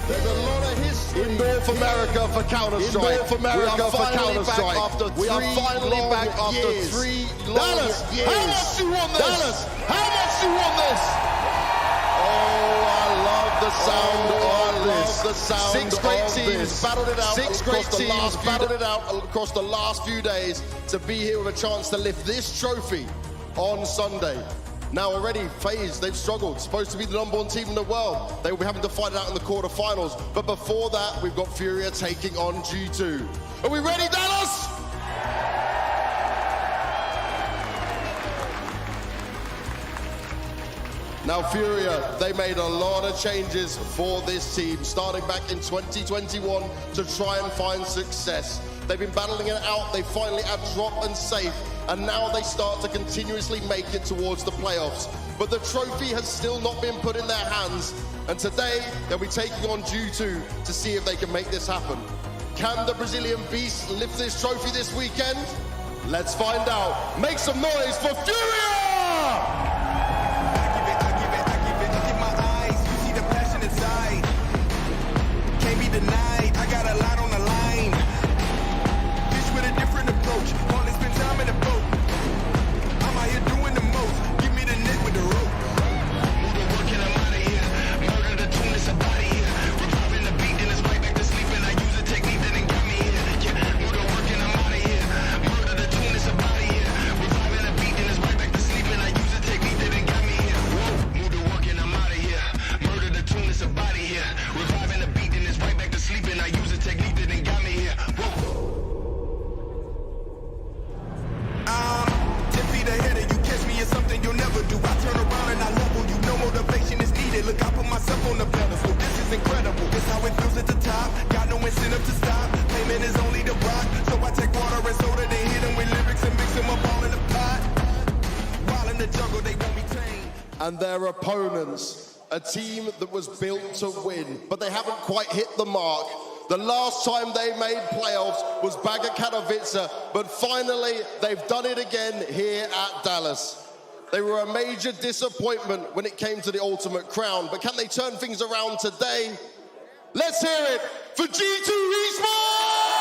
There's a lot of history in North America for Counter-Strike. We are finally back after 3 long years. How much do you want this? Dallas, how much do you want this? Oh, I love the sound of this. Six great teams battled it out. Across the last few days to be here with a chance to lift this trophy on Sunday. Now already, FaZe, they've struggled. Supposed to be the #1 team in the world. They will be having to fight it out in the quarterfinals. But before that, we've got Furia taking on G2. Are we ready, Dallas? Now Furia, they made a lot of changes for this team, starting back in 2021 to try and find success. They've been battling it out, they finally had drop and safe, and now they start to continuously make it towards the playoffs. But the trophy has still not been put in their hands, and today they'll be taking on G2 to see if they can make this happen. Can the Brazilian Beast lift this trophy this weekend? Let's find out. Make some noise for Furia! Denied. I got a lot on the line. Fish with a different approach. Only spend time in the boat. I'm out here doing the most. Give me the net with the rope. Move the work and I'm out of here. Murder the tune, it's a body here. Reviving the beat, then it's right back to sleep. And I use a technique that ain't got me here. Yeah, move the work and I'm out of here. Murder the tune, it's a body here. Reviving the beat, then it's right back to sleep. And I use a technique that ain't got me here. Whoa, move the work and I'm out of here. Murder the tune, it's a body here. Reviving the beat, then it's right back to sleep. And I use a technique that ain't got me here. Whoa. 10 feet ahead of you, catch me in something you'll never do. I turn around and I level you. No motivation is needed. Look, I put myself on the pedestal. This is incredible. This how it feels at the top. Got no incentive to stop. Payment is only the rock. So I take water and soda, then hit them with lyrics and mix them up all in the pot. While in the jungle, they won't be tamed. And their opponents, a team that was built to win, but they haven't quite hit the mark. The last time they made playoffs was back at Katowice, but finally they've done it again here at Dallas. They were a major disappointment when it came to the ultimate crown, but can they turn things around today? Let's hear it for G2 Esports!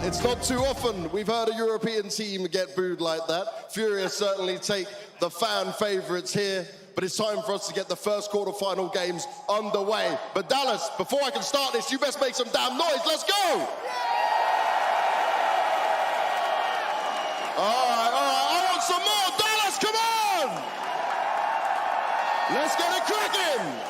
It's not too often we've heard a European team get booed like that. Furia certainly take the fan favorites here, but it's time for us to get the first quarterfinal games underway. But Dallas, before I can start this, you best make some damn noise. Let's go! All right, I want some more. Dallas, come on! Let's get it cracking!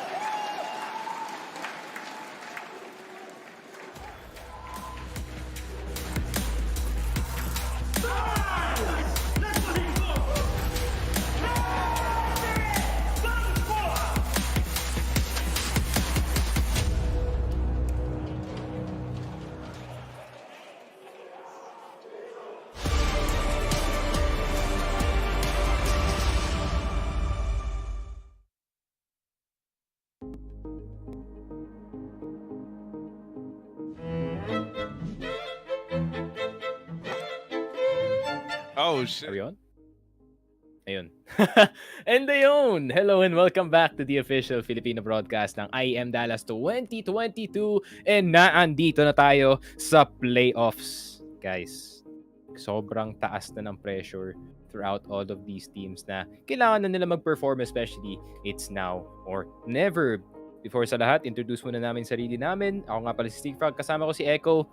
Oh, shit. Are we on? Ayun. And ayun! Hello and welcome back to the official Filipino broadcast ng IEM Dallas 2022. And naandito na tayo sa playoffs. Guys, sobrang taas na ng pressure throughout all of these teams na kailangan na nila mag-perform, especially it's now or never. Before sa lahat, introduce muna namin sarili namin. Ako nga pala si Steve Frog, kasama ko si Echo.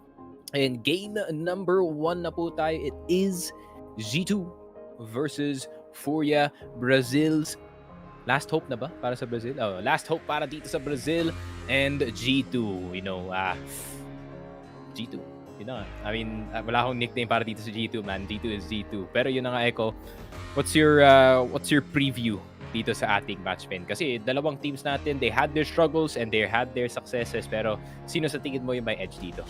And game number 1 na po tayo. It is G2 versus Furia. Brazil's last hope na ba para sa Brazil? Oh, last hope para dito sa Brazil and G2. G2. Yun na nga. I mean, wala akong nickname para dito sa G2, man. G2 is G2. Pero yun na nga, Echo. What's your preview dito sa ating match, Ben? Kasi dalawang teams natin, they had their struggles and they had their successes. Pero sino sa tingin mo yung may edge dito?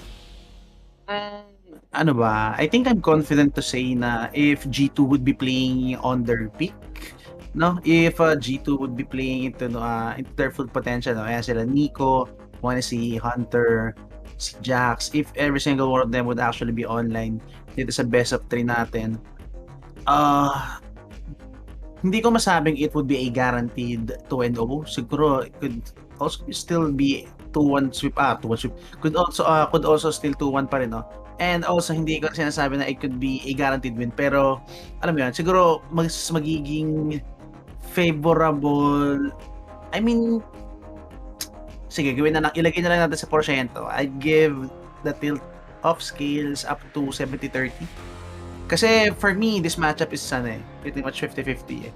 Ano ba? I think I'm confident to say na if G2 would be playing on their peak, no? If G2 would be playing into their full potential, no? Kaya sila Nico, si Hunter, si Jax, if every single one of them would actually be online dito sa best of 3 natin, hindi ko masabing it would be a guaranteed 2-0. Siguro it could also still be 2-1 sweep. 2-1 sweep. Could also still 2-1 pa rin, no? And also, hindi ko sinasabi na it could be a guaranteed win. Pero, alam mo yun, siguro magiging favorable. I mean, sige, ilagay na lang natin sa porsyento. I'd give the tilt of scales up to 70-30. Kasi for me, this matchup is pretty much 50-50 eh.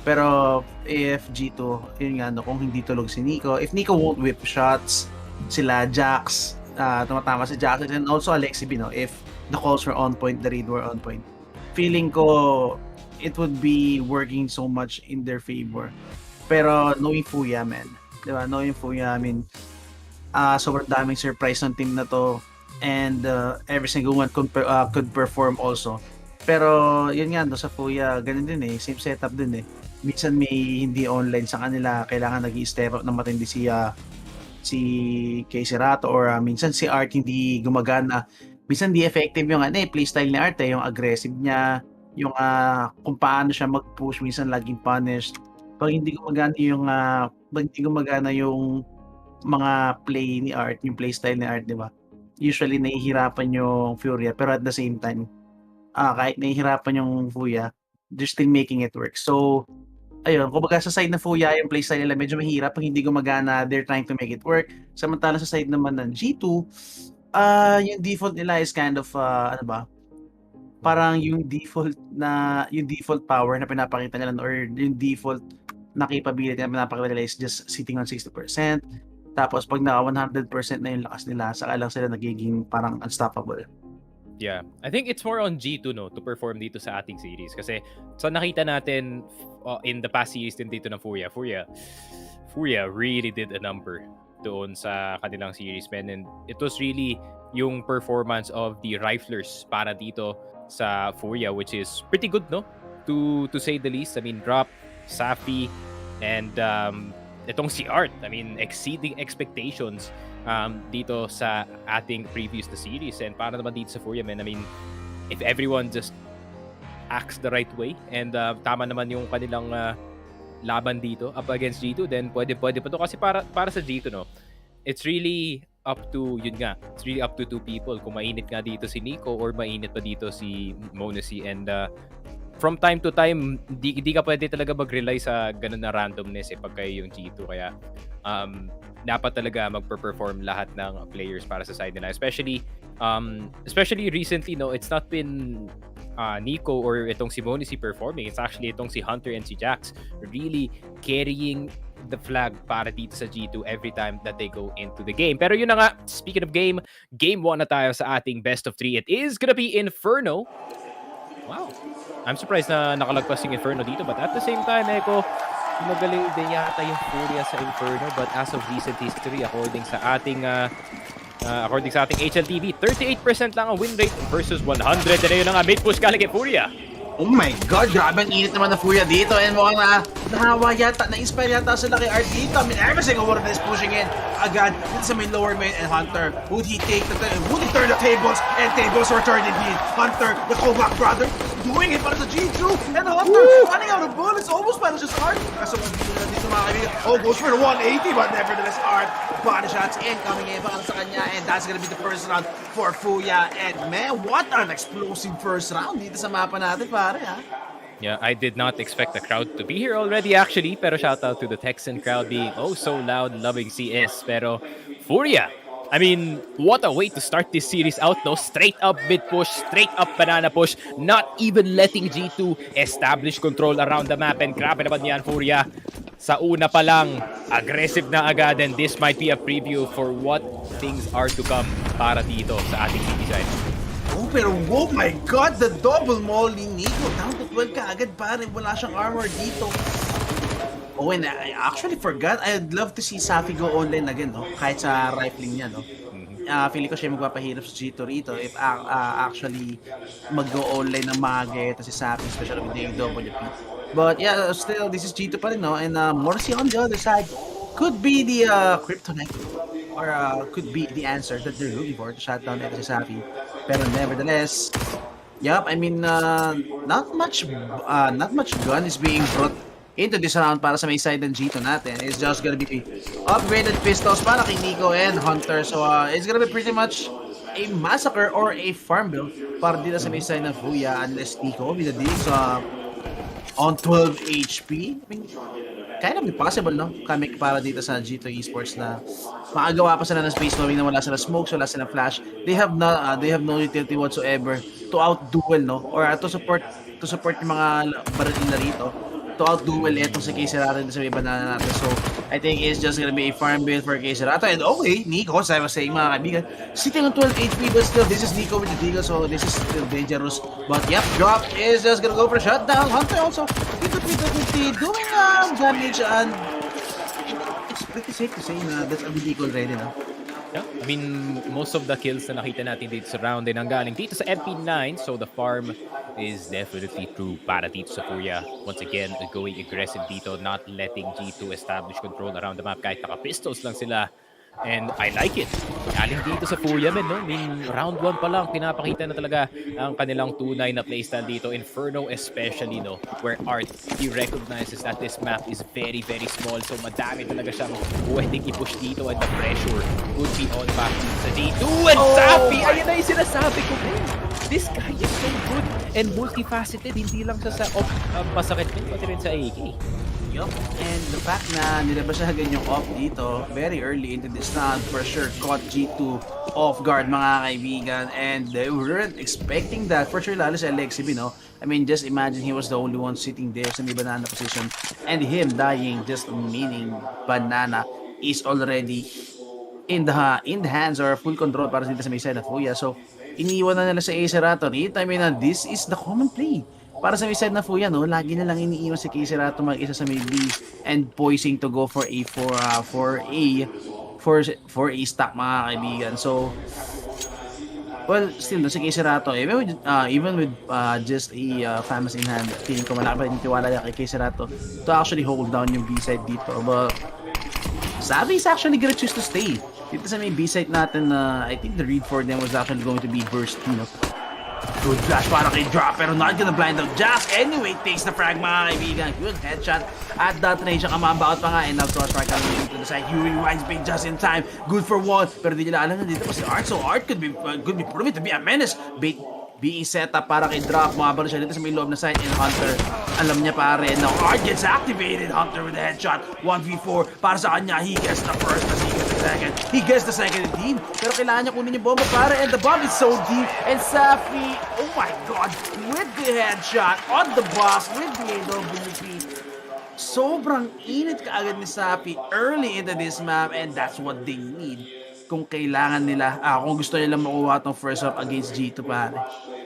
Pero if G2, yun nga, no, kung hindi tulog si Nico, if Nico won't whip shots, sila Jax, tumatama si Jax, and also Alexi B, no, if the calls were on point, the read were on point, feeling ko it would be working so much in their favor. Pero knowing Furia, man, diba? Knowing Furia, I mean, sobrang daming surprise ng team na to, and every single one could perform also. Pero yun nga, no, sa Furia, ganun din eh, same setup din eh. Minsan may hindi online sa kanila, kailangan nag-i-step up ng matindi si Casey Rato, or minsan si Art hindi gumagana. Minsan di effective yung playstyle ni Art yung aggressive niya, yung kung paano siya mag-push, minsan laging punished. Pag hindi gumagana yung mga play ni Art, yung playstyle ni Art, di ba? Usually nahihirapan yung Furia, pero at the same time, kahit nahihirapan yung Furia, they're still making it work. So, ayun, kumbaga sa side ng Furia, yung playstyle nila medyo mahirap. Pag hindi gumagana, they're trying to make it work. Samantala sa side naman ng G2, yung default nila is kind of, parang yung default power na pinapakita nila, or yung default na capability na pinapakita nila is just sitting on 60%. Tapos pag naka 100% na yung lakas nila, saka lang sila nagiging parang unstoppable. Yeah. I think it's more on G2, no, to perform dito sa ating series. Kasi so nakita natin in the past series din dito ng Furia really did a number doon sa kanilang series, man. And it was really yung performance of the riflers para dito sa Furia, which is pretty good, no? To say the least. I mean, Drop, Safi, and itong si Art, I mean, exceeding expectations dito sa ating previous na series. And para naman dito sa Furia, man, I mean, if everyone just acts the right way and tama naman yung kanilang laban dito up against G2, then pwede pa to. Kasi para sa G2, no, it's really up to, yun nga, it's really up to two people. Kung mainit nga dito si Nico or mainit pa dito si Monacy. And from time to time, hindi ka pwede talaga mag-rely sa ganun na randomness pagka yung G2. Kaya dapat talaga magper-perform lahat ng players para sa side nila. Especially recently, no, it's not been Nico or itong si Monacy performing. It's actually itong si Hunter and si Jax really carrying the flag para dito sa G2 every time that they go into the game. Pero yun na nga, speaking of game 1 na tayo sa ating best of 3. It is gonna be Inferno. Wow. I'm surprised na nakalagpas yung Inferno dito, but at the same time, Eko, magaling din yata yung Furia sa Inferno, but as of recent history, according sa ating HLTV, 38% lang ang win rate versus 100. And ayun na nga, mid push galing kay Furia. Oh my God, grabe ang init naman na Furia dito, and mukhang nahawa yata, na-inspire yata sila kay Art dito. I mean, every single one of them is pushing in agad dito sa may lower main, and Hunter, would he turn the tables? And tables were turned indeed. Hunter, the Kovac brother, doing it para sa G2, and Hunter running out of bullets, almost para sa Art. Kaso dito mga kaibigan, goes for the 180, but nevertheless Art, body shots incoming in para sa kanya, and that's gonna be the first round for Furia. And man, what an explosive first round dito sa mapa natin, pare, ha? Yeah, I did not expect the crowd to be here already actually, pero shout out to the Texan crowd being oh so loud, loving CS. Pero Furia I mean, what a way to start this series out, no? Straight up mid push, straight up banana push, not even letting G2 establish control around the map. And grabe naman yan, Furia. Sa una pa lang, aggressive na agad, and this might be a preview for what things are to come para dito sa ating CT side. Oh, pero oh my God, the double molly Nico. Down to 12 ka agad, pare. Wala siyang armor dito. Oh, and I actually forgot. I'd love to see Safi go online again, no? Kahit sa rifling niya, no? Feeling ko siya magpapahirap sa G2 rito if actually mag-go online ng Mage si Safi, especially with the AWP. But yeah, still, this is G2 pa rin, no? And Morsi on the other side could be the kryptonite or could be the answer that they're looking for to shut down si Safi. Pero nevertheless, yep, I mean, not much gun is being brought into this round para sa may side ng G2 natin. It's just gonna be upgraded pistols para kay Nico and Hunter. So it's gonna be pretty much a massacre or a farm build para dito sa may side ng Furia unless Nico with the digs on 12 HP. I mean, kind of impossible, no? Kami para dito sa G2 Esports na makagawa pa sila ng space knowing na wala sila smokes, wala sila flash. They have no utility whatsoever to outduel, no? Or to support yung mga baril na rito. To outduel itong si K-Serato sa may banana natin. So, I think it's just gonna be a farm build for K-Serato. And okay, Nico, as I was saying mga kaibigan, sitting on 12 HP, but still, this is Nico with the Deagle, so this is still dangerous. But yep, drop is just gonna go for a shutdown. Hunter also, pretty doing damage, and it's pretty safe to say na that's a Deagle already, no? Yeah, I mean, most of the kills na nakita natin dito sa round ay nanggaling dito sa MP9, so the farm is definitely true para dito sa Furia. Once again, going aggressive dito, not letting G2 establish control around the map kahit naka-pistols lang sila. And I like it. Galing dito sa Furia, men, no? I mean, round 1 pa lang, pinapakita na talaga ang kanilang tunay na playstyle dito. Inferno especially, no? Where Art, he recognizes that this map is very, very small. So, madami talaga siyang pwedeng i-push dito and the pressure would be on back sa G2. And Safi! Ayun na yung sinasabi ko, man. This guy is so good and multifaceted. Hindi lang siya sa pasakit din, pati rin sa AK. Yup, and the fact na nilabas siya agad yung off dito very early into this round for sure caught G2 off guard mga kaibigan, and they weren't expecting that for sure, lalo sa Alexibi, no? I mean, just imagine he was the only one sitting there sa may banana position and him dying, just meaning banana is already in the hands or full control para dito sa may side na Fuya. So iniiwan na nila sa K-Serato rito. I mean, this is the common play para sa may side na Fuya, no? Lagi na lang iniiwan si K-Serato mag-isa sa may B and poising to go for a stack mga kaibigan. So, well, still, si K-Serato, even with just a famous in hand, feeling ko malaki pa rin tiwala kay K-Serato to actually hold down yung B-side dito. But Sabi is actually gonna choose to stay dito sa may B-side natin na I think the read for them was actually going to be burst, you know. Good flash para kay Drop, pero not gonna blind out Jax. Anyway, takes the frag mga kaibigan. Good headshot at that range. Ang kamabaot pa nga, and now crossfire coming to the side. Yuri winds big just in time. Good for one, pero di nila alam na dito pa si Art. So Art could be proven to be a menace. Being set up para kay Drop. Mabalo siya dito sa may loob na side, and Hunter, alam niya pare. Now Art gets activated. Hunter with a headshot. 1v4 para sa kanya. He gets the first, as he gets the second. He gets the second indeed. Pero kailangan niya kunin yung bomba pare, and the bomb is so deep. And Safi, oh my god, with the headshot on the boss, with the AWP. Sobrang init kaagad ni Safi early into this map, and that's what they need kung kailangan nila, kung gusto nila makuha tong first up against G2 pare.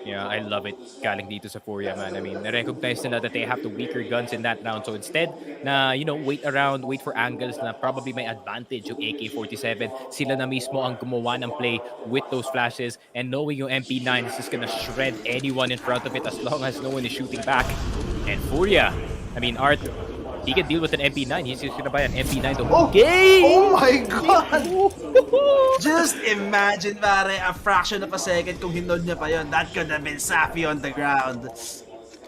Yeah, I love it. Galing dito sa Furia, man. I mean, na-recognize nila that they have the weaker guns in that round. So instead na, you know, wait around, wait for angles na probably may advantage yung AK-47, sila na mismo ang gumawa ng play with those flashes, and knowing yung MP9 is just gonna shred anyone in front of it as long as no one is shooting back. And Furia, I mean, Art, he can deal with an MP9. He's just gonna buy an MP9 the whole game. Oh my god! Just imagine, pare, a fraction of a second kung hinod niya pa yun. That could have been Safi on the ground.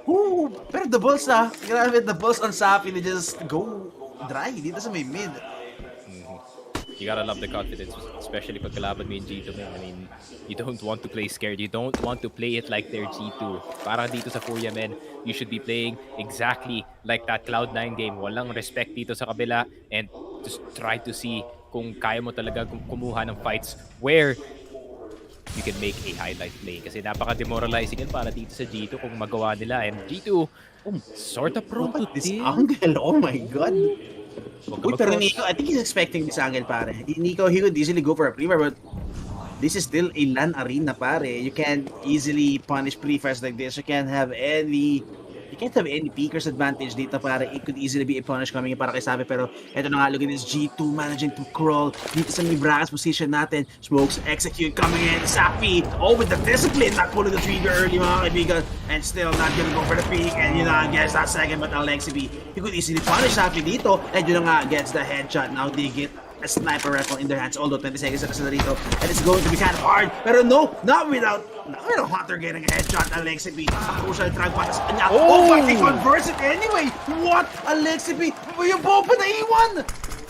Ooh, pero the balls grabe, the balls on Safi, they just go dry dito sa may mid. You gotta love the confidence, especially pag kalaban mo yung G2 mo. I mean, you don't want to play scared. You don't want to play it like they're G2. Parang dito sa Furia, men, you should be playing exactly like that Cloud9 game. Walang respect dito sa kabila, and just try to see kung kaya mo talaga kumuha ng fights where you can make a highlight play. Kasi napaka-demoralizing yan para dito sa G2 kung magawa nila. And G2, sort of prone to What this tilt. angle? Oh my god. Huwag ka Uy, pero mag-cross. Nico, I think he's expecting this angle, pare. Nico, he could easily go for a pre-fire, but this is still a LAN arena, pare. You can't easily punish pre-fires like this. You can't have any peakers advantage dito, pare. It could easily be a punish coming in para kay Sabi, pero eto na nga, look at this G2 managing to crawl dito sa may bracket position natin. Smokes execute coming in. Safi, with the discipline, not pulling the trigger early, mga kaibigan, and still not gonna go for the peak, and yun na nga, gets that second, but Alexi B, he could easily punish Safi dito, and yun na nga, gets the headshot. Now they get a sniper rifle in their hands, although 20 seconds na sila dito, and it's going to be kind of hard, pero no, not without Hunter getting a headshot. Alexi B, a crucial frag patas niya. Oh, but he converts it anyway. What? Alexi B, yung bomba na iwan.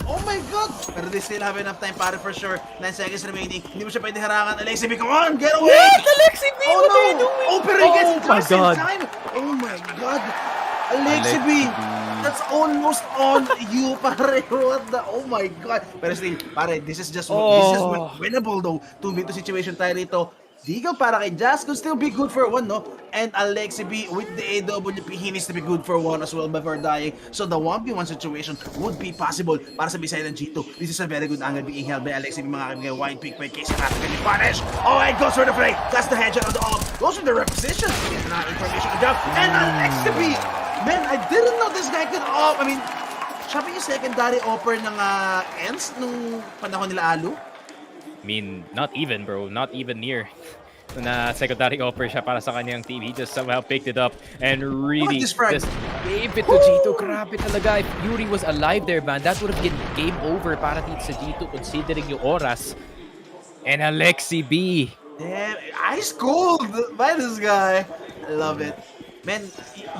Oh my god! Pero they still have enough time, pare, for sure. 9 seconds remaining. Hindi mo siya pwede harangan. Alexi B, come on! Get away! What? Alexi B, what are you doing? Oh, pero he gets it Oh my just in God. time. Oh my god! Alexi B, that's almost on you, pare. What the? Oh my god! Pero still, pare, this is just winnable though. 2v2 situation tayo rito. Digo para kay Jazz could still be good for one, no? And Alexi B with the AWP, he needs to be good for one as well before dying. So the 1v1 situation would be possible para sa B-side ng G2. This is a very good angle being held by Alexi B, mga kaibigan. Wide pick by Casey Rato can be punished. Oh, and goes for the play. That's the headshot of the off. Goes for the reposition. Gets na information to jump. And Alexi B, man, I didn't know this guy could off. I mean, siya ba yung secondary offer ng ends nung panahon nila Alu? I mean, not even, bro. Not even near. Na secondary offer siya para sa kanyang team. He just somehow picked it up and really this frag? just gave it to G2. Grabe talaga. If Yuri was alive there, man, that would have been game over para dito sa G2 considering yung oras. And Alexi B. Damn, ice cold by this guy. I love it. Man,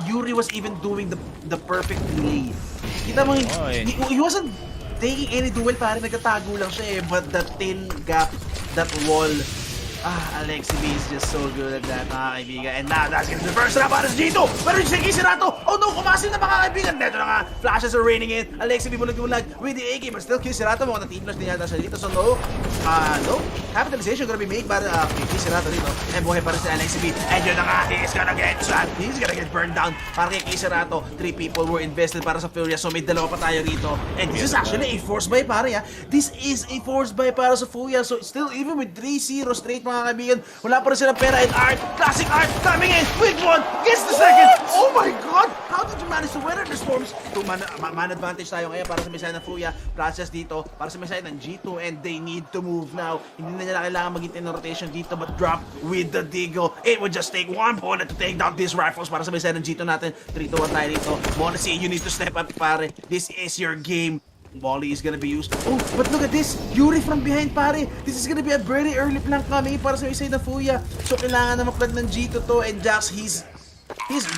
Yuri was even doing the perfect delay. Kita mo, he wasn't taking any duel, pare, nagtatago lang siya eh. But that thin gap, that wall, Alexi B is just so good at that, mga kaibigan. And now, that's gonna be the first round para sa G2. Pero yung Segi Sirato, oh no, kumasin na mga kaibigan. Neto na nga, flashes are raining in. Alexi B bulag-bulag with the AK, but still Ki Sirato, mga na-team din yata siya dito. So no, capitalization gonna be made para Ki Sirato dito. And buhay pa rin si Alexi B. And yun na nga, he's gonna get burned down. Para kay Ki Sirato, 3 people were invested para sa Furia, so may dalawa pa tayo rito. And this is actually a force buy, pare, ha. This is a force buy para sa Furia. So still, even with 3-0 straight, mga kaibigan, wala pa rin silang pera. And Art, classic Art, coming in with one, gets the second. Oh my god, how did you manage to weather the storms? Man advantage tayo ngayon para sa may side ng Furia. Process dito para sa may side ng G2, and they need to move now. Hindi na nila kailangan mag-intend ng rotation dito, but drop with the Deagle. It would just take one bullet to take down these rifles para sa may side ng G2 natin. 3-1 tayo dito. Monacy, you need to step up, pare. This is your game. Volley is gonna be used. Oh, but look at this! Yuri from behind, pare! This is gonna be a very early plank coming para sa side na Fuya. So, kailangan na mag-plant ng G2 to, and Jax, he's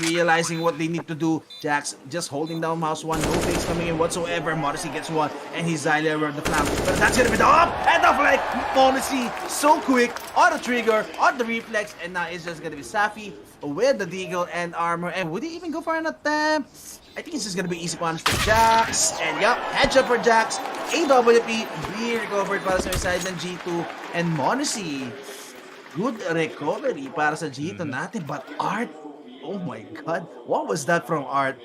realizing what they need to do. Jax just holding down mouse one, no face coming in whatsoever. Morrissey gets one, and he's Zyler around the flank. But that's gonna be the up and the flank. Morrissey, so quick on the trigger, on the reflex, and now it's just gonna be Safi with the Deagle and armor. And would he even go for an attempt? I think it's just gonna be easy punch for Jax. And yup, headshot for Jax. AWP, be recovered para sa side ng G2. And Morrissey, good recovery para sa G2 natin. But Art, oh my god, what was that from Art?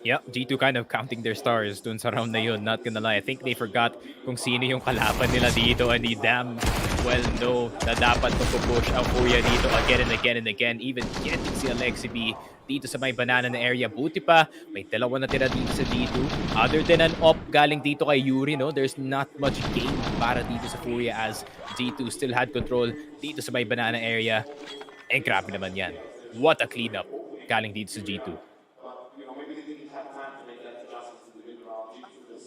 Yep, G2 kind of counting their stars dun sa round na yun. Not gonna lie, I think they forgot kung sino yung kalaban nila dito, and they damn well know na dapat magpupush ang Furia dito again and again and again. Even getting si Alexi B dito sa may banana na area. Buti pa, may dalawa na tira dito sa G2. Other than an op galing dito kay Yuri, no, there's not much game para dito sa Furia as G2 still had control dito sa may banana area. And grabe naman yan. What a cleanup galing dito sa G2.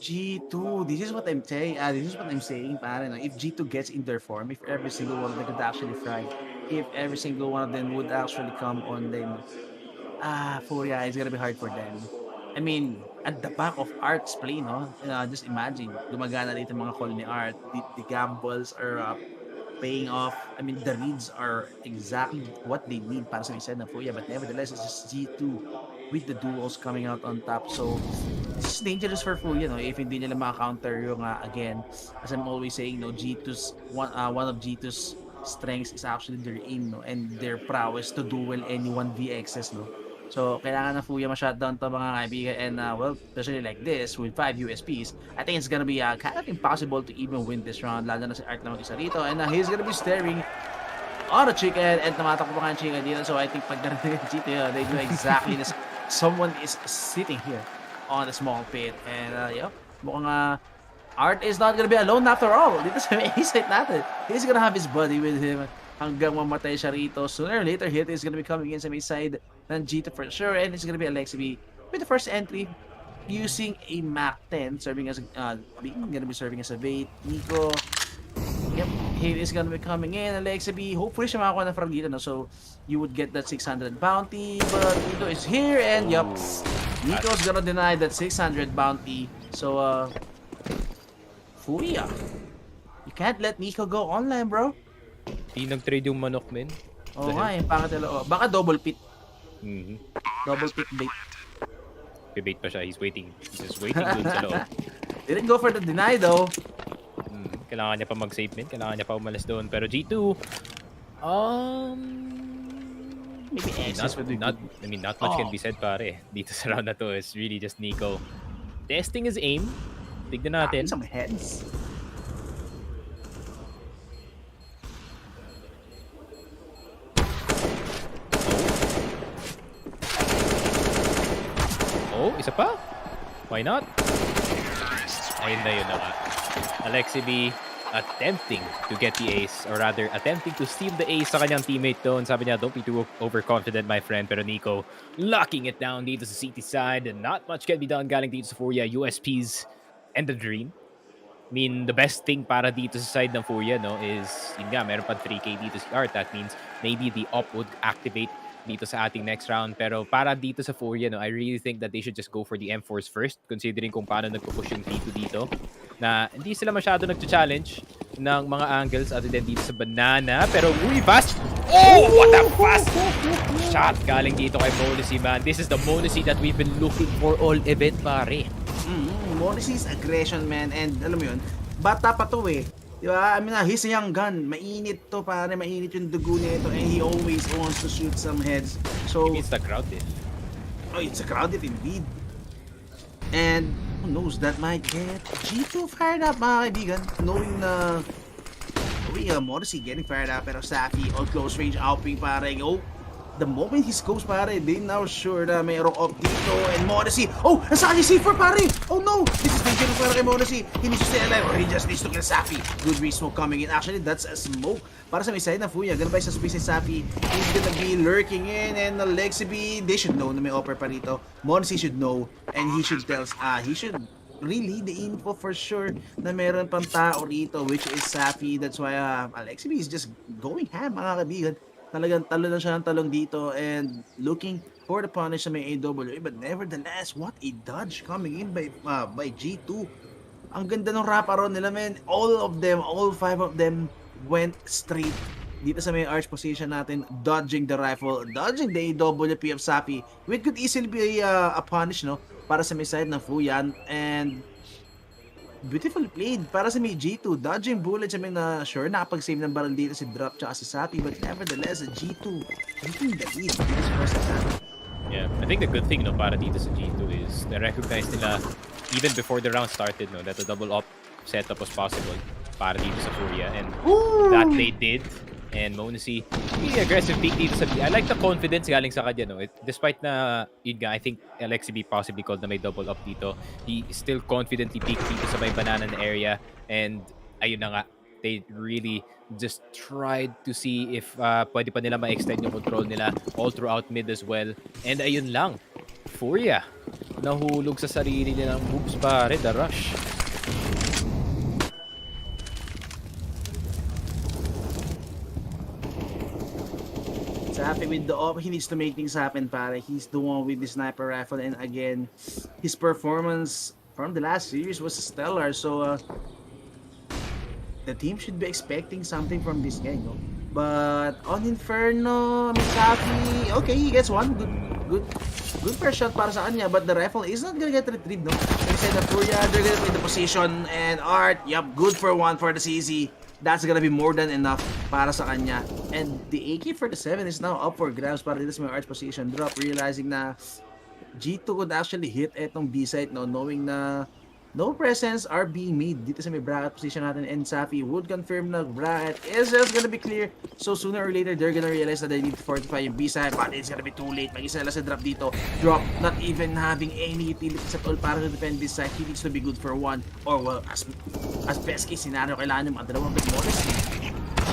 G2, this is what I'm saying. This is what I'm saying, pare. No? If G2 gets in their form, if every single one of them could actually fry, if every single one of them would actually come on them, Furia is gonna be hard for them. I mean, at the back of Art's play, no? Just imagine, gumagana dito mga call ni Art. The gambles are paying off. I mean, the reads are exactly what they need para sa isa ng Furia. But nevertheless, it's just G2 with the duels coming out on top. So, this is dangerous for Furia, no? If hindi nila maka-counter yung, again, as I'm always saying, no, G2's, one of G2's strengths is actually their aim, no? And their prowess to duel any 1vx's, no? So, kailangan na Furia ma-shutdown to mga kaibigan. And, well, especially like this, with 5 USPs, I think it's gonna be kind of impossible to even win this round. Lalo na si Art na mag-isa rito. And he's gonna be staring on a chicken. And tumatakbo pa nga yung chicken dito. So, I think pag narinig yung G2, they do exactly this. Someone is sitting here on a small pit. And, yep, mukhang Art is not gonna be alone after all. Dito sa may site natin. He's gonna have his buddy with him hanggang mamatay siya rito. Sooner or later, Hit is gonna be coming in sa may side ng G2 for sure. And it's gonna be Alexi B with the first entry using a Mac 10, serving as gonna be serving as a bait. Nico, yep, Hit is gonna be coming in. Alexi B, hopefully siya makakuha ng frag dito, no? So, you would get that 600 bounty. But Nico is here, and yep, Nico's gonna deny that 600 bounty. So, Furia, you can't let Nico go online, bro. Di nag-trade yung manok, men. Oo nga, yung pangat nila. Baka double pit. Double pit bait. Bait pa siya. He's waiting. He's just waiting dun sa loob. Didn't go for the deny, though. Kailangan niya pa mag-save, men. Kailangan niya pa umalis doon. Pero G2, maybe access would be good. not much can be said, pare. Dito sa round na to is really just Nico testing his aim. Tignan natin. Some heads. Oh, isa pa? Why not? Ayun na yun na nga. Alexi B attempting to get the ace, or rather attempting to steal the ace sa kanyang teammate doon. Sabi niya, don't be too overconfident, my friend. Pero Nico locking it down dito sa city side, and not much can be done galing dito sa Furia. USPs and the dream. I mean, the best thing para dito sa side ng Furia, no, is, yun nga, meron pa 3k dito si Art. That means maybe the op would activate dito sa ating next round. Pero para dito sa Furia, no, I really think that they should just go for the M4s first, considering kung paano nagpo-push yung T2 dito. Na hindi sila masyado nag-challenge ng mga angles other than dito sa banana. Pero really fast. Oh, what a fast shot galing dito kay Monacy, man. This is the Monacy that we've been looking for all event, pare. Monacy's aggression, man. And alam mo yun, bata pa to eh. Diba? I mean, he's a young gun. Mainit to, pare. Mainit yung dugo nito. And he always wants to shoot some heads. So, Maybe it's the crowd din. Oh, it's a crowded indeed. And who knows, that might get G2 fired up, mga kaibigan. Knowing na Monacy getting fired up, pero Safi on close range outping, pare. Oh, the moment he scopes, pare, they now sure na mayroong up dito. And Monacy, oh, nasaan yung C4, pare. Oh no, this is dangerous para kay Monacy. He needs to stay alive, or he just needs to kill Safi. Good re-smoke coming in. Actually, that's a smoke para sa may side na Furia. Ganun ba yung suspicious Safi? He's gonna be lurking in, and Alexi B, they should know na may offer pa rito. Monacy should know, and he should tell, he should relay the info for sure na meron pang tao rito, which is Safi. That's why Alexi B is just going ham, mga kaibigan. Talagang talo na siya ng talong dito and looking for the punish sa may AWA. But nevertheless, what a dodge coming in by G2. Ang ganda ng wraparound nila, man. All of them, all 5 of them went straight dito sa may arch position natin, dodging the rifle, dodging the AWP of Safi, which could easily be a punish, no? Para sa may side ng Fuyan. And beautifully played para sa may G2, dodging bullets. I mean, sure, nakapag-save ng barrel dito si Drop tsaka si Sapi, but nevertheless, G2 taking the lead in this first attack. Yeah, I think the good thing, no, para dito sa G2 is na-recognize nila even before the round started, no, that the double op setup was possible para dito sa Furia, and that they did. And Monacy, really aggressive peak dito sa B. I like the confidence galing sa kanya, no? Despite na, yun nga, I think Alexi B possibly called na may double up dito. He still confidently peaked dito sa may banana na area. And, ayun na nga, they really just tried to see if pwede pa nila ma-extend yung control nila all throughout mid as well. And ayun lang, Furia, nahulog sa sarili nilang moves, pare, the rush. Safi with the op, he needs to make things happen, pare. He's the one with the sniper rifle, and again, his performance from the last series was stellar. So the team should be expecting something from this guy, no? But on Inferno, Misaki, okay, he gets one. Good first shot para sa kanya, but the rifle is not gonna get retrieved, no? Inside the Furia, they're gonna play the position, and Art, yep, good for one for the CZ. That's gonna be more than enough para sa kanya. And the AK-47 is now up for grabs para dito sa mga Art's position drop, realizing na G2 could actually hit etong B-site, no? Knowing na no presents are being made dito sa may bracket position natin, and Safi would confirm na bracket is just gonna be clear. So sooner or later, they're gonna realize that they need to fortify yung B-side, but it's gonna be too late. Mag-isa na lang sa drop dito. Drop, not even having any utilities at all para to defend this side. He needs to be good for one, or well, as best case scenario, kailangan yung mga dalawang bit bonus.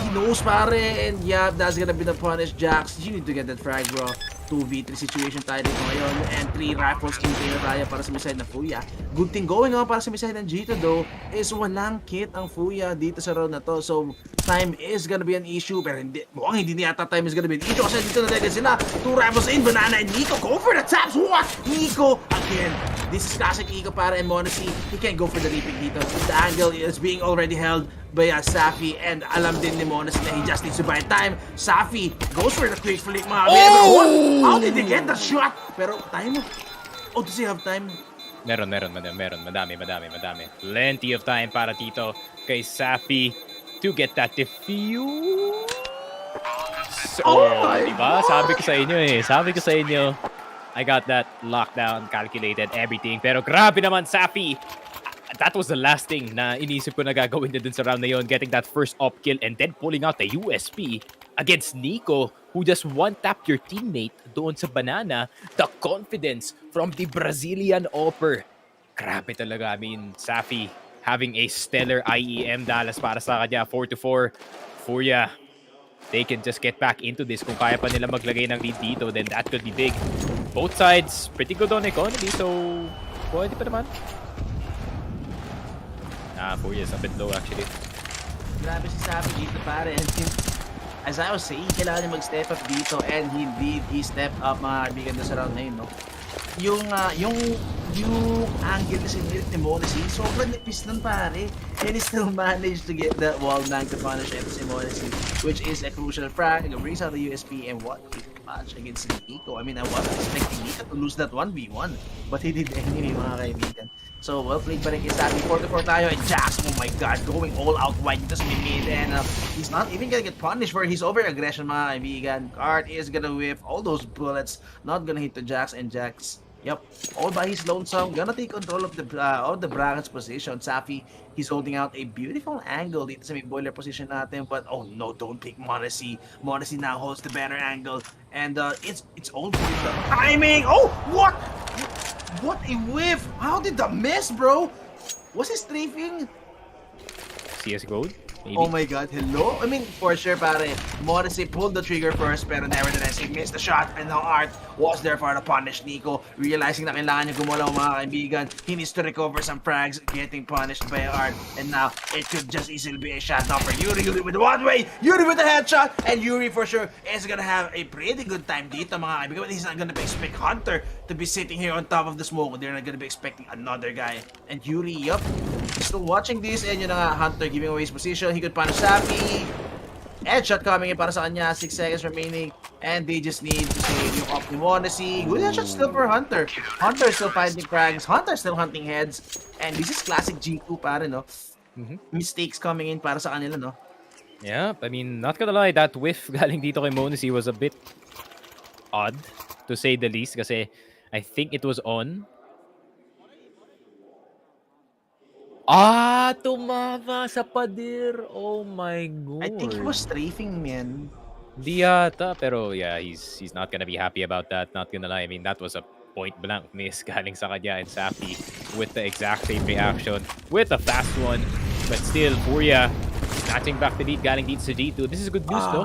He knows, pare, and yeah, that's gonna be the punish. Jax, you need to get that frag, bro. 2v3 situation tayo dito ngayon, and 3 rifles in tayo tayo para sa side na Furia. Good thing going on para sa side ng G2 though is walang kit ang Furia dito sa round na to, so time is gonna be an issue, pero mukhang hindi yata time is gonna be an issue kasi dito na sila. 2 rifles in, Banana and Nico go for the taps. What? Nico again. This is classic Nico para, and Monacy, he can't go for the repick dito. The angle is being already held by Safi, and alam din ni Monacy na he just needs to buy time. Safi goes for the quick flick, mga oh! How did they get the shot? Pero time? Oh, does he have time? Meron. Madami. Plenty of time para dito kay Safi to get that defuse. Diba? Sabi ko sa inyo, I got that lockdown, calculated, everything. Pero grabe naman, Safi. That was the last thing na inisip ko na gagawin na dun sa round na yun, getting that first op kill and then pulling out the USP against Nico, who just one-tapped your teammate doon sa Banana. The confidence from the Brazilian opper. Grabe talaga. I mean, Safi having a stellar IEM Dallas para sa kanya. 4-4. Furia, they can just get back into this. Kung kaya pa nila maglagay ng lead dito, then that could be big. Both sides, pretty good on economy, so pwede pa naman. Furia is a bit low actually. Grabe si Safi dito, pare. As I was saying, kailangan niya mag-step up dito, and he stepped up, mga kaibigan, doon sa round na yun, no? Yung angle na sinirit ni Monacy, sobrang nipis nun, pare. And he still managed to get the wall nang to punish si Monacy, which is a crucial frag. It brings out the USP, and what a match against Nico. I mean, I wasn't expecting Nico to lose that 1v1, but he did anyway, mga kaibigan. So, well played pa rin kay Safi. 4-4 tayo, and Jax, oh my god, going all out wide dito sa mid, and he's not even gonna get punished for his over-aggression, mga kaibigan. Card is gonna whiff all those bullets, not gonna hit to Jax, and Jax, yep, all by his lonesome, gonna take control of the bracket's position. Safi, he's holding out a beautiful angle dito sa may boiler position natin, but oh no, don't pick Monacy. Monacy now holds the better angle, and it's all good. The timing! Oh, what? What a whiff! How did the miss, bro? Was he strafing? CSGO? Maybe. Oh my god, hello? I mean, for sure, pare. Morrissey pulled the trigger first, pero nevertheless, he missed the shot, and now Art was there for the punish Nico. Realizing na kailangan niya gumalaw, mga kaibigan. He needs to recover some frags, getting punished by Art. And now, it could just easily be a shot now for Yuri. Yuri with the one way, Yuri with the headshot, and Yuri for sure is gonna have a pretty good time dito, mga kaibigan. But he's not gonna be expect Hunter to be sitting here on top of the smoke. They're not gonna be expecting another guy. And Yuri, yup, still watching this, and yun na nga, Hunter giving away his position. He could punish Safi. Headshot coming in para sa kanya. 6 seconds remaining. And they just need to save yung up ni Monacy. Good headshot still for Hunter. Hunter still finding frags. Hunter still hunting heads. And this is classic G2, pare, no? Mistakes coming in para sa kanila, no? Yeah, I mean, not gonna lie, that whiff galing dito kay Monacy was a bit odd, to say the least, kasi I think it was on. Tumama sa pader. Oh my god. I think he was strafing, man. Di yata, pero yeah, he's not gonna be happy about that. Not gonna lie. I mean, that was a point-blank miss galing sa kanya, and Safi with the exact same reaction with a fast one. But still, Furia snatching back the lead galing dito sa G2. This is good news, no?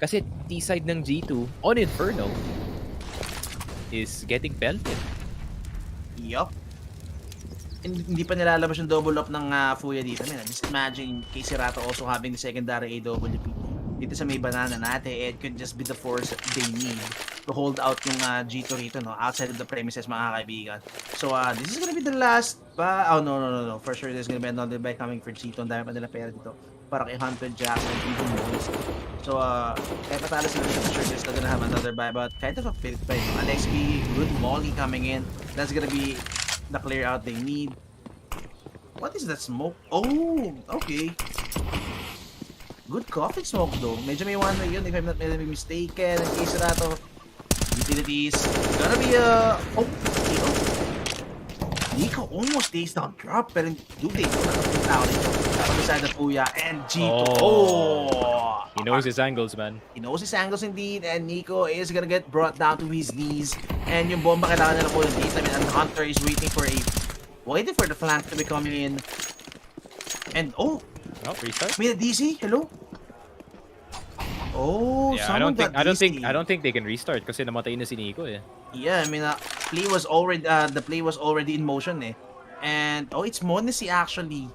Kasi T-side ng G2 on Inferno is getting pelted. Yup. Hindi pa nilalabas yung double up ng Furia dito. Man, just imagine Casey Rato also having the secondary AWP dito sa may banana natin. It could just be the force they need to hold out yung G2 rito, no? Outside of the premises, mga kaibigan. So, this is gonna be the last pa... Oh, no. For sure, there's gonna be another buy coming for G2. Ang dami pa nila pera dito para kay Hunter, Jack, and even Moise. So, kahit matalo sila dito, sure they're still gonna have another buy, but kind of a fit by Alex B, good molly coming in. That's gonna be the clear out they need. What is that smoke? Oh, okay. Good coffee smoke though. Medyo may one way yun if I'm not mistaken. In case na to, utilities. Gonna be a... Oh, Nico. Nico almost takes down drop, pero dude, they don't have to out it. On the side of Furia and G2. Oh! He knows his angles, man. He knows his angles indeed, and Nico is gonna get brought down to his knees. And yung bomba kailangan nila po yung dito. I mean, and Hunter is waiting for the flank to be coming in. And oh, Restart. may DC. Hello. Oh, Yeah, someone got DC. I don't think they can restart kasi namatay na si Nico eh. Yeah, I mean, play was already the play was already in motion eh. And oh, it's Monacy actually.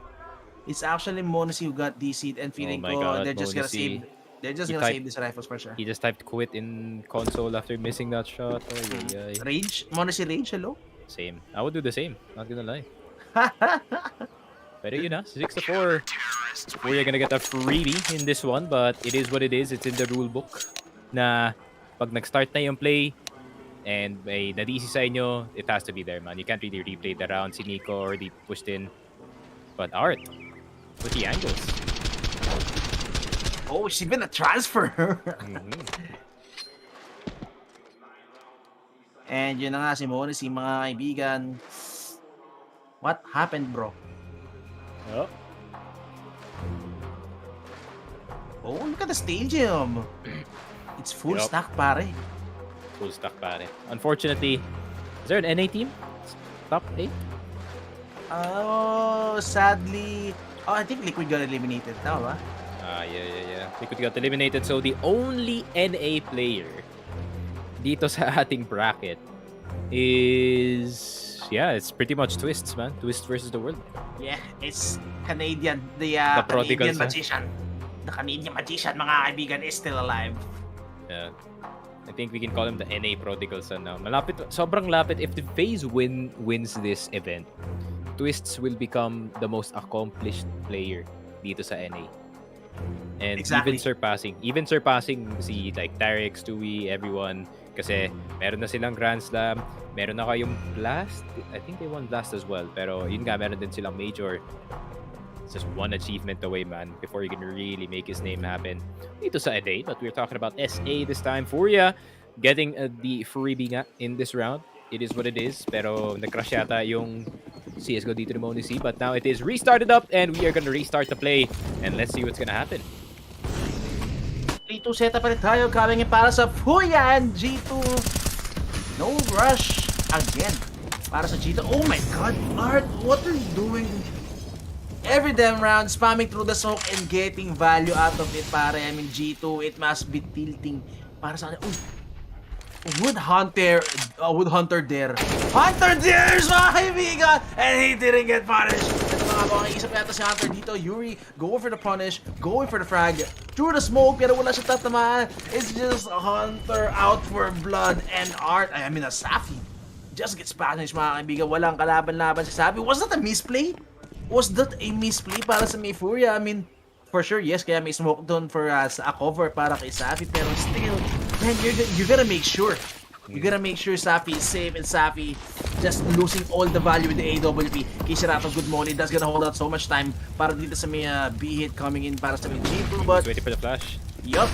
It's actually Monacy who got DC'd and feeling Oh my God, they're just gonna Monacy. save. They're just gonna save these rifles for sure. He just typed quit in console after missing that shot. Rage, Monacy Rage, hello. Same. I would do the same. Not gonna lie. Pero yun na, 6-4. We're gonna get a freebie in this one, but it is what it is. It's in the rule book na pag nag-start na yung play and may na-DC sa inyo, it has to be there, man. You can't really replay the round. Si Nico already pushed in. But Art, with the angles. Oh, she's been a transfer. And yun na nga si Monacy, mga kaibigan. What happened, bro? Oh. Oh, look at the stadium. It's full Yup. stack, pare. Full stack pare. Unfortunately, is there an NA team? Top 8? Oh, sadly. Oh, I think Liquid got eliminated. Tama ba? Yeah. Liquid got eliminated. So the only NA player dito sa ating bracket is... Yeah, it's pretty much Twists, man. Twist versus the world. Yeah, it's Canadian. The prodigals, Canadian magician. The Canadian magician, mga kaibigan, is still alive. Yeah. I think we can call him the NA prodigals now. Malapit, sobrang lapit. If the FaZe wins this event, Twists will become the most accomplished player dito sa NA. And Exactly. even surpassing si like Tarek, Stewie, everyone. Kasi meron na silang Grand Slam, meron na kayong Blast. I think they won Blast as well. Pero yun nga, meron din silang Major. It's just one achievement away, man, before you can really make his name happen. Dito sa NA, but we're talking about SA this time. Furia getting the freebie nga in this round. It is what it is. Pero nag-crash yata yung CSGO dito ni Monacy. But now it is restarted up and we are gonna restart the play. And let's see what's gonna happen. 3-2 setup pa rin tayo coming in para sa Furia and G2. No rush again para sa G2. Oh my God, Art, what are you doing? Every damn round, spamming through the smoke and getting value out of it, pare. I mean, G2, it must be tilting para sa kanya. Would Hunter there. Hunter dares, mga kaibigan! And he didn't get punished. Ito mga isip yata si Hunter dito. Yuri, going for the punish, going for the frag. Through the smoke, pero wala siya tatamaan. It's just Hunter out for blood. And Art, I mean, Safi just gets punished, mga kaibigan. Walang kalaban-laban si Safi. Was that a misplay? Was that a misplay para sa may Furia? I mean, for sure, yes, kaya may smoke doon for a cover para kay Safi. Pero still, man, you gotta make sure. You gotta make sure Safi is safe and Safi just losing all the value with the AWP. Kisirato, good morning. That's gonna hold out so much time para dito sa may B-hit coming in para sa may G2. But, Waiting for the flash. yup.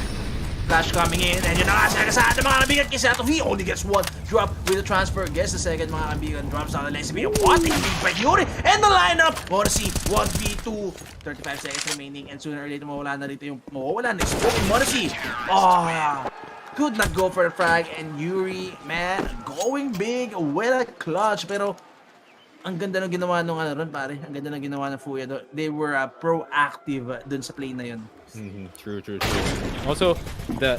Flash coming in. And yun na nga, sa mga kaibigan. Kisirato, he only gets one drop with the transfer. Guess the second, mga kaibigan. Drops down the lane. What a big by Yuri. And the lineup. Monacy, 1v2. 35 seconds remaining. And sooner or later, mawawala na dito yung mawawala na. Exploding Monacy. Oh, could not go for the frag. And Yuri, man, going big with a clutch. Pero, ang ganda ng ginawa nung ron, pare. Ang ganda ng ginawa ng Furia. They were proactive dun sa play na yun. True. Also, the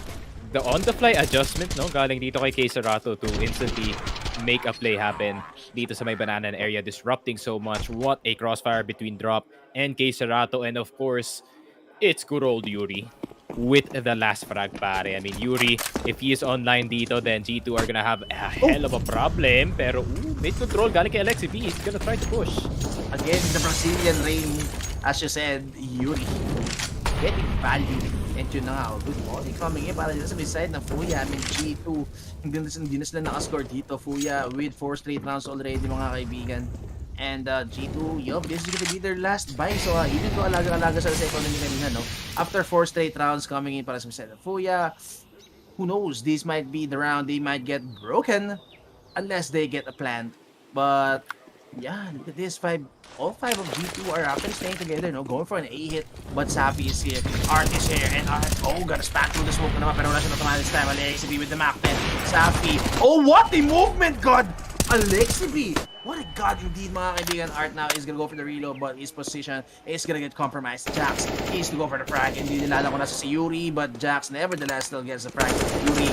on-the-fly adjustment, no, galing dito kay Kisirato to instantly make a play happen dito sa may banana area, disrupting so much. What a crossfire between Drop and Kisirato. And of course, it's good old Yuri with the last frag, pare. I mean, Yuri, if he is online dito, then G2 are gonna have a hell of a problem. Pero, mid-control galing kay Alexi B. He's gonna try to push. Again, the Brazilian rain, as you said, Yuri. Getting value And yun na nga, good volley coming in para dito sa may side ng Furia. I mean, G2, hindi na sila nakascore dito. Furia with 4 straight rounds already, mga kaibigan. And G2, this is gonna be their last buy. So even though alaga-alaga sa second na kanina, no? After 4 straight rounds coming in para sa may side ng Furia, who knows? This might be the round they might get broken unless they get a plan. But yeah, look at this. All five of G2 are actually staying together, no? Going for an A hit. But Sappy is here. Art is here. And Art, gonna span through the smoke na naman. Pero wala siya natumahan this time. Alexi with the Mac 10. Sappy. Oh, what a movement, God! Alexi, what a god indeed, mga kaibigan. Art now is gonna go for the reload, but his position is gonna get compromised. Jax needs to go for the frag. Hindi nilala ko na si Yuri, but Jax nevertheless still gets the frag. Yuri,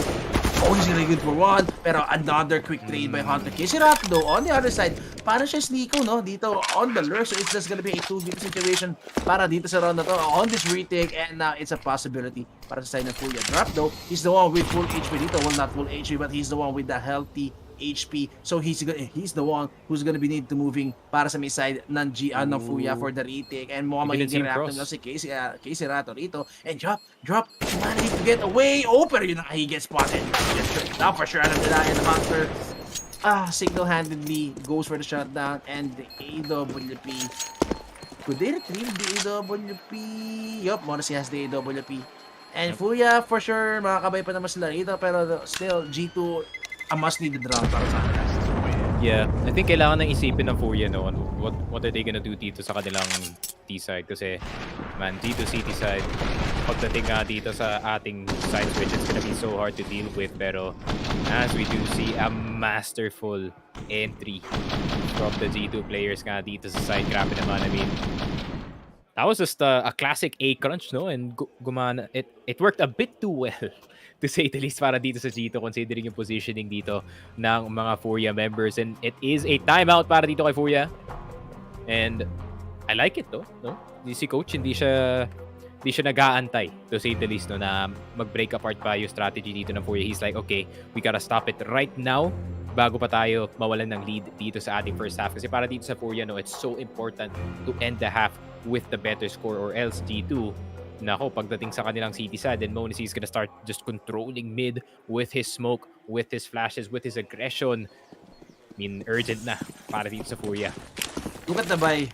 he's gonna get for one, pero another quick trade by Hunter. Kisirato though, on the other side, parang siya Sneeko, no? Dito on the lurk, so it's just gonna be a 2v2 situation para dito sa round na to, on this retake, and now it's a possibility para sa side ng Furia. Drop though, he's the one with full HP dito, well not full HP, but he's the one with the healthy HP. So he's the one who's gonna be need to moving para sa may side ng Furia for the retake. And mukhang magiging reactive na si Casey Rato rito. And drop, managed to get away. Oh, pero yun he gets spotted. Now for sure, alam nila, and Hunter single-handedly goes for the shutdown. And the AWP, could they retrieve the AWP? Yup, Morrissey has the AWP. And Furia, for sure, makakabay pa naman sila rito. Pero still, G2, a must-needed round para sa kanila. Yeah, I think kailangan nang isipin ng Furia, no, what are they gonna do dito sa kanilang T-side. Kasi, man, dito City side, pagdating nga dito sa ating side switch, it's gonna be so hard to deal with. Pero, as we do see a masterful entry from the G2 players nga dito sa side. Grabe naman, I mean, that was just a classic A crunch, no? And gumana, it worked a bit too well, to say the least, para dito sa G2, considering yung positioning dito ng mga Furia members. And it is a timeout para dito kay Furia. And I like it, though, no? Si coach, hindi siya nag-aantay, to say the least, no, na mag-break apart pa yung strategy dito ng Furia. He's like, okay, we gotta stop it right now bago pa tayo mawalan ng lead dito sa ating first half. Kasi para dito sa Furia, no, it's so important to end the half with the better score, or else G2, nako, pagdating sa kanilang City side, then Monesi is gonna start just controlling mid with his smoke, with his flashes, with his aggression. I mean, urgent na para dito sa Furia. Look at the buy.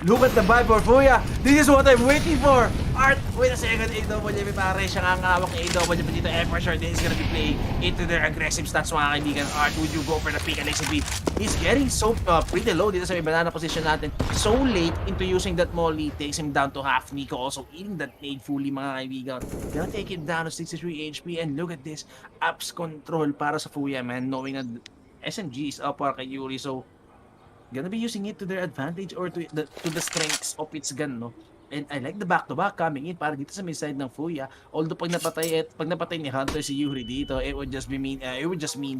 Look at the buy for Furia. This is what I'm waiting for. Art, wait a second. AWP pare. Siya nga ngawak ng AWP dito. And for sure, this is gonna be playing into their aggressive stats, mga kaibigan. Art, would you go for the pick? Alexi, he's getting so pretty low dito sa may banana position natin. So late into using that molly. Takes him down to half. Nico also eating that nade fully, mga kaibigan. Gonna take it down to 63 HP. And look at this. Apps control para sa Furia, man. Knowing that SMG is up para kay Yuri. So, gonna be using it to their advantage or to the strengths of its gun, no? And I like the back-to-back coming in para dito sa may side ng Furia. Although pag napatay ni Hunter si Yuri dito, it would just mean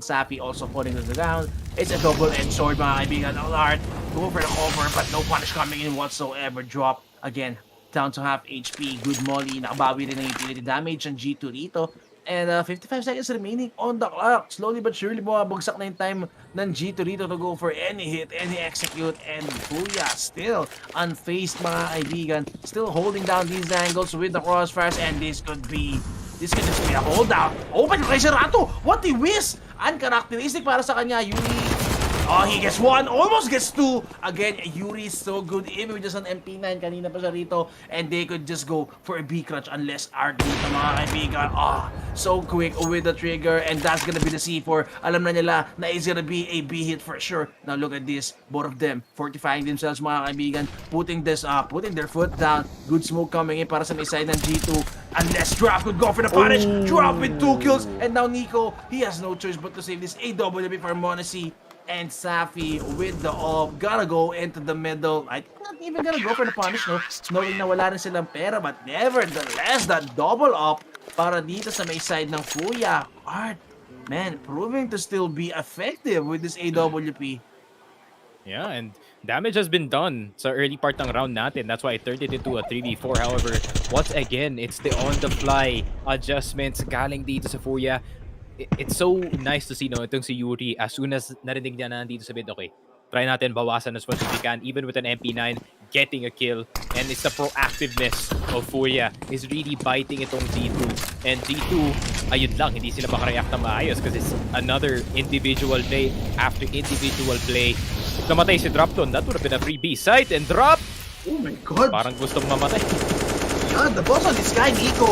Sappy also falling to the ground. It's a double-edged sword, mga kaibigan. Art, go for the cover, but no punish coming in whatsoever. Drop again down to half HP. Good molly, nakabawi rin ng utility damage ng G2 dito. And 55 seconds remaining on the clock. Slowly but surely, bumabagsak na yung time ng G2 dito to go for any hit, any execute. And Furia still unfazed, mga kaibigan. Still holding down these angles with the crossfires. And this could just be a holdout. Open kay Serato! What a whiz! Uncharacteristic para sa kanya. Yuri, he gets one, almost gets two. Again, Yuri is so good. Even with just an MP9, kanina pa siya rito. And they could just go for a B crunch unless Art dito, mga kaibigan. So quick with the trigger. And that's gonna be the C4. Alam na nila na it's gonna be a B hit for sure. Now look at this. Both of them fortifying themselves, mga kaibigan. Putting their foot down. Good smoke coming in para sa may side ng G2. Unless Drop could go for the punish. Drop with 2 kills. And now Nico, he has no choice but to save this AWP for Monesi. And Safi with the off, gotta go into the middle. I think not even gonna go for the punish, no? Knowing na wala rin silang pera, but nevertheless, that double up para dito sa may side ng Furia. Art, man, proving to still be effective with this AWP. Yeah, and damage has been done sa early part ng round natin. That's why I turned it into a 3v4. However, once again, it's the on-the-fly adjustments galing dito sa Furia. It's so nice to see, no, itong si Yuri, as soon as narinig niya na nandito sa mid, okay, try natin bawasan as much as we can, even with an MP9, getting a kill. And it's the proactiveness of Furia is really biting itong G2. And G2, ayun lang, hindi sila makareact na maayos kasi it's another individual play after individual play. Namatay si Drop doon. That would have been a free B site. And Drop, Oh my god! parang gustong mamatay. Yeah, the boss on this guy, Nico.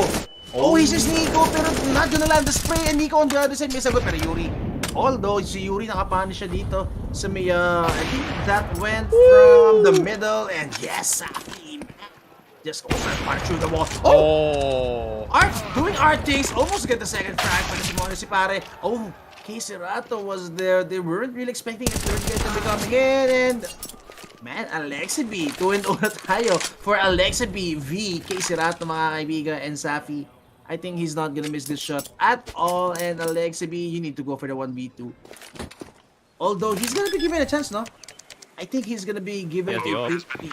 Oh, he's just Nico, pero not gonna land the spray. And Nico on the other side, may sagot. Pero Yuri, although si Yuri nakapanish siya dito sa may, I think that went from the middle. And yes, Safi, just open punch through the wall. Oh! Art, doing art things, almost get the second frag. Pero si Mono si pare, oh, Kiserato was there. They weren't really expecting a third guy to be coming in. And man, Alexa B, 2-0 na tayo for Alexa B v Kiserato, mga kaibigan, and Safi. I think he's not gonna miss this shot at all. And Alexa B, you need to go for the 1v2. Although he's gonna be given a chance, no? I think he's gonna be given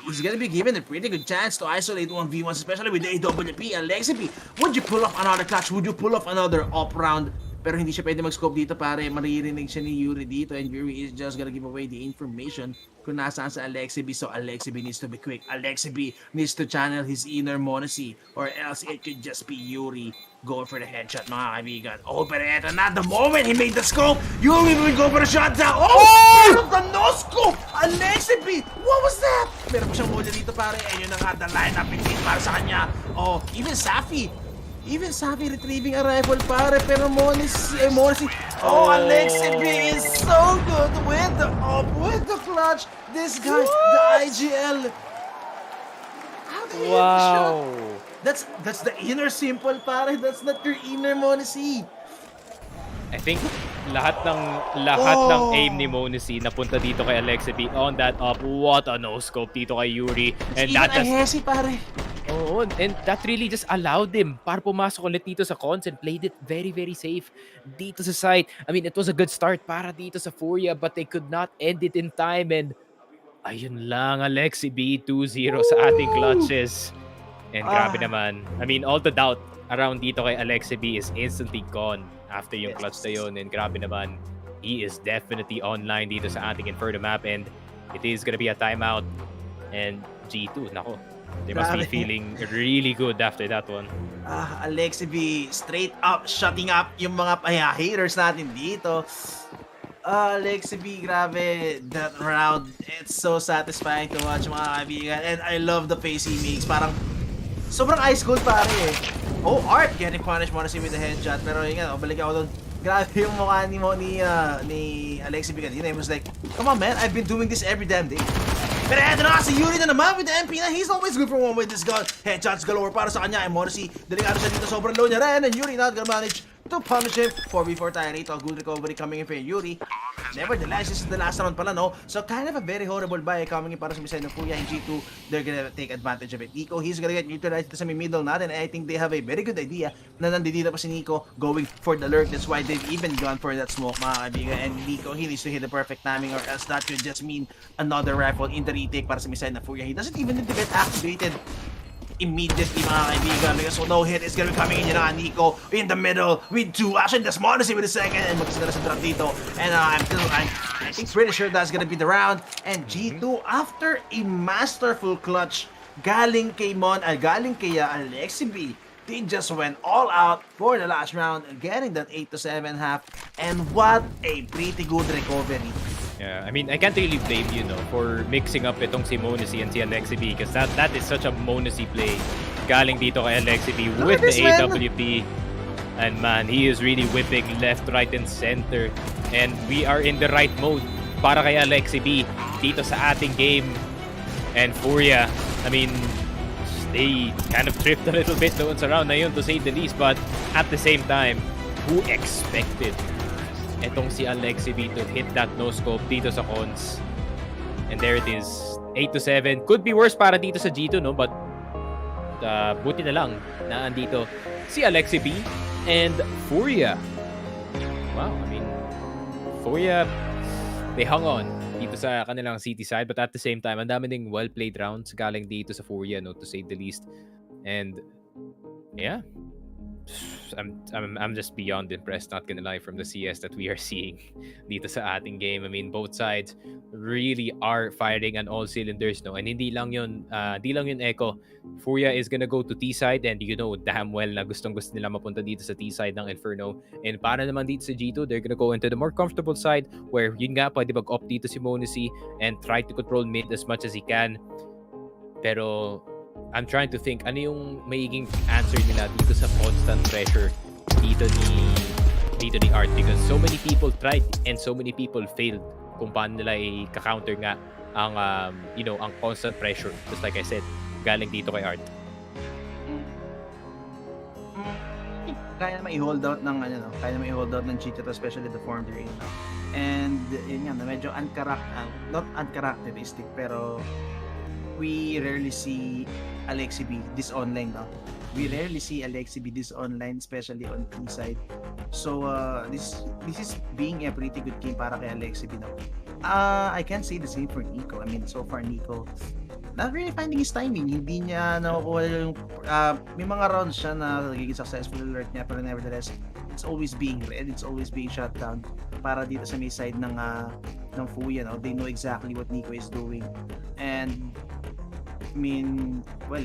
he's gonna be given a pretty good chance to isolate 1v1, especially with the AWP. Alexa B, would you pull off another clutch? Would you pull off another up round? Pero hindi siya pwede mag-scope dito, pare. Maririnig siya ni Yuri dito, and Yuri is just gonna give away the information kung nasaan sa Alexa B. So Alexa B needs to be quick. Alexa B needs to channel his inner Monacy, or else it could just be Yuri going for the headshot, mga kaibigan. Oh, pero eto na, the moment he made the scope, Yuri will go for the shot down. Oh! The no-scope! Alexa B! What was that? Meron pa siyang mula dito, pare. And yun na nga, the lineup indeed para sa kanya. Oh, even Safi retrieving a rifle, pare, pero Monacy. Oh, Alexa B is so good with the clutch. This guy, the IGL. How did he hit the shot? That's the inner simple, pare. That's not your inner Monacy. I think lahat ng aim ni Monacy napunta dito kay Alexa B on that up. What a no-scope dito kay Yuri. And that just... Hesi, pare. Oh, and that really just allowed him para pumasok ulit dito sa cons and played it very, very safe dito sa site. I mean, it was a good start para dito sa Furia, but they could not end it in time. And ayun lang, Alexi B, 2-0 sa ating clutches. And grabe naman. I mean, all the doubt around dito kay Alexi B is instantly gone after yung clutch na yun. And grabe naman, he is definitely online dito sa ating Inferno map. And it is gonna be a timeout. And G2, nako. They must be feeling really good after that one. Alexa B, straight up, shutting up yung mga haters natin dito. Alexa B, grabe, that round, it's so satisfying to watch, mga kaibigan. And I love the face he makes. Parang, sobrang ice cold, pare eh. Oh, Art getting punished, Monacy with the headshot. Pero yun nga, balik ako doon. Grabe yung mukha ni Alexa B kanina. He was like, come on man, I've been doing this every damn day. Pero eto na si Yuri na naman with the MP9. He's always good for one with this gun. Headshots galore para sa kanya. And Monacy, delikado siya dito. Sobrang low niya rin. And Yuri not gonna manage to punish him. 4v4 tayo rito. Good recovery coming in for Yuri. Nevertheless, this is the last round pala, no? So kind of a very horrible buy coming in para sa side ng Furia and G2. They're gonna take advantage of it. Nico, he's gonna get neutralized sa middle natin. And I think they have a very good idea na nandito pa si Nico going for the lurk. That's why they've even gone for that smoke, mga kaibigan. And Nico, he needs to hit the perfect timing, or else that could just mean another rifle in the retake para sa side ng Furia. He doesn't even need to get activated immediately, mga kaibigan, because no hit is gonna be coming in. Yun na nga, Nico in the middle with 2. Actually, that's Monacy with a second, and magkasagala sa drop dito. And I think pretty sure that's gonna be the round. And G2, after a masterful clutch galing kay Alexi B, they just went all out for the last round, getting that 8-7 half. And what a pretty good recovery. Yeah, I mean, I can't really blame you, for mixing up itong si Monacy and si Alexi B, because that is such a Monacy play. Galing dito kay Alexi B with the AWP. And man, he is really whipping left, right, and center. And we are in the right mode para kay Alexi B dito sa ating game. And Furia, I mean, they kind of tripped a little bit doon sa round na yun, to say the least. But at the same time, who expected etong si Alexi B to hit that no-scope dito sa cons? And there it is, 8-7. Could be worse para dito sa G2, no? But buti na lang na andito si Alexi B and Furia. Wow, I mean, Furia, they hung on dito sa kanilang city side, but at the same time, ang dami ding well-played rounds galing dito sa Furia, no, to say the least. And yeah, I'm just beyond impressed, not gonna lie, from the CS that we are seeing dito sa ating game. I mean, both sides really are firing on all cylinders, no? And hindi lang yun Echo. Furia is gonna go to T side, and you know damn well na gusto nila mapunta dito sa T side ng Inferno. And para naman dito sa G2, they're gonna go into the more comfortable side where yun nga, pwede mag-opt dito si Monacy and try to control mid as much as he can. Pero I'm trying to think ano yung magiging answer nila dito sa constant pressure dito ni Art, because so many people tried and so many people failed kung paano nila i-counter nga ang ang constant pressure, just like I said, galing dito kay Art. Kaya naman i-hold out ng kaya naman i-hold out ng Cheetah, especially the form they're in now. And yun nga, medyo not uncharacteristic, pero we rarely see Alexi B this online now. We rarely see Alexi B this online, especially on T side. So this is being a pretty good game para kay Alexi B now. I can't say the same for Nico. I mean, so far Nico not really finding his timing. Hindi niya nakukuha yung may mga rounds siya na nagiging successful alert niya, pero nevertheless it's always being read, it's always being shut down para dito sa may side ng Fuya, no? They know exactly what Nico is doing. And I mean, well,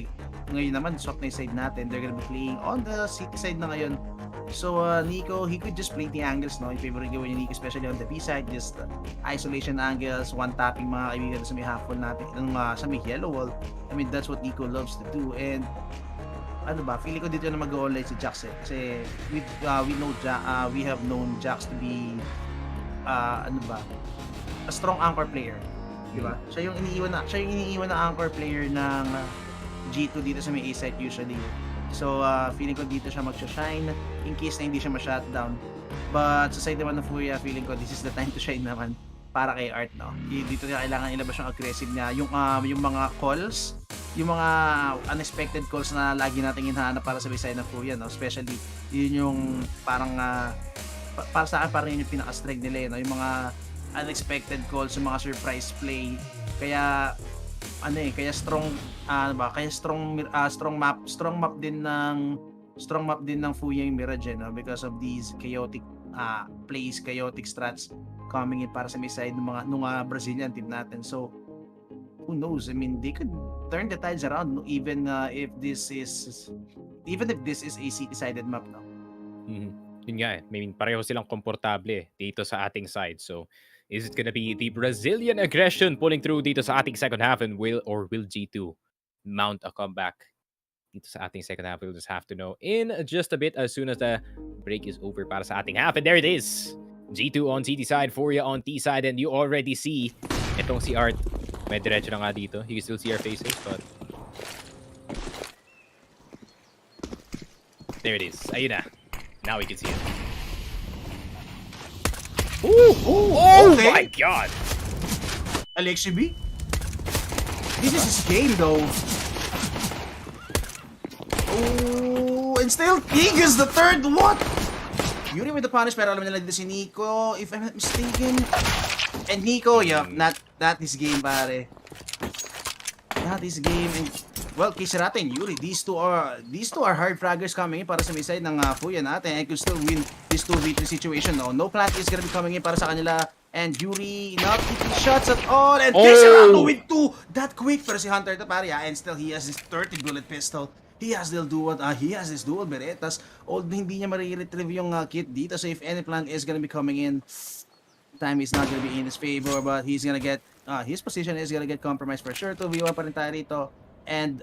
ngayon naman swap na yung side natin. They're gonna be playing on the city side na ngayon. So Nico, he could just play the angles, no? Yung favorite gawin ni Nico, especially on the B side, just isolation angles, one tapping mga kaibigan sa may half wall natin, sa may yellow wall. I mean, that's what Nico loves to do. And feeling ko dito na mag-online si Jax, kasi we have known Jax to be a strong anchor player, di ba? Siya yung iniiwan na anchor player ng G2 dito sa may A side usually. So feeling ko dito siya mag-shine in case na hindi siya ma-shutdown. But sa side naman ng Furia, feeling ko this is the time to shine naman para kay Art, no? Dito niya kailangan ilabas yung aggressive niya, yung mga calls, yung mga unexpected calls na lagi nating hinahanap para sa side ng Furia, no? Especially yun yung parang para sa akin parang yun yung pinaka-strength nila, no? Yung mga unexpected calls, yung mga surprise play. Kaya strong map din ng Fuya yung Mirage, no? Because of these chaotic plays, chaotic strats coming in para sa may side ng mga Brazilian team natin. So who knows? I mean, they could turn the tides around, no? Even if this is a city-sided map, no? Yun nga, I mean, pareho silang komportable dito sa ating side. So is it gonna be the Brazilian aggression pulling through dito sa ating second half, and will G2 mount a comeback dito sa ating second half? We'll just have to know in just a bit as soon as the break is over para sa ating half. And there it is, G2 on CT side, Furia on T side, and you already see itong si Art. May diretso na nga dito. You can still see our faces, but there it is. Ayun na. Now we can see it. Oh okay. My god! Alexi B? This is his game, though. Oh, and still King is the third. What? Yuri with the punish, pero alam nila dito si Nico, if I'm not mistaken. And Nico, yeah, not his game, pare. Not his game. And well, Kisirata and Yuri, these two are hard fraggers coming in para sa may side ng Fuya natin, and could still win this 2v3 situation. No plant is gonna be coming in para sa kanila, and Yuri not taking shots at all, and Kisirata with 2 that quick. Pero si Hunter to pare, and still he has his 30 bullet pistol. He has this dual Berettas, although hindi niya ma-retrieve yung kit dito. So if any plant is gonna be coming in, time is not gonna be in his favor, but he's gonna get his position is gonna get compromised for sure. 2v1 pa rin tayo rito. And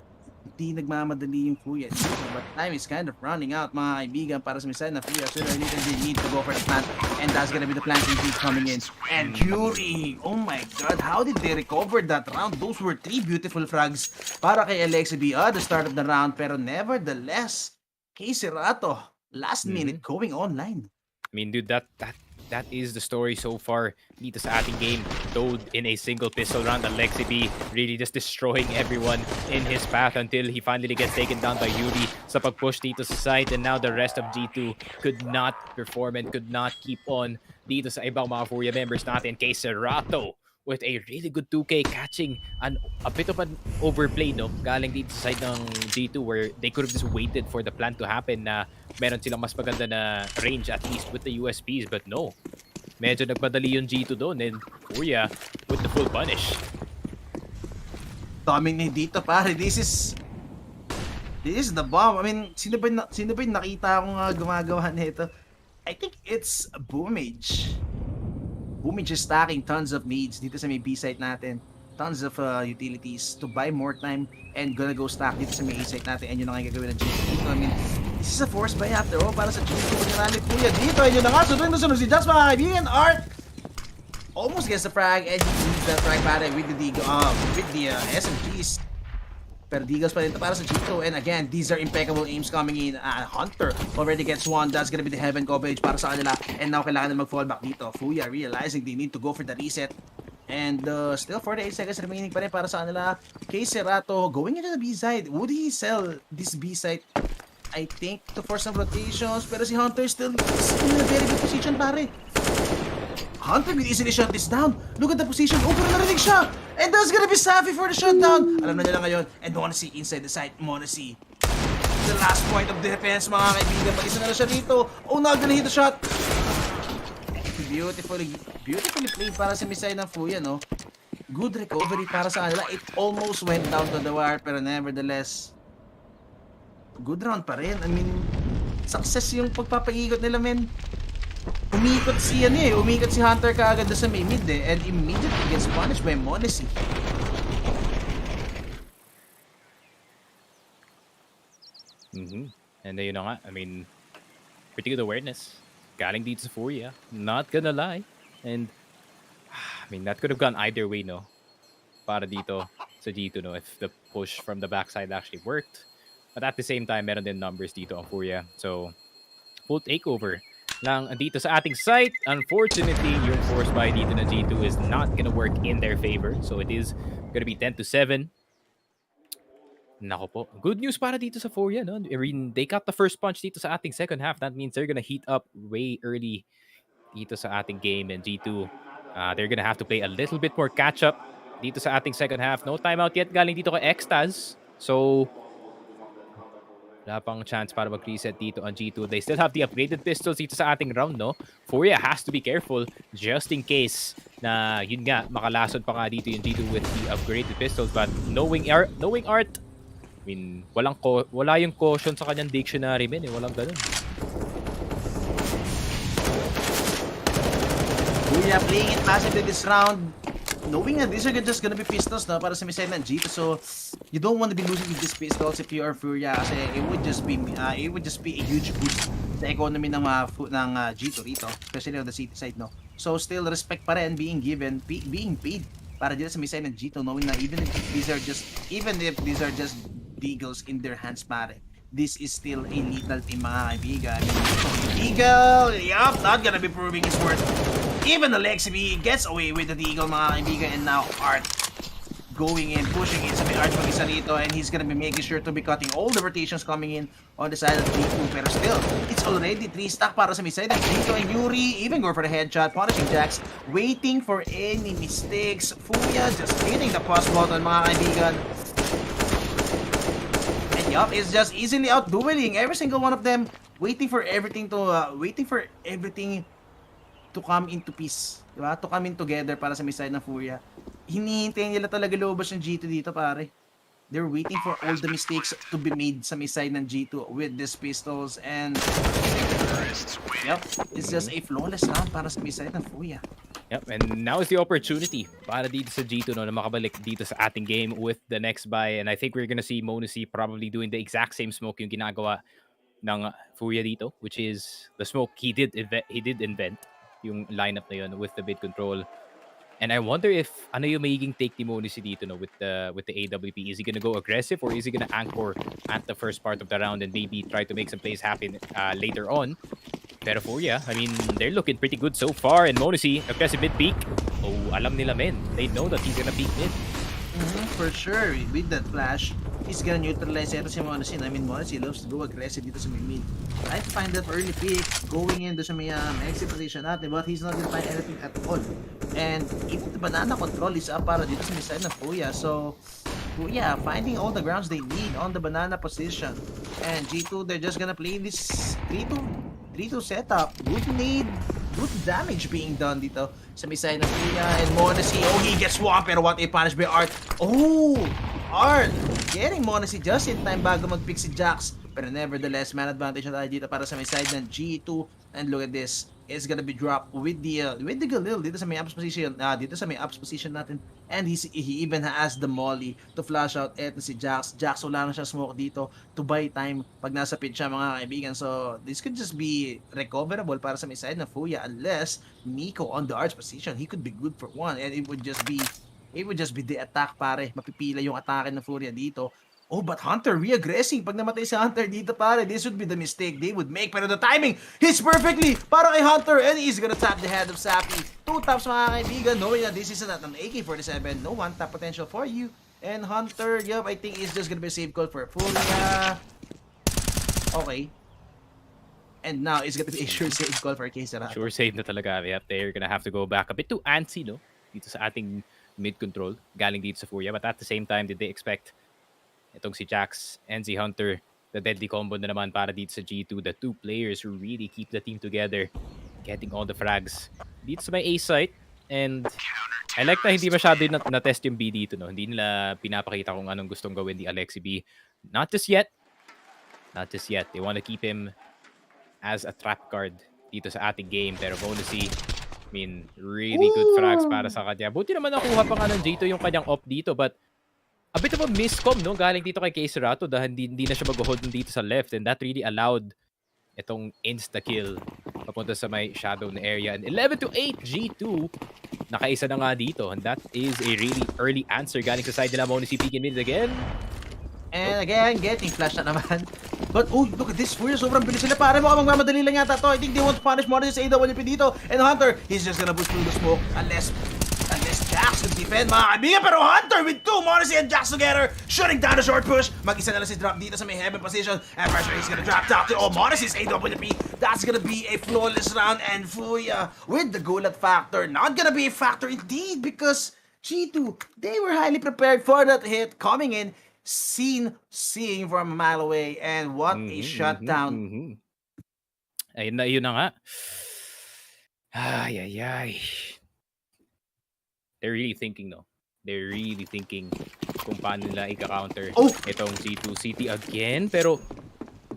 di nagmamadali yung Fuya, but time is kind of running out, mga kaibigan, para sa misay na Fuya. So they need to go for the plant, and that's gonna be the planting team coming in. And Yuri, oh my god, how did they recover that round? Those were 3 beautiful frags para kay Alexi B at the start of the round, pero nevertheless, Kisirato last minute going online. I mean, dude, that is the story so far dito sa ating game. Though in a single pistol round, Alexi B really just destroying everyone in his path until he finally gets taken down by Yuri sa pag-push dito sa side. And now the rest of G2 could not perform and could not keep on dito sa ibang mga Furia members natin. Kay Serato with a really good 2K catching a bit of an overplay, no? Galing dito sa side ng G2 where they could have just waited for the plan to happen na meron silang mas maganda na range at least with the USPs, but no. Medyo nagmadali yung G2 doon and Furia with the full punish. Dominate dito, pare. This is the bomb. I mean, sino ba yung nakita akong gumagawa nito? I think it's Boomage. Boomage is stacking tons of needs dito sa may B site natin. Tons of utilities to buy more time and gonna go stack dito sa may A site natin. And yun na nga gagawin ng G2 dito. I mean, this is a force buy after all para sa G2. Pagkarami Furia dito. And yun na nga, sunod na sunod si Jax, mga kaibigan. Art almost gets the frag and he needs that frag pare with the SMGs. Pero Deagles pa rin ito para sa G2. And again, these are impeccable aims coming in. Hunter already gets one. That's gonna be the heaven coverage para sa kanila. And now kailangan na mag-fallback dito. Furia realizing they need to go for the reset. And still 48 seconds remaining pa rin para sa kanila. Kay Cerato going into the B side. Would he sell this B side? I think to force some rotations. Pero si Hunter still in a very good position pare. Hunter will easily shut this down. Look at the position. Oh, pero narinig siya. And that's gonna be Safi for the shutdown. Alam na nila ngayon. And Monacy inside the site. Monacy. The last point of defense, mga kaibigan. Mag-isa na siya dito. Oh, not gonna hit the shot. Beautifully played para sa misay ng Furia, no? Good recovery para sa kanila. It almost went down to the wire, pero nevertheless, good round pa rin. I mean, success yung pagpapaikot nila, men. Umikot si Hunter kaagad sa may mid and immediately gets punished by Monacy. And yun na nga, I mean, pretty good awareness. Galing dito sa Furia, not gonna lie. And, I mean, that could have gone either way, no? Para dito sa G2, no? If the push from the backside actually worked. But at the same time, meron din numbers dito ang Furia. So, full takeover lang dito sa ating site. Unfortunately, yung force buy dito na G2 is not gonna work in their favor. So it is gonna be 10-7. Nako po. Good news para dito sa Furia, no? I mean, they got the first punch dito sa ating second half. That means they're gonna heat up way early dito sa ating game. And G2, they're gonna have to play a little bit more catch-up dito sa ating second half. No timeout yet galing dito kay Extaz. So, wala pang chance para mag-reset dito ang G2. They still have the upgraded pistols dito sa ating round, no? Furia has to be careful just in case na, yun nga, makalasod pa nga dito yung G2 with the upgraded pistols. But knowing Art, I mean, wala yung caution sa kanyang dictionary, men. Walang ganun. Furia playing it passively this round. Knowing that these are just gonna be pistols, no, para sa misay ng G2, so you don't want to be losing with these pistols if you are Furia, kasi it would just be a huge boost sa economy ng G2 rito, especially on the city side, no. So still respect pa rin being given, being paid para dito sa misay ng G2, knowing na even if these are just deagles in their hands, pare, this is still a lethal team, mga kaibigan. Eagle, yup, not gonna be proving his worth. Even Alexibi gets away with the Deagle, mga kaibigan, and now Art going in, pushing in sa may Arch mag-isa rito, and he's gonna be making sure to be cutting all the rotations coming in on the side of G2, pero still, it's already 3-stack para sa may side of G2, and Yuri even go for the headshot, punishing Jax, waiting for any mistakes. Furia just hitting the pause button, mga kaibigan. And yup, it's just easily out-dueling every single one of them, waiting for everything to come into peace, diba? To come in together para sa may side ng Furia. Hinihintay nila talaga lobos yung G2 dito, pare. They're waiting for all the mistakes to be made sa may side ng G2 with these pistols, and yep, it's just a flawless round para sa may side ng Furia. Yep, and now is the opportunity para dito sa G2, no, na makabalik dito sa ating game with the next buy, and I think we're gonna see Monacy probably doing the exact same smoke yung ginagawa ng Furia dito, which is the smoke he did invent yung lineup na yun with the bid control. And I wonder if ano yung magiging take ni Monacy dito, no, with the AWP. Is he gonna go aggressive or is he gonna anchor at the first part of the round and maybe try to make some plays happen later on? Pero Furia, I mean, they're looking pretty good so far. And Monacy, aggressive mid peak. Oh, alam nila, men. They know that he's gonna peek mid. For sure, with that flash, he's gonna neutralize ito si Monacy. I mean, Monacy loves to go aggressive dito sa may mid. Try to find that early pick, going in doon sa may exit position natin, but he's not gonna find anything at all. And even the banana control is up para dito sa may side ng Furia. So, Furia finding all the grounds they need on the banana position. And G2, they're just gonna play this 3-2 setup. Good need, good damage being done dito sa may side ng Furia. And Monacy, oh, he gets swamped, pero what a punish by Art. Oh! Art getting Monacy just in time bago mag-pick si Jax. Pero nevertheless, man advantage na tayo dito para sa may side ng G2. And look at this. It's gonna be dropped with the Galil dito sa may ups position. Dito sa may ups position natin. And he even has the molly to flash out. Eto si Jax. Jax wala na siya smoke dito to buy time pag nasa pit siya mga kaibigan. So this could just be recoverable para sa may side ng Furia unless Nico on the arch position. He could be good for one and it would just be the attack pare. Mapipila yung atake ng Furia dito. Oh, but Hunter re-aggressing. Pag namatay si Hunter dito pare, this would be the mistake they would make. Pero the timing hits perfectly para kay Hunter and he's gonna tap the head of Sappy. 2 taps mga kaibigan, knowing that this is not an AK-47. No one tap potential for you. And Hunter, yep, I think it's just gonna be a safe call for Furia. Okay. And now it's gonna be a sure save call for Queserato. Sure save na talaga. Yep, they're gonna have to go back a bit too antsy, no? Dito sa ating mid-control. Galing dito sa Furia. But at the same time, did they expect itong si Jax and si Hunter, the deadly combo na naman para dito sa G2, the two players who really keep the team together, getting all the frags dito sa may A site. And I like na hindi masyado na-test yung B dito, no? Hindi nila pinapakita kung anong gustong gawin ni Alexi B. Not just yet. Not just yet. They want to keep him as a trap card dito sa ating game. Pero Monacy, I mean, really good frags para sa kanya. Buti naman nakuha pa nga ng G2 yung kanyang op dito, but a bit of a miscom, no? Galing dito kay Queserato dahil hindi na siya mag-hold dito sa left and that really allowed itong insta-kill papunta sa may shadow na area. And 11-8, G2, nakaisa na nga dito. And that is a really early answer galing sa side nila. Monacy peeking mid again. And again, getting flash na naman. But oh, look at this Furia, sobrang bilis sila. Pare mo magmamadali lang yata to. I think they want to punish Monacy sa AWP dito. And Hunter, he's just gonna push through the smoke unless Jax could defend mga kaibigan. Pero Hunter with two Monacy and Jax together, shooting down the short push. Mag-isa na lang si Drop dito sa may heaven position. And pressure, he's gonna drop down to Monacy's AWP. That's gonna be a flawless round. And Furia with the gulat factor, not gonna be a factor indeed because G2, they were highly prepared for that hit coming in, seeing from a mile away. And what a shutdown. Ayun na nga. Ay. They're really thinking, no? They're really thinking kung paano nila i-counter itong G2 City again. Pero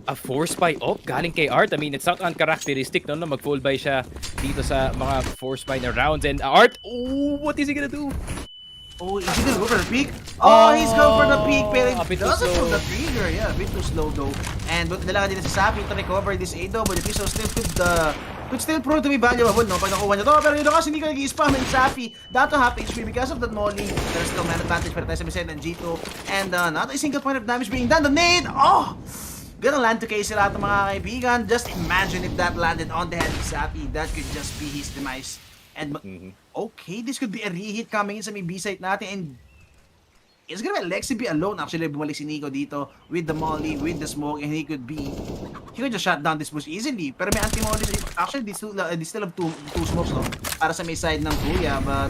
a force buy up galing kay Art. I mean, it's not uncharacteristic, no? Na mag-full buy siya dito sa mga force buy na rounds. And Art, what is he gonna do? Oh, is he gonna go for the peak? Oh, he's going for the peak, pero a bit doesn't too pull slow. the trigger. Yeah, a bit too slow though. And but dalaga din si Sappy to recover this AWP, so still could still prove to be valuable, no? Pag nakuha niya to, pero yun kasi hindi ka nag-i-spam and Sappy, that to half HP because of that molly. There's still man advantage para tayo sa Bisaya ng G2. And not a single point of damage being done. The nade! Oh! Gonna land to Queserato mga kaibigan. Just imagine if that landed on the head of Sappy. That could just be his demise. And okay, this could be a reheat coming in sa may B-site natin. And it's gonna be Alexi B alone. Actually, bumalik si Nico dito with the molly, with the smoke, and he could just shut down this push easily. Pero may anti-molly. Actually, they still have two smokes, no? Para sa may side ng Furia, but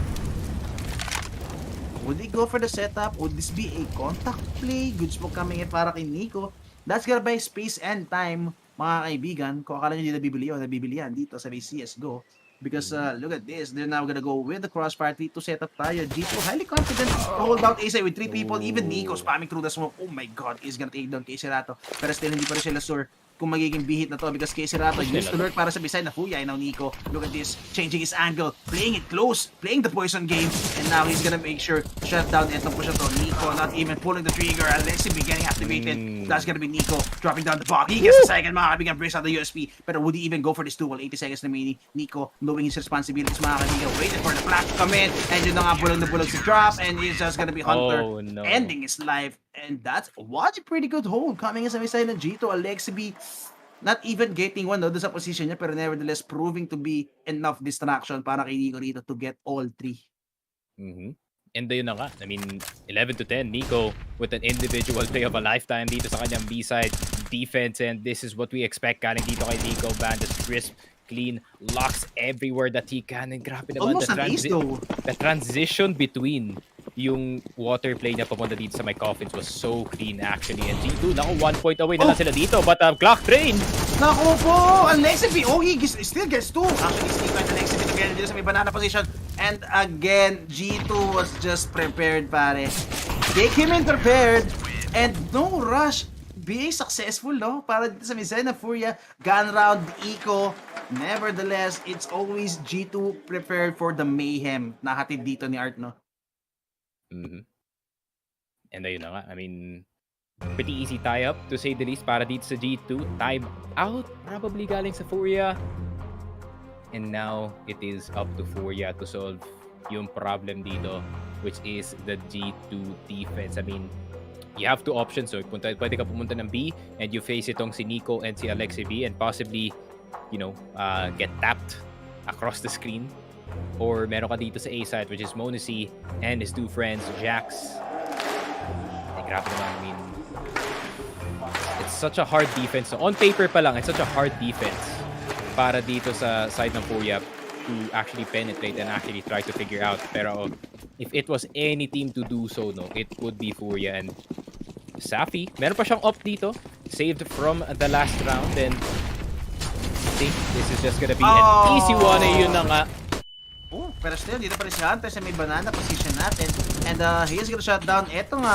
would they go for the setup? Would this be a contact play? Good smoke coming in para kay Nico. That's gonna buy space and time, mga kaibigan. Kung akala nyo hindi nabibili yan dito sa may CSGO. Because look at this, they're now gonna go with the crossfire to set up tayo. G2 highly confident to hold out A-side with 3 people. Even Nico spamming through the smoke. Oh my god, he's gonna take down Queserato. Pero still hindi pa rin sila sure kung magiging bihit na to because Queserato used to lurk para sa beside na Furia. And now Nico, look at this, changing his angle, playing it close, playing the poison game. And now he's gonna make sure shut down itong push to Nico, not even pulling the trigger. Alexi be getting activated. That's gonna be Nico dropping down the bomb. He gets the second, mga kaibigan, brings out the USP. Pero would he even go for this duel? 80 seconds na mini. Nico, knowing his responsibilities, mga kaibigan, waiting for the flash to come in. And yun na nga, bulog na bulog si Drop. And it's just gonna be Hunter ending his life. And that's what a pretty good hold coming in sa may side ng G2. Alexi B not even getting one doon sa position niya, pero nevertheless proving to be enough distraction para kay Nico rito to get all 3. And yun na nga. I mean, 11 to 10, Nico with an individual play of a lifetime dito sa kanyang B-side defense. And this is what we expect galing dito kay Nico. Band just crisp, clean, locks everywhere that he can. And grabe naman Almost an ace though. the transition between yung water play niya papunta dito sa my coffins was so clean actually. And G2, naku, 1 point away na lang sila dito. But clock train! Naku po! Alexi, oh, he still gets 2. Actually, Steve and Alexi together dito sa may banana position. And again, G2 was just prepared, pare. They came in prepared and no rush. Being successful, no? Para dito sa may side na Furia, gun round, eco. Nevertheless, it's always G2 prepared for the mayhem. Nakatid dito ni Art, no? And ayun na nga. I mean, pretty easy tie-up to say the least para dito sa G2. Time out probably galing sa Furia. And now, it is up to Furia to solve yung problem dito, which is the G2 defense. I mean, you have two options. So, pwede ka pumunta ng B and you face itong si Nico and si Alexi B and possibly, you know, get tapped across the screen. Or meron ka dito sa A side, which is Monacy and his two friends, Jax. Ay, grabe naman. I mean, it's such a hard defense. So, on paper pa lang, it's such a hard defense para dito sa side ng Furia to actually penetrate and actually try to figure out. Pero if it was any team to do so, no, it would be Furia. And Safi, meron pa siyang op dito, saved from the last round, and I think this is just gonna be an easy one. Yun na nga. Oh, pero still, dito pa rin si Hunter sa may banana position natin. And he's gonna shut down etong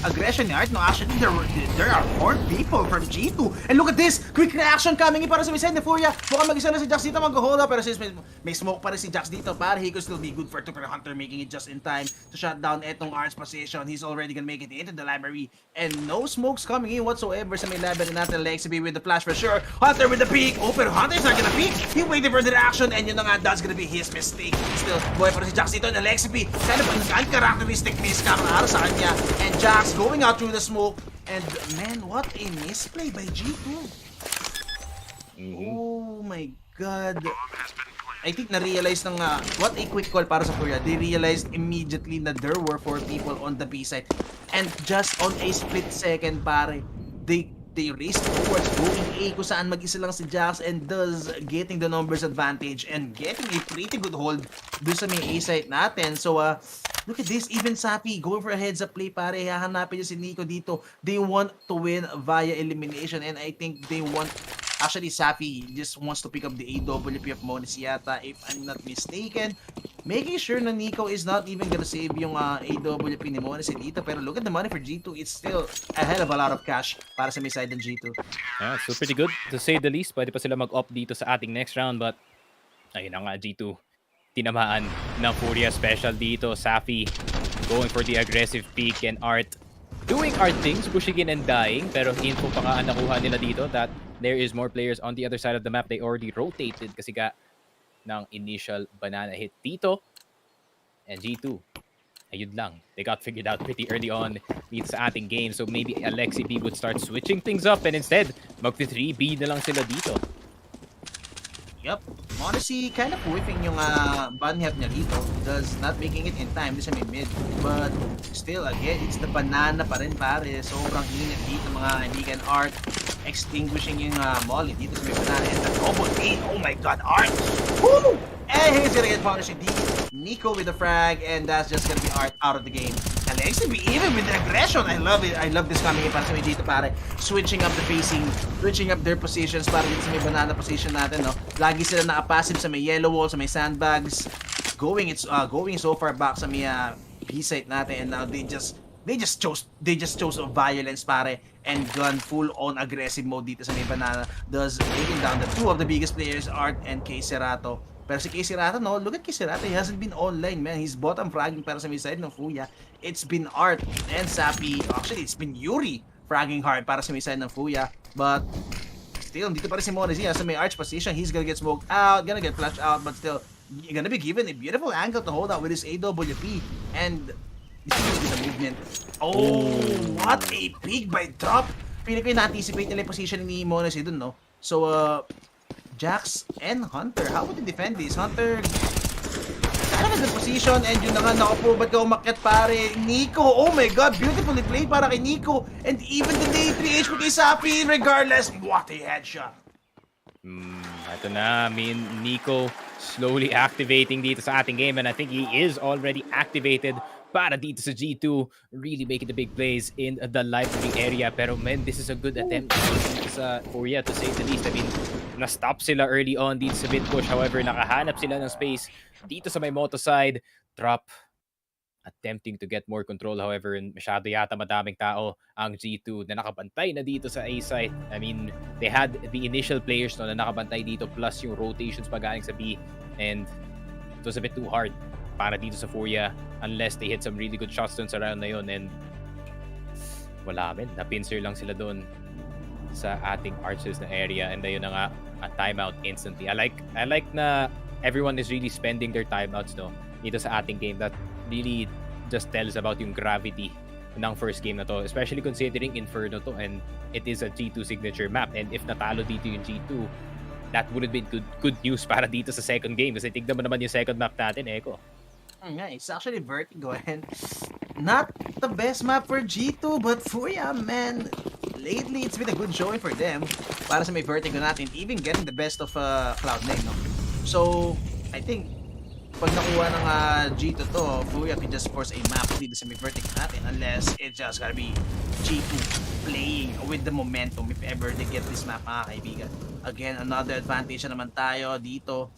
aggression ni Art. No, actually, there are 4 people from G2. And look at this! Quick reaction coming in para sa may side ni Furia. Mukhang mag-isa na si Jax dito mag-hold up. Pero since may smoke pa rin si Jax dito, para he could still be good for it. Pero Hunter making it just in time to shut down etong Art's position. He's already gonna make it into the library. And no smokes coming in whatsoever sa may library natin. Lexi with the flash for sure. Hunter with the peek. Oh, pero Hunter's not gonna peek. He waited for the reaction. And yun na nga, that's gonna be his mistake. Still, boy pa rin si Jax dito. And Alexi kind of an uncharacteristic miss kakaraara sa kanya. And Jax going out through the smoke. And man, what a misplay by G2. Oh my god. I think na-realize ng what a quick call para sa Furia. They realized immediately that there were 4 people on the B side. And just on a split second, pare, they raced towards going A kung saan mag-isa lang si Jax and thus getting the numbers advantage and getting a pretty good hold doon sa may A site natin. So, look at this. Even Safi going for a heads-up play, pare. Hahanapin niya si Nico dito. They want to win via elimination and I think they want... Actually, Safi just wants to pick up the AWP of Monacy yata, if I'm not mistaken. Making sure na Nico is not even gonna save yung AWP ni Monacy dito. Pero look at the money for G2. It's still a hell of a lot of cash para sa may side ng G2. Yeah, so pretty good to say the least. Pwede pa sila mag-opt dito sa ating next round. But, ayun na nga, G2. Tinamaan ng Furia special dito. Safi going for the aggressive peek and Art doing Art things, pushing in and dying. Pero info pa nga ang nakuha nila dito that there is more players on the other side of the map. They already rotated kasi ka ng initial banana hit dito. And G2, ayun lang. They got figured out pretty early on dito sa ating game. So maybe Alexi B would start switching things up and instead, mag-3B na lang sila dito. Yup. Monacy kind of whiffing yung ban help niya dito. Does not making it in time. This sa may mid. But still, again, it's the banana pa rin, pare. Sobrang init dito mga kaibigan. Art extinguishing yung molly dito sa may banana. And the double eight. Oh my god, Art! Woo! And he's gonna get punished indeed. Nico with the frag. And that's just gonna be Art out of the game. Alexi, even with the aggression, I love it. I love this coming in para sa may dito, pare. Switching up the facing, switching up their positions para dito sa may banana position natin, no? Lagi sila naka-passive sa may yellow wall, sa may sandbags. Going so far back sa may B-site natin, and now they just chose violence, pare, and gone full on aggressive mode dito sa may banana, thus taking down the 2 of the biggest players, Art and K Cerato. Pero si K Cerato, no, look at K Cerato, he hasn't been online, man. He's bottom fragging para sa may side ng Furia. It's been Art and Safi. Actually, it's been Yuri fragging hard para sa may side ng Furia. But still, dito pa rin si Monacy sa may arch position. He's gonna get smoked out, gonna get flashed out, but still, you're gonna be given a beautiful angle to hold out with his AWP. And this is the movement. Oh, what a peek by drop. Feeling ko yung na-anticipate nila yung position ni Monacy dun, no? So, Jax and Hunter, how would you defend this? Hunter, kind of a good position position and yun na nga, naku po, ba't ka umakyat pare? Nico, oh my god, beautifully played para kay Nico. And even the day 3 HP kay Sapi, regardless, what a headshot. Ito na, I mean, Nico slowly activating dito sa ating game, and I think he is already activated para dito sa G2, really making the big plays in the library area. Pero man, this is a good attempt dito sa Furia, to say the least. I mean, na-stop sila early on dito sa mid push. However, nakahanap sila ng space dito sa may moto side. Drop, attempting to get more control. However, masyado yata madaming tao ang G2 na nakabantay na dito sa A site. I mean, they had the initial players no, na nakabantay dito plus yung rotations pa galing sa B, and it was a bit too hard para dito sa Furia unless they hit some really good shots dun sa round na yun, and wala men, napinser lang sila dun sa ating archers na area, and ayun na nga, a timeout instantly. I like na everyone is really spending their timeouts no dito sa ating game. That really just tells about yung gravity ng first game na to, especially considering Inferno to, and it is a G2 signature map, and if natalo dito yung G2, that would have been good news para dito sa second game, kasi tignan mo naman yung second map natin, Eko. Yeah, it's actually Vertigo and not the best map for G2, but Furia, man, lately it's been a good showing for them para sa may Vertigo natin, even getting the best of Cloud9, no? So, I think pag nakuha ng G2 to, Furia can just force a map dito sa may Vertigo natin unless it's just gotta be G2 playing with the momentum if ever they get this map, mga kaibigan. Again, another advantage na naman tayo dito.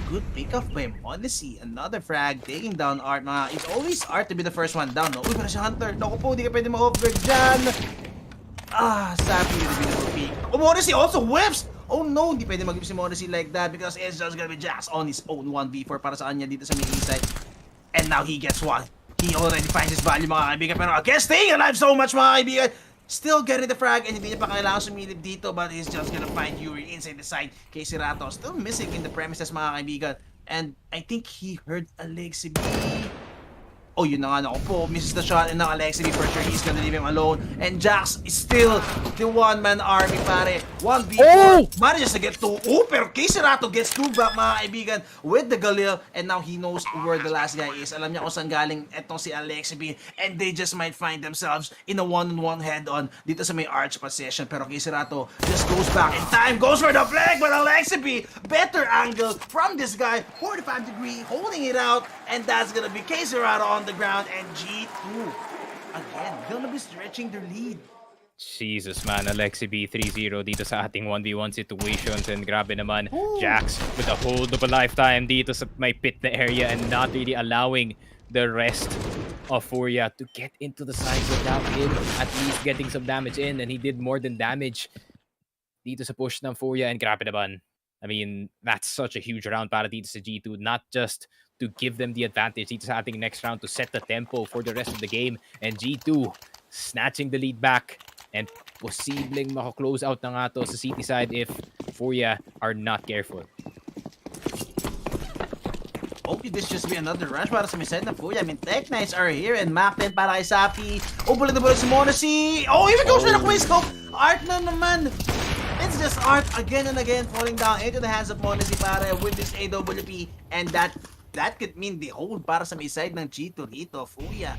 Good pick-off by Modesty. Another frag, taking down Art. It's always Art to be the first one down, no? Uy, para si Hunter. Naku po, di ka pwede ma-off-guard dyan. Sabi with a beautiful pick. Oh, Modesty also whips! Oh no, hindi pwede mag-whip si Modesty like that because it's just gonna be Jax on his own 1v4 para sa kanya dito sa main side. And now he gets one. He already finds his value, mga kaibigan. Pero again, staying alive so much, mga kaibigan. Still getting the frag, and hindi niya pa kailangan sumilip dito, but he's just gonna find Yuri inside the side. Kay Sirato, still missing in the premises, mga kaibigan. And I think he heard Alexi B. Oh, yun na nga, naku po, misses the shot, and now Alexi B, for sure, he's gonna leave him alone. And Jax is still the one-man army, pare. 1v4, manages to get 2. Oh, pero kay Sirato gets 2 back, mga kaibigan, with the Galil, and now he knows where the last guy is. Alam niya kung saan galing etong si Alexi B, and they just might find themselves in a one-on-one head-on dito sa may arch position. Pero kay Sirato just goes back in time, goes for the flag, but Alexi B, better angle from this guy, 45 degree, holding it out, and that's gonna be kay Sirato on the ground, and G2 again gonna be stretching their lead. Jesus man, Alexi B 3-0 dito sa ating 1v1 situations, and grabe naman, Jax with a hold of a lifetime dito sa may pit na area and not really allowing the rest of Furia to get into the side without him at least getting some damage in, and he did more than damage dito sa push ng Furia, and grabe naman. I mean, that's such a huge round para dito sa G2, not just to give them the advantage dito sa ating next round, to set the tempo for the rest of the game, and G2 snatching the lead back and posibleng mako-close out na nga to sa city side if Furia are not careful. Okay, this just be another rush para sa may side na Furia. I mean, Tech Knights are here, and Mac 10 para kay Sapi. Bullet na bullet si Monacy. Oh, even goes for the quiz scope. Art na naman. It's just Art again and again falling down into the hands of Monacy para with this AWP, and that could mean the hold para sa may side ng G2 dito, Furia.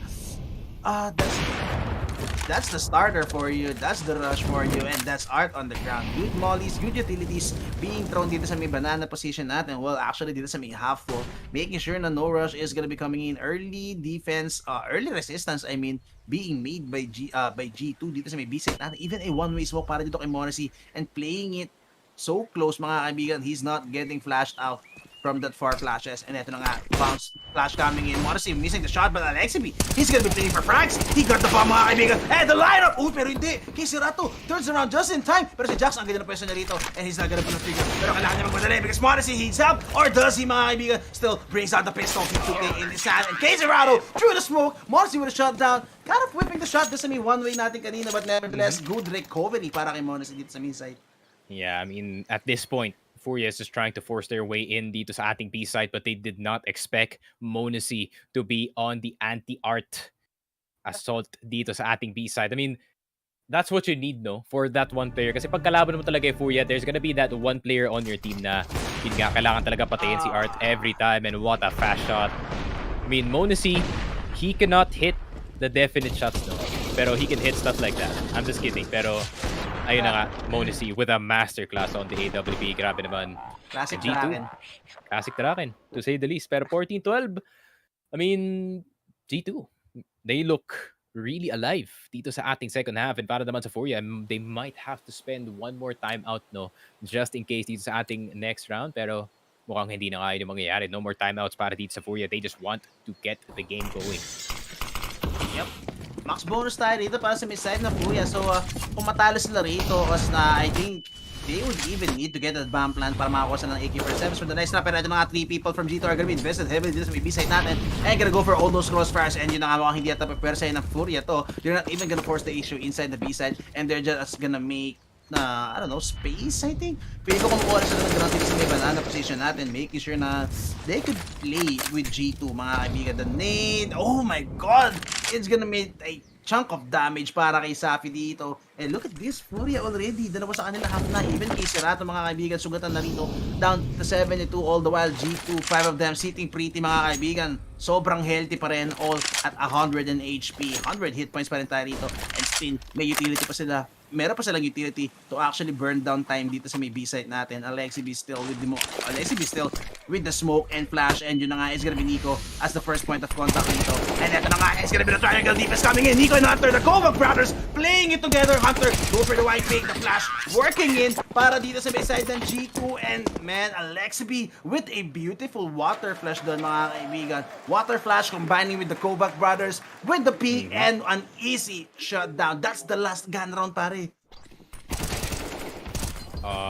That's the starter for you, that's the rush for you, and that's Art on the ground. Good mollies, good utilities being thrown dito sa may banana position natin. Well, actually dito sa may half full, making sure na no rush is gonna be coming in. Early defense, early resistance, I mean, being made by G2 dito sa may B side natin. Even a one-way smoke para dito kay Monacy, and playing it so close, mga kaibigan. He's not getting flashed out from that far flashes, and eto na nga, bounce flash coming in. Monacy missing the shot, but Alexi B, he's gonna be playing for frags. He got the bomb, mga kaibigan, and the lineup. Oh, pero hindi, kay Sirato turns around just in time, pero si Jax ang ganda na pwesto niya rito, and he's not gonna pull the trigger, pero kailangan niya magmadali because Monacy needs help, or does he, mga kaibigan? Still brings out the pistol to take in his hand, and kay Sirato through the smoke. Monacy with a shot down, kind of whipping the shot doon sa may one-way natin kanina, but nevertheless, good recovery para kay Monacy dito sa main side. Yeah, I mean, at this point, Furia is just trying to force their way in dito sa ating B side, but they did not expect Monacy to be on the anti-art assault dito sa ating B side. I mean, that's what you need, no? For that one player. Kasi pag kalaban mo talaga yung Furia, there's gonna be that one player on your team na yun nga, kailangan talaga patayin si Art every time, and what a fast shot. I mean, Monesi, he cannot hit the definite shots, no? Pero he can hit stuff like that. I'm just kidding. Pero, ayun na nga, Monesi with a masterclass on the AWP. Grabe naman. Classic G2. Dragon. Classic Draken, to say the least. Pero 14-12, I mean, G2, they look really alive dito sa ating second half. And para naman sa Furia, they might have to spend one more time out, no? Just in case dito sa ating next round. Pero mukhang hindi na nga yun yung mangyayari. No more timeouts para dito sa Furia. They just want to get the game going. Yep. Max bonus tayo dito para sa mid-side na Furia. So, kung matalo sila rito, kasi na I think they would even need to get a bomb plant para makakuha sila ng AK-47 for the nice trap. Pero ito mga 3 people from G2 are gonna be invested heavily dito sa may B-side natin. And gonna go for all those crossfires. And yun na nga mukhang hindi ata prepare sa'yo ng Furia to. They're not even gonna force the issue inside the B-side. And they're just gonna make I don't know, space, I think. Pwede ko kumukuha sila ng ground sa may banana position natin, making sure na they could play with G2, mga kaibigan. The nade, oh my god! It's gonna make a chunk of damage para kay Safi dito. And look at this, Furia already. Dalawa sa kanila half na. Even kay Serato, mga kaibigan, sugatan na rito. Down to 72 all the while. G2, 5 of them sitting pretty, mga kaibigan. Sobrang healthy pa rin, all at 100 HP. 100 hit points pa rin tayo rito. And still, may utility pa sila. Meron pa silang utility to actually burn down time dito sa may B-site natin. Alexi B still with the smoke and flash, and yun na nga is gonna be Nico as the first point of contact dito. And eto na nga is gonna be the triangle defense coming in. Nico and Hunter, the Kovac brothers playing it together. Hunter go for the white fake, the flash working in para dito sa may side ng G2, and man, Alexi B with a beautiful water flash doon, mga kaibigan. Water flash combining with the Kovac brothers with the peak and an easy shutdown. That's the last gun round, pare.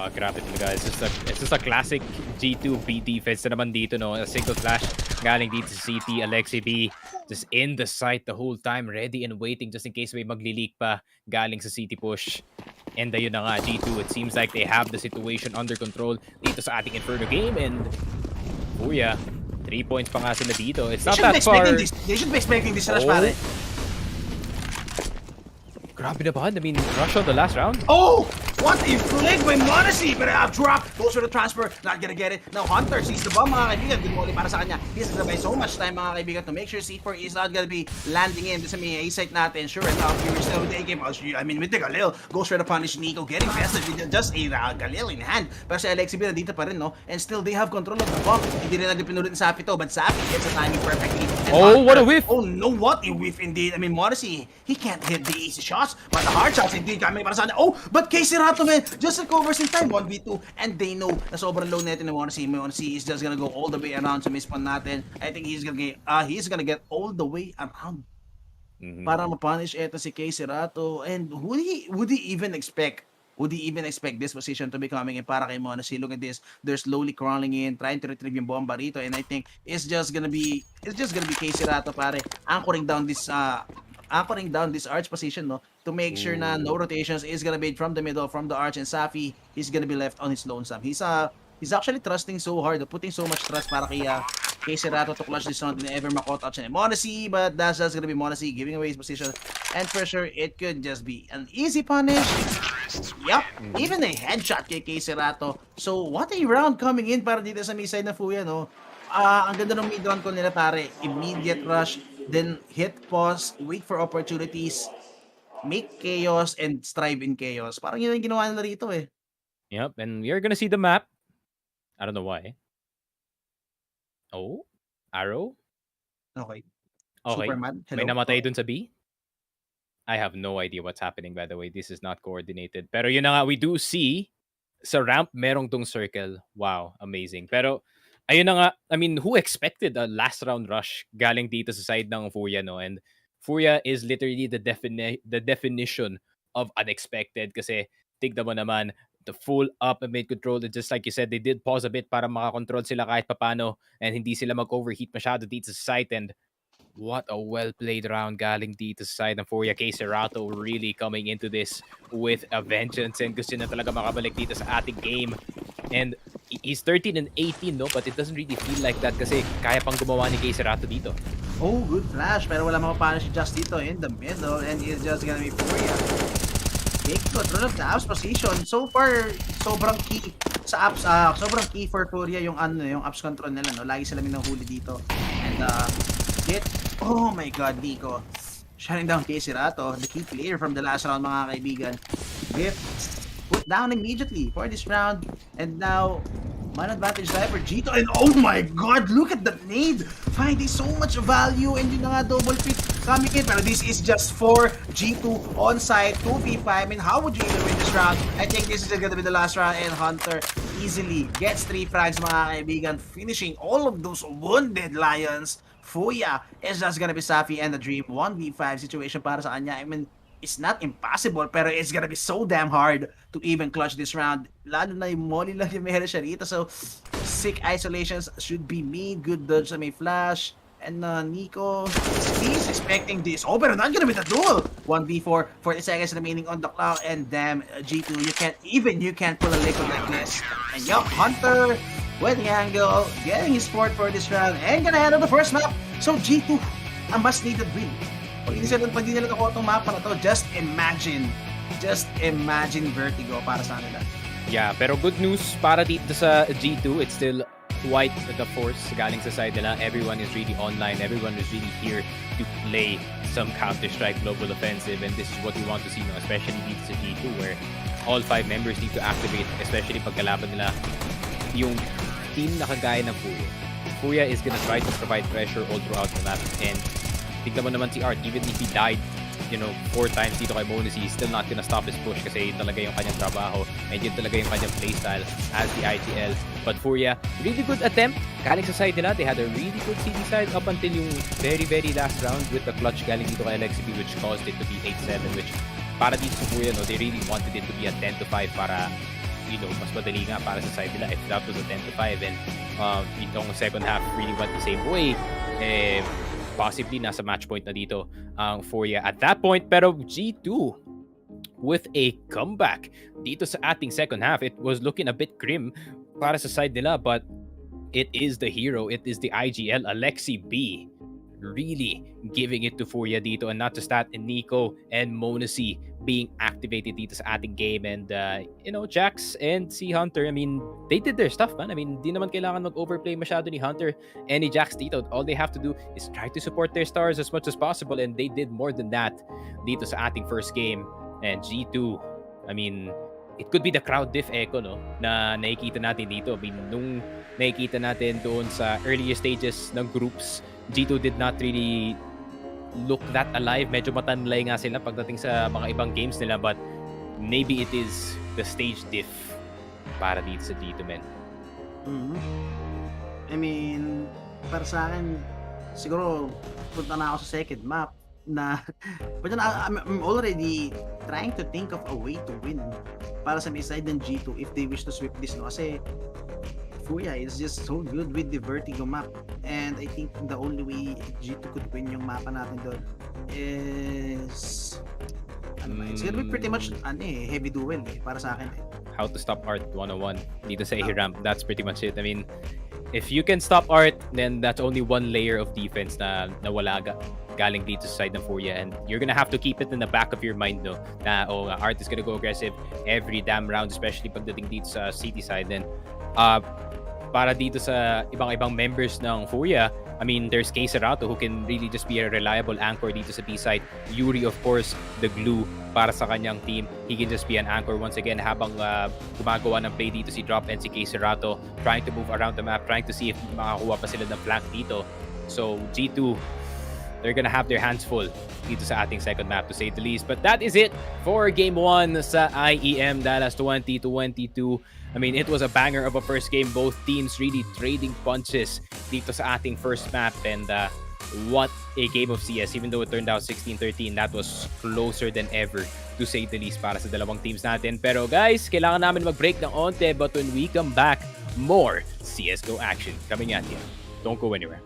Grabe talaga. It's just a classic G2 B defense na naman dito, no? A single flash galing dito sa CT. Alexi B just in the site the whole time, ready and waiting just in case may magli-leak pa galing sa CT push. And ayun na nga, G2, it seems like they have the situation under control dito sa ating Inferno game. And Furia, 3 points pa nga sila dito. It's not that far. They should be expecting this rush, pare. Grabe na ba? I mean, rush on the last round? Oh! What a flick by Monesi! But a drop, goes for the transfer, not gonna get it. Now Hunter sees the bomb, mga kaibigan. Good morning para sa kanya. He's gonna buy so much time, mga kaibigan, to make sure C4 is not gonna be landing in. This is may A-site natin. Sure enough, you're still with the A-game. I mean, with the Galil, goes for the punish. Nico getting vested with just a Galil in hand. Pero si Alexi B nandito pa rin, no? And still, they have control of the bomb. Hindi rin nagpinulit ni Safi to, but Safi gets the timing perfectly. And oh, Hunter, what a whiff! Oh no, what a whiff indeed. I mean, Monesi, he can't hit the easy shots, but the hard shots indeed coming para sa kanya. Oh, but Casey Rato, man, just recovers in time, 1v2, and they know na sobrang low natin na Monesi is just gonna go all the way around sa mispawn natin. I think he's gonna get all the way around para ma-punish eto si Casey Rato. And would he even expect this position to be coming in para kay Monesi? Look at this, they're slowly crawling in, trying to retrieve yung bomba rito, and I think it's just gonna be Casey Rato, pare, anchoring down this arch position, no, to make sure na no rotations is gonna be from the middle, from the arch, and Safi is gonna be left on his lonesome. He's actually trusting so hard, putting so much trust para kay Serato to clutch this round and ever makotouch and Monesi, but that's just gonna be Monesi giving away his position, and for sure it could just be an easy punish. Yup, even a headshot kay Serato. So what a round coming in para dito sa side na Furia, no. Ang ganda ng mid round ko nila, pare. Immediate rush, then hit pause, wait for opportunities, make chaos, and strive in chaos. Parang yun yung ginawa nila rito, eh. Yep, and you're gonna see the map. I don't know why. Oh, arrow? Okay. Okay. Superman, hello. May namatay dun sa B? I have no idea what's happening, by the way. This is not coordinated. Pero yun na nga, we do see sa ramp, merong tong circle. Wow, amazing. Pero ayun na nga, I mean, who expected a last round rush galing dito sa side ng Furia, no? And Furia is literally the definition of unexpected kasi tignan mo naman, the full up and mid control, and just like you said, they did pause a bit para makakontrol sila kahit papano and hindi sila mag-overheat masyado dito sa site. And what a well-played round galing dito sa side ng Furia. Serato really coming into this with a vengeance and gusto na talaga makabalik dito sa ating game. And he's 13 and 18, no? But it doesn't really feel like that kasi kaya pang gumawa ni Serato dito. Oh, good flash. Pero wala makapanish si Just dito in the middle, and it's just gonna be Furia take control of the Apps position. So far, sobrang key sa Apps, sobrang key for Furia yung yung Apps control nila, no? Lagi sila minahuli dito. And oh my god, Nico. Shutting down Casey Rato, the key player from the last round, mga kaibigan. Biff put down immediately for this round. And now, man advantage tayo for Gito. And oh my god, look at the nade! Finding so much value. And yun na nga, double pick coming in. Pero this is just for G2 on site, 2v5. I mean, how would you even win this round? I think this is gonna be the last round. And Hunter easily gets 3 frags, mga kaibigan, finishing all of those wounded Lions. Furia is just gonna be Safi and the Dream. 1v5 situation para sa kanya. I mean, it's not impossible, pero it's gonna be so damn hard to even clutch this round. Lalo na yung molly lang yung meron siya rito. So, sick isolations should be made. Good dodge sa may flash. And Nico, he's expecting this. Oh, pero not gonna be the duel. 1v4, 40 seconds remaining on the clock. And damn, G2, you can't pull a liquid like this. And yup, Hunter with the angle, getting his fort for this round. And gonna handle the first map. So G2, a must needed win. Pag hindi nila nakuha itong mapa na to, just imagine Vertigo para sa nila. Yeah, pero good news para dito sa G2, it's still quite the force galing sa side nila. Everyone is really online. Everyone is really here to play some Counter-Strike Global Offensive, and this is what we want to see now, especially dito sa G2, where all 5 members need to activate, especially pag kalaban nila yung team na kagaya ng Furia. Furia is gonna try to provide pressure all throughout the map, and tignan mo naman si Art, even if he died 4 times dito kay Monacy, he's still not gonna stop his push kasi yun talaga yung kanyang trabaho and yun talaga yung kanyang playstyle as the IGL. But Furia, really good attempt galing sa side nila. They had a really good CD side up until yung very last round with the clutch galing dito kay LXB, which caused it to be 8-7, which para dito sa Furia, no, they really wanted it to be a 10-5 para mas madali nga para sa side nila. If that was a 10-5 and itong second half really went the same way, possibly nasa match point na dito ang Furia at that point. Pero G2 with a comeback dito sa ating second half. It was looking a bit grim para sa side nila, but it is the hero. It is the IGL, Alexi B, really giving it to Furia dito, and not just that, Nico and Monacy being activated dito sa ating game. And Jax and si Hunter, I mean, they did their stuff, man. I mean, di naman kailangan mag-overplay masyado ni Hunter and ni Jax dito. All they have to do is try to support their stars as much as possible, and they did more than that dito sa ating first game. And G2, I mean, it could be the crowd diff echo, no, na nakikita natin dito. I mean, nung nakikita natin doon sa earlier stages ng groups, G2 did not really look that alive. Medyo matanlay nga sila pagdating sa mga ibang games nila, but maybe it is the stage diff para dito sa G2, men. I mean, para sa akin, siguro punta na ako sa second map na but I'm already trying to think of a way to win para sa may side ng G2 if they wish to sweep this, no? Kasi Furia is just so good with the Vertigo map, and I think the only way G2 could win yung mapa natin doon is it's gonna be pretty much heavy duel para sa akin. How to stop Art 101 dito sa A-Ramp. That's pretty much it. I mean, if you can stop Art, then that's only one layer of defense na nawala galing dito sa side ng Furia, and you're gonna have to keep it in the back of your mind, no, na Art is gonna go aggressive every damn round, especially pagdating dito sa city side. Then para dito sa ibang members ng Furia, I mean, there's Serato who can really just be a reliable anchor dito sa B-side. Yuri, of course, the glue para sa kanyang team. He can just be an anchor once again habang gumagawa ng play dito si Drop and si Serato, trying to move around the map, trying to see if makakuha pa sila ng flank dito. So, G2, they're gonna have their hands full dito sa ating second map, to say the least. But that is it for Game 1 sa IEM Dallas 2022. I mean, it was a banger of a first game. Both teams really trading punches dito sa ating first map. And what a game of CS. Even though it turned out 16-13, that was closer than ever, to say the least, para sa dalawang teams natin. Pero guys, kailangan namin mag-break ng onte. But when we come back, more CSGO action coming at you. Don't go anywhere.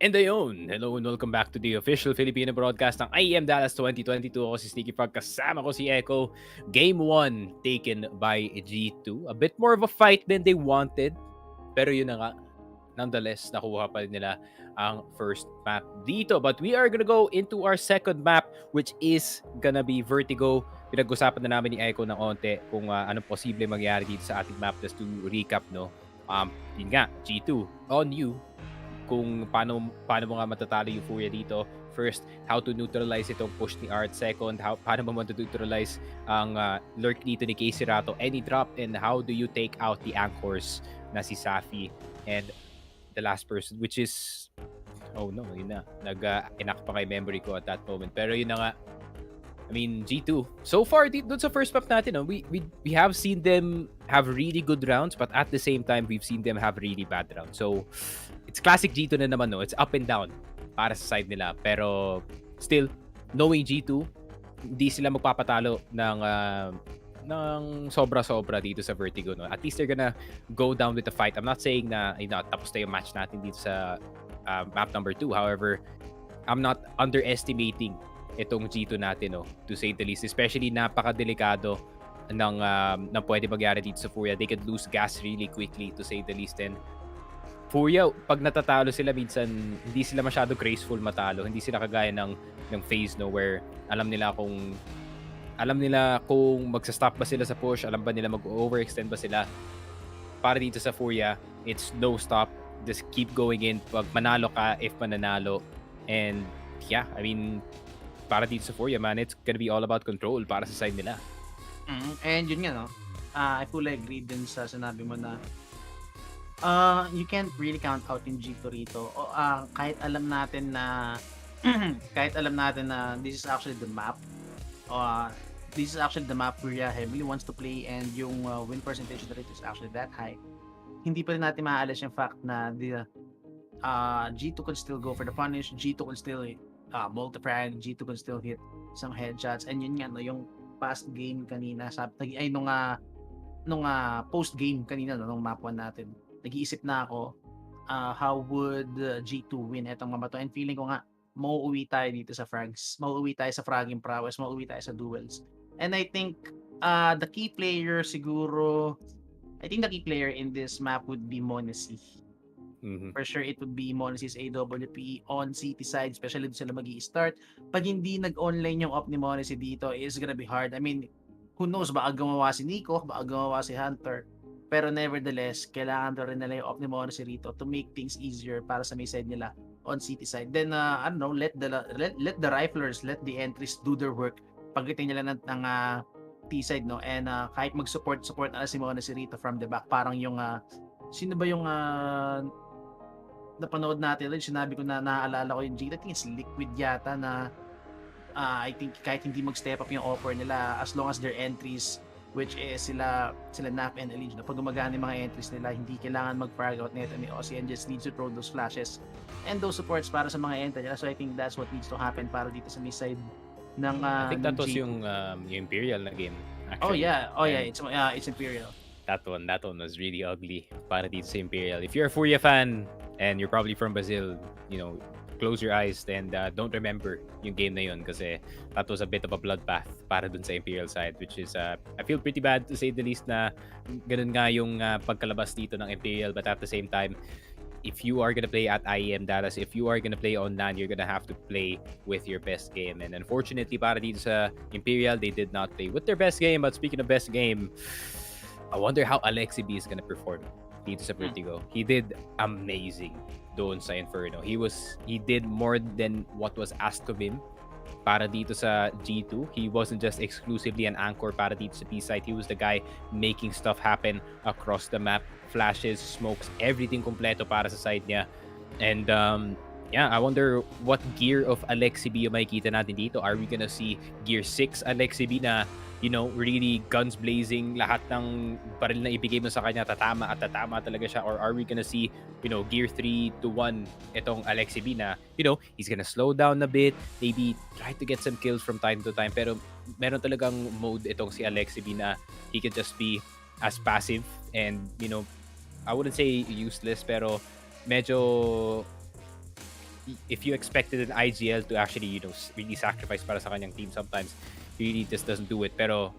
And ayun, hello and welcome back to the official Filipino broadcast ng IEM Dallas 2022. Ako si Sneaky Frog, kasama ko si Echo. Game 1 taken by G2. A bit more of a fight than they wanted. Pero yun na nga, nonetheless, nakuha pa rin nila ang first map dito. But we are gonna go into our second map, which is gonna be Vertigo. Pinag-usapan na namin ni Echo ng onte kung anong posible mangyari dito sa ating map. Just to recap, no? Yun nga, G2, on you. Kung paano mo nga matatalo yung Furia dito. First, how to neutralize itong push ni Art. Second, paano mo neutralize ang lurk dito ni Casey Rato. Any drop, and how do you take out the anchors na si Safi and the last person, which is, oh no, yun na. Nag-enact pa kay memory ko at that moment. Pero yun na nga, I mean, G2, so far, dun sa first map natin, no, we have seen them have really good rounds, but at the same time, we've seen them have really bad rounds. So, it's classic G2 na naman, no? It's up and down para sa side nila. Pero, still, knowing G2, hindi sila magpapatalo ng sobra-sobra dito sa Vertigo, no? At least they're gonna go down with the fight. I'm not saying na, tapos na yung match natin dito sa map number 2. However, I'm not underestimating itong G2 natin, no, to say the least. Especially napaka-delikado ng pwede mangyari dito sa Furia. They could lose gas really quickly, to say the least. And Furia, pag natatalo sila, minsan hindi sila masyado graceful matalo. Hindi sila kagaya ng FaZe, no, where alam nila kung magsa-stop ba sila sa push, alam ba nila mag-overextend ba sila. Para dito sa Furia, it's no stop. Just keep going in. Pag manalo ka, if mananalo. And yeah, I mean, para dito sa Furia, man, it's gonna be all about control para sa side nila. And yun nga, no? I fully agree din sa sinabi mo na you can't really count out in G2 rito. Kahit alam natin na this is actually the map. This is actually the map Furia heavily wants to play, and yung win percentage rate is actually that high. Hindi pa rin natin maaalis yung fact na G2 can still go for the punish, G2 can still multi-frag, G2 can still hit some headshots. And yun nga, no, yung past game kanina, nung post game kanina, no, nung map 1 natin, nag-iisip na ako how would G2 win etong mapa to, and feeling ko nga mauuwi tayo dito sa frags, mauuwi tayo sa fragging prowess, mauuwi tayo sa duels. And I think the key player siguro, I think the key player in this map would be Monesi. For sure, it would be Monesi's AWP on city side, especially doon sila mag-i-start. Pag hindi nag-online yung op ni Monesi dito, it's gonna be hard. I mean, who knows, baka gumawa si Nico, baka gumawa si Hunter. Pero nevertheless, kailangan na rin nila yung op ni Monesi rito to make things easier para sa may side nila on city side. Then, I don't know, let the riflers, let the entries do their work. Pagdating nila ng T-side, no? And kahit mag-support na si Monesi rito from the back. Parang yung, sino ba yung napanood natin ulit, sinabi ko na naaalala ko yung G, I think it's Liquid yata na I think kahit hindi mag-step up yung offer nila, as long as their entries, which is sila Nap and Elige, pag gumagana yung mga entries nila, hindi kailangan mag-frag out nito ni Aussie and just needs to throw those flashes and those supports para sa mga entry nila. So I think that's what needs to happen para dito sa may side ng I think that was G2. yung Imperial na game, Oh actually. yeah, it's Imperial. That one was really ugly para dito sa Imperial. If you're a Furia fan and you're probably from Brazil, close your eyes and don't remember yung game na yun, kasi that was a bit of a bloodbath para dun sa Imperial side, which is I feel pretty bad to say the least na ganun nga yung pagkalabas dito ng Imperial. But at the same time, if you are gonna play at IEM Dallas, if you are gonna play on LAN, you're gonna have to play with your best game. And unfortunately para dito sa Imperial, they did not play with their best game. But speaking of best game, I wonder how Alexi B is gonna perform dito sa Vertigo. He did amazing doon sa Inferno. He did more than what was asked of him para dito sa G2. He wasn't just exclusively an anchor para dito sa B-side. He was the guy making stuff happen across the map. Flashes, smokes, everything kompleto para sa side niya. And yeah, I wonder what gear of Alexi B yung makikita natin dito. Are we gonna see Gear 6 Alexi B na, really guns blazing, lahat ng baril na ibigay mo sa kanya tatama talaga siya? Or are we gonna see, Gear 3 to 1 itong Alexi B na, he's gonna slow down a bit, maybe try to get some kills from time to time, pero meron talagang mode itong si Alexi B na he can just be as passive and, I wouldn't say useless, pero medyo if you expected an IGL to actually, really sacrifice para sa kanyang team, sometimes he really just doesn't do it. Pero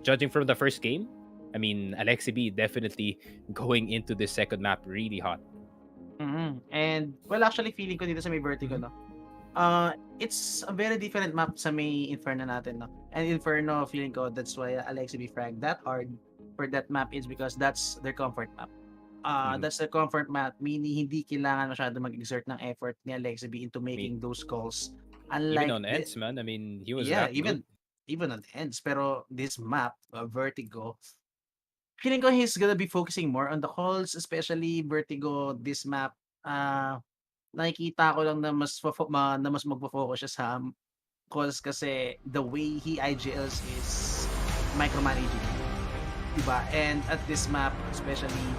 judging from the first game, I mean, Alexi B definitely going into this second map really hot. And well, actually feeling ko dito sa may Vertigo, no? It's a very different map sa may Inferno natin, no? And Inferno, feeling ko that's why Alexi B frag that hard for that map is because that's their comfort map. That's the comfort map, meaning hindi kailangan masyado mag-exert ng effort ni Alexi B into making those calls. Unlike Even on ends, man. I mean, he was yeah, that good. even on ends. Pero this map, Vertigo, feeling ko he's gonna be focusing more on the calls, especially Vertigo. This map, nakikita ko lang na na mas magfo-focus siya sa calls kasi the way he IGLs is micromanaging, diba? And at this map, especially,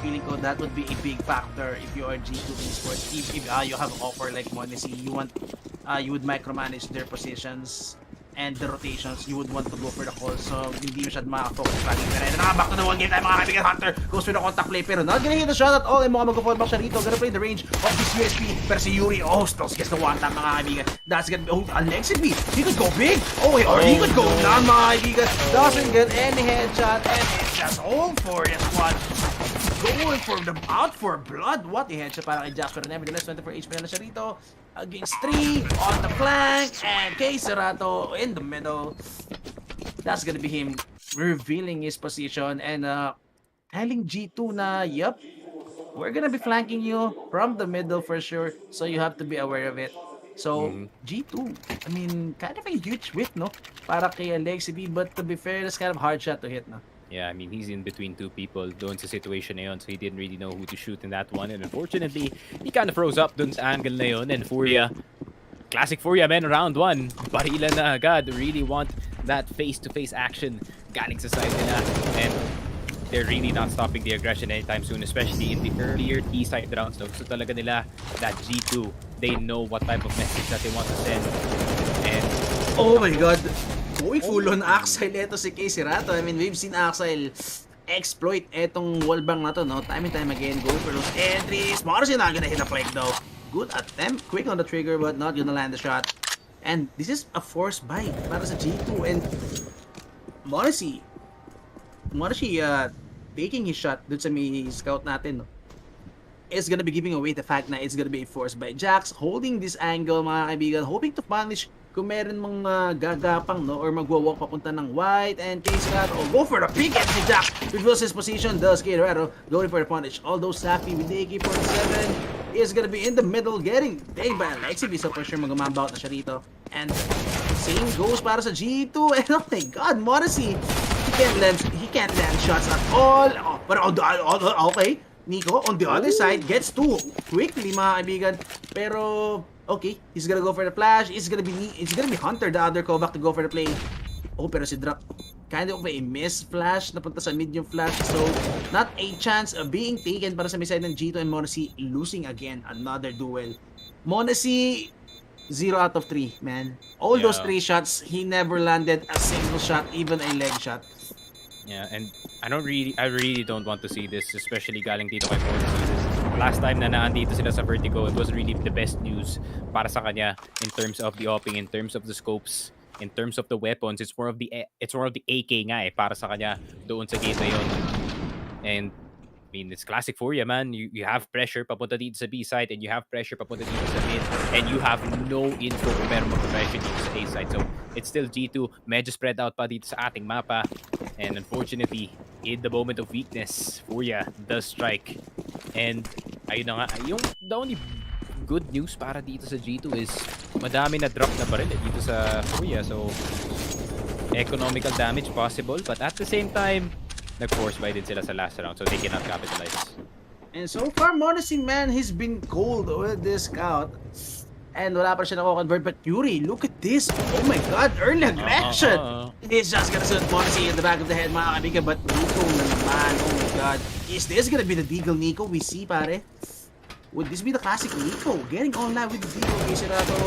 feeling ko that would be a big factor if you are G2 esports. If you have an offer like Monacy, you would micromanage their positions and the rotations. You would want to go for the call, so hindi masyad makafocus lagi. Pero back to the one game tayo mga kaibigan. Hunter goes for the contact play pero not gonna hit the shot at all. And mukhang mag-fall back siya rito. Gonna play the range of this USP. Pero si Yuri, still gets the one tap mga kaibigan. That's gonna be, Alexi B, he could go big. Or he could go down mga kaibigan. Doesn't get any headshot and it's just all for this one. Going for the out for blood. What a headshot para kay Jax. Pero nevertheless, 24 HP na siya rito. Against 3 on the flank. And kay Serato in the middle. That's gonna be him revealing his position. And telling G2 na, yep, we're gonna be flanking you from the middle for sure. So you have to be aware of it. So, G2, I mean, kind of a huge whip, no? Para kay Alexi B. But to be fair, that's kind of hard shot to hit, no? Yeah, I mean, he's in between two people doon sa situation na yun, so he didn't really know who to shoot in that one. And unfortunately, he kind of froze up dun sa angle na yun. And Furia, classic Furia, man, round 1. Barilan na agad. Really want that face-to-face action galing sa side nila. And they're really not stopping the aggression anytime soon, especially in the earlier T-side rounds. So talaga nila, that G2, they know what type of message that they want to send. And oh my god! Going full on Axile eto si K. Serato. I mean, we've seen Axile exploit etong wallbang na to, no? Time and time again, go for those entries. Morrissey not gonna hit a flank though. Good attempt, quick on the trigger, but not gonna land the shot. And this is a forced buy para sa G2. And Morrissey taking his shot dun sa may scout natin, no? Is gonna be giving away the fact na it's gonna be forced by Jax, holding this angle, mga kaibigan, hoping to punish kung meron mga gagapang, no, or magwawalk papunta ng white. And case that, go for the pick and si Jax reveals his position. Does Guerrero going for the punish, although Safi with the AK-47 is gonna be in the middle, getting taken by Alexi B. So for sure mag-mamba out na siya rito. And same goes para sa G2. And oh my god, Morrissey, he can't land shots at all. But okay, Nico on the other side gets two quickly, mga kaibigan. Pero okay, he's gonna go for the flash. It's gonna be Hunter, the other callback, to go for the play. Pero si Drop, kind of a miss flash, napunta sa mid yung flash. So, not a chance of being taken para sa may side ng G2. And Monacy losing again another duel. Monacy, 0 out of 3, man. All those 3 shots, he never landed a single shot, even a leg shot. yeah, and I really don't want to see this, especially galing dito kay Monacy. Last time na naandito sila sa Vertigo, it was really the best news para sa kanya in terms of the opping, in terms of the scopes, in terms of the weapons. It's more of the AK nga para sa kanya doon sa game na yun. And I mean, it's classic Furia, man. You have pressure papunta dito sa B side, and you have pressure papunta dito sa mid, and you have no info kung meron mag-pressure dito sa A side. So it's still G2, medyo spread out pa dito sa ating mapa. And unfortunately, in the moment of weakness, Furia does strike. And ayun na nga, the only good news para dito sa G2 is madami na drop na baril dito sa Furia. So economical damage possible, but at the same time, nag-force buy din sila sa last round, so they cannot capitalize. And so far, Monacy, man, he's been cold with this scout. And wala pa siya nako-convert. But Yuri, look at this. Oh my god, early aggression. He's just gonna shoot Monacy in the back of the head, mga kaibigan. But Nico na naman. Oh my god. Is this gonna be the Deagle Nico we see, pare? Would this be the classic Nico? Getting online with the Deagle, Serato.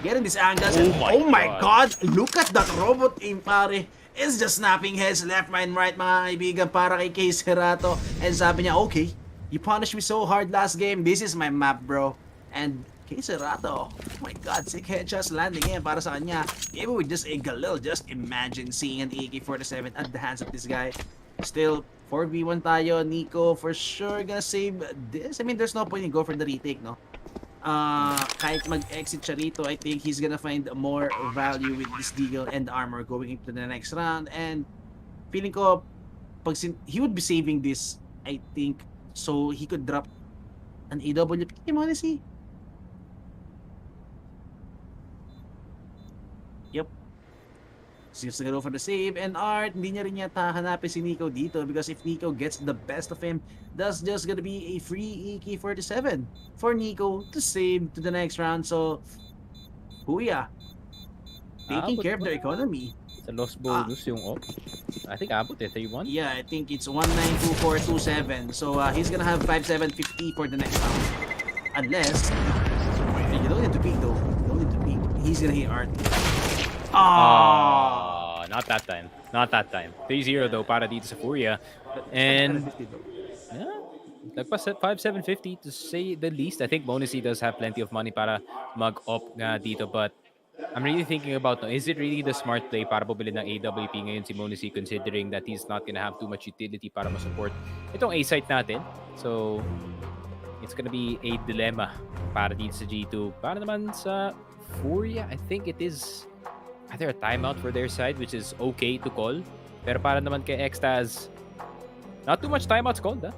Getting this angle. Oh my god. Look at that robot aim, pare. is just snapping heads left, right, and right, mga kaibigan, para kay Serato. And sabi niya, okay, you punished me so hard last game. This is my map, bro. And Serato, oh my god, sick headshots landing in para sa kanya. Even with just a Galil, just imagine seeing an AK-47 at the hands of this guy. Still, 4v1 tayo. Nico, for sure, gonna save this. I mean, there's no point in go for the retake, no? Kahit mag-exit siya rito, I think he's gonna find more value with this deagle and armor going into the next round. And feeling ko, he would be saving this, I think, so he could drop an AWP. Honestly. Yep. He's gonna go for the save, and Art, hindi niya rin yata hanapin si Nico dito because if Nico gets the best of him, that's just gonna be a free AK-47 for Nico to save to the next round. So, Furia, taking care of their economy. Sa loss bonus yung off. I think abot 3-1. Yeah, I think it's 192427. So, he's gonna have 5750 for the next round. Unless, you don't need to peek though. You don't need to peek. He's gonna hit Art. Not that time. Not that time. 3-0 though para dito sa Furia. And yeah, lagpas at 5,750 to say the least. I think Monacy does have plenty of money para mag-op nga dito, but I'm really thinking about, is it really the smart play para bumili ng AWP ngayon si Monacy, considering that he's not gonna have too much utility para ma-support itong A-site natin. So it's gonna be a dilemma para dito sa G2. Para naman sa Furia, I think it is either a timeout for their side, which is okay to call. Pero para naman kay Extaz, not too much timeouts called, ha?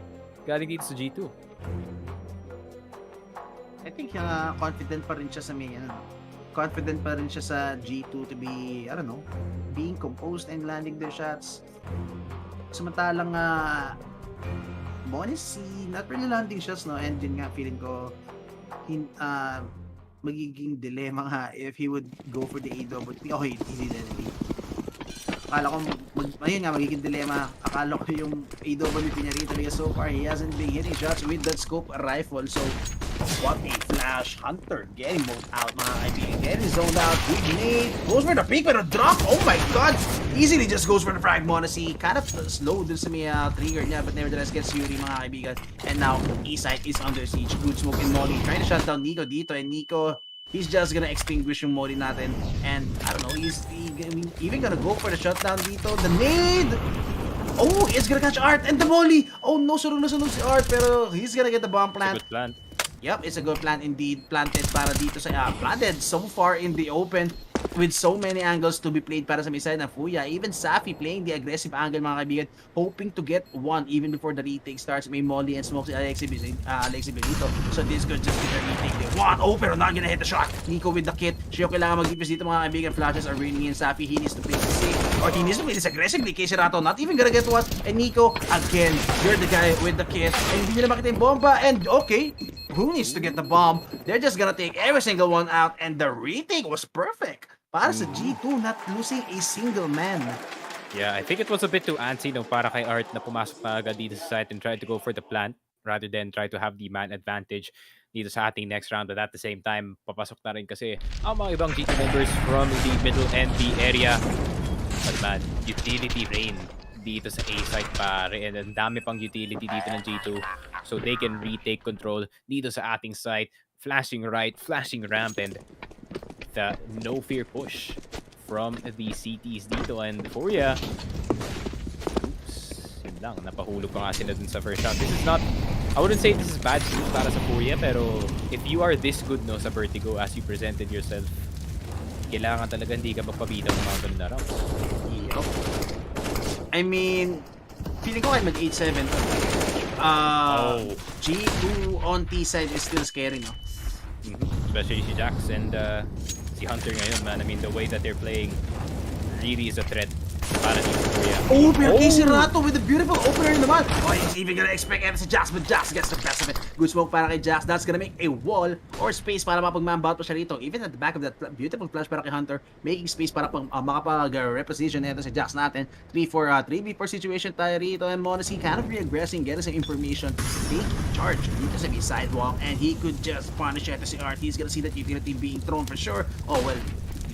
Galing dito sa G2. I think confident pa rin siya sa confident pa rin siya sa G2 to be, I don't know, being composed and landing their shots. Samantalang Monacy, not really landing shots, no? And yun nga, feeling ko, magiging dilemma nga if he would go for the AWP. Okay, easy then. Akala ko, ayun nga, magiging dilemma. Akala ko yung AWP niya rito because so far he hasn't been hitting shots with that scope rifle. So, what a flash. Hunter getting moved out, mga kaibigan. Getting zoned out. Big nade. Goes for the peek with a drop. Oh my god. Easily just goes for the frag. Monacy kind of slow dun sa may trigger niya, but nevertheless gets Yuri, mga kaibigan. And now, E-side is under siege. Good smoke in Molly. Trying to shut down Nico dito. And Nico, he's just gonna extinguish yung Molly natin. And I don't know, he's even gonna go for the shutdown dito. The nade! Oh, it's gonna catch Art and the Molly! Oh no, sunod na sunod si Art, pero he's gonna get the bomb plant. Good plant. Yep, it's a good plant indeed. Planted para dito sa planted so far in the open with so many angles to be played para sa may side ng Furia. Even Safi playing the aggressive angle, mga kaibigan, hoping to get one even before the retake starts. May Molly and smoke si Alexi Benito. So this could just be the retake. They want, pero not gonna hit the shot. Nico with the kit. Siya kailangan mag-defuse dito, mga kaibigan. Flashes are raining in. Safi, he needs to play this safe, or he needs to play this aggressively. Kay Serato, not even gonna get one. And Nico, again, you're the guy with the kit. And hindi nila makita yung bomba. And okay, who needs to get the bomb? They're just gonna take every single one out. And the retake was perfect para sa G2, not losing a single man. Yeah, I think it was a bit too antsy, no, para kay Art na pumasok na agad dito sa site and try to go for the plant rather than try to have the man advantage dito sa ating next round. But at the same time, papasok na rin kasi ang mga ibang G2 members from the middle and B area. But man, utility rain dito sa A site pare, and ang dami pang utility dito ng G2, so they can retake control dito sa ating site. Flashing right, flashing ramp, and the no fear push from the CTs dito. And Furia, oops, yun lang, napahulog pa nga sila dun sa first shot. This is not, I wouldn't say this is bad news para sa Furia, pero if you are this good, no, sa Vertigo as you presented yourself, kailangan talaga hindi ka magpabitaw ng mga ganun na rounds. Yep. I mean, feeling ko kahit mag 8-7, G2 on T side is still scary, no? Especially si Jax and si Hunter ngayon, man. I mean, the way that they're playing really is a threat para dito sa Furia. Oh, pero Serato with a beautiful opener naman. Oh, he's even gonna expect si Jax, but Jax gets the best of it. Good smoke para kay Jax. That's gonna make a wall or space para mapag-man-bout pa siya rito. Even at the back of that beautiful flash para kay Hunter, making space para makapag-reposition ito si Jax natin. 3v4 situation tayo rito, and Monacy kind of re-aggressing, getting some information. Take charge dito sa sidewalk, and he could just punish ito si Art. He's gonna see that utility being thrown for sure. Oh, well,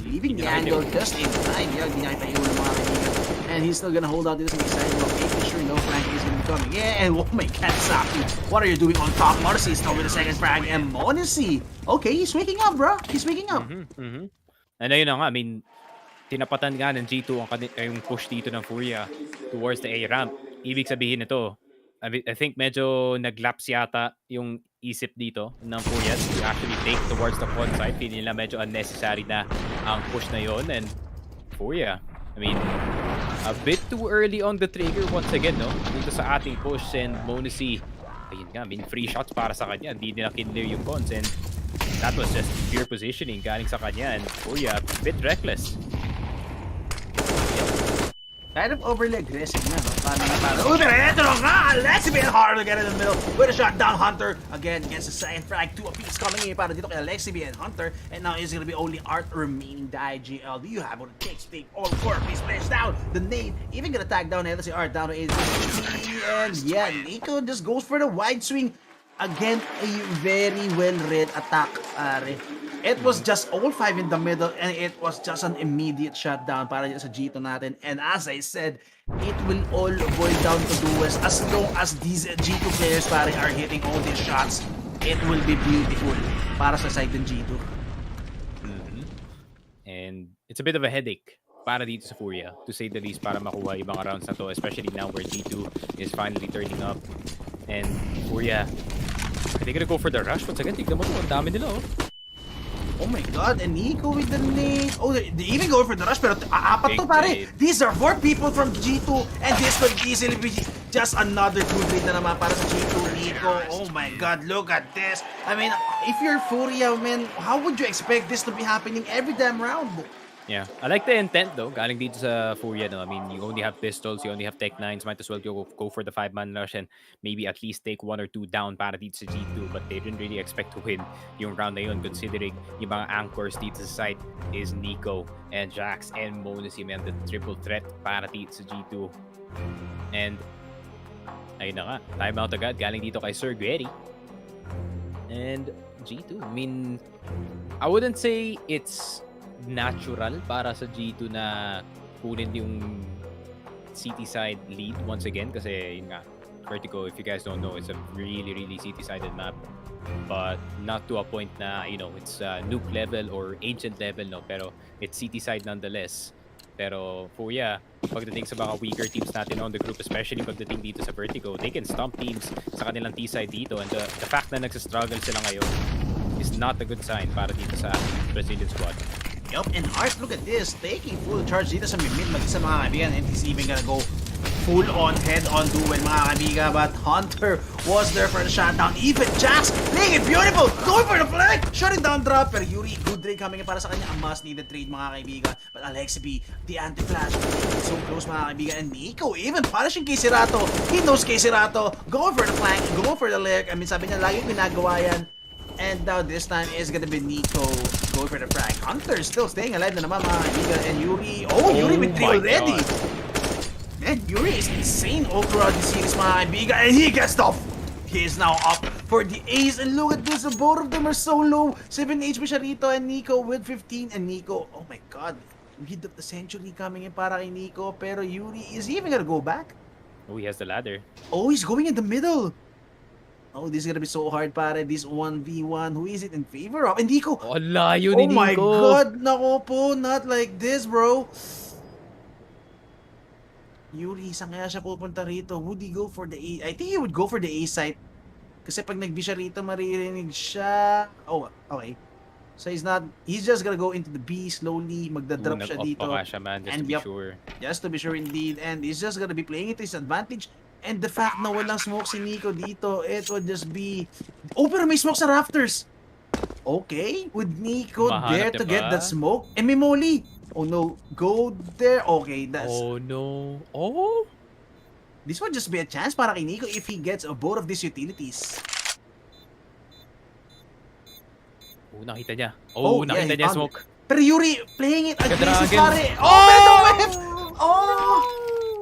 leaving the angle just in time. Yeah, hindi nakita yung mga kaibigan. And he's still gonna hold out this side, making sure no flank is gonna be coming. Yeah, and oh my god, Saki. What are you doing on top? Morrissey is still with the second frag, and Morrissey. Okay, he's waking up, bro. He's waking up. And ayun na nga, I mean, tinapatan nga ng G2 yung push dito ng Furia towards the A ramp. Ibig sabihin nito, I think medyo naglaps yata yung isip dito ng Furia to actually take towards the front side. Feeling nila medyo unnecessary na ang push na yon. And Furia, I mean, a bit too early on the trigger once again, no? Dito sa ating push, and Monesi, ayun nga, I mean, free shots para sa kanya. Hindi nila kinlear yung cons, and that was just pure positioning galing sa kanya, and Furia, a bit reckless. Kind of overly aggressive na, no? Oh, pero eto na nga! Alexi hard to get in the middle with a shot down Hunter. Again, against the second frag. 2 apiece coming in para dito kay Alexi and Hunter. And now it's gonna be only Art remaining. The IGL. Do you have what it takes to take all 4 apiece? Flash down. The nade. Even gonna tag down si Art down to 8. And yeah, Nico just goes for the wide swing. Again, a very well-read attack, Are. It was just all 5 in the middle, and it was just an immediate shutdown para sa G2 natin. And as I said, it will all boil down to duels. As long as these G2 players pare are hitting all these shots, it will be beautiful para sa side ng G2. And it's a bit of a headache para dito sa Furia, to say the least, para makuha yung mga rounds na to, especially now where G2 is finally turning up. And Furia, are they gonna go for the rush? Once again, tignan mo ito, ang dami nila, oh. Oh my god, and Nico with the nade. Oh, they even go for the rush, pero apat to pare. These are 4 people from G2, and this could easily be just another good raid na naman para sa G2. Nico, oh my god, look at this. I mean, if you're Furia, man, how would you expect this to be happening every damn round? Yeah, I like the intent though. Galing dito sa Furia, no? I mean, you only have pistols, you only have Tech 9s. Might as well go for the 5-man rush and maybe at least take 1 or 2 down para dito sa G2. But they didn't really expect to win yung round na yun, considering yung mga anchors dito sa side is Nico and Jax and Monesi, man, the triple threat para dito sa G2. And ayun na nga, timeout agad galing dito kay Sir Guerri. And G2, I mean, I wouldn't say it's natural para sa G2 na kunin yung city side lead once again, kasi yun nga, Vertigo, if you guys don't know, it's a really city sided map, but not to a point na, you know, it's nuke level or ancient level, no, pero it's city side nonetheless. Pero Furia, pagdating sa mga weaker teams natin on the group, especially pagdating dito sa Vertigo, they can stomp teams sa kanilang T-side dito, and the fact na nagsastruggle sila ngayon is not a good sign para dito sa Brazilian squad. Yup, and Art, look at this, taking full charge dito sa mid mag-isa mga kaibigan, and he's even gonna go full on head-on duel mga kaibigan, but Hunter was there for the shutdown. Even Jax playing it beautiful, going for the flank, shutting down drop, pero Yuri, good trade coming in para sa kanya, a must-needed trade mga kaibigan. But Alexi B, the anti-flash, so close mga kaibigan, and Nico even punishing Keisirato. He knows Keisirato, going for the flank, going for the lurk. I mean, sabi niya lagi ginagawa yan. And now this time is gonna be Nico going for the frag. Hunter still staying alive na naman mga kaibigan, and Yuri, Yuri with 3 already. Man, Yuri is insane all throughout the series mga kaibigan, and he gets off. He is now up for the ace, and look at this, both of them are so low. 7 HP siya rito, and Nico with 15, and Nico, oh my god, mid of the century coming in para kay Nico, pero Yuri, is he even gonna go back? Oh, he has the ladder. Oh, he's going in the middle. Oh, this is gonna be so hard para this 1v1. Who is it in favor of? And Nico! Oh, layo ni Nico! Oh my god! Nako po, not like this, bro! Yuri, saan kaya siya pupunta rito? Would he go for the A? I think he would go for the A site. Kasi pag nag-B siya rito, maririnig siya. Oh, okay. So he's just gonna go into the B slowly, magdadrop siya dito. Siya, man, just to be sure. Just to be sure indeed. And he's just gonna be playing it to his advantage. And the fact na walang smoke si Nico dito, it would just be... Oh, pero may smoke sa rafters! Okay, with Nico there to get that smoke. And may molly! Oh no, go there. Okay, that's... Oh no. Oh? This would just be a chance para kay Nico if he gets both of these utilities. Oh, nakita niya. Oh, nakita niya smoke. Pero Yuri playing it aggressive, pare. Oh! Pero the whip! Oh!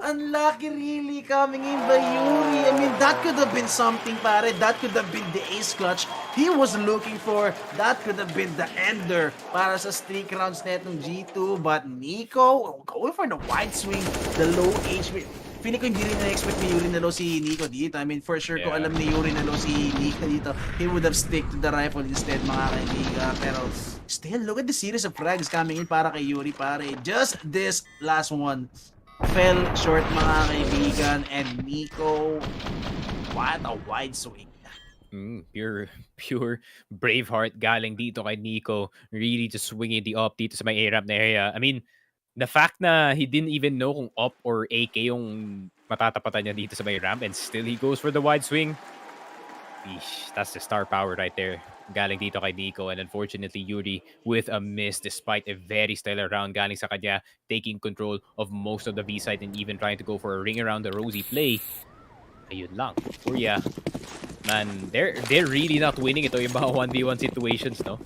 Unlucky really coming in by Yuri. I mean, that could have been something, pare. That could have been the ace clutch he was looking for. That could have been the ender para sa streak rounds net ng G2. But Nico, going for the wide swing, the low HP. Feeling ko hindi rin na-expect ni Yuri na low si Nico dito. I mean, for sure, kung alam ni Yuri na low si Nico dito, he would have stick to the rifle instead, mga kaibigan. Pero still, look at the series of frags coming in para kay Yuri, pare. Just this last one fell short, mga kaibigan, and Nico, what a wide swing. Pure Braveheart galing dito kay Nico. Really just swinging the up dito sa may A-ramp na area. I mean, the fact na he didn't even know kung up or AK yung matatapatan niya dito sa may ramp and still he goes for the wide swing. Eesh, that's the star power right there. Galing dito kay Nico, and unfortunately Yuri with a miss despite a very stellar round galing sa kanya, taking control of most of the B side and even trying to go for a ring around the rosy play. Ayun lang. Furia, man, they're really not winning ito yung mga 1v1 situations, no?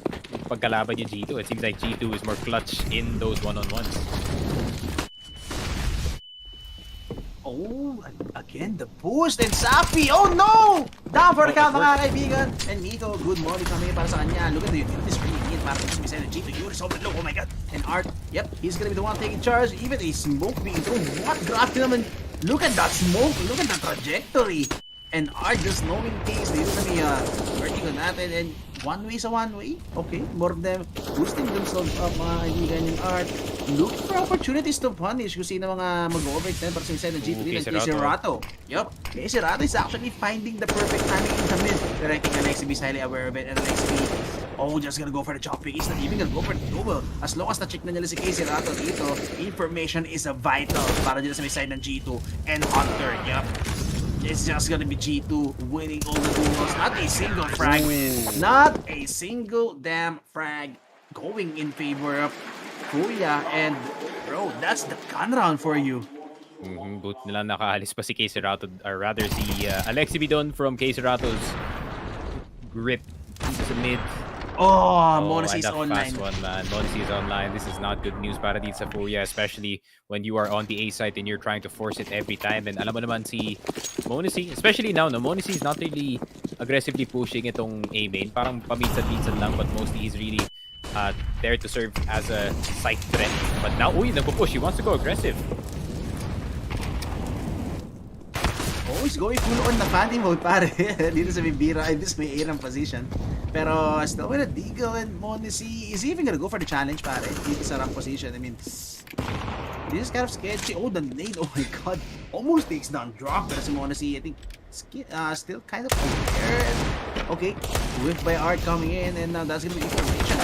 Pagkalaban yung G2, it seems like G2 is more clutch in those one-on-ones. Oh, again, the boost and Safi. Oh no! Down for the count, mga kaibigan. And Nico, good morning coming in para sa kanya. Look at the utility screen in para sa G2. Yuri so low. Oh my god. And Art, yep, he's gonna be the one taking charge. Even a smoke being thrown. What? Grabe naman. Look at that smoke. Look at the trajectory. And Art just knowing case dito sa may Vertigo natin. And one way. Okay, more of them boosting themselves up, mga kaibigan yung Art. Look for opportunities to punish kung sino mga mag-overextend para sa side ng G3 ng Caserato. Yup, Caserato is actually finding the perfect timing in the mid. Pero I think Alexi is highly aware of it. And Alexi, just gonna go for the chop pick. He's not even gonna go for the double. As long as na-check na nila si Caserato dito, information is vital para dito sa may side ng G2 and Hunter. Yup. It's just gonna be G2 winning all the duels. Not a single frag. Not a single damn frag going in favor of Furia. And bro, that's the gun round for you. Boot nila nakahalis pa si Caserato, or rather si Alexi Bidon from Caserato's grip dito sa mid. Monacy's online. Fast one, man. Monacy is online. This is not good news para dito sa Furia, especially when you are on the A side and you're trying to force it every time. And alam mo naman si Monacy, especially now, no, Monacy is not really aggressively pushing itong A main. Parang paminsan-minsan lang, but mostly he's really there to serve as a side threat. But now, nagpo-push. He wants to go aggressive. Oh, he's going full on na Fanny mode, pare. Dito sa Bibira, this may A-ramp position. Pero still with a Deagle and Monacy, is he even gonna go for the challenge, pare? Dito sa ramp position. I mean, this is kind of sketchy. Oh, the nade. Oh my god. Almost takes down drop. Pero si Monacy, I think, still kind of aware. Okay, whiff by Art coming in, and that's gonna be information.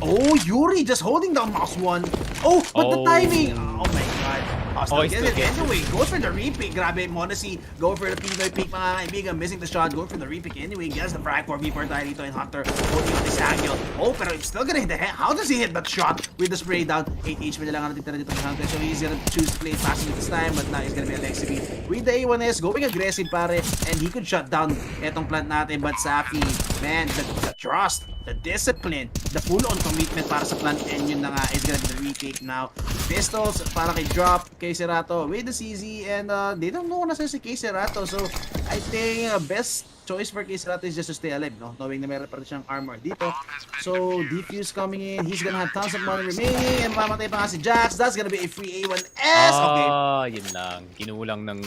Oh, Yuri just holding down mouse one. Oh, but the timing. Oh my god. Still get it anyway. Goes for the repick. Grabe, Monacy. Go for the Pinoy pick, mga kaibigan. Missing the shot. Going for the repick anyway. Gets the frag 4v4 tayo dito in Hunter. Holding on this angle. Oh, pero it's still gonna hit the head. How does he hit that shot with the spray down? 8 HP na lang ang natitira dito ng Hunter. So he's gonna choose to play passing this time. But now he's gonna be Alexi B. With the A1S, going aggressive, pare. And he could shut down etong plant natin. But Safi, man, the trust, the discipline, the full-on commitment para sa plant. And yun na nga, is gonna be the retake now. Pistols para kay Drop, Caserato with the CZ, and they don't know nasa si Caserato. So I think best choice for Caserato is just to stay alive, no? Knowing na meron pa rin siyang armor dito. So Diffuse coming in, he's gonna have tons of money remaining, and mamatay pa nga si Jax. That's gonna be a free A1S. Okay. Yun lang. Kinulang ng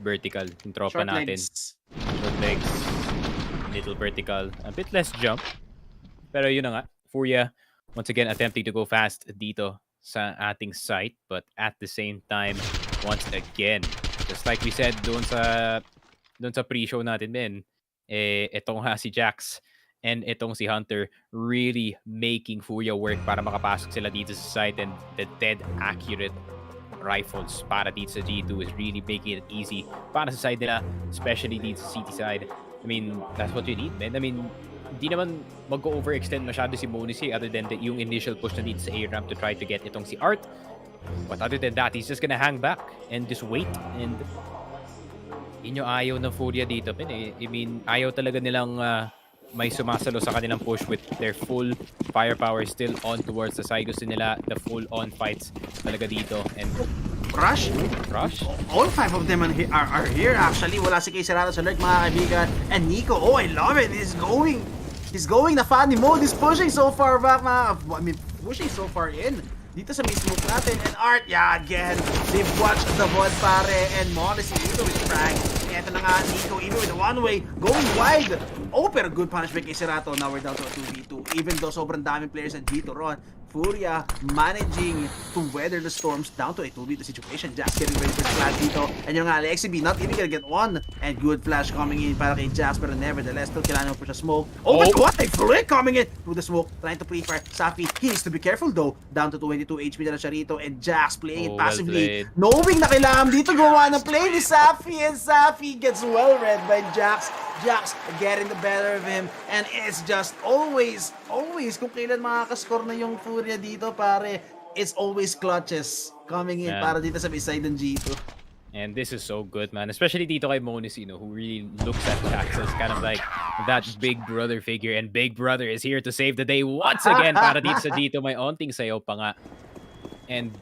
vertical yung tropa Short natin. legs. Short legs. Little vertical. A bit less jump. Pero yun na nga. Furia, once again, attempting to go fast dito sa ating site, but at the same time, once again, just like we said doon sa pre-show natin, men, etong si Jax and itong si Hunter really making Furia work para makapasok sila dito sa site, and the dead accurate rifles para dito sa G2 is really making it easy para sa side nila, especially dito sa city side. I mean, that's what you need, man. I mean, hindi naman mag-overextend masyado si Monacy other than yung initial push na dito sa A-ramp to try to get itong si Art. But other than that, he's just gonna hang back and just wait. And yun yung ayaw ng Furia dito. I mean, ayaw talaga nilang may sumasalo sa kanilang push with their full firepower still on towards the side. Gusto nila the full-on fights talaga dito. And Rush? All 5 of them are here actually. Wala si Kayserado sa lurk, mga kaibigan. And Nico, oh, I love it. He's going na funny mode. He's pushing so far back, pushing so far in. Dito sa may smoke natin. And Art, yeah, again, they've watched the VOD, pare. And Modesty, Nico with frag. Eto na nga, Nico, even with the one-way, going wide. Oh, pero good punishment kay Serato. Now we're down to a 2v2. Even though sobrang daming players at G2 Ron, Furia managing to weather the storms down to a 2v2 situation. Jax getting ready for the flash dito. And yung nga, Alexi B not even gonna get one. And good flash coming in para kay Jax, pero nevertheless, still kailangan mo push a smoke. Oh, but what a flick coming in through the smoke. Trying to pre-fire. Safi, he needs to be careful though. Down to 22 HP na lang siya rito. And Jax playing it passively. Knowing na kailangan dito gawa ng play ni Safi. And Safi gets well read by Jax. Jax getting the better of him. And it's just always kung kailan makakascore na yung Furia dito, pare, it's always clutches coming in para dito sa side ng G2. And this is so good, man. Especially dito kay Monisino, who really looks at Jax as kind of like that big brother figure. And big brother is here to save the day once again para dito sa dito. May onting sayo pa nga. And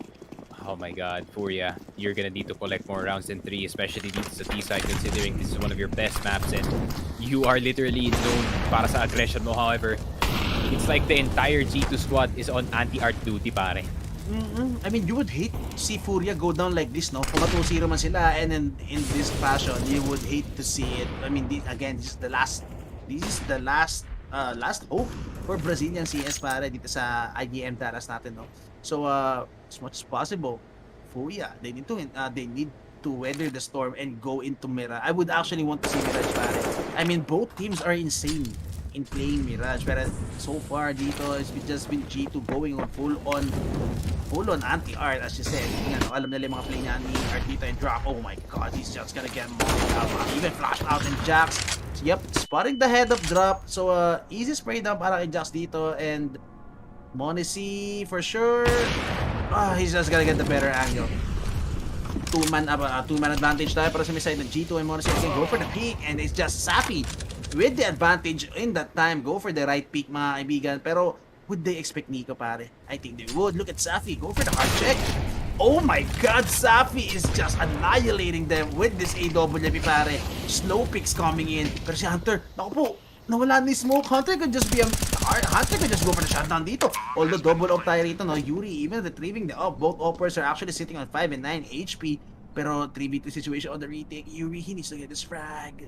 oh my god, Furia, you're gonna need to collect more rounds than 3, especially dito sa T-side, considering this is one of your best maps and you are literally known para sa aggression mo. However, it's like the entire G2 squad is on anti-art duty, pare. I mean, you would hate to see Furia go down like this, no? Kung 2-0 man sila, and then in this fashion, you would hate to see it. I mean, again, this is the last hope for Brazilian CS, pare, dito sa IEM Dallas natin, no? So, as much as possible, Furia, they need to weather the storm and go into Mirage. I would actually want to see Mirage, pare. I mean, both teams are insane in playing Mirage, pero so far dito it's just been G2 going on full on anti-art, as you said. Alam nila yung mga play niya ni Art dito and drop. Oh my god, he's just gonna get more out. Even flash out and Jax. Yep, spotting the head of drop. So easy spray down para kay Jax dito, and Monisy for sure. He's just gonna get the better angle. Two-man advantage tayo para sa may side ng G2, and Monisy can go for the peek, and it's just Safi with the advantage in that time. Go for the right peek, mga kaibigan. Pero would they expect Nico, pare? I think they would. Look at Safi, go for the hard check. Oh my god, Safi is just annihilating them with this AWP, pare. Slow picks coming in. Pero si Hunter, naku po, nawala ni smoke. Hunter could just go for the shutdown dito. Although double op tayo rito, no? Yuri even retrieving the op. Both oppers are actually sitting on 5 and 9 HP. Pero 3v2 situation on the retake. Yuri, he needs to get this frag.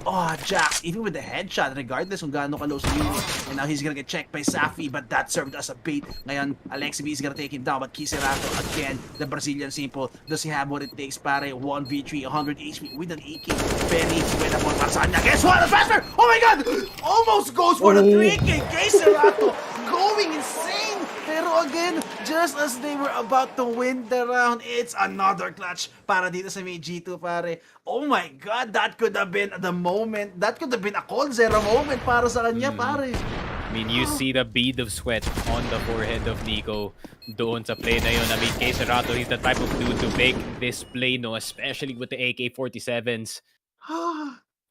Oh, Jax, even with the headshot, regardless kung gaano ka-low sa Yuri. And now he's gonna get checked by Safi, but that served as a bait. Ngayon, Alexi B is gonna take him down, but Kiserato, again, the Brazilian simple, does he have what it takes, pare? 1v3, 100 HP with an AK. Very winnable para sa kanya. Guess what? The faster! Oh my god! Almost goes for the 3K. Kiserato going insane! Pero again, just as they were about to win the round, it's another clutch para dito sa may G2, pare. Oh my god, that could have been the moment. That could have been a cold zero moment para sa kanya, pare. I mean, you see the bead of sweat on the forehead of Nico doon sa play na yun. I mean, Kiserato is the type of dude to make this play, no? Especially with the AK-47s.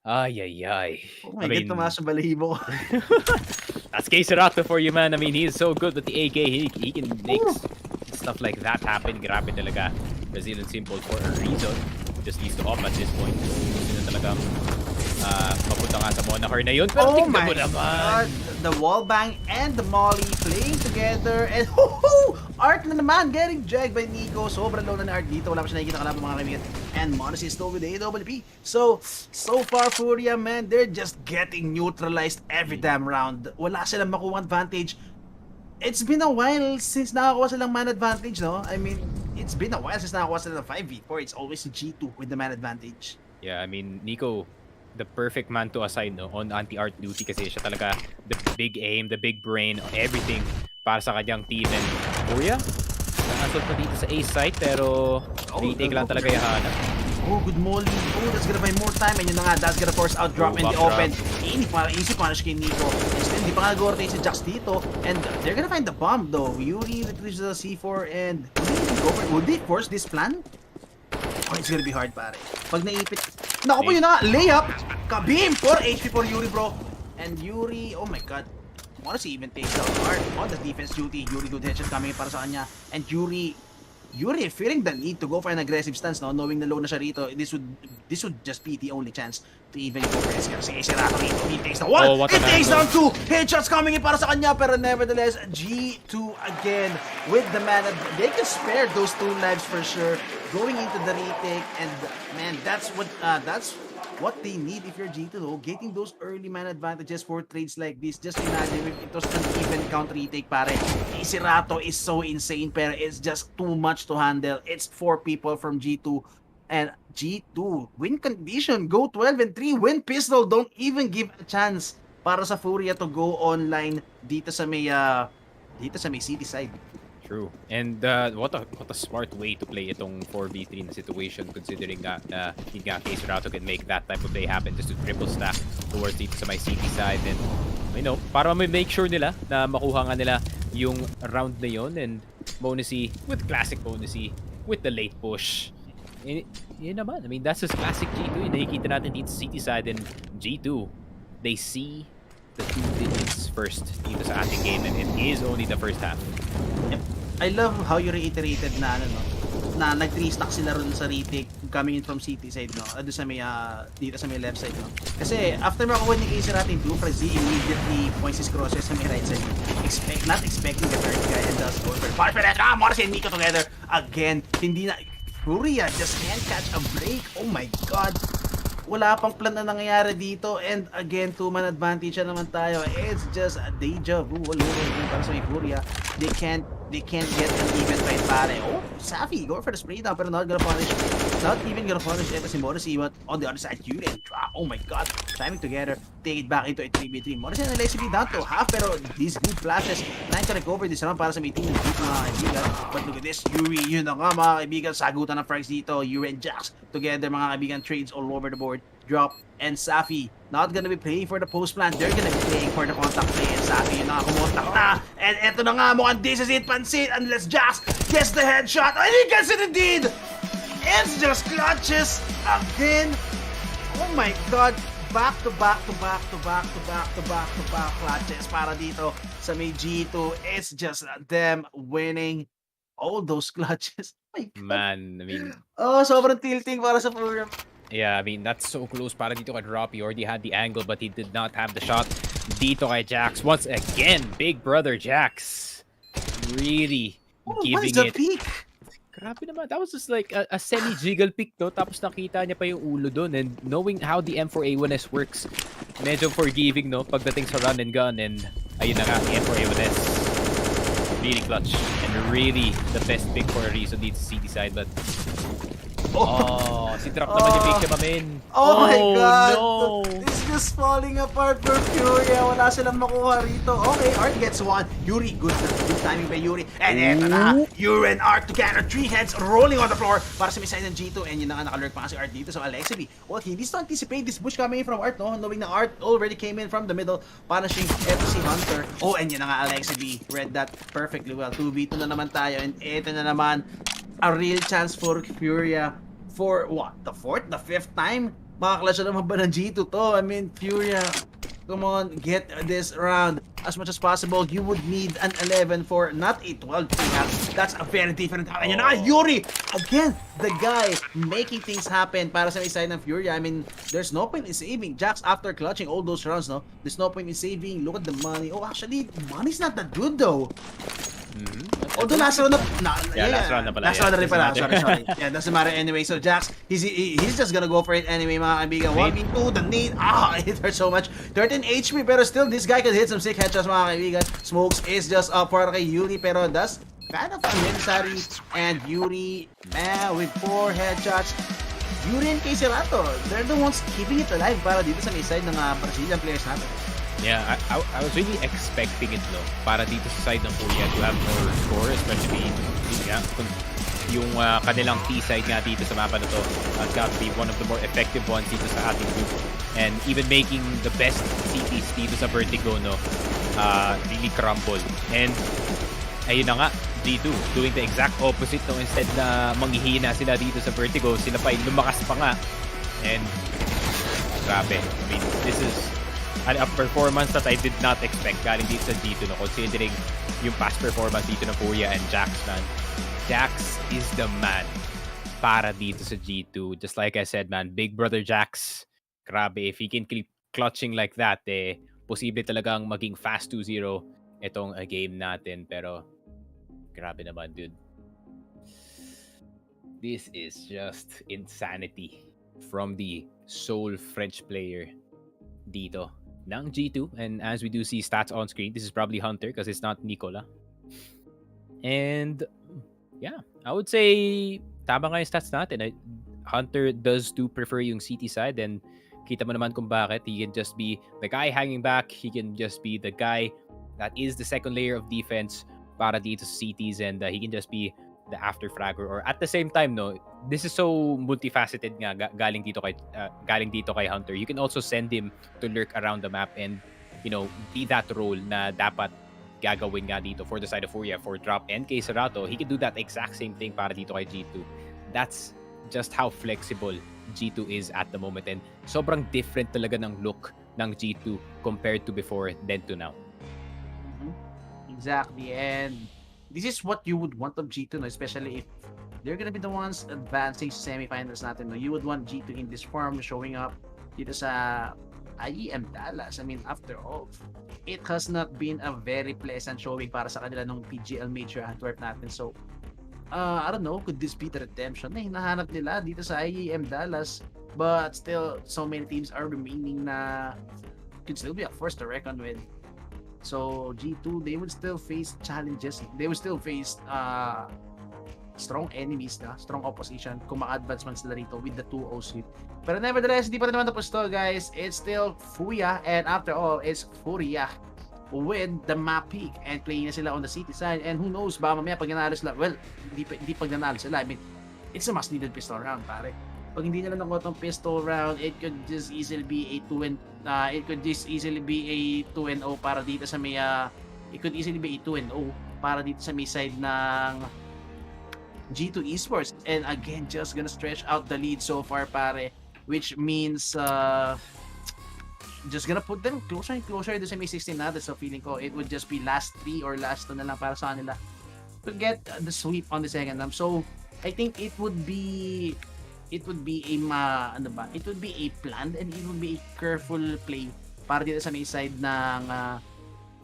Ay. Oh my god, tumaas ang balahibo. That's Kiserato for you, man. I mean, he's so good with the AK. He can make stuff like that happen. Grabe talaga. Brazilian simple for a reason. Just needs to off at this point. Sino talagang mapunta nga sa Monarch na yun. Pero tingnan mo naman. God. The wallbang and the molly playing together. And Art na naman getting jagged by Nico. Sobrang low na ni Art dito. Wala pa siya nakikita kalaban, mga kaibigan. And Modesty is still with the AWP. So far, Furia, man, they're just getting neutralized every damn round. Wala silang makuha advantage. It's been a while since nakakuha silang man advantage, no? I mean, it's been a while since nakakuha sila ng 5v4. It's always G2 with the man advantage. Yeah, I mean, Nico, the perfect man to assign, no, on anti-art duty kasi siya talaga the big aim, the big brain, everything para sa kanyang team. And Furia, nakasot pa dito sa A site pero retake lang talaga yung hanap. Oh, good molly. Oh, that's gonna buy more time. And yun na nga, that's gonna force out drop in the open. Easy punish kay Nico. And still, hindi pa nga nag-rotate si Jax dito. And they're gonna find the bomb though. Yuri retrieves the C4 and would they force this plan? Oh, it's gonna be hard, pare. Pag naipit. Naku po, yun na nga. Layup. Kabim! 4 HP for Yuri, bro. And Yuri, oh my god. Honestly, even takes out Art on the defense duty. Yuri, good headshot coming para sa kanya. And Yuri Yuri feeling the need to go for an aggressive stance, no? Knowing na low na siya rito, this would just be the only chance to even go for this. Kasi Serato rito, he takes the 1, he takes down 2, headshots coming in para sa kanya, pero nevertheless, G2 again with the mana. They can spare those 2 lives for sure, going into the retake, and man, that's what they need if you're G2, though. Getting those early man advantages for trades like this. Just imagine if it was an even count retake, pare. Serato is so insane, pero it's just too much to handle. It's 4 people from G2. And G2, win condition, go 12-3, win pistol, don't even give a chance para sa Furia to go online dito sa may city side. True. And what a smart way to play itong 4v3 na situation, considering nga kay Serato can make that type of play happen just to triple stack towards dito sa my city side, and para make sure nila na makuha nga nila yung round na yon, and Bonusy with classic Bonusy with the late push. Yun naman, I mean, that's just classic G2. Nakikita natin dito sa city side, and G2, they see the 2 digits first dito sa ating game, and it is only the first half. Yep. I love how you reiterated na na nag-3 stack sila ron sa retake coming in from city side, no? Dito sa may left side, no? Kasi after makuha ni Casey natin 2, FaZe immediately points his crosses sa may right side. Not expecting the third guy, and does go for Morris and Nico together again. Hindi na Furia just can't catch a break. Oh my god. Wala pang plan na nangyayari dito, and again 2-man advantage naman tayo. It's just a deja vu all over again para sa may Furia. They can't get an even fight, pare. Oh, Safi, go for the spray down, pero not even gonna punish it kasi Morrissey, but on the other side, Yuri drop. Oh my god, climbing together, take it back into a 3v3. Morrissey and LSB down to half, pero these good flashes trying to recover this round para sa may team dito, mga kaibigan. But look at this, Yuri, yun na nga mga kaibigan, sagutan ng frags dito. Yuri and Jax together, mga kaibigan, trades all over the board. Drop and Safi not gonna be playing for the post plant, they're gonna be playing for the contact play, and Safi yun na kumontak na, and eto na nga, mukhang this is it, pansit, unless Jax gets the headshot, and he gets it indeed. It's just clutches again. Oh my god, back to back clutches para dito sa may G2. It's just them winning all those clutches. Oh my god. Man, I mean, sobrang tilting para sa program. Yeah, I mean, that's so close para dito kay Drop. He already had the angle, but he did not have the shot. Dito kay Jax. Once again, big brother Jax. Really giving it. Peak? Grabe naman. That was just like a semi-jiggle pick, no? Tapos nakita niya pa yung ulo dun. And knowing how the M4A1S works, medyo forgiving, no? Pagdating sa run and gun. And ayun na nga, the M4A1S. Really clutch. And really the best pick for a reason dito sa city side. But si Drop naman yung victim amin. Oh my god! No. It's just falling apart for Furia. Wala silang makuha rito. Okay, Art gets 1. Yuri, good timing by Yuri. And eto na, Yuri and Art together. 3 heads rolling on the floor para sa side ng G2. And yun na nga, nakalurk pa si Art dito. So Alexi B, well, he needs to anticipate this push coming from Art, no? Knowing na Art already came in from the middle, punishing eto si Hunter. Oh, and yun na nga, Alexi B read that perfectly well. 2v2 na naman tayo. And eto na naman, a real chance for Furia for what? The 4th? The 5th time? Makaklasya naman ba ng G2 to? I mean, Furia, come on, get this round as much as possible. You would need an 11 for not a 12 half. That's a very different half. And yun na, Yuri! Again, the guy making things happen para sa side ng Furia. I mean, there's no point in saving Jax after clutching all those rounds, no? There's no point in saving. Look at the money. Oh, actually, money's not that good though. Although last round na last round na pala. Last round na rin pala. Sorry. Yeah, doesn't matter anyway. So Jax, he's just gonna go for it anyway, mga kaibigan. 1v2, the nade. It hurts so much. 13 HP, pero still, this guy can hit some sick headshots, mga kaibigan. Smokes is just up for kay Yuri, pero that's kind of unnecessary. And Yuri, with 4 headshots. Yuri and Serato, they're the ones keeping it alive para dito sa may side ng Brazilian players natin. Yeah, I was really expecting it, no? Para dito sa side ng Furia to have more score, especially yung kanilang T-side nga dito sa mapa na to has got to be one of the more effective ones dito sa ating group. And even making the best CTs dito sa Vertigo, no? Really crumble. And ayun na nga, G2 doing the exact opposite, no? Instead na manghihina sila dito sa Vertigo, sila pa lumakas pa nga. And grabe. I mean, this is a performance that I did not expect galing dito sa G2, no? Considering yung past performance dito ng Furia and Jax, man. Jax is the man para dito sa G2. Just like I said, man, Big Brother Jax, grabe, if he can keep clutching like that, posible talagang maging fast 2-0 itong game natin. Pero, grabe naman, dude. This is just insanity from the sole French player dito ng G2. And as we do see stats on screen, this is probably Hunter because it's not Nicola. And yeah, I would say tama nga yung stats natin. Hunter does prefer yung CT side, and kita mo naman kung bakit. He can just be the guy hanging back. He can just be the guy that is the second layer of defense para dito sa CTs, and he can just be the after fragger. Or at the same time, no, this is so multifaceted nga galing dito kay Hunter. You can also send him to lurk around the map and, you know, be that role na dapat gagawin nga dito for the side of Furia, for Drop and kay Serato. He can do that exact same thing para dito kay G2. That's just how flexible G2 is at the moment, and sobrang different talaga ng look ng G2 compared to before then to now. Exactly, and this is what you would want of G2, no? Especially if they're gonna be the ones advancing sa semifinals natin. No? You would want G2 in this form, showing up dito sa IEM Dallas. I mean, after all, it has not been a very pleasant showing para sa kanila nung PGL Major Antwerp natin. So, I don't know, could this be the redemption na hinahanap nila dito sa IEM Dallas? But still, so many teams are remaining na could still be a force to reckon with. So G2, they would still face challenges. They would still face strong enemies na, strong opposition kung ma-advance man sila rito with the 2-0 sweep. Pero nevertheless, hindi pa rin naman tapos to, guys. It's still Furia, and after all, it's Furia with the map pick, and playing na sila on the city side, and who knows, ba mamaya pag nanalo sila, well, hindi pag nanalo sila, I mean, it's a must needed pistol round, pare. Pag hindi nila nakuha tong pistol round, it could just easily be a 2-0 para dito sa may it could easily be a 2-0 para dito sa may side ng G2 Esports, and again, just gonna stretch out the lead so far, pare, which means just gonna put them closer and closer to sa may 16 natin. So feeling ko it would just be last 3 or last 2 na lang para sa kanila to get the sweep on the second round. So I think it would be a planned and it would be a careful play para dito sa may side ng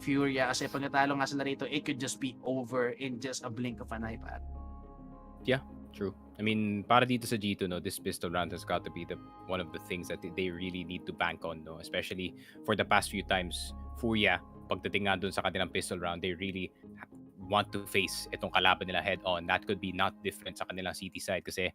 Furia, kasi pag natalo nga sila rito, it could just be over in just a blink of an eye, pare. Yeah, true. I mean, para dito sa G2, no, this pistol round has got to be one of the things that they really need to bank on, no? Especially for the past few times, Furia, pagdating nga dun sa kanilang pistol round, they really want to face itong kalaban nila head on. That could be not different sa kanilang city side, kasi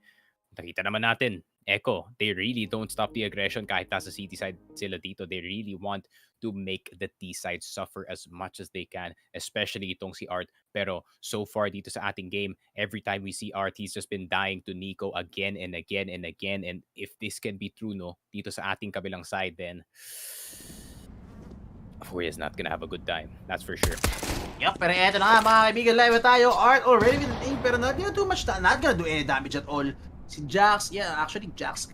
nakita naman natin, Echo, they really don't stop the aggression kahit nasa city side sila dito. They really want to make the T side suffer as much as they can, especially itong si Art. Pero so far dito sa ating game, every time we see Art, he's just been dying to Nico again and again and again. And if this can be true, no, dito sa ating kabilang side, then Furia's not gonna have a good time. That's for sure. Yup, pero eto na nga mga kaibigan, live tayo. Art already with the thing, pero not gonna do much, not gonna do any damage at all. Si Jax, yeah, actually Jax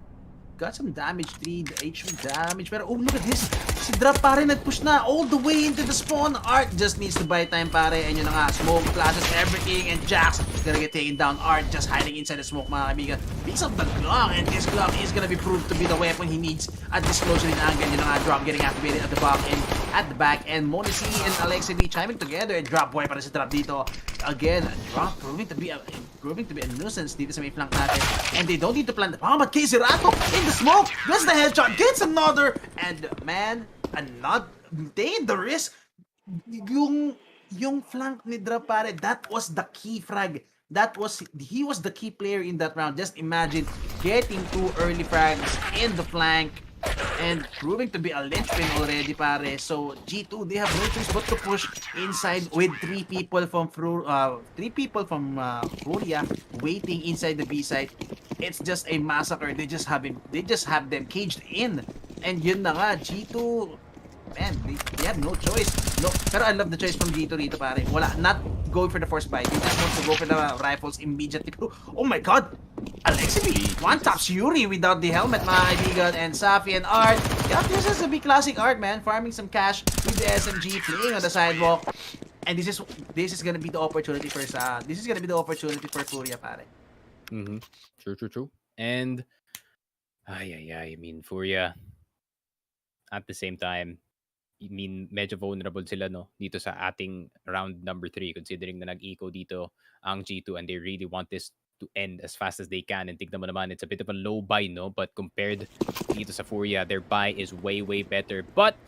got some damage, 3 HP damage, pero oh, look at this, si Drop pare nag-push na all the way into the spawn. Art just needs to buy time, pare, and yun na nga, smoke flashes everything, and Jax gonna get taken down. Art just hiding inside the smoke, mga kaibigan, picks up the Glock, and this Glock is gonna be proved to be the weapon he needs at this closer in angle. Yun na nga, Drop getting activated at the back, and Monisi and Alexei chiming together, and Drop boy para si Drop dito. Again, Drop proving to be a nuisance dito sa may flank natin, and they don't need to plant the bomb, but Serato in the smoke gets the headshot, gets another, and man, another, take the risk. Yung flank ni Drop, pare, that was the key frag. He was the key player in that round. Just imagine getting 2 early frags in the flank and proving to be a linchpin already, pare. So G2, they have no choice but to push inside with 3 people from Furia waiting inside the B side. It's just a massacre. They just have them caged in, and yun na nga, G2, man, they have no choice. No, pero I love the choice from G2 dito, pare. Wala, not going for the first buy. They just want to go for the rifles immediately. Oh my god! Alexei one taps Yuri without the helmet, mga kaibigan, and Safi and Art. Yeah, this is a big classic Art, man. Farming some cash with the SMG, playing on the sidewalk. And this is gonna be the opportunity for Furia, pare. True. And I mean, Furia, at the same time, I mean, medyo vulnerable sila, no? Dito sa ating round number 3, considering na nag-eco dito ang G2 and they really want this to end as fast as they can. And tignan mo naman, it's a bit of a low buy, no? But compared dito sa Furia, their buy is way better. But,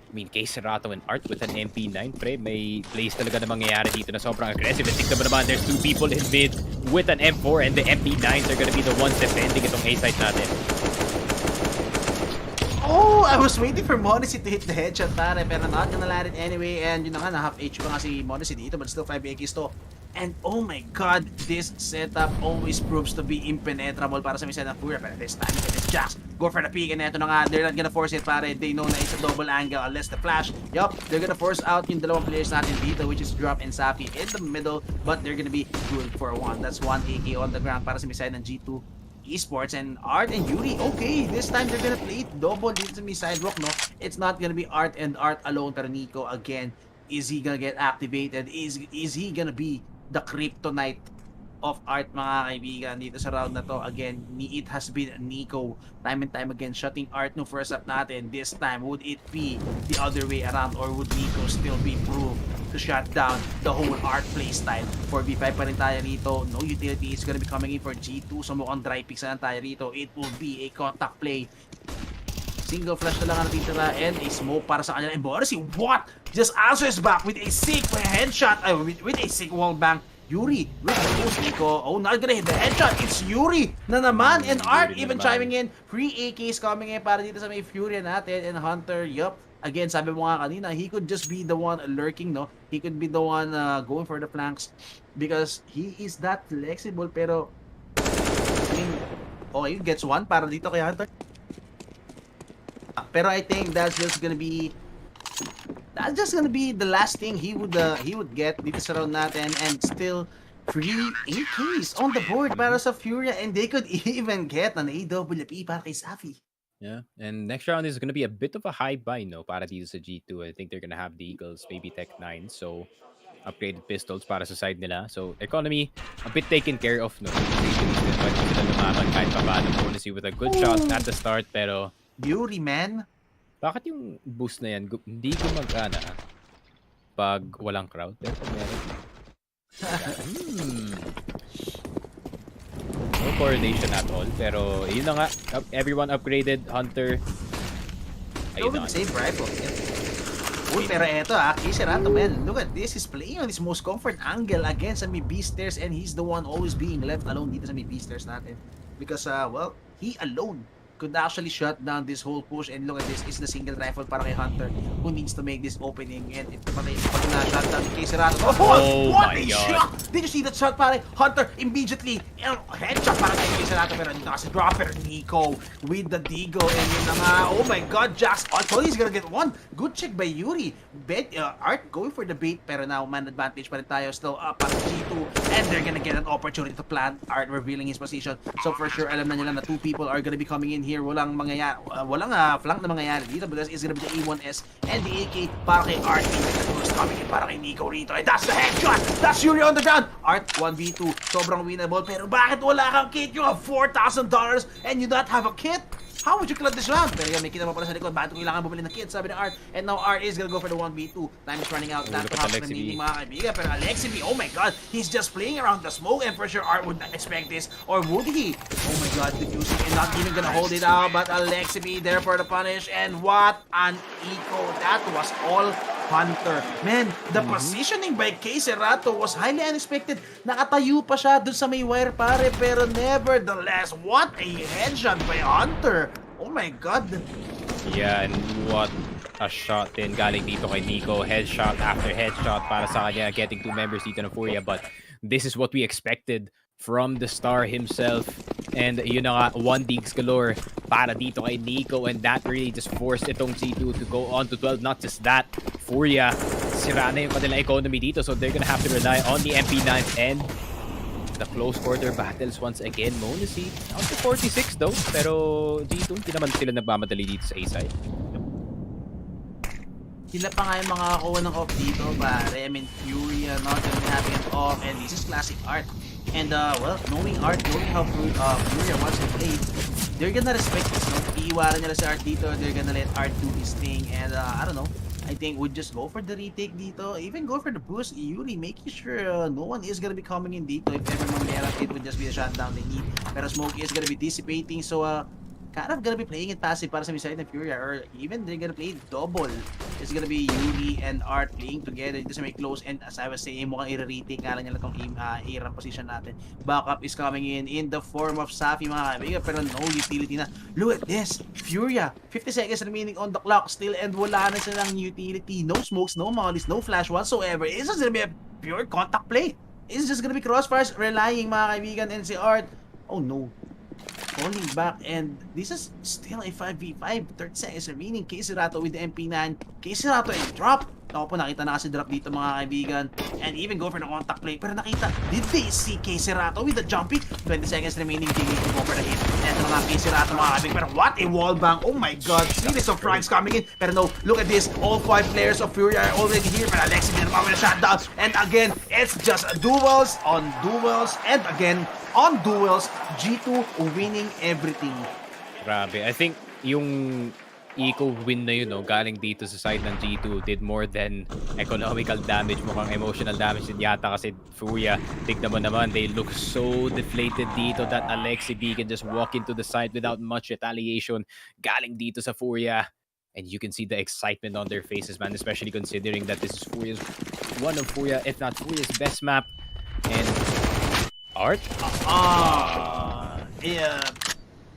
I mean, Case Serato and Art with an MP9, pre, may plays talaga na mangyayari dito na sobrang aggressive. And tignan mo naman, there's 2 people in mid with an M4 and the MP9s are gonna be the ones defending itong A-site natin. Oh, I was waiting for Monacy to hit the headshot, pare, pero not gonna land it anyway. And yun na nga, na half HP pa nga si Monacy dito, but still 5 AKs to. And oh my god, this setup always proves to be impenetrable para sa misa ng Furia. Pero this time, it's Jax. Go for the peek, and eto na nga, they're not gonna force it, pare. They know na it's a double angle unless the flash. Yup, they're gonna force out yung dalawang players natin dito, which is Drop and Safi in the middle, but they're gonna be good for 1. That's 1 AK on the ground para sa misa ng G2 Esports. And Art and Yuri, okay, this time they're gonna play it double dito sa sidewalk, no? It's not gonna be Art and Art alone, pero Nico, again, is he gonna get activated? Is he gonna be the kryptonite of Art, mga kaibigan, dito sa round na to? Again, it has been Nico time and time again shutting Art no first up natin. This time, would it be the other way around, or would Nico still be proved to shut down the whole Art playstyle? 4v5 pa rin tayo rito. No utility is gonna be coming in for G2, so mukhang dry picks na tayo rito. It will be a contact play. Single flash na lang ang natitira and a smoke para sa kanya. And Borisy, what? Just answers back with a sick headshot, with a sick wall bang. Yuri with the boost, Nico. Oh, not gonna hit the headshot. It's Yuri na naman. And Art even chiming in. Free AKs coming in para dito sa may Furia natin. And Hunter, yup. Again, sabi mo nga kanina, he could just be the one lurking, no? He could be the one going for the flanks because he is that flexible. Pero, I mean, okay, gets 1 para dito kay Hunter. Pero I think that's just gonna be the last thing he would get dito sa round natin. And still 3 AKs on the board para sa Furia, and they could even get an AWP para kay Safi. Yeah, and next round is going to be a bit of a high buy, no, para dito sa G2. I think they're going to have the Eagles, maybe Tech 9, so upgraded pistols para sa side nila. So economy, a bit taken care of, no. But sila lumaban kahit pa paano. Policy with a good shot at the start, pero Beauty, man. bakit yung boost na yan hindi gumagana pag walang crowd? Pero pag meron. No correlation at all. Pero yun na nga. Everyone upgraded. Hunter. Ayun na. Same rifle. Uy, pero eto Case Serato, man. Look at this. He's playing on his most comfort angle against sa may B stairs, and he's the one always being left alone dito sa may B stairs natin. Because, well, he alone could actually shut down this whole push. And look at this, is the single rifle para kay Hunter who needs to make this opening. And ito pa rin, pag na-shot down kay Serato. Oh what my a God. shot! Did you see that shot, pare? Hunter immediately, headshot para kay Serato, pero kasi dropper Nico with the Digo. And yun na nga, oh my God, Jax, actually he's gonna get 1. Good check by Yuri. Art going for the bait, pero now man advantage pa rin tayo, still up at G2, and they're gonna get an opportunity to plant. Art revealing his position, so for sure alam na nila na 2 people are gonna be coming in here. Walang mangyayari, walang flank na mangyayari dito because it's gonna be the E1S and the AK para kay Art. Who's coming in para kay Nico rito, and that's the headshot. That's Yuri on the ground. Art 1v2, sobrang winnable, pero bakit wala kang kit? You have $4,000 and you not have a kit? How would you club this round? Pero yan, may kita pa pala sa likod. Bakit kailangan bumili ng kit? Sabi ng Art. And now Art is gonna go for the 1v2. Time is running out. Not to happen na meaning, mga kaibigan. Pero Alexibi, oh my God, he's just playing around the smoke, and for sure Art would not expect this. Or would he? Oh my God, diffusing and not even gonna hold it out. But Alexibi there for the punish. And what an eco. That was all Hunter. Man, the positioning by Case Serato was highly unexpected. Nakatayo pa siya dun sa may wire, pare. Pero nevertheless, what a headshot by Hunter. Oh my God. Yeah, and what a shot din galing dito kay Nico. Headshot after headshot para sa kanya, getting 2 members dito ng Furia. But this is what we expected from the star himself. And yun na nga, 1 digs galore para dito kay Nico. And that really just forced itong C2 to go on to 12. Not just that, Furia, sira na yung kanilang economy dito. So they're gonna have to rely on the MP9 and the close quarter battles once again. Monacy out to 46 though. Pero G2, hindi naman sila nagmamadali dito sa A-side. sila pa nga yung makakakuha ng off dito, pare. I mean, Furia not gonna be having an off, and this is classic Art. And, well, knowing Art, knowing how Furia wants to play, they're gonna respect this, no? Iiwaran nila si Art dito, they're gonna let Art do his thing, and, I don't know, I think would just go for the retake dito, even go for the boost, Yuri, making sure no one is gonna be coming in dito. If ever mangyara, it would just be a shutdown they need. Pero Smokey is gonna be dissipating, so, kind of gonna be playing it passive para sa side ng Furia, or even they're gonna play double. It's gonna be Yuri and Art playing together dito sa may close, and as I was saying, mukhang i-retake nga lang nila itong A-RAM position natin. Backup is coming in the form of Safi, mga kaibigan, pero no utility na. Look at this, Furia, 50 seconds remaining on the clock still, and wala na silang utility, no smokes, no mollies, no flash whatsoever. It's just gonna be a pure contact play. It's just gonna be crossfires relying, mga kaibigan, and si Art, oh no, falling back, and this is still a 5v5, 30 seconds remaining. K-Serato with the MP9. K-Serato and drop. Ako po, nakita na kasi drop dito, mga kaibigan, and even go for the contact play. Pero nakita, did they see K-Serato with the jumpy? 20 seconds remaining, they need to go for the hit. And mga K-Serato, mga kaibigan, pero what a wall bang. Oh my god, series of frags coming in. Pero no, look at this, all 5 players of Furia are already here. Pero Alexi din naman with a shutdown, and again, it's just duels on duels, and again, on duels, G2 winning everything. Grabe. I think yung eco win na yun, no, galing dito sa side ng G2 did more than economical damage. Mukhang emotional damage din yata kasi Furia, tignan mo naman, they look so deflated dito that Alexi B can just walk into the side without much retaliation. Galing dito sa Furia. And you can see the excitement on their faces, man, especially considering that this is one of Furia, if not Furia's best map. And Art? Yeah,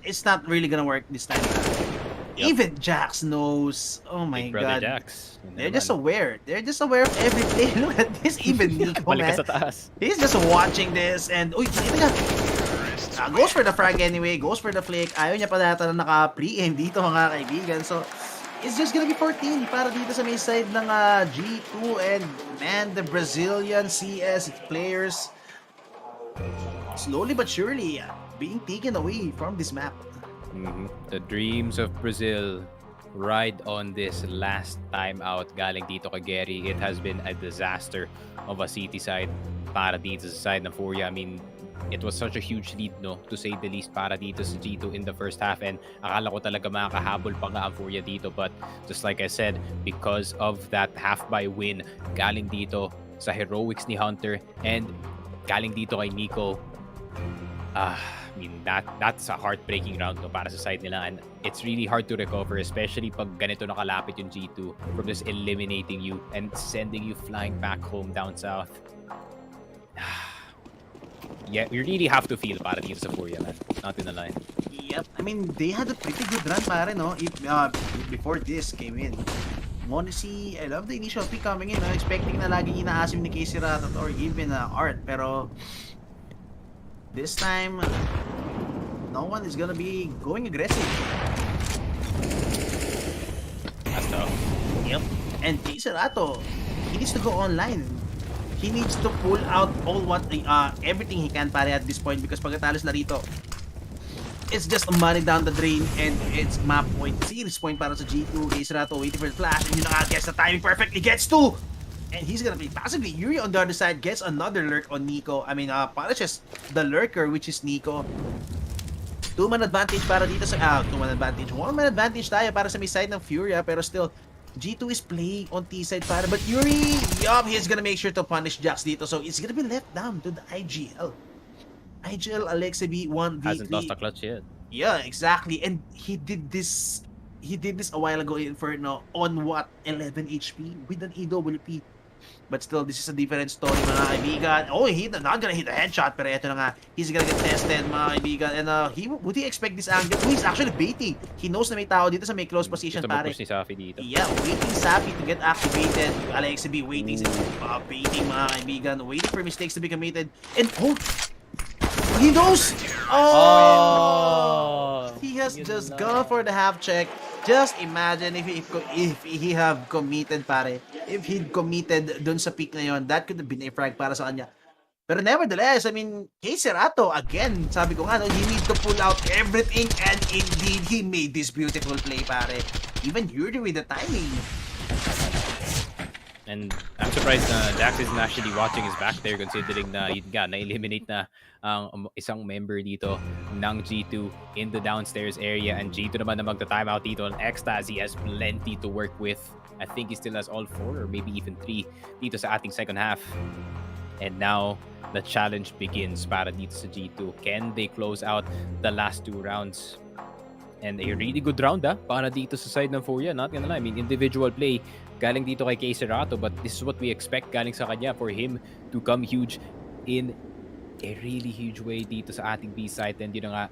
it's not really gonna work this time. Yep. Even Jax knows. Oh my Big Brother god. Jax. Yun They're naman. just aware. They're just aware of everything. Look at this. Even Nico, Balik man. ka sa taas. He's just watching this, and uy, nakita nga. Goes for the frag anyway. Goes for the flick. Ayaw niya pa data na naka-pre-aim dito, mga kaibigan. So, it's just gonna be 14 para dito sa may side ng G2, and man, the Brazilian CS players slowly but surely being taken away from this map. The dreams of Brazil ride on this last time out galing dito kay Gary. It has been a disaster of a city side para dito sa side ng Furia. I mean, it was such a huge lead, no, to say the least, para dito sa G2 in the first half, and akala ko talaga makakahabol pa nga ang Furia dito, but just like I said, because of that half-by win galing dito sa heroics ni Hunter and galing dito kay Nico, I mean, that's a heartbreaking round, no, para sa side nila, and it's really hard to recover, especially pag ganito nakalapit yung G2 from just eliminating you and sending you flying back home down south. Yeah, we really have to feel para dito sa Furia, man. Not in the line. Yep, I mean, they had a pretty good run, pare, no? Before this came in. Honestly, I love the initial pick coming in, no? Expecting na laging inaasim ni Casey Ratot or even Art, pero this time, no one is gonna be going aggressive. That's tough. Yep. And Casey Rato, he needs to go online. He needs to pull out everything he can, pare, at this point, because pagkatalos na rito, it's just money down the drain, and it's map point, series point para sa G2. Caserato waiting for the flash, and yun na nga, gets the timing perfectly, gets two! And he's gonna be passively. Yuri on the other side gets another lurk on Nico. I mean, punishes the lurker, which is Nico. 2-man advantage para dito sa... 2-man advantage. 1-man advantage tayo para sa may side ng Furia, pero still, G2 is playing on T-side para, but Yuri, yup, he's gonna make sure to punish Jax dito, so it's gonna be left down to the IGL. IGL Alexi B 1v3. Hasn't lost a clutch yet. Yeah, exactly, and he did this a while ago in Inferno on what, 11 HP with an EWP. But still, this is a different story, mga kaibigan. Oh, he's not gonna hit a headshot, pero ito na nga, he's gonna get tested, mga kaibigan. And would he expect this angle? Oh, he's actually baiting. He knows na may tao dito sa may close position, Gusto pare. mag-push ni Safi dito. Yeah, waiting Safi to get activated. Alexi B waiting, baiting, mga kaibigan. Waiting for mistakes to be committed. And oh, he knows! Oh! He has just gone for the half check. Just imagine if he have committed, pare. If he'd committed dun sa pick na yon, that could have been a frag para sa kanya. Pero nevertheless, I mean, Caserato, again, sabi ko nga, no, he needs to pull out everything, and indeed, he made this beautiful play, pare. Even Yuri with the timing. And I'm surprised na Dax isn't actually watching his back there considering na yun nga, na-eliminate na ang isang member dito ng G2 in the downstairs area. And G2 naman na magta-timeout dito on Extaz. He has plenty to work with. I think he still has all 4 or maybe even 3 dito sa ating second half. And now, the challenge begins para dito sa G2. Can they close out the last 2 rounds? And a really good round para dito sa side ng Furia. Not gonna lie, I mean, individual play galing dito kay Cerato, but this is what we expect galing sa kanya for him to come huge in a really huge way dito sa ating B side. And yun na nga,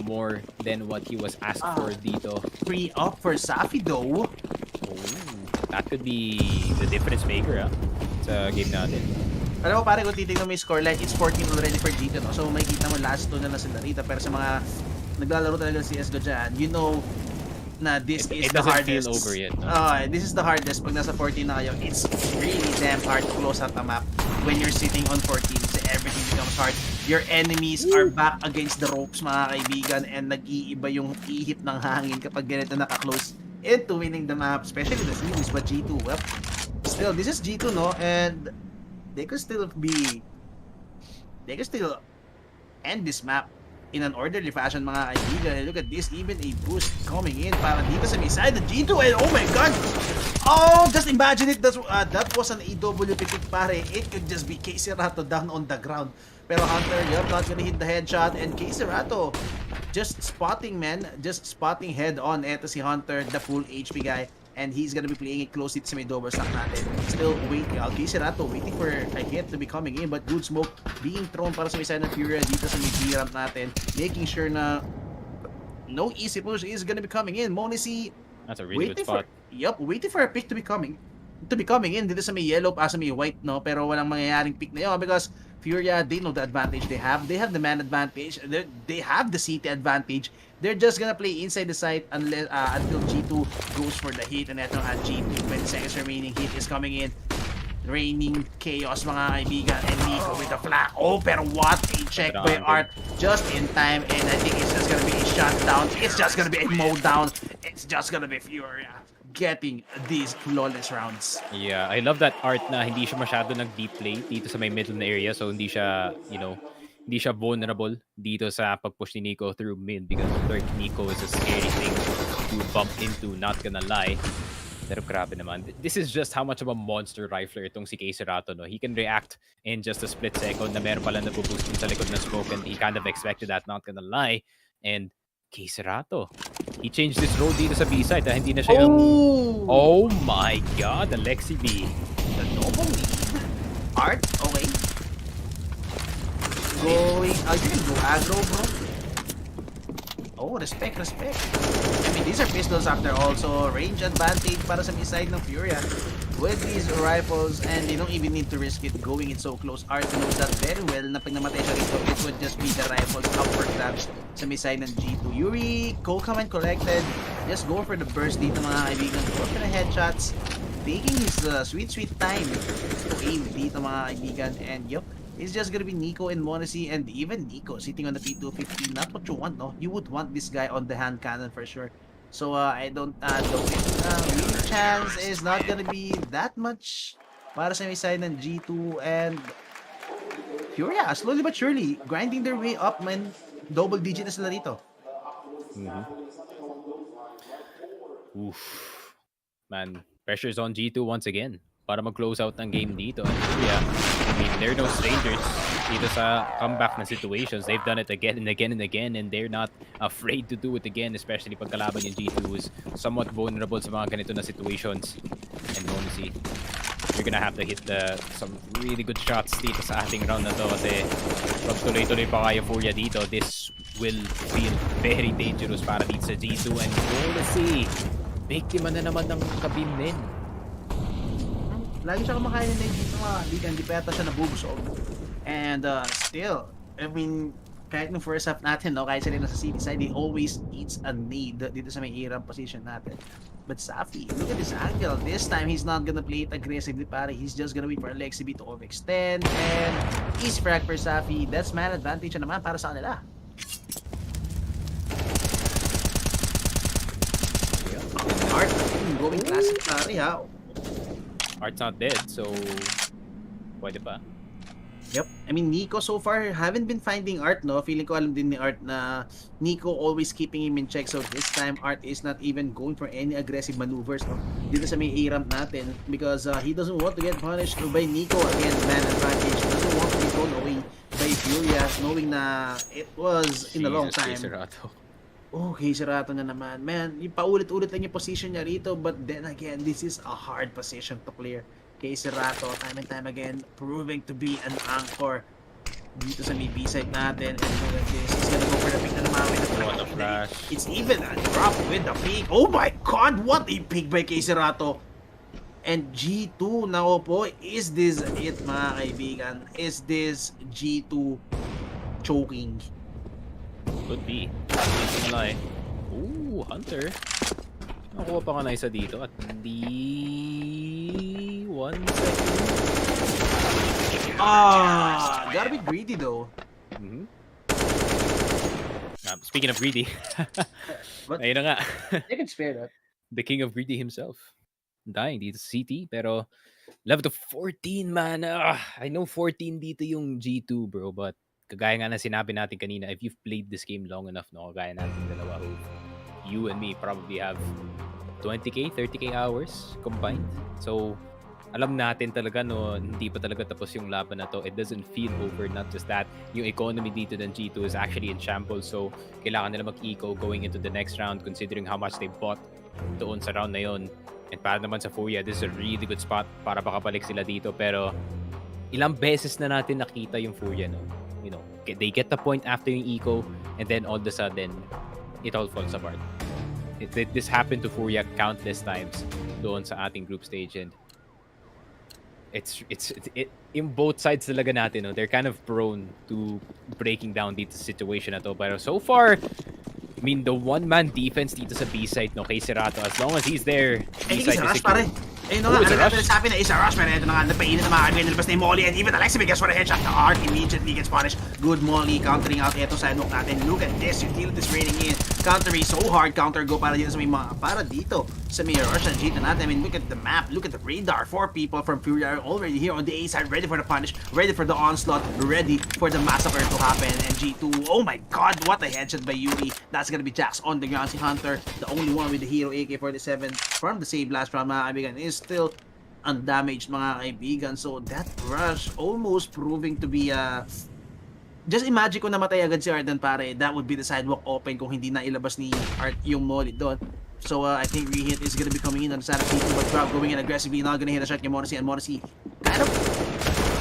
more than what he was asked for dito. Free up for Safi though. Oh, that could be the difference maker sa game natin. Alam mo pare, kung titignan mo yung scoreline, it's 14 already for G2, no? So makikita mo last 2 na sila rito. Pero sa mga naglalaro talaga ng CSGO dyan, you know na this is the hardest. Feel over yet, no? This is the hardest pag nasa 14 na kayo. It's really damn hard to close out the map when you're sitting on 14. So everything becomes hard. Your enemies are back against the ropes, mga kaibigan, and nag-iiba yung ihip ng hangin kapag ganito naka-close into winning the map, especially the series. But G2, well, still, this is G2, no? And they could still end this map in an orderly fashion, mga kaibigan. Look at this, even a boost coming in para dito sa may side ng G2, and oh my god! Oh, just imagine it, that was an AWP pick, pare. It could just be Cerato down on the ground. Pero Hunter, not gonna hit the headshot, and Cerato just spotting, man. Just spotting head on. Eto si Hunter, the full HP guy. And he's gonna be playing it close dito sa may double stack natin. Still waiting. Cerato waiting for a hit to be coming in. But good smoke being thrown para sa may side ng Furia dito sa may B-ramp natin. Making sure na no easy push is gonna be coming in. Monisi, that's a really good spot. Waiting for a pick to be coming in dito sa may yellow pa sa may white, no? Pero walang mangyayaring pick na yun because Furia, they know the advantage they have. They have the man advantage. They have the city advantage. They're just gonna play inside the site unless until G2 goes for the hit. And eto nga, G2, 20 seconds remaining. Hit is coming in. Raining chaos, mga kaibigan. And Nico with the flag. Oh, pero what a check by Art. Just in time. And I think it's just gonna be a shutdown. It's just gonna be a mow down. It's just gonna be Furia getting these flawless rounds. Yeah, I love that Art na hindi siya masyado nag-deep play dito sa may middle na area. So hindi siya, hindi siya vulnerable dito sa pag-push ni Nico through mid because Lurk Nico is a scary thing to bump into, not gonna lie. Pero grabe naman. This is just how much of a monster rifler itong si Cerato, no? He can react in just a split second na meron pala nabuboost sa likod ng smoke, and he kind of expected that, not gonna lie. And Cerato, he changed his role dito sa B-side. Hindi na siya yung... Oh my god, Alexi B. The double lead. Art, okay. Going, you can go aggro, bro. Oh, respect. I mean, these are pistols after all, so range advantage para sa side ng Furia with these rifles, and they don't even need to risk it going it so close. Art knows that very well na pag namatay siya rito, it would just be the rifles up for grabs sa side ng G2. Yuri, Kokaman collected, just go for the burst dito, mga kaibigan. Go for the headshots, taking his sweet time to aim dito, mga kaibigan. And yup, it's just gonna be Nico and Monesi, and even Nico sitting on the P250. Not what you want, no? You would want this guy on the hand cannon for sure. So I don't win chance is not gonna be that much para sa may side ng G2, and Furia slowly but surely grinding their way up, man. Double digit na sila rito. Oof. Man, pressure's on G2 once again para mag-close out ng game dito. And Furia, I mean, they're no strangers dito sa comeback na situations. They've done it again and again and again, and they're not afraid to do it again, especially pag kalaban yung G2 is somewhat vulnerable sa mga ganito na situations. And honestly, you're gonna have to hit some really good shots dito sa ating round na to, kasi pag tuloy-tuloy pa kayo Furia dito, this will feel very dangerous para dito sa G2. And honestly, biktima na naman ng kabinin. Lagi siya kumakain na dito, mga kaibigan. Di pa yata siya nabubusog. And still, I mean, kahit nung first half natin, no, kahit sila nasa city side, he always eats a nade dito sa may hirang position natin. But Safi, look at this angle. This time, he's not gonna play it aggressively, pare. He's just gonna wait for Alexi B to overextend. And easy frag for Safi. That's man advantage na naman para sa kanila. Art, going classic, pare, ha? Art's not dead, so pwede pa. Yep. I mean, Nico so far haven't been finding Art, no? Feeling ko alam din ni Art na Nico always keeping him in check. So this time, Art is not even going for any aggressive maneuvers, no? Dito sa may A-ramp natin because he doesn't want to get punished by Nico. Again, man advantage. Doesn't want to be thrown away by Furia, knowing na it was in a long time. Okay, Serato na naman. Man, yung paulit-ulit lang yung position niya rito. But then again, this is a hard position to clear. Kay Serato, time and time again, proving to be an anchor dito sa may B-side natin. And look at this, he's gonna go for the pick na naman with the flash. It's even a drop with the pick. Oh my God, what a pick by kay Serato. And G2, nako po, is this it mga kaibigan? Is this G2 choking? Could be. Ito na Ooh, Hunter. Nakuha pa ka na isa dito at di 1 second. Gotta be greedy though. Speaking of greedy. What? Ayun na nga. I can spare that. The king of greedy himself. Dying dito sa CT, pero level to 14, man. I know 14 dito yung G2, bro, but kagaya nga na sinabi natin kanina, if you've played this game long enough, no, kagaya natin dalawa who you and me probably have 20k, 30k hours combined. So, alam natin talaga, no, hindi pa talaga tapos yung laban na to. It doesn't feel over. Not just that, yung economy dito ng G2 is actually in shambles. So, kailangan nila mag-eco going into the next round considering how much they bought doon sa round na yon. And para naman sa Furia, this is a really good spot para makabalik sila dito. Pero, ilang beses na natin nakita yung Furia, no? You know, they get the point after yung eco, and then all of a sudden, it all falls apart. This happened to Furia countless times doon sa ating group stage, and it's in both sides talaga natin, no? They're kind of prone to breaking down dito sa situation na to. Pero so far, I mean, the one-man defense dito sa B-side, no, kay Serato, as long as he's there, B-side is secure. Ayun na nga, ano natin sabi na isa rush, pero ito na nga, napainit na mga kaibigan, nalabas na yung Molly, and even Alexi gets for the headshot. The Art immediately gets punished. Good Molly, countering out ito sa hook natin. Look at this, utilities raining in. Countering so hard, counter go para dito sa may mga, para dito sa may rush ng G2 natin. I mean, look at the map, look at the radar. 4 people from Furia are already here on the A side, ready for the punish, ready for the onslaught, ready for the massacre to happen. And G2, oh my God, what a headshot by Yuri. That's gonna be Jax on the ground. Si Hunter, the only one with the hero AK-47 from the same blast from mga kaibigan, is still undamaged mga kaibigan. So that rush almost proving to be just imagine kung namatay agad si Arden, pare, that would be the sidewalk open kung hindi na ilabas ni Art yung molly doon. So I think Rehit is gonna be coming in on the side of P2, but Crowd going in aggressively, not gonna hit a shot kay Morrissey, and Morrissey kind of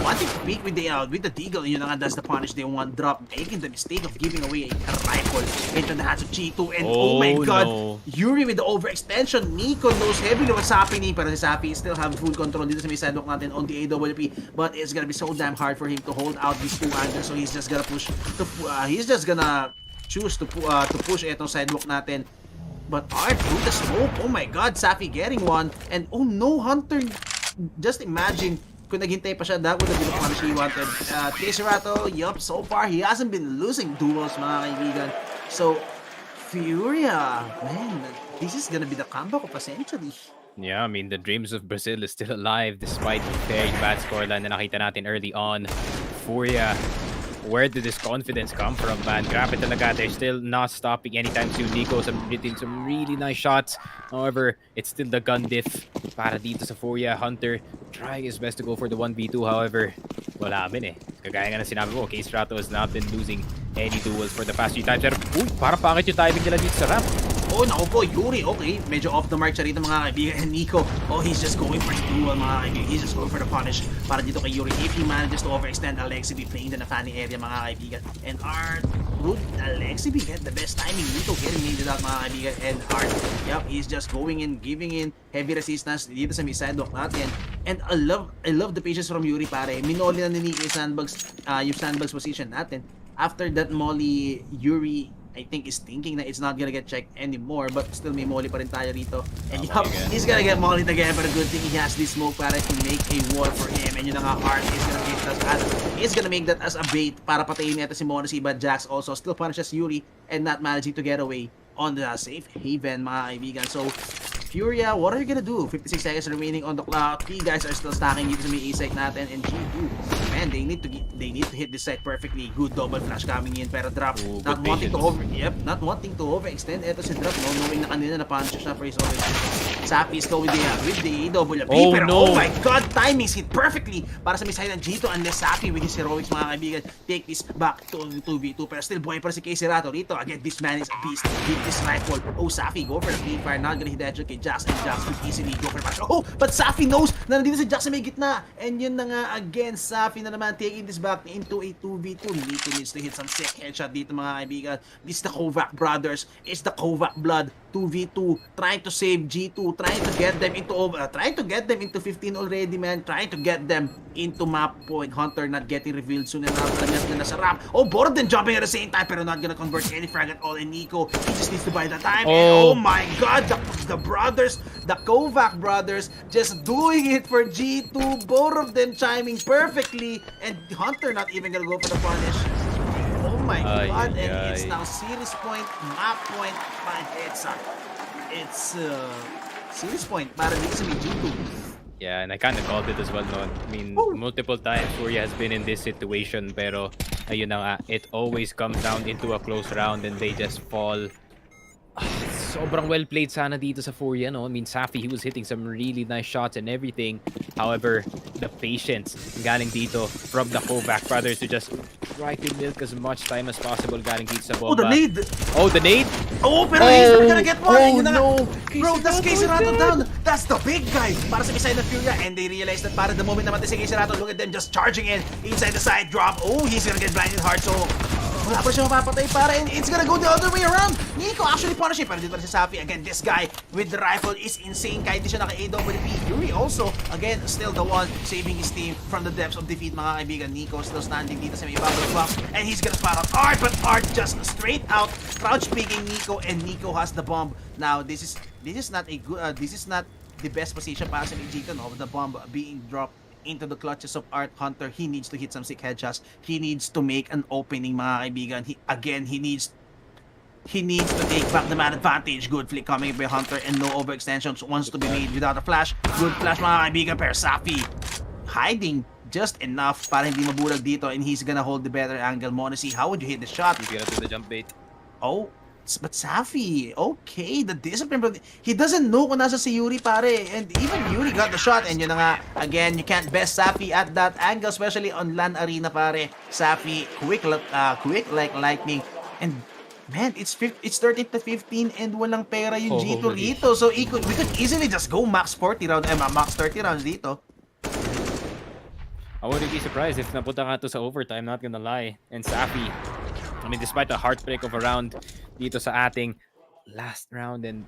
wanting to peek with the Deagle, and yun na nga, that's the punish. They one drop, making the mistake of giving away a rifle into the hands of G2, and oh my God, no. Yuri with the overextension. Nico knows heavily what's happening, pero si Safi still have full control dito sa may sidewalk natin on the AWP, but it's gonna be so damn hard for him to hold out these two angles, so he's just gonna push to, he's just gonna choose to push etong sidewalk natin. But Art through the smoke, oh my God, Safi getting one, and oh no, Hunter, just imagine kung naghintay pa siya, that would have been the punish he wanted. Tesserato, yup, so far he hasn't been losing duels mga kaibigan. So, Furia, man, this is gonna be the comeback of a century. Yeah, I mean, the dreams of Brazil is still alive despite the very bad scoreline na nakita natin early on. Furia, where did this confidence come from, man? Grabe talaga. They're still not stopping anytime soon. Nico's hitting some really nice shots. However, it's still the gun diff para dito sa Furia. Hunter trying his best to go for the 1v2. However, wala amin eh. Kagaya nga na sinabi ko, K-Strato has not been losing any duels for the past few times. Pero, parang pangit yung timing nila dito sa ramp. Oh, naku po, Yuri, okay. Medyo off the mark siya rito mga kaibigan. And Nico, oh, he's just going for the duel mga kaibigan. He's just going for the punish para dito kay Yuri. If he manages to overextend, Alexi be playing the Nafani area mga kaibigan. And Art, would Alexi be get the best timing? Nico getting needed out mga kaibigan. And Art, yep, he's just going in, giving in heavy resistance dito sa may sidewalk natin. And I love the patience from Yuri, pare. Minoli na ni Nico yung sandbags position natin. After that molly, Yuri, I think, is thinking that it's not gonna get checked anymore, but still may molly pa rin tayo rito. And yup, he's gonna get mollied again, but a good thing he has this smoke para to make a wall for him. And yun na nga, Art is gonna make that as a bait para patayin niya si Morrissey, but Jax also still punishes Yuri and not managing to get away on the safe haven mga kaibigan. So Furia, what are you gonna do? 56 seconds remaining on the clock. 3 guys are still stacking dito sa may A-site natin. And G2, man, they need to hit this site perfectly. Good double flash coming in. Pero Drop, Ooh, not good wanting to patience. not wanting to overextend. Eto si Drop, no? Knowing na kanina na punch siya for his overextend. Sappy is going with the AWP. Oh, Pero no. oh my god, timings hit perfectly para sa misay ng G2 unless Sappy with his heroics, mga kaibigan, take this back to 2v2. Pero still buhay pa rin si Casey Rato rito. Again, this man is a beast with this rifle. Oh, Sappy, go for the clean fire. Not gonna hit the headshot kay Jax, and Jax could easily go for the punch. Oh, but Sappy knows na nandito si Jax sa may gitna. And yun na nga, again, Sappy na naman taking this back into a 2v2. Nico needs to hit some sick headshot dito, mga kaibigan. This is the Kovac brothers. It's the Kovac blood. 2v2, trying to save G2, trying to get them into 15 already, man, trying to get them into map point. Hunter not getting revealed soon enough. Na nasa ramp. Oh, both of them jumping at the same time, pero not gonna convert any frag at all. And Nico, he just needs to buy the time. And oh my god, the brothers, the Kovac brothers, just doing it for G2. Both of them chiming perfectly, and Hunter not even gonna go for the punish. Oh my god, and it's now series point, map point, but it's series point para dito sa G2. Yeah, and I kind of called it as well, no? I mean, multiple times Furia has been in this situation, pero ayun na nga, it always comes down into a close round and they just fall. Sobrang well played sana dito sa Furia, no? I mean, Safi, he was hitting some really nice shots and everything. However, the patience galing dito from the Kovac brothers to just try to milk as much time as possible galing dito sa bomba. Oh, the nade! Oh, the nade? Oh, pero he's not gonna get one! Oh, Yun na nga. no! Bro, that's Casey Rato down! That's the big guy! Para sa side ng Furia, and they realize that para the moment naman si Casey Rato, look at them just charging in inside the side drop. Oh, he's gonna get blinded hard, so wala pa siya mapapatay para, and it's gonna go the other way around. Nico actually punishing, pero dito pa si Safi. Again, this guy with the rifle is insane. Kahit di siya naka-AWP. Fury also, again, still the one saving his team from the depths of defeat, mga kaibigan. Nico still standing dito sa may bubble box, and he's gonna spot out Art, but Art just straight out crouch picking Nico, and Nico has the bomb. Now, this is not a good, this is not the best position para sa Vegeta, no? The bomb being dropped into the clutches of Art. Hunter, he needs to hit some sick headshots. He needs to make an opening, mga kaibigan. He needs to take back the man advantage. Good flick coming by Hunter, and no overextensions wants to be made without a flash. Good flash, mga kaibigan, pero Safi hiding just enough para hindi mabulag dito, and he's gonna hold the better angle. Monacy, how would you hit the shot? He's gonna do the jump bait. Oh, but Safi, okay, the discipline, but he doesn't know kung nasa si Yuri, pare. And even Yuri got the shot, and yun na nga, again, you can't best Safi at that angle, especially on LAN Arena, pare. Safi, quick like lightning. And man, it's 13-15 and walang pera yung G2 rito. So we could easily just go max 40 rounds, max 30 rounds dito. I wouldn't be surprised if napunta nga to sa overtime, not gonna lie. And Safi, I mean, despite the heartbreak of a round dito sa ating last round, and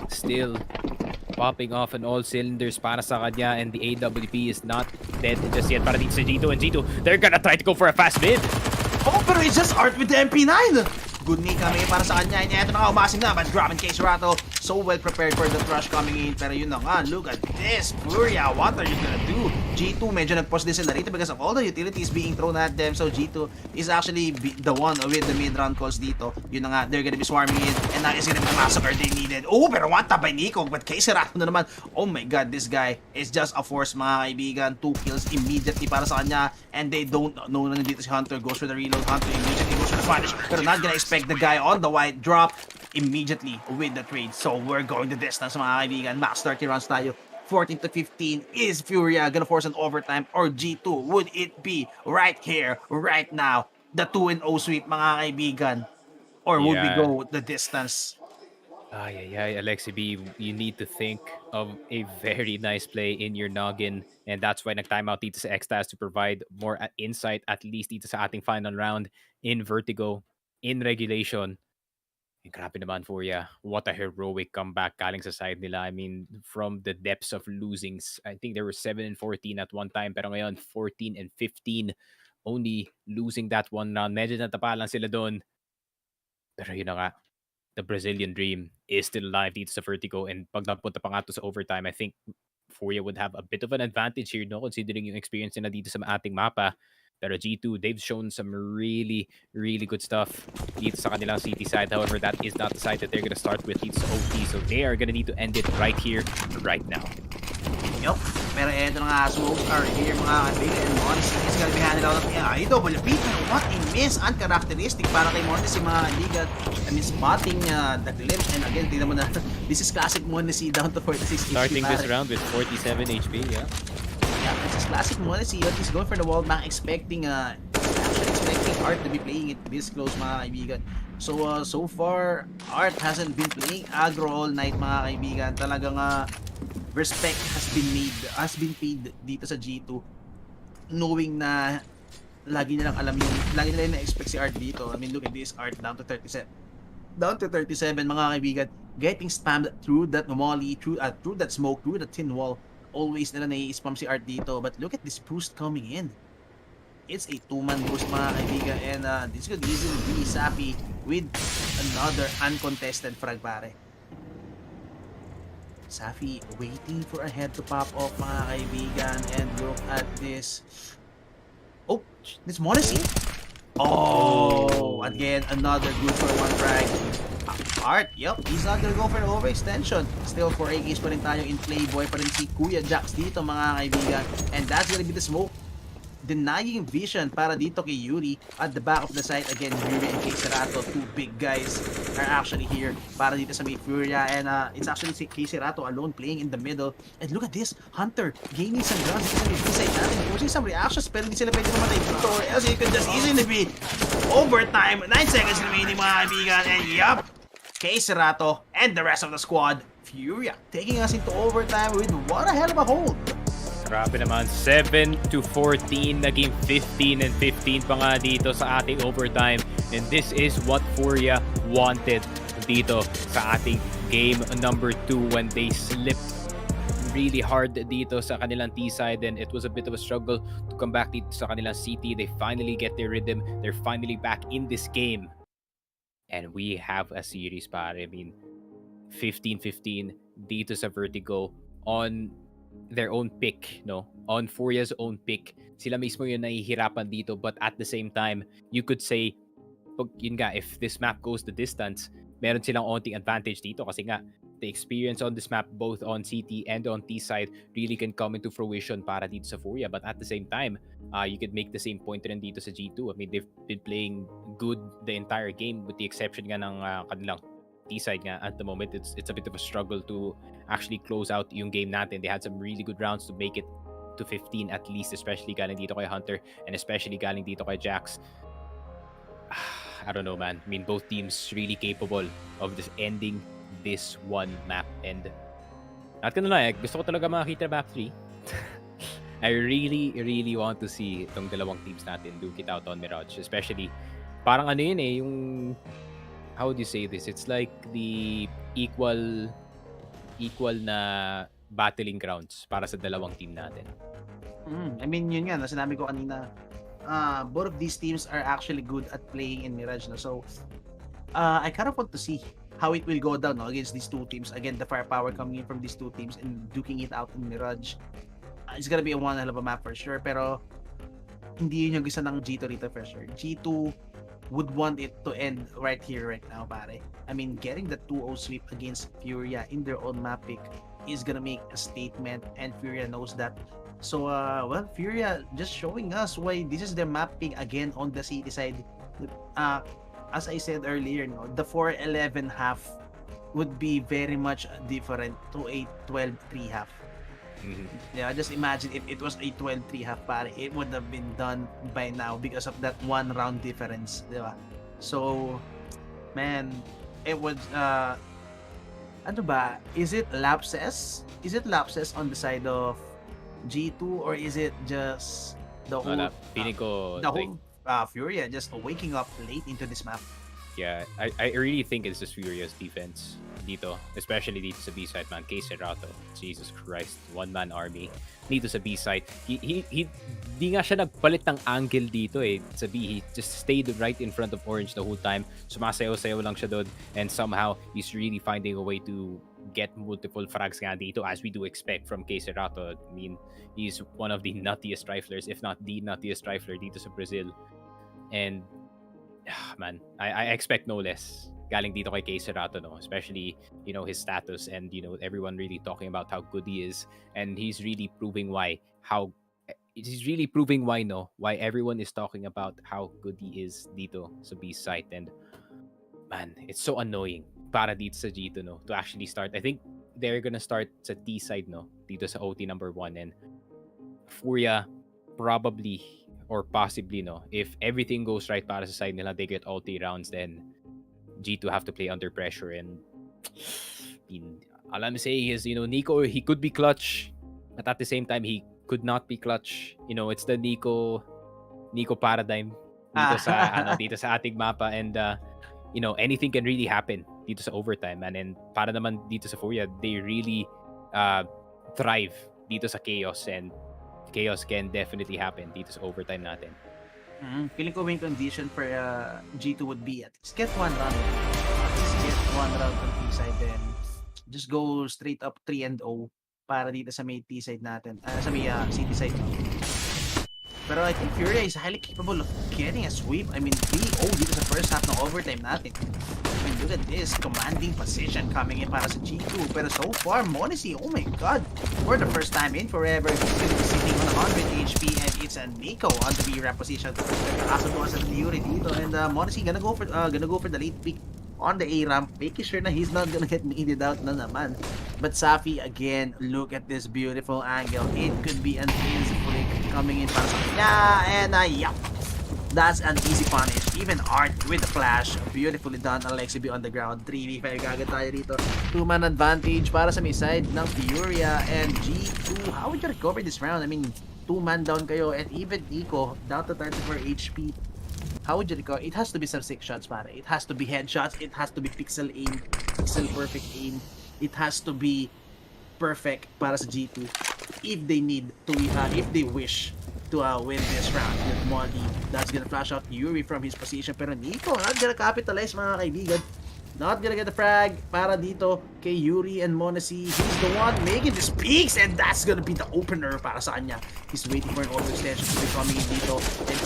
still popping off on all cylinders para sa kanya, and the AWP is not dead just yet para dito sa G2, and G2, they're gonna try to go for a fast mid. Oh, pero it's just Art with the MP9! Good knee kami para sa kanya, and eto na nga, umasim na, but grabbing Case Rato, so well prepared for the rush coming in, pero yun na nga, look at this, Furia, what are you gonna do? G2, medyo nag-pause din sila rito because of all the utilities being thrown at them, so G2 is actually the one with the mid-round calls dito. Yun na nga, they're gonna be swarming in, and now it's gonna be the massacre they needed. Oh, pero one tap by Nico, but Case Rato na naman, oh my god, this guy is just a force, mga kaibigan. 2 kills immediately para sa kanya, and they don't know na dito si Hunter, goes for the reload, Hunter immediately goes for the punish, pero not gonna expect the guy on the white drop immediately with the trade. So we're going the distance, mga kaibigan. Max 30 rounds tayo. 14-15. Is Furia gonna force an overtime, or G2? Would it be right here, right now, the 2-0 sweep, mga kaibigan? Or would we go the distance? Alexi B, you need to think of a very nice play in your noggin, and that's why nag-timeout dito sa Xtas to provide more insight, at least dito sa ating final round in Vertigo, in regulation. And grabe naman, Furia. What a heroic comeback galing sa side nila. I mean, from the depths of losing, I think there were 7-14 at one time, pero ngayon 14-15, only losing that one round. Medyo natapa lang sila doon. Pero yun na nga, the Brazilian dream is still alive dito sa Vertigo, and pag napunta pa nga to sa overtime, I think Furia would have a bit of an advantage here, no, considering yung experience nila dito sa ating mapa. Pero G2, they've shown some really, really good stuff dito sa kanilang city side. However, that is not the side that they're gonna start with. It's OT, so they are gonna need to end it right here, right now. Yup. Pero eto na nga, smoke are here mga kaibigan. And Monty is gonna be handed out of double beat. What a miss. Uncharacteristic para kay Monty mga kaibigan. I mean, spotting the glimpse. And again, tingnan mo na, this is classic Monty down to 46 Starting HP. this round with 47 HP, yeah. Yeah, this is classic Monty. He's going for the wall back, expecting Art to be playing it this close mga kaibigan. So far, Art hasn't been playing aggro all night mga kaibigan. Talagang respect has been paid dito sa G2, knowing na lagi nilang na-expect si Art dito. I mean, look at this, Art down to 37 mga kaibigan, getting spammed through that molly, through that smoke, through the thin wall. Always nila nai-spam si Art dito, but look at this boost coming in. It's a 2-man boost mga kaibigan, and this could easily be Sappy with another uncontested frag pare. Safi waiting for a head to pop off mga kaibigan, and look at this. Oh, this Modesty. Oh, again, another good for one frag. Art, yep, he's not gonna go for the overextension. Still 4 AKs pa rin tayo in play. Boy pa rin si Kuya Jax dito mga kaibigan. And that's gonna be the smoke. Denying vision para dito kay Yuri at the back of the site. Again, Yuri and Keiserato, two big guys, are actually here para dito sa may Furia, and it's actually si Keiserato alone playing in the middle. And look at this, Hunter gaining some grounds dito sa may side natin, using some reactions, pero hindi sila pwede mamatay dito, or else it could just easily be overtime. 9 seconds remaining mga kaibigan, and yup, Keiserato and the rest of the squad, Furia taking us into overtime with what a hell of a hold. Grabe naman, 7-14, naging 15 and 15 pa nga dito sa ating overtime. And this is what Furia wanted dito sa ating game number 2 when they slipped really hard dito sa kanilang T-side, and it was a bit of a struggle to come back dito sa kanilang CT. They finally get their rhythm. They're finally back in this game. And we have a series pare. I mean, 15-15 dito sa Vertigo on their own pick, no? On Furia's own pick. Sila mismo yung nahihirapan dito, but at the same time, you could say, yun nga, if this map goes the distance, meron silang onting advantage dito kasi nga, the experience on this map, both on CT and on T side, really can come into fruition para dito sa Furia. But at the same time, you could make the same point rin dito sa G2. I mean, they've been playing good the entire game with the exception nga ng kanilang T-side nga at the moment. It's a bit of a struggle to actually close out yung game natin. They had some really good rounds to make it to 15 at least, especially galing dito kay Hunter and especially galing dito kay Jax. I don't know, man. I mean, both teams really capable of just ending this one map, and not gonna lie, gusto ko talaga makakita back 3. I really, really want to see itong dalawang teams natin duke it out on Mirage, especially parang ano yun yung how would you say this? It's like the equal na battling grounds para sa dalawang team natin. I mean, yun nga, sinabi ko kanina, both of these teams are actually good at playing in Mirage. No? So, I kind of want to see how it will go down against these two teams. Again, the firepower coming in from these two teams and duking it out in Mirage. It's gonna be a one hell of a map for sure. Pero, hindi yun yung gusto ng G2 rito for sure. G2 would want it to end right here, right now, pare. I mean, getting the 2-0 sweep against Furia in their own map pick is gonna make a statement, and Furia knows that. So, well, Furia just showing us why this is their map pick again on the city side. As I said earlier, no, the 4-11 half would be very much different to a 12-3 half. Yeah, just imagine if it was a 12-3 half pare, it would have been done by now because of that one round difference, di ba? So, man, it was ano ba? Is it lapses? Is it lapses on the side of G2, or is it just the whole feeling ko the whole Furia just waking up late into this map? Yeah, I really think it's just Furia's defense dito, especially dito sa B-side, man. Keiserato, Jesus Christ, one-man army dito sa B-side. He di nga siya nagpalit ng angle dito sa B. He just stayed right in front of Orange the whole time. Sumasayaw-sayaw lang siya doon, and somehow he's really finding a way to get multiple frags nga dito, as we do expect from Cerato. I mean, he's one of the nuttiest riflers, if not the nuttiest rifler dito sa Brazil. And man, I expect no less galing dito kay Cerato, no? Especially, his status, and everyone really talking about how good he is, and he's really proving why why everyone is talking about how good he is dito sa B site. And man, it's so annoying para dito sa G2, no, to actually start. I think they're gonna start sa T side, no, dito sa OT number 1, and Furia probably or possibly, no, if everything goes right para sa side nila, they get all 3 rounds, then G2 have to play under pressure. And all I'm saying is, Nico, he could be clutch, but at the same time, he could not be clutch. It's the Nico paradigm dito sa ating mapa, and anything can really happen dito sa overtime, man. And para naman dito sa Furia, they really thrive dito sa chaos, and chaos can definitely happen dito sa overtime natin. Feeling ko win condition for G2 would be at least get one round. At least get one round from T side, then just go straight up 3-0 para dito sa may T side natin, sa may CT side. Pero I think Furia is highly capable of getting a sweep. I mean, 3-0 dito sa first half ng overtime natin. I mean, look at this commanding position coming in para sa G2. Pero so far, m0NESY, oh my god, for the first time in forever, he's going to be sitting on 100 HP, and it's a Nico on the B-rap position. Nakasubukan sa Fury dito, and m0NESY gonna go for the late pick on the A ramp, making sure na he's not gonna get needed out na naman. But Safi, again, look at this beautiful angle. It could be an easy flick coming in para sa kanya, and yup, that's an easy punish. Even Art with the flash, beautifully done. Alexibi on the ground, 3v5 agad tayo dito. 2-man advantage para sa may side ng Furia, and G2, how would you recover this round? I mean, 2-man down kayo, and even Nico down to 34 HP. How would you recover? It has to be some sick shots, pare. It has to be headshots. It has to be pixel aim, pixel perfect aim. It has to be perfect para sa G2 if they need to, if they wish to win this round. With Molly, that's gonna flash out Yuri from his position, pero Nico not gonna capitalize, mga kaibigan. Not gonna get the frag para dito kay Yuri, and m0NESY, he's the one making the peaks, and that's gonna be the opener para sa kanya. He's waiting for an overextension to be coming in dito, and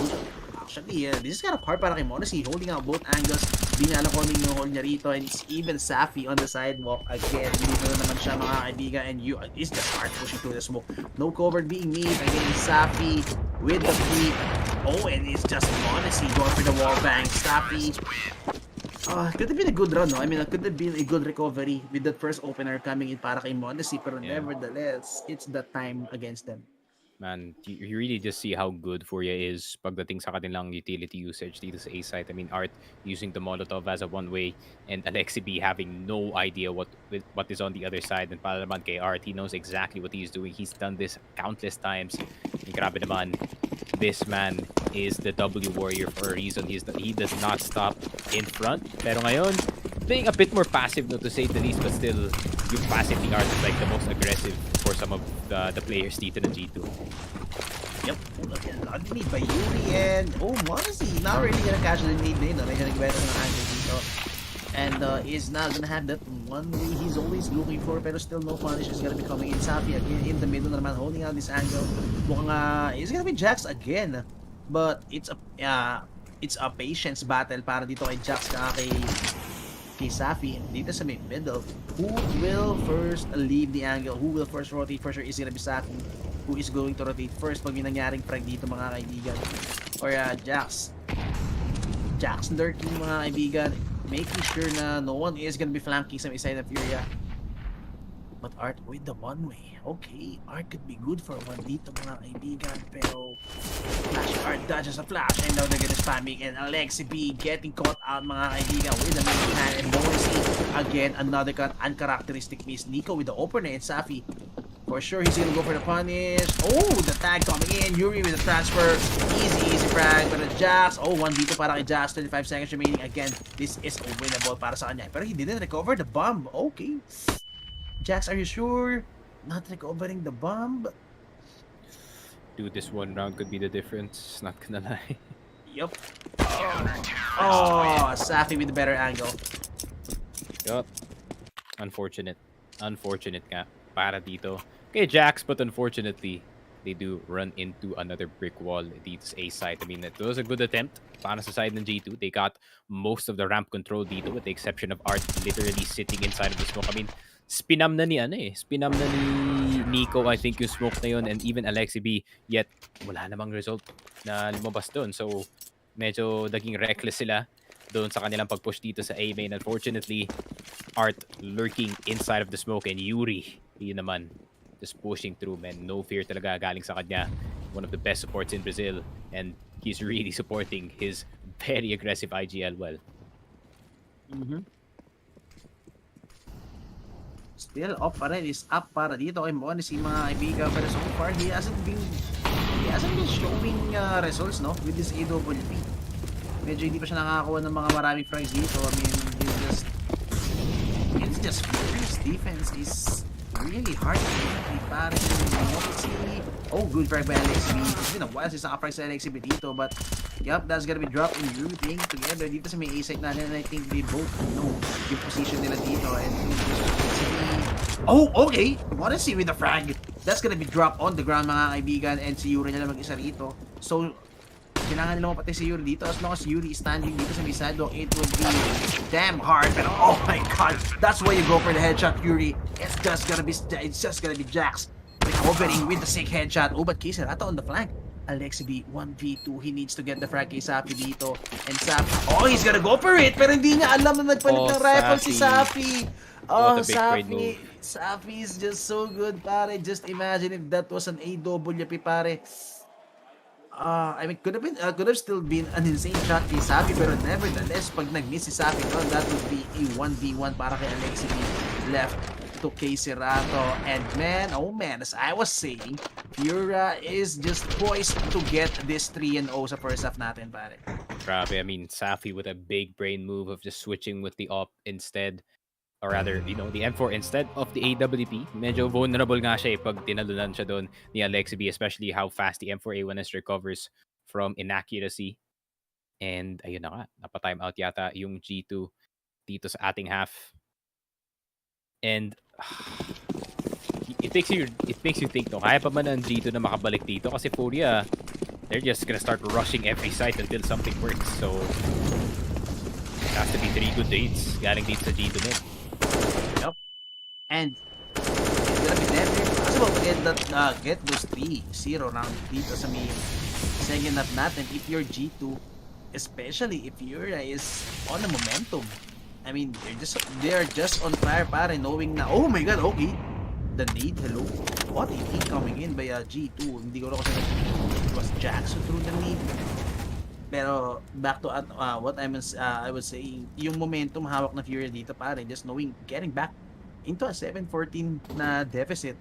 actually, this is kind of hard para kay m0NESY, holding out both angles. Di na alam kung ano yung hold niya rito, and it's even Safi on the sidewalk again. Dito na naman siya, mga kaibigan, and it's just hard pushing through the smoke. No cover being made. Again, Safi with the peek. Oh, and it's just m0NESY going for the wall bang. Safi. Could have been a good run, no? I mean, it could have been a good recovery with that first opener coming in para kay m0NESY, pero nevertheless, it's the time against them. Man, you really just see how good Furia is pagdating sa kanilang utility usage dito sa A site. I mean, Art using the Molotov as a one-way, and Alexibi having no idea what is on the other side. And para naman kay Art, he knows exactly what he's doing. He's done this countless times. And grabe naman, this man is the W warrior for a reason. He does not stop in front. Pero ngayon, playing a bit more passive, no, to say the least, but still, yung passively Art is like the most aggressive for some of the players dito ng G2. Yep, look at that lead by Yuri, and m0NESY not really gonna catch the lead na, medyo nag-better ng angle dito, and is not gonna have that one way he's always looking for, pero still no punish is gonna be coming in. Safi again in the middle na naman, holding out this angle. Mukhang it's gonna be Jax again, but it's a patience battle para dito kay Jax kay Safi dito sa may middle. Who will first leave the angle? Who will first rotate? For sure is gonna be Safi, who is going to rotate first pag may nangyaring frag dito, mga kaibigan. Or Jax lurking, mga kaibigan, making sure na no one is gonna be flanking sa side of Furia. But Art with the one-way. Okay, Art could be good for one dito, mga kaibigan, pero flash Art dodges a flash, and now they're gonna spamming, and Alexibi getting caught out, mga kaibigan, with the main hand, and m0NESY again, another uncharacteristic miss. Nico with the opener, and Safi, for sure he's gonna go for the punish. Oh, the tag coming in. Yuri with the transfer. Easy frag. Pero Jax, 1 dito para kay Jax. 25 seconds remaining. Again, this is a winnable para sa kanya. Pero he didn't recover the bomb. Okay. Jax, are you sure? Not recovering the bomb? Dude, this one round could be the difference. Not gonna lie. Yup. Safi with the better angle. Yup. Unfortunate. Unfortunate nga para dito kay Jax, but unfortunately, they do run into another brick wall dito sa A side. I mean, it was a good attempt para sa side ng G2. They got most of the ramp control dito with the exception of Art literally sitting inside of the smoke. I mean, spinam na ni spinam na ni Nico, I think, yung smoke na yun, and even Alexi B, yet wala namang result na lumabas doon. So, medyo naging reckless sila doon sa kanilang pag-push dito sa A main. Unfortunately, Art lurking inside of the smoke, and Yuri, yun naman, just pushing through, man. No fear talaga galing sa kanya. One of the best supports in Brazil, and he's really supporting his very aggressive IGL well. Mhm. Still up pa rin, is up para dito kay Monacy, mga kaibigan, pero so far he hasn't been showing results, no, with this AWP. Medyo hindi pa siya nakakakuha ng mga maraming frags dito. I mean, it's just Furia's defense is really hard to play. Parang Monacy. Oh, good frag by LXB. It's been a while since naka-frag sa LXB dito, but yup, that's gonna be dropped in rooting together dito sa may A-site natin, and I think they both know yung position nila dito, and oh, okay! Monacy with the frag. That's gonna be dropped on the ground, mga kaibigan, and si Yuri na lang mag-isa rito. So, kailangan nila mapatay si Yuri dito. As long as Yuri is standing dito sa may sidewalk, it would be damn hard. Pero oh my god, that's why you go for the headshot, Yuri. It's just gonna be Jax recovering with the sick headshot. Oh, but Kiserato on the flank. Alexi B, 1v2. He needs to get the frag kay Safi dito. And Safi, oh, he's gonna go for it. Pero hindi niya alam na nagpalit ng rifle si Safi. Oh, Safi is just so good, pare. Just imagine if that was an AWP, pare. I mean, could have still been an insane shot kay Safi, pero nevertheless, pag nag-miss si Safi, that would be a 1v1 para kay Alexi B, left to Kiserato. And man, oh man, as I was saying, Furia is just poised to get this 3-0 sa first half natin, pare. Grabe, I mean, Safi with a big brain move of just switching with the op instead. Or rather, the M4 instead of the AWP. Medyo vulnerable nga siya pag tinalunan siya doon ni Alexi B, especially how fast the M4A1S recovers from inaccuracy. And ayun na nga, napa-time out yata yung G2 dito sa ating half. And it makes you think, no, kaya pa man ang G2 na makabalik dito kasi Furia, they're just gonna start rushing every site until something works. So it has to be 3 good dates galing dito sa G2 net. Yep. And it's gonna be never possible to get those 3-0 round dito sa may second half natin if you're G2, especially if Furia is on a momentum. I mean, they're just on fire, pare, knowing na, oh my god, okay, the nade, hello, what a nade coming in by G2. Hindi ko na kasi it was Jax who threw the nade. Pero back to what I was saying, yung momentum hawak na Furia dito, pare, just knowing, getting back into a 7-14 na deficit.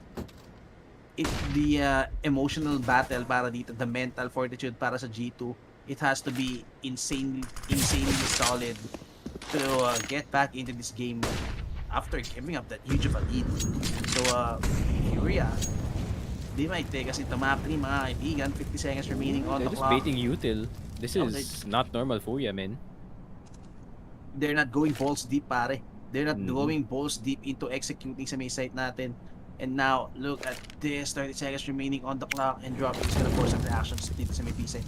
The emotional battle para dito, the mental fortitude para sa G2, it has to be insanely solid to get back into this game after giving up that huge of a lead. So Furia, they might take us into map 3, mga kaibigan. 50 seconds remaining on the clock. They're just baiting util. This is not normal Furia, man. They're not going balls deep, pare. They're not going balls deep into executing sa may site natin. And now, look at this. 30 seconds remaining on the clock, and Drop is gonna force out reactions dito sa may B-site.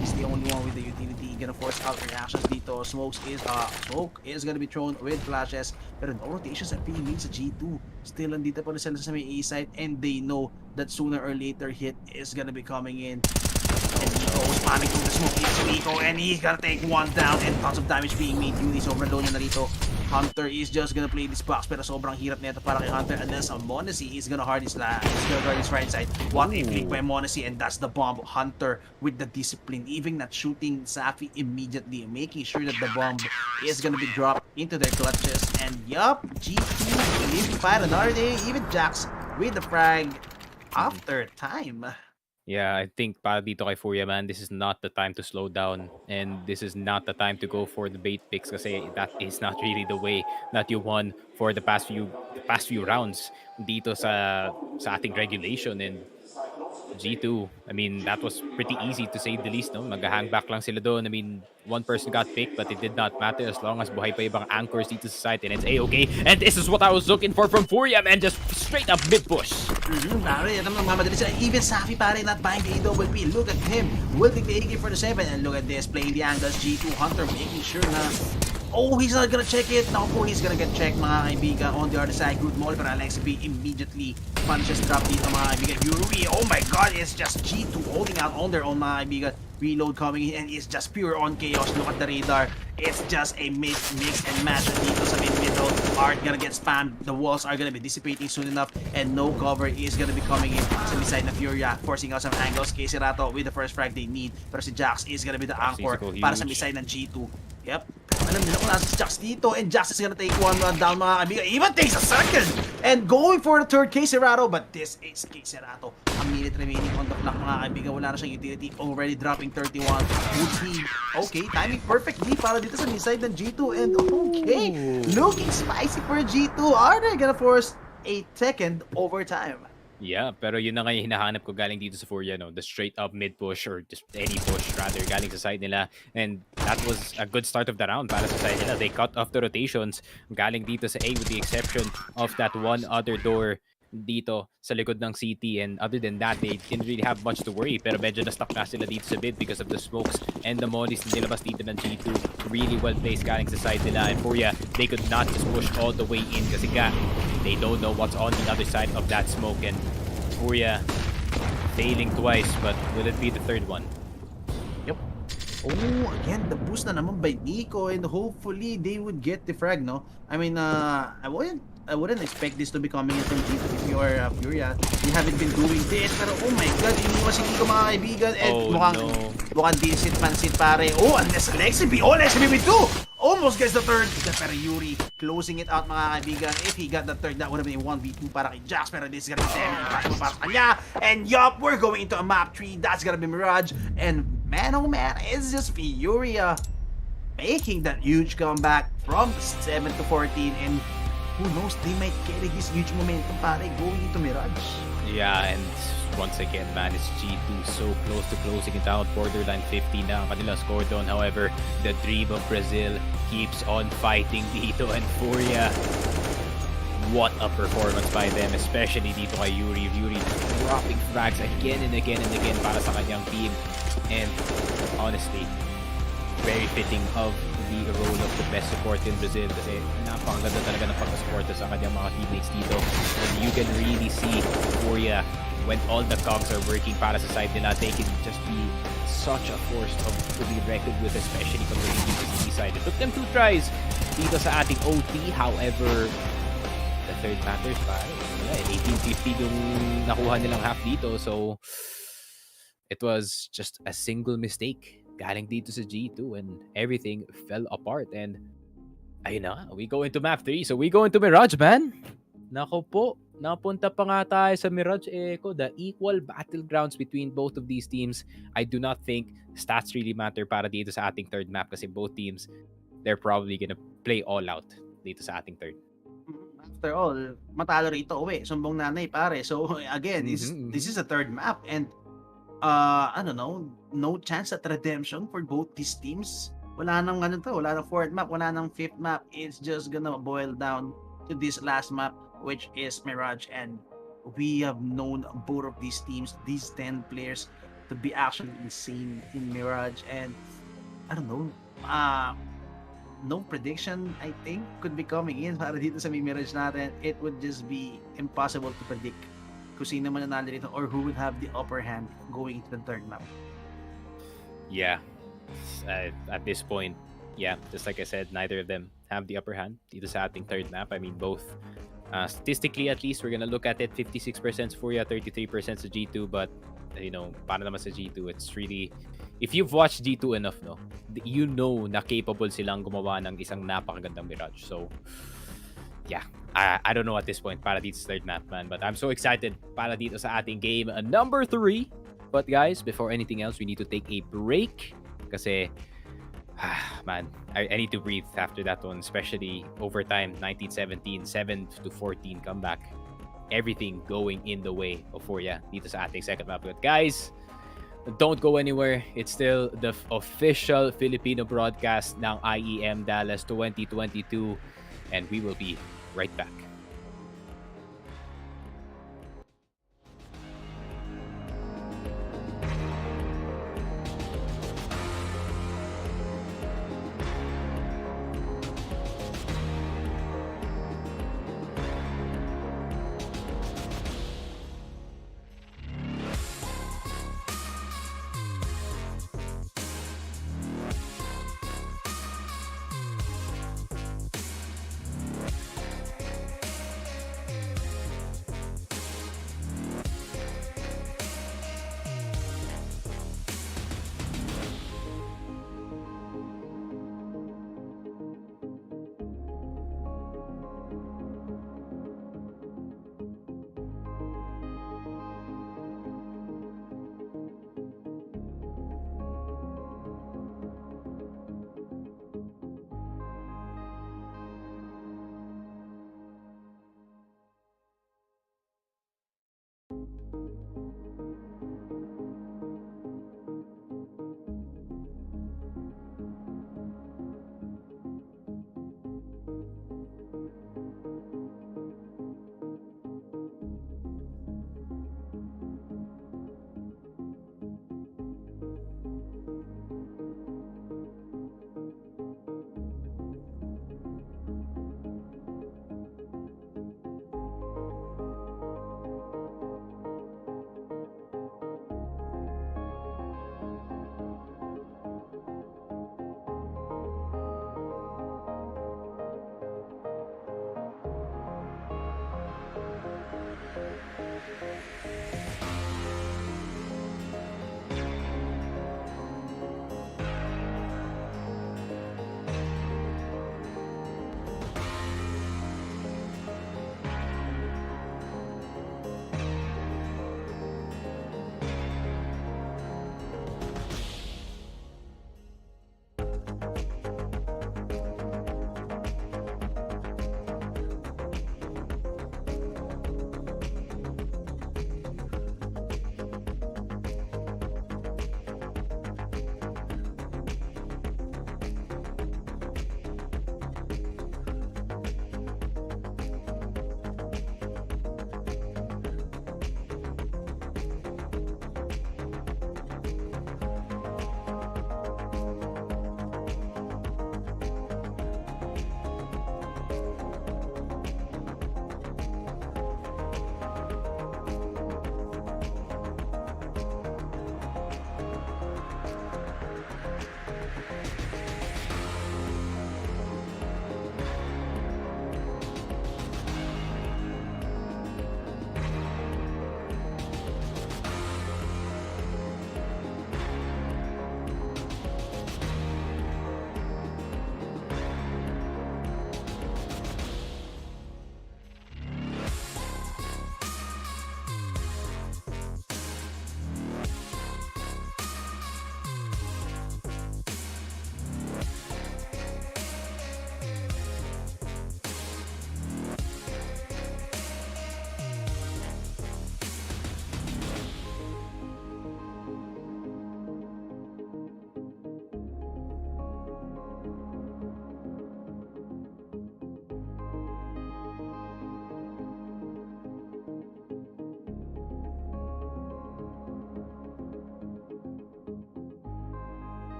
He's the only one with the utility. Gonna force out reactions dito. Smoke is gonna be thrown with flashes. Pero no rotations are being made sa G2. Still, andito pa rin sila sa may A-site, and they know that sooner or later hit is gonna be coming in. And Nico is spamming through the smoke. It's Nico, and he's gonna take one down, and tons of damage being made. Yuri, sobrang low niya na rito. Hunter is just gonna play this box, pero sobrang hirap nito para kay Hunter unless Monacy is gonna guard his right side. What a flick by Monacy, and that's the bomb. Hunter with the discipline, even not shooting Safi immediately, making sure that the bomb is gonna be dropped into their clutches. And yup, G2 live to fight another day. Even Jax with the frag after time. Yeah, I think para dito kay Furia, man, this is not the time to slow down, and this is not the time to go for the bait picks kasi that is not really the way that you won for the past few rounds dito sa ating regulation. And G2, I mean, that was pretty easy to say the least, no? Mag-hang back lang sila doon. I mean, one person got picked, but it did not matter as long as buhay pa ibang anchors dito sa site, and it's A-okay. And this is what I was looking for from Furia, man. Just straight up mid-push. Pare, alam mo, mamadali sila. Even Safi, pare, not buying the AWP. Look at him. Will take the AK for the 7. And look at this, playing the angles. G2 Hunter making sure na... Oh, he's not gonna check it. Naku po, he's gonna get checked, mga kaibigan. On the other side, good mall. Pero Alex B immediately punches drop dito, mga kaibigan. Fury, oh my god, it's just G2 holding out on their own, mga kaibigan. Reload coming in, and it's just pure on chaos. Look at the radar. It's just a mix and match dito sa middle. Art gonna get spammed. The walls are gonna be dissipating soon enough, and no cover is gonna be coming in sa side na Furia, forcing out some angles. Casey Rato with the first frag they need. Pero si Jax is gonna be the anchor para sa side ng G2. Yep. Alam nila kung nasa si Jax dito, and Jax is gonna take one down, mga kaibigan. Even takes a second! And going for the third Casey Rato, but this is Casey Rato. A minute remaining on the clock, mga kaibigan. Wala na siyang utility. Already dropping 31. Okay, timing perfectly para dito sa side ng G2. And okay, looking spicy for G2. Are they gonna force a second overtime? Yeah, pero yun na nga yung hinahanap ko galing dito sa Furia, no? The straight up mid push, or just any push rather, galing sa side nila. And that was a good start of the round para sa side nila. They cut off the rotations galing dito sa A, with the exception of that one other door dito sa likod ng CT, and other than that, they didn't really have much to worry. Pero medyo na-stuck na sila dito sa mid because of the smokes and the mollies na nilabas dito ng G2. Really well placed galing sa side nila. And Furia, they could not just push all the way in kasi nga, they don't know what's on the other side of that smoke. And Furia failing twice, but will it be the third one? Yep. Oh, again, the boost na naman by Nico, and hopefully they would get the frag, no? I mean, I wouldn't expect this to be coming in from G2 if you are Furia. You haven't been doing this, pero oh my god, iniwan si Nico, mga kaibigan, and mukhang decent pansit, pare. Oh, unless Alexi B, with 2! Almost gets the third, pero Yuri closing it out, mga kaibigan. If he got the third, that would have been a 1v2 para kay Jax, pero this is gonna be 10 para sa kanya. And yup, we're going into a map 3. That's gonna be Mirage, and man, oh man, it's just Furia making that huge comeback from 7 to 14, and who knows, they might carry this huge momentum, pare, going into Mirage. Yeah, and once again, man, it's G2 so close to closing it out. Borderline 50 na ang kanila score doon. However, the dream of Brazil keeps on fighting dito, and Furia, what a performance by them, especially dito kay Yuri. Yuri dropping frags again and again and again para sa kanyang team. And honestly, very fitting of the role of the best support in Brazil kasi napakaganda talaga ng pagka-supporta sa kanyang mga teammates dito. And you can really see Furia, when all the cogs are working para sa side nila, they can just be such a force to be reckoned with, especially kung they're dito sa CT side. It took them 2 tries dito sa ating OT. However, the third matters pa. 1850 yung nakuha nilang half dito. So, it was just a single mistake galing dito sa G2, and everything fell apart. And ayun na, we go into map 3. So we go into Mirage, man. Nako po, napunta pa nga tayo sa Mirage Echo, the equal battlegrounds between both of these teams. I do not think stats really matter para dito sa ating third map kasi both teams, they're probably gonna play all out dito sa ating third. After all, matalo rito, uwi, sumbong nanay, pare. So again, this is a third map, and I don't know, no chance at redemption for both these teams. Wala nang wala nang fourth map, wala nang fifth map. It's just gonna boil down to this last map, which is Mirage. And we have known both of these teams, these 10 players, to be actually insane in Mirage. And I don't know, no prediction, I think, could be coming in para dito sa Mirage natin. It would just be impossible to predict kung sino man nanalo dito or who would have the upper hand going into the third map. Yeah, at this point, yeah, just like I said, neither of them have the upper hand dito sa ating third map. I mean, both statistically, at least, we're gonna look at it, 56% Furia, 33% sa G2. But you know, para naman sa G2, it's really, if you've watched G2 enough, no, you know na capable silang gumawa ng isang napakagandang Mirage. So yeah, I don't know at this point para dito sa third map, man. But I'm so excited para dito sa ating game number 3. But guys, before anything else, we need to take a break kasi man, I need to breathe after that one, especially overtime, 19-17, 7-14 comeback. everything going in the way of Furia dito sa ating second map. But guys, don't go anywhere. It's still the official Filipino broadcast ng IEM Dallas 2022, and we will be right back.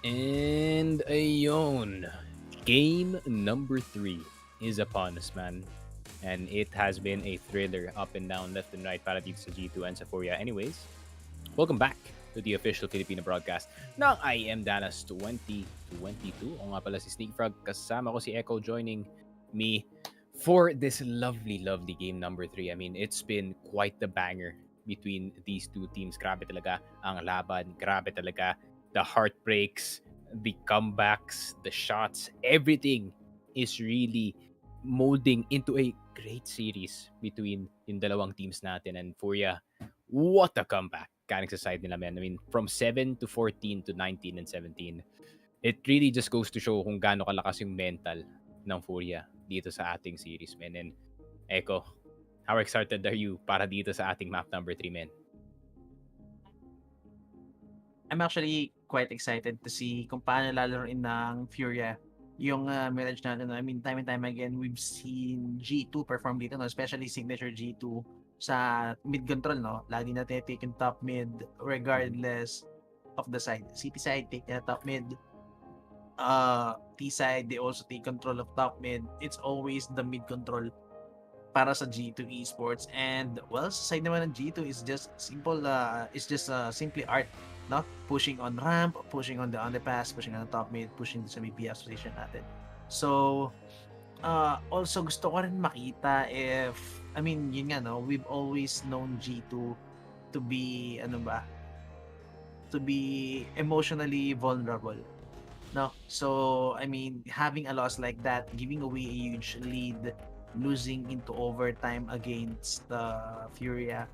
And ayun, game number 3 is upon us, man. And it has been a thriller up and down, left and right para dito sa G2 and sa Furia. Anyways, welcome back to the official Filipino broadcast ng IEM Dallas 2022. O nga pala si Sneak Frog, kasama ko si Echo joining me for this lovely game number 3. I mean, it's been quite the banger between these two teams. Grabe talaga ang laban. Grabe talaga the heartbreaks, the comebacks, the shots, everything is really molding into a great series between yung dalawang teams natin. And Furia, what a comeback galing sa side nila, man. I mean, from 7 to 14 to 19 and 17, it really just goes to show kung gaano kalakas yung mental ng Furia dito sa ating series, man. And Echo, how excited are you para dito sa ating map number 3, man? I'm actually quite excited to see kung paano lalaroin ng Furia yung Mirage natin. I mean, time and time again, we've seen G2 perform dito, no? Especially signature G2 sa mid control, no? Lagi natin take yung top mid regardless of the side. CP side, take the top mid. T side, they also take control of top mid. It's always the mid control para sa G2 esports. And well, sa side naman ng G2 is just simple, simply art, no? Pushing on ramp, pushing on the underpass, pushing on the top mid, pushing sa BPS position natin. So also gusto ko rin makita if, I mean, yun nga, no, we've always known G2 to be to be emotionally vulnerable, no? So I mean, having a loss like that, giving away a huge lead, losing into overtime against the Furia,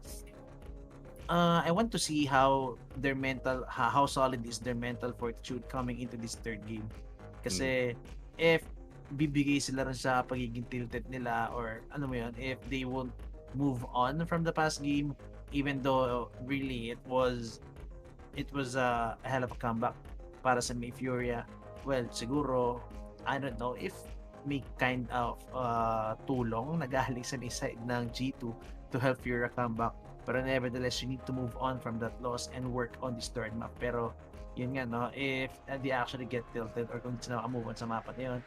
I want to see how their mental, how solid is their mental fortitude coming into this third game. Kasi if bibigay sila rin sa pagiging tilted nila, or ano mo yun, if they won't move on from the past game, even though really it was a hell of a comeback para sa may Furia, well, siguro, I don't know if may kind of tulong na galing sa may side ng G2 to help Furia come back. Pero nevertheless, you need to move on from that loss and work on this third map. Pero yun nga, no, if they actually get tilted or kung sino move on sa mapa na yun,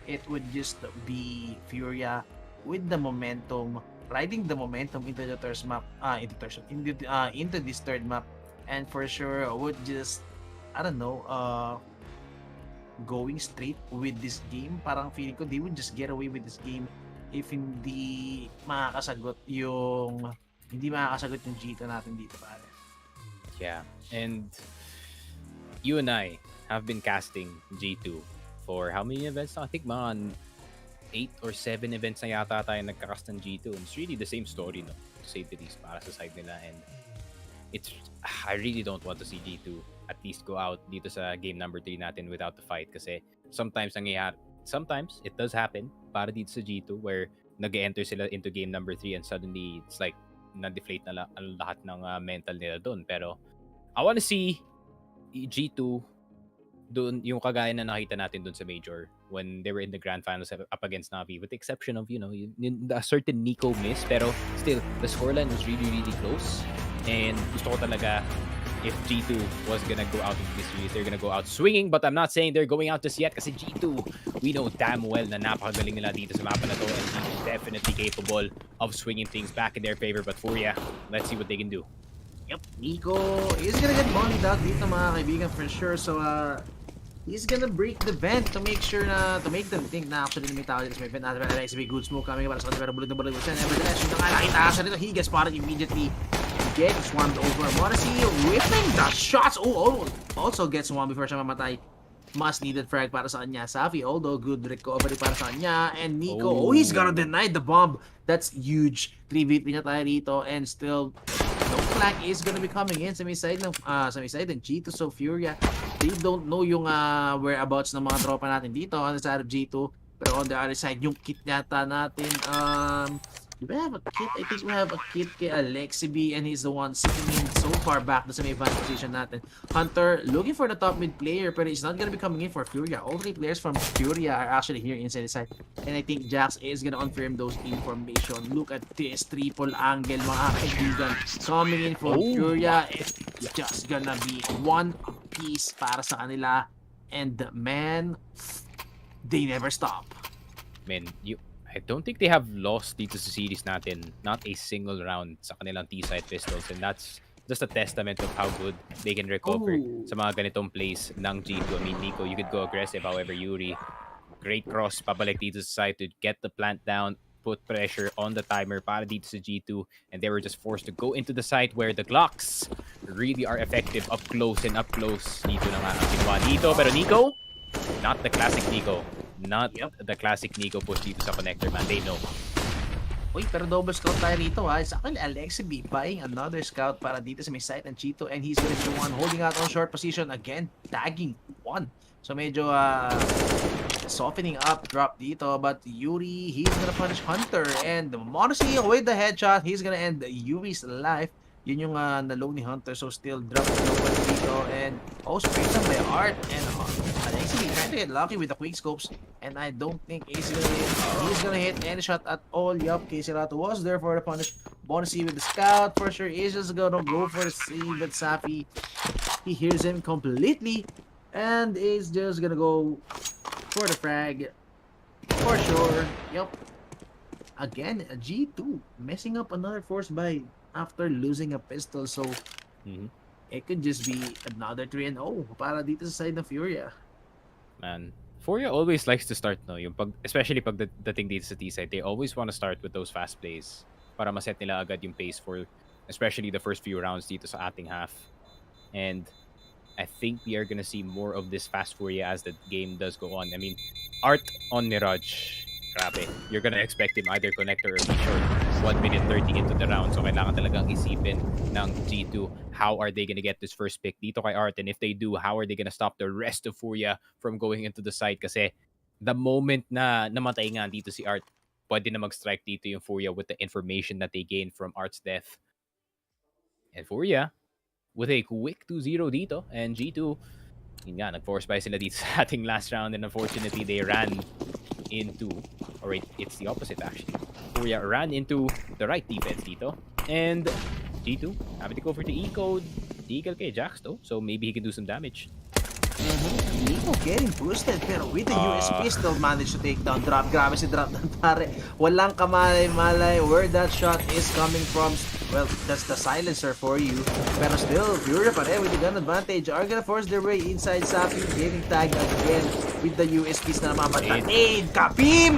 it would just be Furia with the momentum, riding the momentum into the third map, into this third map, and for sure would just, I don't know, going straight with this game. Parang feeling ko they would just get away with this game if hindi makakasagot yung G2 natin dito, pare. Yeah, and you and I have been casting G2 for how many events now? I think mga 8 or 7 events na yata tayo nagkakast ng G2. And it's really the same story, no? To say the least, para sa side nila. And I really don't want to see G2 at least go out dito sa game number 3 natin without the fight. Kasi sometimes it does happen para dito sa G2 where nag-enter sila into game number 3 and suddenly it's like na-deflate na ang lahat ng mental nila doon. Pero I want to see G2 doon, yung kagaya na nakita natin doon sa Major when they were in the grand finals up against Navi, with the exception of, a certain Nico miss, pero still, the scoreline was really close. And gusto ko talaga if G2 was gonna go out into this series, they're gonna go out swinging, but I'm not saying they're going out just yet kasi G2, we know damn well na napakagaling nila dito sa mapa na to, and G2 is definitely capable of swinging things back in their favor. But Furia, let's see what they can do. Yep, Nico is gonna get bombed out dito, mga kaibigan, for sure. So he's gonna break the vent to make them think na actually may tao dito sa may vent natin. Pero like, good smoke coming para sa kanila, pero bulog na bulog siya. Nevertheless, yung nakakita sa rito, he gets spotted immediately. Get swarmed over. Morrissey whipping the shots. Also gets swarmed before siya mamatay. Must needed frag para sa kanya. Safi, although good recovery para sa kanya. And Nico, he's gonna deny the bomb. That's huge. 3v3 na tayo dito, and still no flank is gonna be coming in sa may side ng G2. So Furia, they don't know yung whereabouts ng mga tropa natin dito on the side of G2. Pero on the other side, yung kit yata natin, do we have a kit? I think we have a kit kay Alexi B, and he's the one sitting in so far back sa may advanced position natin. Hunter looking for the top mid player, but he's not gonna be coming in for Furia. All 3 players from Furia are actually here inside the side, and I think Jax is gonna confirm those information. Look at this triple angle, mga kaibigan, coming in for Furia. It's just gonna be one piece para sa kanila. And man, they never stop. Man, I don't think they have lost dito sa series natin. Not a single round sa kanilang T-side pistols. And that's just a testament of how good they can recover Oh. sa mga ganitong plays ng G2. I mean, Nico, you could go aggressive. However, Yuri, great cross pabalik dito sa side to get the plant down, put pressure on the timer para dito sa G2. And they were just forced to go into the site where the Glocks really are effective up close and up close. Dito na nga ang ginawa dito. Pero Nico, not the classic Nico. Not the classic Nico push dito sa connector, man. They know. Uy, pero double scout tayo rito ha. Sa akin, Alexi B buying another scout para dito sa may site ng Cheeto, and he's gonna be the one holding out on short position again, tagging one. So medyo softening up drop dito, but Yuri, he's gonna punish Hunter, and Modesty with the headshot, he's gonna end Yuri's life. Yun yung nalow ni Hunter, so still drop low dito, and sprayed some by Art, and Alexi B trying to get lucky with the quick scopes, and I don't think he's gonna hit any shot at all. Yup, Kesirato was there for the punish. Bonusy with the scout, for sure is just gonna go for the save, but Safi, he hears him completely, and is just gonna go for the frag, for sure. Yup. Again, a G2 messing up another force buy after losing a pistol, so it could just be another 3-0 para dito sa side ng Furia. Man, Furia always likes to start, no? Yung especially pag dating dito sa T-side, they always want to start with those fast plays para maset nila agad yung pace for especially the first few rounds dito sa ating half. And I think we are gonna see more of this fast Furia as the game does go on. I mean, Art on Mirage, grabe. You're gonna expect him either connector or be short 1 minute 30 into the round. So kailangan talagang isipin ng G2 how are they gonna get this first pick dito kay Art, and if they do, how are they gonna stop the rest of Furia from going into the site? Kasi the moment na namatay nga dito si Art, pwede na mag-strike dito yung Furia with the information that they gained from Art's death. And Furia with a quick 2-0 dito, and G2, yun nga, nag-force buy sila dito sa ating last round, and unfortunately they ran into, or it's the opposite actually. Furia ran into the right defense dito, and G2 having to go for the E-code. Deagle kay Jax though, so maybe he can do some damage. Nico getting boosted, pero with the USP still managed to take down Drop. Grabe si Drop doon, pare. Walang kamalay-malay where that shot is coming from. Well, that's the silencer for you. Pero still, Furia pa rin with the gun advantage are gonna force their way inside. Sapi getting tagged again with the USPs na namamatid. Kapim!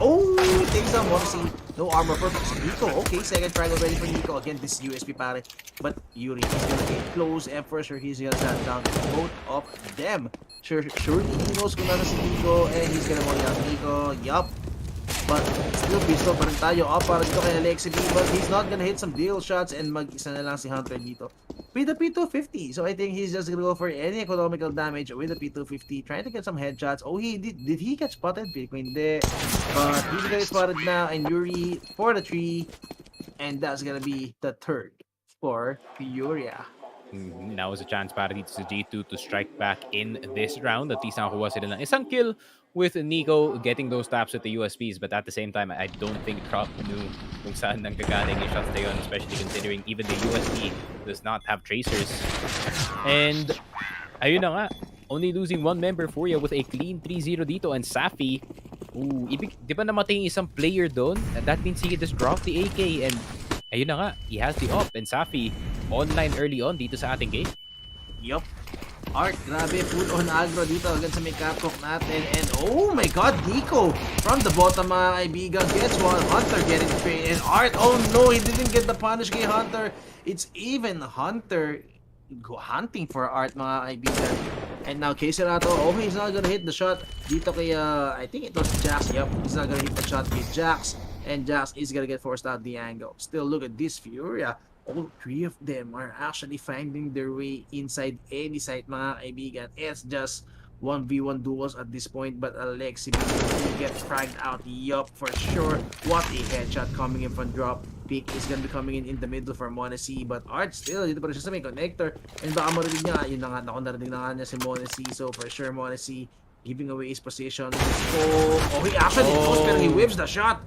Oh, takes down Morrissey. No armor for Nico. Okay, second try already for Nico. Again, this USP pare. But Yuri is gonna get close, and for sure he's gonna shut down both of them. Surely he knows kung ano si Nico, and he's gonna molly out Nico. Yup. But still pistol pa rin tayo up para dito kay Alexi B, but he's not gonna hit some deal shots, and mag-isa na lang si Hunter dito with the P250. So I think he's just gonna go for any economical damage with the P250, trying to get some headshots. Oh, did he get spotted? Hindi. But he's gonna get spotted now, and Yuri for the 3, and that's gonna be the third for Furia. Now is a chance para dito sa G2 to strike back in this round. At least nakakuha sila ng isang kill with Nico getting those taps with the USPs, but at the same time, I don't think Trop knew kung saan nanggagaling yung shots na yun, especially considering even the USP does not have tracers. And ayun na nga, only losing one member Furia with a clean 3-0 dito, and Safi, di ba namatay yung isang player doon? That means he can just drop the AK, and ayun na nga, he has the op, and Safi online early on dito sa ating game. Yup. Art, grabe, full on aggro dito agad sa may catwalk natin, and oh my god, Nico from the bottom mga kaibigan gets one. Hunter getting straight, and Art, oh no, he didn't get the punish kay Hunter. It's even Hunter hunting for Art mga kaibigan. And now Kesirato, he's not gonna hit the shot dito kay I think it was Jax. Yup, he's not gonna hit the shot kay Jax, and Jax is gonna get forced out the angle. Still, look at this Furia. All 3 of them are actually finding their way inside any site mga kaibigan. It's just 1v1 duels at this point, but Alexi gets fragged out. Yup, for sure. What a headshot coming in from Drop. Pick is gonna be coming in the middle for Monacy, but Art still dito pa rin siya sa may connector, and baka marinig niya, yun na nga, narinig na nga niya si Monacy, so for sure Monacy giving away his position. He actually knows, pero he whips the shot.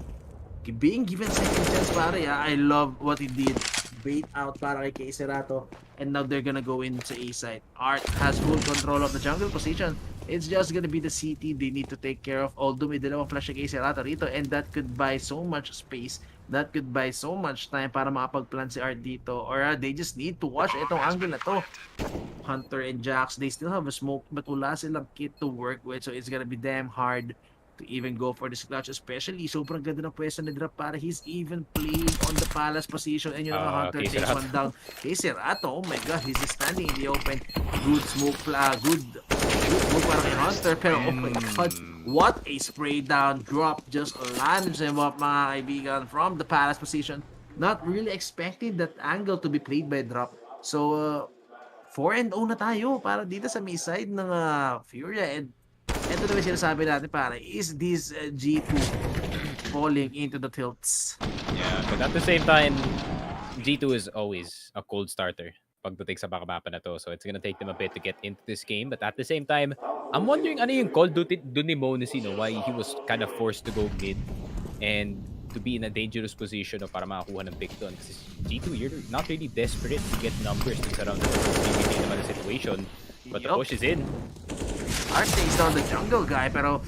Being given second chance pare, I love what he did. Bait out para kay Kesirato, and now they're gonna go into A side. Art has full control of the jungle position, It's just gonna be the CT they need to take care of. Although may dalawang flash kay Serrato rito, and that could buy so much space. That could buy so much time para makapag-plan si Art dito. Or they just need to watch itong angle na to. Hunter and Jax, they still have a smoke, but wala silang kit to work with. So it's gonna be damn hard to even go for this clutch, especially sobrang ganda ng pwesto ni Drop para he's even playing on the palace position, and yung mga Hunter kay takes Serrato. one down. Kay Serrato, oh my god, he's just standing in the open. Good smoke, good smoke para kay Hunter, pero oh my god, what a spray down. Drop just lands him up, mga kaibigan, from the palace position. Not really expecting that angle to be played by Drop. So 4-0 na tayo para dito sa may side ng Furia, and ito na yung sinasabi natin, para is this G2 falling into the tilts? Yeah, but at the same time, G2 is always a cold starter pagdating sa baka-mapa na to. So it's gonna take them a bit to get into this game. But at the same time, I'm wondering ano yung call dun ni Monacy, no? Why he was kind of forced to go mid and to be in a dangerous position para makakuha ng pick doon. Kasi G2, you're not really desperate to get numbers dun sa round na hindi naman ang situation. But the push is in. Art takes down the jungle guy, pero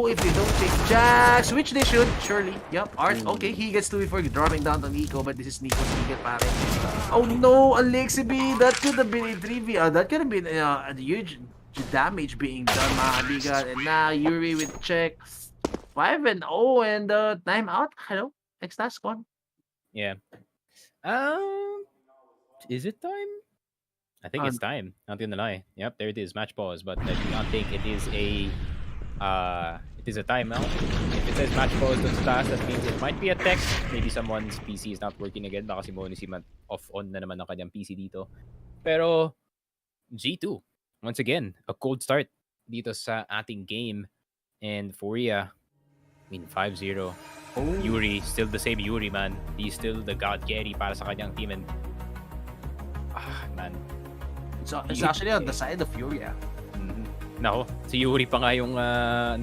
if they don't take Jax, which they should, surely. Yep, Art, okay, he gets 2 before dropping down to Nico, but this is Nico's legal, pare. Oh no, Alexi B, that could have been a 3v. That could have been a huge damage being done, mga kaibigan. And now Yuri with check. 5-0 and timeout. Hello, Extas gone. Yeah. Is it time? I think it's time. Not gonna lie. Yep, there it is. Match pause. But I do not think it is a timeout. If it says match pause on task, that means it might be a text. Maybe someone's PC is not working again. Baka si Monacy off-on na naman ng kanyang PC dito. Pero G2, once again, a cold start dito sa ating game. And Furia, I mean, 5-0. Yuri, still the same Yuri, man. He's still the god carry para sa kanyang team. And man, it's actually on the side of Furia. Nako, si Yuri pa nga yung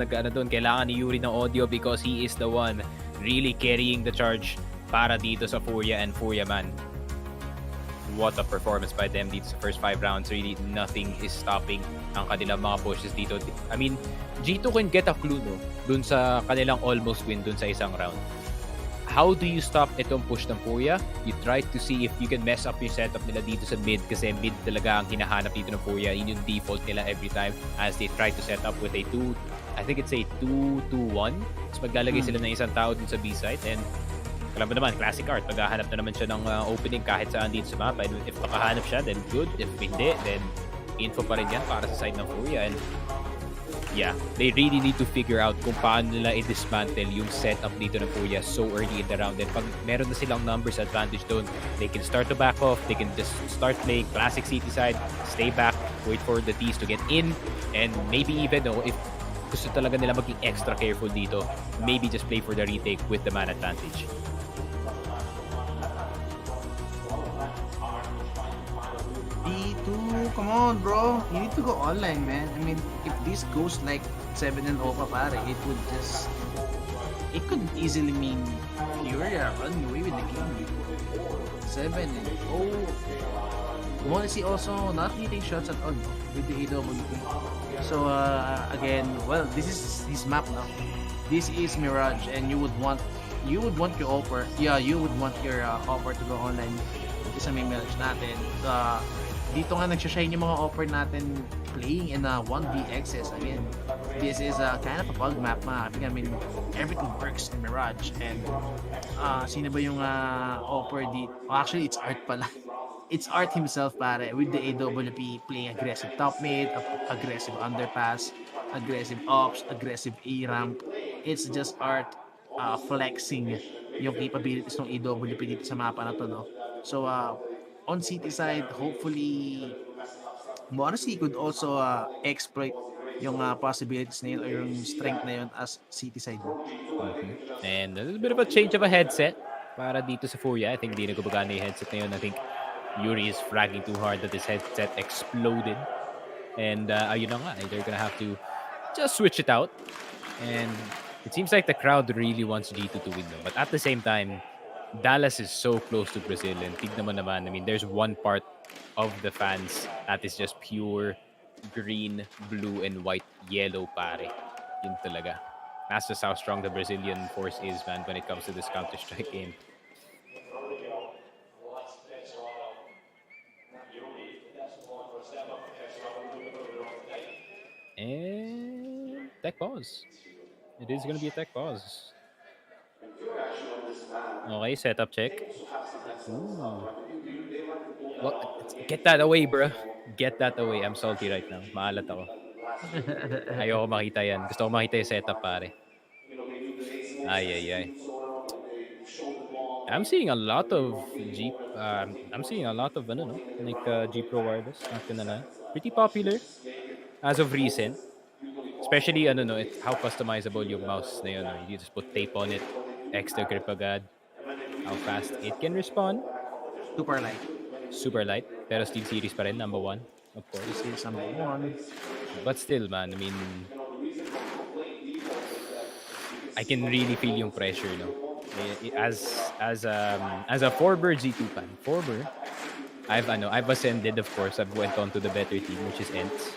nag-ano doon. Kailangan ni Yuri ng audio because he is the one really carrying the charge para dito sa Furia. And Furia, man, what a performance by them dito sa first 5 rounds. Really, nothing is stopping ang kanilang mga pushes dito. I mean, G2 can get a clue, no? Dun sa kanilang almost win dun sa isang round. How do you stop itong push ng Furia? You try to see if you can mess up yung setup nila dito sa mid, kasi mid talaga ang hinahanap dito ng Furia. Yun yung default nila every time as they try to set up with a 2, I think it's a 2-2-1. Tapos maglalagay sila ng isang tao dun sa B-side, and alam mo naman, classic Art, maghahanap na naman siya ng opening kahit saan dito sa mapa. And if makahanap siya, then good. If hindi, then info pa rin yan para sa side ng Furia. And yeah, they really need to figure out kung paano nila i-dismantle yung setup dito ng Furia so early in the round. And pag meron na silang numbers advantage doon, they can start to back off, they can just start playing classic city side, stay back, wait for the Ts to get in, and maybe even if gusto talaga nila maging extra careful dito, maybe just play for the retake with the man advantage. Come on, bro. You need to go online, man. I mean, if this goes like 7-0 pa, pare, it could easily mean Furia running away with the game. 7-0. You want to see also not hitting shots at all with the AWP. So again, well, this is his map now. This is Mirage, and you would want your offer. Yeah, you would want your offer to go online. Ito sa main match natin. Dito nga nagsashine yung mga offer natin playing in 1vxs. Again, this is kind of a bug map, I mean, everything works in Mirage. And sino ba yung offer dito? Actually, it's Art pala. It's Art himself, pare, with the AWP playing aggressive top mid, aggressive underpass, aggressive ops, aggressive A-ramp. It's just Art flexing yung capabilities ng AWP dito sa mapa na to, no? So, on city side, hopefully, Monacy could also exploit yung possibilities na yun, or yung strength na yun as city side. And a little bit of a change of a headset para dito sa Furia. I think di nagubagana yung headset na yun. I think Yuri is fragging too hard that his headset exploded. And ayun na nga, they're gonna have to just switch it out. And it seems like the crowd really wants G2 to win, though. But at the same time, Dallas is so close to Brazil, and tignan mo naman, I mean, there's one part of the fans that is just pure green, blue, and white, yellow, pare. Yun talaga. That's just how strong the Brazilian force is, man, when it comes to this Counter-Strike game. And tech pause. It is gonna be a tech pause. Okay, setup check. Ooh. Well, get that away, bro. Get that away. I'm salty right now. Maalat ako. Ayoko makita yan. Gusto ko makita yung setup, pare. Ay, ay, ay. I'm seeing a lot of I'm seeing a lot of ano, no? Like G Pro wireless, not gonna lie. Pretty popular as of recent. Especially ano, no, it, how customizable yung mouse na yun, no? You just put tape on it, extra grip agad, how fast it can respond. Super light. Super light, pero Steel Series pa rin, number 1, of course. This is number 1. But still, man, I mean, I can really feel yung pressure, no? As a former G2 fan, I've ascended, of course. I've went on to the better team, which is Ents.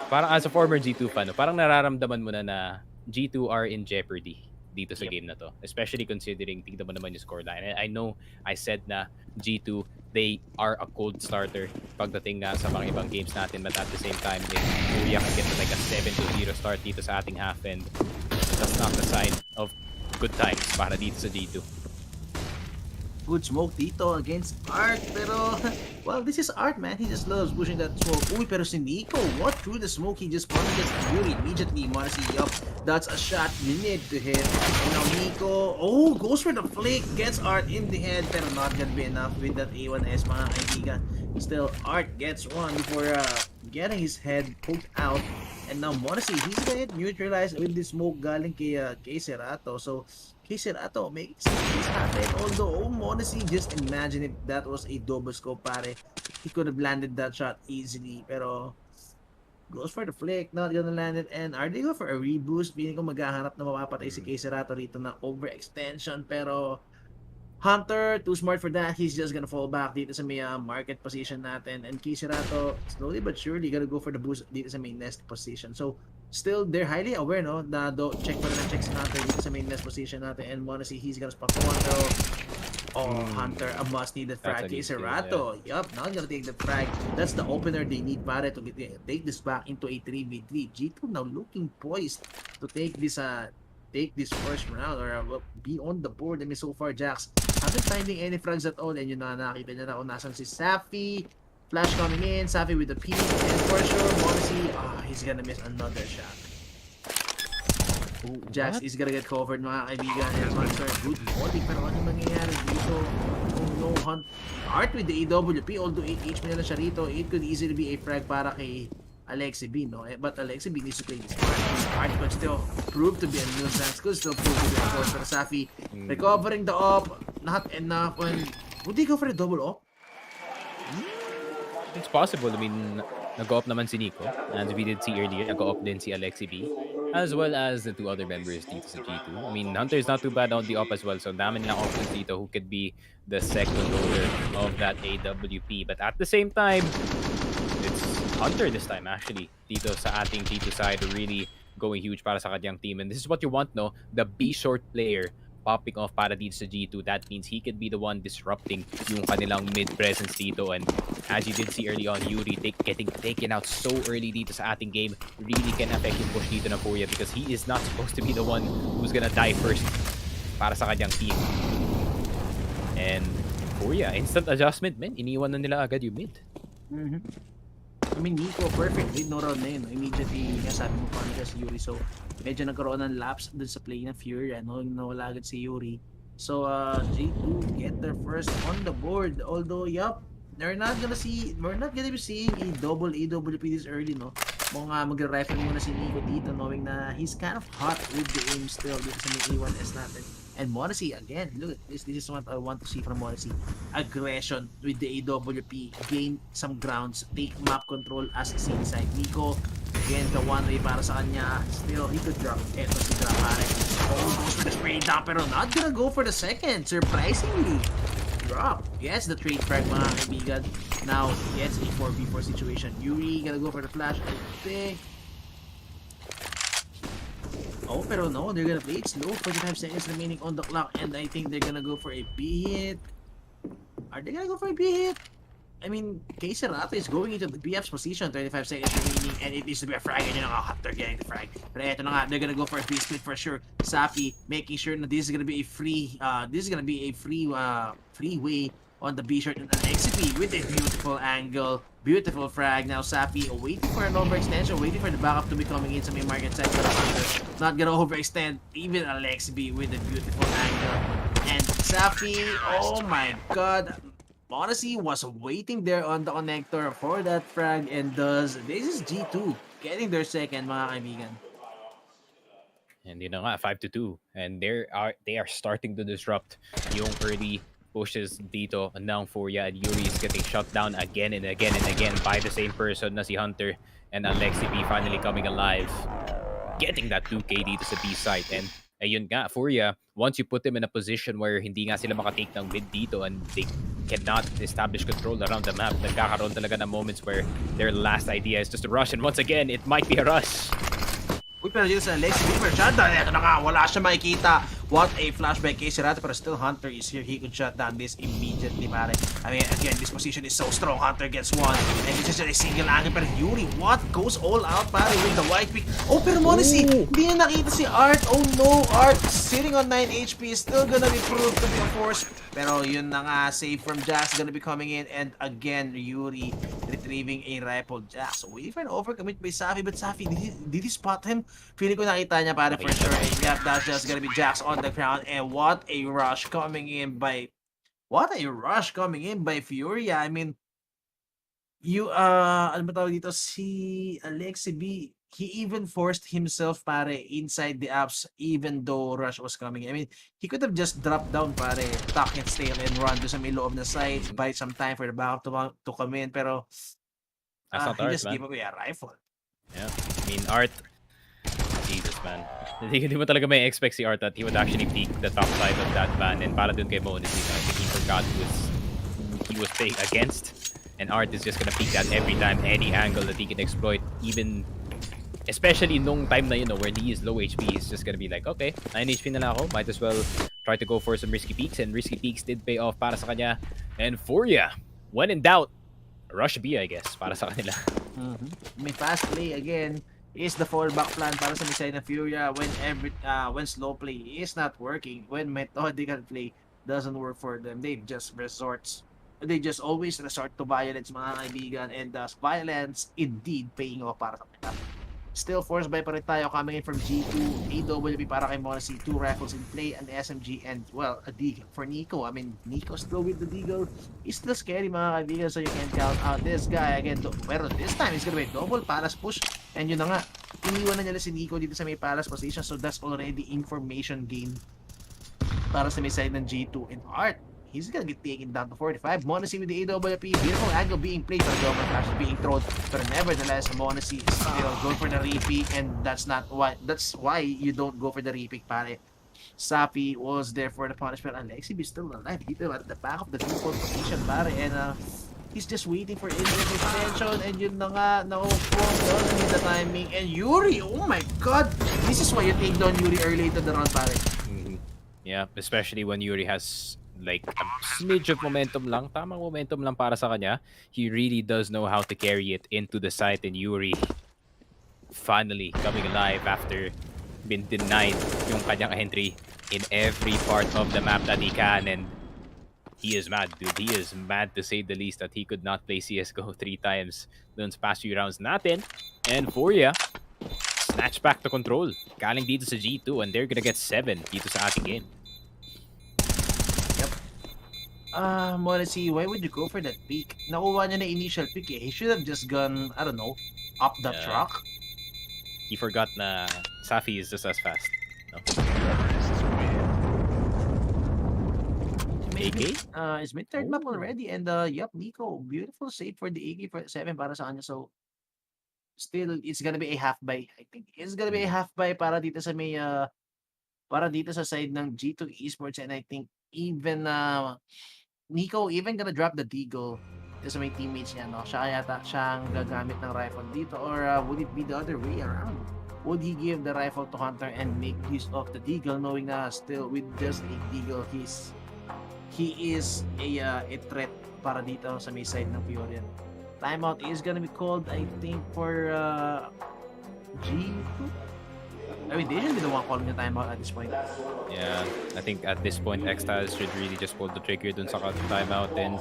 Parang as a former G2 fan, no, parang nararamdaman mo na G2 are in jeopardy dito sa game na to. Especially considering tignan mo naman yung scoreline. I know I said na G2, they are a cold starter pagdating nga sa mga ibang games natin, but at the same time, if Furia can get like a 7-0 start dito sa ating half end, that's not a sign of good times para dito sa G2. Good smoke dito against Art, pero well, this is Art, man. He just loves pushing that smoke. Uy, pero si Nico, what through the smoke? He just punished Fury immediately. Marcy, yup, that's a shot you need to hit. And now Nico, oh, goes for the flick, gets Art in the head, pero not gonna be enough with that A1S, mga kaibigan. Still, Art gets one before getting his head poked out. And now Morrissey, he's gonna get neutralized with the smoke galing kay Cerato. So Cerato makes this happen. Although Morrissey, just imagine if that was a double scope, pare. He could have landed that shot easily. Pero goes for the flick, not gonna land it. And are they go for a reboost? Feeling ko maghahanap na mapapatay si Cerato rito na overextension. Pero Hunter, too smart for that. He's just gonna fall back dito sa may market position natin. And Cerato, slowly but surely, gonna go for the boost dito sa may nest position. So, still, they're highly aware, no? Na check pa rin ang check si Hunter dito sa main nest position natin. And wanna see he's gonna spot one though. Oh, Hunter, a must-needed frag. Cerato, yup, not gonna take the frag. That's the opener they need para to take this back into a 3v3. G2 now looking poised to take this first round or be on the board. I mean, so far, Jax haven't finding any frags at all. And yun na, nakita niya na kung nasan si Safi. Flash coming in, Safi with the peek. And for sure, Morrissey, he's gonna miss another shot. Ooh, Jax is gonna get covered, mga kaibigan. And Monster, good body. Pero ano mangyayari dito? Oh no, Art with the AWP. Although 8 HP na lang siya rito, it could easily be a frag para kay Alexi B, no? But Alexi B needs to play this part. Art could still prove to be a nuisance. Could still prove to be a force. Pero Safi, recovering the op, not enough. And would they go for the double op? It's possible. I mean, nag-op naman si Nico. As we did see earlier, nag-op din si Alexi B. As well as the 2 other members dito sa G2. I mean, Hunter is not too bad on the op as well. So, dami nilang options dito who could be the second holder of that AWP. But at the same time, it's Hunter this time actually. Dito sa ating G2 side, really going huge para sa kanyang team. And this is what you want, no? The B-short player popping off para dito sa G2. That means he could be the one disrupting yung kanilang mid-presence dito. And as you did see early on, Yuri getting taken out so early dito sa ating game really can affect yung push dito na Furia because he is not supposed to be the one who's gonna die first para sa kanyang team. And Furia, instant adjustment, man. Iniwan na nila agad yung mid. I mean, Nico, perfect lead no round na yun. No? Immediately, sabi mo pa si Yuri. So, medyo nagkaroon ng lapse dun sa play ng Fury. Ano, nawala agad si Yuri. So, G2 get their first on the board. Although, yup, we're not gonna be seeing a double AWP this early, no? Magra-rifle muna si Nico dito, knowing na he's kind of hot with the aim still dito sa may A1S natin. And Morrissey, again, look at this. This is what I want to see from Morrissey. Aggression with the AWP. Gain some grounds. Take map control as a scene side. Nico, again, the one way para sa kanya. Still, he could drop. Eto si Drapare. Oh, goes for the spray down, pero not gonna go for the second. Surprisingly. drop. Gets the trade frag, mga kaibigan. Now, gets a 4v4 situation. Yuri gonna go for the flash, I think. Oh, pero no, they're gonna play it slow. 45 seconds remaining on the clock, and I think they're gonna go for a B hit. Are they gonna go for a B hit? I mean, K-Serata is going into the BF's position, 35 seconds remaining, and it needs to be a frag, and yun na nga, they're getting the frag. Pero eto na nga, they're gonna go for a B split for sure. Sapi making sure that this is gonna be a free way on the B short and an XP with a beautiful angle, beautiful frag. Now Sapi waiting for an overextension, waiting for the backup to be coming in sa may market side, pero not gonna overextend even Alexibi with a beautiful angle. And Sapi, oh my god, Odyssey was waiting there on the connector for that frag, and this is G2 getting their second, mga kaibigan. And yun na nga, 5-2. And they are starting to disrupt yung early pushes dito ng Furia, and Yuri is getting shut down again and again and again by the same person na si Hunter, and Alexi B finally coming alive, getting that 2k dito sa B side. And ayun nga, Furia, once you put them in a position where hindi nga sila makatake ng mid dito and they cannot establish control around the map, nagkakaroon talaga ng moments where their last idea is just to rush, and once again, it might be a rush. Uy, pero dito sa Alexi Beamer shutdown, eto na nga, wala siya makikita. What a flash by K-Serata, pero still Hunter is here. He could shut down this immediately, pare. I mean, again, this position is so strong. Hunter gets one, and this is just a single angle. Pero Yuri, what? Goes all out, pare, with the white pick. Oh, pero Monacy, hindi na nakita si Art. Oh no, Art sitting on 9 HP is still gonna be proved to be a force. Pero yun na nga, save from Jax gonna be coming in, and again, Yuri retrieving a rifle. Jax waiting for an overcommit by Safi, but Safi, did he spot him? Feeling ko nakita niya, pare, for sure. And yeah, that's just gonna be Jax on the ground, and what a rush coming in by Furia. I mean, ano ba tawag dito, si Alexi B, he even forced himself, pare, inside the apps even though rush was coming. I mean, he could have just dropped down, pare, tuck and tail and run to sa may loob ng sides, buy some time for the backup to come in, pero That's not he Art, just man. gave away a rifle. Yeah, I mean, Art, Jesus, man. Hindi mo talaga may expect si Art that he would actually peek the top side of that van, and para dun kay Monacy, I think he forgot who he was playing against, and Art is just gonna peek that every time, any angle that he can exploit, even especially nung time na yun, where he is low HP, he's just gonna be like, okay, 9 HP na lang ako, might as well try to go for some risky peeks, and risky peeks did pay off para sa kanya. And Furia, when in doubt, rush B, I guess, para sa kanila. May fast play again is the fallback plan para sa side ng Furia when slow play is not working, when methodical play doesn't work for them. They just always resort to violence, mga kaibigan, and thus violence indeed paying off para sa kanila. Still force buy pa rin tayo coming in from G2, AWP para kay Monacy, 2 rifles in play, an SMG, and well, a Deagle for Nico. I mean, Nico still with the Deagle. He's still scary, mga kaibigan, so you can count out this guy again. Pero this time, he's gonna be a double Palace push, and yun na nga, iniwan na nila si Nico dito sa may Palace position, so that's already information gain para sa may side ng G2. And Art, he's gonna get taken down to 45. Monacy with the AWP. Beautiful angle being played, but the flash is being thrown. But nevertheless, Monacy is still going for the repeat, and that's why you don't go for the repeat, pare. Sapi was there for the punishment. Alexi is still alive dito at the back of the default position, pare. And he's just waiting for injury extension, and yun na nga, doesn't need the timing. And Yuri, oh my god, this is why you take down Yuri early to the round, pare. Yeah, especially when Yuri has like a smidge of momentum lang, tamang momentum lang para sa kanya. He really does know how to carry it into the site, and Yuri finally coming alive after being denied yung kanyang entry in every part of the map that he can. And he is mad, dude. He is mad, to say the least, that he could not play CSGO 3 times dun sa past few rounds natin. And Furia snatch back the control galing dito sa G2, and they're gonna get 7 dito sa ating game. Monacy, why would you go for that peak? Nakuha niya na initial peak eh. He should have just gone, I don't know, up the truck. He forgot na Safi is just as fast. No? AK? It's mid third map already, and yup, Nico, beautiful save for the AK-7 para sa kanya. So still, it's gonna be a half buy. I think it's gonna be a half buy para dito sa may para dito sa side ng G2 Esports, and I think even Nico even gonna drop the deagle sa may teammates niya, no? Siya yata siyang gagamit ng rifle dito, or would it be the other way around? Would he give the rifle to Hunter and make use of the deagle, knowing na still with just a deagle, he is a threat para dito sa may side ng Furia. Timeout is gonna be called, I think, for G2. I mean, they should be the one calling the timeout at this point. Yeah, I think at this point, X-Styles should really just pull the trigger dun sa timeout, and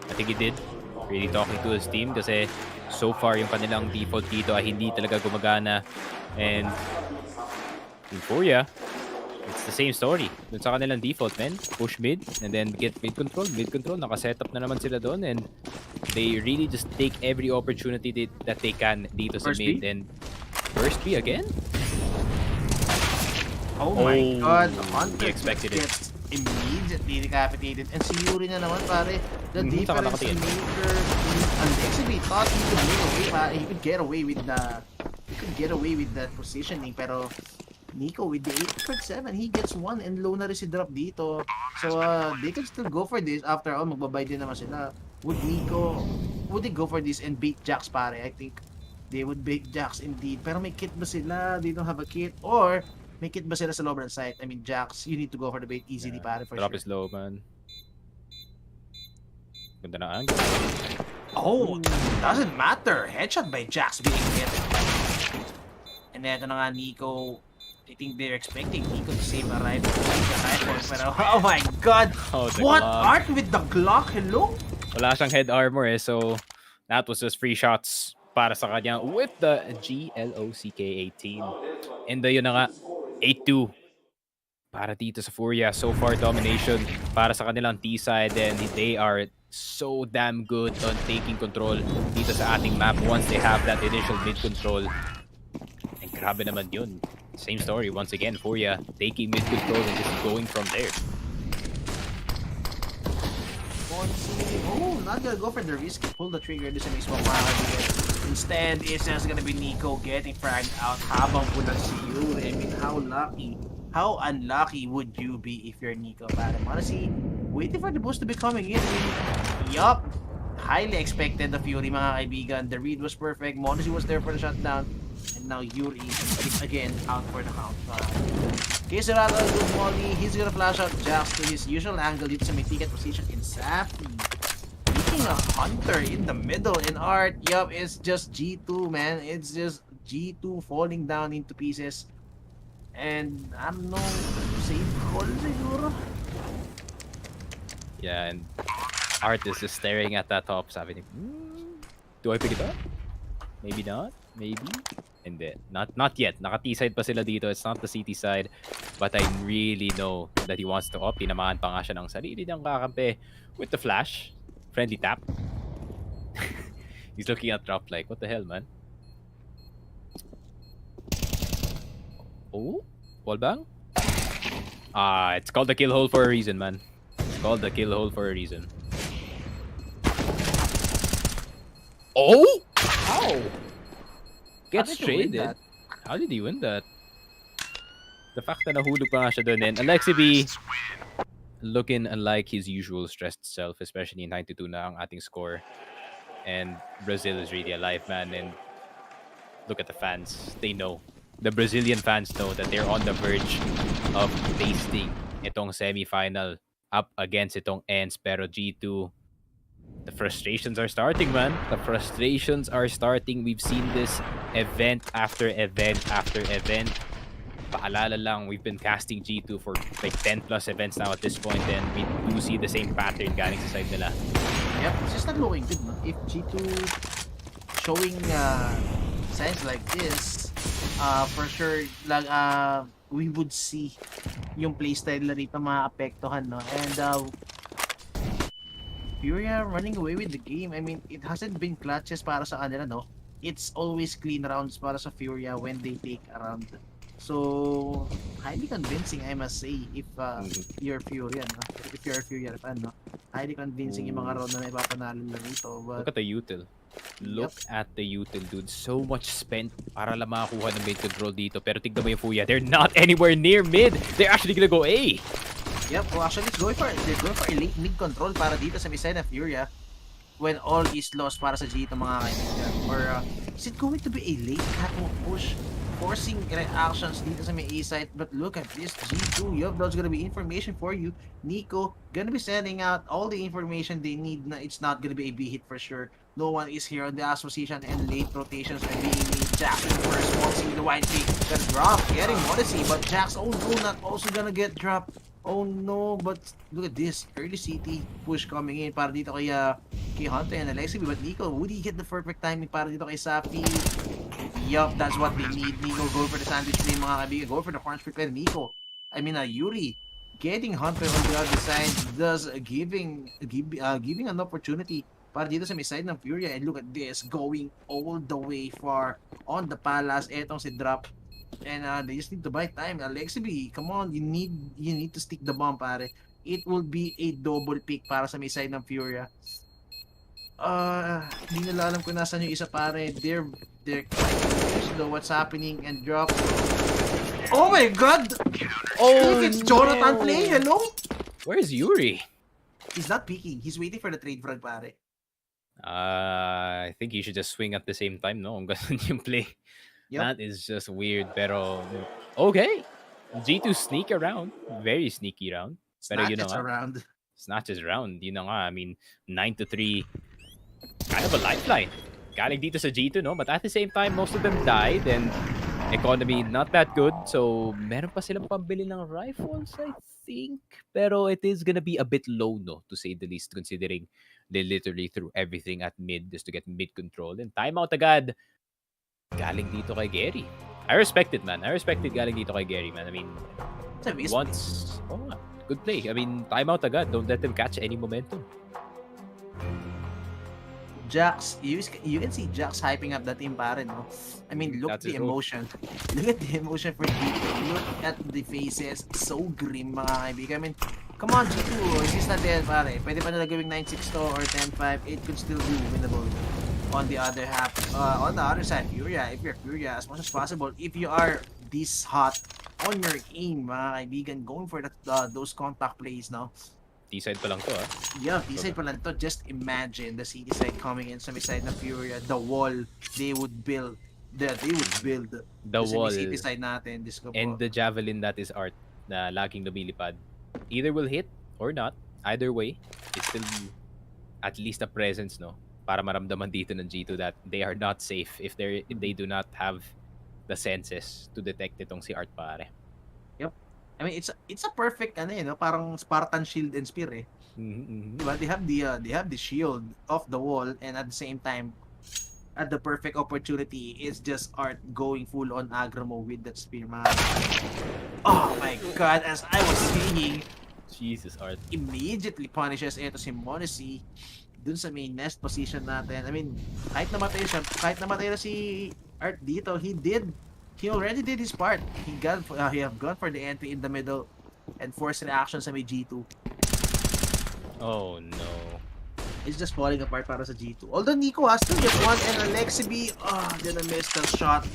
I think he did. Really talking to his team kasi so far yung kanilang default dito ay hindi talaga gumagana. And in Furia, it's the same story. Dun sa kanilang default, man. Push mid and then get mid control. Mid control, nakasetup na naman sila doon, and they really just take every opportunity that they can dito sa First mid. B? And first B again? Oh my god, He Hunter expected it. gets immediately decapitated. And si Yuri na naman, pare, the Saka difference nakatingin. maker, Alexi thought he could make away, pare. He could get away with that positioning, pero Nico with the 8.7, he gets one, and low na rin si drop dito. So they can still go for this. After all, magbabay din naman sila. Would they go for this and bait Jax, pare? I think they would bait Jax indeed. Pero may kit ba sila? They don't have a kit. Or may kit ba sila sa lower side? I mean, Jax, you need to go for the bait easily, pare, for Drop sure. is low, man. Ganda na angle. Oh, doesn't matter. Headshot by Jax being hit. And eto na nga, Nico. I think they're expecting Nico to save a rifle. Pero, oh my god! Oh, the What? Glock. Art with the Glock? Hello? Wala siyang head armor so that was just free shots para sa kanya with the GLOCK 18. And yun na nga, 8-2 para dito sa Furia. So far, domination para sa kanilang T-side, and they are so damn good on taking control dito sa ating map once they have that initial mid control. And grabe naman yun. Same story once again, Furia taking mid control and just going from there. Oh, not gonna go for the risk. Pull the trigger. This is what instead, it's just gonna be Nico getting fragged out habang pulang si Yuri. I mean, how unlucky would you be if you're Nico, pare? Honestly, waiting for the boost to be coming in. I mean, yup. Highly expected the Fury, mga kaibigan. The read was perfect. Monesi was there for the shutdown. And now Yuri is again out for the count. Kisarado, good molly. He's gonna flash out Jax to his usual angle dito sa may ticket position in Safi. Picking a Hunter in the middle, and Art, yup, it's just G2, man. It's just G2 falling down into pieces. And I don't know, safe call siguro. Yeah, and Art is just staring at that top, sabi niya, do I pick it up? Maybe not, maybe. And then, not yet. Naka T-side pa sila dito. It's not the CT side. But I really know that he wants to opt. Tinamaan pa nga siya ng sarili niyang kakampi with the flash. Friendly tap. He's looking at drop like, what the hell, man? Oh? Wallbang? It's called the kill hole for a reason, man. It's called the kill hole for a reason. Oh! How? Gets traded. How did he win that? The fact na nahulog pa nga siya dun, and Alexi B looking unlike his usual stressed self, especially in 92 na ang ating score. And Brazil is really alive, man. And look at the fans. They know. The Brazilian fans know that they're on the verge of tasting itong semi-final up against itong ends. Pero G2, the frustrations are starting, man. The frustrations are starting. We've seen this event after event after event. Paalala lang, we've been casting G2 for like 10 plus events now at this point, and we do see the same pattern galing sa side nila. Yep, it's just not looking good, no? If G2 showing signs like this, for sure, like, we would see yung playstyle na rito maapektuhan, no? And Furia running away with the game. I mean, it hasn't been clutches para sa kanila, no? It's always clean rounds para sa Furia when they take a round. So, highly convincing, I must say, if you're Furia, no? If you're a Furia fan, no? Highly convincing yung mga round na naipapanalo na rito. But, Look at the util. Look at the util, dude. So much spent para lang makakuha ng mid control dito. Pero tignan mo yung Furia. They're not anywhere near mid. They're actually gonna go A. Yep, well actually they're going for a late mid control para dito sa may side ng Furia. When all is lost para sa G2 mga kaibigan. Or is it going to be a late catwalk push? Forcing reactions dito sa may A site. But look at this G2. Yup, that's gonna be information for you. Nico gonna be sending out all the information they need. Na it's not gonna be a B hit for sure. No one is here on the association and late rotations are being made. Jax first one, see the white pick. Gonna drop, getting Odyssey, but Jax, oh no, not also gonna get dropped. Oh no, but look at this. Early CT push coming in para dito kay Hunter and Alexi. But Nico, would he get the perfect timing para dito kay Safi? Yup, that's what they need. Nico go for the sandwich play mga kaibigan. Go for the corner split play. Nico, Yuri getting Hunter on the other side, thus giving an opportunity para dito sa may side ng Furia. And look at this, going all the way far on the palace. Etong si Drop. And they just need to buy time. Alexi B, come on, you need to stick the bomb, pare. It will be a double pick para sa may side ng Furia. Hindi nila alam kung nasaan yung isa, pare. They're confused though what's happening and Drop. Oh my god! Oh, it's Jonathan playing, hello? Where's Yuri? He's not peeking. He's waiting for the trade frag, pare. I think you should just swing at the same time, no? Ang ganun yung play. Yep. That is just weird, pero okay. G2 sneak around. Very sneaky round. Pero you know, around. snatches around. You know nga, I mean, 9-3. Kind of a lifeline. Galing dito sa G2, no? But at the same time, most of them died and economy not that good. So, meron pa silang pambili ng rifles, I think. Pero it is gonna be a bit low, no? To say the least, considering they literally threw everything at mid just to get mid control. And timeout agad. Galing dito kay Gary. I respect it, man. I respect it galing dito kay Gary, man. I mean, once... Oh, good play. I mean, timeout agad. Don't let them catch any momentum. Jax, you can see Jax hyping up the team, pare, no? I mean, look at the emotion. Look at the emotion for G2. Look at the faces. So grim, mga kaibigan. I mean, come on, G2. If it's not dead, pare. Pwede pa nila gawing 9-6 to or 10-5. It could still be winnable. On the other half, on the other side, Furia, if you're Furia, as much as possible, if you are this hot on your aim, mga kaibigan, going for those contact plays, no? T-side pa lang to, ah. Yeah, T-side pa lang to. Just imagine the CT side coming in sa may side ng Furia, the wall they would build. The wall. CT side natin, and the javelin that is art na laging lumilipad. Either will hit or not. Either way, it's still at least a presence, no? Para maramdaman dito ng G2 that they are not safe if they do not have the senses to detect itong si Art, pare. Yep. I mean, it's a perfect parang Spartan shield and spear, eh. Diba? They have the shield off the wall, and at the same time, at the perfect opportunity, it's just Art going full on aggro mode with that spear, man. Oh my god, as I was saying, Jesus, Art immediately punishes ito si Monacy dun sa main nest position natin. I mean, kahit namatay na si Art dito, he already did his part. He have gone for the entry in the middle and forced reaction sa may G2. Oh no. It's just falling apart para sa G2. Although Nico has still just one, and Alexi B, didn't miss the shot.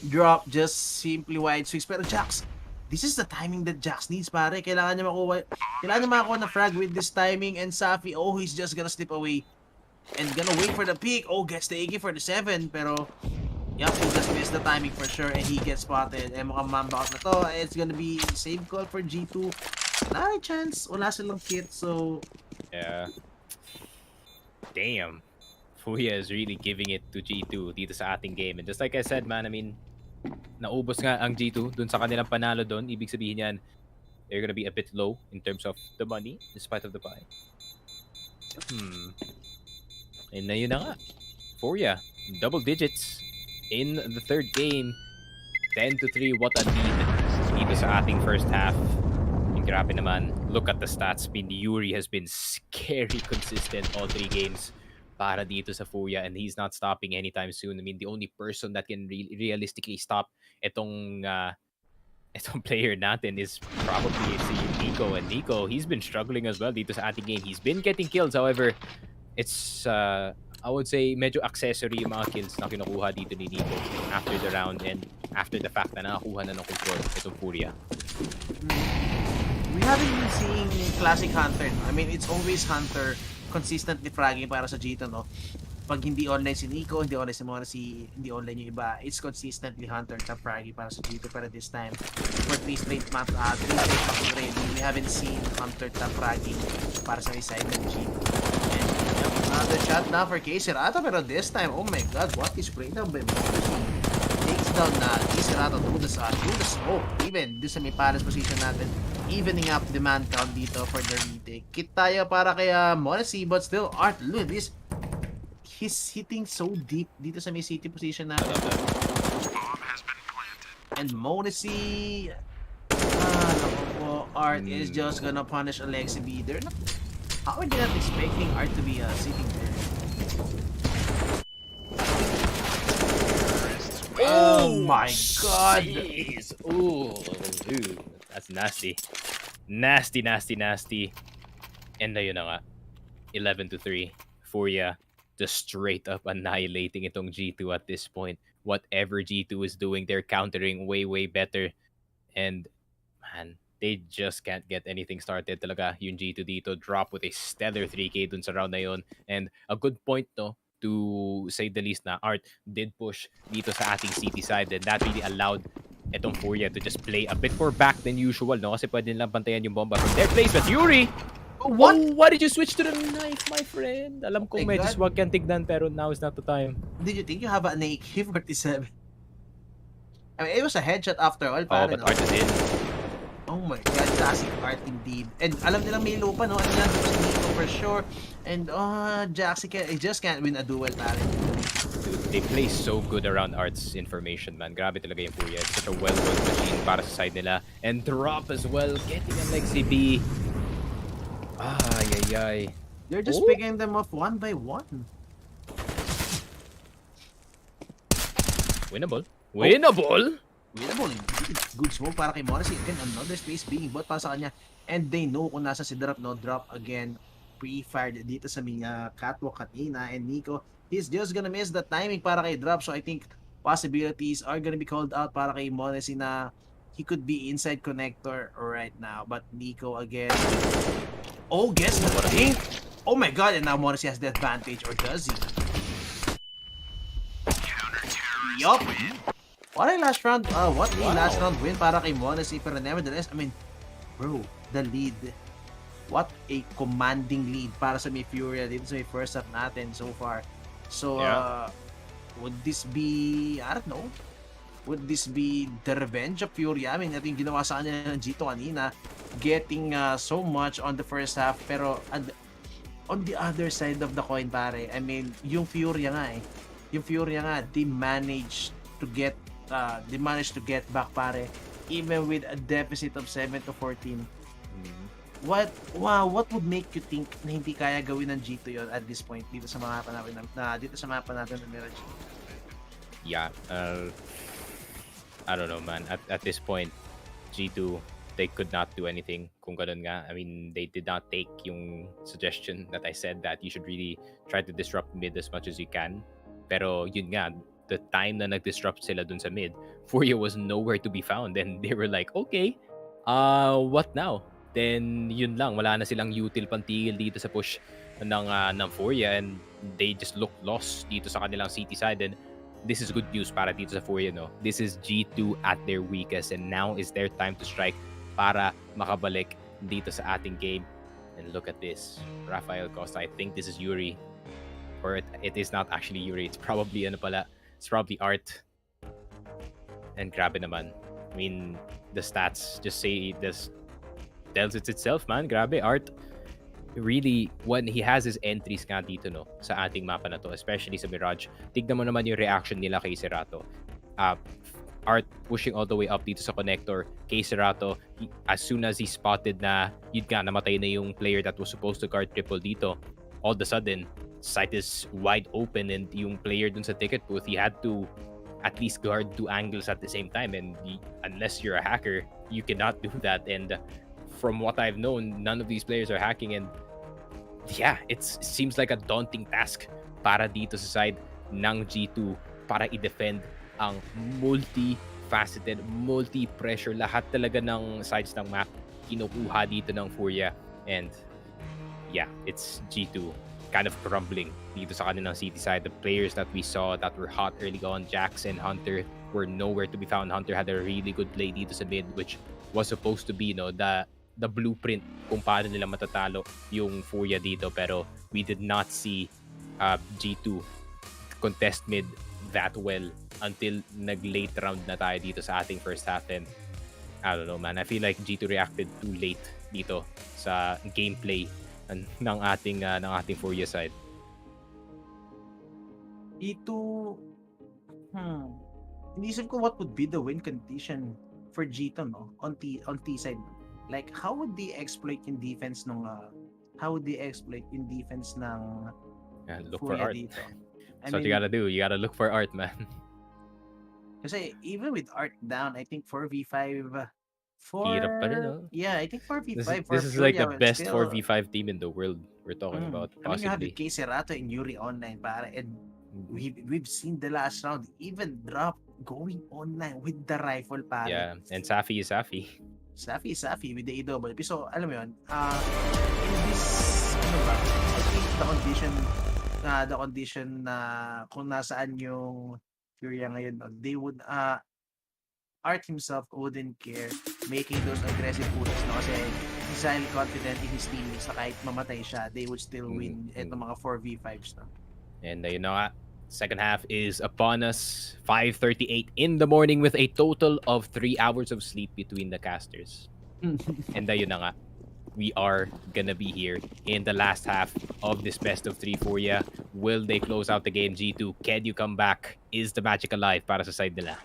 Drop just simply wide swings. Pero Jax, this is the timing that Jax needs, pare. Kailangan niya makakuha na frag with this timing, and Safi, he's just gonna slip away and gonna wait for the pick. Gets the AK for the 7, pero yep, he just missed the timing for sure, and he gets spotted. And mukhang mamba out na to. It's gonna be save call for G2. Wala chance. Wala silang kit, so yeah. Damn. Furia is really giving it to G2 dito sa ating game. And just like I said, man, I mean, naubos nga ang G2 dun sa kanilang panalo dun. Ibig sabihin yan, they're gonna be a bit low in terms of the money despite of the buy. And na yun na nga. Furia, double digits in the third game. 10-3, what a lead dito sa ating first half. And grabe naman, look at the stats. Yuri has been scary consistent all 3 games para dito sa Furia, and he's not stopping anytime soon. I mean, the only person that can realistically stop itong player natin is probably si Nico. And Nico, he's been struggling as well dito sa ating game. He's been getting kills, however, it's I would say medyo accessory yung mga kills na kinukuha dito ni Nico after the round and after the fact na nakakuha na ng control itong Furia. haven't been seeing classic Hunter, no? I mean, it's always Hunter consistently fragging para sa G2, no? Pag hindi online si Nico, hindi online si Morrissey, hindi online yung iba, it's consistently Hunter top fragging para sa G2. Pero this time, for 3 straight maps already, we haven't seen Hunter top fragging para sa side ng G2. And another shot na for K-Serato, pero this time, oh my god, what is breakdown by Morrissey? Takes down na K-Serato through the smoke. Even doon sa may palace position natin, evening up demand count dito for the retake. Kit tayo para kay Morrissey, but still, Art, look at this. He's hitting so deep dito sa may city position natin. And Morrissey, naku po, Art is just gonna punish Alexi B. How are they not expecting Art to be sitting there? Oh my god! Jeez. Ooh, dude. That's nasty. Nasty. And ayun na nga. 11-3. Furia just straight up annihilating itong G2 at this point. Whatever G2 is doing, they're countering way better. And man, they just can't get anything started talaga. Yung G2 dito drop with a stellar 3k dun sa round na yun. And a good point, no, to say the least, na Art did push dito sa ating city side, and that really allowed itong Furia to just play a bit more back than usual, no? Kasi pwede nilang bantayan yung bomba from their place. But Yuri! What? Oh, why did you switch to the knife, my friend? Alam ko My medyo God. swag yan tignan, pero now is not the time. Did you think you have an AK-47? I mean, it was a headshot after all, Oh, pare, but no? Art is in. Oh my god, classic Art indeed. And alam nilang may lupa, no? Ano yan, si Nico for sure. And, Jaxi just can't win a duel, pare. Dude, they play so good around Art's information, man. Grabe talaga yung Furia. It's such a well-run machine para sa side nila. And drop as well, getting a Lexi B. Ay. You're just Oh. picking them off one by one. Winnable. Winnable? Winnable indeed. Good smoke para kay Morrissey. Again, another space being bought para sa kanya. And they know kung nasa si Drop, no? Drop again. Pre-fired dito sa mga catwalk kanina. And Nico, he's just gonna miss the timing para kay Drop. So I think possibilities are gonna be called out para kay Morrissey na he could be inside connector right now. But Nico again. Oh, guess the thing? Oh my god, and now Morrissey has the advantage. Or does he? Yup. What a last round, last round win para kay Morrissey. Pero nevertheless, I mean, bro, the lead. What a commanding lead para sa may Furia dito sa may first half natin so far. So, would this be, I don't know, would this be the revenge of Furia? I mean, ito yung ginawa sa kanya ng G2 kanina, getting so much on the first half, pero on the other side of the coin, pare, I mean, yung Furia nga, they managed to get back, pare, even with a deficit of 7-14. What would make you think na hindi kaya gawin ng G2 yon at this point dito sa mapa natin ng Mirage? Yeah, I don't know, man. At this point, G2, they could not do anything kung ganun nga. I mean, they did not take yung suggestion that I said that you should really try to disrupt mid as much as you can. Pero yun nga, the time na nag-disrupt sila dun sa mid, Furia was nowhere to be found. And they were like, okay, what now? Then yun lang, wala na silang util pantigil dito sa push ng Furia, and they just looked lost dito sa kanilang city side. And this is good news para dito sa Furia, no? This is G2 at their weakest, and now is their time to strike para makabalik dito sa ating game. And look at this, Rafael Costa. I think this is Yuri, or it is not actually Yuri. It's probably it's probably Art. And grabe naman. I mean, the stats just say this tells it itself, man. Grabe, Art. Really, when he has his entries nga dito, no, sa ating mapa na to, especially sa Mirage, tignan mo naman yung reaction nila kay Serato. Art pushing all the way up dito sa connector kay Serato. As soon as he spotted na yun nga, namatay na yung player that was supposed to guard triple dito, all of a sudden, sight is wide open, and yung player dun sa ticket booth, he had to at least guard 2 angles at the same time, and unless you're a hacker, you cannot do that. And from what I've known, none of these players are hacking, and yeah, it seems like a daunting task para dito sa side ng G2 para i-defend ang multi-faceted, multi-pressure, lahat talaga ng sides ng map kinukuha dito ng Furia. And yeah, it's G2 kind of crumbling dito sa kanilang city side. The players that we saw that were hot early on, Jax and Hunter, were nowhere to be found. Hunter had a really good play dito sa mid, which was supposed to be the blueprint kung paano nila matatalo yung Furia dito. Pero we did not see G2 contest mid that well until nag-late round na tayo dito sa ating first half. And I don't know, man. I feel like G2 reacted too late dito sa gameplay ng ating Furia side. G2, inisip ko what would be the win condition for G2, no? On T side. Like, how would they exploit yung defense ng Look for Furia art. dito? That's what you gotta do. You gotta look for art, man. Kasi even with art down, I think 4v5 Hirap pa rin, no? Yeah, I think 4v5 This is like the best 4v5 team in the world we're talking about, I mean, you have possibly. Cerato and Yuri online, pare, and we've seen the last round even drop going online with the rifle, pare. Yeah, and Safi is Safi. Safi with the AWP. So, alam mo yun, in this, I think the condition na kung nasaan yung Furia ngayon, no, they would, Art himself wouldn't care making those aggressive push, no? Kasi he's highly confident in his teammates na kahit mamatay siya, they would still win itong mga 4v5s, no? And you know what? Second half is upon us. 5:38 in the morning with a total of 3 hours of sleep between the casters. And yun na nga. We are gonna be here in the last half of this best of 3 Furia. Will they close out the game, G2? Can you come back? Is the magic alive para sa side nila?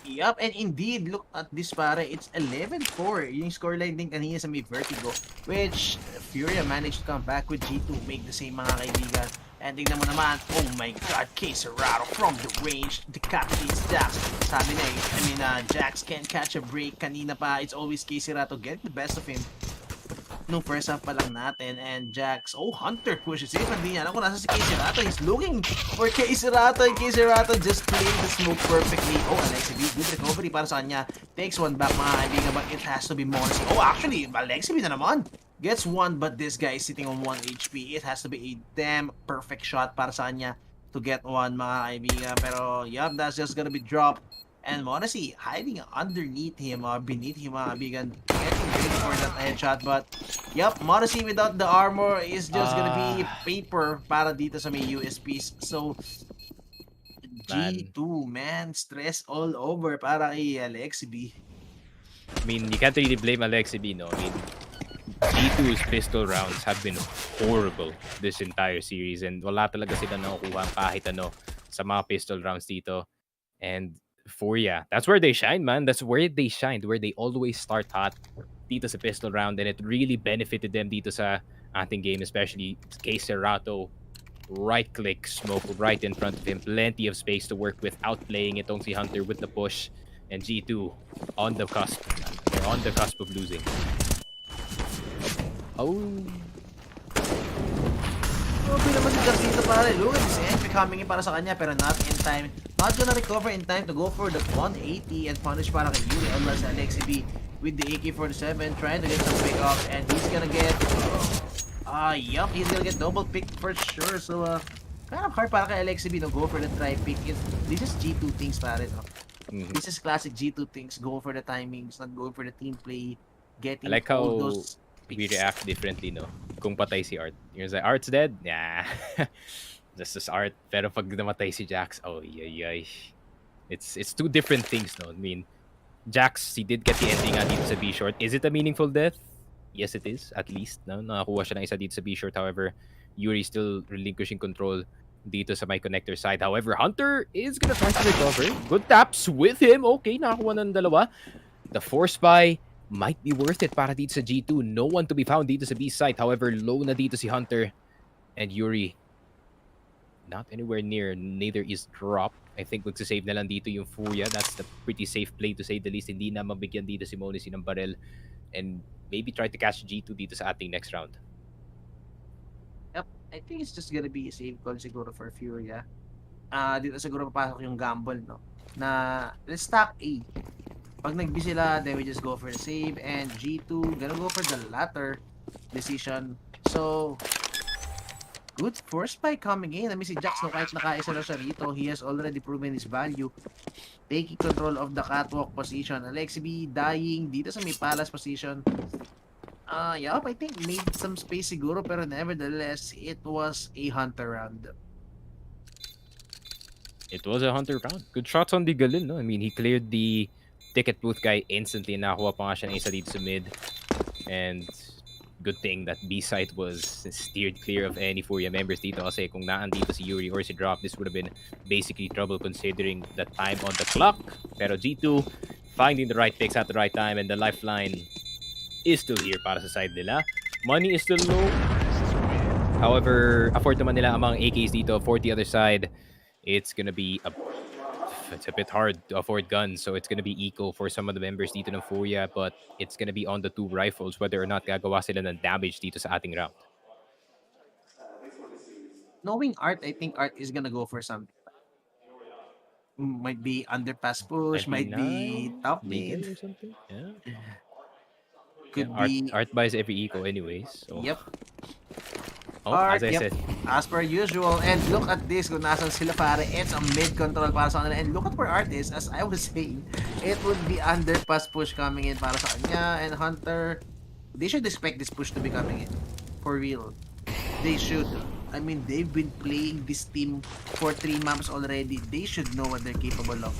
Yup, and indeed, look at this, pare. It's 11-4 yung scoreline din kanina sa may Vertigo, which Furia managed to come back with G2, make the same, mga kaibigan. And tingnan mo naman, oh my god, Cerato from the range, decapitates Jax. Sabi na Jax can't catch a break. Kanina pa, it's always Cerato getting the best of him nung first half pa lang natin. And Jax, Hunter pushes it. Hindi niya alam kung nasa si Cerato. He's looking for Cerato, and Cerato just playing the smoke perfectly. Alexi B, good recovery para sa kanya. Takes one back, mga kaibigan, but it has to be Monsi. Actually, Alexi B na naman. Gets one, but this guy is sitting on 1 HP. It has to be a damn perfect shot para sa kanya to get one, mga kaibigan. Pero, yup, that's just gonna be dropped. And Monasi hiding underneath him, beneath him, mga kaibigan, getting ready for that headshot. But, yup, Monasi without the armor is just gonna be paper para dito sa may USPs. So, G2, man, stress all over para kay Alexi B. I mean, you can't really blame Alexi B, no? I mean, G2's pistol rounds have been horrible this entire series, and wala talaga sila nakukuha kahit ano sa mga pistol rounds dito. And Furia, that's where they shine, man. That's where they shined, where they always start hot dito sa pistol round, and it really benefited them dito sa ating game, especially Cerato. Right click, smoke right in front of him. Plenty of space to work with, outplaying itong si Hunter with the push. And G2 on the cusp. They're on the cusp of losing. Grabe naman si Jax dito, pare. Look at this entry coming in para sa kanya, pero not in time. Not gonna recover in time to go for the 180 and punish para kay Yuri. Unless Alexi B with the AK-47 trying to get some pick off, and he's gonna get yup, he's gonna get double picked for sure. So kind of hard para kay Alexi B to go for the try pick. This is G2 things, pare, no? This is classic G2 things. Go for the timings, not going for the team play. Getting I like how all those we react differently, no? Kung patay si Art. You're like, Art's dead? Yeah. This is Art. Pero pag namatay si Jax, it's two different things, no? I mean, Jax, he did get the ending dito sa B short. Is it a meaningful death? Yes, it is, at least. No? Nakakuha siya ng isa dito sa B short. However, Yuri still relinquishing control dito sa my connector side. However, Hunter is gonna try to recover. Good taps with him. Okay, nakakuha ng dalawa. The force buy might be worth it para dito sa G2. No one to be found dito sa B site. However, low na dito si Hunter. And Yuri, not anywhere near. Neither is drop. I think magsasave na lang dito yung Furia. That's the pretty safe play to say the least. Hindi na mabigyan dito si Monesi ng barrel. And maybe try to catch G2 dito sa ating next round. Yep, I think it's just gonna be a safe call siguro for Furia. Dito siguro papasok yung gamble, no? Na let's stack A. Pag nag-B sila, they will just go for the save, and G2 gonna go for the latter decision. So, good force spike coming in. I mean, si Jax, no, kahit nakaisa na siya rito, he has already proven his value. Taking control of the catwalk position. Alexi B dying dito sa may palace position. Yup, I think made some space siguro, pero nevertheless, it was a hunter round. It was a hunter round. Good shots on the Galil, no? I mean, he cleared the ticket booth guy instantly. Nakakuha pa nga siya ng isa dito sa mid. And good thing that B-side was steered clear of any Furia members dito kasi kung naandito si Yuri or si Drop, this would have been basically trouble considering the time on the clock. Pero G2 finding the right picks at the right time, and the lifeline is still here para sa side nila. Money is still low. However, afford naman nila ang mga AKs dito. For the other side, it's gonna be a bit hard to afford guns, so it's gonna be eco for some of the members dito ng Furia, but it's gonna be on the two rifles whether or not gagawa sila ng damage dito sa ating round. Knowing Art, I think Art is gonna go for something. Might be underpass push, might be 99 top legal mid, or something. Yeah. could Yeah, be. Art buys every eco anyways. So. Yep. Oh, Art, as I yep. said. As per usual, and look at this kung nasan sila pare. It's a mid control para sa kanila, and look at where Art is. As I was saying, it would be underpass push coming in para sa kanya, and Hunter, they should expect this push to be coming in. For real. They should. I mean, they've been playing this team for 3 maps already. They should know what they're capable of.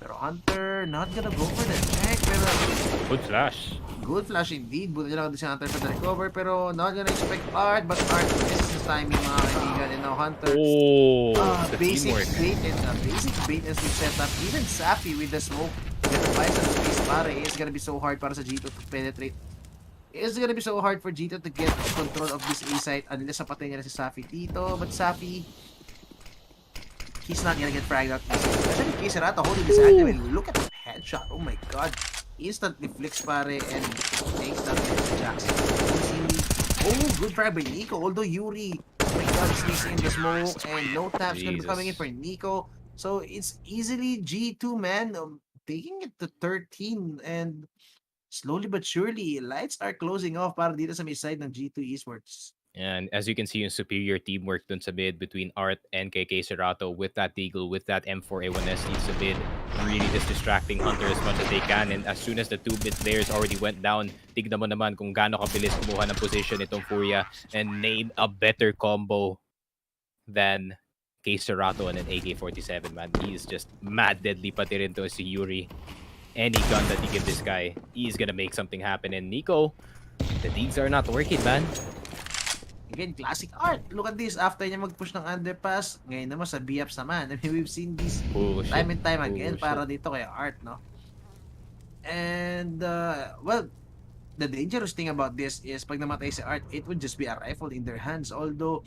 Pero Hunter, not gonna go for the check. Pero Good flash. good flash indeed. Buti lang si Hunter for the recover. Pero not gonna expect Art. But Art misses his timing, mga kaibigan. And now Hunter, Oh, the basic teamwork. bait and switch setup. Even Sappy with the smoke. Gonna buy some space pare. It's gonna be so hard para sa G2 to penetrate. It's gonna be so hard for G2 to get control of this A site unless sapatay niya na si Safi dito. But Safi, he's not gonna get fragged out. Especially K Serata holding this item, and look at that headshot. Oh my god. Instantly flicks pare and takes that to Jackson. Oh, good frag by Nico. Although Yuri, oh my god, sneaks in the smoke, and no taps gonna be coming in for Nico. So it's easily G2, man, taking it to 13, and slowly but surely, lights are closing off para dito sa may side ng G2 Esports. And as you can see, yung superior teamwork dun sa mid between Art and KK Serato with that Deagle, with that M4A1S sa mid, really just distracting Hunter as much as they can. And as soon as the two mid players already went down, tignan mo naman kung gaano kabilis kumuha ng position itong Furia and name a better combo than K Serato and an AK-47, man. He is just mad deadly pati rin to si Yuri. Any gun that you give this guy, he's gonna make something happen. And Nico, the digs are not working, man. Again, classic Art. Look at this. After niya mag-push ng underpass, ngayon naman sa BFs naman. I mean, we've seen this time and time again para dito kay Art, no? And, well, the dangerous thing about this is pag namatay si Art, it would just be a rifle in their hands. Although,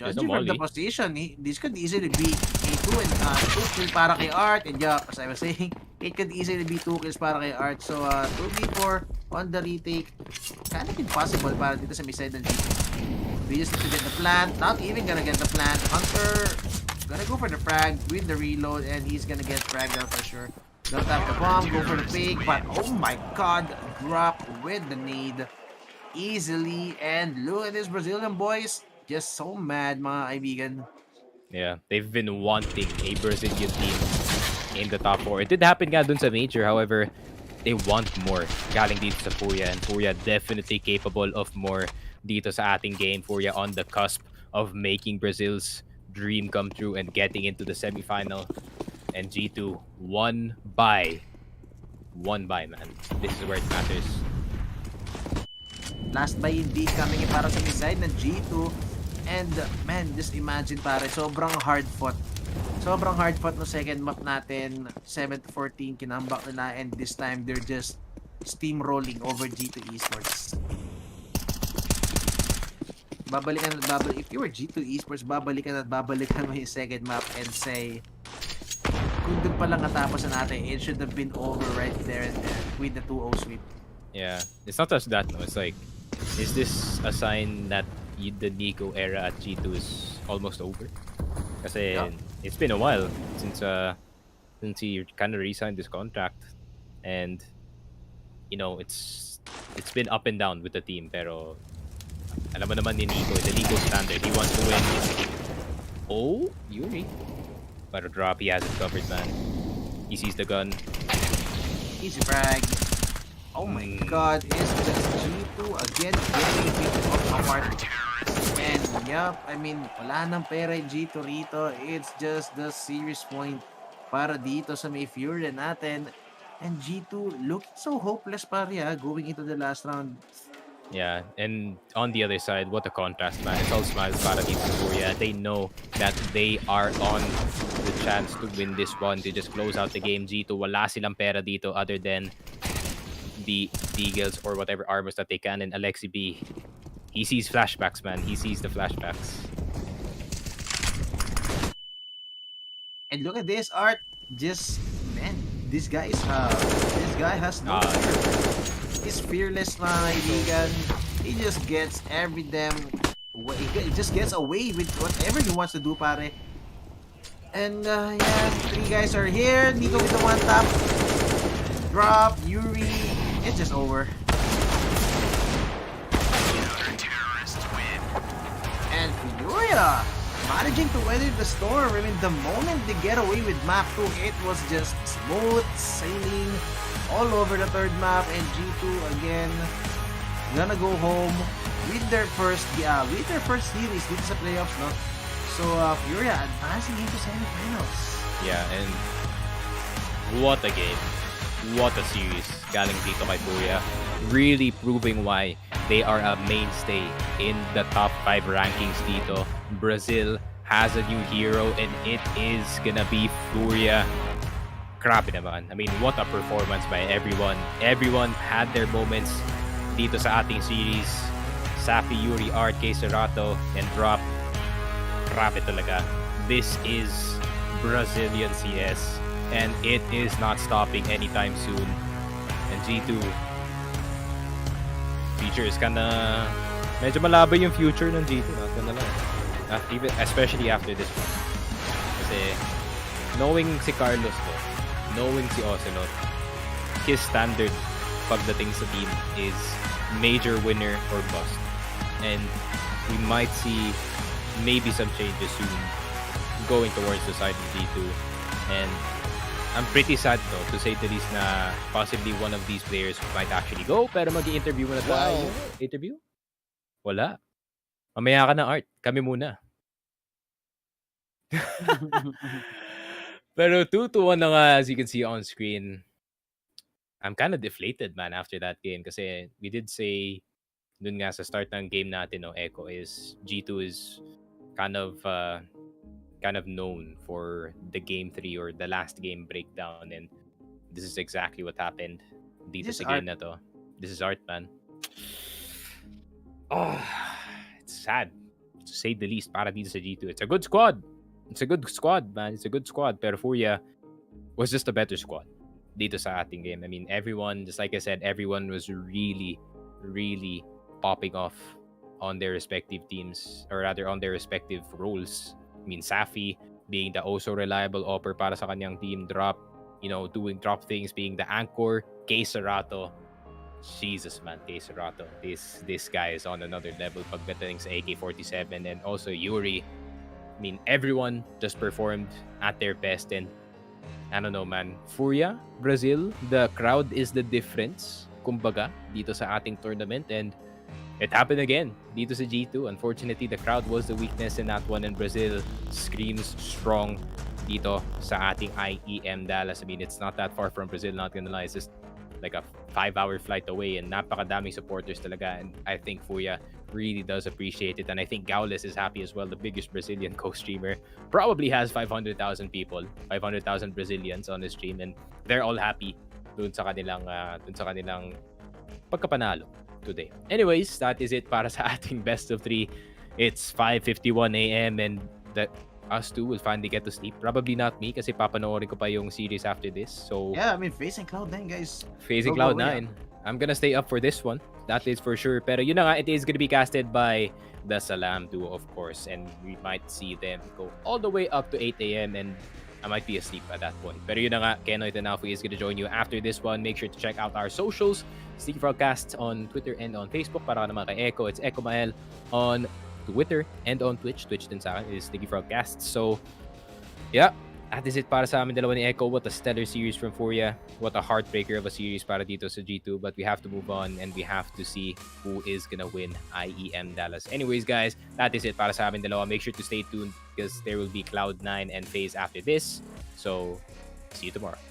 judging from the position, this could easily be a 2 kill para kay Art. And yeah, as I was saying, it could easily be 2 kills para kay Art. So, 2v4 on the retake, kind of impossible para dito sa may side ng G2. We just need to get the plant. Not even gonna get the plant. Hunter gonna go for the frag with the reload, and he's gonna get fragged out for sure. Gonna tap the bomb, go for the pick, but oh my god, drop with the nade easily. And look at this Brazilian boys, just so mad, mga kaibigan. Yeah, they've been wanting a Brazilian team in the top 4. It did happen nga dun sa Major, however, they want more galing dito sa Furia, and Furia definitely capable of more dito sa ating game. Furia on the cusp of making Brazil's dream come true and getting into the semifinal. And G2 one by, man. This is where it matters. Last by indeed coming in para sa side ng G2. And man, just imagine pare, sobrang hard fought. Sobrang hard fought no second map natin. 7-14 kinambak nila, and this time they're just steamrolling over G2 Esports. Babalikan at babalik. If you were G2 Esports, babalikan at babalikan mo yung second map and say, kung doon pa lang natapos na natin, it should have been over right there and there with the 2-0 sweep. Yeah, it's not just that, no. It's like, is this a sign that the Nico era at G2 is almost over? Kasi it's been a while since since he kind of re-signed his contract. And, you know, it's been up and down with the team. Pero, alam mo naman ni Nico, the Nico standard. He wants to win. Oh, Yuri. But a drop, he has it covered, man. He sees the gun. Easy frag. Oh my god, it's just G2 again getting picked off apart. And yup, I mean, wala nang pera yung G2 rito. It's just the serious point para dito sa may Furia natin. And G2 looking so hopeless pare going into the last round. Yeah, and on the other side, what a contrast, man. It's all smiles para dito sa Furia. They know that they are on the chance to win this one, to just close out the game. G2, wala silang pera dito other than the Deagles or whatever armors that they can. And Alexi B, he sees flashbacks, man. He sees the flashbacks. And look at this art. Just man, this guy has no fear. He's fearless na kaibigan. He just gets every damn way. He just gets away with whatever he wants to do, pare. And yeah, 3 guys are here. Nico with the 1 tap. Drop, Yuri. It's just over. And Furia managing to weather the storm. I mean, the moment they get away with map 2, it was just smooth sailing all over the 3rd map. And G2 again gonna go home with their first series dito sa playoffs, no? So Furia advancing into semifinals. Yeah, and what a game. What a series galing dito kay Furia. Really proving why they are a mainstay in the top 5 rankings dito. Brazil has a new hero and it is gonna be Furia. Grabe naman. I mean, what a performance by everyone. Everyone had their moments dito sa ating series. Safi, Yuri, Art, Serato, and Drop. Grabe talaga. This is Brazilian CS. And it is not stopping anytime soon. And G2 future is kinda medyo malabo yung future ng G2, not gonna lie. Even, especially after this one. Kasi knowing si Carlos to, knowing si Ocelot, his standard pagdating sa team is major winner or bust. And we might see maybe some changes soon going towards the side of G2. And I'm pretty sad though, to say the least, na possibly one of these players might actually go, pero mag-i-interview muna tayo. Wow. Interview? Wala. Mamaya ka na, Art. Kami muna. Pero 2-1 na nga, as you can see on screen. I'm kind of deflated, man, after that game. Kasi we did say, dun nga sa start ng game natin, no, Echo, is G2 is kind of known for the game 3 or the last game breakdown, and this is exactly what happened dito sa game na to. This is Art, man. Oh, it's sad to say the least para dito sa G2. It's a good squad. It's a good squad, man. It's a good squad. Pero Furia was just a better squad dito sa ating game. I mean, everyone, just like I said, everyone was really, really popping off on their respective teams, or rather on their respective roles. I mean, Safi being the also reliable offer para sa kanyang team. Drop, you know, doing drop things, being the anchor. Serato, Jesus, man, Serato. This guy is on another level pagdating sa AK-47. And also Yuri. I mean, everyone just performed at their best. And I don't know, man. Furia, Brazil, the crowd is the difference, kumbaga, dito sa ating tournament. And it happened again dito sa G2. Unfortunately, the crowd was the weakness in that one, and Brazil screams strong dito sa ating IEM Dallas. I mean, it's not that far from Brazil, not gonna lie. It's just like a 5-hour flight away, and napakadaming supporters talaga. And I think Furia really does appreciate it, and I think Gaules is happy as well. The biggest Brazilian co-streamer probably has 500,000 people, 500,000 Brazilians on his stream, and they're all happy dun sa kanilang pagkapanalo today. Anyways, that is it para sa ating best of 3. It's 5:51 a.m. and us two will finally get to sleep. Probably not me kasi papanoorin ko pa yung series after this. So yeah, I mean, facing Cloud9, guys. Facing Cloud9. I'm gonna stay up for this one. That is for sure. Pero yun na nga, it is gonna be casted by the Salam duo, of course. And we might see them go all the way up to 8 a.m. And I might be asleep at that point. Pero yun na nga, Kenoy Tanafu is gonna join you after this one. Make sure to check out our socials. Sticky Frogcast on Twitter and on Facebook. Para naman kay Echo, it's Echo Mael on Twitter and on Twitch. Twitch din sa akin is Sticky Frogcast. So, yeah. That is it para sa amin dalawa ni Echo. What a stellar series from Furia. What a heartbreaker of a series para dito sa G2. But we have to move on and we have to see who is gonna win IEM Dallas. Anyways, guys, that is it para sa amin dalawa. Make sure to stay tuned because there will be Cloud9 and FaZe after this. So, see you tomorrow.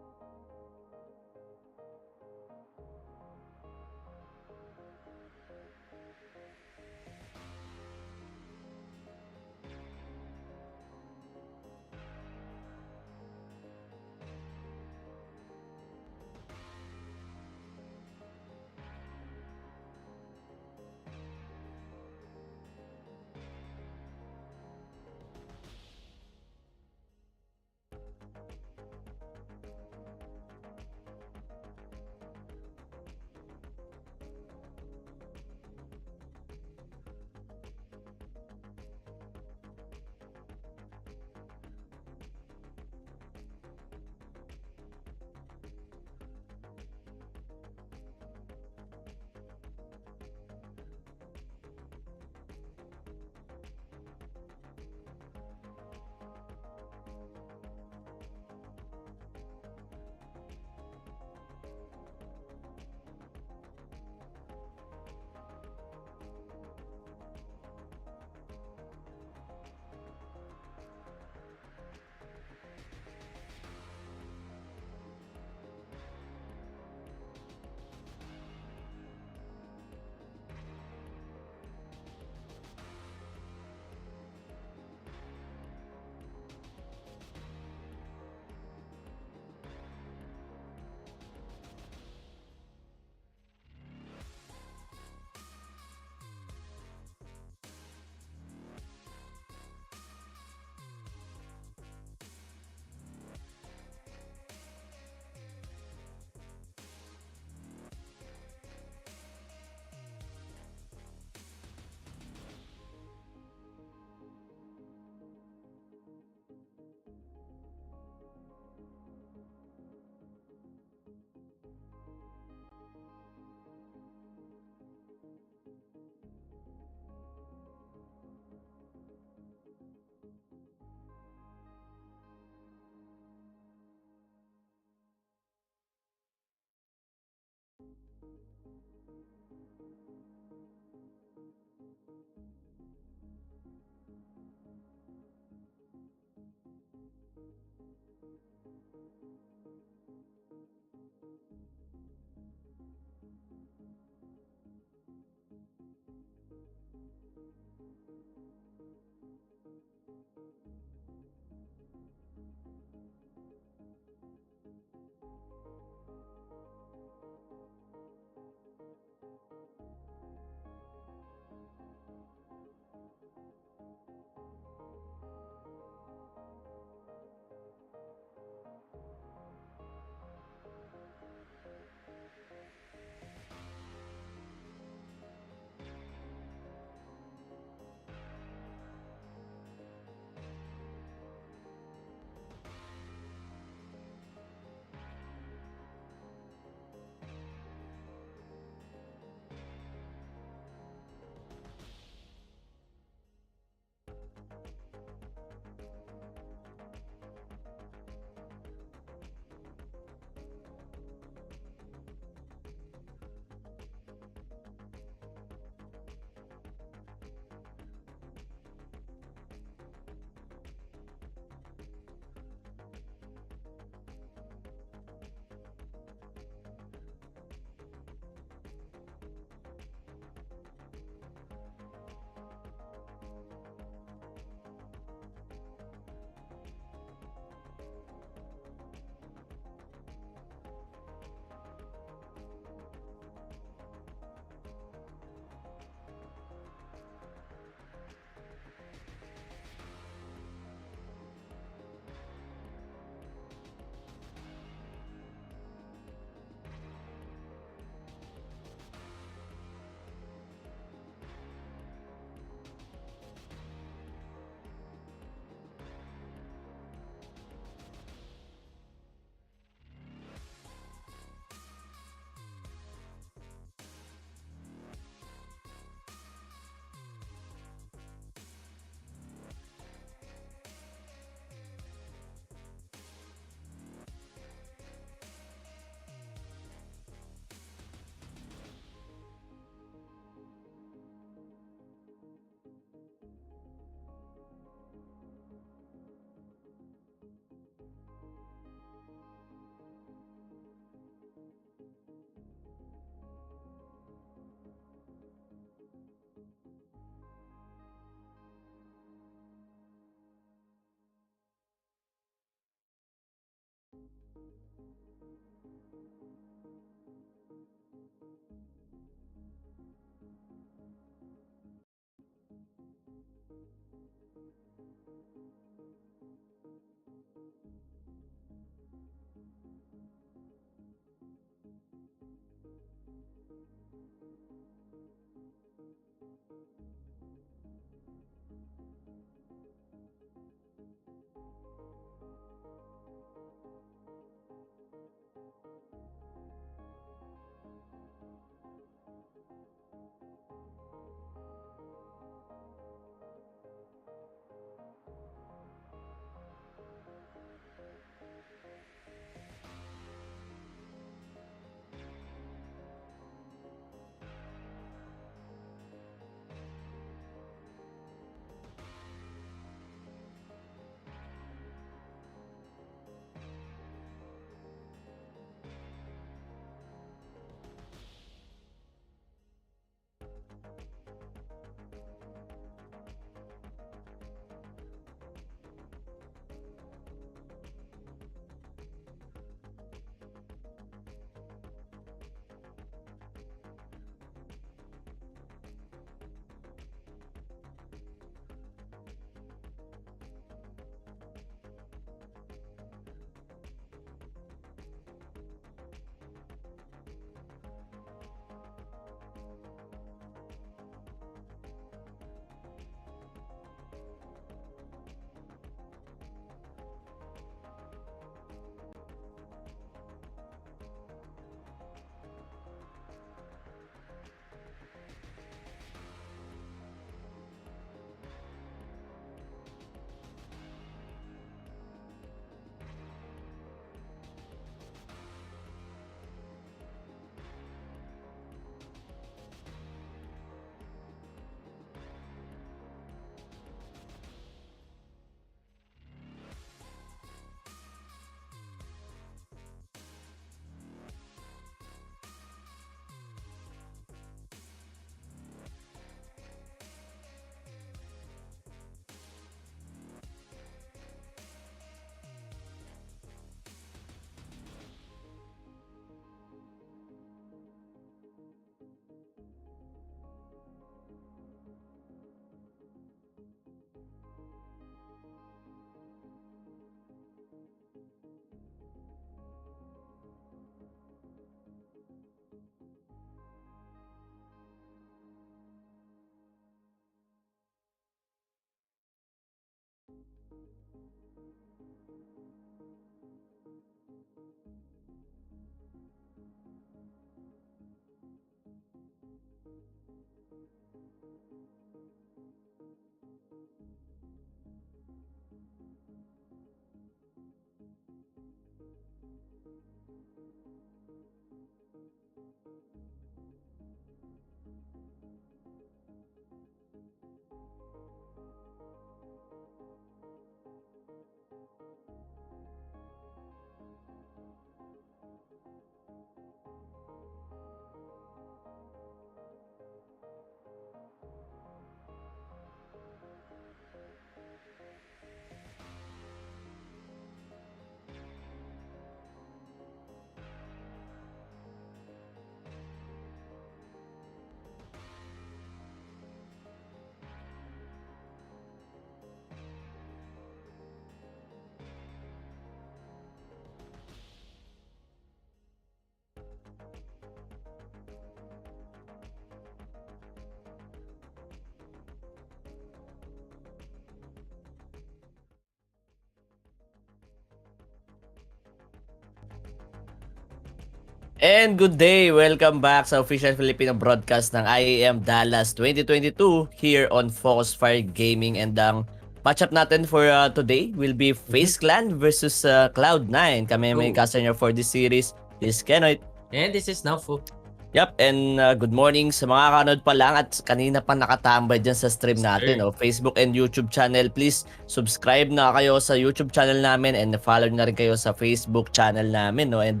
And good day! Welcome back sa official Filipino broadcast ng IEM Dallas 2022 here on Fire Gaming. And ang matchup natin for today will be FaZe Clan versus Cloud9. Kami may customer for this series. This is Kenoit. And this is Naufu. Yep, and good morning sa mga kanood pa lang at kanina pa nakatambay dyan sa stream natin. Facebook and YouTube channel. Please subscribe na kayo sa YouTube channel namin and follow na rin kayo sa Facebook channel namin. No? And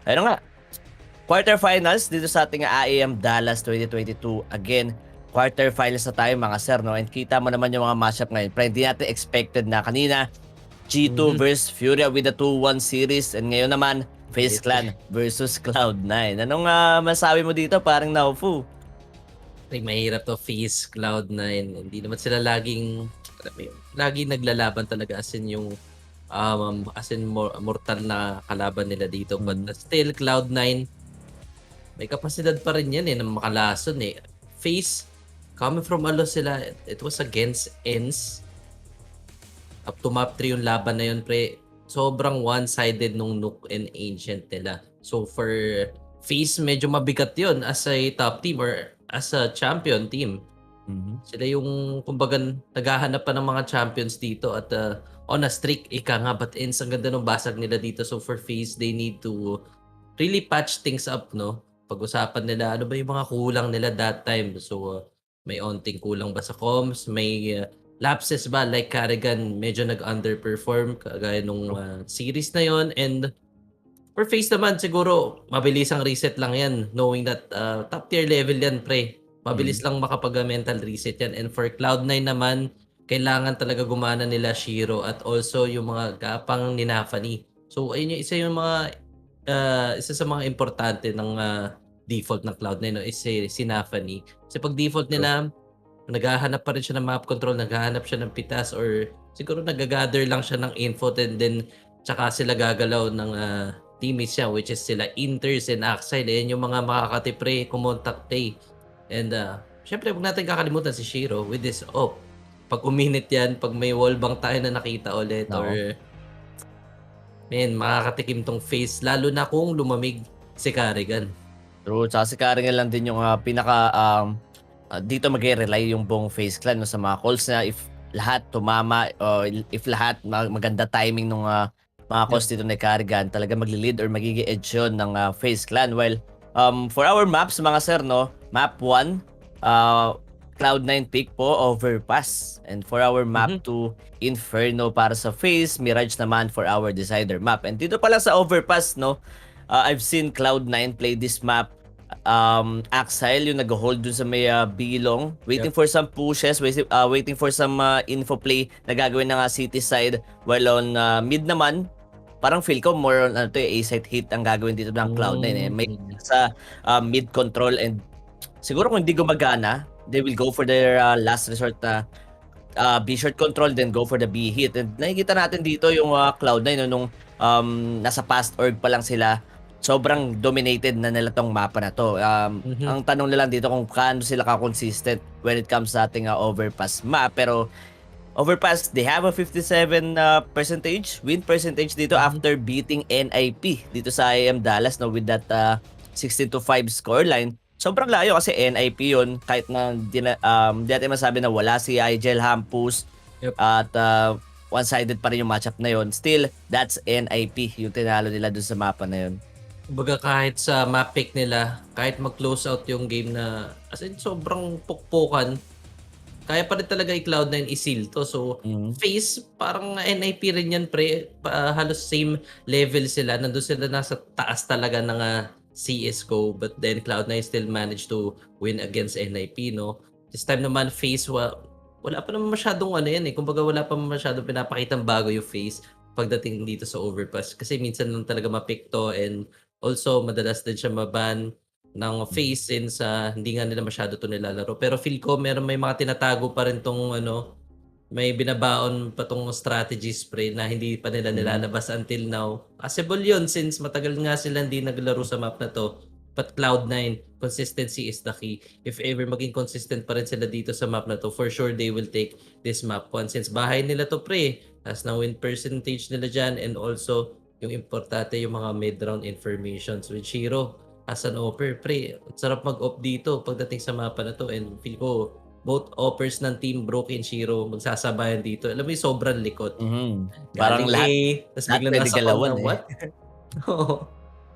ayun nga, Quarterfinals dito sa ating IEM Dallas 2022. Again, quarterfinals na tayo mga sir, no? And kita mo naman yung mga matchup ngayon. Pero hindi natin expected na kanina G2 versus Furia with the 2-1 series. And ngayon naman, FaZe Clan versus Cloud9. Anong masabi mo dito, parang Naufu? Ay, mahirap to face Cloud9. Hindi naman sila laging naglalaban talaga as in yung mortal na kalaban nila dito. But still, Cloud9 may kapasidad pa rin yan na makalason FaZe, coming from a loss sila, it was against ENS. Up to map 3 yung laban na yun, pre. Sobrang one-sided nung Nuke and Ancient nila. So for FaZe, medyo mabigat yun as a top team or as a champion team. Sila yung, kumbaga, naghahanap pa ng mga champions dito at on a streak, ika nga, but ends, ang ganda ng basag nila dito. So for FaZe, they need to really patch things up, no? Pag-usapan nila, ano ba yung mga kulang nila that time? So may onting kulang ba sa comms? May lapses ba? Like Carrigan, medyo nag-underperform kagaya nung series na yon. And for FaZe naman, siguro, mabilis ang reset lang yan. Knowing that top tier level yan, pre. Mabilis lang makapag-mental reset yan. And for Cloud9 naman, kailangan talaga gumana nila Shiro at also yung mga gapang ni Nafani. So, ayun yung isa sa mga importante ng default ng Cloud9 is si Nafani. Kasi pag default nila, naghahanap pa rin siya ng map control, naghahanap siya ng pitas or siguro nagagather lang siya ng info and then tsaka sila gagalaw ng teammates siya, which is sila Inters and Axile. Ayan yung mga makakatipre, kumontakte. And syempre, huwag natin kakalimutan si Shiro with this op. Pag uminit yan, pag may wallbang tayo na nakita ulit or makakatikim tong FaZe, lalo na kung lumamig si Carrigan. True, tsaka si Carrigan lang din yung pinaka dito mag-rely yung buong FaZe Clan sa mga calls na if lahat tumama o if lahat maganda timing nung mga calls dito ni Carrigan, talaga magli-lead or magiging edge yun ng FaZe Clan. While for our maps mga sir, no, map 1 Cloud9 pick po, Overpass. And for our map 2, Inferno para sa FaZe, Mirage naman for our Decider map. And dito pala sa Overpass, no, I've seen Cloud9 play this map. Axile yung nag-hold dun sa may bilong, waiting for some pushes, waiting for some info play na gagawin ng city side, while on mid naman, parang feel ko more on A-side hit ang gagawin dito ng Cloud9 may sa mid control. And siguro kung hindi gumagana, they will go for their last resort na B short control, then go for the B hit. And nakikita natin dito yung Cloud9 nung nasa past org pa lang sila, sobrang dominated na nila tong mapa na to. Ang tanong nila dito kung kaano sila ka-consistent when it comes sa ating Overpass map. Pero Overpass, they have a 57% win percentage dito after beating NIP dito sa IEM Dallas, no, with that 16-5 scoreline. Sobrang layo kasi NIP yun, kahit na di natin masabi na wala si Igel Hampus at one-sided pa rin yung matchup na yun. Still, that's NIP yung tinalo nila dun sa mapa na yun. Kumbaga kahit sa map pick nila, kahit mag-close out yung game na as in sobrang pukpukan, kaya pa rin talaga i-Cloud9 isil to. So, FaZe, parang NIP rin yan, pre. Halos same level sila. Nandun sila nasa taas talaga ng CSGO. But then, Cloud9 still managed to win against NIP, no? This time naman, FaZe, wala pa naman masyadong Kumbaga, wala pa masyadong pinapakitang bago yung FaZe pagdating dito sa Overpass. Kasi minsan lang talaga ma-pick to, and also, madalas din siya maban ng FaZe since hindi nga nila masyado to nilalaro. Pero feel ko may mga tinatago pa rin tong may binabaon pa tong strategy spray na hindi pa nila nilalabas until now. Possible yun since matagal nga sila hindi naglaro sa map na to. But Cloud9, consistency is the key. If ever maging consistent pa rin sila dito sa map na to, for sure they will take this map one. Since bahay nila to, pre, as na win percentage nila dyan, and also yung importante yung mga mid-round informations with Shiro. As an offer, pre, sarap mag-op dito pagdating sa mapa na to, and feel ko both offers ng team Brook and Shiro magsasabayan dito. Alam mo yung sobrang likot. Parang lahat, tapos biglang nasa galawan, what?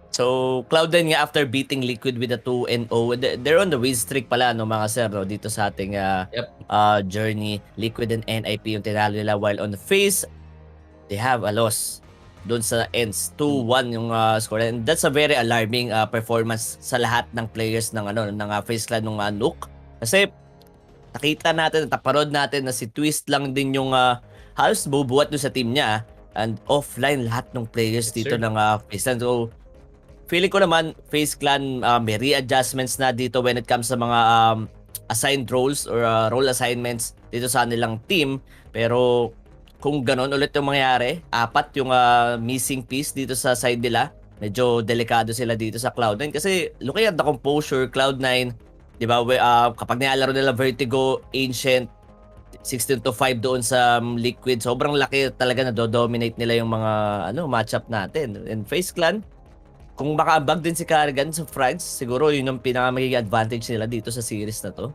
So, Cloud9 nga after beating Liquid with a 2-0, they're on the win streak pala, no, mga sir, no, dito sa ating journey. Liquid and NIP yung tinalo nila, while on the FaZe, they have a loss doon sa ends 2-1 yung score, and that's a very alarming performance sa lahat ng players ng FaZe Clan nung Nuke, kasi nakita natin, taparod natin na si Twist lang din yung halos bubuhat doon sa team niya. and offline lahat ng players Yes, dito sir. ng FaZe Clan. So, feeling ko naman, FaZe Clan may readjustments na dito when it comes sa mga assigned roles or role assignments dito sa nilang team. Pero kung ganon ulit yung mangyari, apat yung missing piece dito sa side nila. Medyo delikado sila dito sa Cloud9 kasi looking at the composure, Cloud9, di ba, kapag nilalaro nila Vertigo, Ancient, 16-5 doon sa Liquid, sobrang laki talaga na do-dominate nila yung mga matchup natin. And FaZe Clan, kung makaabag din si Kargan sa frags, siguro yun yung pinaka magiging advantage nila dito sa series na to.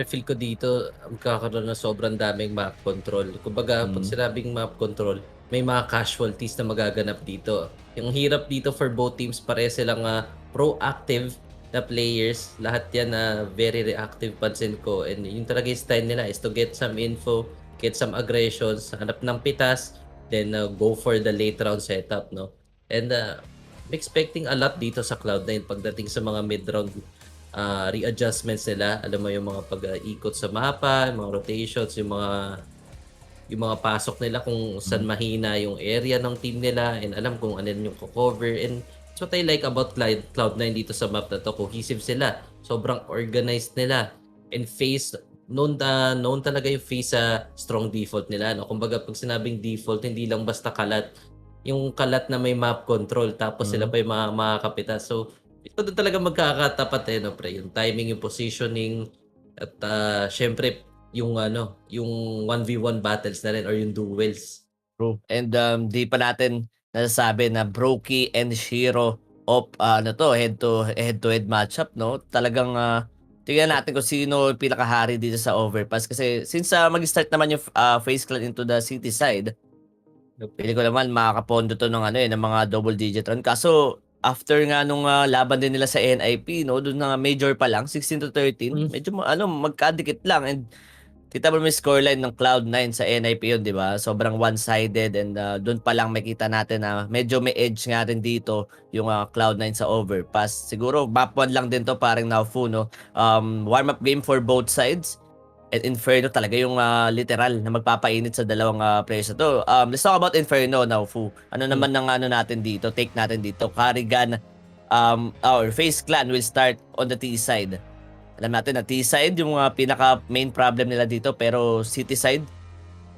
Feel ko dito, magkakaroon na sobrang daming map control. Kumbaga, pag sinabing map control, may mga casualties na magaganap dito. Yung hirap dito for both teams, pare silang proactive na players. Lahat yan na very reactive, pansin ko. And yung talaga yung style nila is to get some info, get some aggressions, hanap ng pitas, then go for the late round setup, no? And I'm expecting a lot dito sa Cloud9 pagdating sa mga mid-round readjustments nila. Alam mo yung mga pag-ikot sa mapa, yung mga rotations, yung mga pasok nila kung saan mahina yung area ng team nila, and alam kung ano yung cover. And that's what I like about Cloud9 dito sa map na to. Cohesive sila, sobrang organized nila, and FaZe known talaga yung FaZe sa strong default nila, no? Kumbaga pag sinabing default, hindi lang basta kalat, yung kalat na may map control, tapos sila pa yung mga kapitas. So ito doon talaga magkakatapat no, pre. Yung timing, yung positioning, at syempre yung yung 1v1 battles na rin or yung duels. True. And di pa natin nasasabi na Brokey and Shiro of head-to-head matchup, no? Talagang tingnan natin kung sino yung pinakahari dito sa overpass kasi since mag-start naman yung FaZe Clan into the city side, pili ko naman makakapondo to ng ng mga double digit run. Kaso after nga nung laban din nila sa NIP, no, doon na major pa lang 16-13, medyo magkadikit lang, and kita mo yung scoreline ng Cloud9 sa NIP yun, di ba? Sobrang one-sided, and doon pa lang makita natin na medyo may edge nga rin dito yung Cloud9 sa overpass. Siguro map 1 lang din to, parang Naufu, no? Warm-up game for both sides. And Inferno talaga yung literal na magpapainit sa dalawang players na to. Let's talk about Inferno now, Fu. Ano naman ng natin dito, take natin dito. Karrigan, our FaZe Clan will start on the T side. Alam natin na T side yung pinaka main problem nila dito, pero city side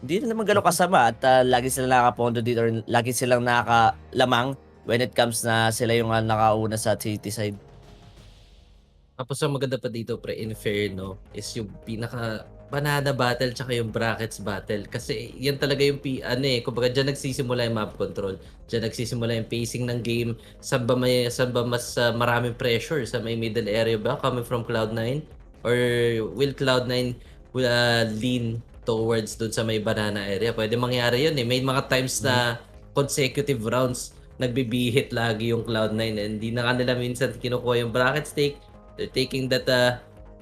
hindi na naman gano'ng kasama, at lagi silang nakapondo dito, or lagi silang nakalamang when it comes na sila yung nakauna sa city side. Tapos ang maganda pa dito, pre, Inferno is yung pinaka banana battle tsaka yung brackets battle. Kasi yan talaga yung kumbaga dyan nagsisimula yung map control. Dyan nagsisimula yung pacing ng game. Saan ba mas maraming pressure? Sa may middle area ba coming from Cloud9? Or will Cloud9 lean towards dun sa may banana area? Pwede mangyari yun eh. May mga times na consecutive rounds nagbibihit lagi yung Cloud9, and hindi na kanila minsan kinukuha yung bracket stake. They're taking that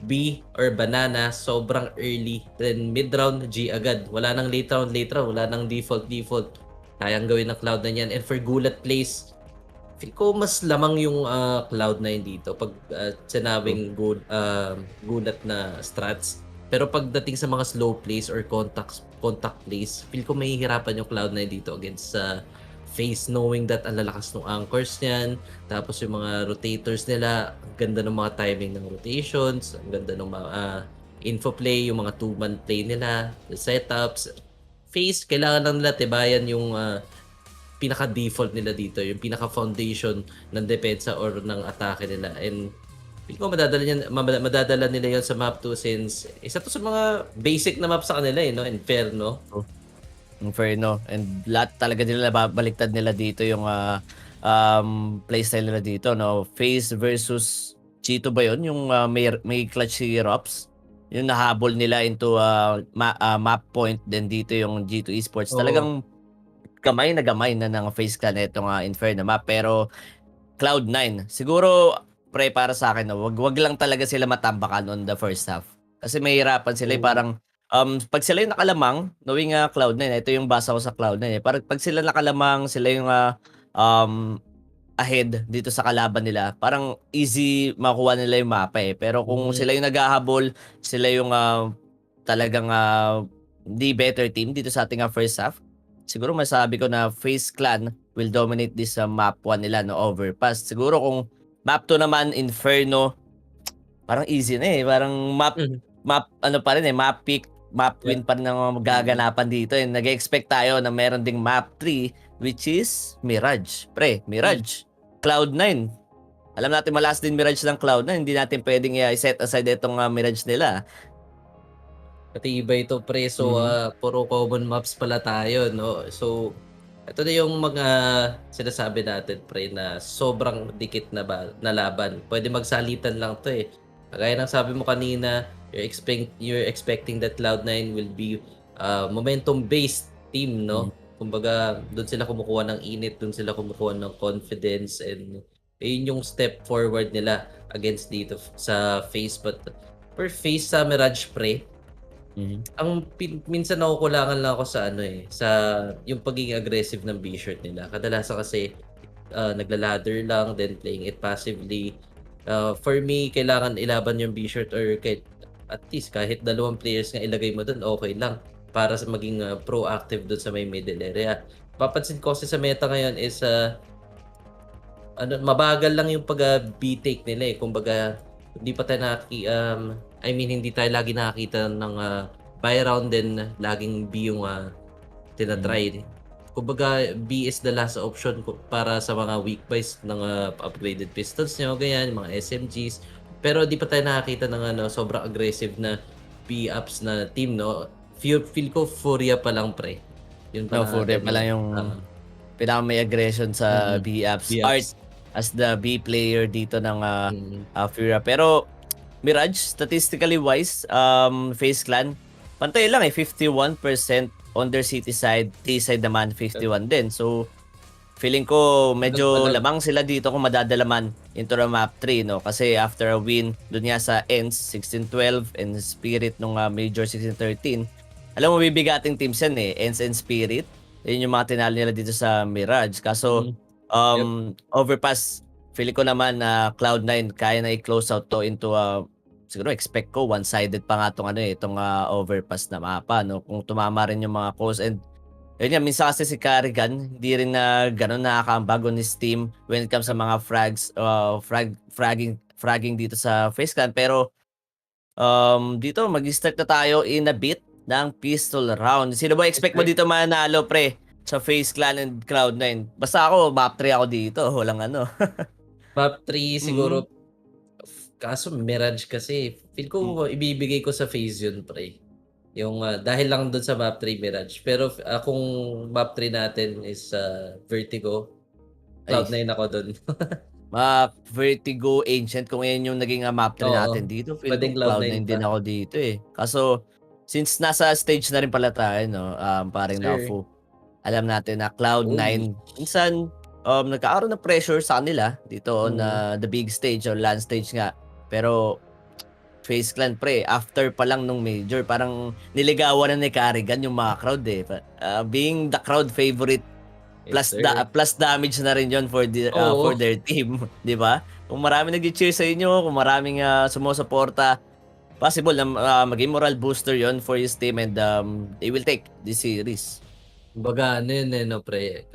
B or banana sobrang early. Then mid-round, G agad. Wala nang late round. Wala nang default. Kayang gawin ng Cloud9 yan. And for gulat plays, feel ko mas lamang yung Cloud9 dito pag sinabing gulat na strats. Pero pagdating sa mga slow plays or contact plays, feel ko mahihirapan yung Cloud9 dito against FaZe, knowing that ang lalakas ng anchors niyan, tapos yung mga rotators nila, ang ganda ng mga timing ng rotations, ang ganda ng mga info play, yung mga two-man play nila, the setups. FaZe, kailangan lang nila tibayan yung pinaka-default nila dito, yung pinaka-foundation ng depensa or ng atake nila. And feel ko madadala nila yun sa map 2, since isa to sa mga basic na map sa kanila no? Inferno. Inferno, and lahat talaga nila baliktad nila dito yung playstyle nila dito, no? FaZe versus Cheeto ba yun? Yung may clutch si Rops, yung nahabol nila into map point, then dito yung G2 Esports. Talagang gamay na ng FaZe Clan itong Inferno map. Pero Cloud9, siguro pre, para sa akin, no, wag lang talaga sila matambakan on the first half. Kasi mahirapan sila parang pag sila yung nakalamang, knowing Cloud9, ito yung basa ko sa Cloud9 Parang pag sila nakalamang, sila yung ahead dito sa kalaban nila, parang easy makuha nila yung mapa Pero kung sila yung naghahabol, sila yung talagang the better team dito sa ating first half, siguro masabi ko na FaZe Clan will dominate this map 1 nila, no, overpass. Siguro kung map 2 naman, Inferno, parang easy na eh. Parang Mhm. map ano pa rin eh, map pick, map Yeah. win pa rin ang magaganapan dito. And nag-expect tayo na meron ding map 3, which is Mirage. Pre, Mirage. Cloud9. Alam natin malas din Mirage ng Cloud9. Hindi natin pwedeng i-set aside itong Mirage nila. Matibay ito pre. So, puro common maps pala tayo, no? So, ito na yung mga sinasabi natin pre na sobrang dikit na, na laban. Pwede magsalitan lang to eh. Kagaya ng sabi mo kanina, you're expecting that Cloud9 will be momentum-based team, no? Kumbaga, doon sila kumukuha ng init, doon sila kumukuha ng confidence, and yun yung step forward nila against dito sa FaZe. But per FaZe sa Mirage pre, ang minsan nakukulangan lang ako sa ano eh, sa yung pagiging aggressive ng B-shirt nila. Kadalasan kasi nagla-ladder lang, then playing it passively. For me, kailangan ilaban yung B-shirt or at least kahit 2 players nga ilagay mo dun, okay lang para sa maging proactive dun sa may middle area. Papansin ko kasi sa meta ngayon is mabagal lang yung pag B-take nila eh. Kumbaga, hindi pa tayo hindi tayo lagi nakakita ng buy round, din laging B yung tinatry. Kumbaga, B is the last option para sa mga weak buys ng upgraded pistols nyo, ganyan, mga SMGs. Pero di pa tayo nakakita ng sobrang aggressive na B-ups na team, no? Feel ko Furia pa lang, pre. Yun pa Furia pa lang yung pinaka may aggression sa B-ups. Art as the B player dito ng Furia. Pero Mirage, statistically wise, FaZe Clan, pantay lang eh, 51% on their city side, T side naman 51 din. So, feeling ko medyo lamang sila dito kung madadala man into the map 3, no? Kasi after a win, dun nga sa ENS, 16-12, and Spirit nung Major 16-13, alam mo, bibigating teams yan eh, ENS and Spirit. Yun yung mga tinalo nila dito sa Mirage. Kaso, overpass, feeling ko naman na Cloud9 kaya na i-close out to into siguro expect ko one-sided pa nga itong overpass na mapa, no? Kung tumama rin yung mga calls. And yun nga, minsan kasi si Carrigan hindi rin na gano'n nakakaambago ni Steam when it comes sa mga fragging dito sa FaZe Clan. Pero dito mag-start na tayo in a bit ng pistol round. Sino ba expect mo dito manalo, pre, sa FaZe Clan and Cloud9? Basta ako, map 3 ako dito. Walang Map 3 siguro. Kaso Mirage kasi, feel ko ibibigay ko sa FaZe yun, pre. Yung dahil lang doon sa map 3 Mirage. Pero kung map 3 natin is Vertigo, Cloud9 ako doon. Map Vertigo, Ancient, kung yan yung naging map 3 natin dito, feel ko Cloud9 din ako dito eh. Kaso, since nasa stage na rin pala tayo, no, paring Nafu, alam natin na Cloud9, minsan, nagkakaroon ng pressure sa kanila dito on the big stage or land stage nga. Pero FaZe Clan, pre, after pa lang nung major, parang niligawan na ni Carrigan yung mga crowd eh. Being the crowd favorite, plus damage na rin yon for their team, di ba? Kung marami nag-cheer sa inyo, kung maraming sumusuporta, possible na maging moral booster yon for his team, and they will take this series. Baga no pre,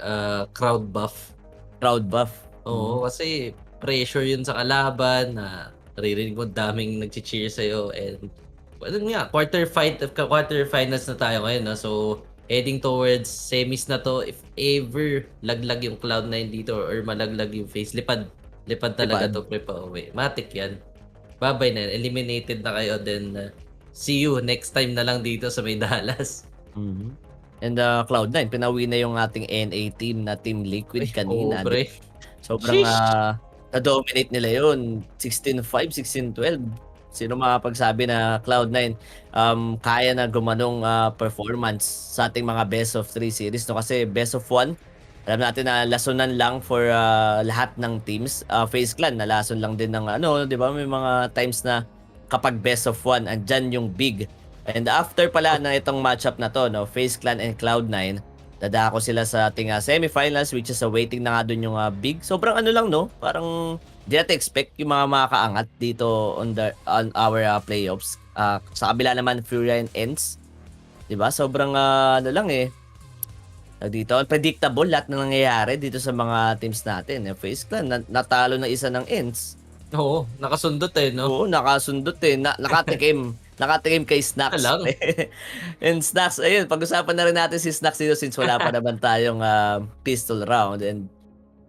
crowd buff. Crowd buff. Oo, kasi pressure yun sa kalaban na naririnig mo daming nag-cheer sa'yo, and quarterfinals na tayo ngayon, no? So heading towards semis na to. If ever laglag yung Cloud9 dito or malaglag yung FaZe, lipad talaga to, pre, pa uwi. Matik yan. Babay na, eliminated na kayo, then see you next time na lang dito sa may Dallas. And Cloud9, pinawi na yung ating NA team na Team Liquid kanina. Pre. Sobrang na-dominate nila yun. 16-5, 16-12. Sino makapagsabi na Cloud9 kaya na gumanong performance sa ating mga best of 3 series, no? Kasi best of 1, alam natin na lasunan lang for lahat ng teams. FaZe Clan, nalason lang din ng di ba? May mga times na kapag best of 1, andyan yung big. And after pala na itong matchup na to, no, FaZe Clan and Cloud9, dadako sila sa ating semifinals, which is awaiting na nga dun yung big. Sobrang lang, no? Parang di natin expect yung mga makakaangat dito on our playoffs. Sa kabila naman, Furia and Ents. Diba? Sobrang lang eh. dito, unpredictable lahat ng nangyayari dito sa mga teams natin. FaZe Clan, natalo na isa ng ends. Oo, nakasundot no? Oo, nakasundot nakatikim. Nakatikim kay Isa Snacks. lang. And Snacks, ayun, pag-usapan na rin natin si Snacks dito since wala pa naman tayong pistol round. And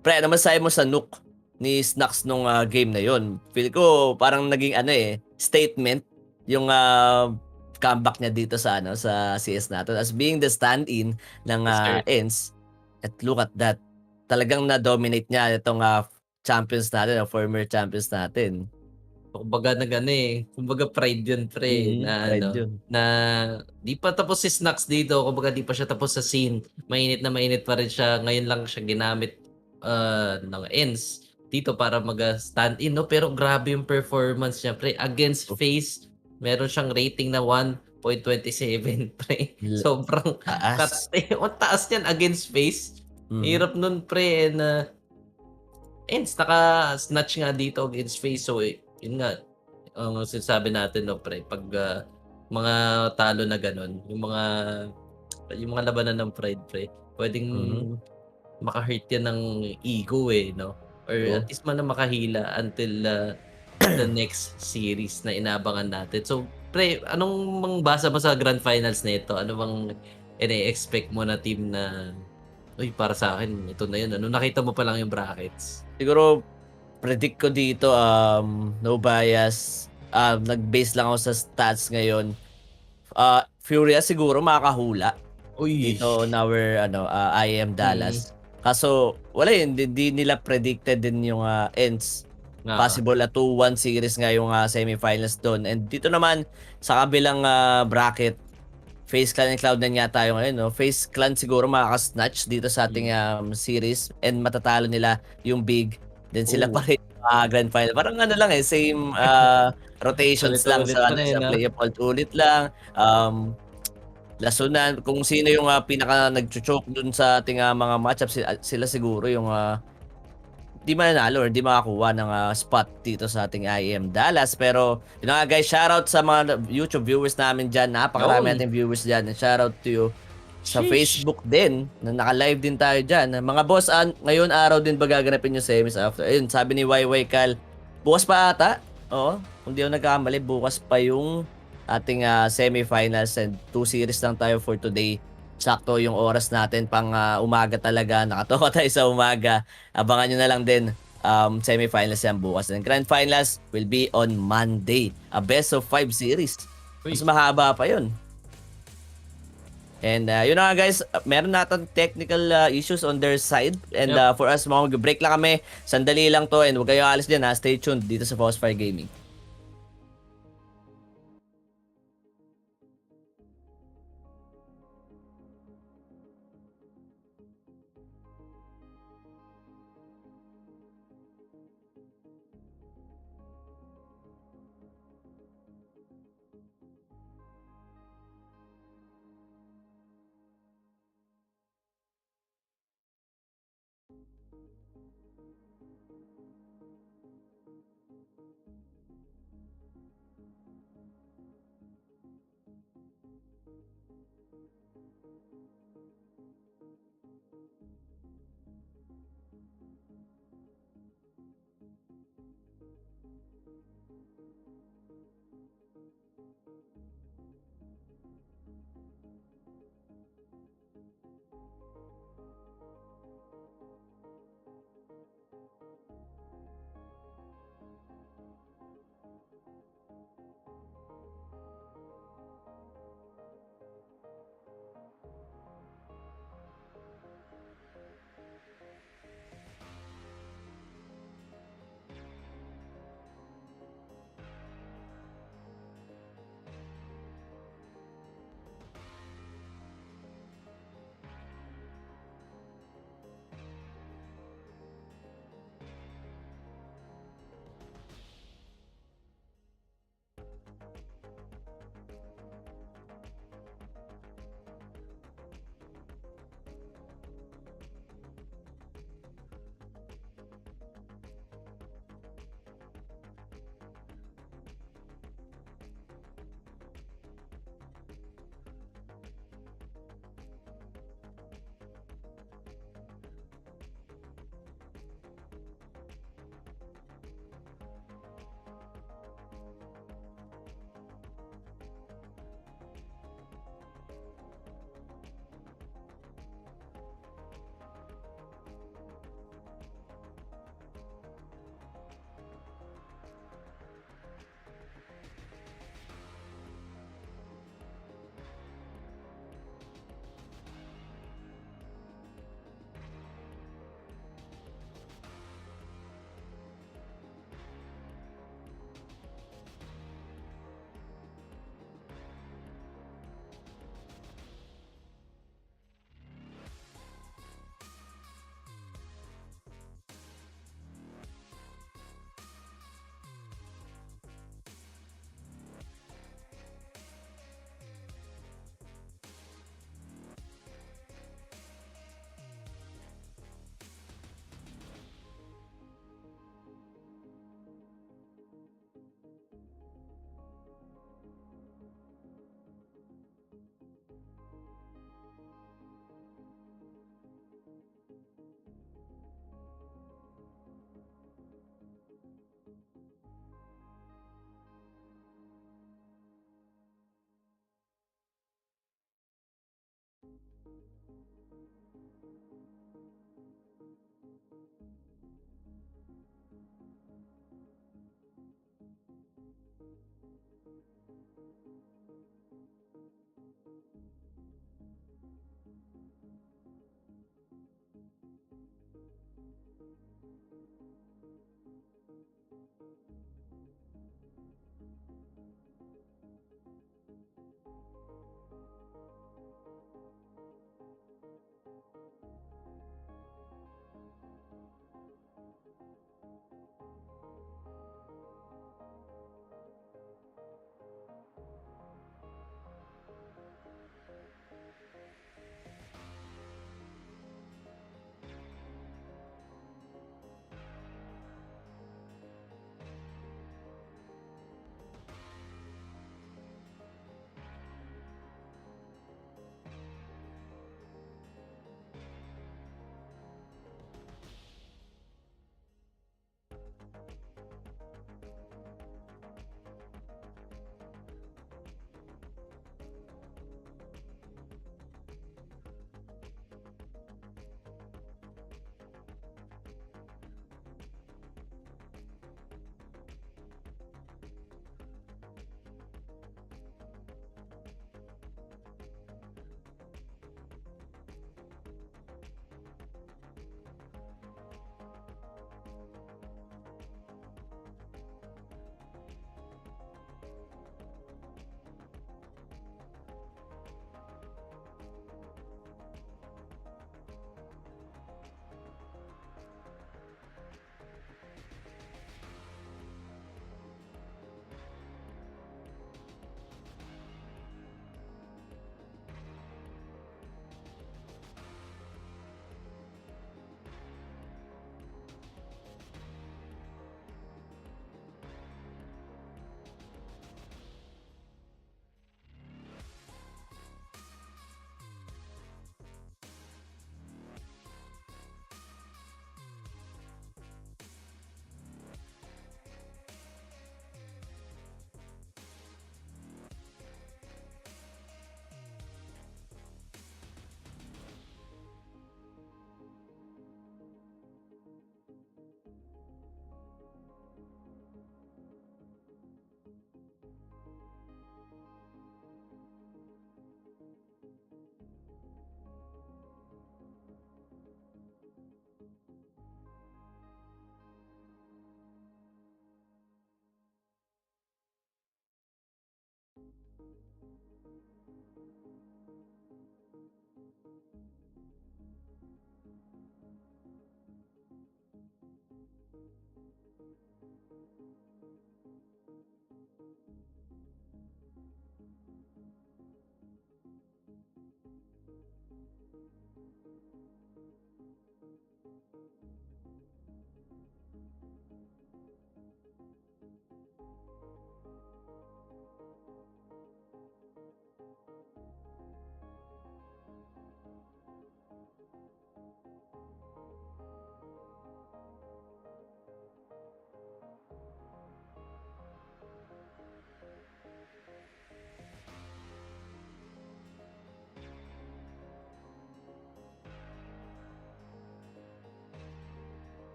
pre, ano masahe mo sa nuke ni Snacks nung game na yon? Feel ko parang naging statement yung comeback niya dito sa sa CS natin as being the stand-in ng Yes, sir. ENS. At look at that. Talagang na-dominate niya itong champions natin, former champions natin. Kumbaga kumbaga pride yun pre Pride yun. na di pa tapos si Snacks dito, kumbaga di pa siya tapos sa scene. Mainit na mainit pa rin siya. Ngayon lang siya ginamit ng ends dito para mag-stand in, no? Pero grabe yung performance niya pre against FaZe. Meron siyang rating na 1.27 pre. Sobrang Taas. ang taas niyan against FaZe. Hirap nun pre na ends naka-snatch nga dito against FaZe. So yun nga, ang sinasabi natin no pre, pag mga talo na ganun, yung mga labanan ng pride pre, pwedeng maka-hurt yan ng ego no? Or at least man na makahila until the next series na inaabangan natin. So pre, anong basa mo sa grand finals na ito? Ano bang ine-expect mo na team na uy, para sa akin, ito na yun. Ano, nakita mo pa lang yung brackets. Siguro predict ko dito no bias, nag-base lang ako sa stats ngayon. Furia siguro makakahula Uy. dito on our IEM Dallas. Kaso wala yun, di nila predicted din yung ends. Possible 2-1 series nga yung semifinals doon. And dito naman sa kabilang bracket, FaZe Clan and Cloud9 nga tayo ngayon, no? FaZe Clan siguro makaka-snatch dito sa ating series and matatalo nila yung big. Then sila pa rin grand final. Parang lang same rotations lang sa playoff, ulit lang. Lasunan kung sino yung pinaka nagcho-choke dun sa ating mga matchups, sila siguro yung di mananalo or di makakuha ng spot dito sa ating IEM Dallas. Pero yun nga guys, shoutout sa mga YouTube viewers namin dyan. Napakarami nating viewers dyan. And shoutout to you sa Facebook din, na naka-live din tayo dyan. Mga boss, ngayon araw din ba gaganapin yung semis after? Ayun, sabi ni YY Cal, bukas pa ata. Oo, kung di ako nagkakamali, bukas pa yung ating semifinals and 2 series lang tayo for today. Sakto yung oras natin pang umaga talaga. Nakatoka tayo sa umaga. Abangan nyo na lang din. Semifinals yan bukas. And grand finals will be on Monday. A best of 5 series. Mas mahaba pa yun. And yun na nga guys, meron natin technical issues on their side. And for us, mag-break lang kami. Sandali lang to. And huwag kayong alis dyan. Stay tuned dito sa Foxfire Gaming.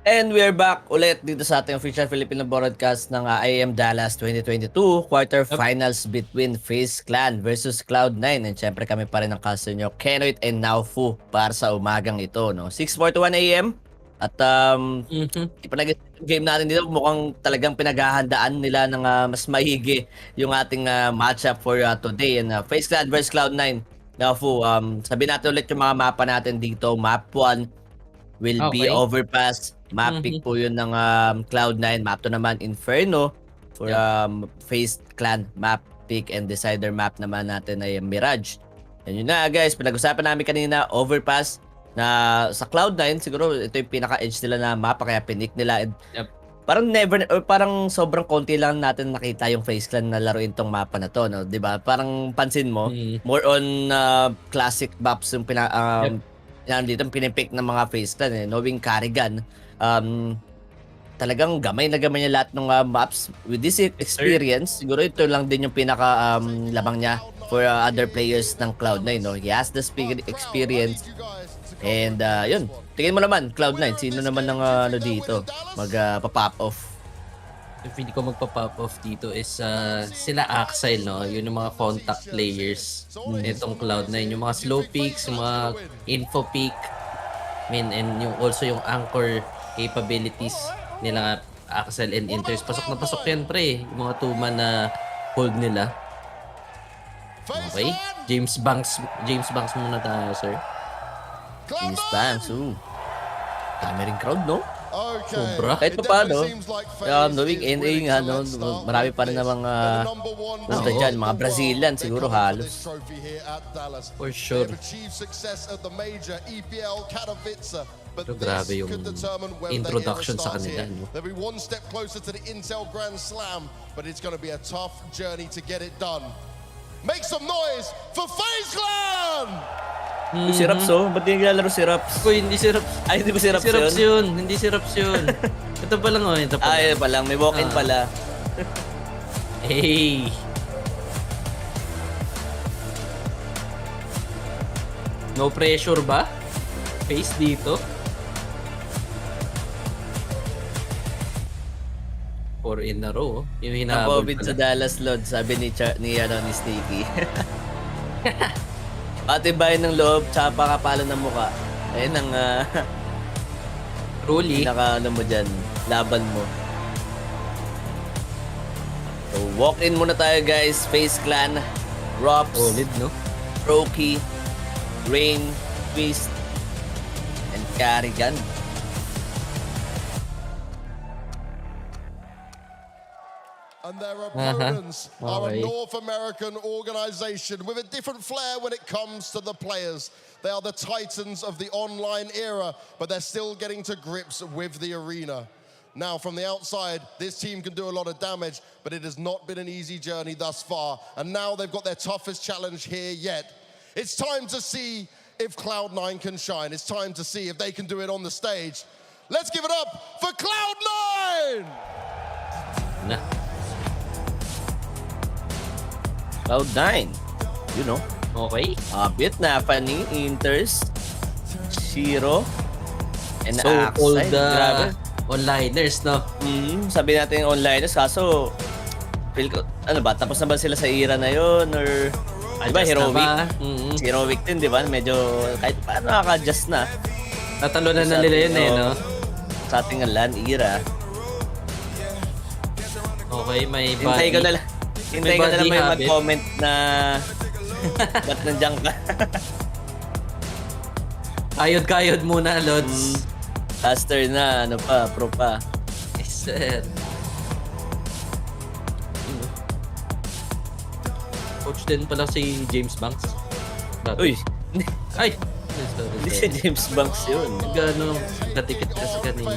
And we're back ulit dito sa ating official Filipino broadcast ng IEM Dallas 2022 Quarterfinals between FaZe Clan versus Cloud9. And syempre kami pa rin ang kaso nyo, Kenoit and Naufu para sa umagang ito. No? 6:41 AM. At game natin dito, mukhang talagang pinaghahandaan nila ng mas maigi yung ating matchup for today. And FaZe Clan versus Cloud9. Naufu, sabihin natin ulit yung mga mapa natin dito. Map 1 will be Overpass. Map pick po yun ng Cloud9. Map 2 naman Inferno for FaZe Clan map pick, and decider map naman natin ay Mirage. And yun na guys, pinag-usapan namin kanina Overpass na sa Cloud9 siguro ito yung pinaka-edge nila na mapa kaya pinik nila. And parang never or parang sobrang konti lang natin nakita yung FaZe Clan na laruin tong mapa na to, no? 'Di ba? Parang pansin mo more on classic maps yung dito pinipick ng mga FaZe Clan knowing Carrigan. Talagang gamay na gamay niya lahat ng maps. With this experience, siguro ito lang din yung pinaka labang niya for other players ng Cloud9, no? He has the experience. And yun, tingin mo naman, Cloud9, sino naman ng dito mag-pop off? Yung hindi ko magpa-pop off dito is sila Axile, no? Yun yung mga contact players nitong Cloud9. Yung mga slow picks, yung mga info pick, and yung also yung anchor capabilities nila Axel and Inters. Pasok na pasok yan, pre. Yung mga two-man na hold nila. Okay. James Banks muna tayo, sir. James Banks, dami ring crowd, no? Okay. Sobra. Kahit pa paano, knowing NA nga, no, marami pa rin na mga punta dyan, mga Brazilian siguro halos. For sure. Pero grabe yung introduction sa kanila, no? They'll be one step closer to the Intel Grand Slam, but it's going to be a tough journey to get it done. Make some noise for FaZe Clan! Si Raps, ba't di naglalaro si Raps? Uy, hindi si Raps. Ay, hindi ba si Raps Si Raps yun? yun. Hindi si Raps yun. Ito pa lang, ito pa lang. Ay, pa lang, may walk-in pala. Hey! No pressure ba? Face dito? 4 in a row. Yung hinahabol Napovit sa pala. Dallas Lord, sabi ni Sticky. Patibayan ng loob, tsaka pakapalo ng muka. Ayun ang Truly. pinaka mo dyan, laban mo. So, walk in muna tayo guys. FaZe Clan, Rops, Solid, no? Roki, Rain, Twist, and Carrigan. And their opponents are a Okay. North American organization with a different flair when it comes to the players. They are the titans of the online era, but they're still getting to grips with the arena. Now, from the outside, this team can do a lot of damage, but it has not been an easy journey thus far. And now they've got their toughest challenge here yet. It's time to see if Cloud9 can shine. It's time to see if they can do it on the stage. Let's give it up for Cloud9! Na. Cloud9, you know. Okay. Abit na Fanny, Inters, Shiro, and So-called Axide. Grabe. onliners, no? Sabi natin onliners, kaso feel ko, ano ba, tapos na ba sila sa era na yun? Or, di ba, Adjust na Heroic? ba? Heroic din, di ba? Medyo, kahit paano nakaka-adjust na. Natalunan na nila yun no? Sa ating LAN era. Okay, may Hintay ko na lang. Hintay ko na lang body may habit. mag-comment na ba't nandiyan ka? Kayod-kayod muna, Lods. Caster na, ano pa, pro pa. Yes, sir. Coach din pala si James Banks. Uy, Ay! hindi si James Banks yun. Gano, katikit ka sa kanina.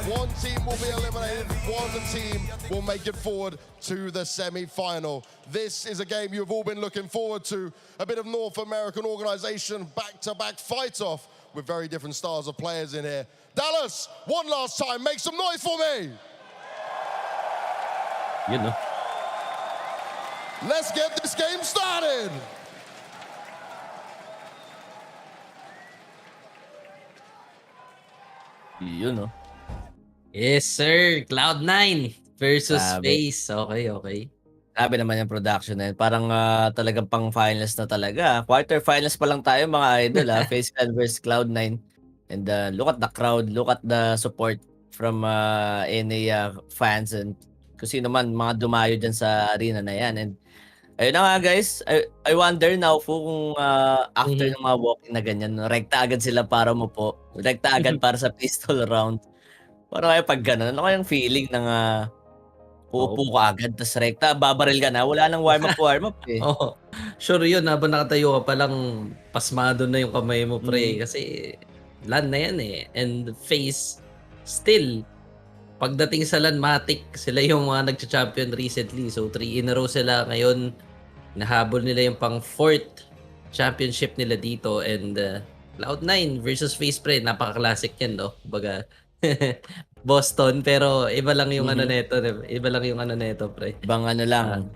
One team will be eliminated, one team will make it forward to the semi-final. This is a game you've all been looking forward to. A bit of North American organization, back-to-back fight-off with very different styles of players in here. Dallas, one last time, make some noise for me! Yun, no? Let's get this game started! Yun, no? Yes, sir. Cloud9 versus Grabe. FaZe. Okay. Grabe naman yung production na yun. Parang talagang pang finals na talaga. Quarterfinals pa lang tayo mga idol. FaZe Clan versus Cloud9. And look at the crowd. Look at the support from NA fans and kung sino man mga dumayo dyan sa arena na yan. And ayun na nga guys. I wonder now kung after ng mga walking na ganyan, rekta agad sila para mo po. Rekta agad para sa pistol round. Parang kaya pag gano'n, ano kayang feeling ng uupo ka agad, tas rekta, babaril ka na, wala nang warm up eh. Oh, sure yun. Habang nakatayo ka palang pasmado na yung kamay mo, pre. Kasi LAN na yan eh. And FaZe, still, pagdating sa LAN, Matic, sila yung mga nagcha-champion recently. So, 3 in a row sila ngayon. Nahabol nila yung pang 4th championship nila dito. And Cloud9 versus FaZe, pre. Napaka-classic yan, no? Baga, Boston, pero iba lang yung ano neto, iba lang yung ano neto, pre. Ibang ano lang,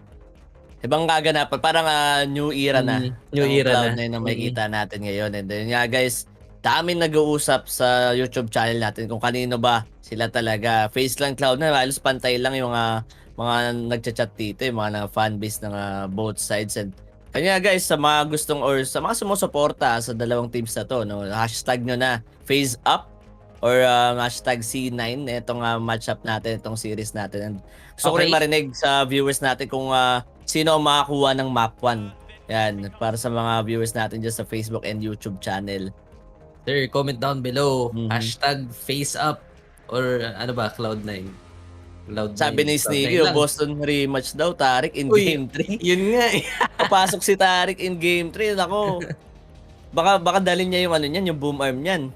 ibang kaganapan. Parang new era na New ng era na. Cloud9 na makikita natin ngayon. And then nga guys, daming nag-uusap sa YouTube channel natin kung kanino ba sila talaga. FaZe lang, Cloud9, halos pantay lang yung mga nagchat-chat dito, yung mga fanbase ng both sides. And kanya guys, sa mga gustong or sa mga sumusuporta sa dalawang teams na to, no, hashtag nyo na FaZe up or hashtag C9 itong matchup natin, itong series natin. And gusto ko rin Okay. marinig sa viewers natin kung sino ang makakuha ng map 1. Yan, para sa mga viewers natin dyan sa Facebook and YouTube channel. Sir, comment down below. Mhm. Hashtag face up. Or ano ba, Cloud9. Cloud9. Sabi ni Sneaky, Cloud9 lang. Boston rematch daw, Tarik in Uy, Game 3. Yun nga eh. Papasok si Tarik in Game 3. Nako. Baka dalhin niya yung ano niyan, yung boom arm niyan.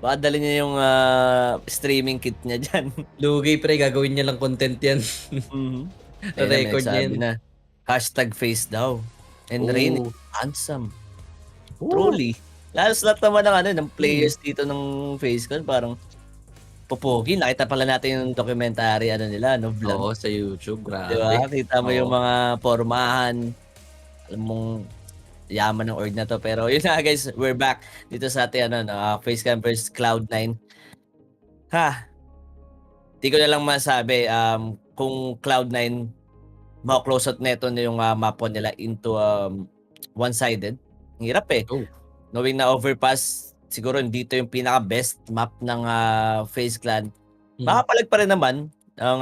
Baka dalhin niya yung streaming kit niya dyan. Lugay pre, gagawin niya lang content yan. Mhm. Record niya Sabi yan. na, hashtag face daw. And Oo. Rain, handsome. Truly. Lalos lahat naman ng ng players dito ng FaZe parang popogi. Nakita pala natin yung documentary nila, vlog. Oo, sa YouTube. Grabe. Diba? Kita mo yung Oo. mga pormahan. Alam mong yaman ng org na to. Pero yun na guys, we're back dito sa ating FaZe vs Cloud9. Di ko na lang masabi kung Cloud9 ma-close out neto na yung map nila into one-sided. Ang hirap eh. Oh. Knowing na overpass, siguro dito yung pinaka-best map ng FaZe Clan. Makapalag pa rin naman ang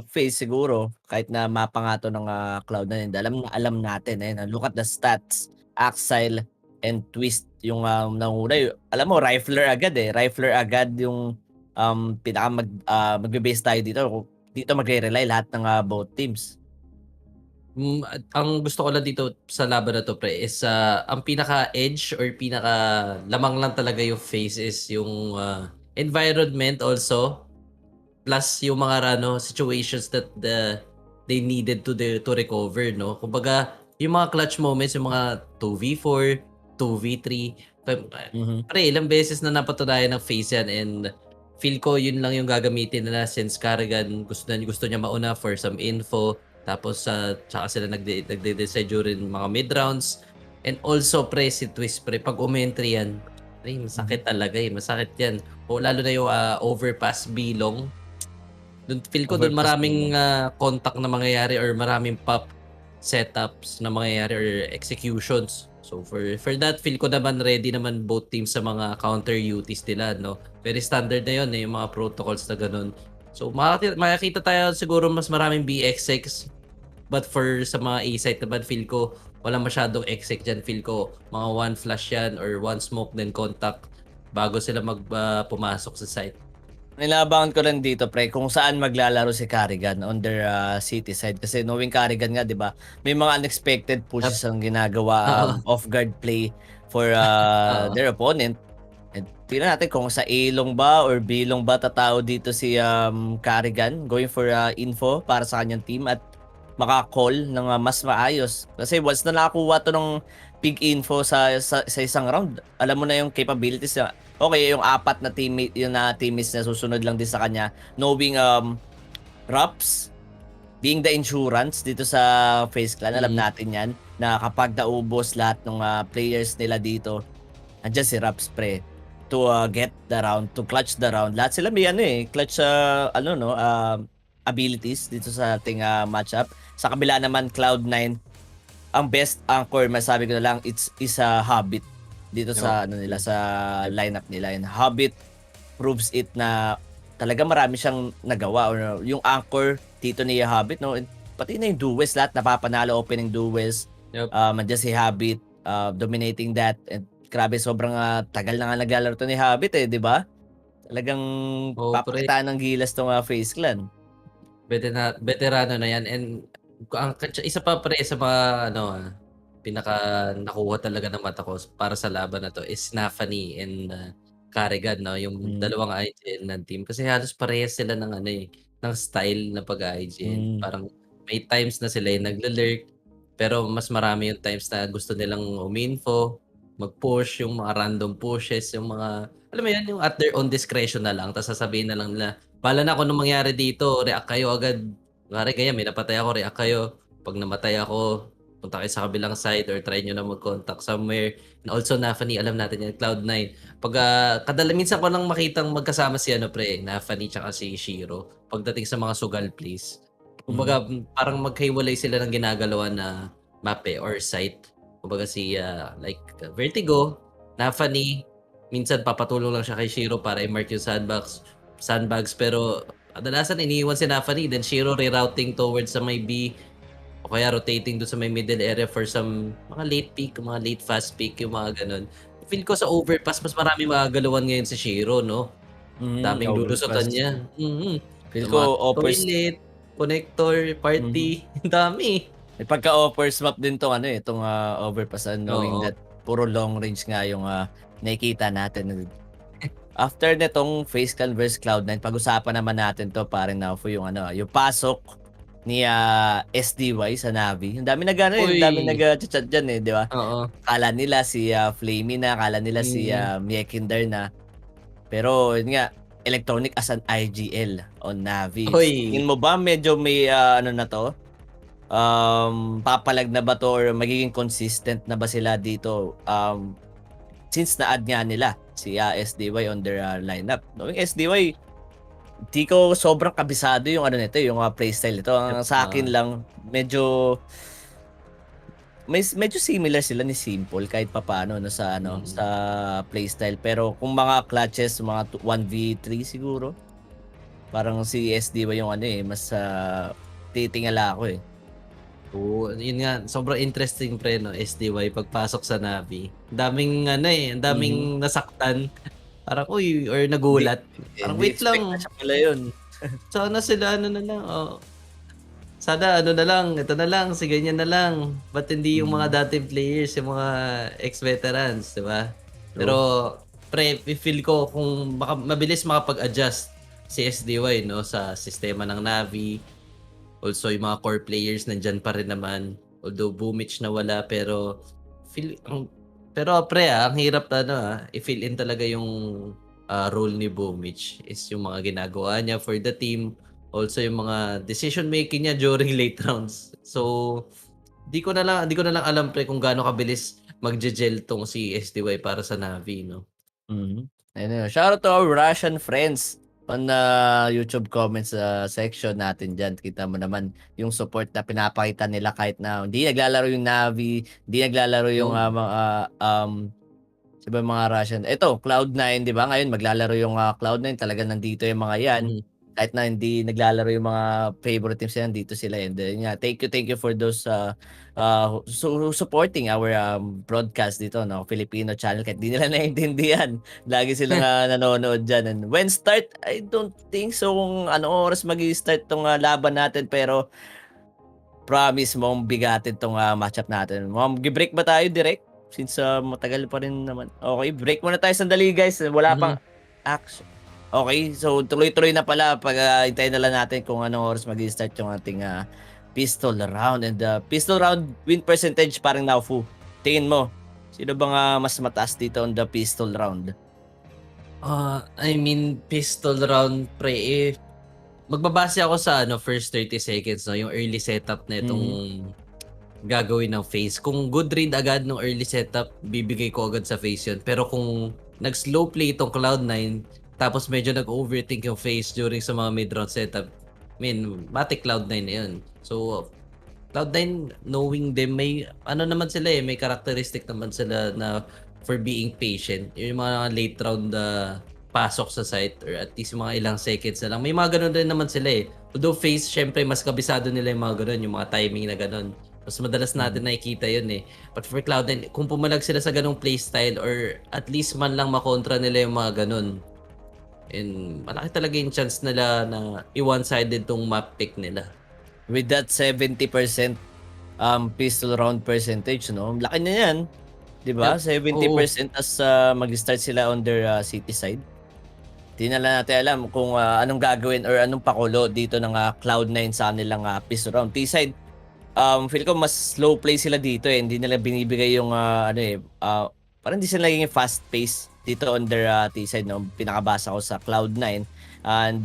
FaZe siguro kahit na mapa nga to ng Cloud9. Alam natin look at the stats. Axile and Twist yung nanguna. Alam mo, Rifler agad Rifler agad yung pinaka magbe-base tayo dito. Dito magre-rely lahat ng both teams. Ang gusto ko lang dito sa laban na to pre is ang pinaka-edge or pinaka-lamang lang talaga yung FaZe is yung environment also plus yung mga situations that they needed to recover, no? Kumbaga, yung mga clutch moments, yung mga 2v4, 2v3, pre, ilang beses na napatunayan ng FaZe yan and feel ko yun lang yung gagamitin nila since Carrigan gusto niya mauna for some info. Tapos tsaka sila nagde-decide during mga mid-rounds. And also, pre, si Twist, pre, pag umentry yan, pre, masakit talaga masakit yan. O lalo na yung overpass bilong. Feel ko doon maraming contact na mangyayari or maraming pop setups na mangyayari or executions. So for that, feel ko naman ready naman both teams sa mga counter UTs nila, no? Very standard na yun, yung mga protocols na ganun. So makikita tayo siguro mas maraming BX6. But for sa mga A-site naman, feel ko wala masyadong exec dyan. Feel ko mga one flash yan or one smoke then contact bago sila pumasok sa site. Nilabangan ko rin dito, pre, kung saan maglalaro si Carrigan on their city side. Kasi knowing Carrigan nga, di ba, may mga unexpected pushes ang ginagawa, off-guard play for their opponent. And tingnan natin kung sa A-long ba or B-long ba tatao dito si Carrigan going for info para sa kanyang team at maka-call ng mas maayos. Kasi once na nakakuha to ng big info sa isang round, alam mo na yung capabilities na okay, yung apat na teammates na susunod lang din sa kanya, knowing Raps being the insurance dito sa FaZe Clan, alam natin yan na kapag naubos lahat ng players nila dito, andyan si Raps, pre, to get the round, to clutch the round. Lahat sila may clutch abilities dito sa ating matchup. Sa kabila naman, Cloud9, ang best anchor, masabi ko na lang, is a Habit dito sa nila, sa lineup nila. And Habit proves it na talaga marami siyang nagawa. Or yung anchor dito ni Habit, no? Pati na yung duels, lahat napapanalo opening duels. Andiyan si Habit dominating that. And grabe, sobrang tagal na nga naglalaro to ni Habit di ba? Talagang papakitaan ng gilas tong FaZe Clan. Veterano na yan. And isa pa pre sa mga pinaka nakuha talaga ng mata ko para sa laban na to is Nafani and Carrigan, no? Yung dalawang IGN ng team. Kasi halos parehas sila ng ng style na pag-IGN. Parang may times na sila yung nagle-lurk, pero mas marami yung times na gusto nilang uminfo, mag-push, yung mga random pushes, yung mga, alam mo yan, yung at their own discretion na lang, tapos sasabihin na lang nila, bala na ako nung mangyari dito, react kayo agad. Kaya may napatay ako, react kayo. pag namatay ako, punta kayo sa kabilang side or try nyo na mag-contact somewhere. And also, Nafani, alam natin yan, Cloud9. Pag minsan ko lang makitang magkasama si Nafani tsaka si Shiro pagdating sa mga sugal plays. Kumbaga, parang magkahiwalay sila ng ginagalawa na map or site. Kumbaga Vertigo, Nafani, minsan papatulong lang siya kay Shiro para i-mark yung sandbags, pero kadalasan iniiwan si Nafani, then Shiro rerouting towards sa may B, o kaya rotating doon sa may middle area for some mga late peak, mga late fast peak, yung mga ganun. Feel ko sa overpass, mas marami magagalawan ngayon si Shiro, no? Daming lulusutan niya. Feel Yung ko mga offers, toilet, connector, party, dami. may pagka-offers map din tong itong overpass, knowing Oo. that puro long range nga yung nakikita natin. After netong FaZe Clan vs Cloud9, pag-usapan naman natin to parang na yung yung pasok ni SDY sa Navi. Ang dami Uy. dami nag-chat diyan di ba? Oo. Akala nila si Flamey na, akala nila si Miekinder na. Pero yun nga, Electronic as an IGL on Navi. Uy. Tingin mo ba medyo may na to? Papalag na ba to or magiging consistent na ba sila dito? Since na-add nga nila si SDY on their lineup. Yung SDY, di ko sobrang kabisado yung nito, yung playstyle nito. Ang sa akin lang, medyo similar sila ni Simple kahit papaano sa sa playstyle, pero kung mga clutches, mga 1v3 siguro. Parang si SDY yung mas titingala ako Oo, yun nga, sobrang interesting pre no, SDY pagpasok sa Navi. Daming daming nasaktan. Parang uy, or nagulat. Parang wait lang. Siya pala yun. Sana sila na lang. Oh. Sana na lang, ito na lang, si ganyan na lang. Ba't hindi yung mga dating players, yung mga ex-veterans, di ba? Pero pre, feel ko kung mabilis makapag-adjust si SDY no sa sistema ng Navi. Also, yung mga core players nandyan pa rin naman. Although Boomich na wala, pero pre, ang hirap i-fill in talaga yung role ni Boomich is yung mga ginagawa niya for the team. Also, yung mga decision making niya during late rounds. So, di ko na lang alam pre kung gaano kabilis magje-gel tong si SDY para sa Navi, no? Ayun, shout out to our Russian friends on YouTube comments section natin dyan. Kita mo naman yung support na pinapakita nila kahit na hindi naglalaro yung Navi, hindi naglalaro yung mga Russian. Ito, Cloud9, di ba? Ngayon maglalaro yung Cloud9, talaga nandito yung mga yan. Kahit na hindi naglalaro yung mga favorite teams yan, dito sila. And thank you for those supporting our broadcast dito, no? Filipino channel. Kahit di nila naiintindihan. Lagi silang nanonood dyan. And when start, I don't think so kung anong oras mag-i-start tong laban natin. Pero promise mo, bigatin tong matchup natin. Gi-break ba tayo direct? Since matagal pa rin naman. Okay, break muna tayo sandali guys. Wala pang action. Okay, so tuloy-tuloy na pala pag hintayin na lang natin kung anong oras mag-i-start yung ating pistol round. And pistol round win percentage parang Naufu. Tingin mo, sino bang mas mataas dito on the pistol round? I mean, pistol round pre, magbabase ako sa first 30 seconds, no? Yung early setup na itong gagawin ng FaZe. Kung good read agad ng early setup, bibigay ko agad sa FaZe yun. Pero kung nag-slow play itong Cloud9, tapos medyo nag-overthink yung FaZe during sa mga mid-round setup, matik Cloud9 na yun. So, Cloud9, knowing them, may naman sila may characteristic naman sila na for being patient. Yung mga late round pasok sa site or at least mga ilang seconds na lang. May mga ganun din naman sila Although FaZe, syempre, mas kabisado nila yung mga ganun, yung mga timing na ganun. Mas madalas natin nakikita yun But for Cloud9, kung pumalag sila sa ganung playstyle or at least man lang makontra nila yung mga ganun, and malaki talaga yung chance nila na i-one-sided tong map pick nila. With that 70% pistol round percentage, no? Laki na yan. 'Di ba? 70% as mag-start sila on their city side. Di na lang natin alam kung anong gagawin or anong pakulo dito ng Cloud9 sa kanilang pistol round. T-side, feel ko mas slow play sila dito Hindi nila binibigay yung parang hindi sila naging fast pace dito on their T-side, no? Pinakabasa ko sa Cloud9. And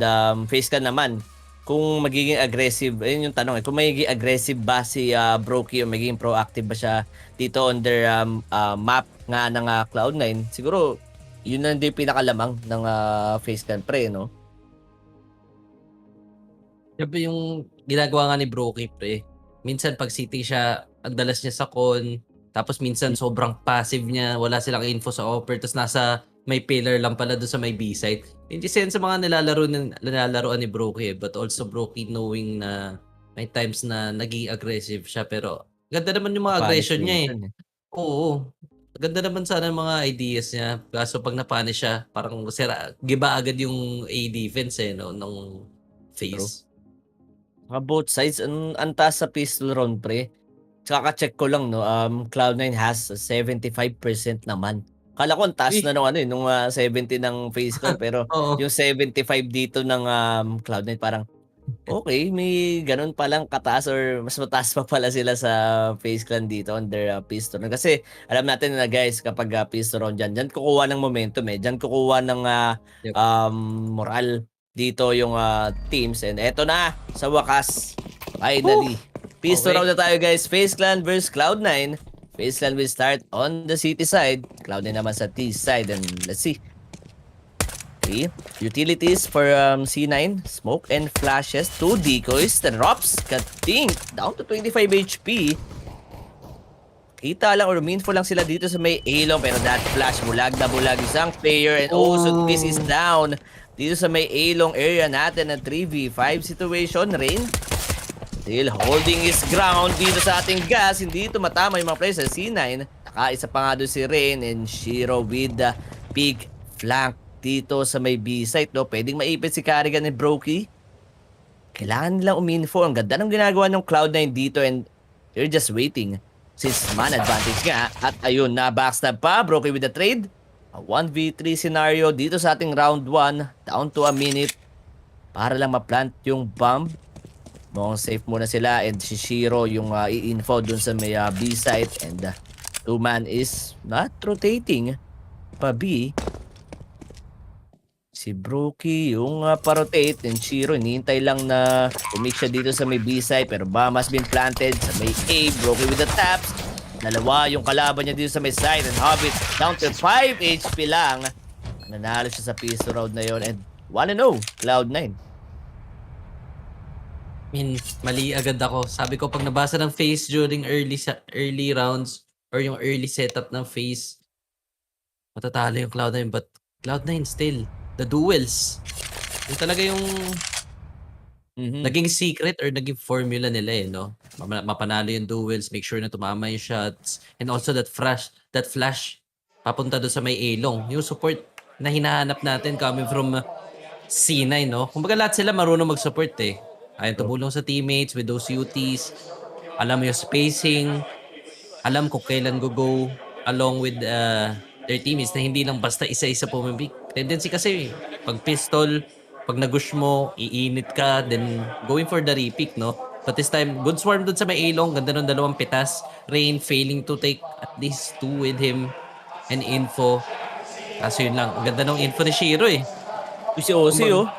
FaZe Clan naman, kung magiging aggressive, ayun yung tanong kung magiging aggressive ba si Brokey o magiging proactive ba siya dito on their map nga ng Cloud9, siguro yun na din yung pinakalamang ng FaZe Clan pre, no? Siyempre yung ginagawa nga ni Brokey, pre. Minsan pag city siya, ang dalas niya sa con. Tapos minsan sobrang passive niya. Wala silang info sa offer. Tapos nasa may pillar lang pala doon sa may B-side. Hindi sense sa mga nilalaroan ni Brokey. But also Brokey knowing na may times na naging aggressive siya. Pero ganda naman yung mga Punish aggression niya eh. minsan, Oo. Ganda naman sana ng mga ideas niya. Kaso pag napunish siya, parang giba agad yung A defense eh, no? Nung phase. Both sides, ang taas sa pistol round pre. Tsaka check ko lang, no, Cloud9 has 75% naman. Kala ko ang taas na nung nung 70 ng FaZe Clan, pero Oo. yung 75 dito ng Cloud9 parang okay, may ganun palang kataas or mas mataas pa pala sila sa FaZe Clan dito on their pistol round. Kasi alam natin na guys, kapag pistol round dyan kukuha ng momentum eh. Dyan kukuha ng Yep. moral dito yung teams. And eto na, sa wakas, finally. Pistol Okay. round na tayo guys. FaZe Clan versus Cloud9. FaZe Clan will start on the city side. Cloud9 naman sa T side. And let's see. Okay. Utilities for C9. Smoke and flashes. 2 decoys. Then drops. Kating. Down to 25 HP. Kita lang or minfo lang sila dito sa may A-long. Pero that flash, bulag na bulag. Isang player. And also this is down. Dito sa may A-long area natin na 3v5 situation. Rain still holding his ground dito sa ating gas. Hindi ito matama yung mga players sa C9. Nakaisa pa nga doon si Rain and Shiro with the big flank dito sa may B-site. No? Pwedeng maipit si Carrigan and Brokey. Kailangan nilang uminfo. Ang ganda ng ginagawa ng Cloud9 dito and they're just waiting. Since man advantage nga. At ayun, na backstab pa. Brokey with the trade. A 1v3 scenario dito sa ating round 1. Down to a minute. Para lang ma-plant yung bomb. Mukhang safe muna sila. And si Shiro yung i-info dun sa may B-site. And 2-man is not rotating. Pa B. Si Brokey yung pa-rotate. And Shiro hinihintay lang na umik siya dito sa may B-site. Pero bomb has been planted sa may A. Brokey with the taps. Dalawa yung kalaban niya dito sa may side. And Hobbit down to 5 HP lang. Nanalo siya sa pistol round na yon. And 1-0 Cloud9. Mali agad ako. Sabi ko pag nabasa ng FaZe during early rounds or yung early setup ng FaZe, matatalo yung Cloud9. But Cloud9 still, the duels. Yung talaga yung naging secret or naging formula nila eh, no? Mapanalo yung duels, make sure na tumama yung shots, and also that flash papunta doon sa may A-long. Yung support na hinahanap natin coming from C9, no? Kumbaga lahat sila marunong mag-support eh. Ayaw tumulong sa teammates with those UTs. Alam mo yung spacing. Alam kung kailan go along with their teammates na hindi lang basta isa-isa pumibig. Tendency kasi, pag pistol, pag nagush mo, iinit ka, then going for the repick, no? But this time, good swarm dun sa may A-long. Ganda ng dalawang pitas. Rain failing to take at least 2 with him and info. Kaso yun lang. Ang ganda ng info ni Shiro eh. Si Ozzy oh.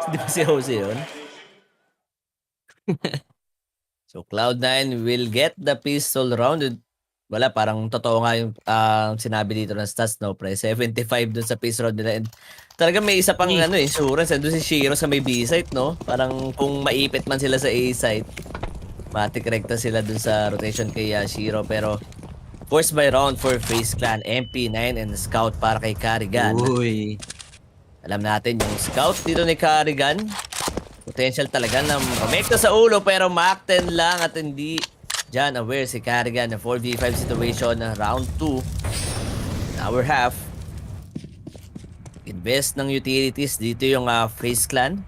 Di ba si Ozzy yun? So Cloud9 will get the pistol round. Wala, parang totoo nga yung sinabi dito ng stats, no, pre. 75 dun sa pistol round nila. And talaga may isa pang insurance. Andun si Shiro sa may B-site, no? Parang kung maipit man sila sa A-site, matik rekta sila dun sa rotation kay Shiro. Pero force by round for FaZe Clan, MP9 and Scout para kay Carrigan. Uy. Alam natin yung Scout dito ni Carrigan. Potential talaga na kumekta sa ulo pero Mach 10 lang at hindi dyan aware si Carrigan na 4v5 situation na round 2. Hour half. Invest ng utilities dito yung FaZe Clan.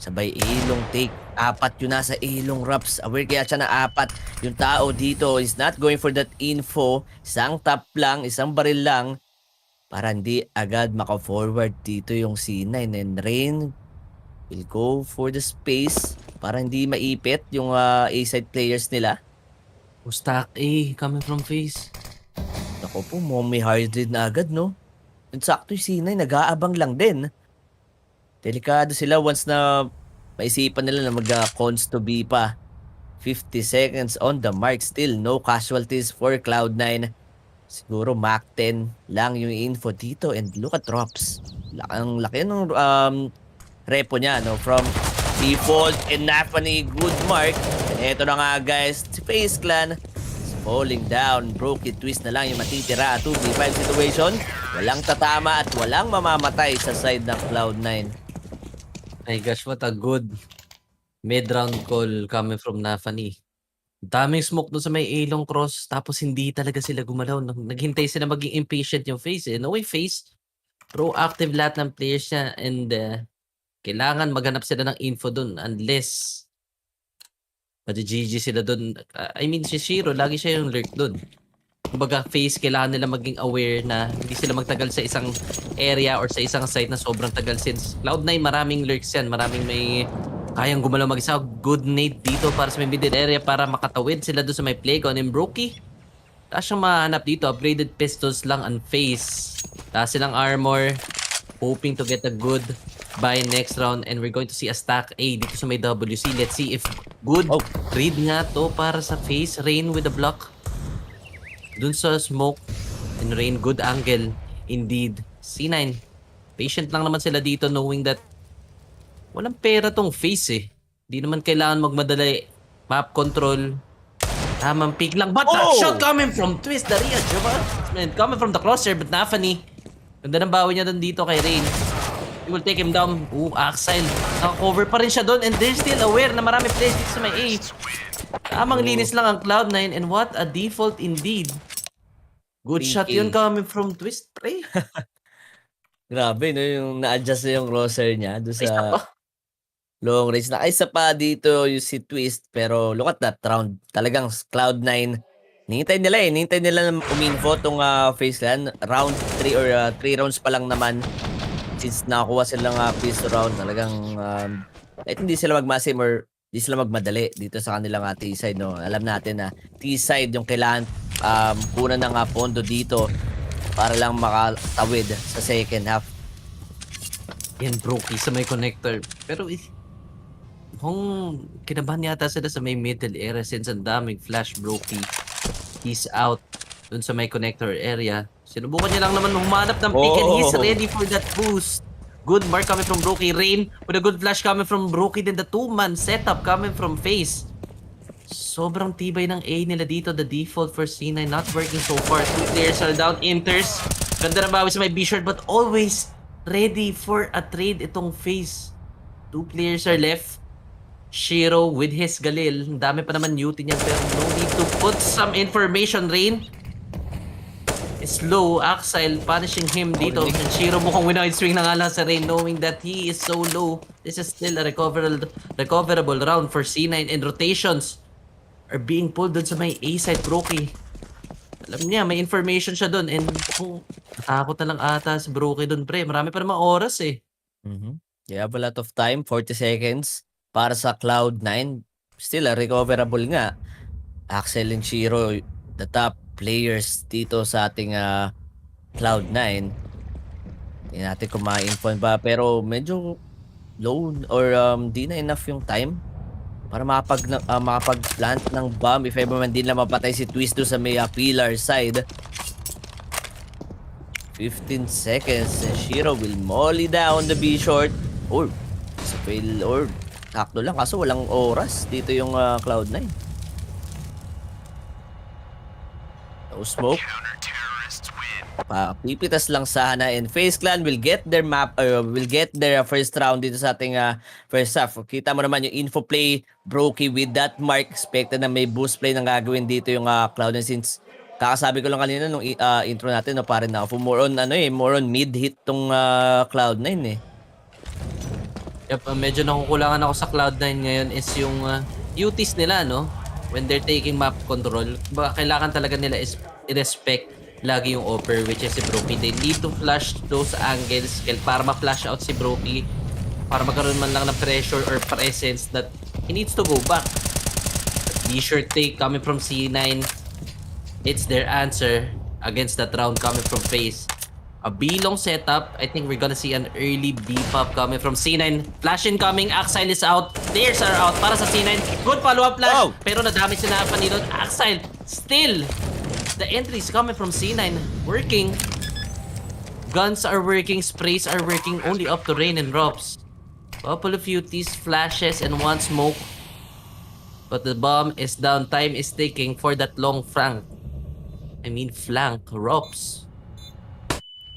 Sabay A-long take. 4 yun nasa A-long Raps. Aware kaya siya na 4. Yung tao dito is not going for that info. Isang tap lang, isang baril lang. Para hindi agad maka-forward dito yung C9. And Rain will go for the space para hindi maipit yung A-side players nila. Stack A coming from FaZe. Ako po, may hard lead na agad, no? And sakto yung C9, nag-aabang lang din. Delikado sila once na maisipan nila na mag-cons to B pa. 50 seconds on the mark. Still no casualties for Cloud9. Siguro Mach 10 lang yung info dito. And look at drops. Ang laki ng repo niya, no? From default and Nafani, good mark. And eto na nga guys, si FaZe Clan falling down. Broken twist na lang yung matitira. 2v5 situation. Walang tatama at walang mamamatay sa side ng Cloud9. My gosh, what a good mid-round call coming from Nafani. Daming smoke doon sa may ilong cross, tapos hindi talaga sila gumalaw. Naghintay sila maging impatient yung FaZe. No way, FaZe. Proactive lahat ng players niya and kailangan maghanap sila ng info doon unless GG sila doon. I mean, si Shiro, lagi siya yung lurk doon. Kumbaga, FaZe, kailangan nila maging aware na hindi sila magtagal sa isang area or sa isang site na sobrang tagal since Cloud9, maraming lurks yan. Maraming may kayang gumalaw mag-isa. Good nade dito para sa may middle area para makatawid sila doon sa may playground. And Brokey, taas siyang mahanap dito. Upgraded pistols lang ang FaZe. Taas silang armor. Hoping to get a good buy next round. And we're going to see a stack A dito sa may WC. Let's see if good read nga to para sa FaZe. Rain with a block. Dun sa smoke and Rain, good angle indeed. C9, patient lang naman sila dito knowing that walang pera tong FaZe eh. Di naman kailangan magmadali. Map control, tamang pick lang. But that shot coming from Twist, Daria, diba? Coming from the crosshair, but Nafani, ganda ng bawi niya dun dito kay Rain. He will take him down. Axile, naka-cover pa rin siya dun and they're still aware na marami players dito sa may A. Tamang linis lang ang Cloud9 and what a default indeed. Good shot yun coming from Twist, pre. Grabe, no? Yung na-adjust na yung crosser niya doon Isa sa pa. long range. Nakaisa pa dito yung si Twist. Pero look at that round. Talagang Cloud9. Nihintay nila na uminfo itong FaZe Clan. Round 3 or 3 rounds pa lang naman. Since nakakuha silang pistol round. Talagang kahit hindi sila magmasim or di sila magmadali dito sa kanilang T-side, no? Alam natin na T-side yung kailangan kunan ng pondo dito para lang makatawid sa second half. Yan, Brokey sa may connector. Pero kung kinabahan yata sila sa may middle area since ang daming flash. Brokey, he's out dun sa may connector area. Sinubukan niya lang naman humanap ng pick and he's ready for that boost. Good mark coming from Brokey. Rain with a good flash coming from Brokey. Then the two-man setup coming from FaZe. Sobrang tibay ng A nila dito. The default for C9 not working so far. 2 players are down. Inters. Ganda na bawi sa may B-short but always ready for a trade itong FaZe. 2 players are left. Shiro with his Galil. Ang dami pa naman UT niyan pero no need to put some information. Rain slow. Axile punishing him dito. And Shiro mukhang winoid swing na nga lang sa Rain knowing that he is so low. This is still a recoverable round for C9 and rotations are being pulled dun sa may A side. Brokey, alam niya may information siya dun and natakot na lang ata si Brokey dun, pre. Marami pa naman oras eh. You have a lot of time, 40 seconds para sa Cloud9. Still recoverable nga. Axel and Shiro, the top players dito sa ating Cloud9. Tingnan natin kung ma-inform ba. Pero medyo low or di na enough yung time para makapag-plant ng bomb if ever man din lang mapatay si Twist doon sa may pillar side. 15 seconds. Shiro will molly down the B short. Or sa fail or sakto lang kaso walang oras dito yung Cloud9. No smoke. Pipitas lang sana and FaZe Clan will get their first round dito sa ating first half. Kita mo naman yung info play, Brokey with that mark. Expected na may boost play na gagawin dito yung Cloud9 since kakasabi ko lang kanina nung intro natin, no, pare na more on mid hit tong Cloud9 eh. Yep, medyo nakukulangan ako sa Cloud9 ngayon is yung UTs nila, no? When they're taking map control, baka kailangan talaga nila is i-respect lagi yung offer, which is si Brokey. They need to flash those angles para ma-flash out si Brokey, para magkaroon man lang ng pressure or presence that he needs to go back. D-shirt take coming from C9. It's their answer against that round coming from FaZe. A B-long setup. I think we're gonna see an early B-pop coming from C9. Flash incoming. Axile is out. Players are out para sa C9. Good follow-up flash. Wow. Pero nadamage si Nafani doon. Axile still. The entries coming from C9. Working. Guns are working. Sprays are working. Only up to Rain and Rops. Couple of UTs, flashes, and one smoke. But the bomb is down. Time is ticking for that long flank. Flank. Rops.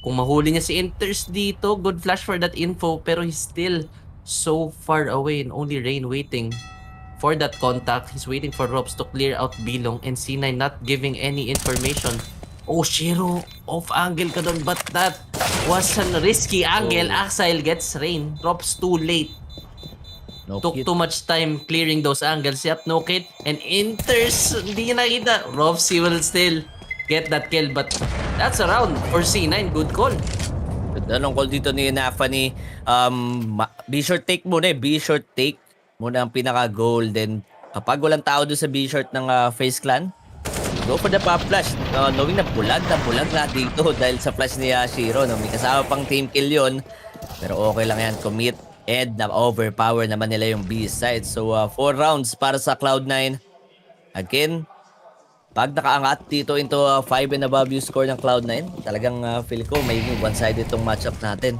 Kung mahuli niya si Inters dito, good flash for that info, pero he's still so far away and only Rain waiting for that contact. He's waiting for Robs to clear out Bilong and C9 not giving any information. Oh, Shiro, off angle ka doon, but that was a risky angle. Axile gets Rain. Robs too late. No Took kit. too much time clearing those angles. Yep, no kit. And Inters, hindi niya nakita. Robs, he will still get that kill, but that's a round for C9. Good call. Anong call dito ni Nafani? Be short take muna eh. Be short take muna ang pinaka-goal. Then, kapag walang tao doon sa be short ng FaZe Clan, go for the pop flash. Knowing na bulag na dito dahil sa flash ni Shiro. No? May kasama pang team kill yun. Pero okay lang yan. Commit and na-overpower naman nila yung B side. So, 4 rounds para sa Cloud9. Again, pag nakaangat dito into 5 and above yung score ng Cloud9, talagang feel ko may one-sided itong matchup natin.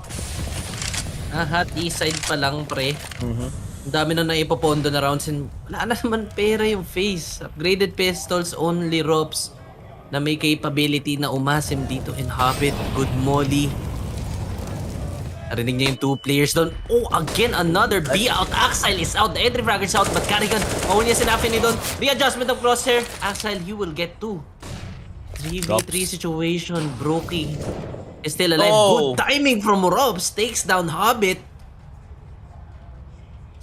Hot E-side pa lang, pre. Mhm. Ang dami na naipopondo na rounds and wala na naman pera yung FaZe. Upgraded pistols, only ropes na may capability na umasim dito in Hobbit. Good molly. Narinig niya yung 2 players doon. Oh, again, another B out. Axile is out. The entry fragger is out. But Carrigan, mahuli niya si Nafini doon. Readjustment of crosshair. Axile, you will get 2. 3v3 situation. Brokey is still alive. Oh. Good timing from Robs. Takes down Hobbit.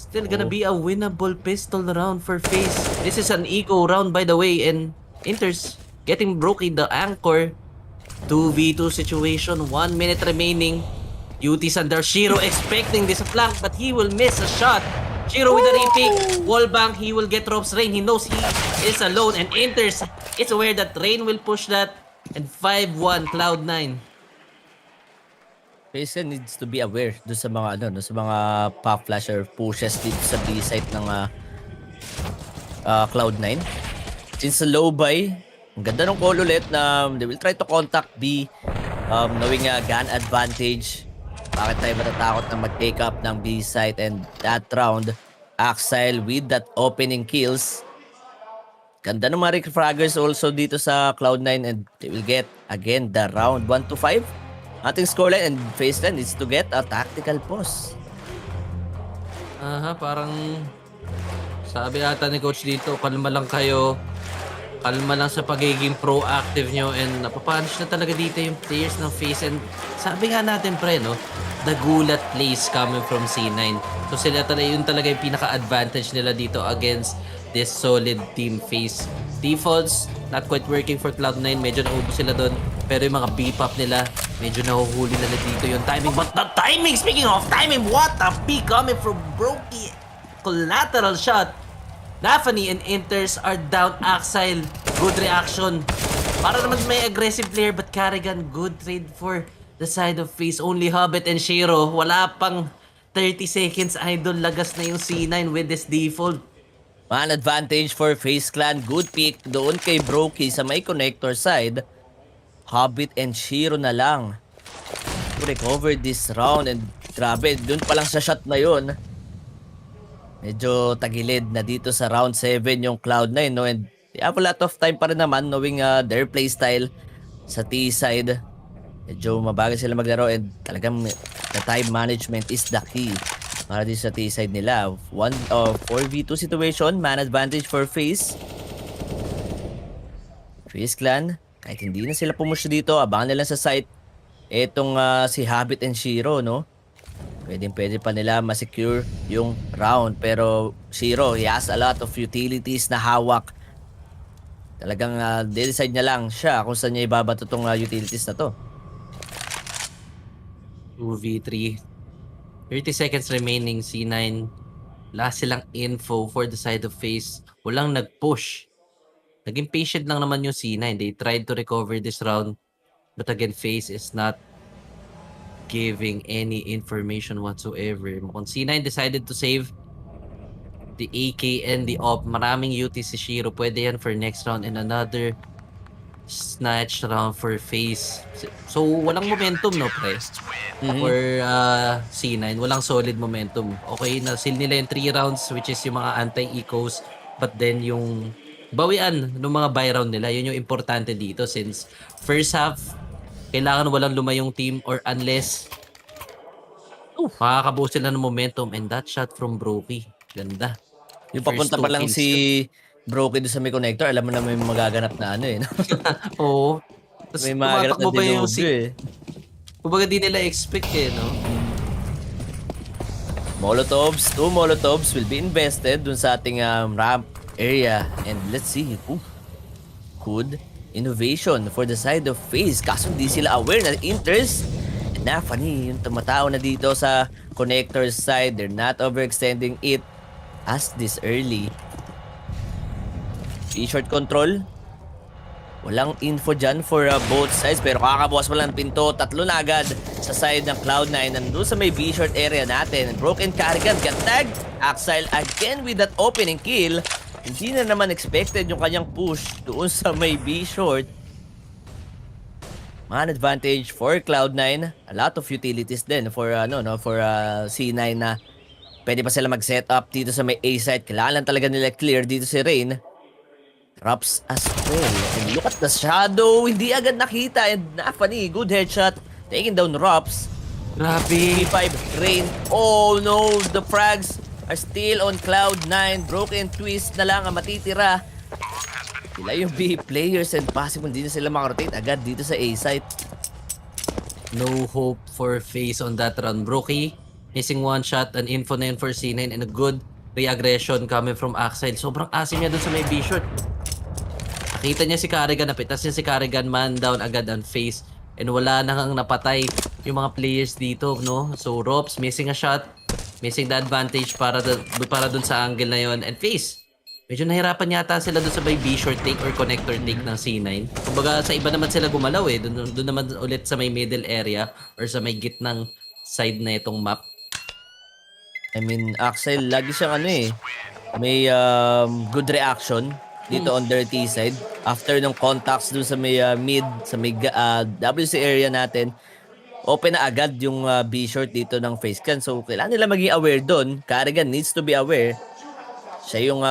Still gonna be a winnable pistol round for FaZe. This is an eco round, by the way. And Inters getting Brokey the anchor. 2v2 situation. 1 minute remaining. UT's under. Shiro expecting this flank, but he will miss a shot. Shiro with a repick. Wallbang, he will get Rob's Rain. He knows he is alone and Inters is aware that Rain will push that. And 5-1 Cloud9. FaZe needs to be aware doon sa mga sa mga pop flash or pushes dito sa B side ng Cloud9. Since low buy, ang ganda ng call ulit na they will try to contact B, knowing gun advantage. Bakit tayo matatakot na mag-take up ng B side? And that round, Axile with that opening kills. Ganda ng mga fraggers also dito sa Cloud9 and they will get again the round 1-5. Ating scoreline and FaZe Clan needs to get a tactical pause. Parang sabi ata ni coach dito, kalma lang kayo. Kalma lang sa pagiging proactive nyo and napapunish na talaga dito yung players ng FaZe. And sabi nga natin pre, no? The gulat plays coming from C9. So sila talaga yun talaga yung pinaka-advantage nila dito against this solid team FaZe. Defaults, not quite working for Cloud9. Medyo naubos sila doon. Pero yung mga B-pop nila, medyo nahuhuli na dito yung timing. But the timing, speaking of timing, what a pick coming from Brokey. Collateral shot. Nafani and Inters are down. Axile, good reaction. Para naman may aggressive player, but Carrigan, good trade for the side of FaZe. Only Hobbit and Shiro. Wala pang 30 seconds, idol. Lagas na yung C9 with this default. Man advantage for FaZe Clan. Good pick doon kay Brokey sa may connector side. Hobbit and Shiro na lang to recover this round. And grabe, doon pa lang sa shot na yun. Medyo tagilid na dito sa round 7 yung Cloud9, no? And they have a lot of time pa rin naman knowing their playstyle sa T-side. Medyo mabagal sila maglaro and talagang the time management is the key para dito sa T-side nila. 4v2 situation, man advantage for FaZe. FaZe Clan, kahit hindi na sila pumush dito, abangan nila sa site. Etong si Hobbit and Shiro, no? Pwede pa nila ma-secure yung round. Pero Shiro, he has a lot of utilities na hawak. Talagang decide niya lang siya kung saan niya ibabato itong utilities na to. 2v3. 30 seconds remaining, C9. Last silang info for the side of FaZe. Walang nag-push. Naging patient lang naman yung C9. They tried to recover this round. But again, FaZe is not giving any information whatsoever. Mukhang C9 decided to save the AK and the op. Maraming UT si Shiro. Pwede yan for next round and another snatch round for FaZe. So, walang momentum, no, pre? For C9, walang solid momentum. Okay, na-seal nila yung 3 rounds, which is yung mga anti-ecos. But then, yung bawian ng mga buy round nila, yun yung importante dito since first half, kailangan walang lumayong team or unless makakabuo sila ng momentum and that shot from Brokey. Ganda. Yung First papunta pa two lang kills si Brokey doon sa may connector, alam mo na may magaganap na ano eh. No? Oo. Tapos May magaganap tumatakbo na pa yung dilubyo eh. Kumbaga di nila expect eh, no? Molotovs, 2 Molotovs will be invested dun sa ating ramp area. And let's see. Good innovation for the side of FaZe. Kaso hindi sila aware na interest. And na funny, yung tumatao na dito sa connector side. They're not overextending it as this early. T-short control. Walang info dyan for both sides pero kakabukas pa lang pinto. 3 na agad sa side ng Cloud9. Nandun sa may B-short area natin. Broken Carrigan get tagged. Axile again with that opening kill. Hindi na naman expected yung kanyang push doon sa may B-short. Man advantage for Cloud9. A lot of utilities din for C9 na pwede pa sila mag-set up dito sa may A side. Kailangan talaga nila clear dito si Rain. Drops as well. And look at the shadow. Hindi agad nakita. And funny, good headshot. Taking down Rops. Grabe. P5 Rain. Oh no, the frags are still on Cloud9. Broken twist na lang ang matitira. Sila yung B players and possible hindi na sila makarotate agad dito sa A site. No hope for FaZe on that run. Brokey, missing one shot, an info na yun for C9 and a good re-aggression coming from Axile. Sobrang asim niya dun sa may B-short. Nakita niya si Carrigan, napitas niya si Carrigan, man down agad on FaZe. And wala nang napatay yung mga players dito, no? So, Rops missing a shot, missing the advantage para dun sa angle na yon. And FaZe, medyo nahirapan yata sila dun sa may B-short take or connector take ng C9. Kumbaga, sa iba naman sila gumalaw eh. Dun naman ulit sa may middle area or sa may gitnang side na itong map. I mean, Axel, lagi siyang may good reaction dito on their T side. After ng contacts dun sa may mid, sa may WC area natin, open na agad yung B-short dito ng FaZe. So, kailangan nila maging aware dun. Carrigan needs to be aware. Siya yung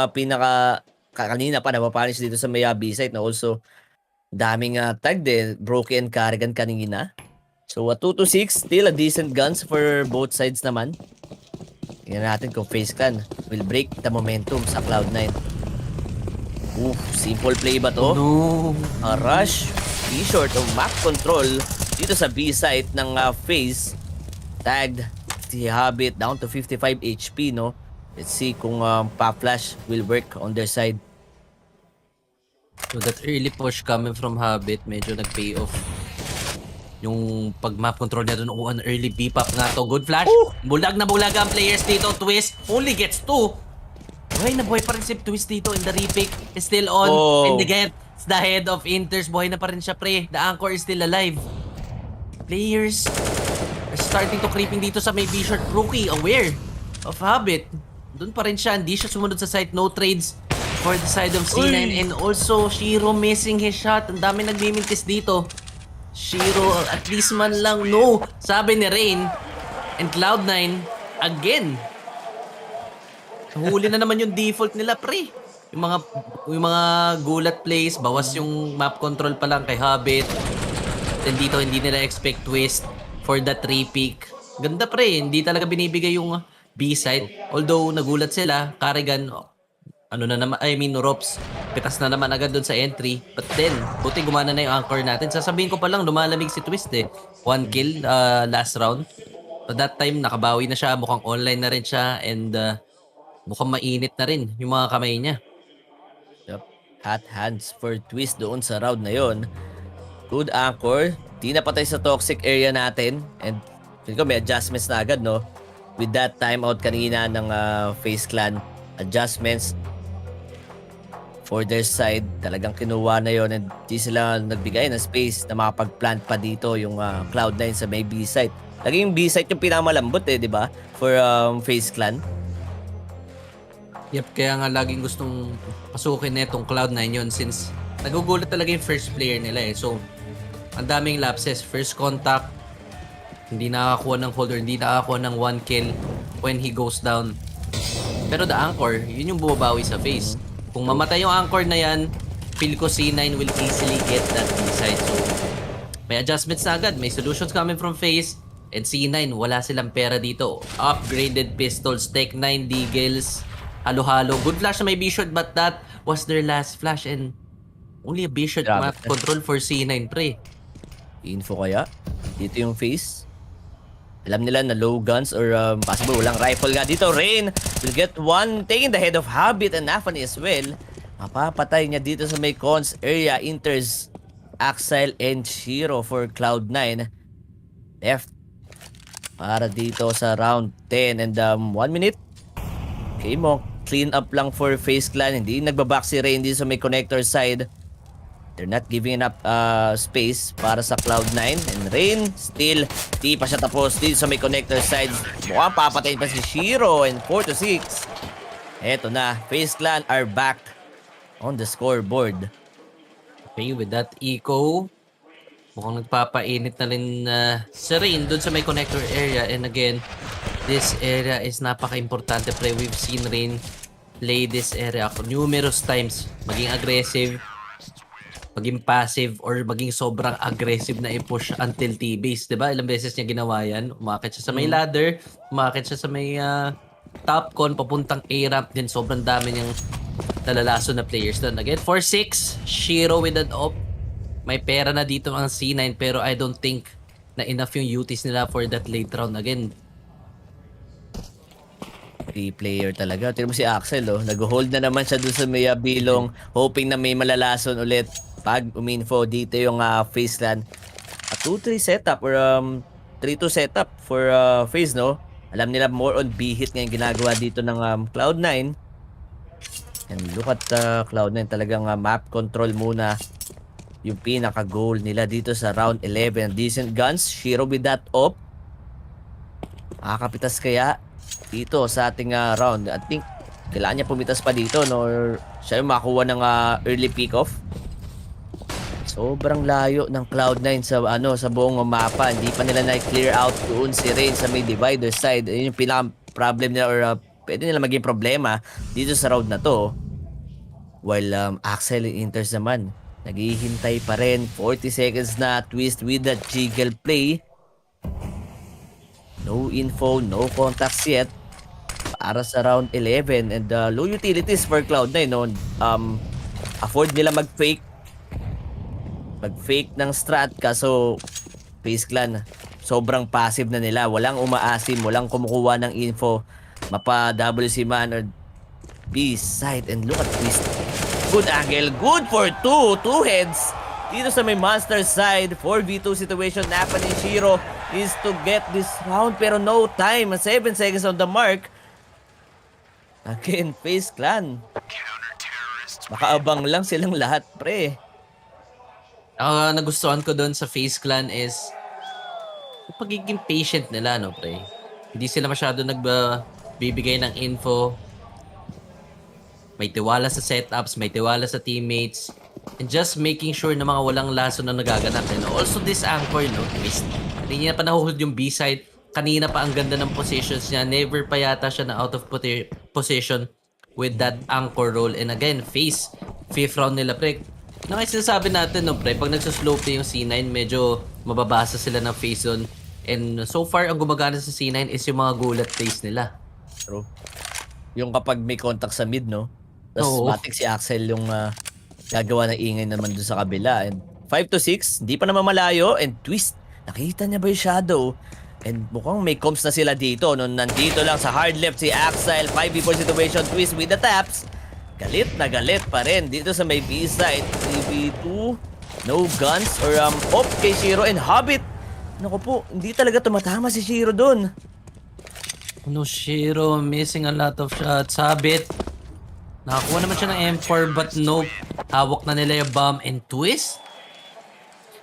kanina pa napapanish dito sa may B side na also daming tag din. Broken and Carrigan kanina. So, 2-6, still a decent guns for both sides naman. Tingnan natin kung FaZe will break the momentum sa Cloud9. Simple play ba to? No. A rush, B-short o map control dito sa B site ng FaZe. Tagged si Habit down to 55 HP, no? Let's see kung pop flash will work on their side. So that early push coming from Habit, medyo nag-pay off. Yung pag-map control niya doon, an early B-pop nga to. Good flash. Bulag na bulag ang players dito. Twist only gets 2. Buhay na buhay pa rin si Twist dito. And the repick is still on. And again, it's the head of Inters. Buhay na pa rin siya, pre. The anchor is still alive. Players are starting to creeping dito sa may B-short. Rookie, aware of Habit. Doon pa rin siya. Hindi siya sumunod sa site. No trades for the side of C9. And also, Shiro missing his shot. Ang dami nagmimintis dito. Shiro, at least man lang, no. Sabi ni Rain. And Cloud9, again. Huli na naman yung default nila, pre. Yung mga gulat plays, bawas yung map control pa lang kay Habit. Then dito, hindi nila expect Twist for that 3-pick. Ganda, pre. Hindi talaga binibigay yung B-side. Although, nagulat sila. Carrigan, Rops, pitas na naman agad doon sa entry. But then, buti gumana na yung anchor natin. Sasabihin ko pa lang, lumalamig si Twist eh. 1 kill last round. But that time, nakabawi na siya. Mukhang online na rin siya. And mukhang mainit na rin yung mga kamay niya. Yep. Hot hands for Twist doon sa round na yon. Good anchor. Di na patay sa toxic area natin. And feel ko may adjustments na agad, no? With that timeout kanina ng FaZe Clan. Adjustments for their side, talagang kinuha na yon and di sila nagbigay ng space na makapag-plant pa dito yung Cloud9 sa may B site. Laging B-site yung pinakamalambot di ba? For FaZe Clan. Yep, kaya nga laging gustong pasukin na itong Cloud9 yun since nagugulat talaga yung first player nila eh. So, ang daming lapses. First contact, hindi nakakakuha ng hold or hindi nakakakuha ng 1 kill when he goes down. Pero the anchor, yun yung bumabawi sa FaZe. Kung mamatay yung anchor na yan, feel ko C9 will easily get that B-side. So, may adjustments na agad. May solutions coming from FaZe. And C9, wala silang pera dito. Upgraded pistols, Tech 9 Deagles, halo-halo. Good flash na may B-shot, but that was their last flash. And only a B-shot map control for C9, pre. Info kaya? Dito yung FaZe. Alam nila na low guns or possible walang rifle nga dito. Rain will get one, taking the head of Habit and Nafani as well. Mapapatay niya dito sa may cons area. Enters Axel and Shiro for Cloud9. Left para dito sa round 10 and 1 minute. Okay mo, clean up lang for FaZe Clan. Hindi nagbaback si Rain dito sa may connector side. They're not giving enough space para sa Cloud9. And Rain, still, di pa siya tapos dito sa may connector side. Mukhang papatayin pa si Shiro. And 4-6. Eto na, FaZe Clan are back on the scoreboard. Okay, with that eco, mukhang nagpapainit na rin si Rain doon sa may connector area. And again, this area is napaka-importante, pre. We've seen Rain play this area numerous times. Maging aggressive, maging passive, or maging sobrang aggressive na i-push until T-base. Diba? Ilang beses niya ginawa yan. Umakit siya sa may ladder, umakit siya sa may top con, papuntang A-ramp. Din sobrang dami niyang nalalaso na players doon. Again, 4-6, Shiro with an op. May pera na dito ang C9, pero I don't think na enough yung UTs nila for that late round. Again, 3-player talaga. Tignan mo si Axel, nag-hold na naman siya dun sa may bilong, hoping na may malalason ulit pag uminfo dito yung FaZe Clan. A 2-3 setup or 3-2 setup for FaZe, no? Alam nila more on B-hit ngayon ginagawa dito ng Cloud9. And look at Cloud9, talagang map control muna yung pinaka-goal nila dito sa round 11. Decent guns, Shiro with that op. Makakapitas kaya dito sa ating round. I think kailangan niya pumitas pa dito, no? Or siya yung makakuha ng early pick-off. Sobrang layo ng Cloud9 sa sa buong mapa. Hindi pa nila na-clear out doon si Rain sa may divider side. Yun yung pinaka-problem nila or pwede nila maging problema dito sa round na to. While Axel enters naman, naghihintay pa rin. 40 seconds na, Twist with that jiggle play. No info, no contacts yet para sa round 11. And low utilities for Cloud9, no? Afford nila mag-fake ng strat, kaso FaZe Clan sobrang passive na nila. Walang umaasim, walang kumukuha ng info. Mapa-WC man or B-side. And look at Twist. Good angle, good for 2 heads dito sa may monster side. 4v2 situation. Nafani Shiro is to get this round, pero no time. 7 seconds on the mark. Again, FaZe Clan, makaabang lang silang lahat, pre. Nagustuhan ko doon sa FaZe Clan is yung pagiging patient nila, no, pre. Hindi sila masyado nagbibigay ng info. May tiwala sa setups, may tiwala sa teammates, and just making sure na mga walang laso na nagaganap. And also this anchor, no, Twist. Hindi niya pa nahuhold yung B-side. Kanina pa ang ganda ng positions niya. Never pa yata siya na out of position with that anchor role. And again, FaZe, 5th round nila, pre. Ano kayo sinasabi natin, no, pre? Pag nagsuslow play yung C9, medyo mababasa sila ng FaZe zone. And so far, ang gumagana sa C9 is yung mga gulat plays nila. True. Yung kapag may contact sa mid, no? Tapos matik si Axel yung gagawa ng ingay naman doon sa kabila. And 5-6, hindi pa naman malayo. And Twist, nakita niya ba yung shadow? And mukhang may comms na sila dito. No? Nandito lang sa hard left si Axel. 5v4 situation, Twist with the taps. Galit na galit pa rin dito sa may B-side. 3v2, no guns or off kay Shiro and Hobbit. Naku po, hindi talaga tumatama si Shiro doon. No, Shiro, missing a lot of shots. Habit. Nakakuha naman siya ng M4, but nope. Hawak na nila yung bomb and Twist.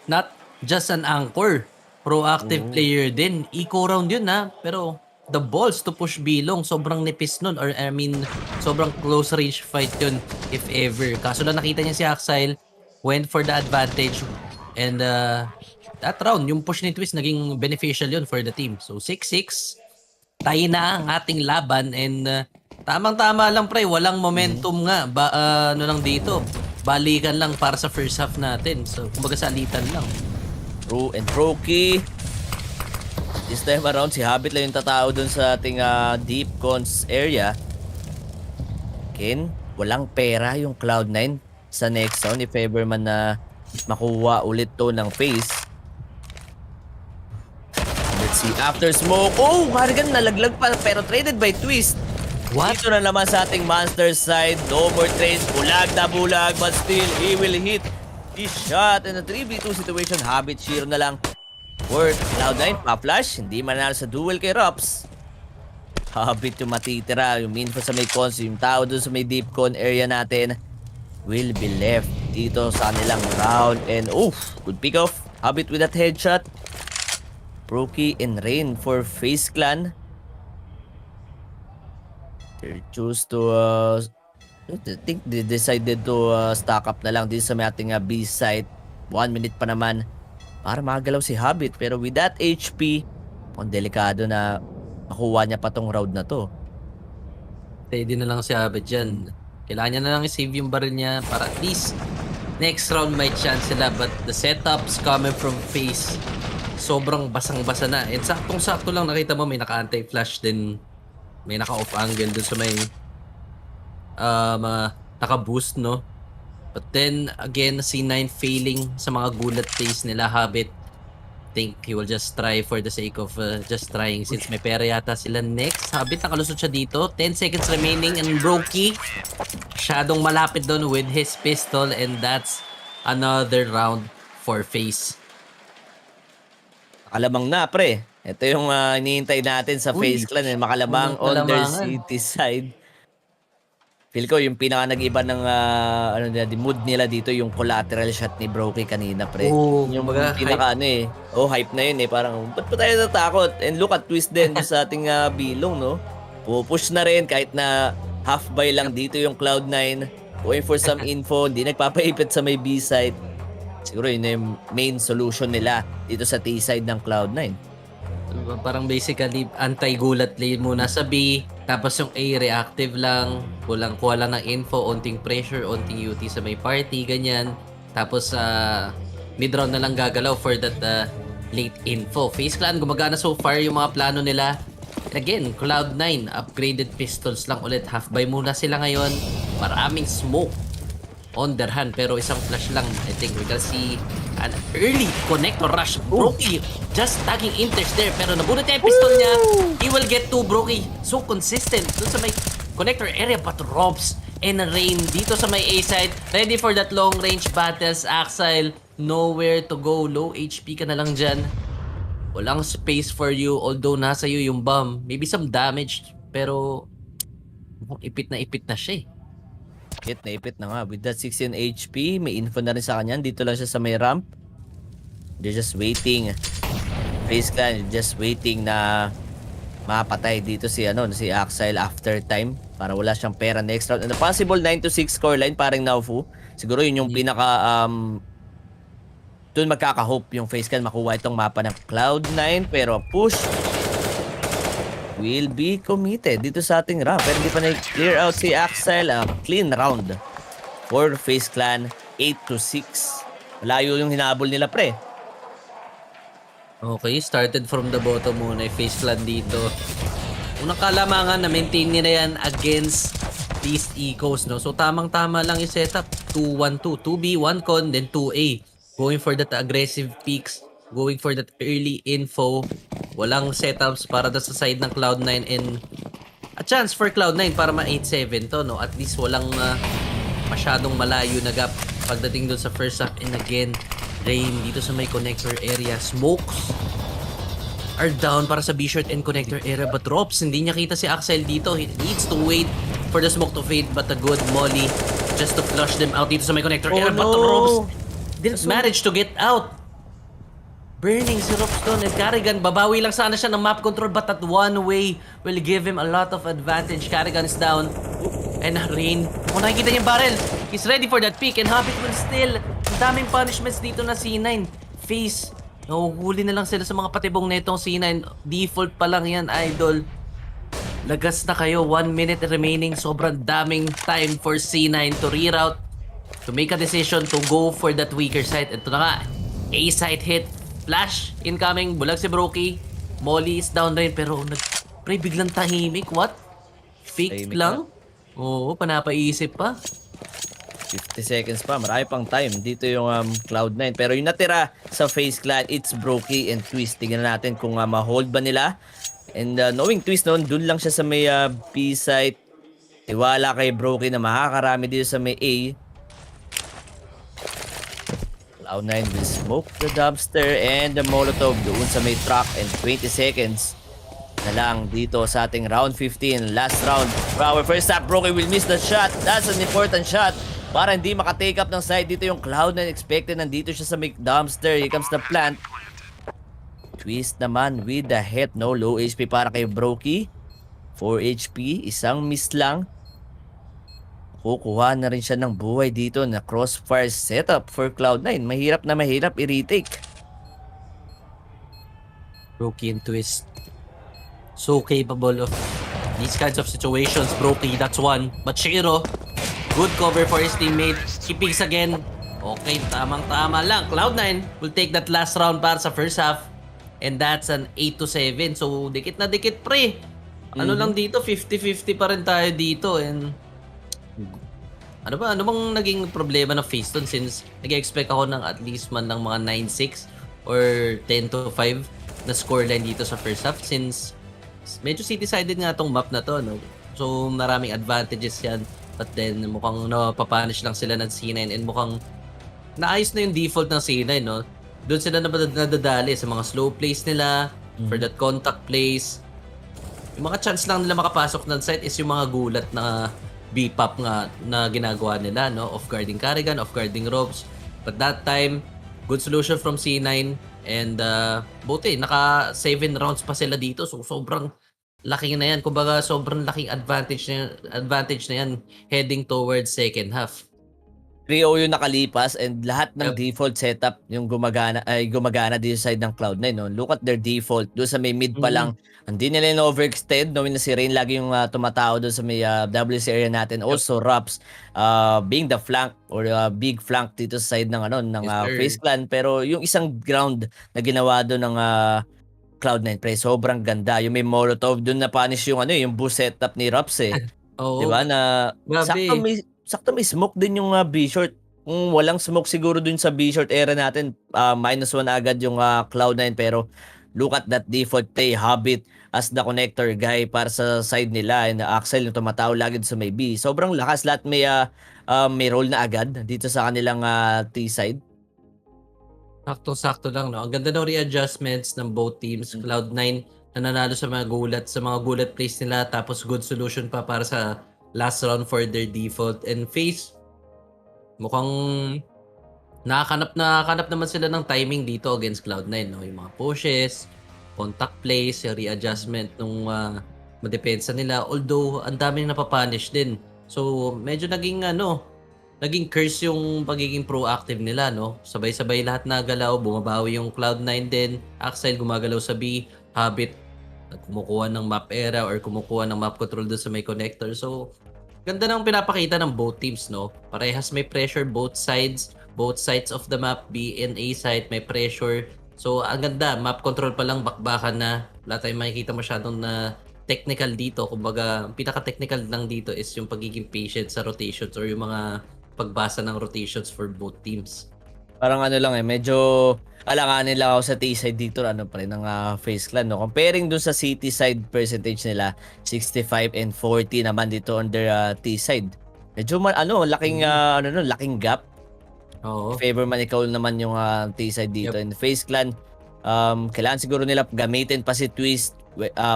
Not just an anchor. proactive player din. Eco round yun ha, pero the balls to push Bilong, sobrang nipis nun. Or I mean, sobrang close range fight yun, if ever. Kaso lang nakita niya si Axile, went for the advantage. And that round, yung push ni Twist, naging beneficial yun for the team. So 6-6, tayo na ang ating laban. And tamang-tama lang pre, walang momentum nga. Ano lang dito, balikan lang para sa first half natin. So kumbaga salitan lang. True and Rocky. This time around, si Habit lang yung tatao dun sa ating deep cons area. Ken, walang pera yung Cloud9 sa next round if ever man na makuha ulit to ng FaZe. Let's see, after smoke. Oh, Harrigan nalaglag pa pero traded by Twist. What? Dito na naman sa ating monster side. No more trades. Bulag na bulag, but still, he will hit his shot in a 3v2 situation. Habit Shiro na lang. Work. Cloud9, pa-flash. Hindi manalo sa duel kay Rops. Habit yung matitira. Yung info sa may cons. Yung tao dun sa may deep con area natin will be left dito sa kanilang round. And good pick off. Habit with that headshot. Brookie and Rain for FaZe Clan. They choose to I think they decided to stock up na lang din sa may ating B site. 1 minute pa naman para makagalaw si Habit, pero with that HP, ang delikado na makuha niya pa tong round na to. Steady na lang si Habit dyan. Kailangan niya na lang i-save yung baril niya para at least next round may chance sila. But the setups coming from FaZe, sobrang basang-basa na. And saktong-sakto lang nakita mo may naka-anti-flash din. May naka-off angle dun sa may naka-boost, no? But then, again, C9 failing sa mga gulat plays nila. Habit, think he will just try for the sake of just trying since may pera yata sila next. Habit, nakalusot siya dito. 10 seconds remaining and Brokey, masyadong malapit doon with his pistol, and that's another round for FaZe. Makalamang na, pre. Ito yung iniintay natin sa FaZe Clan. Makalamang on their city side. Feel ko yung pinaka nag-iba ng the mood nila dito yung collateral shot ni Brokey kanina, pre. Yung pinaka hype. Hype na yun eh. Parang, ba't pa tayo natakot? And look at Twist din sa ating Bilong, no? Pupush na rin kahit na half buy lang dito yung Cloud9. Going for some info. Hindi nagpapaipit sa may B side. Siguro yun yung main solution nila dito sa T side ng Cloud9. Parang basically anti-gulat play muna sa B, tapos yung A reactive lang, kuha lang ng info, onting pressure, onting UT sa may party, ganyan. Tapos mid round na lang gagalaw for that late info. FaZe Clan gumagana so far yung mga plano nila. And again, Cloud9 upgraded pistols lang ulit, half buy muna sila ngayon. Maraming smoke on their hand pero isang flash lang. I think we can see an early connector rush. Brokey just tagging Inters there pero nabunot niya yung pistol niya. He will get to Brokey. So consistent dun sa may connector area, but Robs and Rain dito sa may A side ready for that long range battles. Axile nowhere to go. Low HP ka na lang dyan. Walang space for you although nasa iyo yung bomb. Maybe some damage pero ipit na siya eh. Ipit na nga. With that 16 HP, may info na rin sa kanya. Dito lang siya sa may ramp. They're just waiting. FaZe Clan, just waiting na mapatay dito si Axile after time para wala siyang pera next round. And a possible 9-6 scoreline parang Naufu. Siguro yun yung pinaka doon magkaka-hope yung FaZe Clan makuha itong mapa ng Cloud9, pero push will be committed dito sa ating round. Pero hindi pa na-clear out si Axel. Clean round for FaZe Clan. 8-6. Malayo yung hinabol nila, pre. Okay, started from the bottom muna yung FaZe Clan dito. Unang kalamangan na maintain nila yan against these ecos, no? So tamang-tama lang yung setup. 2-1-2. 2B, 1 con, then 2A. Going for that aggressive peaks. Going for that early info. Walang setups para sa side ng Cloud9 and a chance for Cloud9 para ma-8-7 to, no? At least walang masyadong malayo na gap pagdating doon sa first half. And again, Rain dito sa may connector area. Smokes are down para sa B-short and connector area. But Rops, hindi niya kita si Axel dito. He needs to wait for the smoke to fade. But a good molly just to flush them out dito sa may connector area. But Rops didn't manage to get out. Burning si Rops doon. And Carrigan, babawi lang sana siya ng map control, but that one way will give him a lot of advantage. Carrigan is down. And Rain, kung nakikita niya yung barrel, he's ready for that pick. And Habit will still. Ang daming punishments dito na C9. FaZe, nahuhuli na lang sila sa mga patibong netong C9. Default pa lang yan, idol. Lagas na kayo. 1 minute remaining. Sobrang daming time for C9 to reroute, to make a decision to go for that weaker side. Ito na nga. A side hit. Flash. Incoming. Bulag si Brokey. Molly is down rin. Pero pre, biglang tahimik. What? Fake Tahimik lang? Oo, panapaisip pa. 50 seconds pa, marami pang time. Dito yung Cloud9. Pero yung natira sa FaZe Clan, it's Brokey and Twist. Tingnan natin kung ma-hold ba nila. And knowing Twist noon, dun lang siya sa may B site. Tiwala kay Brokey na makakarami dito sa may A. Cloud9 will smoke the dumpster and the molotov doon sa may truck, and 20 seconds na lang dito sa ating round 15. Last round for our first half. Brokey will miss the shot. That's an important shot para hindi makatake up ng side dito yung Cloud9. Expected nandito siya sa may dumpster. Here comes the plant. Twist naman with the hit. No, low HP para kay Brokey. 4 HP. Isang miss lang. Kukuha na rin siya ng buhay dito na crossfire setup for Cloud9. Mahirap na mahirap i-retake. Brokey and Twist, so capable of these kinds of situations. Brokey, that's one. But Shiro, good cover for his teammate. He picks again. Okay, tamang-tama lang. Cloud9 will take that last round para sa first half. And that's an 8-7. So, dikit na dikit, pre. Ano lang dito, 50-50 pa rin tayo dito. And ano bang naging problema ng FaZe dun, since nag-expect ako ng at least man ng mga 9-6 or 10-5 na scoreline dito sa first half, since medyo city-sided nga tong map na to, no? So, maraming advantages yan. But then, mukhang napapunish lang sila ng C9, and mukhang naayos na yung default ng C9, no? Doon sila nadadali sa mga slow plays nila, for that contact plays. Yung mga chance lang nila makapasok ng site is yung mga gulat na B-pop nga na ginagawa nila, no? Off-guarding Carrigan, off-guarding Robs. But that time, good solution from C9. And buti, naka 7 rounds pa sila dito. So sobrang laking na yan. Kumbaga sobrang laking advantage na yan heading towards second half. 3-0 yung nakalipas, and lahat ng default setup yung gumagana dito sa side ng Cloud9, no? Look at their default. Doon sa may mid pa lang, hindi nila in-overextend, knowing na si Rain lagi yung tumatao doon sa may WC area natin. Also, Raps being the flank or big flank dito sa side ng FaZe Clan. Pero yung isang ground na ginawa doon ng Cloud9, pre, sobrang ganda. Yung may molotov doon na punish yung yung boost setup ni Raps eh. Oo. Diba na sakto may smoke din yung B short. Kung walang smoke siguro dun sa B short era natin, -1 agad yung Cloud9. Pero look at that default play. Habit as the connector guy para sa side nila, and Axel yung tumatao lagi sa may B. Sobrang lakas, lahat may role na agad dito sa kanilang T side. Sakto-sakto lang, no? Ang ganda ng readjustments ng both teams. Cloud9 nananalo sa mga gulat plays nila, tapos good solution pa para sa last round for their default. And FaZe, mukhang nakakanap naman sila ng timing dito against Cloud9, no? Yung mga pushes, contact plays, yung readjustment nung madepensa nila. Although, ang daming napapunish din. So, medyo naging curse yung pagiging proactive nila, no? Sabay-sabay lahat na galaw, bumabawi yung Cloud9 din. Axel gumagalaw sa B, Habit kumukuha ng map era or kumukuha ng map control doon sa may connector. So, ganda ng pinapakita ng both teams, no? Parehas may pressure both sides of the map, B and A side may pressure. So, ang ganda, map control pa lang, bakbakan na. Wala tayong makikita masyadong na technical dito. Kumbaga, ang pinaka-technical lang dito is yung pagiging patient sa rotations or yung mga pagbasa ng rotations for both teams. Parang medyo alanganin lang ako sa T-side dito, pa rin ng FaZe Clan, no? Comparing dun sa City side percentage nila, 65 and 40 naman dito on their T-side. Medyo laking gap. Oo. Favor man ikaw naman yung T-side dito. And FaZe Clan, kailangan siguro nila gamitin pa si Twist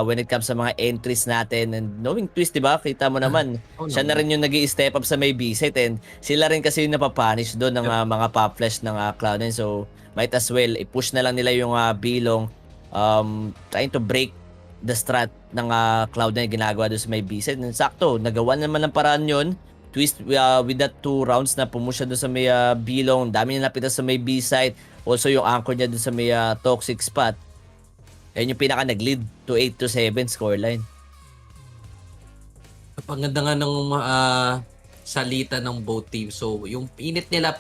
when it comes sa mga entries natin. And knowing Twist, diba, kita mo naman, siya na rin yung nag-i-step up sa may B-site, and sila rin kasi yung napapunish doon ng mga pop flash ng Cloud9. So, might as well i-push na lang nila yung bilong, trying to break the strat ng Cloud9 ginagawa doon sa may B side. Sakto, nagawa naman ng paraan yun. Twist with that 2 rounds na pumusha doon sa may bilong. Dami niya napitas sa may B side. Also yung anchor niya doon sa may toxic spot. Yan yung pinaka nag-lead to 8-7 scoreline. Paganda nga ng salita ng both teams. So, yung init nila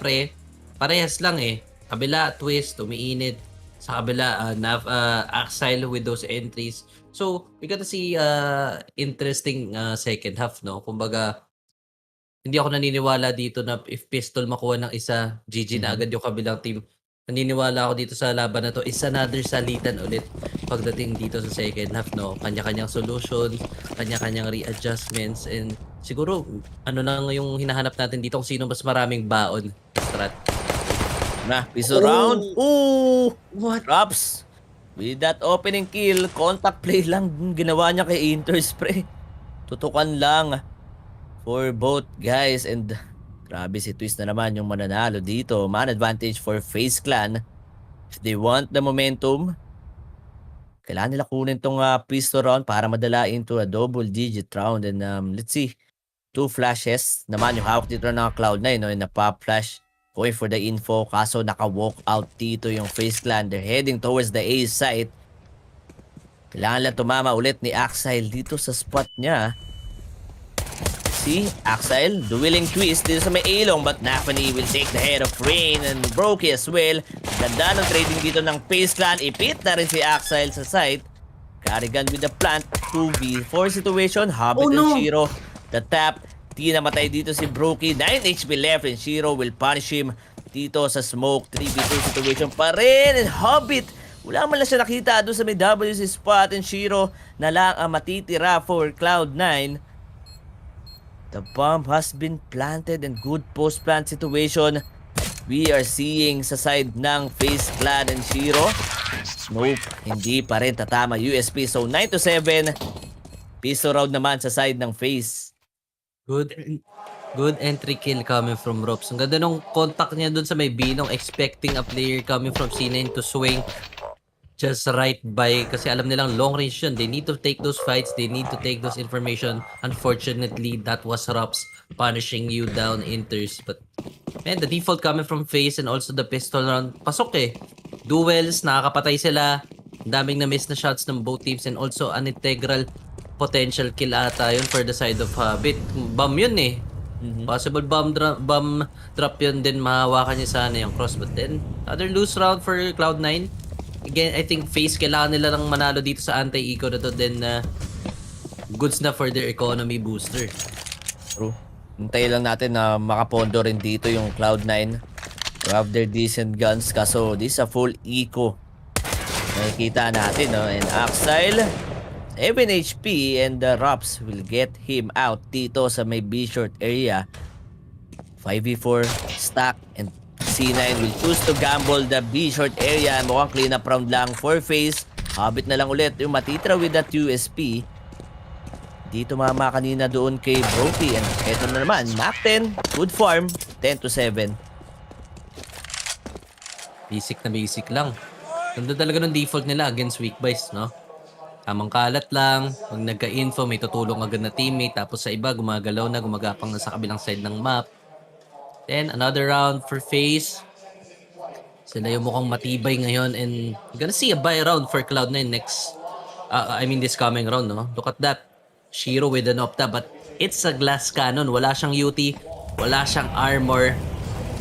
parehas lang eh. Kabila, twist, umiinit. Sa kabila, Axile with those entries. So, we got to see interesting second half, no? Kumbaga, hindi ako naniniwala dito na if pistol makuha ng isa, GG na agad yung kabilang team. Naniniwala ako dito sa laban na to. Is another salitan ulit pagdating dito sa second half, no? Kanya-kanyang solutions, kanya-kanyang readjustments, and siguro, ano lang yung hinahanap natin dito kung sino mas maraming baon. Strat. Na, piso round. Ooh! What? Drops. With that opening kill, contact play lang ginawa niya kay Interspray. Tutukan lang for both guys, and grabe si Twist na naman yung mananalo dito. Man advantage for FaZe Clan. If they want the momentum, kailangan nila kunin tong pistol round para madala into a double digit round. And let's see, 2 flashes naman yung hawak dito ng Cloud9, no? And a pop flash going for the info, kaso naka-walk out dito yung FaZe Clan. They're heading towards the A site. Kailangan lang tumama ulit ni Axile dito sa spot niya. See, Axile, dueling twist dito sa may ilong, but Nafany will take the head of Rain and Brokey as well. Ganda ng trading dito ng FaZe Clan. Ipit na rin si Axile sa site. Carrigan with the plant. 2v4 situation. Hobbit and Shiro. The tap. Di namatay dito si Brokey. 9 HP left and Shiro will punish him dito sa smoke. 3v2 situation pa rin. And Hobbit, wala man lang siya nakita doon sa may WC spot, and Shiro na lang ang matitira for Cloud9. The bomb has been planted and good post-plant situation we are seeing sa side ng FaZe Clan and Shiro. Nope, hindi pa rin tatama USP. So 9-7. Piso round naman sa side ng FaZe. Good entry kill coming from Ropes. Ang ganda nung contact niya dun sa may binong, expecting a player coming from C9 to swing just right by, kasi alam nilang long range yun. They need to take those fights. They need to take those information. Unfortunately, that was Ropes punishing you down Inters. But man, the default coming from FaZe and also the pistol round, pasok eh. Duels, nakakapatay sila. Ang daming na-miss na shots ng both teams, and also an integral potential kill ata yun for the side of Hobbit. Bomb yun eh. Possible bomb drop yun, then mahawakan niya sana yung cross. But then, other loose round for Cloud9. Again, I think FaZe kailangan nila ng manalo dito sa anti-eco na to, then goods na for their economy booster. True. Hintay lang natin na makapondo rin dito yung Cloud9 to have their decent guns, kaso this a full eco. Nakikita natin, no? And Axile 7 HP, and the Rops will get him out dito sa may B short area. 5v4 stack, and C9 will choose to gamble the B short area. Mukhang clean up round lang for FaZe. Hobbit na lang ulit yung matitira with that USP. Dito mama kanina doon kay Brokey, and eto na naman, Mac 10, good farm, 10-7. Basic lang. Ganda talaga ng default nila against weak buys, no? Tamang kalat lang, pag nagka-info, may tutulong agad na teammate, tapos sa iba, gumagalaw na, gumagapang na sa kabilang side ng map. Then, another round for FaZe. Sila yung mukhang matibay ngayon, and you're gonna see a buy round for Cloud9 next, this coming round, no? Look at that. Shiro with an Opta, but it's a glass cannon. Wala siyang UT, wala siyang armor.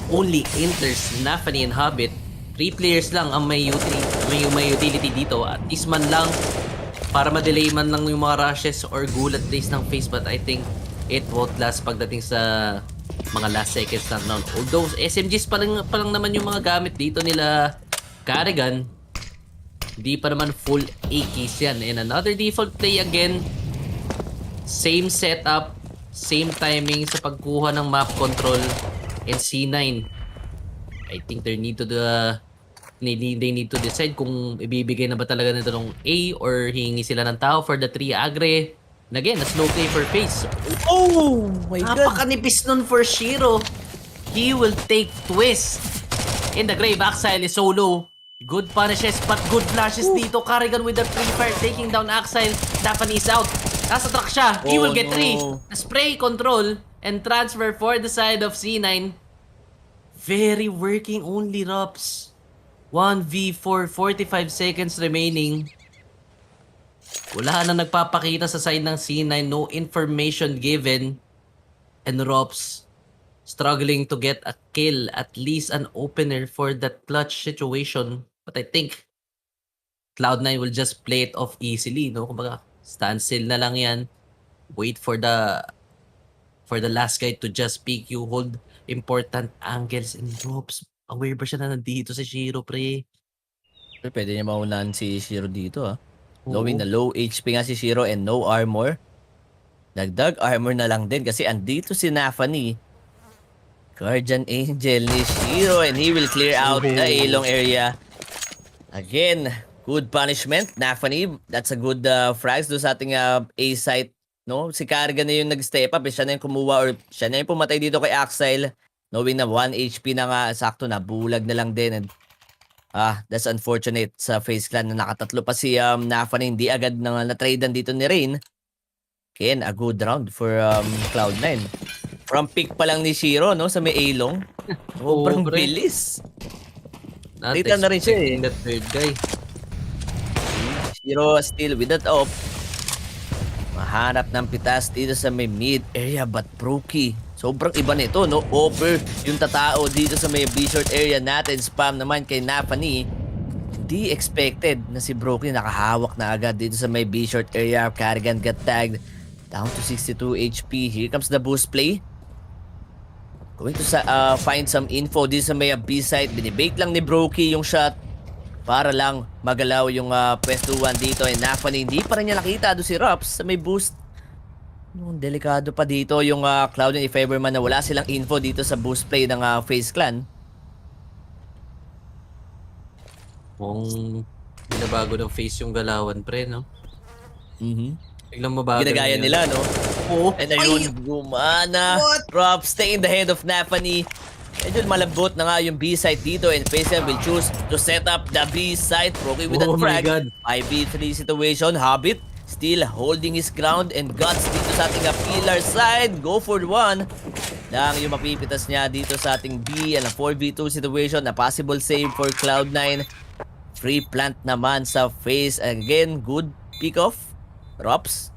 Only Inters, Nafany, and Hobbit. 3 players lang ang may utility dito. At least man lang, para ma-delay man lang yung mga rushes or gulat plays ng FaZe, but I think it won't last pagdating sa mga last seconds ng round. Although SMGs pa lang naman yung mga gamit dito nila Carrigan, hindi pa naman full AKs yan. And another default play again, same setup, same timing sa pagkuha ng map control, and C9. I think they need to decide kung ibibigay na ba talaga nito ng A or hihingi sila ng tao for the 3 agre. And again, a slow play for FaZe. Oh my god! Napakanipis nun for Shiro. He will take twist. in the grave. Axile is solo. Good punishes but good flashes dito. Carrigan with the free fire taking down Axile. Daphne is out. Nasa truck siya. He will get 3. Spray control and transfer for the side of C9. Very working only Rops. 1v4, 45 seconds remaining. Wala na nagpapakita sa side ng C9. No information given. And Rops struggling to get a kill. At least an opener for that clutch situation. But I think Cloud9 will just play it off easily, no? Kumbaga, standstill na lang yan. Wait for the last guy to just pick you, hold important angles and drops. Aware ba siya na nandito si Shiro, pre? Pwede niya maunahan si Shiro dito, ah. Oo. Knowing na low HP nga si Shiro and no armor. Dagdag armor na lang din kasi andito si Nafani. Guardian Angel ni Shiro and he will clear out the A-long area. Again, good punishment. Nafani, that's a good frags doon sa ating A site. No? Si Carrigan na yung nag-step up. Siya na yung kumuha or siya na yung pumatay dito kay Axile. Knowing na 1 HP na nga, sakto na, bulag na lang din. And, that's unfortunate sa FaZe Clan na nakatatlo pa si Nafani. Hindi agad na-tradean dito ni Rain. Again, a good round for Cloud9. From pick pa lang ni Shiro, no? Sa may A-long. Sobrang bilis. Not Dito na rin siya, expecting that third guy. Shiro still with that up. Mahanap ng pitas dito sa may mid area but Brokey. Sobrang iba nito, no? Over yung tatao dito sa may B-short area natin. Spam naman kay Nafani. Di expected na si Brokey nakahawak na agad dito sa may B-short area. Carrigan got tagged. Down to 62 HP. Here comes the boost play. Going to find some info dito sa may B site. Binibake lang ni Brokey yung shot para lang magalaw yung pwestuhan dito. And Nafani, hindi pa rin niya nakita doon si Rops sa may boost. Delikado pa dito yung Cloud9 if ever man na wala silang info dito sa boost play ng FaZe Clan. Kung binabago ng face yung galawan, pre, no? Biglang mabagal. Ginagaya nila, no? Oo. And ayun, gumana. Rob, stay in the head of Nafani. Medyo malambot na nga yung B site dito and FaZe will choose to set up the B site. Brokey with that Oh my frag. God. 5v3 situation. Hobbit still holding his ground and Guts dito sa ating pillar side. Go for one. Lang yung mapipitas niya dito sa ating B and a 4v2 situation. A possible save for Cloud9. Free plant naman sa FaZe. Again, good pick off. Rops.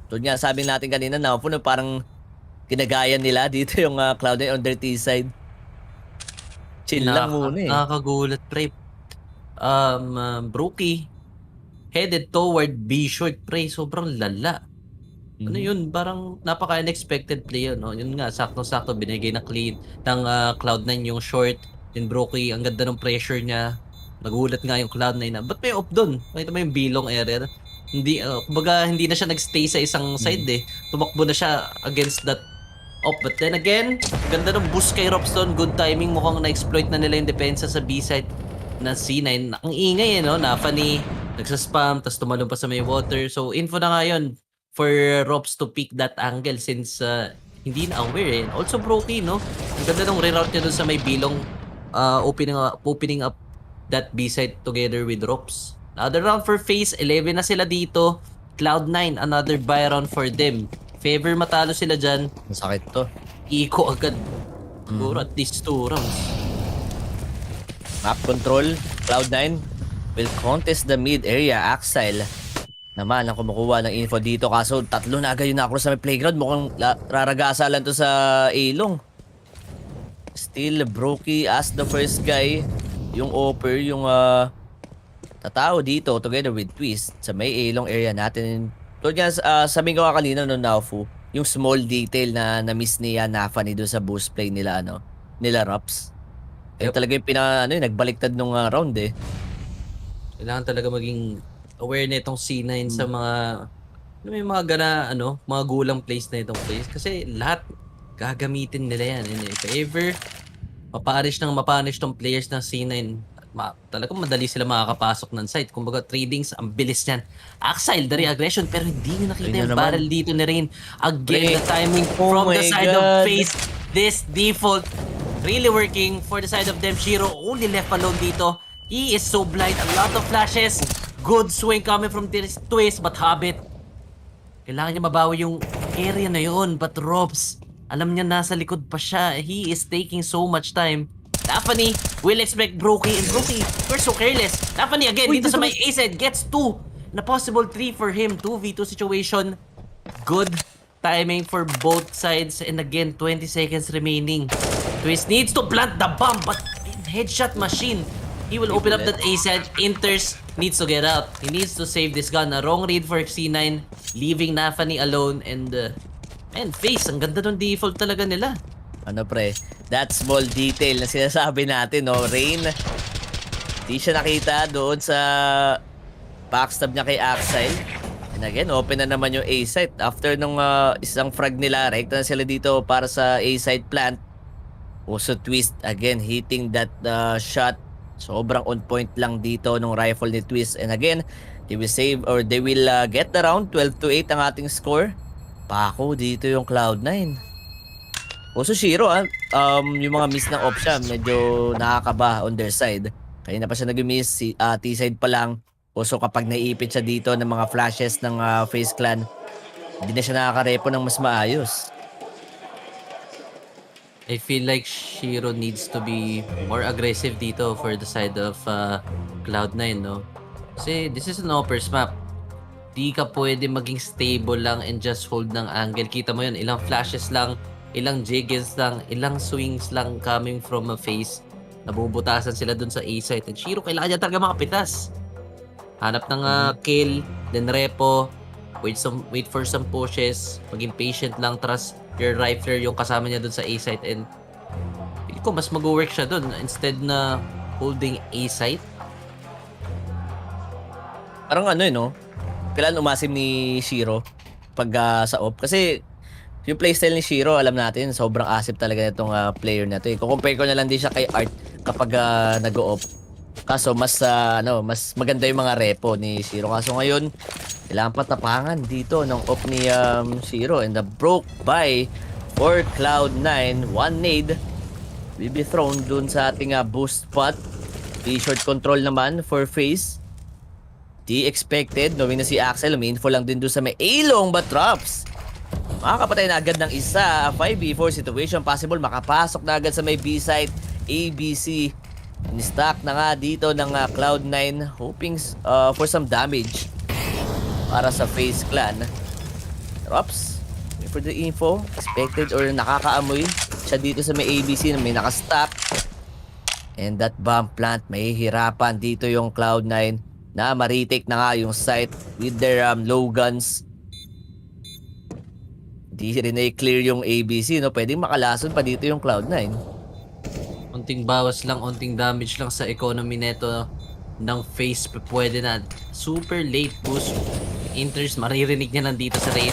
Tulad nga sabi natin kanina na puno parang ginagaya nila dito yung Cloud9 on their T side. Chill lang muna eh. Nakakagulat, pre. Brokey headed toward B short, pre. Sobrang lala. Ano yun? Parang napaka-unexpected play yun, no? Yun nga, sakto-sakto binigay na clean ng Cloud9 yung short. Yung Brokey, ang ganda ng pressure niya. Nagulat nga yung Cloud9 na, ba't may off doon? Makita mo yung bilong error? Hindi, kumbaga, hindi na siya nagstay sa isang side eh. Tumakbo na siya against that off. But then again, ganda ng boost kay Ropstone. Good timing. Mukhang na-exploit na nila yung depensa sa B-side na C9. Ang ingay eh, no? Nafani, nagsaspam, tapos tumalong pa sa may water. So, info na nga yun for Rops to pick that angle since hindi na aware eh. Also, Brokey, no? Ang ganda ng reroute niya dun sa may bilong opening up that B-side together with Rops. Another round for FaZe. 11 na sila dito. Cloud9, another buy round for them. Favor matalo sila dyan. Masakit to. Iko agad. Siguro at least 2 rounds. Map control. Cloud9 will contest the mid area. Axile naman ang kumukuha ng info dito. Kaso tatlo na agad yung nakro sa may playground. Mukhang raragasa lang to sa A-long. Still Brokey as the first guy. Yung offer, yung tatao dito together with Twist sa may A-long area natin. Tulad nga sabi ko kanina no Naofu, yung small detail na na-miss niya Nafani doon sa boost play nila nila Rops. Yun talaga yung nagbaliktad nung round eh. Kailangan talaga maging aware na itong C9 sa mga may mga mga gulang plays na itong plays kasi lahat gagamitin nila yan. And if ever mapanish tong players ng C9, talagang madali sila makakapasok ng site. Kumbaga, tradings, ang bilis niyan. Axile, the aggression, pero hindi nyo nakita yung barrel dito ni Rain. Again, the timing from the side of FaZe. This default really working for the side of them. Shiro only left alone dito. He is so blind. A lot of flashes. Good swing coming from this twist, but Habit, kailangan niya mabawi yung area na yun. But Robs, alam niya nasa likod pa siya. He is taking so much time. Daphne will expect Brokey, and Brokey, we're so careless. Daphne again, dito sa may A-side, gets 2. Na possible 3 for him. 2v2 situation. Good timing for both sides. And again, 20 seconds remaining. Twist needs to plant the bomb, but headshot machine. He will open up that A-side. Inters needs to get out. He needs to save this gun. A wrong read for C9, leaving Nafani alone. And FaZe, ang ganda ng default talaga nila. Ano pre, that small detail na sinasabi natin, no? Rain, di siya nakita doon sa backstab niya kay Axile. And again, open na naman yung A-site. After nung isang frag nila, rekta na sila dito para sa A-site plant. Also Twist, again, hitting that shot. Sobrang on point lang dito nung rifle ni Twist. And again, they will save or they will get the round. 12-8 ang ating score. Pako dito yung Cloud9. Also Shiro, yung mga miss ng off siya, medyo nakakaba on their side. Kanina pa siya nag-miss, T-side pa lang. Also kapag naiipit siya dito ng mga flashes ng FaZe Clan, hindi na siya nakakarepo ng mas maayos. I feel like Shiro needs to be more aggressive dito for the side of Cloud9, no? Kasi this is an uppers map. Di ka pwede maging stable lang and just hold ng angle. Kita mo yun, ilang flashes lang, ilang jiggles lang, ilang swings lang coming from a FaZe. Nabubutasan sila dun sa A-site. And Shiro, kailangan niya talaga makapitas. Hanap ng kill, then repo, wait for some pushes, maging patient lang, trust your rifler yung kasama niya dun sa A-site, and hindi ko mas mag-work siya dun instead na holding A-site. Parang ano no? Kailan umasim ni Shiro pag sa op? Kasi yung playstyle ni Shiro, alam natin, sobrang asip talaga nitong player na to. Kung-compare ko na lang din siya kay Art kapag nag-o-op. Kaso mas mas maganda yung mga repo ni Shiro. Kaso ngayon, kailangan patapangan dito ng op ni Shiro, and the broke by for Cloud9. One nade will be thrown dun sa ating boost spot. T-short control naman for FaZe. Di expected, knowing na si Axel, uminfo lang din dun sa may A-long, but drops. Makakapatay na agad ng isa. 5v4 situation, possible makapasok na agad sa may B-site. ABC ni-stack na nga dito ng Cloud9, hoping for some damage para sa FaZe Clan. Drops for the info, expected or nakakaamoy siya dito sa may ABC na may nakastack. And that bomb plant, may hirapan dito yung Cloud9 na ma-retake na nga yung site with their low guns. Di rin na-clear yung ABC, no? Pwedeng makalason pa dito yung Cloud9. Unting bawas lang, unting damage lang sa economy neto ng FaZe. Pwede na. Super late boost. Inters, maririnig niya lang dito sa rain.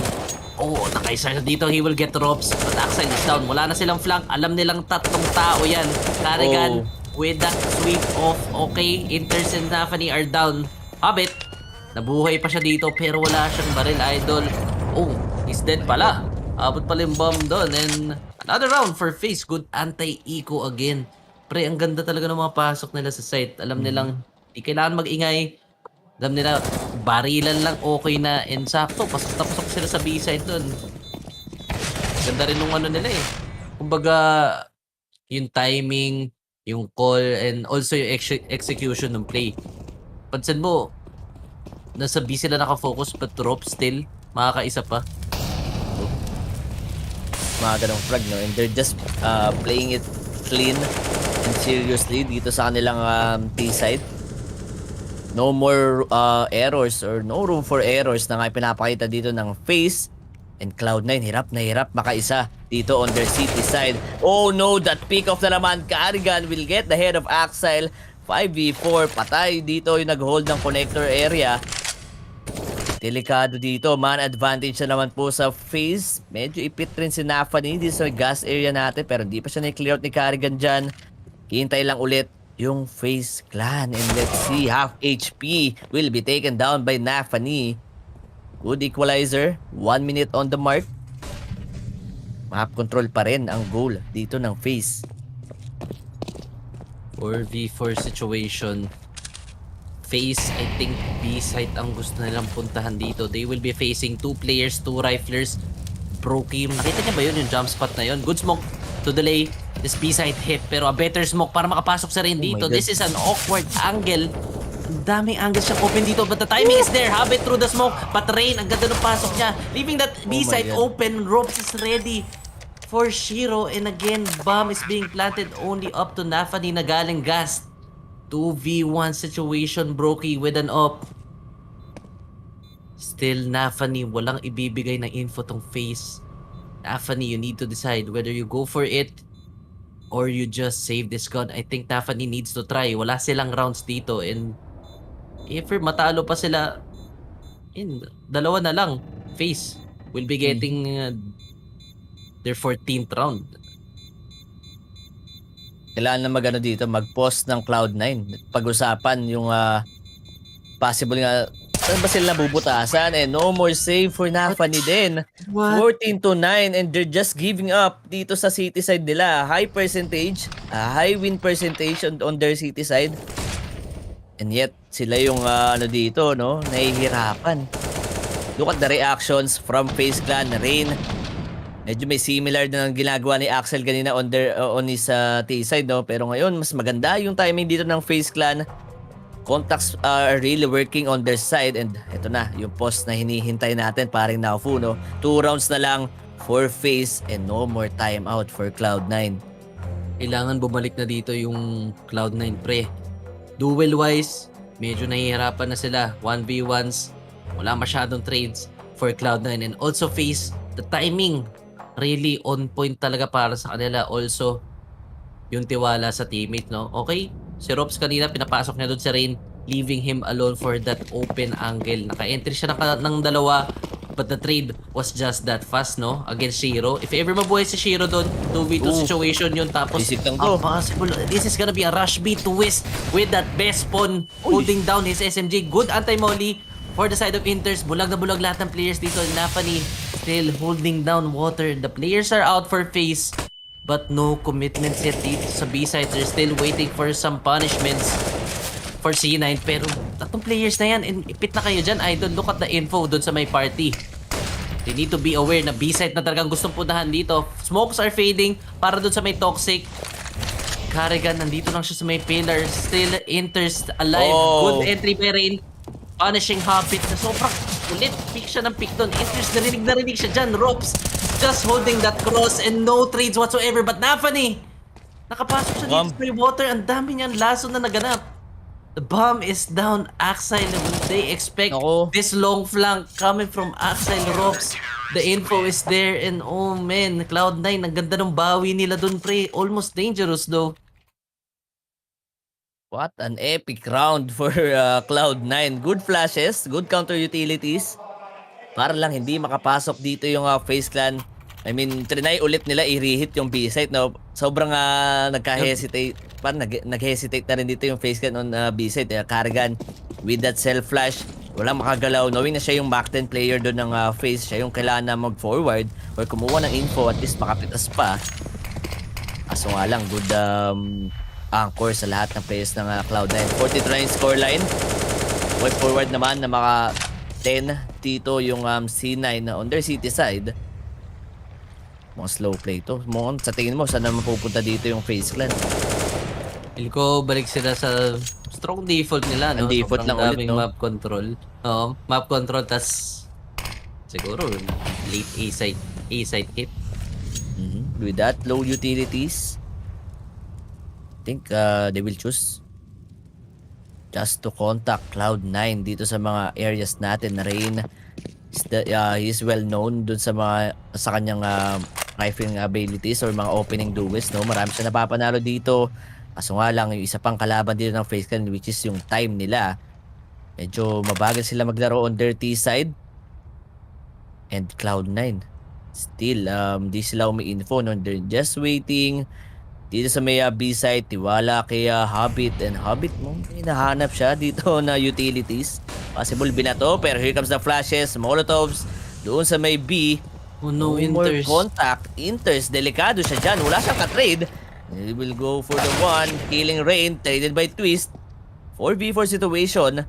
Oh, nakaisa siya dito. He will get drops. But Axel is down. Wala na silang flank. Alam nilang tatlong tao yan. Carrigan with that sweep off. Okay, Inters and Nafani are down. Habit, nabuhay pa siya dito pero wala siyang baril, idol. Oh, he's dead pala. Abot pala yung bomb doon. And another round for FaZe. Good anti-eco again. Pre, ang ganda talaga ng mga pasok nila sa site. Alam nilang di kailangan mag-ingay. Alam nila, barilan lang okay na. And sakto, pasok na pasok sila sa B-side doon. Ganda rin nung ano nila eh. Kumbaga, yung timing, yung call, and also yung execution ng play. Pansin mo, nasa B sila nakafocus, but drop still, makakaisa pa. Mga ganong frag, no? And they're just playing it clean and seriously dito sa kanilang T-side. No more errors or no room for errors na nga pinapakita dito ng FaZe. And Cloud9 hirap na hirap makaisa dito on their city side. Oh no, that pick off na naman. Carrigan will get the head of Axile. 5v4, patay dito yung nag-hold ng connector area. Delikado dito, man advantage na naman po sa FaZe. Medyo ipit rin si Nafani dito sa gas area natin, pero hindi pa siya na-clear out ni Carrigan dyan. Hintay lang ulit yung FaZe Clan, and let's see, half HP will be taken down by Nafani. Good equalizer, 1 minute on the mark. Map control pa rin ang goal dito ng FaZe. 4v4 situation. FaZe, I think B site ang gusto nilang puntahan dito. They will be facing 2 players, 2 riflers. Brokim. Nakita niya ba yun, yung jump spot na yun? Good smoke to delay this B site hit. Pero a better smoke para makapasok sa rin dito. This is an awkward angle. Ang daming angles siyang open dito. But the timing is there. Habit through the smoke. But Rain, ang ganda ng pasok niya. Leaving that B site open. Ropes is ready for Shiro. And again, bomb is being planted only up to Nafani na galing gas. 2v1 situation, Brokey with an op. Still, Nafani, walang ibibigay na info tong FaZe. Nafani, you need to decide whether you go for it or you just save this gun. I think Nafani needs to try. Wala silang rounds dito and if matalo pa sila, dalawa na lang. FaZe will be getting their 14th round. Kailangan na magano dito, mag-post ng Cloud9. Pag-usapan yung possible nga, saan ba sila nabubutasan? And no more save for Nafani din. 14-9 and they're just giving up dito sa city side nila. High percentage, high win percentage on their city side. And yet, sila yung ano dito, no? Nahihirapan. Look at the reactions from FaZe Clan, Rain. Medyo may similar na ng ginagawa ni Axel kanina on his T-side, no? Pero ngayon, mas maganda yung timing dito ng FaZe Clan. Contacts are really working on their side. And ito na, yung post na hinihintay natin, paring Naofu, no? 2 rounds na lang for FaZe and no more timeout for Cloud9. Kailangan bumalik na dito yung Cloud9, pre. Duel-wise, medyo nahihirapan na sila. 1v1s, wala masyadong trades for Cloud9. And also FaZe, the timing really on point talaga para sa kanila. Also, yung tiwala sa teammate, no? Okay, si Rops kanina, pinapasok niya doon si Rain, leaving him alone for that open angle. Naka-entry siya ng dalawa, but the trade was just that fast, no? Against Shiro. If ever mabuhay si Shiro doon, 2v2 situation yun. Tapos, possible, this is gonna be a rush B twist with that best spawn holding down his SMG. Good anti-molly for the side of Inters. Bulag na bulag lahat ng players dito. Nafani still holding down water. The players are out for FaZe, but no commitments yet dito sa B-side. They're still waiting for some punishments for C9. Pero tatlong players na yan. And ipit na kayo dyan, idol. Look at the info dun sa may party. They need to be aware na B-side na talagang gustong puntahan dito. Smokes are fading para dun sa may toxic. Carrigan, nandito lang siya sa may pillar. Still Inters alive. Good entry by Rain. Punishing Hobbit na sobrang ulit. Pick siya ng pick doon. Interest na rinig siya dyan. Ropes just holding that cross and no trades whatsoever. But Nafani, nakapasok siya dito sa water. Ang dami niyang laso na naganap. The bomb is down. Axile, they expect this long flank coming from Axile. Ropes. The info is there and oh man, Cloud9, ang ganda ng bawi nila doon, pre. Almost dangerous though. What an epic round for Cloud9. Good flashes, good counter utilities. Para lang hindi makapasok dito yung FaZe Clan. I mean, trinay ulit nila i-reheat yung B-site, no? Sobrang nagka-hesitate. Parang nag-hesitate na rin dito yung FaZe Clan on B-site. Carrigan with that self-flash. Walang makagalaw. Knowing na siya yung back 10 player doon ng FaZe. Siya yung kailangan na mag-forward or kumuha ng info at least makapitas pa. Kaso nga lang, good anchor sa lahat ng players ng Cloud9. 49 scoreline. Way forward naman na maka 10 dito yung C9 on their city side. Mga slow play to. Sa tingin mo, saan naman pupunta dito yung FaZe Clan? Feel ko balik sila sa strong default nila, no? Ang default lang ulit, no? Map control. Oo, map control, tas siguro late A-side hit. With that, low utilities. I think they will choose just to contact Cloud9 dito sa mga areas natin. Rain is well known dun sa kanyang rifling abilities or mga opening duels, no? Marami siya napapanalo dito. Kaso nga lang yung isa pang kalaban dito ng FaZe Clan, which is yung time nila. Medyo mabagal sila maglaro on their T side. And Cloud9 still di sila umi-info, no? They're just waiting. Dito sa may B-side, tiwala kay Hobbit. And Hobbit, hinahanap siya dito na utilities. Possible binato, pero here comes the flashes, Molotovs. Doon sa may B, oh no, more Inters. contact. Inters, delikado siya dyan. Wala siyang ka-trade. He will go for the one. Killing Rain, traded by Twist. 4v4 situation.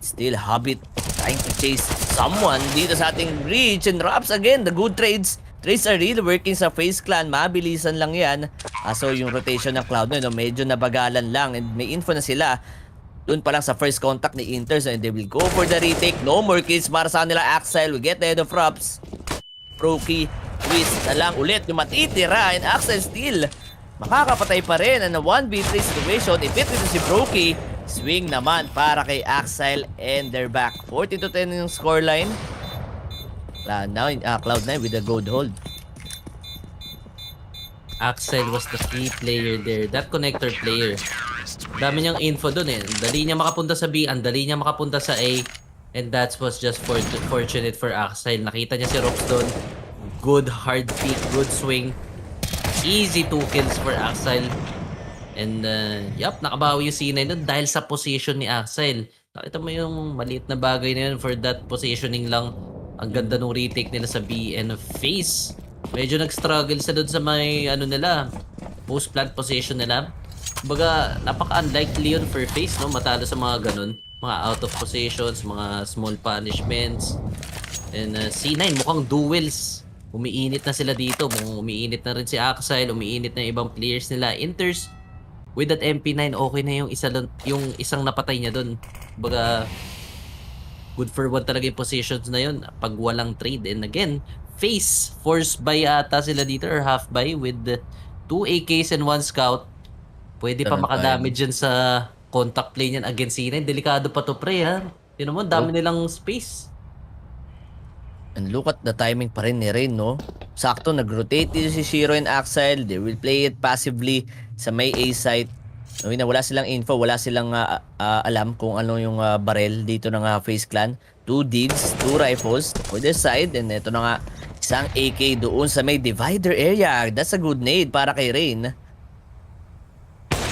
Still Hobbit trying to chase someone dito sa ating Reach and Raps again. The good trades. Trades are really working sa FaZe Clan. Mabilisan lang yan. So yung rotation ng Cloud9, no, medyo nabagalan lang. And may info na sila. Doon pa lang sa first contact ni Inters. And they will go for the retake. No more kills para sa nila. Axel will get the head of Raps. Proki. Twist na lang ulit yung matitira. And Axel still makakapatay pa rin. And a 1v3 situation. If it is si Proki, swing naman para kay Axel. And they're back. 40-10 yung scoreline. Cloud9 with a gold hold. Axel was the key player there. That connector player. Dami niyang info dun eh. Dali niya makapunta sa B, ang dali niya makapunta sa A. And that was just fortunate for Axel. Nakita niya si Rox dun. Good hard pick, good swing. Easy 2 kills for Axel. And nakabawi yung C9 dun dahil sa position ni Axel. Nakita mo yung maliit na bagay na yun for that positioning lang. Ang ganda nung retake nila sa B and FaZe. Medyo nag-struggle sa doon sa may post-plant position nila. Kumbaga, napaka-unlikely yun for FaZe, no? Matalo sa mga ganun. Mga out of positions, mga small punishments. And C9, mukhang duels. Umiinit na sila dito. Umiinit na rin si Axel. Umiinit na yung ibang players nila. Inters, with that MP9, okay na yung isang napatay niya doon. Kumbaga, good for one talaga yung positions na yun pag walang trade. And again, FaZe, forced buy ata sila dito or half buy with 2 AKs and 1 scout. Pwede pa makadamage dyan sa contact play niyan against C9. Delikado pa to pre ha. Yun naman, dami nilang space. And look at the timing pa rin ni Rain, no? Sakto, nag-rotate dito si Shiro and Axel. They will play it passively sa may A site. Wala silang info, wala silang alam kung ano yung barrel dito ng FaZe Clan. 2 digs, 2 rifles for their side. And ito na nga, isang AK doon sa may divider area. That's a good nade para kay Rain.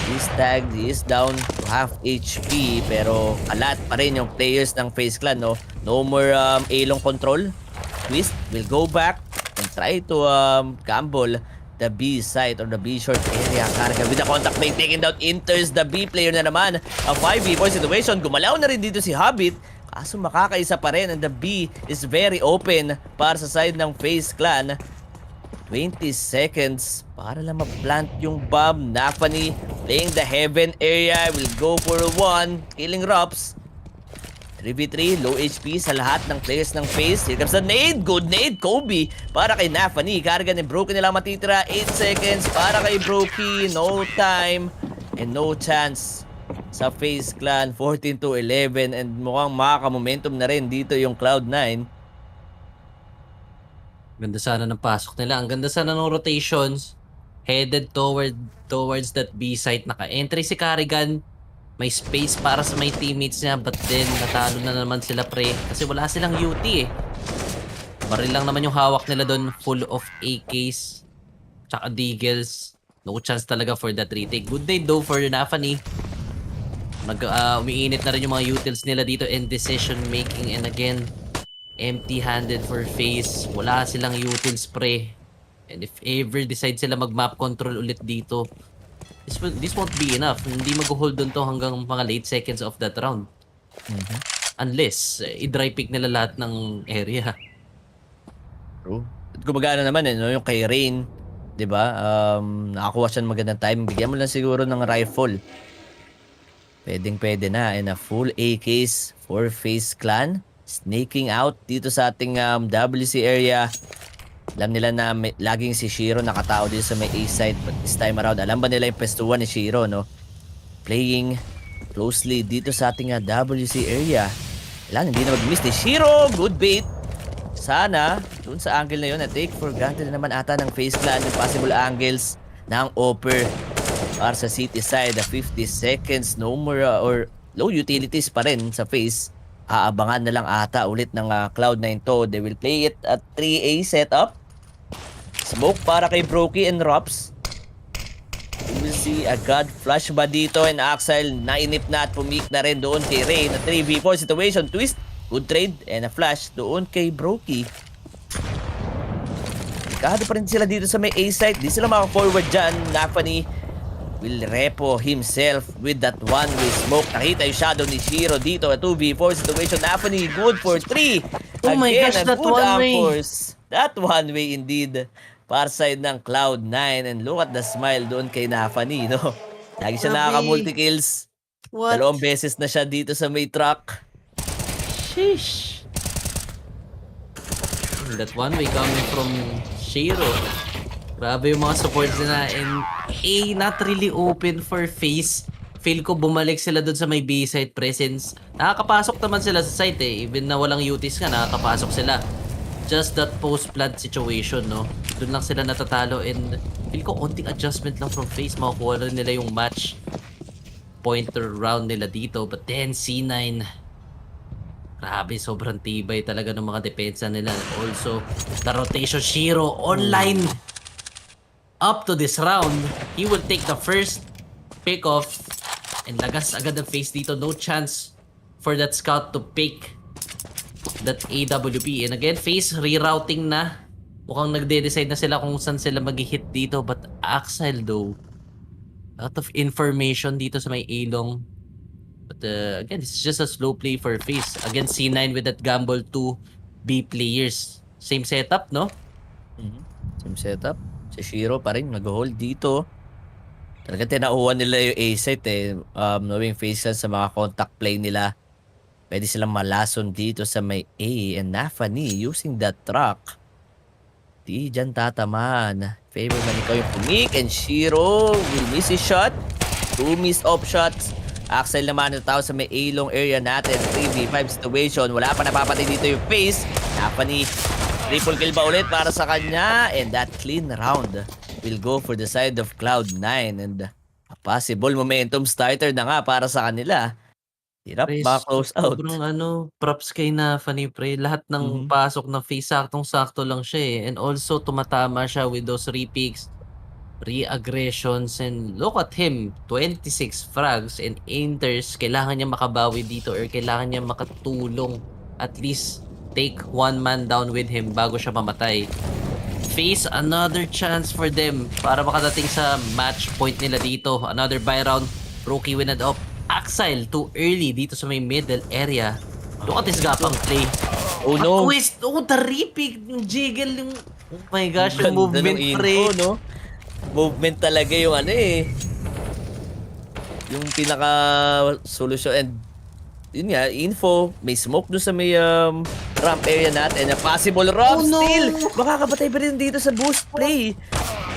He's tagged, he is down to half HP. Pero alat pa rin yung players ng FaZe Clan, no? No more A-long control. Twist will go back and try to gamble the B side or the B short area. Karga with the contact play taken down. Inters the B player na naman. A 5v4 situation. Gumalaw na rin dito si Hobbit. Kaso makakaisa pa rin. And the B is very open para sa side ng FaZe Clan. 20 seconds para lang ma-plant yung bomb. Nafani playing the heaven area. Will go for a 1. Killing Rops. 3v3, low HP sa lahat ng players ng FaZe. Here comes the nade. Good nade, Kobe. Para kay Nafani. Karga ni Broky nila matitira. 8 seconds para kay Broky. No time and no chance sa FaZe Clan. 14-11 and mukhang makaka-momentum na rin dito yung Cloud9. Ganda sana ng pasok nila. Ang ganda sana ng rotations. Headed towards that B site. Naka-entry si Carrigan. May space para sa may teammates niya, but then natalo na naman sila pre kasi wala silang UT eh. Baril lang naman yung hawak nila doon, full of AKs tsaka deagles. No chance talaga for that retake. Good day though for Nafani. Umiinit na rin yung mga utils nila dito and decision making, and again empty-handed for FaZe. Wala silang utils pre, and if ever decide sila mag-map control ulit dito, this won't be enough. Hindi mag-hold doon to hanggang mga late seconds of that round. Unless, i-dry pick nila lahat ng area. True. At kumagana naman no? Yung kay Rain, di ba? Nakakuha siya ng magandang time. Bigyan mo lang siguro ng rifle. Pwede na. And a full AKs for FaZe Clan. Sneaking out dito sa ating WC area. Alam nila na laging si Shiro nakatao dito sa may A side, but this time around, alam ba nila yung pestuan ni Shiro, no? Playing closely dito sa ating WC area. Kailangan hindi na mag-miss ni Shiro. Good bait. Sana, dun sa angle na yun, na take for granted na naman ata ng FaZe Clan yung possible angles ng offer para sa city side. 50 seconds, no more or low utilities pa rin sa FaZe. Aabangan na lang ata ulit ng Cloud9 to. They will play it at 3A setup. Smoke para kay Broky and Rops. We will see a God flash ba dito, and Axel nainip na at pumik na rin doon kay Ray na 3v4 situation. Twist, good trade, and a flash doon kay Broky. Delikado pa rin sila dito sa may A site. Di sila maka-forward dyan. Nafani will repo himself with that one-way smoke. Nakita yung shadow ni Shiro dito. A 2v4 situation. Nafani good for 3. Oh my gosh, that one-way. That one-way indeed. Far side ng Cloud9. And look at the smile doon kay Nafani, no? Lagi siya Grabe. nakaka-multi-kills. What? 2 beses na siya dito sa may truck. Sheesh. That one way coming from Shiro. Grabe yung mga supports nila. And A, not really open for FaZe. Feel ko bumalik sila dun sa may B site presence. Nakakapasok naman sila sa site eh. Even na walang UTs nga, nakakapasok sila. Just that post-plant situation, no? Dun lang sila natatalo. And feel ko onting adjustment lang from FaZe. Makukuha rin nila yung match pointer round nila dito. But then C9, grabe, sobrang tibay talaga ng mga depensa nila. Also, the rotation Shiro online. Up to this round, he will take the first pick off. And lagas agad ang FaZe dito. No chance for that scout to pick that AWP. And again, FaZe rerouting na. Mukhang nagde-decide na sila kung saan sila mag-hit dito. But Axel though, lot of information dito sa may A-long. But again, it's just a slow play for FaZe. Against C9 with that Gamble 2 B players. Same setup, no? Same setup. Si Shiro pa rin nag-hold dito. Talaga tinauhan nila yung A-site eh. Knowing FaZe sa mga contact play nila. Pwede silang malason dito sa may A. And Nafani using that truck. Di dyan tatamaan. Favor man ikaw yung pumik. And Shiro will miss his shot. 2 missed off shots. Axel naman na tao sa may A-long area natin. 3v5 situation. Wala pa napapatay dito yung FaZe. Nafani, triple kill ba ulit para sa kanya? And that clean round will go for the side of Cloud9. And a possible momentum starter na nga para sa kanila. Hirap Pre, close out. sobrang props kay na funny pre. Lahat ng pasok ng FaZe, saktong-sakto lang siya eh. And also, tumatama siya with those re-picks, re-aggressions, and look at him. 26 frags and enters. Kailangan niya makabawi dito or kailangan niya makatulong. At least, take one man down with him bago siya mamatay. FaZe, another chance for them para makadating sa match point nila dito. Another buy round. Rookie winad up. Axel too early dito sa may middle area. Look at this gapang play. Oh no. Twist. Oh, the repick. Yung jiggle. Yung... Oh my gosh, yung Ganda movement ng pre. info, no? Movement talaga yung yung pinaka solution. And yun nga, info, may smoke doon sa may ramp area natin. A possible rob steal. Makakapatay pa rin dito sa boost play.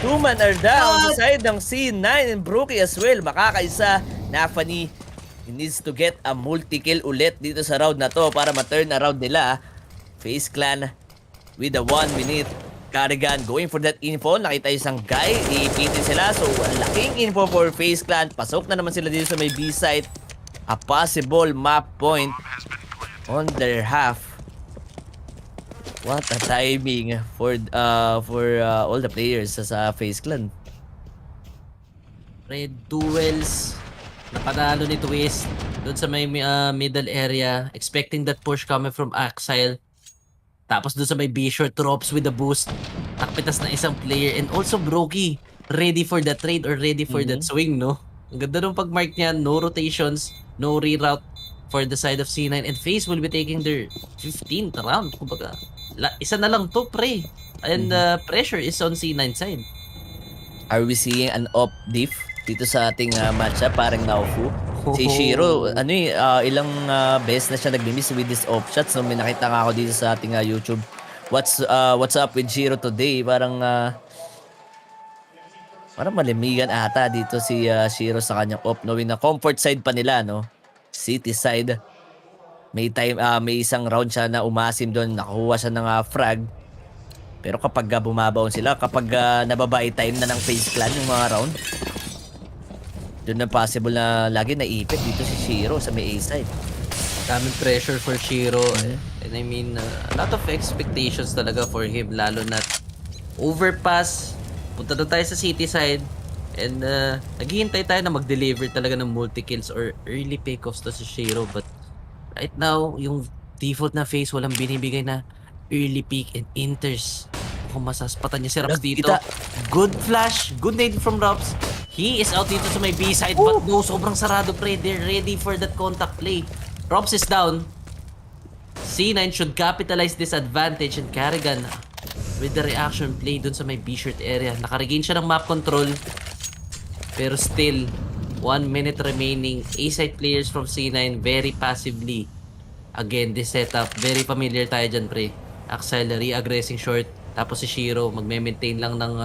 2 man are down sa side ng C9 and Brookie as well. Makakaisa. Nafani, he needs to get a multi-kill ulit dito sa round na to para ma-turn around nila. FaZe Clan with a 1 minute Carrigan going for that info. Nakita isang guy, iipitin sila. So, laking info for FaZe Clan. Pasok na naman sila dito sa may B site. A possible map point on their half. What a timing for all the players sa FaZe Clan. Red duels. Napanalo ni Twist doon sa may middle area. Expecting that push coming from Axel. Tapos doon sa may B short drops with the boost. Nakapitas na isang player. And also Brokey, ready for the trade or ready for that swing, no? Ang ganda nung pag-mark niya. No rotations, no reroute for the side of C9. And FaZe will be taking their 15th round. Kumbaga, isa na lang to, pre. And pressure is on C9 side. Are we seeing an up diff dito sa ating matchup? Parang Naufu. Si Shiro, ilang beses na siya nag-miss with these off shots. No? May nakita nga ako dito sa ating YouTube. What's up with Shiro today? Parang malimigan ata dito si Shiro sa kanyang off. Knowing na comfort side pa nila, no? City side. May isang round siya na umasim doon. Nakakuha siya ng frag. Pero kapag bumabaon sila, kapag nababay time na ng FaZe Clan yung mga round, doon na possible na lagi naipit dito si Shiro sa may A side. Daming pressure for Shiro. And I mean, a lot of expectations talaga for him. Lalo na overpass. Punta na tayo sa city side. And naghihintay tayo na mag-deliver talaga ng multi-kills or early pickoffs to si Shiro. But right now, yung default na FaZe walang binibigay na early pick and enters. Mukhang masaspatan niya si Rops dito. Kita. Good flash. Good nade from Rops. He is out dito sa may B-side. But no, sobrang sarado pre. They're ready for that contact play. Rops is down. C9 should capitalize this advantage and Carrigan with the reaction play dun sa may B-shirt area. Nakaregain siya ng map control. Pero still, 1 minute remaining. A-side players from C9 very passively. Again, this setup, very familiar tayo dyan, pre. Axel, re-aggressing short. Tapos si Shiro, magme-maintain lang ng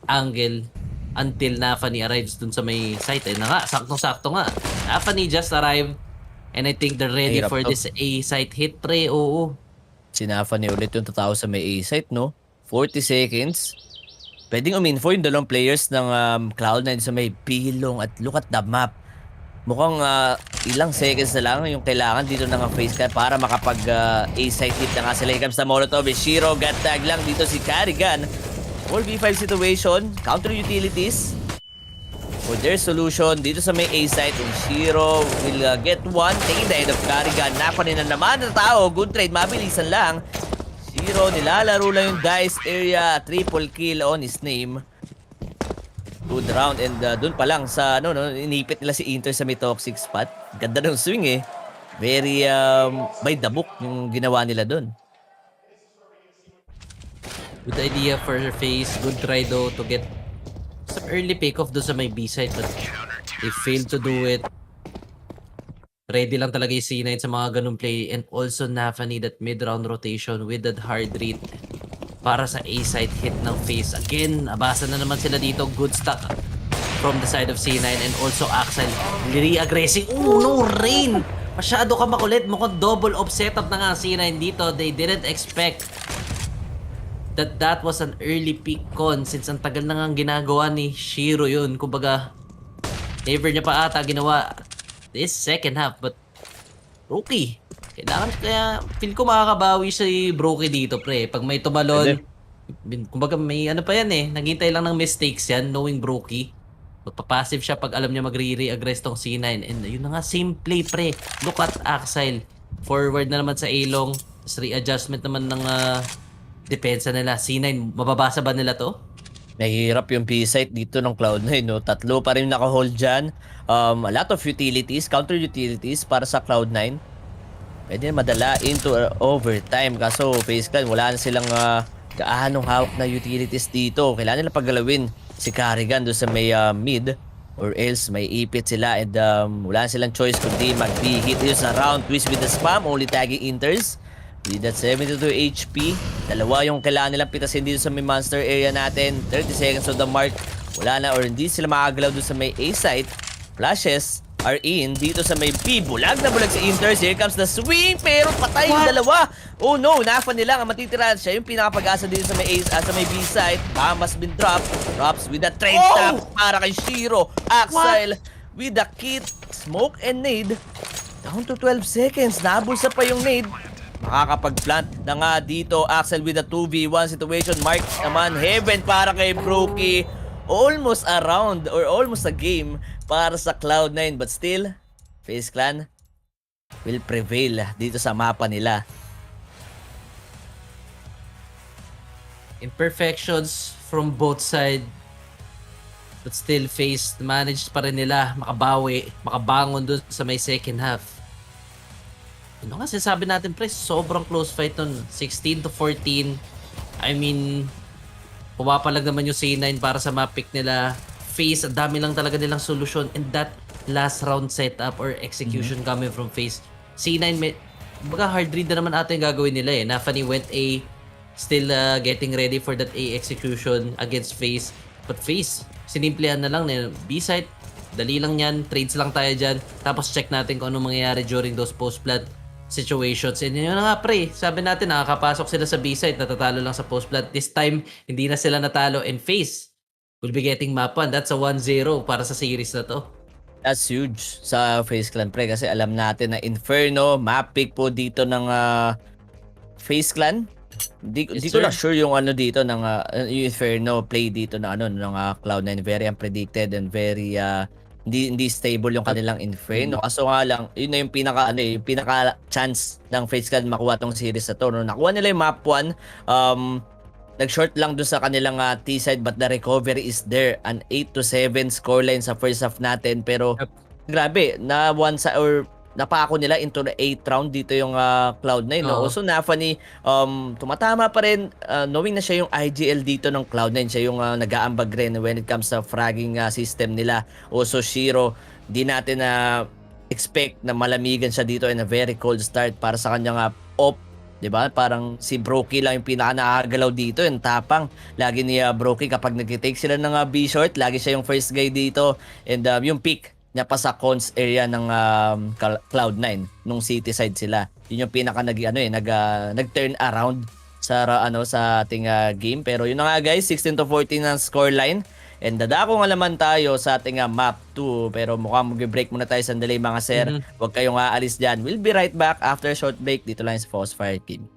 angle until Nafani arrives dun sa may site. Eh na nga, saktong-sakto nga. Nafani just arrived. And I think they're ready Hirap for to. this A-site hit, pre. Oo. Sinafan niya ulit yung tatao sa may A-site, no? 40 seconds. Pwedeng uminfo yung dalawang players ng Cloud9 sa may pilong at look at the map. Mukhang ilang seconds na lang yung kailangan dito ng FaZe para makapag A-site hit na nga sila. Here comes the Molotov. Shiro, got tag lang dito si Carrigan. 4v5 situation. Counter utilities for their solution dito sa may A-site. And Shiro will get one. Taking the head of Carrigan. Napanin na naman ng tao. Good trade. Mabilisan lang. Shiro, nilalaro lang yung dice area. Triple kill on his name. Good round and dun pa lang sa inipit nila si Inter sa may toxic spot. Ganda ng swing eh. Very by the book yung ginawa nila dun. Good idea for FaZe. Good try though to get some early pick-off doon sa may B-side but they failed to do it. Ready lang talaga yung C9 sa mga ganung play and also Nafani that mid-round rotation with that hard read para sa A-side hit ng FaZe. Again, abasa na naman sila dito. Good stack from the side of C9 and also Axel re-aggressing. Oh no, Rain! Masyado ka makulit. Mukhang double off setup na nga C9 dito. They didn't expect that was an early pick con since ang tagal na nga ginagawa ni Shiro yun. Kumbaga, never niya pa ata ginawa this second half but rookie. Kailangan kaya feel ko makakabawi si Brookie dito pre. Pag may tumalon, kumbaga may ano pa yan eh. Naghintay lang ng mistakes yan knowing Brookie. Magpapassive siya pag alam niya magre-re-aggress tong C9 and yun na nga same play pre. Look at Axel. Forward na naman sa Along. Tapos readjustment naman ng depensa nila. C9, mababasa ba nila to? Nahihirap yung B-site dito ng Cloud9, no? Tatlo pa rin naka-hold dyan. A lot of utilities, counter utilities para sa Cloud9. Pwede na madala into overtime. Kaso FaZe Clan, wala na silang gaanong hawak na utilities dito. Kailangan nila paggalawin si Carrigan doon sa may mid. Or else may ipit sila and wala na silang choice kundi mag-hit dito sa round. Twist with the spam, only tagging Inters. With that 72 HP. Dalawa yung kailangan nilang pitasin dito sa may monster area natin. 30 seconds on the mark. Wala na or hindi sila makagalaw doon sa may A-site. Flashes are in dito sa may B. Bulag na bulag si Inters. Here comes the swing. Pero patay yung dalawa. Oh no, Nafa nila ang matitira. Siya yung pinakapag-asa dito sa may sa may B-site. Bomb has been dropped. Drops with a trade tap para kay Shiro. Axel with the kit. Smoke and nade. Down to 12 seconds. Nabulsa pa yung nade. Makakapag-plant na nga dito. Axel with a 2v1 situation. Mark naman heaven para kay Brookie. Almost a round or almost a game para sa Cloud9. But still, FaZe Clan will prevail dito sa mapa nila. Imperfections from both sides. But still, FaZe managed pa rin nila makabawi, makabangon dun sa may second half. Ano nga sinasabi natin pre, sobrang close fight nun. 16 to 14. I mean, pumapalag naman yung C9 para sa map pick nila. FaZe, ang dami lang talaga nilang solusyon. And that last round setup or execution coming from FaZe. C9, baga hard read na naman ata yung gagawin nila eh. Nafani went A, still getting ready for that A execution against FaZe. But FaZe, sinimplihan na lang na B-site. Dali lang yan, trades lang tayo dyan. Tapos check natin kung ano mangyayari during those post-plant situations. And yun na nga pre, sabi natin nakakapasok sila sa B-site, natatalo lang sa post-plant. This time, hindi na sila natalo and FaZe will be getting map 1. That's a 1-0 para sa series na to. That's huge sa FaZe Clan pre kasi alam natin na Inferno, map pick po dito ng FaZe Clan. Di ko lang sure yung ano dito ng yung Inferno play dito na ano ng Cloud9, very unpredicted and very hindi stable yung kanilang Inferno. Kaso nga lang, yun na yung pinaka chance ng FaZe Clan makuha tong series na to. No? Nakuha nila yung map 1. nag-short lang doon sa kanilang T-side but the recovery is there. An 8-7 scoreline sa first half natin pero Yep. grabe, na one sa or napako nila into the 8th round dito yung Cloud9 no. Oo. Also Nafany tumatama pa rin knowing na siya yung IGL dito ng Cloud9, siya yung nag-aambag rin when it comes sa fragging system nila. Also Shiro, di natin na expect na malamigan siya dito in a very cold start para sa kanyang off. 'Di ba? Parang si Brokey lang yung pinaka nakakagalaw dito, yung tapang. Lagi ni Brokey kapag nagki-take sila ng B short, lagi siya yung first guy dito. And yung pick niya pa sa cons area ng Cloud9 nung city side sila. Yun yung pinaka nag-turn around sa ating game. Pero yun na nga guys, 16-14 ang scoreline. And dadako nga naman tayo sa ating map 2. Pero mukhang mag-break muna tayo sandali mga sir. Huwag kayong aalis dyan. We'll be right back after a short break dito lang sa Fire Team.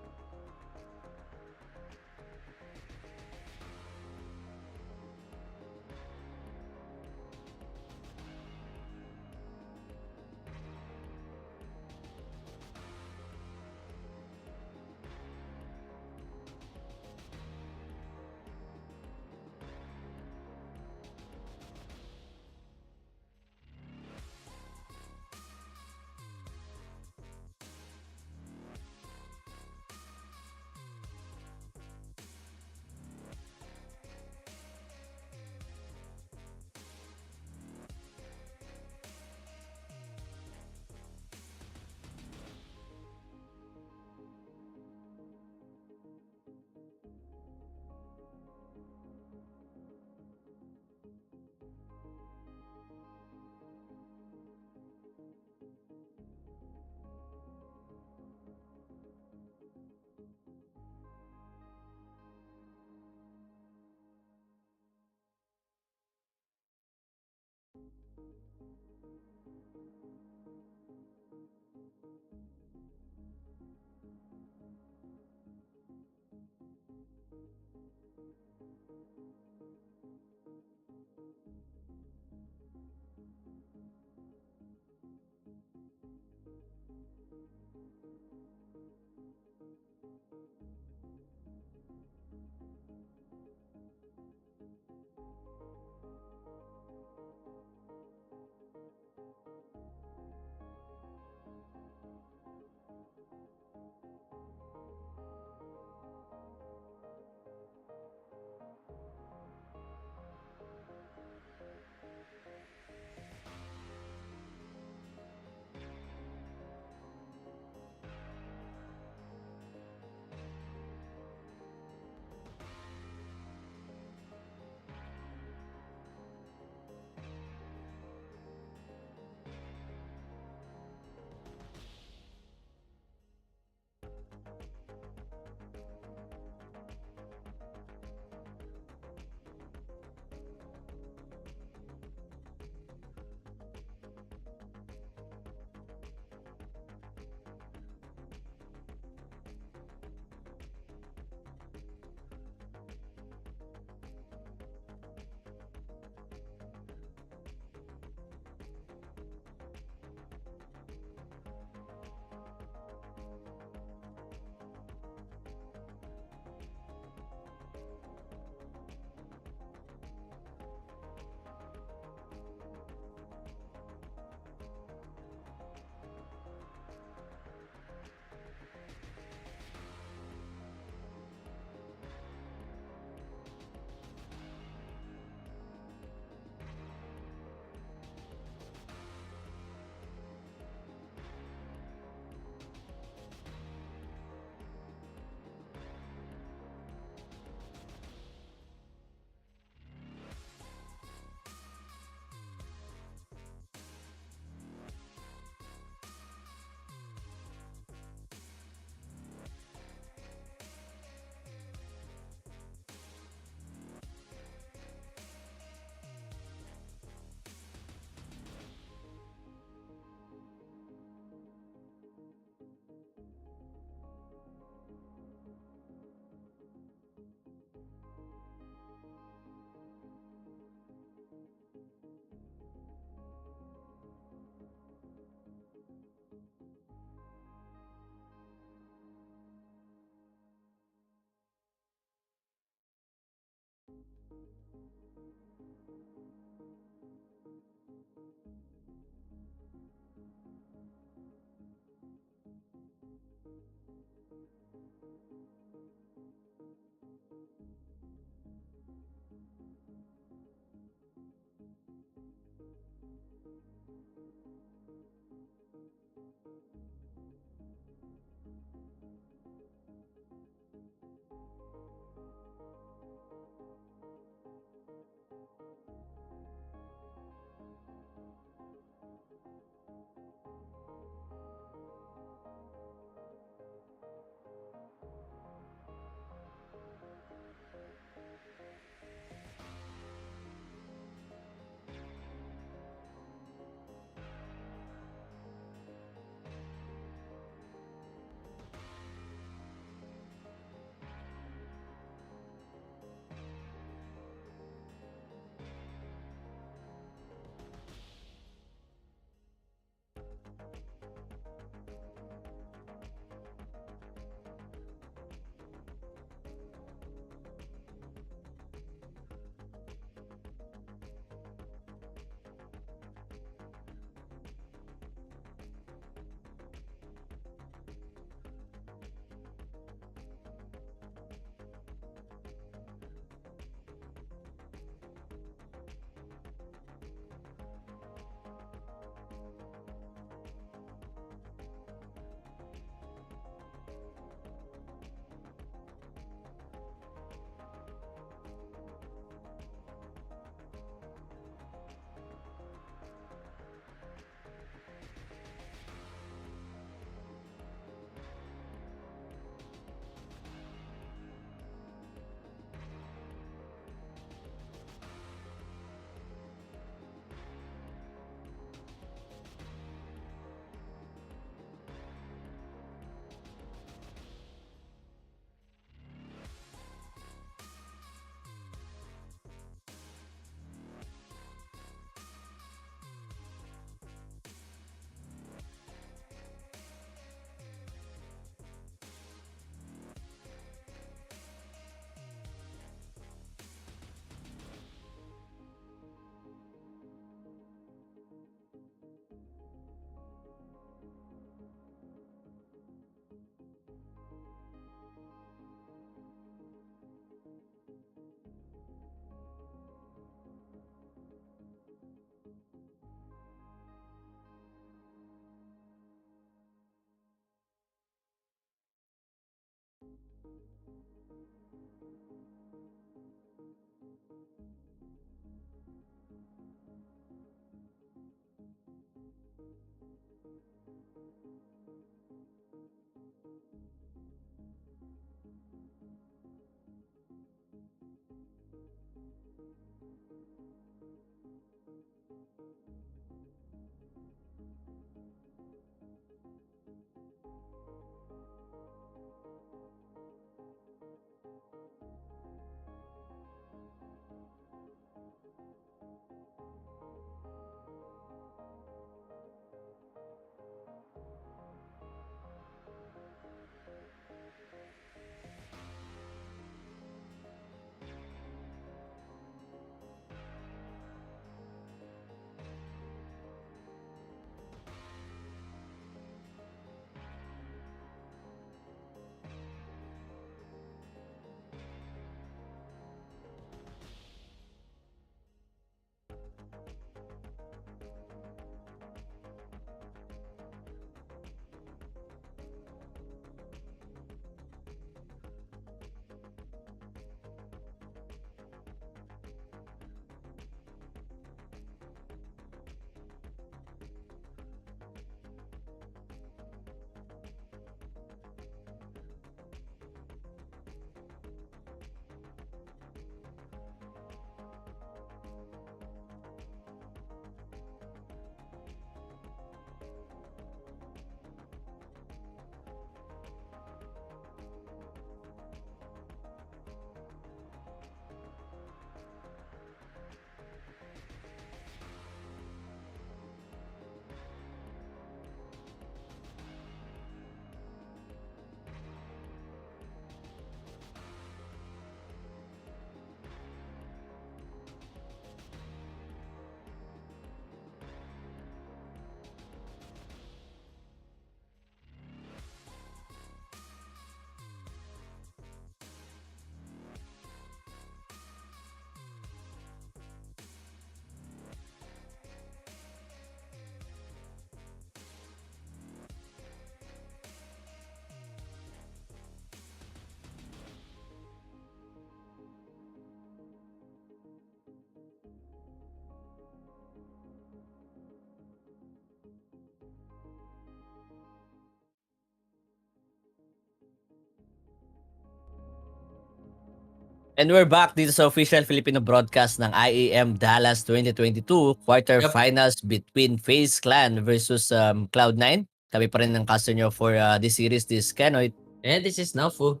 And we're back dito sa official Filipino broadcast ng IEM Dallas 2022 quarterfinals between FaZe Clan versus Cloud9. Kami pa rin ng caster nyo for this series, this Kenoid. And this is Nafu.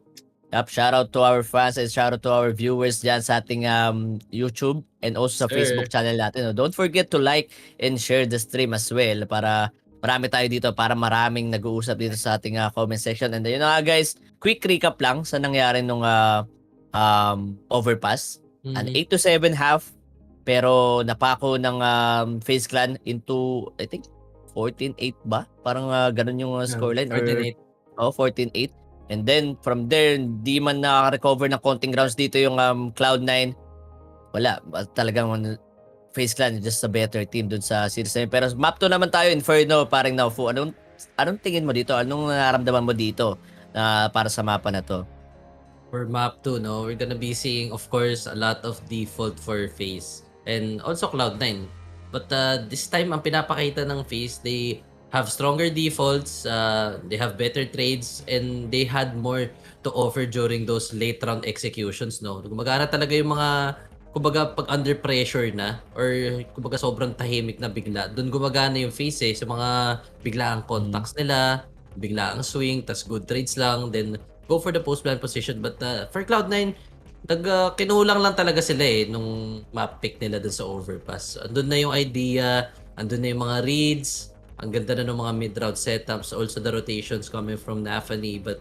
Yep, shout out to our fans and shout out to our viewers dyan sa ating YouTube and also sa Sir. Facebook channel natin. Don't forget to like and share the stream as well para marami tayo dito, para maraming nag-uusap dito sa ating comment section. And yun na nga guys, quick recap lang sa nangyari nung overpass. An 8 to 7 half, pero napako ng FaZe Clan into, I think, 14-8 ba? Parang ganun yung scoreline. 14-8. Oh, 14-8. And then, from there, di man nakaka-recover ng konting rounds dito yung Cloud9. Wala. Talagang FaZe Clan is just a better team dun sa series na yun. Pero map 2 naman tayo, Inferno, paring Naufu. Anong tingin mo dito? Anong nararamdaman mo dito para sa mapa na to? For map 2, no, we're gonna be seeing, of course, a lot of default for FaZe. And also Cloud9. But this time, ang pinapakita ng FaZe, they have stronger defaults, they have better trades, and they had more to offer during those late round executions, no? Gumagana talaga yung mga, kumbaga, pag under pressure na, or kumbaga sobrang tahimik na bigla, dun gumagana yung FaZe sa mga biglaang contacts nila, biglaang swing, tas good trades lang, then go for the post plan position. But for Cloud9, kinulang lang talaga sila nung map pick nila dun sa overpass. Andun na yung idea, andun na yung mga reads, ang ganda na ng mga mid-round setups, also the rotations coming from Nafani. But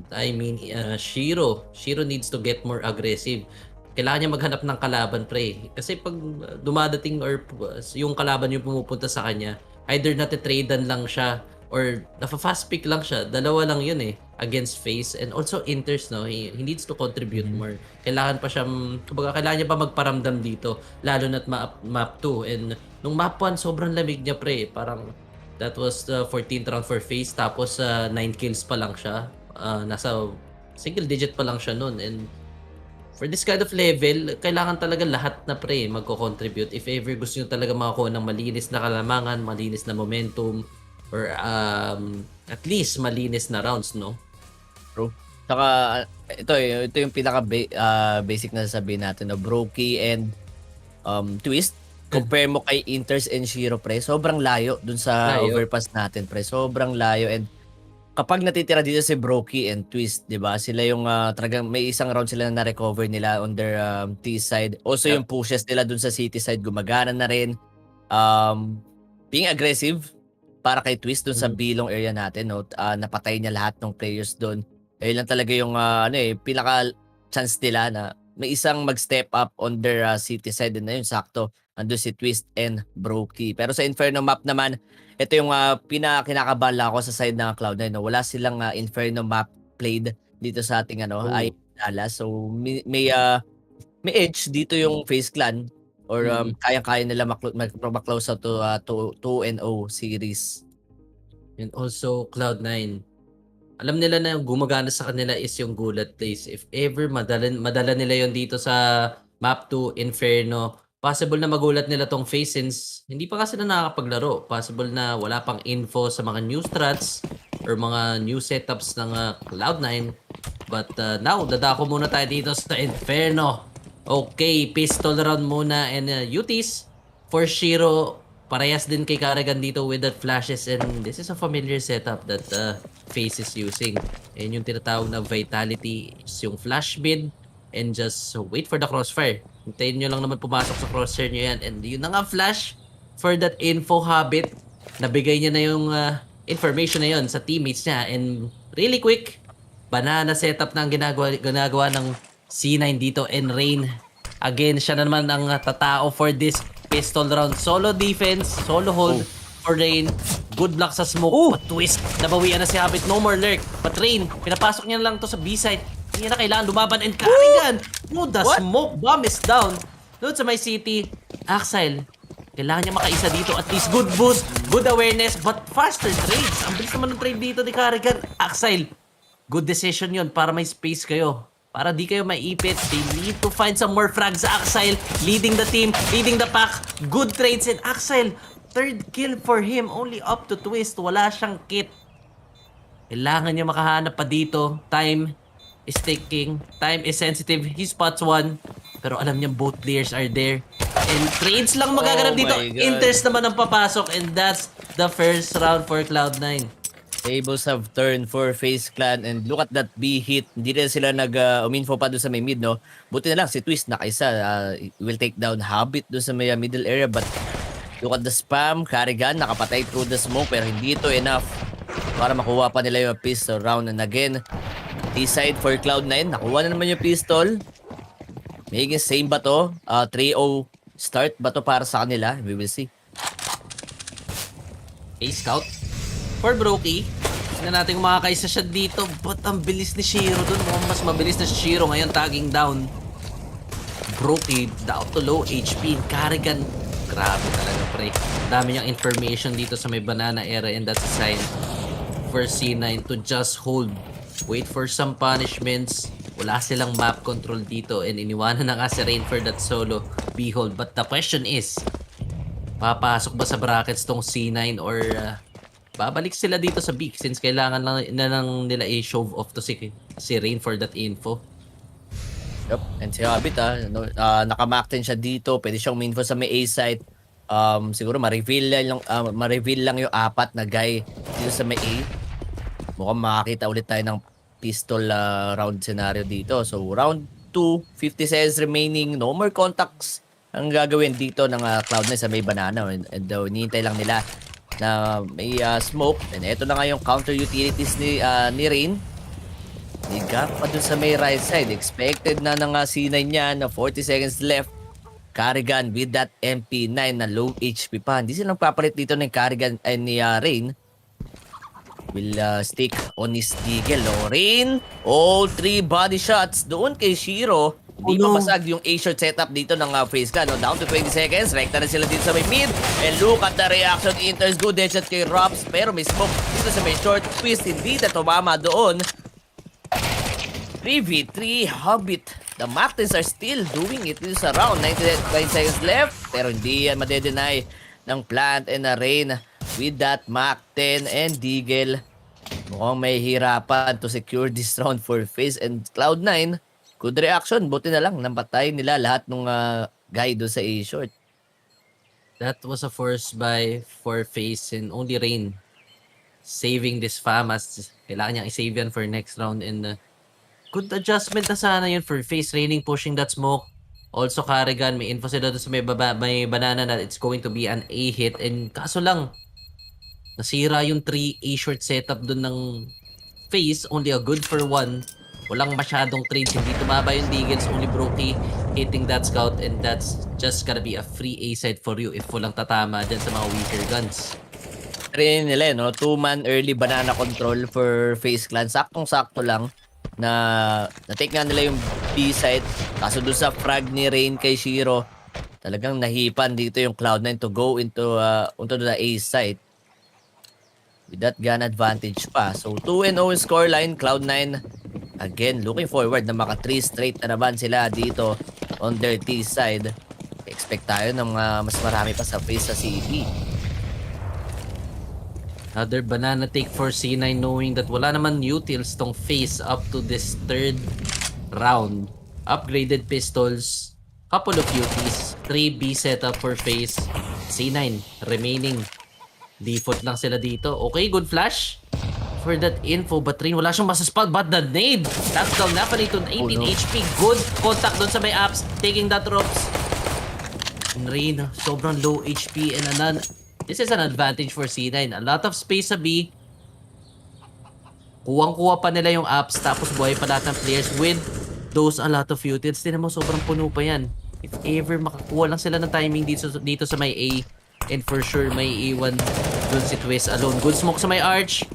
I mean, Shiro needs to get more aggressive. Kailangan niya maghanap ng kalaban, pre. Kasi pag dumadating or yung kalaban yung pumupunta sa kanya, either natitradean lang siya or nafa-fast pick lang siya. Dalawa lang yun against FaZe. And also Inters, no? He needs to contribute more. Kailangan pa siya, kumbaga kailangan niya pa magparamdam dito. Lalo na't map 2. And nung map 1, sobrang lamig niya, pre. Parang that was the 14th round for FaZe. Tapos 9 kills pa lang siya. Nasa Single digit pa lang siya nun. And for this kind of level, kailangan talaga lahat na pre magko-contribute. If ever gusto nyo talaga makakuha ng malinis na kalamangan, malinis na momentum, or at least malinis na rounds, no? True. Saka ito yung pinaka basic na sasabihin natin, no? Brokey and Twist. Compare mo kay Inters and Shiro, pre. Sobrang layo dun sa Layo. overpass natin, pre. Sobrang layo. And kapag natitira dito si Brokey and Twist, 'di ba? Sila yung talagang may isang round sila na recover nila on their T side. Also yung pushes nila dun sa city side gumagana na rin. Being aggressive para kay Twist dun sa bilong area natin, no? Napatay niya lahat ng players dun. Ayun lang talaga yung pinaka chance nila na may isang mag-step up on their city side din na yun, sakto. Andun si Twist and Brokey. Pero sa Inferno map naman, ito yung kinakabala ko sa side ng Cloud9. No? Wala silang Inferno map played dito sa ating IEM Dallas. So may edge dito yung FaZe Clan or kayang-kaya nila mag-close out to 2-0 series. And also Cloud9. Alam nila na yung gumagana sa kanila is yung gulat plays. If ever madala nila yon dito sa map 2 Inferno, possible na magulat nila tong FaZe since hindi pa kasi na nakakapaglaro. Possible na wala pang info sa mga new strats or mga new setups ng Cloud9. But now, dadako muna tayo dito sa Inferno. Okay, pistol round muna and UTs for Shiro. Parehas din kay Karrigan dito with that flashes, and this is a familiar setup that FaZe is using. And yung tinatawag na vitality is yung flash mid and just wait for the crossfire. Hintayin nyo lang naman pumasok sa crosshair nyo yan. And yun na nga flash for that info habit. Nabigay niya na yung information na yun sa teammates niya. And really quick, banana setup na ang ginagawa ng C9 dito. And Rain, again, siya na naman ang tatao for this pistol round. Solo defense, solo hold for Rain. Good luck sa smoke. But Twist, nabawian na si Habit. No more lurk. But Rain, pinapasok niya lang to sa B-side. Hindi na kailangan lumaban and Karrigan. The smoke bomb is down. Doon sa may city, Axile, kailangan niya makaisa dito. At least good boost, good awareness, but faster trades. Ang bilis naman ng trade dito ni Karrigan. Axile, good decision yon para may space kayo. Para di kayo maipit. They need to find some more frags. Axile, leading the team, leading the pack. Good trades and Axile, third kill for him. Only up to Twist. Wala siyang kit. Kailangan niya makahanap pa dito. Time is ticking. Time is sensitive. He spots one. Pero alam niya both players are there. And trades lang magaganap dito. Inters naman ang papasok. And that's the first round for Cloud9. Tables have turned for FaZe Clan and look at that B hit. Hindi na sila uminfo pa doon sa may mid, no? Buti na lang si Twist nakaisa. Will take down Habit doon sa may middle area, but look at the spam. Karrigan nakapatay through the smoke pero hindi ito enough para makuha pa nila yung pistol round. And again, T-side for Cloud9. Nakuha na naman yung pistol. Mayiging same ba to? 3-0 start ba to para sa kanila? We will see. A-scout for Brokey. Tingnan natin kung makakaisa siya dito. But ang bilis ni Shiro dun. Mas mabilis na si Shiro ngayon tagging down. Brokey down to low HP. Karrigan, grabe talaga pre. Dami niyang information dito sa may banana area and that's a sign for C9 to just hold. Wait for some punishments. Wala silang map control dito and iniwanan na nga si Rain for that solo behold. But the question is, papasok ba sa brackets tong C9 or babalik sila dito sa B since kailangan lang nila i-show off to si Rain for that info. Yep. And si Habit naka-mac 10 siya dito. Pwede siyang minfo sa may A site. Siguro ma-reveal lang yung apat na guy dito sa may A. Mukhang makakita ulit tayo ng pistol round scenario dito. So round 2, 50 seconds remaining. No more contacts ang gagawin dito ng Cloud9 sa may banana. And hinihintay lang nila na may smoke. And eto na nga yung counter utilities ni Rain. Nigap pa dun sa may right side. Expected na ng C9 niya na 40 seconds left. Karrigan with that MP9 na low HP pa. Hindi silang papalit dito ng Karrigan ay ni Rain. Will stick on his deagle. Rain, all 3 body shots doon kay Shiro. Hindi pa basag yung A-short setup dito ng FaZe Clan. Down to 20 seconds. Rekta na sila dito sa may mid. And look at the reaction. Inters good headshot kay Robs. Pero may smoke dito sa may short. Twist hindi na tumama doon. 3v3 Hobbit. The Martins are still doing it this round. 99 seconds left. Pero hindi yan madedenay ng Plant and Rain with that Mac 10 and Deagle. Mukhang may hirapan to secure this round for FaZe and Cloud9. Good reaction. Buti na lang nampatay nila lahat ng guy doon sa A-short. That was a force buy for FaZe and only Rain saving this FAMAS. Kailangan niyang i-save yan for next round and good adjustment na sana yun for FaZe. Raining pushing that smoke. Also Carrigan, may info sila doon sa may banana na it's going to be an A hit and kaso lang nasira yung 3 A short setup doon ng FaZe. Only a good for 1. Walang masyadong trades. Hindi tumaba yung Deagles. Only Brokey hitting that scout and that's just gonna be a free A side for you if walang tatama dyan sa mga weaker guns. Rin nila, no? 2-man early banana control for FaZe Clan. Saktong-sakto lang na na-take nga nila yung B side. Kaso doon sa frag ni Rain kay Shiro, talagang nahipan dito yung Cloud9 to go into the A side. With that gun advantage pa. So 2-0 scoreline, Cloud9 again looking forward na maka 3 straight na naman sila dito on their T side. Expect tayo ng mas marami pa sa FaZe sa CP. Another banana take for C9 knowing that wala naman utils tong FaZe up to this 3rd round. Upgraded pistols, couple of UTs, 3B setup for FaZe. C9 remaining. Default lang sila dito. Okay, good flash for that info. But Rain, wala siyang masaspot. But the nade, that's down na to 18 HP. Good contact doon sa may apps. Taking that ropes. And Rain, sobrang low HP. And this is an advantage for C9. A lot of space sa B. Kuwang-kuha pa nila yung apps. Tapos buhay pa lahat ng players with those a lot of utils. Tinan mo, sobrang puno pa yan. If ever makakuha lang sila ng timing dito sa may A. And for sure, may iwan dun si Twist alone. Good smoke sa may arch.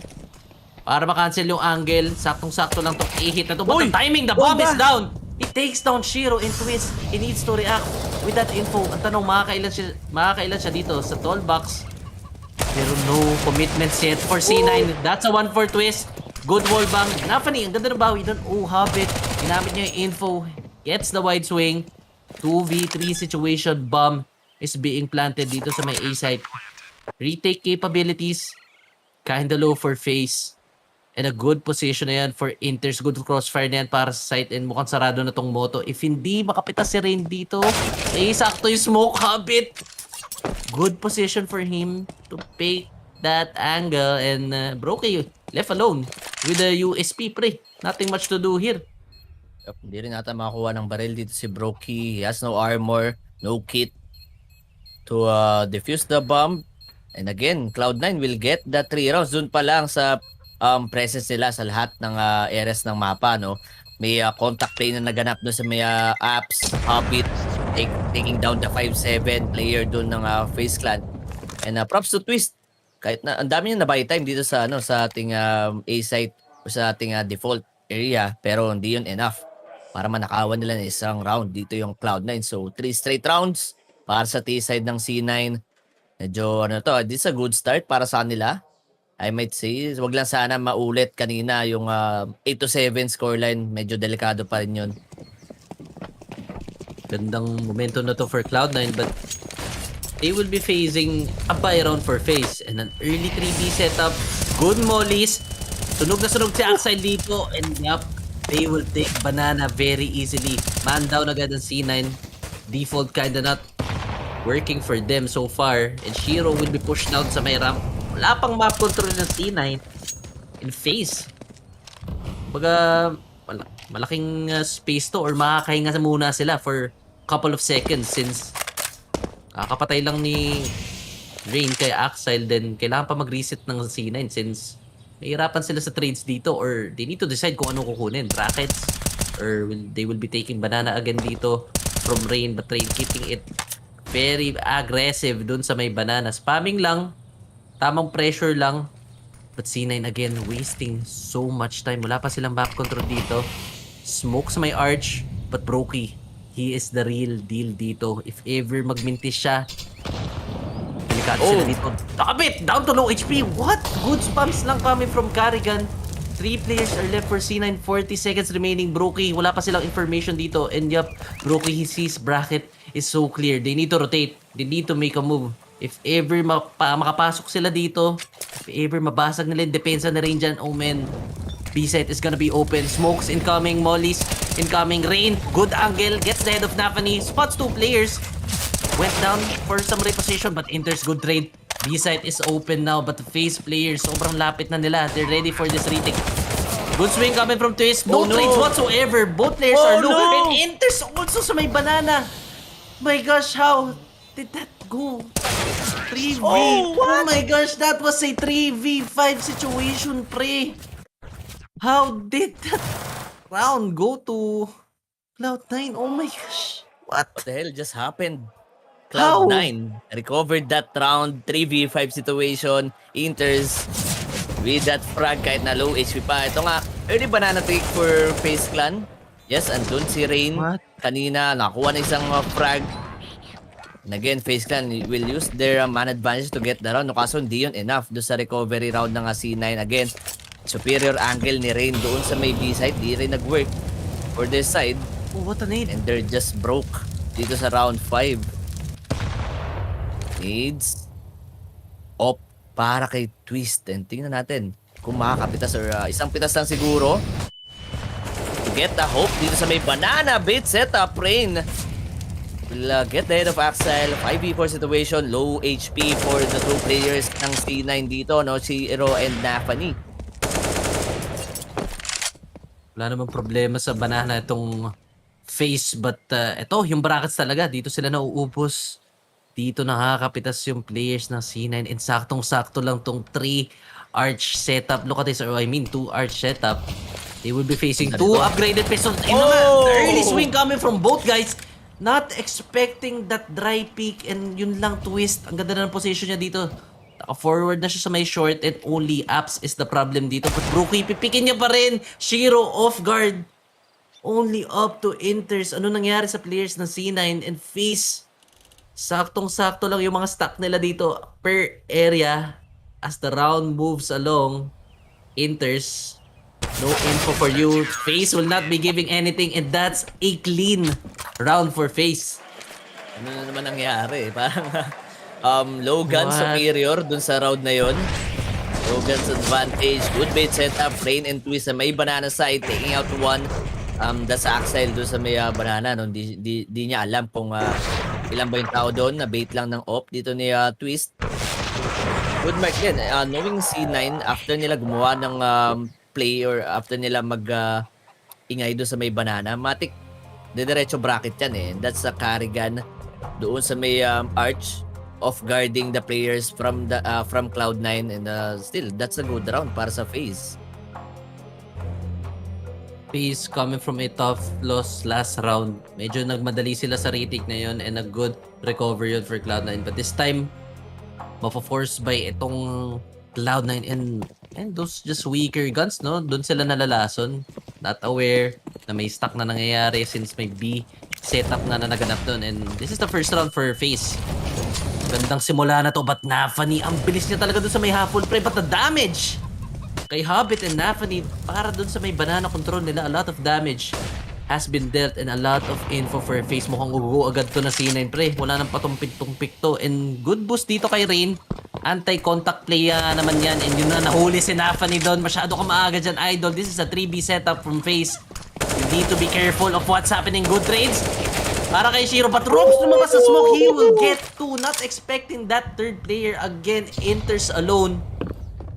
Para makancel yung angle. Saktong-sakto lang to i-hit na to. But the timing, the bomb is down. It takes down Shiro and Twist. He needs to react with that info. Ang tanong, makakailan siya dito sa tall box. Pero no commitments yet for C9. That's a 1 for Twist. Good wall bang. Nafani, ang ganda ng bawi doon. Oh, Hobbit. Ginamit niya yung info. Gets the wide swing. 2v3 situation. Bomb is being planted dito sa may A site. Retake capabilities. Kinda low for FaZe. And a good position na yan for Inters. Good crossfire na yan para sa site. And mukhang sarado na tong moto. If hindi makapitas si Rain dito, sakto yung smoke, Hobbit. Good position for him to pick that angle. And Brokey left alone with the USP pre. Nothing much to do here. Hindi rin nata makakuha ng baril dito si Brokey. He has no armor, no kit to defuse the bomb. And again, Cloud9 will get the 3 rounds. Doon pa lang sa presence nila sa lahat ng areas ng mapa, no? May contact play na naganap doon sa may apps, Hobbit, taking down the 5-7 player doon ng FaZe Clan. And props to Twist. Kahit na ang dami niya na buy time dito sa sa ating A site o sa ating default area, pero hindi yun enough para manakawan nila ng isang round dito yung Cloud9. So 3 straight rounds para sa T side ng C9. Medyo this is a good start para sa kanila. I might say, wag lang sana maulit kanina yung 8-7 scoreline. Medyo delikado pa rin yun. Gandang momentum na to for Cloud9, but they will be facing a buy round for FaZe and an early 3B setup. Good mollies. Sunog na sunog si Axel dito, and they will take banana very easily. Man down agad ang C9. Default kinda not working for them so far, and Shiro will be pushed down sa may ramp. Wala pang map control ng C9 in FaZe. Baga, malaking space to, or makakahinga muna sila for couple of seconds since kakapatay lang ni Rain kay Axel, then kailangan pa mag-reset ng C9 since mahirapan sila sa trades dito, or they need to decide kung ano kukunin, brackets, or they will be taking banana again dito from Rain, but Rain keeping it very aggressive dun sa may banana. Spamming lang, tamang pressure lang, but C9 again wasting so much time. Wala pa silang map control dito. Smoke sa may arch, but Brokey, he is the real deal dito. If ever magmintis siya, delikado sila dito. Stop it! Down to low HP! What? Good spams lang coming from Carrigan. 3 players are left for C9, 40 seconds remaining. Brookie, wala pa silang information dito. And yup, Brookie, he sees bracket is so clear. They need to rotate. They need to make a move. If ever makapasok sila dito, if ever mabasag nila yung depensa na rin dyan, oh man, B-site is gonna be open. Smokes incoming, mollies incoming. Rain, good angle, gets the head of Nafani, spots 2 players. Went down for some reposition but enters good trade. B-site is open now but the FaZe players, sobrang lapit na nila. They're ready for this retake. Good swing coming from Twist. No trades whatsoever. Both players are low. And enters also sa may banana. My gosh, how did that go? 3v. Oh my gosh, that was a 3v5 situation, pre. How did that round go to Cloud9? Oh my gosh. What the hell just happened? How? Cloud9 recovered that round, 3v5 situation. Inters with that frag kahit na low HP pa. Ito nga, early banana take for FaZe Clan. Yes, andun si Rain. What? Kanina, nakuha na isang frag. And again, FaZe Clan will use their man advantage to get the round. No, kaso hindi yun enough doon sa recovery round ng C9. Again, superior angle ni Rain doon sa may B side. Di rin nag-work for this side. Oh, what a nade. And they're just broke dito sa round 5. Needs op para kay Twist. And tingnan natin kung makakapitas or isang pitas lang siguro to get the hope dito sa may banana bait setup. Rain will get the head of Axel. 5v4 situation, low HP for the 2 players ng C9 dito, no? Chiro and Nafani. Wala namang problema sa banana itong FaZe but ito, yung brackets talaga, dito sila nauubos. Dito nakakapitas yung players ng C9 and saktong-sakto lang tong 3 arch setup. Look at this, or I mean 2 arch setup. They will be facing 2 upgraded pistols. And the early swing coming from both guys. Not expecting that dry peak and yun lang Twist. Ang ganda na ng position niya dito. Forward na siya sa may short and only apps is the problem dito. But Brookie, pipikin niya pa rin. Shiro off guard. Only up to enters. Ano nangyari sa players ng C9 and FaZe? Saktong-sakto lang yung mga stock nila dito per area as the round moves along. Enters. No info for you. FaZe will not be giving anything and that's a clean round for FaZe. Ano na naman nangyari? Parang low gun superior dun sa round na yon. Low guns advantage. Good bait setup. Rain and Twist sa may banana side. Taking out one. That's Axel dun sa may banana. No? Di niya alam kung ilan ba yung tao doon. Na bait lang ng op dito ni Twist. Good mark din. Knowing C9 after nila gumawa ng play or after nila ingay doon sa may banana, matik diretso bracket yan eh. That's a carry gun doon sa may arch of guarding the players from Cloud9 and still that's a good round para sa FaZe. FaZe coming from a tough loss last round. Medyo nagmadali sila sa retake na yun and a good recovery yun for Cloud9. But this time, mapa-force by itong Cloud9 and those just weaker guns, no? Doon sila nalalason. Not aware na may stock na nangyayari since may B setup na naganap doon. And this is the first round for FaZe. Gandang simula na to, but Nafani, ang bilis niya talaga doon sa may half-full play. But the damage kay Hobbit and Nafani, para doon sa may banana control nila, a lot of damage has been dealt and a lot of info for FaZe. Mukhang ugo agad to na C9, pre. Wala nang patumpik-tumpik to. And good boost dito kay Rain. Anti-contact play naman yan. And yun na, nahuli si Nafani doon. Masyado ka maaga dyan, idol. This is a 3B setup from FaZe. You need to be careful of what's happening. Good trades para kay Shiro. But Robs lumabas sa smoke. He will get two. Not expecting that third player again enters alone.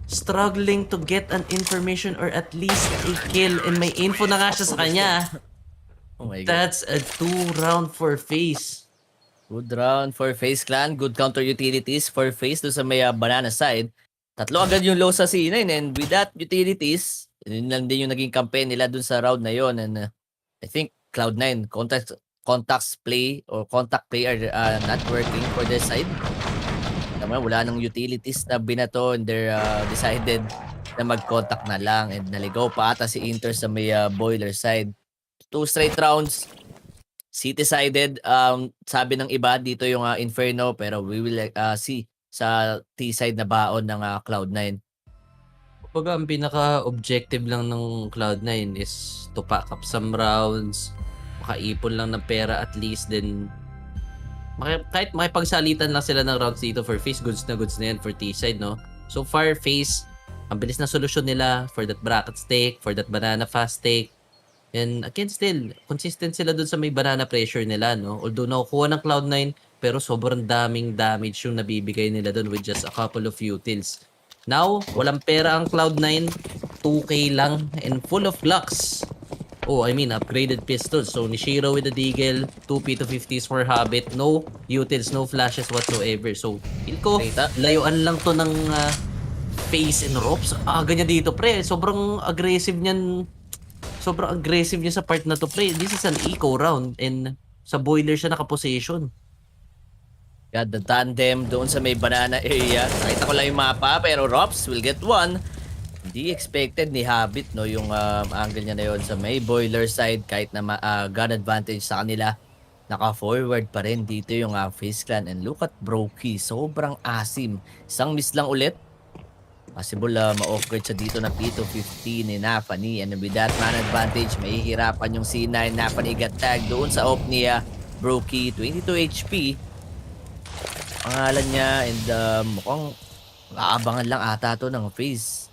Struggling to get an information or at least a kill. And may info na nga siya sa kanya. Oh my God. That's a 2 round for FaZe. Good round for FaZe Clan. Good counter utilities for FaZe doon sa may banana side. Tatlo agad yung low sa C9 and with that utilities, yun lang din yung naging campaign nila doon sa round na yon. And I think Cloud9 contacts play or contact play are not working for their side. Naman wala nang utilities na binato and they're decided na mag-contact na lang and naligaw pa ata si Inter sa may boiler side. 2 straight rounds. City-sided. Sabi ng iba dito yung Inferno pero we will see sa T-side na baon ng Cloud9. Kumbaga, ang pinaka-objective lang ng Cloud9 is to pack up some rounds, makaipon lang ng pera at least, then kahit makipagsalitan lang sila ng rounds dito for FaZe, goods na yan for T-side, no? So far, FaZe, ang bilis na solusyon nila for that bracket stake, for that banana fast stake. And again, still, consistent sila dun sa may banana pressure nila, no? Although nakukuha ng Cloud9, pero sobrang daming damage yung nabibigay nila dun with just a couple of utils. Now, walang pera ang Cloud9, 2K lang, and full of lucks. Oh, I mean, upgraded pistols. So, Nishiro with the Deagle, 2 P250s for Habit, no utils, no flashes whatsoever. So, feel ko, layuan lang to ng FaZe and Ropes. Ganyan dito, pre. Sobrang aggressive niyan. Sobrang aggressive niya sa part na to, pre. This is an eco round and sa boiler siya nakaposition. Got the tandem doon sa may banana area. Nakita ko lang yung mapa, pero Rops will get one. Hindi expected ni Habit, no, yung angle niya na yun sa may boiler side. Kahit na gun advantage sa kanila, naka-forward pa rin dito yung FaZe Clan. And look at Brokey, sobrang asim. Isang miss lang ulit. Possible ma-off-guard siya dito na P250 ni Nafani. And with that man advantage, may hirapan yung C9. Nafani got tag doon sa off ni Brokey, 22 HP. Pangalan niya, and mukhang aabangan lang ata to ng FaZe.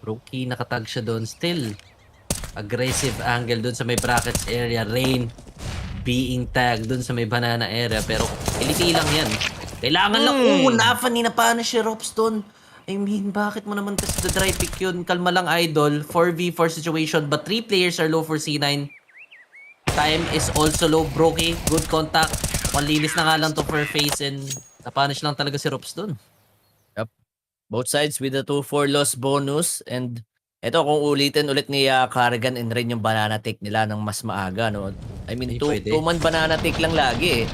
Brokey, nakatag siya doon. Still, aggressive angle doon sa may brackets area. Rain being tagged doon sa may banana area. Pero, iliti lang yan. Kailangan lang, Nafani na paano si Rops doon? I mean, bakit mo naman kasi the dry pick yun? Kalma lang, idol. 4v4 situation, but 3 players are low for C9. Time is also low. Brokey, good contact. Panlinis na nga lang to for FaZe, and napanish lang talaga si Rops doon. Both sides with the 2-4 loss bonus. And eto, kung ulitin ulit ni Carrigan and Rain yung banana take nila ng mas maaga, no? I mean, 2-man banana take lang lagi eh.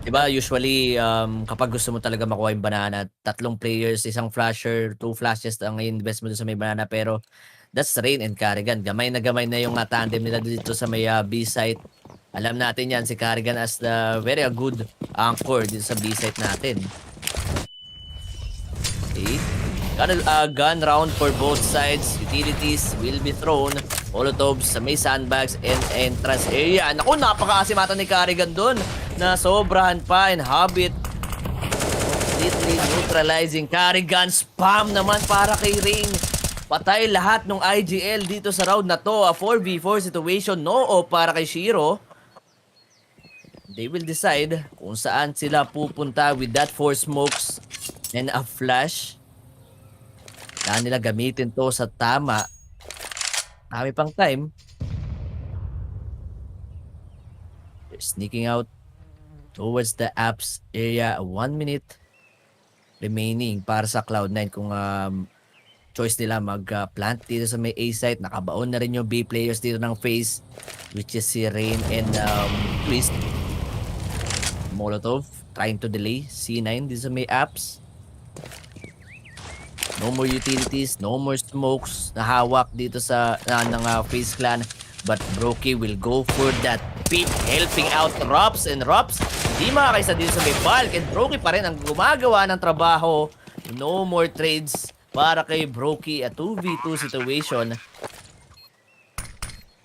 Diba, usually, kapag gusto mo talaga makuha yung banana, 3 players, isang flasher, 2 flashes ang invest mo sa may banana. Pero that's Rain and Carrigan. Gamay na yung tandem nila dito sa may B site. Alam natin yan, si Carrigan as the very good anchor dito sa B site natin. Okay. Got a gun round for both sides. Utilities will be thrown. Molotovs sa may sandbags and entrance area. Naku, napaka-asimata ni Carrigan doon. Na sobrahan pa and Habit. Completely neutralizing. Carrigan spam naman para kay Rain. Patay lahat ng IGL dito sa round na to. A 4v4 situation. No para kay Shiro. They will decide kung saan sila pupunta with that 4 smokes and a flash. Kailangan nila gamitin to sa tama. Kami pang time. They're sneaking out towards the apps area. 1 minute remaining para sa Cloud9 kung choice nila mag-plant dito sa may A site. Nakabaon na rin yung B players dito ng FaZe, which is si Rain and Twist. Molotov trying to delay C9 dito sa may apps. No more utilities, no more smokes na hawak dito sa ng FaZe Clan. But Brokey will go for that pit, helping out Rops, and Rops hindi makakaisa dito sa may bulk, and Brokey pa rin ang gumagawa ng trabaho. No more trades para kay Brokey, a 2v2 situation.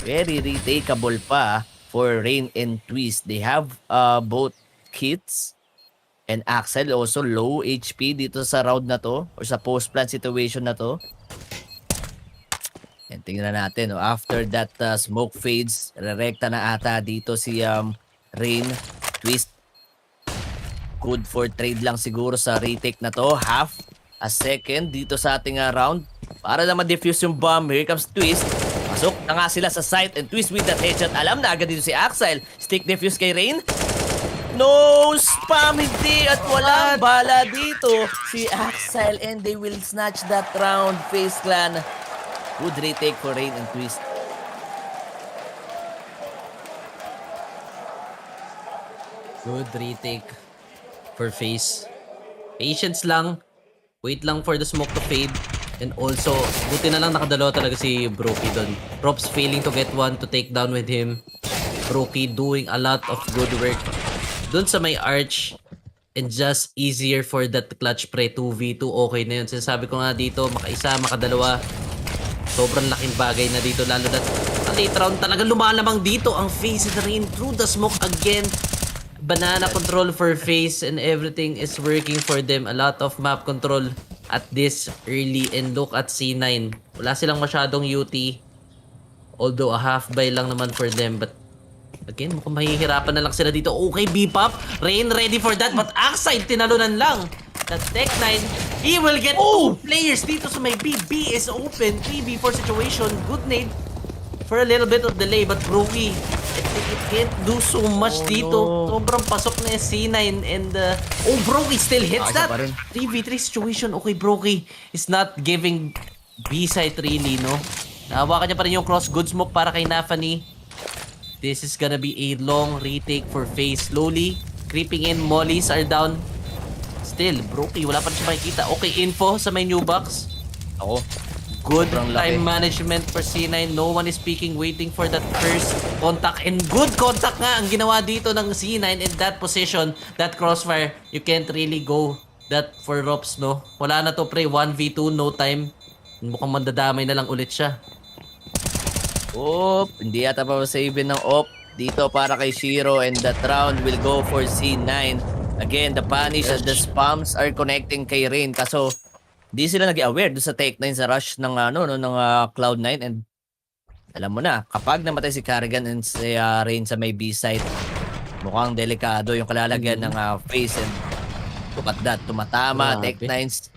Very retakeable pa for Rain and Twist. They have both kits. And Axel also low HP dito sa round na to or sa post-plant situation na to. And tingnan natin, no? After that smoke fades, rerekta na ata dito si Rain. Twist. Good for trade lang siguro sa retake na to. Half a second dito sa ating round. Para na ma-defuse yung bomb. Here comes Twist. Pasok na nga sila sa site, and Twist with that headshot. Alam na agad dito si Axel. Stick defuse kay Rain. No! Spam hindi! At walang bala dito si Axel, and they will snatch that round. FaZe Clan. Good retake for Rain and Twist. Good retake for FaZe. Patience lang. Wait lang for the smoke to fade. And also, buti na lang nakadalawa talaga si Brokey doon. Props failing to get one to take down with him. Brokey doing a lot of good work doon sa may arch. and just easier for that clutch pre 2v2. Okay na yun. Sinasabi ko nga dito, makaisa, makadalawa. Sobrang laking bagay na dito, lalo na sa late round talaga lumalamang dito ang FaZe and Rain through the smoke again. Banana control for FaZe and everything is working for them. A lot of map control at this early, and look at C9. Wala silang masyadong UT. Although a half buy lang naman for them, but again, mukhang mahihirapan na lang sila dito. Okay, B-pop. Rain ready for that, but Axide tinalunan lang. That Tech9, he will get two players dito sa may B. B is open. 3v4 situation. Good nade for a little bit of delay, but Brokey, it can't do so much dito. Sobrang pasok na yung C9 and Brokey still hits that. 3v3 situation. Okay, Brokey is not giving B side really, no? Nahawakan niya pa rin yung cross. Good smoke para kay Nafani. This is gonna be a long retake for FaZe. Slowly creeping in. Mollies are down. Still, Brokey, wala pa rin siya makikita. Okay, info sa may new box. Ako. Good Sobrang time laki. management for C9. No one is speaking, waiting for that first contact. And good contact nga ang ginawa dito ng C9 in that position. That crossfire, you can't really go that for Rops, no? Wala na to, pre. 1v2, no time. Mukhang mandadamay na lang ulit siya. Hindi yata pa save ng op dito para kay Shiro, and that round will go for C9. Again, the punish and the spams are connecting kay Rain, kaso di sila nag-aware doon sa Tech9 sa rush ng Cloud9, and alam mo na, kapag namatay si Carrigan and si Rain sa may B side, mukhang delikado yung kalalagyan ng FaZe, and look at that, tumatama. Grabe. Tech9s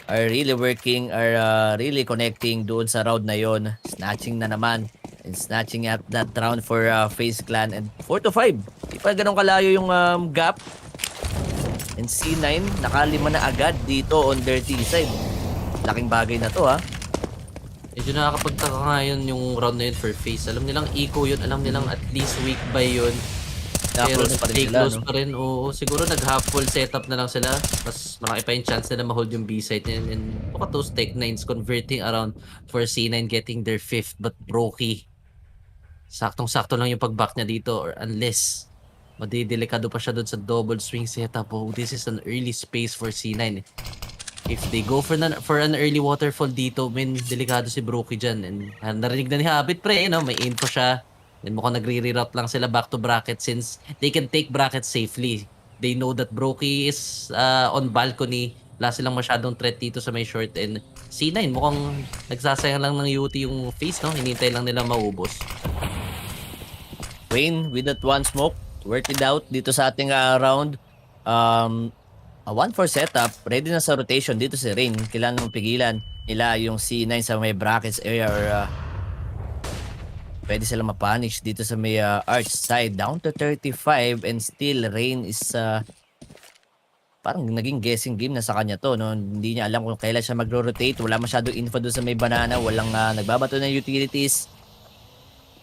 are really working, are really connecting doon sa round na yon. Snatching na naman, and snatching at that round for FaZe Clan, and 4-5. Di pa ganun kalayo yung gap. And C9 nakalima na agad dito on Vertigo side. Laking bagay na to, ha. Medyo nakakapagtaka nga yun yung round na yun for FaZe. Alam nilang eco yun, alam nilang at least weak by yun. Pero Close pa rin nag-stay sila, close no? pa rin. Oo, siguro nag-half full setup na lang sila. Mas malaki pa yung chance na ma-hold yung B-side niyan. And look at those Tech9s converting around for C9 getting their 5th. But Brokey, saktong-sakto lang yung pag-back niya dito, or unless madidelikado pa siya doon sa double swing setup. Oh, this is an early space for C9. If they go for an early waterfall dito, delikado si Brokey dyan. And narinig na ni Habit, pre, may info siya. And mukhang nagre-reroute lang sila back to bracket since they can take bracket safely. They know that Brokey is on balcony. Wala silang masyadong threat dito sa may short. And C9, mukhang nagsasayang lang ng UT yung FaZe, no? Hinintay lang nila maubos. Wayne with that one smoke, work it out dito sa ating round. A 1-4 setup, ready na sa rotation dito si Rain. Kailangan mong pigilan nila yung C9 sa may brackets area, or pwede sila mapunish dito sa may arch side. Down to 35, and still Rain is parang naging guessing game na sa kanya to, no? Hindi niya alam kung kailan siya magro-rotate. Wala masyadong info doon sa may banana. Walang nagbabato ng utilities.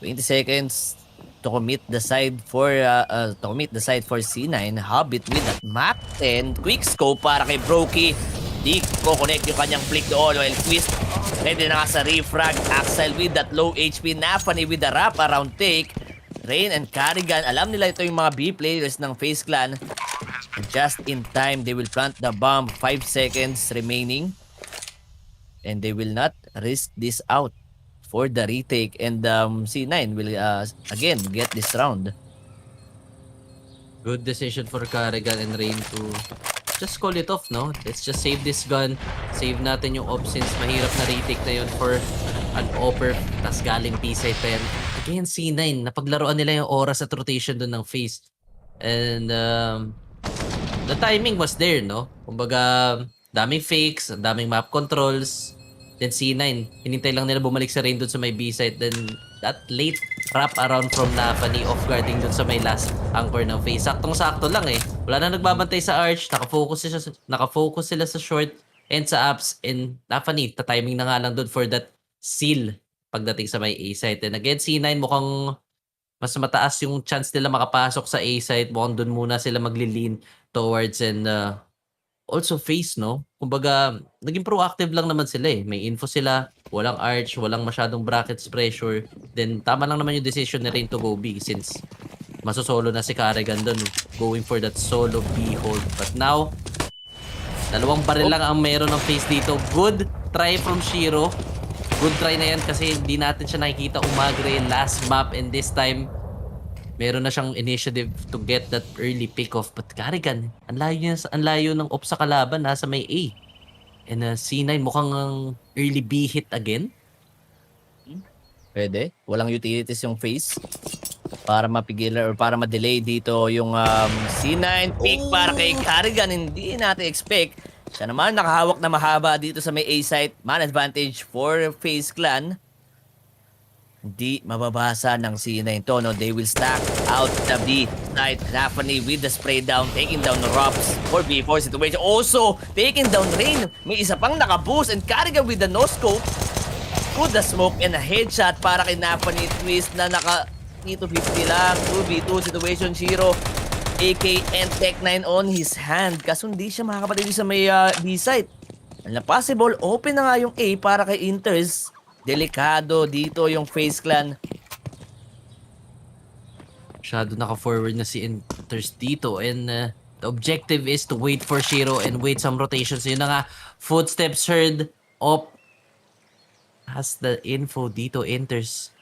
20 seconds to commit the side for C9. Habit with that Mach 10. Quick scope para kay Brokey. Di ko connect yung kanyang flick doon. While Twist ready na nga sa refrag. Axel with that low HP. Nafani with the wrap around take. Rain and Carrigan, alam nila ito yung mga B players ng FaZe Clan. And just in time, they will plant the bomb. 5 seconds remaining. And they will not risk this out for the retake. And C9 will again get this round. Good decision for Carrigan and Rain to just call it off, no? Let's just save this gun. Save natin yung op since mahirap na retake na yun for an offer. Tas galing P-side pa yan. Again, C9, napaglaruan nila yung oras at rotation dun ng FaZe. And the timing was there, no? Kumbaga, daming fakes, daming map controls. Then C9, hinintay lang nila bumalik sa Rain dun sa may B-side. Then that late wrap around from Nafani off guarding dun sa may last anchor ng FaZe. Saktong-sakto lang eh. Wala na nagbabantay sa arch. Nakafocus sila sa short and sa apps. And Nafani, ta-timing na nga lang dun for that seal pagdating sa may A-side. And again, C9 mukhang mas mataas yung chance nila makapasok sa A-side. Mukhang dun muna sila magli-lean towards, and also FaZe, no? Kumbaga, naging proactive lang naman sila eh. May info sila, walang arch, walang masyadong brackets pressure. Then, tama lang naman yung decision na rin to go big since masosolo na si Carrigan doon, going for that solo B hold. But now, dalawang baril lang ang meron ng FaZe dito. Good try from Shiro. Good try na yan kasi hindi natin siya nakikita umagre last map, and this time meron na siyang initiative to get that early pick off. But Carrigan, ang layo ng off sa kalaban, nasa may A. And C9 mukhang early B hit again. Pwede. Walang utilities yung FaZe para mapigilan or para ma-delay dito yung C9 pick para kay Carrigan. Hindi natin expect. Siya naman nakahawak na mahaba dito sa may A site. Man advantage for FaZe Clan. Hindi mababasa ng C9 to, no? They will stack out the B side. Daphne with the spray down, taking down the Robs for B4 situation. Also, taking down Rain. May isa pang nakaboost and Carrigan with the no-scope. Good the smoke and a headshot para kay Daphne Twist na naka 250 lang. 2v2 situation. Shiro, AK and Tech9 on his hand. Kaso hindi siya makakapatid sa may B side. And possible, open na nga yung A para kay Inters. Delikado dito yung FaZe Clan. Masyado naka-forward na si Inters dito, and the objective is to wait for Shiro and wait some rotations. Yun na nga, footsteps heard. Op has the info dito, Inters.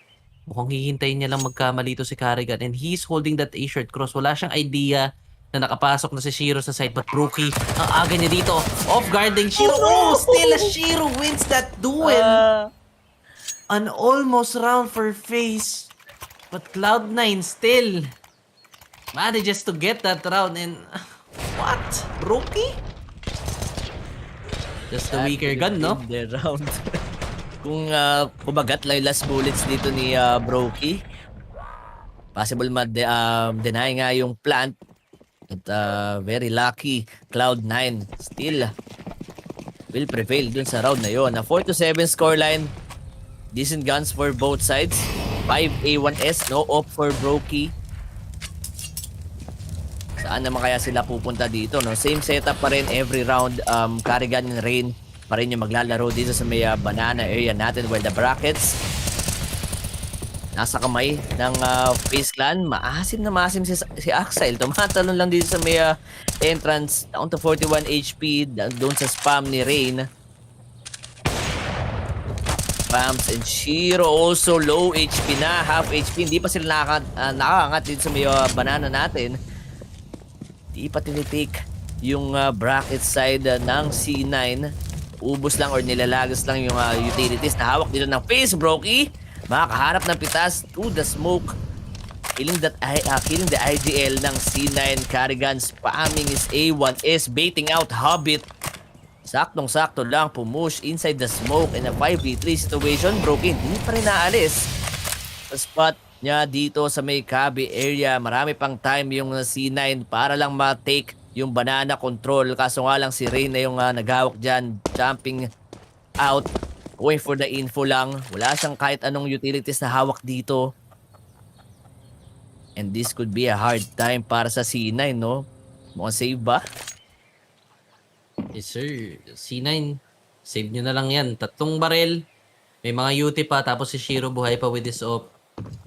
Mukhang hihintayin niya lang magkamali to si Carrigan, and he's holding that A-shirt cross. Wala siyang idea na nakapasok na si Shiro sa side, but Brookie, ang aga niya dito. Off-guarding Shiro. Oh, still Shiro wins that duel. An almost round for FaZe, but Cloud9 still manages to get that round. And what? Rookie? Just the weaker gun, no? The round. Kung kumagat lang yung last bullets dito ni Brokey, possible deny nga yung plant. At very lucky, Cloud9 still will prevail dun sa round na yun. Na 4-7 scoreline. Decent guns for both sides. 5A1S, no op for Brokey. Saan naman kaya sila pupunta dito, no? Same setup pa rin every round. Carrigan and Rain pa rin yung maglalaro dito sa may banana area natin where the brackets nasa kamay ng FaZe Clan. Maasim na maasim si Axile. Tumatalon lang dito sa may entrance. Down to 41 HP. Doon sa spam ni Rain. Spams and Shiro also low HP na. Half HP. Hindi pa sila nakakangat dito sa may banana natin. Hindi pa tinitake yung bracket side ng C9. Ubus lang or nilalagas lang yung utilities na hawak dito ng FaZe. Brokey makakaharap ng pitas to the smoke, killing the IGL ng C9. Carrigan spamming his A1S, baiting out Hobbit. Saktong-sakto lang pumush inside the smoke in a 5v3 situation. Brokey hindi pa rin naalis sa spot niya dito sa may Cabe area. Marami pang time yung C9 para lang ma-take yung banana control. Kaso nga lang si Rain na yung naghawak dyan, jumping out, going for the info lang. Wala siyang kahit anong utilities na hawak dito. And this could be a hard time para sa C9, no? Mukhang save ba? Yes sir, C9, save nyo na lang yan. 3 baril, may mga UT pa, tapos si Shiro buhay pa with this op.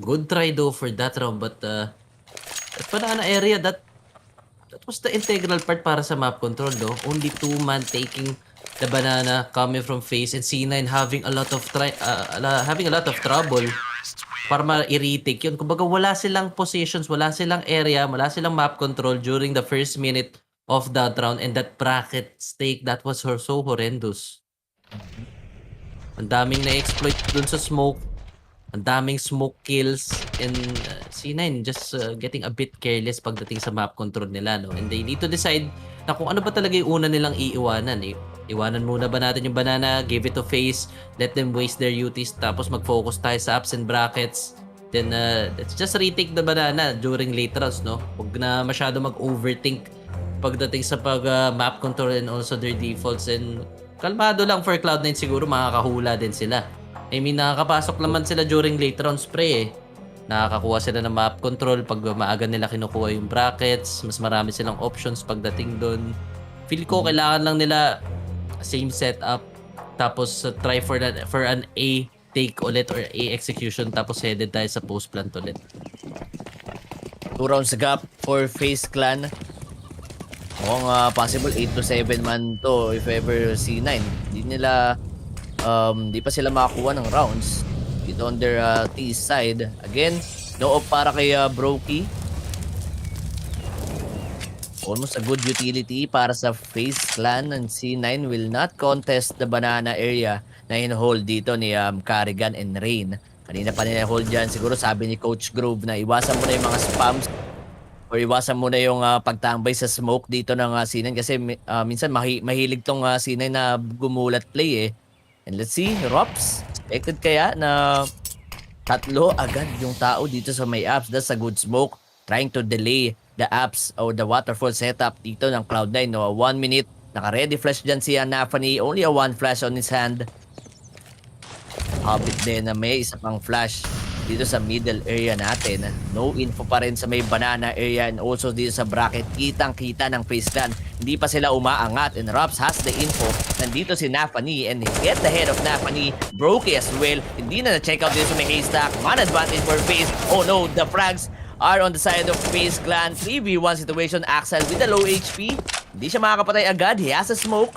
Good try though for that round, but that banana area, that was the integral part para sa map control though. Only 2 man taking the banana coming from FaZe, and C9 having a lot of trouble para ma-retake yun. Kumbaga wala silang positions, wala silang area, wala silang map control during the first minute of that round, and that bracket stake, that was so horrendous. Ang daming na-exploit dun sa smoke. Ang daming smoke kills, and C9 just getting a bit careless pagdating sa map control nila, no? And they need to decide na kung ano ba talaga yung una nilang iiwanan. Iwanan muna ba natin yung banana, give it to FaZe, let them waste their UTs, tapos mag-focus tayo sa ups and brackets. Then let's just retake the banana during late rounds, no? Huwag na masyado mag-overthink pagdating sa map control and also their defaults. And kalmado lang for Cloud9, siguro makakahula din sila. I mean, nakakapasok naman sila during late rounds pre eh. Nakakakuha sila ng map control pag maaga nila kinukuha yung brackets. Mas marami silang options pagdating doon. Feel ko kailangan lang nila same setup, tapos try for an A take ulit or A execution, tapos headed tayo sa post plant ulit. 2 rounds gap for FaZe Clan. Mukhang possible 8 to 7 man to if ever C9. Di pa sila makakuha ng rounds dito on their T side. Again, no off para kay Brokey. Almost a good utility para sa FaZe Clan, and C9 will not contest the banana area na in-hold dito ni Carrigan and Rain. Kanina pa nila hold dyan. Siguro sabi ni Coach Grove na iwasan mo na yung mga spams or iwasan mo na yung pagtambay sa smoke dito ng C9 kasi minsan mahilig tong C9 na gumulat play eh. And let's see, Rops, expected kaya na tatlo agad yung tao dito sa may apps. That's a good smoke. Trying to delay the apps or the waterfall setup dito ng Cloud9. No? 1 minute. Naka-ready flash dyan si Nafany. Only a 1 flash on his hand. Habit din na may isa pang flash dito sa middle area natin. No info pa rin sa may banana area and also dito sa bracket. Kitang-kita ng FaZe Clan. Hindi pa sila umaangat and Rops has the info. Nandito si Nafany and get the head of Nafany. Brokey as well. Hindi na na-check out dito sa may haystack. Man advantage for FaZe. Oh no, the frags are on the side of FaZe Clan. 3v1 situation. Axel with a low HP. Hindi siya makakapatay agad. He has a smoke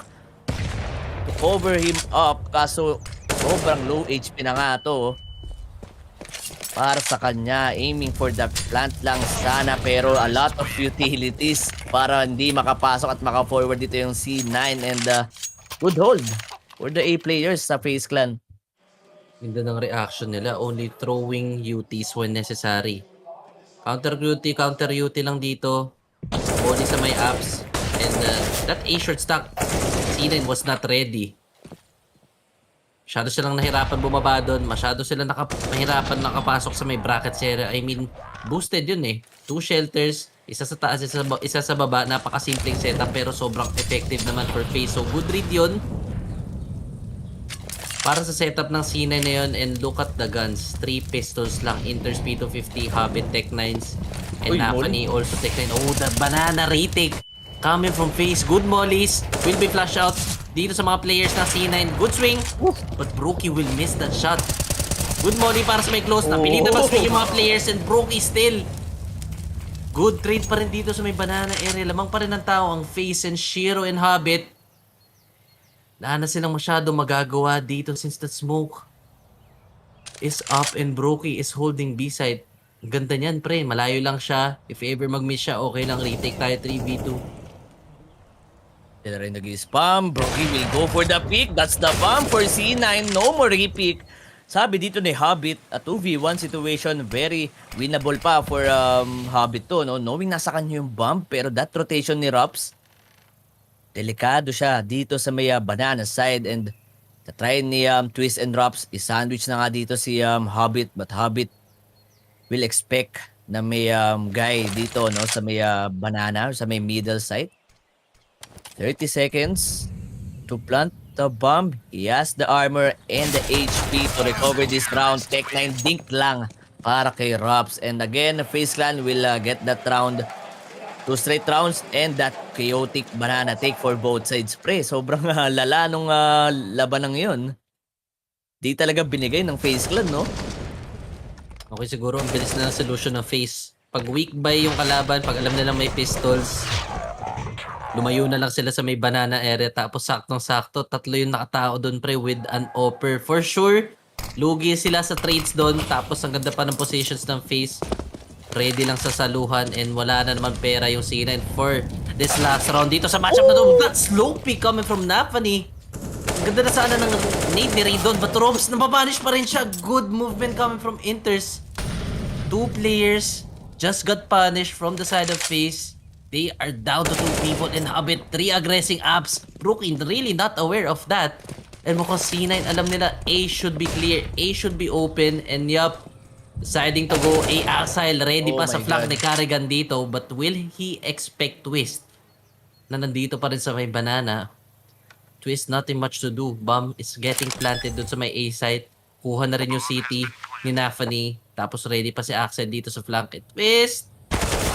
to cover him up. Kaso sobrang low HP na nga to para sa kanya. Aiming for the plant lang sana, pero a lot of utilities para hindi makapasok at maka-forward dito yung C9 and good hold for the A players sa FaZe Clan. Ganda ng reaction nila. Only throwing UTs when necessary. Counter UT lang dito. Only sa may apps. And that A short stack, C9 was not ready. Masyado silang nahirapan bumaba doon. Masyado silang nahirapan nakapasok sa may bracket area. I mean, boosted yun eh. 2 shelters, isa sa taas, isa sa baba. Napakasimpleng setup pero sobrang effective naman for FaZe. So good read yun para sa setup ng C9 na yun. And look at the guns. 3 pistols lang. Inters P250, Hobbit Tech 9s. And Nafany also Tech 9. Oh, the banana retake coming from FaZe. Good mollies. Will be flash out dito sa mga players ng C9. Good swing. But Brokey will miss that shot. Good molly para sa may close. Napilitan mag-swing yung mga players and Brokey still. Good trade pa rin dito sa may banana area. Lamang pa rin ng tao ang FaZe and Shiro and Hobbit. Wala na silang masyado magagawa dito since the smoke is up and Brokey is holding B-side. Ang ganda niyan, pre. Malayo lang siya. If ever mag-miss siya, okay lang. Retake tayo 3v2. Sila rin nag-spam. Brokey will go for the pick. That's the bomb for C9. No more repick. Sabi dito ni Hobbit, a 2v1 situation, very winnable pa for Hobbit to. No? Knowing nasa kanya yung bomb, pero that rotation ni Rops, delikado siya dito sa may banana side and try ni Twist and Rops i-sandwich na nga dito si Hobbit, but Hobbit will expect na may guy dito no sa may banana, sa may middle side. 30 seconds to plant the bomb. He has the armor and the HP to recover this round. Tech 9 dink lang para kay Rops, and again FaZe Clan will get that round. 2 straight rounds and that chaotic banana take for both sides. Pre, sobrang lala nung labanang yun. Di talaga binigay ng FaZe Clan, no? Okay, siguro ang bilis na ng solution ng FaZe. Pag weak by yung kalaban, pag alam nilang may pistols, lumayo na lang sila sa may banana area. Tapos saktong-sakto, 3 yung nakatao doon, pre, with an offer. For sure, lugi sila sa trades doon. Tapos ang ganda pa ng positions ng FaZe. Ready lang sa saluhan and wala na naman pera yung C9 for this last round dito sa matchup na to. That slow pick coming from Nafany. Ang ganda na sana ng nade ni Raydon, but Robs nababanish pa rin siya. Good movement coming from Inters. 2 players just got punished from the side of FaZe. They are down to 2 people and Hobbit 3 aggressing apps. Brokey really not aware of that. And mukhang C9 alam nila A should be clear, A should be open, and yup, deciding to go A Axile, ready pa sa flank ni Carrigan dito, but will he expect Twist na nandito pa rin sa may banana? Twist, nothing much to do. Bomb is getting planted dun sa may A site. Kuha na rin yung CT ni Nafany, tapos ready pa si Axel dito sa flank. Twist,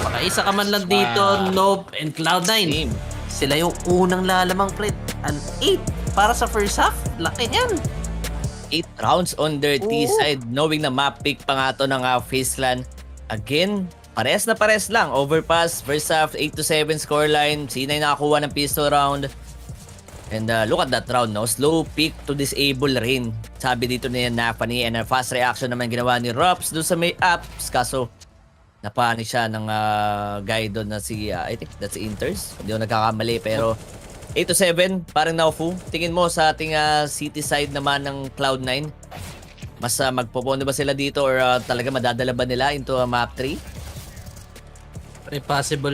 makaisa ka man lang dito. Nope. And Cloud9, sila yung unang lalamang plate. An 8 para sa first half. Laki niyan. 8 rounds on their T side, knowing na map pick pa nga to ng FaZe Clan. Again, pares na pares lang. Overpass, first half, 8-7 scoreline. C9 nakakuha ng pistol round. And look at that round, no? Slow pick to disable Rain. Sabi dito ni Nafani. And fast reaction naman ginawa ni Rops doon sa may apps. Kaso, napani siya ng guy doon na si, I think that's Inters. Hindi ako nagkakamali, pero 8-7, parang Naufu. Tingin mo sa ating city side naman ng Cloud9. Mas magpopondo ba sila dito or talaga madadala ba nila into map 3? Possible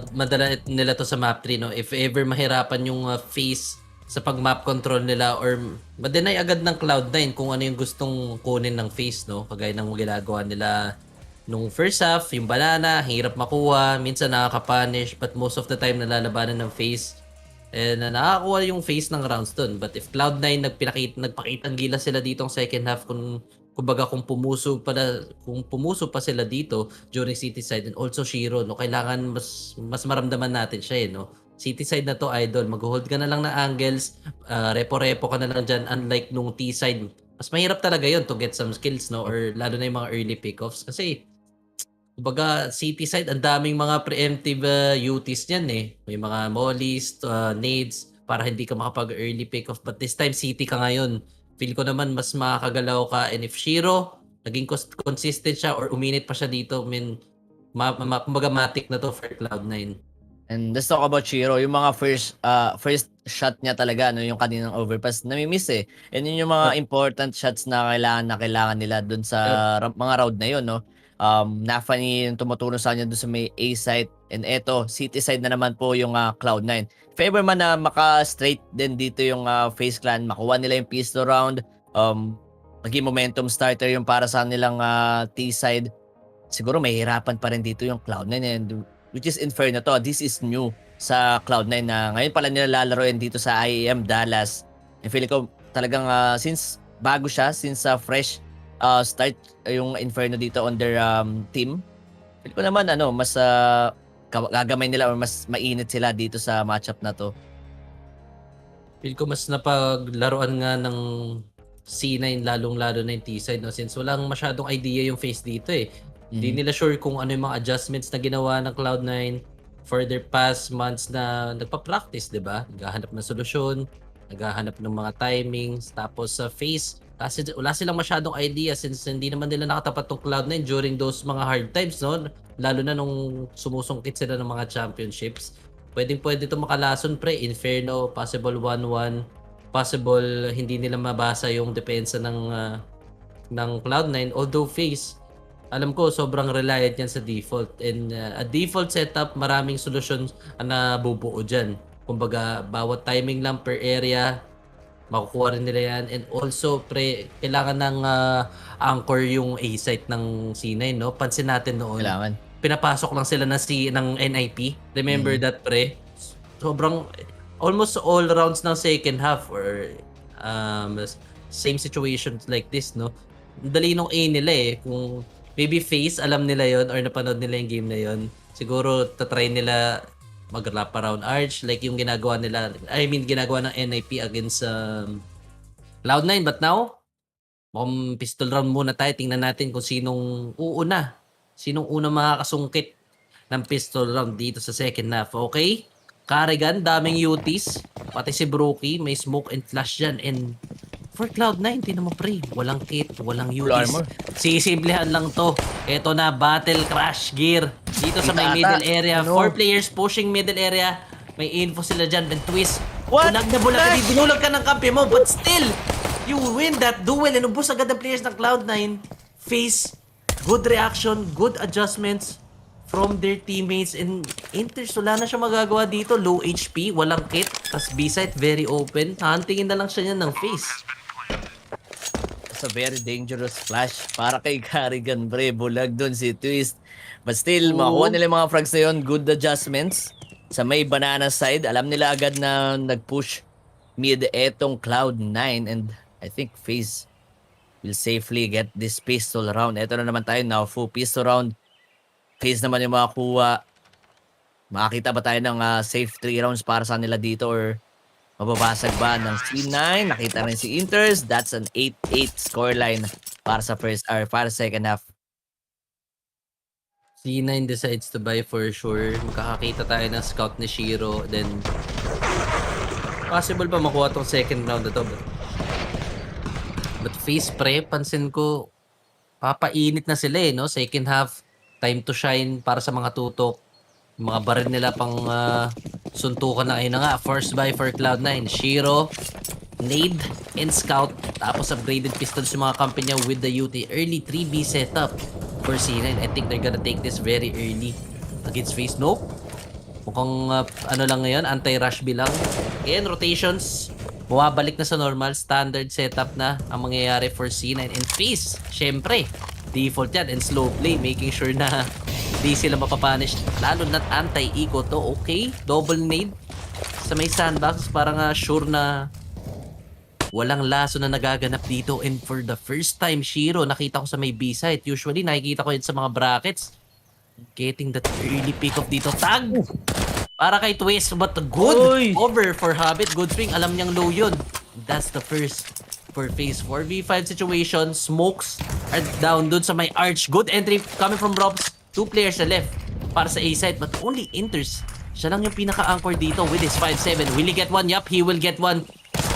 madala nila to sa map 3, no? If ever mahirapan yung FaZe sa pag-map control nila or ma-deny agad ng Cloud9 kung ano yung gustong kunin ng FaZe, no? Kagaya ng ginagawa nila nung first half, yung banana, hirap makuha, minsan nakaka-punish, but most of the time nalalabanan ng FaZe. And nakakakuha yung FaZe ng rounds dun. But if Cloud9 nagpakitang gila sila dito ng second half kumbaga kung pumuso pa sila dito during city side and also Shiro, no, kailangan mas maramdaman natin siya, no. City side na to, idol, mag-hold ka na lang ng angles, repo-repo ka na lang dyan, unlike nung T side. Mas mahirap talaga yon to get some skills, no, or lalo na yung mga early pickoffs kasi kumbaga city side ang daming mga preemptive UTs niyan eh. May mga mollies, nades para hindi ka makapag-early pickoff, but this time city ka ngayon. Feel ko naman mas makakagalaw ka, and if Shiro naging consistent siya or uminit pa siya dito, kumbaga matic na to for Cloud9. And let's talk about Shiro. Yung mga first shot niya talaga, no, yung kaninang overpass, nami-miss eh. And yun yung mga important shots na kailangan nila dun sa mga round na yun, no. Nafani yung tumutulong sa kanya dun sa may A site. And eto, city side na naman po yung Cloud9. If ever man na maka-straight din dito yung FaZe Clan, makuha nila yung pistol round, maging momentum starter yung para sa nilang T side, siguro may hirapan pa rin dito yung Cloud9, and which is Inferno to. This is new sa Cloud9 na ngayon pala nila lalaroin dito sa IEM Dallas. I feel ko talagang since bago siya, since fresh start yung Inferno dito on their team, feel ko naman mas gagamay nila or mas mainit sila dito sa matchup na to. Feel ko mas napaglaruan nga ng C9 lalong-lalo na yung T-side, no? Since walang masyadong idea yung FaZe dito eh. Hindi nila sure kung ano yung mga adjustments na ginawa ng Cloud9 for their past months na nagpa-practice, di ba? Naghahanap ng solusyon, naghahanap ng mga timings, tapos sa FaZe, kasi wala silang masyadong idea since hindi naman nila nakatapat tong Cloud9 during those mga hard times, no? Lalo na nung sumusungkit sila ng mga championships. Pwede ito makalason, pre. Inferno, possible 1-1, possible hindi nila mabasa yung depensa ng Cloud9. Although FaZe, alam ko sobrang reliant yan sa default, and a default setup, maraming solutions na bubuo dyan. Kumbaga, bawat timing lang per area, makukuha rin nila yan. And also, pre, kailangan ng anchor yung A-site ng C9, no? Pansin natin noon. Kailangan. Pinapasok lang sila ng NIP. Remember that, pre? Sobrang, almost all rounds ng second half or same situations like this, no? Dali nung A nila eh. Kung maybe FaZe, alam nila yon or napanood nila yung game na yon, siguro tatry nila mag-wrap around Arch like yung ginagawa ng NIP against Cloud9. But now, pistol round muna tayo. Tingnan natin kung sinong unang makakasungkit ng pistol round dito sa second half. Okay? Carrigan, daming UTs. Pati si Brookie, may smoke and flash dyan. And for Cloud9, tinan mo, pre, walang kit, walang UTs. Sisimplehan lang to. Ito na, battle crash gear. Dito sa may middle area. 4 players pushing middle area. May info sila dyan. Then twist. Bulag na bulag. Binulag ka ng kampi mo. But still, you win that duel. And ubos agad ang players ng Cloud9. FaZe, good reaction, good adjustments from their teammates. And Inters, wala na siya magagawa dito. Low HP, walang kit. Tapos B-site, very open. Hantingin na lang siya niyan ng FaZe. It's a very dangerous flash para kay Carrigan, pre. Bulag dun si Twist. But still, makuha nila yung mga frags na yun. Good adjustments. Sa may banana side, alam nila agad na nag-push mid etong Cloud9. And I think FaZe will safely get this pistol round. Ito na naman tayo now, full pistol round. FaZe naman yung makakuha. Makakita ba tayo ng safe 3 rounds para sa nila dito or mababasag ba ng C9? Nakita rin si Inters. That's an 8-8 scoreline para sa para second half. C9 decides to buy for sure. Makakakita tayo ng scout ni Shiro. Then, possible pa makuha tong second round na to. But FaZe pre, pansin ko, papainit na sila no? Second half, time to shine para sa mga tutok. Yung mga baril nila pang suntukan na. Ayun na nga, first buy for Cloud9. Shiro, Nade, and Scout. Tapos upgraded pistols yung mga kampi niya with the UT. Early 3B setup for C9. I think they're gonna take this very early against FaZe. Nope. Mukhang ano lang ngayon, anti-rush B lang. Again, rotations. Bumabalik na sa normal. Standard setup na ang mangyayari for C9 and FaZe. Syempre, default yan and slow play. Making sure na di sila mapapunish. Lalo na't anti-eco to. Okay, double nade sa may sandbox. Parang sure na walang laso na nagaganap dito. And for the first time, Shiro, nakita ko sa may B-site. Usually, nakikita ko yun sa mga brackets. Getting that early pick-off dito. Tag! Para kay Twist, but good over for Habit. Good swing, alam niyang low yun. That's the first for FaZe 4v5 situation. Smokes are down dun sa may arch. Good entry coming from Robs. 2 players na left para sa A-site, but only enters. Siya lang yung pinaka-anchor dito with his 5-7. Will he get one? Yup, he will get one.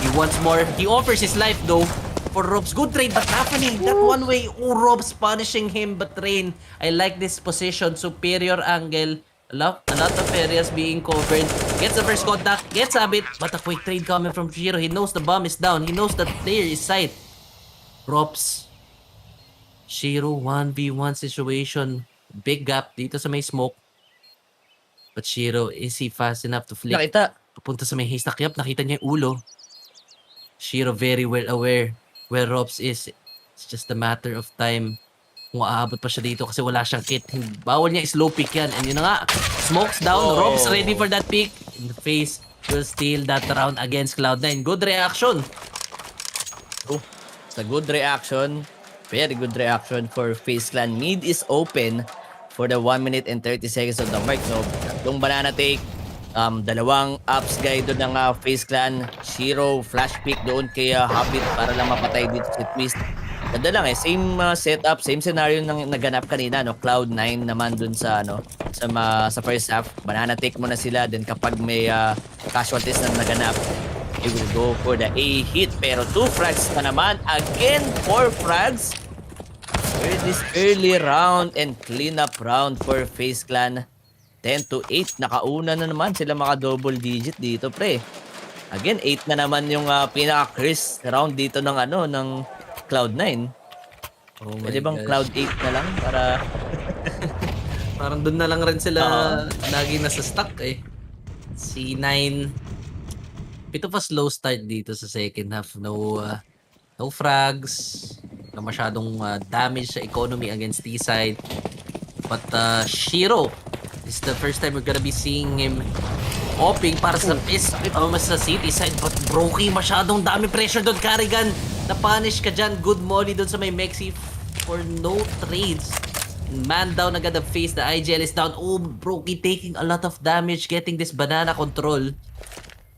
He wants more. He offers his life though for Robs. Good trade, but happening that one way. Oh, Robs punishing him, but Rain. I like this position. Superior angle. A lot of areas being covered. Gets the first contact. Gets a bit, but a quick trade coming from Shiro. He knows the bomb is down. He knows that player is sight. Robs. Shiro 1v1 situation. Big gap dito sa may smoke. But Shiro, is he fast enough to flick? Nakita. Papunta sa may haystack. Yup, nakita niya yung ulo. Shiro very well aware where Robs is. It's just a matter of time kung aabot pa siya dito kasi wala siyang kit. Bawal niya slow pick yan. And yun na nga, smokes down. Robs ready for that pick. In the face, will steal that round against Cloud9. Good reaction. Oh, it's a good reaction. Very good reaction for FaZe Clan. Mid is open for the 1 minute and 30 seconds of the mark. No, yung banana take. Dalawang ups guy doon ng FaZe Clan. Shiro, flash pick doon kay Habit para lang mapatay dito si Twist. Ganda lang same setup, same scenario nang naganap kanina, no. Cloud9 naman doon sa sa first half. Banana take mo na sila, then kapag may casualties na naganap, you will go for the A hit. Pero 2 frags pa naman, again 4 frags for this early round and clean up round for FaZe Clan. 10-8, nakauna na naman sila maka double digit dito, pre. Again, 8 na naman yung pinaka-curse round dito ng ng Cloud9. Oh my Pwede bang gosh. Cloud 8 na lang para Parang doon na lang rin sila lagi nasa stuck eh. C9. Ito pa slow start dito sa second half. No frags. No masyadong damage sa economy against T-side. But Shiro, this is the first time we're gonna be seeing him opping para sa sa city side. But Brokey, masyadong dami pressure doon. Carrigan, na-punish ka dyan. Good molly doon sa may Mexi for no trades. Man down agad ang face. The IGL is down. Oh, Brokey taking a lot of damage. Getting this banana control.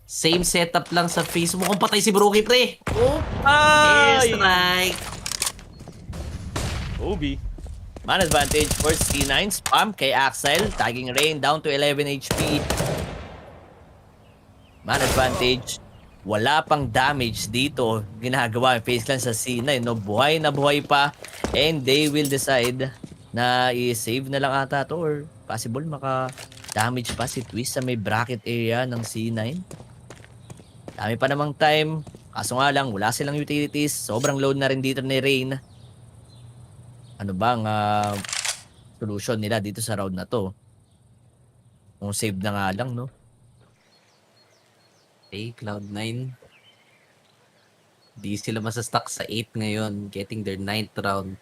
Same setup lang sa face. Mukhang patay si Brokey, pre. Oh, airstrike. Obi. Man advantage for C9. Spam kay Axel. Tagging Rain down to 11 HP. Man advantage. Wala pang damage dito ginagawa yung FaZe Clan sa C9. No, buhay na buhay pa. And they will decide na i-save na lang ata to or possible maka-damage pa si Twist sa may bracket area ng C9. Dami pa namang time. Kaso nga lang, wala silang utilities. Sobrang load na rin dito ni Rain. Ano bang solution nila dito sa round na to? Kung save na nga lang, no? Okay, Cloud9. Di sila masastuck sa 8 ngayon. Getting their 9th round.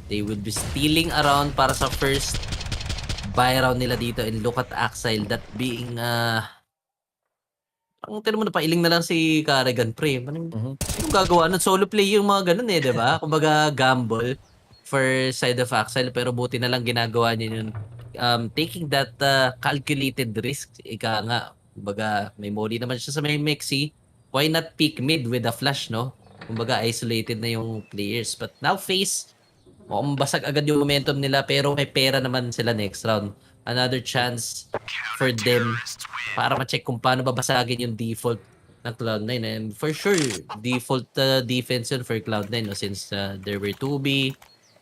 They will be stealing around para sa first buy round nila dito. And look at Axel. That being... ang tira mo na pailing na lang si Carrigan, pre. Anong gagawa nun? Solo play yung mga ganun eh, diba? Kumbaga gamble for side of Axel. Pero buti na lang ginagawa niya yun. Taking that calculated risk. Ika nga. Kumbaga, may molly naman siya sa may Mexi. Why not pick mid with a flash, no? Kumbaga, isolated na yung players. But now, FaZe, Mukhang basag agad yung momentum nila pero may pera naman sila next round. Another chance for them para ma-check kung paano babasagin yung default ng Cloud9. And for sure, default defense yun for Cloud9 no? Since there were 2B,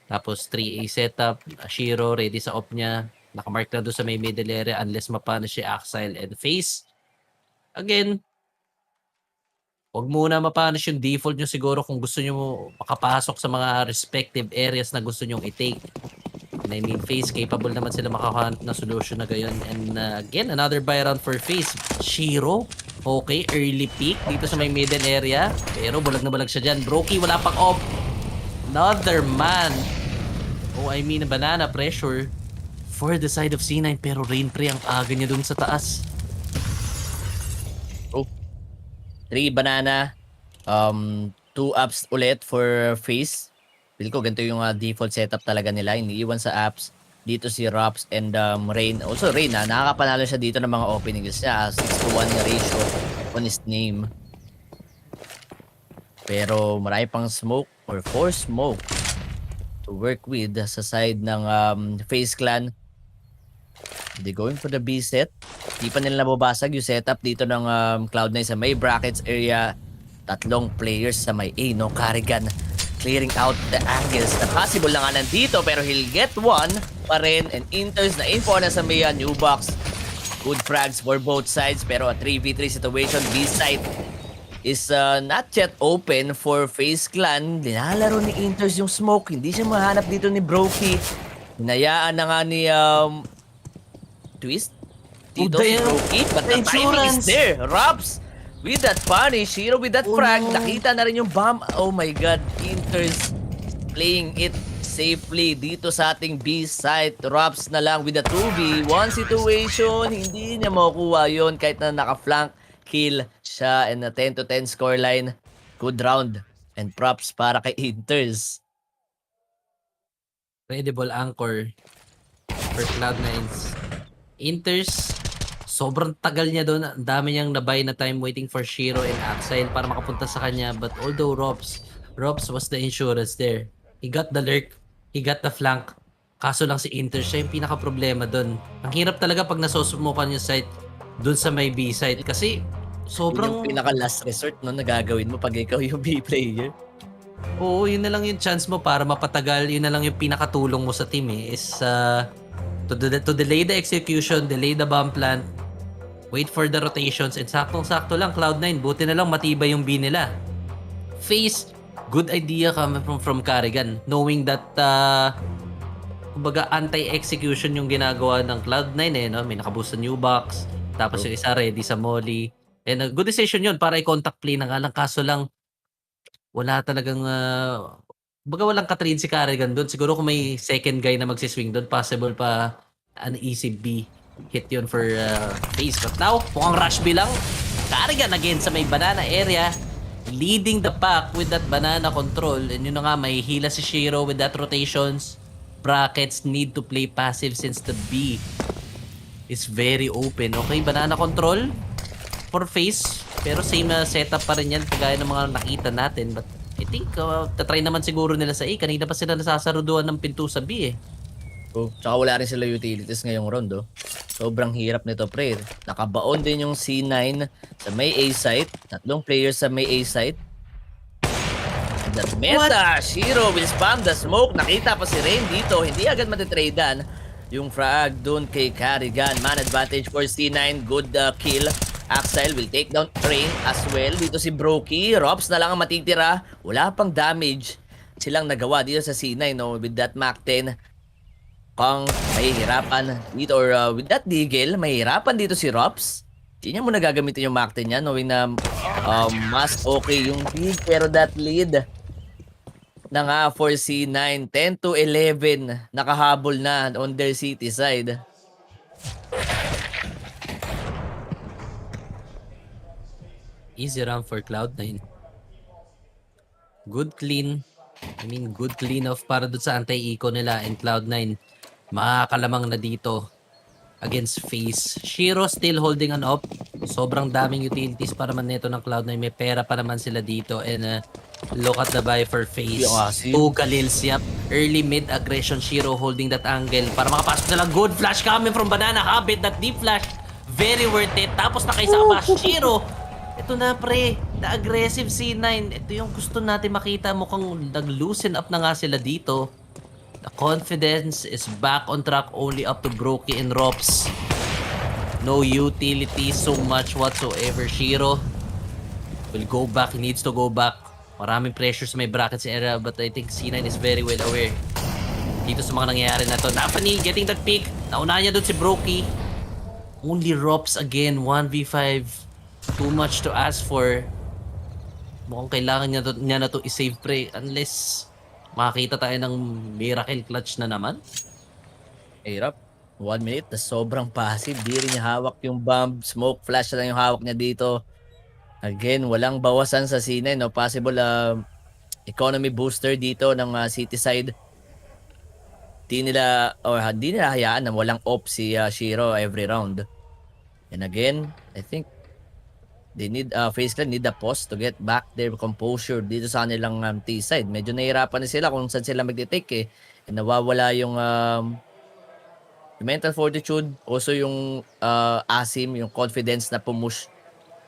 tapos 3A setup, Shiro ready sa op niya. Nakamark na doon sa may middle area unless mapano si Axile and FaZe. Again, wag muna mapunish yung default nyo siguro kung gusto nyo makapasok sa mga respective areas na gusto nyo i-take. And I mean, FaZe, capable naman sila makahanap na solution na gayon. And again, another buy round for FaZe. Shiro, okay, early peak dito sa may middle area. Pero bulag na bulag siya dyan. Brokey, wala pang off. Another man. Oh, I mean, banana pressure for the side of C9. Pero Rainpre ang aga niya dun sa taas. 3 banana, 2 apps ulit for FaZe. Feel ko ganito yung default setup talaga nila. Iniiwan sa apps. Dito si Rops and Rain. Also Rain, nakakapanalo siya dito ng mga openings niya. 6-to-1 ratio on his name. Pero marami pang smoke or force smoke to work with sa side ng FaZe Clan. They going for the B set. Di pa nila nababasag yung setup dito ng Cloud9 sa may brackets area. 3 players sa may A, no? Carrigan clearing out the angles na possible na nga nandito pero he'll get one pa rin. And Inters na info na sa may new box. Good frags for both sides pero a 3v3 situation. B side is not yet open for FaZe Clan. Linalaro ni Inters yung smoke. Hindi siya mahanap dito ni Brokey. Hinayaan na nga ni Twist dito si Brokey, but the timing is there. Robs with that punish, Shiro with that frag. Nakita na rin yung bomb. Oh my god, Inters playing it safely dito sa ating B site. Robs na lang with the 2v1 situation. Hindi niya makukuha yun kahit na naka-flank kill siya and a 10-10 scoreline. Good round and props para kay Inters. Credible anchor for Cloud9's. Inters, sobrang tagal niya doon. Ang dami niyang nabay na time waiting for Shiro and Axile para makapunta sa kanya. But although Robs was the insurance there. He got the lurk, he got the flank. Kaso lang si Inters, siya yung pinaka-problema doon. Ang hirap talaga pag nasosumukan yung site doon sa may B side. Kasi sobrang... Yung pinaka-last resort no, nagagawin mo pag ikaw yung B player. Oo, yun na lang yung chance mo para mapatagal. Yun na lang yung pinakatulong mo sa team is... To delay the execution, delay the bomb plant, wait for the rotations, and saktong-sakto lang Cloud9. Buti na lang matibay yung B nila. FaZe, good idea coming from Carrigan, knowing that kumbaga anti-execution yung ginagawa ng Cloud9 eh, no? May nakaboost sa new box, tapos yung isa ready sa molly. And a good decision yun para i-contact play na nga lang. Kaso lang, wala talagang baga walang katrin si Carrigan doon. Siguro kung may second guy na magsiswing doon, possible pa an easy B hit yun for FaZe. But now, mukhang rush B lang. Carrigan again sa may banana area, leading the pack with that banana control. And yun na nga, may hila si Shiro with that rotations. Brackets need to play passive since the B is very open. Okay, banana control for FaZe. Pero same setup pa rin yan kagaya ng mga nakita natin. But I think, tatry naman siguro nila sa A. Kanina pa sila nasasaruduan ng pinto sa B eh. Oh, tsaka wala rin sila utilities ngayong round, oh. Sobrang hirap nito, pre. Nakabaon din yung C9 sa may A site. 3 players sa may A site. That meta, Shiro will spam the smoke. Nakita pa si Rain dito. Hindi agad matitradean yung frag dun kay Carrigan. Man advantage for C9. Good kill. Axile will take down Rain as well. Dito si Brokey. Robs na lang ang matitira. Wala pang damage silang nagawa dito sa C9, no? With that Mac 10. Kung mahihirapan dito or with that Deagle, mahihirapan dito si Robs. Hindi niya muna gagamitin yung Mac 10 niya knowing na mas okay yung lead. Pero that lead na nga for C9. 10-11. Nakahabol na on their city side. Easy round for Cloud9. Good clean. Good clean off para doon sa anti-eco nila. And Cloud9 makakalamang na dito against FaZe. Shiro still holding an op. Sobrang daming utilities para man neto ng Cloud9. May pera pa naman sila dito. And look at the buy for FaZe. 2 Khalils, yep. early mid aggression. Shiro holding that angle para makapasok na lang. Good flash coming from Banana. Habit that deep flash. Very worth it. Tapos nakaisa pa Shiro. Ito na pre, the aggressive C9. Ito yung gusto natin makita. Mukhang nag-loosen up na nga sila dito. The confidence is back on track, only up to Brokey and Rops. No utility so much whatsoever. Shiro will go back. He needs to go back. Maraming pressure sa may brackets area, but I think C9 is very well aware dito sa mga nangyayari na to. Nafani getting that pick. Naunahan niya doon si Brokey. Only Rops again. 1v5. Too much to ask for. Mukhang kailangan niya na to i-save pre. Unless makakita tayo ng miracle clutch na naman. Hirap. 1 minute, na sobrang passive. Di rin niya hawak yung bomb. Smoke flash lang yung hawak niya dito. Again, walang bawasan sa C9. No? Possible economy booster dito ng city side. Di nila hayaan na walang off si Shiro every round. And again, I think they need FaZe Clan need a pause to get back their composure dito sa kanilang T side. Medyo nahihirapan na sila kung saan sila magte-take And nawawala yung mental fortitude, also yung asim, yung confidence na pumush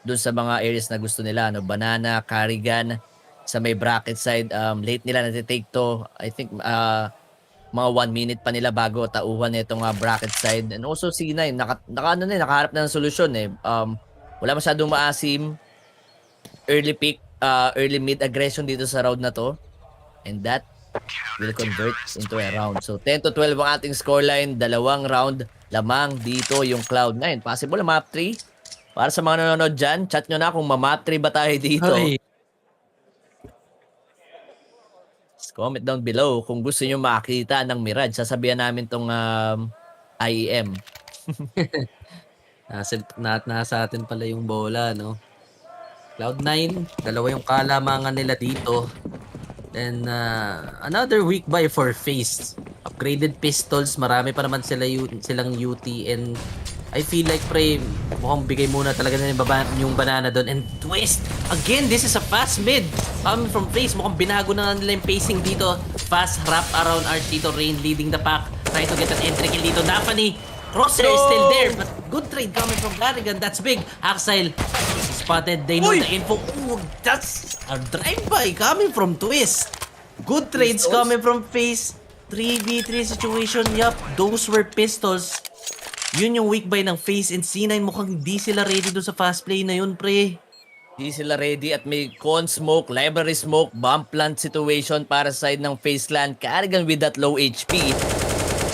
dun sa mga areas na gusto nila, no? Banana, Carrigan, sa may bracket side, late nila natitake to. I think mga 1 minute pa nila bago tauhan itong bracket side. And also C9, nakaharap na ng solusyon wala masyadong maasim. Early pick, early mid aggression dito sa round na to. And that will convert into a round. So 10 to 12 ang ating scoreline. 2 round lamang dito yung Cloud9. Possible map 3. Para sa mga nanonood dyan, chat nyo na kung ma-map 3 ba tayo dito. Ay. Just comment down below kung gusto nyo makita ng Mirage. Sasabihan namin tong IEM. Nasa atin pala yung bola, no? Cloud9, 2 yung kalamangan nila dito. And another weak buy for FaZe. Upgraded pistols, marami pa naman silang UT. And I feel like pre, mukhang bigay muna talaga na yung banana doon. And twist, again, this is a fast mid. Coming from FaZe, mukhang binago na nila yung pacing dito. Fast wrap around our Tito Rain leading the pack. Try to get an entry kill dito. Nafani, Crosshair is still there, but good trade coming from Carrigan. That's big. Axile spotted. They know the info. Ooh, that's a drive-by coming from Twist. Good trades coming from FaZe. 3v3 situation. Yup, those were pistols. Yun yung weak buy ng FaZe and C9. Mukhang hindi sila ready doon sa fast play na yun, pre. Hindi sila ready at may con smoke, library smoke, bomb plant situation para sa side ng FaZe Clan. Carrigan with that low HP.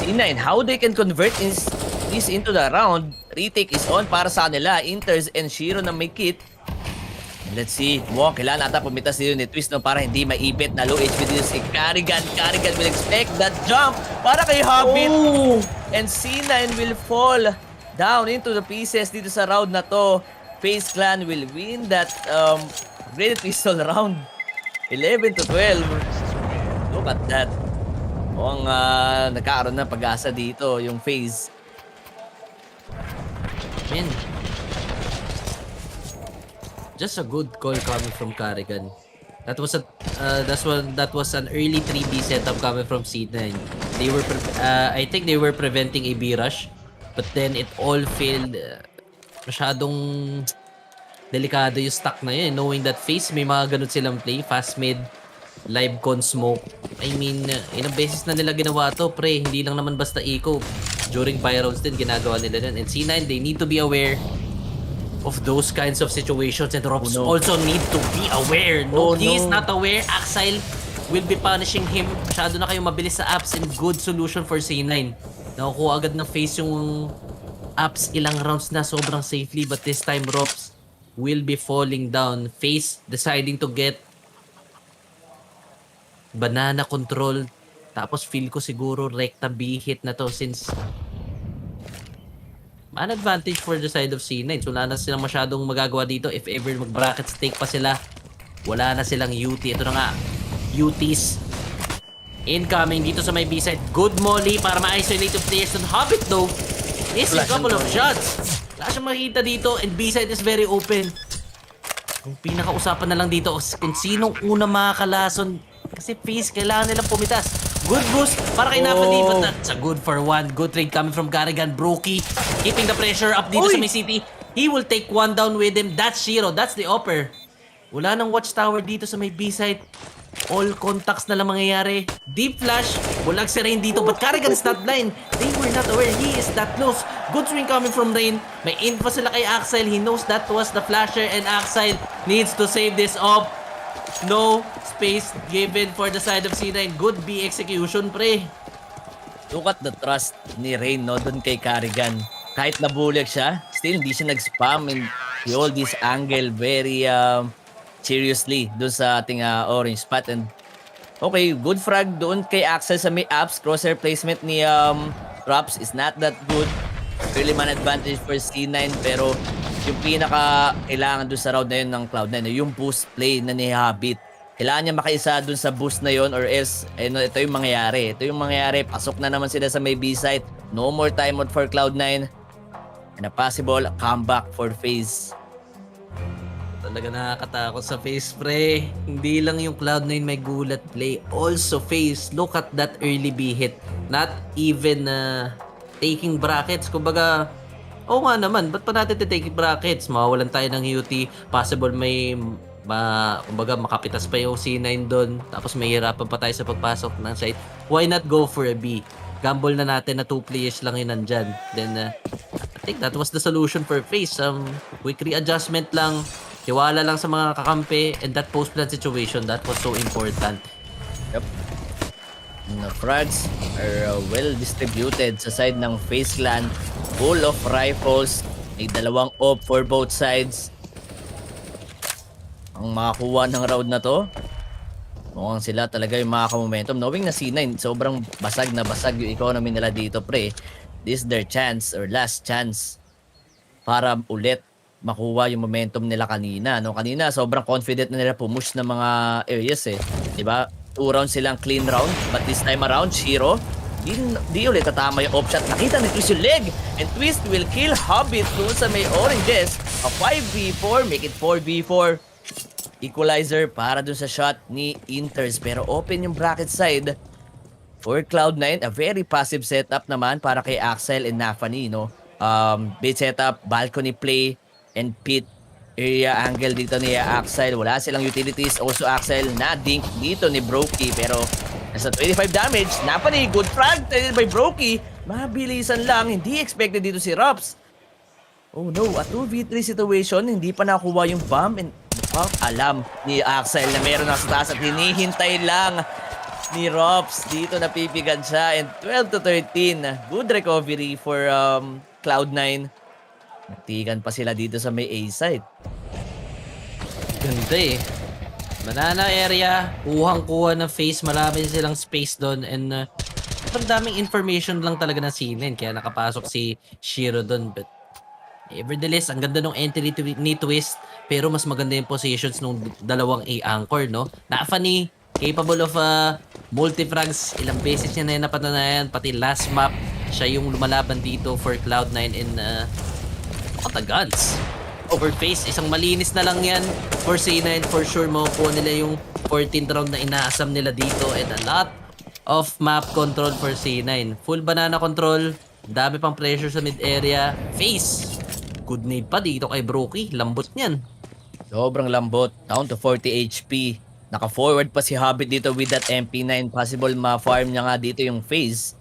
C9, how they can convert this into the round. Retake is on para sa kanila. Inters and Shiro na may kit. Let's see. Kailangan ata pumitas dito ni Twist para hindi maipit na low HP dito si Carrigan. Carrigan will expect that jump para kay Habit. And C9 will fall down into the pieces dito sa round na to. FaZe Clan will win that graded pistol round. 11 to 12. Look at that. Mukhang nagkaroon ng pag-asa dito yung FaZe. Man, just a good call coming from Carrigan. That was an early 3B setup coming from C9. They were I think they were preventing a B rush, but then it all failed. Masyadong delikado yung stack na yun, knowing that FaZe may mga ganun silang play, fast mid, live con smoke. I mean, ilang beses na nila ginawa to, pre. Hindi lang naman basta eco. During virals din, ginagawa nila din. And C9, they need to be aware of those kinds of situations. And Robs also need to be aware. No, he is not aware. Axile will be punishing him. Masyado na kayong mabilis sa apps and good solution for C9. Nakukuha agad ng FaZe yung apps ilang rounds na sobrang safely. But this time, Robs will be falling down. FaZe deciding to get banana control. Tapos feel ko siguro rekta B hit na to since an advantage for the side of C9. So wala na silang masyadong magagawa dito. If ever mag-bracket stake pa sila, wala na silang UT. Ito na nga, UTs incoming dito sa may B-side. Good molly para ma-isolate yung players ng Hobbit though. Is a couple of shots. Wala siyang makikita dito and B-side is very open. Yung pinakausapan na lang dito kung sinong una makakalason. Kasi FaZe, kailangan nilang pumitas. Good boost para kay Napoli, but that's a good for one. Good trade coming from Garrigan. Brokey keeping the pressure up dito sa may city. He will take one down with him. That's Shiro. That's the upper. Wala nang watchtower dito sa may B-side. All contacts na lang mangyayari. Deep flash. Bulag si Rain dito. But Carrigan's not blind. They were not aware. He is that close. Good swing coming from Rain. May info sila kay Axel. He knows that was the flasher. And Axel needs to save this up. No space given for the side of C9. Good B execution, pre. Look at the trust ni Rain, no, doon kay Carrigan. Kahit nabulag siya, still hindi siya nag-spam and he hold this angle very seriously doon sa ating orange spot. And okay, good frag doon kay Axel sa may apps. Crosshair placement ni Props is not that good. Really man advantage for C9, pero yung pinaka kailangan doon sa round na yun ng Cloud9, yung boost play na ni Habit. Kailangan niya makaisa doon sa boost na yun or else ito yung mangyayari. Ito yung mangyayari. Pasok na naman sila sa may B-site. No more timeout for Cloud9. And a possible comeback for FaZe. Talaga nakakatakot sa FaZe, pre. Hindi lang yung Cloud9 may gulat play. Also FaZe, look at that early B hit. Not even taking brackets. Kumbaga, nga naman, ba't pa natin taking brackets? Mawawalan tayo ng UT. Possible may kumbaga makapitas pa yung C9 doon. Tapos may hirapan pa tayo sa pagpasok ng site. Why not go for a B? Gamble na natin na 2 players lang yun nandyan. Then, I think that was the solution for FaZe. Quick readjustment lang. Tiwala lang sa mga kakampi. And that post-plant situation, that was so important. Yep. The frags are well distributed sa side ng FaZe clan. Full of rifles. May dalawang op for both sides. Ang makakuha ng round na to, mukhang sila talaga yung makaka-momentum. Knowing na C9, sobrang basag na basag yung economy nila dito, pre. This is their chance or last chance para ulit makuha yung momentum nila kanina. No? Kanina, sobrang confident na nila pumush ng mga areas eh. Diba? 2 rounds silang clean round. But this time around, Shiro, di ulit tatama yung op shot. Nakita ni Twist yung leg. And Twist will kill Hobbit doon sa may oranges. A 5v4, make it 4v4. Equalizer para dun sa shot ni Inters. Pero open yung bracket side for Cloud9. A very passive setup naman para kay Axel and Nafani, no? Bait setup, balcony play, and pit area angle dito ni Axel. Wala silang utilities. Also Axel na dink dito ni Brokey. Pero nasa 25 damage. Nafani, good frag by Brokey. Mabilisan lang. Hindi expected dito si Rops. Oh no, a 2v3 situation. Hindi pa nakuha yung bomb and alam ni Axel na meron na sa taas at hinihintay lang ni Rops. Dito napipigan siya and 12-13. Good recovery for Cloud9. Nagtigan pa sila dito sa may A side. Ganda eh. Banana area, kuhang-kuha ng FaZe, marami silang space doon and ang daming information lang talaga ng C9 kaya nakapasok si Shiro doon. But nevertheless, ang ganda ng entry ni Twist pero mas maganda yung positions ng dalawang A-anchor, no? Nafani, capable of multi-frags. Ilang beses niya na yung napatunayan. Pati last map, siya yung lumalaban dito for Cloud9 in what a guns. Over FaZe, isang malinis na lang yan for C9. For sure, makukuha nila yung 14th round na inaasam nila dito and a lot of map control for C9. Full banana control, dami pang pressure sa mid area. FaZe, good nade pa dito kay Brokey. Lambot niyan. Sobrang lambot. Down to 40 HP. Naka-forward pa si Hobbit dito with that MP9. Possible ma-farm niya nga dito yung FaZe.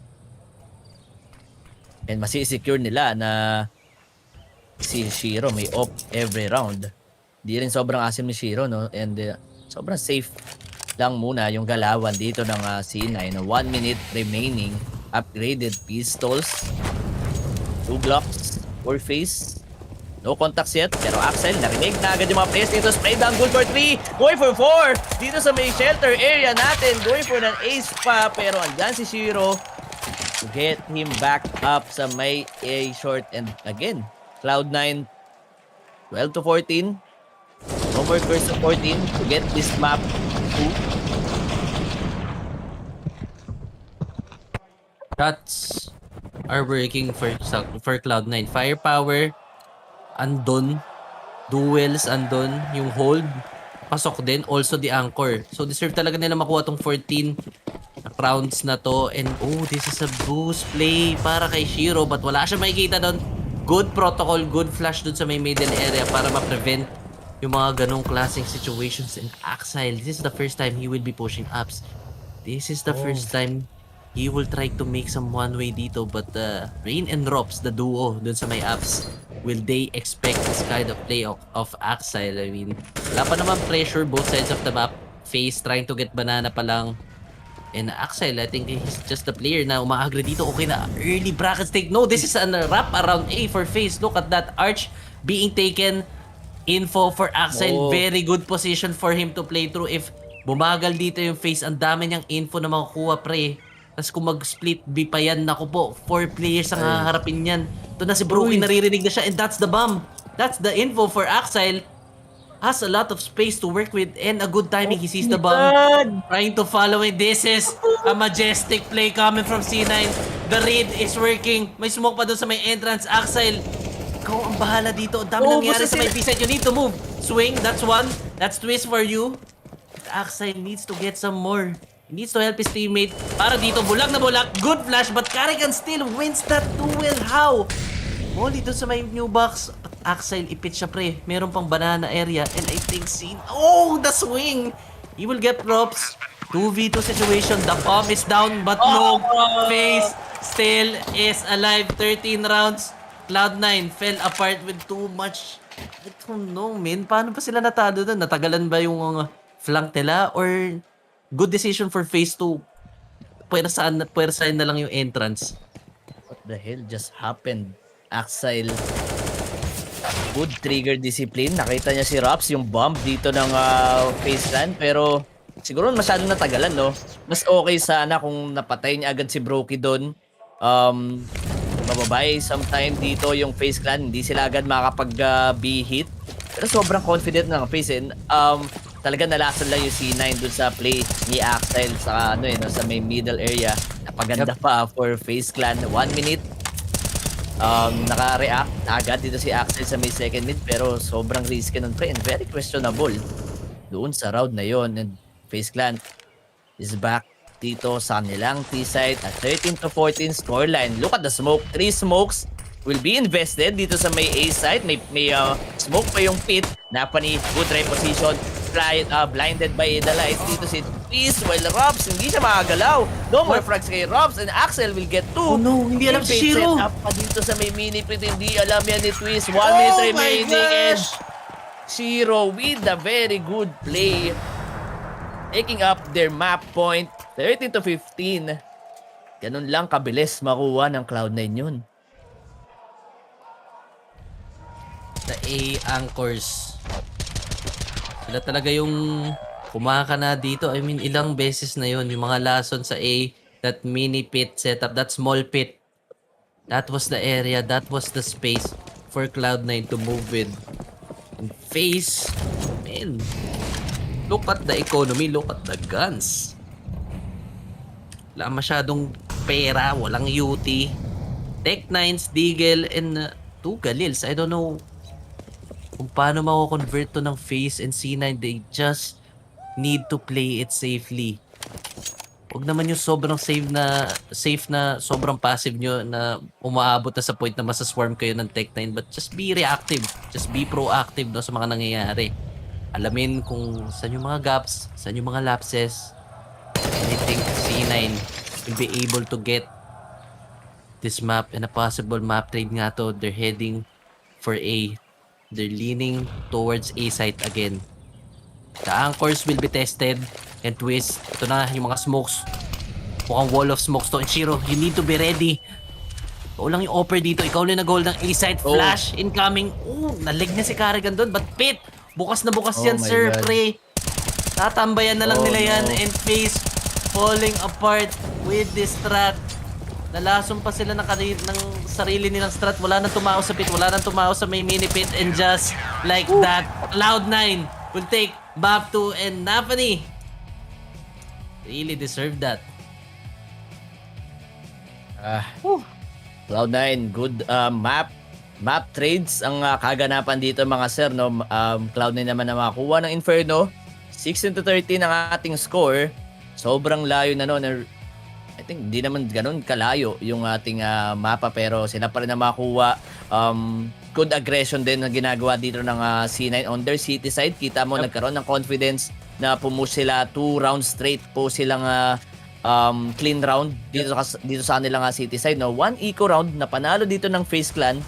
And masisecure nila na si Shiro may op every round. Di rin sobrang asim ni Shiro, no? And sobrang safe lang muna yung galawan dito ng C9. 1 minute remaining. Upgraded pistols. 2 Glocks for FaZe. No contacts yet, pero Axel, narinig na agad yung mga players dito. Spray down, good for 3, going for 4. Dito sa may shelter area natin, going for an ace pa. Pero andyan si Shiro to get him back up sa may A short. And again, Cloud9, 12-14. No more curse to 14 to get this map 2. Shots are working for Cloud9. Firepower, andun. Duels, andun. Yung hold, pasok din. Also the anchor. So deserve talaga nila makuha tong 14 rounds na to. And this is a boost play para kay Shiro. But wala siya makikita doon. Good protocol, good flash doon sa may middle area para ma-prevent yung mga ganong klaseng situations. And Axile, this is the first time he will be pushing ups. This is the first time he will try to make some one-way dito. But Rain and Rops, the duo dun sa may ups, will they expect this kind of play of Axile? I mean, wala pa naman pressure both sides of the map. FaZe trying to get banana pa lang. And Axile, I think he's just a player na umaagra dito. Okay na, early brackets take. No, this is a wrap around A for FaZe. Look at that arch being taken. Info for Axile. Very good position for him to play through. If bumagal dito yung FaZe, ang dami niyang info na makukuha, pre. Tapos kung mag-split B pa yan, naku po, 4 players ang haharapin yan. Ito na si Brookie, naririnig na siya, and that's the bomb. That's the info for Axile. Has a lot of space to work with and a good timing. He sees the bomb, trying to follow it. This is a majestic play coming from C9. The read is working. May smoke pa doon sa may entrance. Axile, ikaw ang bahala dito. Ang dami nangyari sa may B-side. You need to move. Swing, that's one. That's twist for you. Axile needs to get some more. He needs to help his teammate. Para dito, bulag na bulag. Good flash, but Carrigan still wins that duel. How? Molly doon sa may new box. Axile, ipit siya, pre. Meron pang banana area. And I think the swing! He will get props. 2v2 situation. The bomb is down, but no. FaZe still is alive. 13 rounds. Cloud9 fell apart with too much. I don't know, man. Paano ba sila natalo doon? Natagalan ba yung flank nila? Or good decision for FaZe to puwersahin na lang yung entrance? What the hell just happened? Axile, good trigger discipline. Nakita niya si Raps, yung bomb dito ng FaZe clan. Pero siguro masyadong natagalan, no? Mas okay sana kung napatay niya agad si Brokey doon. Mababay sometime dito yung FaZe clan. Hindi sila agad makakapag-B-hit. Pero sobrang confident ng FaZe. Talaga nalasan lang yung C9 dun sa play ni Axile sa, sa may middle area. Napaganda pa for FaZe clan. 1 minute. Naka-react agad dito si Axel sa may second mid, pero sobrang risky nun, pre, and very questionable doon sa round na yon. And FaZe clan is back dito sa nilang T-side at 13-14 scoreline. Look at the smoke. 3 smokes will be invested dito sa may A side. May smoke pa yung pit. Napani, good reposition. Blinded by the lights dito si Twist, while Robs hindi siya makagalaw. No more frags kay Robs, and Axel will get 2. Oh no, hindi alam si Shiro. Set up pa dito sa may mini pit, hindi alam yan ni Twist. 1 minute remaining, and Shiro with a very good play, taking up their map point, 13-15. Ganun lang kabilis makuha ng Cloud9 yun. The A anchors, sila talaga yung kumakana dito. I mean, ilang beses na yun. Yung mga lason sa A, that mini pit setup, that small pit. That was the area, that was the space for Cloud9 to move with. And FaZe, man, look at the economy, look at the guns. Wala masyadong pera, walang UT. Tech9s, Deagle, and 2 Galils. I don't know kung paano mako-convert to ng FaZe and C9. They just need to play it safely. Huwag naman yung sobrang safe na sobrang passive nyo na umaabot na sa point na masaswarm kayo ng Tech9, but just be reactive, just be proactive no, sa mga nangyayari. Alamin kung saan yung mga gaps, saan yung mga lapses. And I think C9 will be able to get this map and a possible map trade nga to. They're heading for A. They're leaning towards A site again. The anchors will be tested and Twist. Ito na yung mga smokes. Mukhang wall of smokes to. And Shiro, you need to be ready. Ikaw lang yung offer dito. Ikaw lang nag-hold ng A site. Flash incoming. Nalig na si Carrigan doon. But Pit, bukas na bukas yan, sir. God. Pre. Tatambayan na lang nila yan. And FaZe falling apart with this strat. Nalason pa sila ng sarili nilang strat. Wala nang tumao sa pit. Wala nang tumao sa may mini pit. And just like that, Cloud9 will take map 2 and Nafani really deserve that. Cloud9, good map trades ang kaganapan dito mga sir, no. Cloud9 naman na makakuha ng Inferno. 16-13 ang ating score. sobrang layo na noon. I think hindi naman ganun kalayo yung ating mapa, pero sila pa rin na makuha. Good aggression din na ginagawa dito ng C9 on their city side. Kita mo, nagkaroon ng confidence na pumush sila 2 rounds straight po silang clean round dito sa kanilang city side. No? 1 eco round na panalo dito ng FaZe Clan.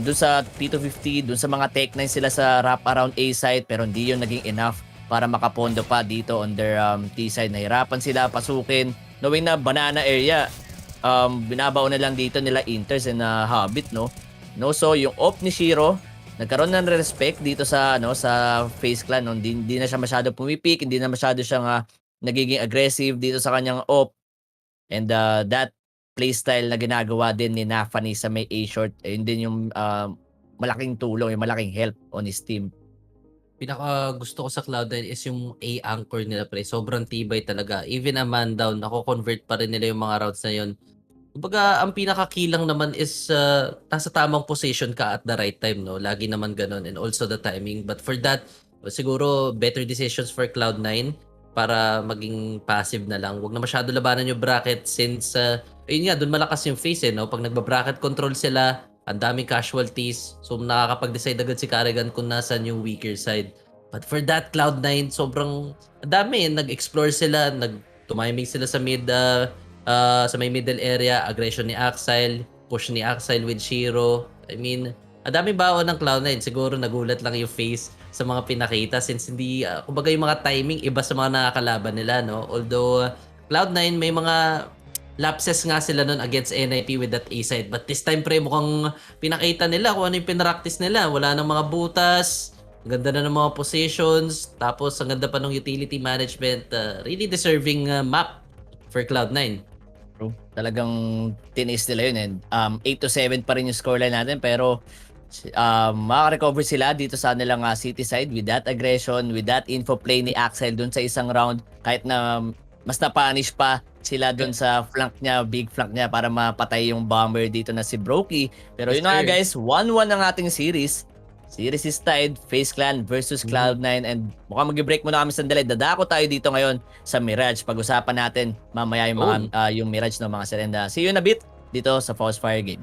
Dun sa P250, dun sa mga Tech9 sila sa wrap around A side, pero hindi yun naging enough para makapondo pa dito on their T side. Nahirapan sila pasukin, knowing na banana area. Binabaon na lang dito nila Inters and Habit, no? So yung off ni Shiro, nagkaroon ng respect dito sa sa FaZe Clan, no? Hindi na siya masyado pumipik, hindi na masyado siyang nagiging aggressive dito sa kanyang off. And that playstyle na ginagawa din ni Nafani sa may A-short, yun din yung malaking tulong, yung malaking help on his team. Pinaka gusto ko sa Cloud9 is yung A anchor nila, pre. Sobrang tibay talaga. Even a man down, nako-convert pa rin nila yung mga routes na yun. Kumbaga, ang pinaka-key lang naman is nasa tamang position ka at the right time, no? Lagi naman ganun. And also the timing. But for that, siguro better decisions for Cloud9 para maging passive na lang. Huwag na masyado labanan yung bracket since, ayun nga, dun malakas yung phase, no? Pag nagba-bracket control sila, ang daming casualties. So, nakakapag-decide agad si Karrigan kung nasan yung weaker side. But for that, Cloud9, sobrang dami. Nag-explore sila, nag-tumiming sila sa sa may middle area, aggression ni Axile, push ni Axile with Shiro. I mean, ang daming baon ng Cloud9. Siguro nagulat lang yung face sa mga pinakita since hindi, kumbaga yung mga timing, iba sa mga nakakalaban nila, no? Although, Cloud9 may mga lapses nga sila nun against NIP with that A side. But this time, pre, mukhang pinakita nila kung ano yung pinractice nila. Wala nang mga butas, ang ganda na ng mga positions, tapos ang ganda pa ng utility management. Really deserving map for Cloud9. Bro, talagang tinis nila yun. And 8-7 pa rin yung scoreline natin, pero makaka-recover sila dito sa nilang city side with that aggression, with that info play ni Axel dun sa isang round, kahit na mas na-punish pa sila dun sa flank niya, big flank niya, para mapatay yung bomber dito na si Brokey. Pero yun nga guys, 1-1 ang ating series. Series is tied, FaZe Clan versus Cloud9, and mukhang mag-break muna kami sandali. Dadako tayo dito ngayon sa Mirage. Pag-usapan natin mamaya yung, yung Mirage ng mga Serenda. See you in a bit dito sa Fire Game.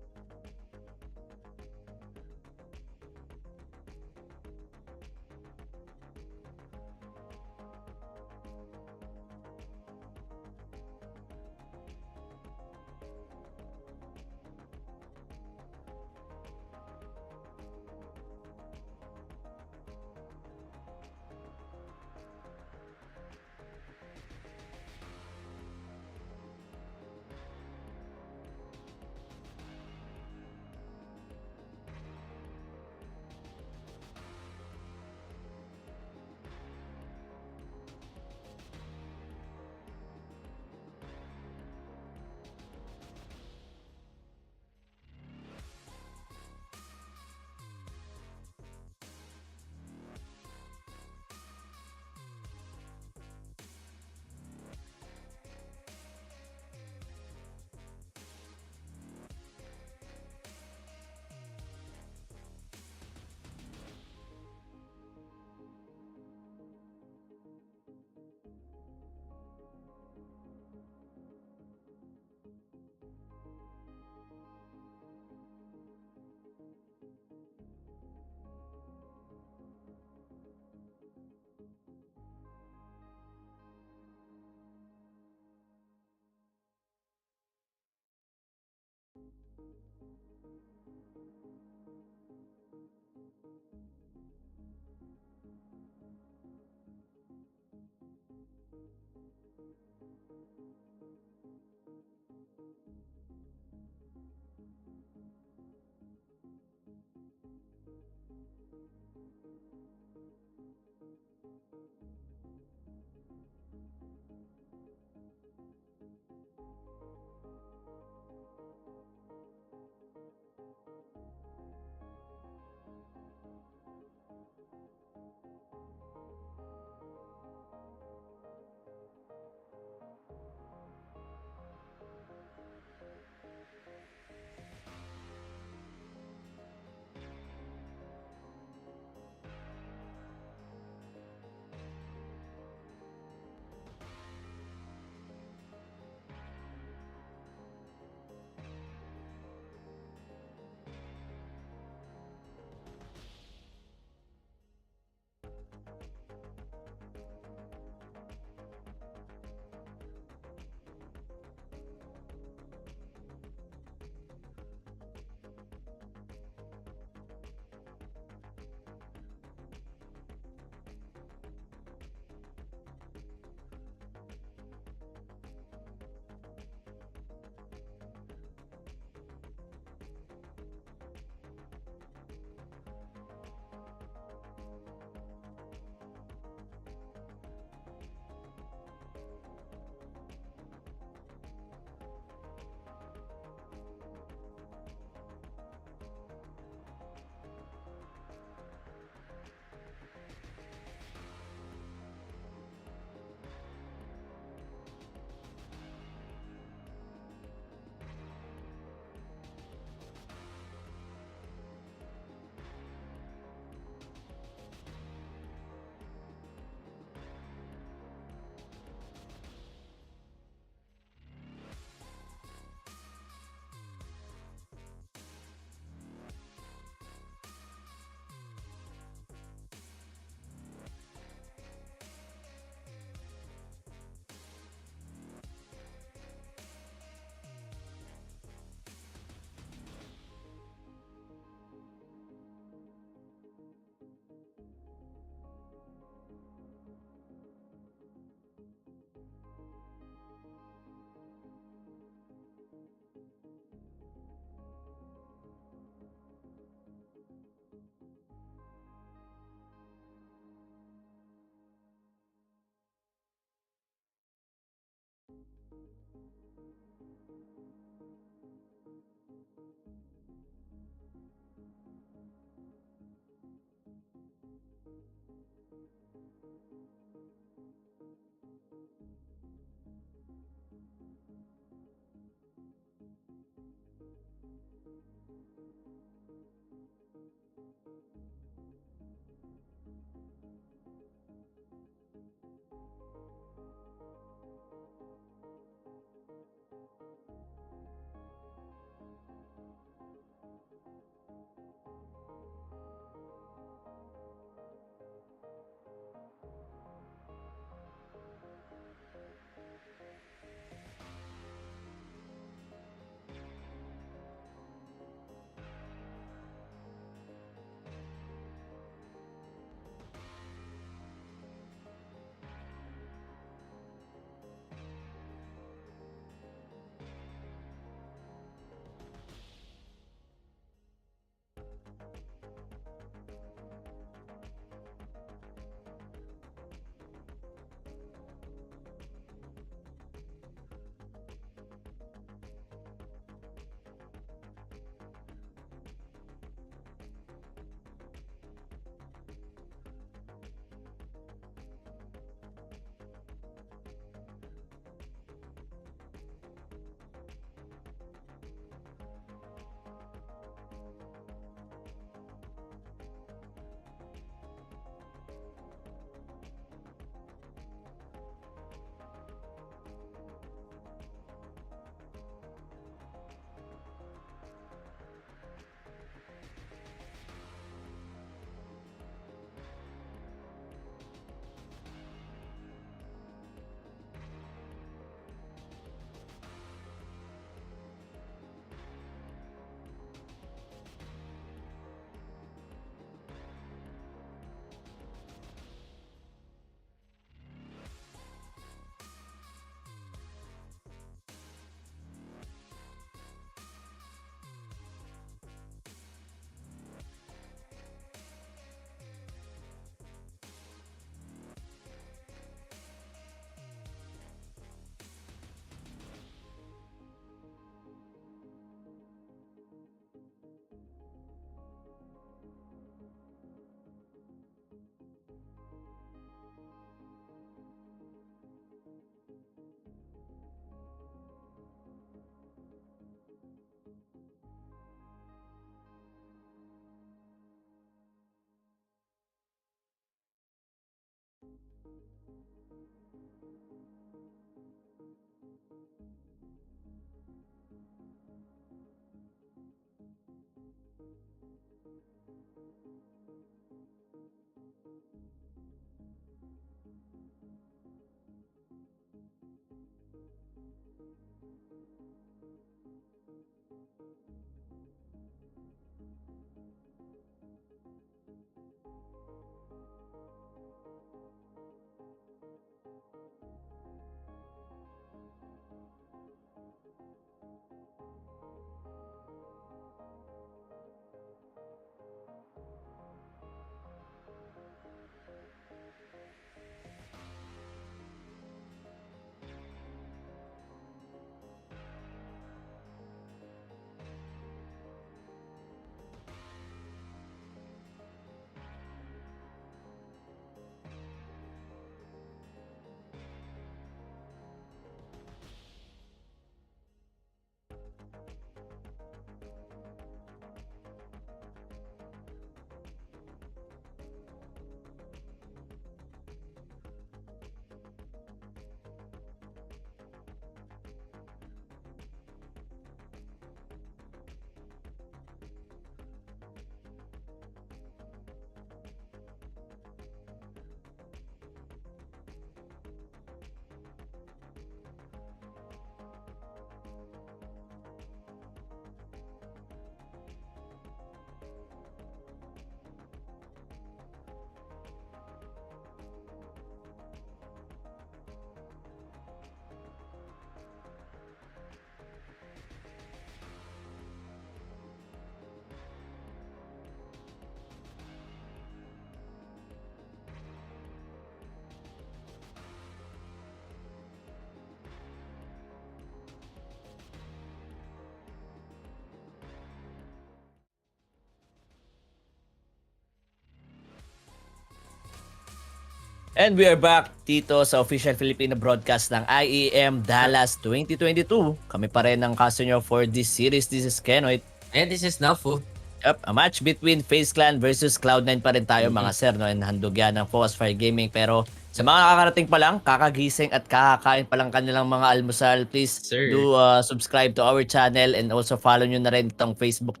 And we are back dito sa official Filipino broadcast ng IEM Dallas 2022. Kami pa rin ang caster nyo for this series. This is Kenoit. And this is Nafu. Yep, a match between FaZe Clan versus Cloud9 pa rin tayo mga sir. No? And handog yan ng Focus Fire Gaming. Pero sa mga kakarating pa lang, kakagising at kakakain pa lang kanilang mga almusal, please do subscribe to our channel and also follow nyo na rin itong Facebook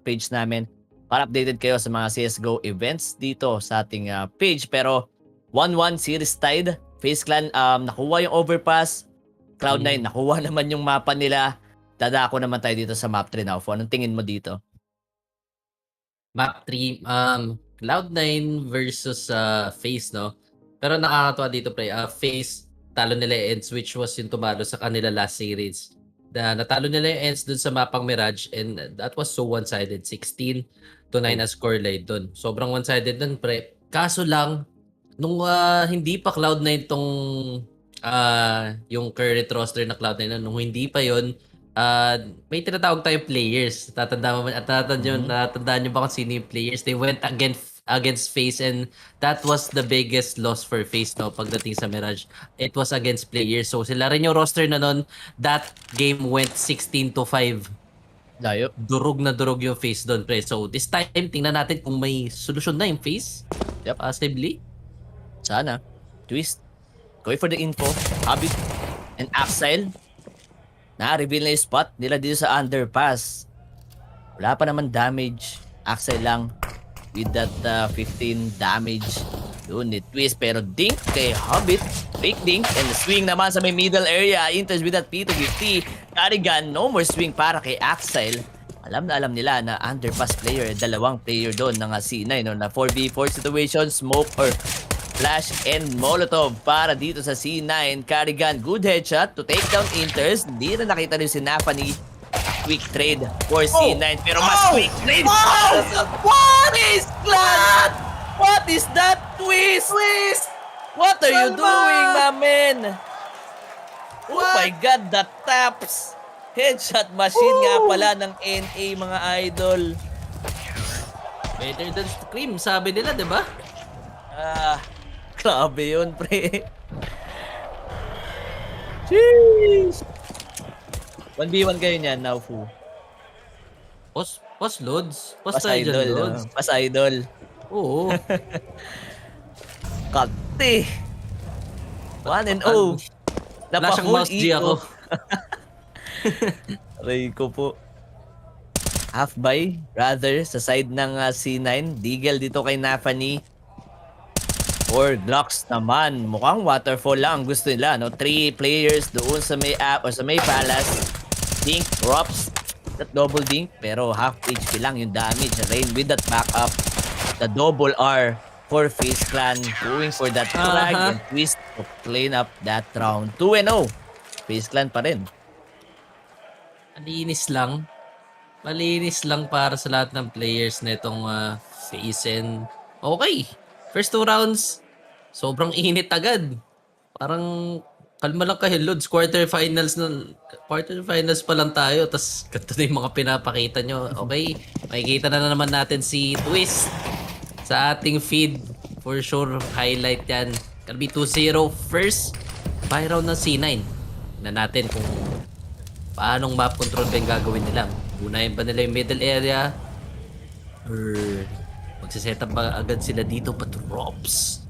page namin para updated kayo sa mga CSGO events dito sa ating page. Pero 1-1 series tied. FaZe Clan nakuha yung overpass. Cloud9 nakuha naman yung mapa nila. Dadako naman tayo dito sa map 3 now. Anong tingin mo dito? Map 3, Cloud9 versus FaZe, no? Pero nakakatawa dito, pre. FaZe, talo nila yung Ents, which was yung tumalo sa kanila last series. Natalo nila yung Ents dun sa mapang Mirage, and that was so one-sided. 16-9 as scoreline dun. Sobrang one-sided dun, pre. Kaso lang, nung hindi pa Cloud9 tong yung current roster na Cloud9, nung hindi pa yon, may tinatawag tayong players. Tatandaan nyo ba kung sino yung players? They went against FaZe, and that was the biggest loss for FaZe, no, pagdating sa Mirage. It was against players. So sila rin yung roster na nun. That game went 16-5. Layo. Durog na durog yung FaZe doon, pre. So this time, tingnan natin kung may solusyon na yung FaZe. Yep. Possibly. Sana. Twist. Going for the info. Habit and Axel. Na-reveal na yung spot nila dito sa underpass. Wala pa naman damage. Axel lang with that 15 damage. Doon ni Twist. Pero dink kay Hobbit. Fake dink. And the swing naman sa may middle area. Inters with that P250. Carrigan. No more swing para kay Axel. Alam na alam nila na underpass player. Dalawang player doon ng C9. No, na 4v4 situation. Smoke or flash and molotov para dito sa C9. Carrigan, good headshot to take down Inters. Hindi na nakita rin si Nafani. Quick trade for C9. Pero mas quick trade. What is that? What is that? Twist! What are you doing, my man? Oh my God, the taps. Headshot machine nga pala ng NA, mga idol. Better than Scream, sabi nila, di ba? Grabe yun, pre. Jeez. 1v1 kayo niyan, Naufu. Post loads. Pas tayo dyan, idol. loads. Pas idol. Oo. Kati. 1-0. Wala siyang mouse G ako. Aray ko po. Half by, rather, sa side ng C9. Deagle dito kay Nafani. Or Glocks naman. Mukhang waterfall lang gusto nila, no? 3 players doon sa may app or sa may palace. Dink, drops. That double dink. Pero half HP lang yung damage. Rain with that backup. The double R for FaZe Clan. Going for that frag and Twist to clean up that round. 2-0. FaZe Clan pa rin. Malinis lang para sa lahat ng players na itong FaZe. Okay. First 2 rounds, sobrang init agad. Parang kalma lang kayo, Lods. Quarterfinals pa lang tayo. Tapos ganito na yung mga pinapakita nyo. Okay, makikita na naman natin si Twist sa ating feed. For sure, highlight yan. Gonna be 2-0 first. Buy round ng C9. Na natin kung paanong map control ba yung gagawin nila. Unahin ba nila yung middle area? Or magsiset up ba agad sila dito? But drops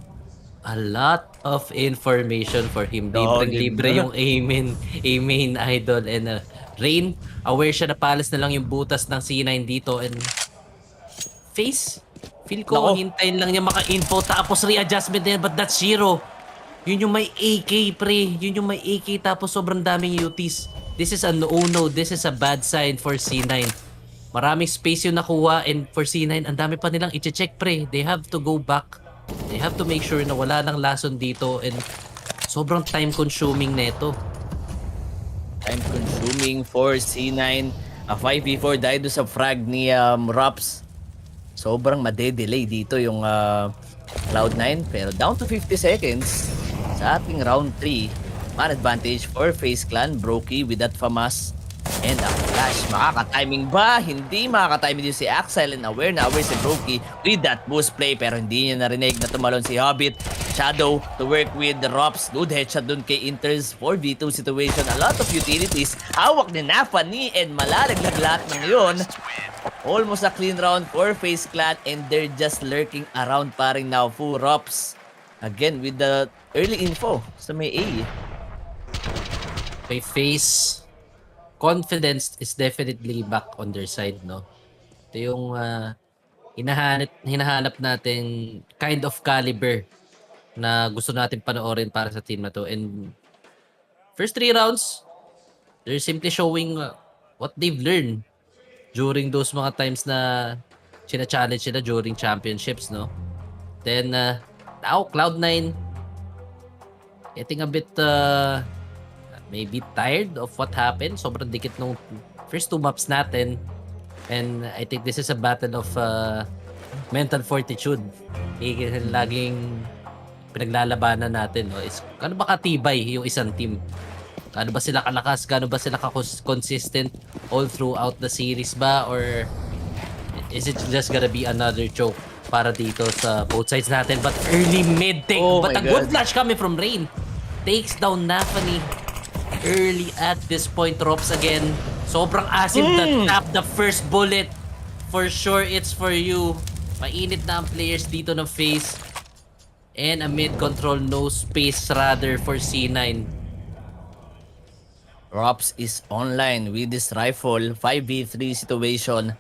a lot of information for him. Libre yung A-main idol. And Rain, aware siya na palas na lang yung butas ng C9 dito. And FaZe, feel ko hintayin lang niya maka-info tapos readjustment na yan. But that's zero. Yun yung may AK, pre. Yun yung may AK tapos sobrang daming UTs. This is a no-no. This is a bad sign for C9. Maraming space yung nakuha, and for C9, ang dami pa nilang i-check, pre. They have to go back. They have to make sure na wala nang lason dito, and sobrang time-consuming neto. Time-consuming for C9. A 5v4 dahil doon sa frag ni Rops. Sobrang made-delay dito yung Cloud9. Pero down to 50 seconds sa ating round 3. Man advantage for FaZe Clan. Brokey with that FAMAS. And a flash. Makaka-timing ba? Hindi makaka-timing din si Axel. And aware na aware si Brokey with that boost play. Pero hindi niya narinig na tumalon si Hobbit. Shadow to work with the Rops. Good headshot dun kay Inter's 4v2 situation. A lot of utilities. Hawak ni Nafani and malalaglag lahat ng yun. Almost a clean round for FaZe Clan and they're just lurking around paring now. Full Rops. Again with the early info sa may A. Kay FaZe, confidence is definitely back on their side, no? Ito yung hinahanap natin kind of caliber na gusto natin panoorin para sa team na to. And first 3 rounds, they're simply showing what they've learned during those mga times na china-challenge sila during championships, no? Then, now, Cloud9 getting a bit maybe tired of what happened. Sobrang dikit nung first 2 maps natin. And I think this is a battle of mental fortitude. Laging pinaglalabanan natin, no? Is gaano ba katibay yung isang team? Gaano ba sila kalakas? Gaano ba sila consistent all throughout the series ba? Or is it just gonna be another choke para dito sa both sides natin? But early mid take. Oh But my a good God. flash coming from Rain. Takes down Nafani early at this point. Drops again. Sobrang asim that tap the first bullet. For sure, it's for you. Mainit na ang players dito ng FaZe. And a mid control, no space rather for C9. Rops is online with this rifle. 5v3 situation.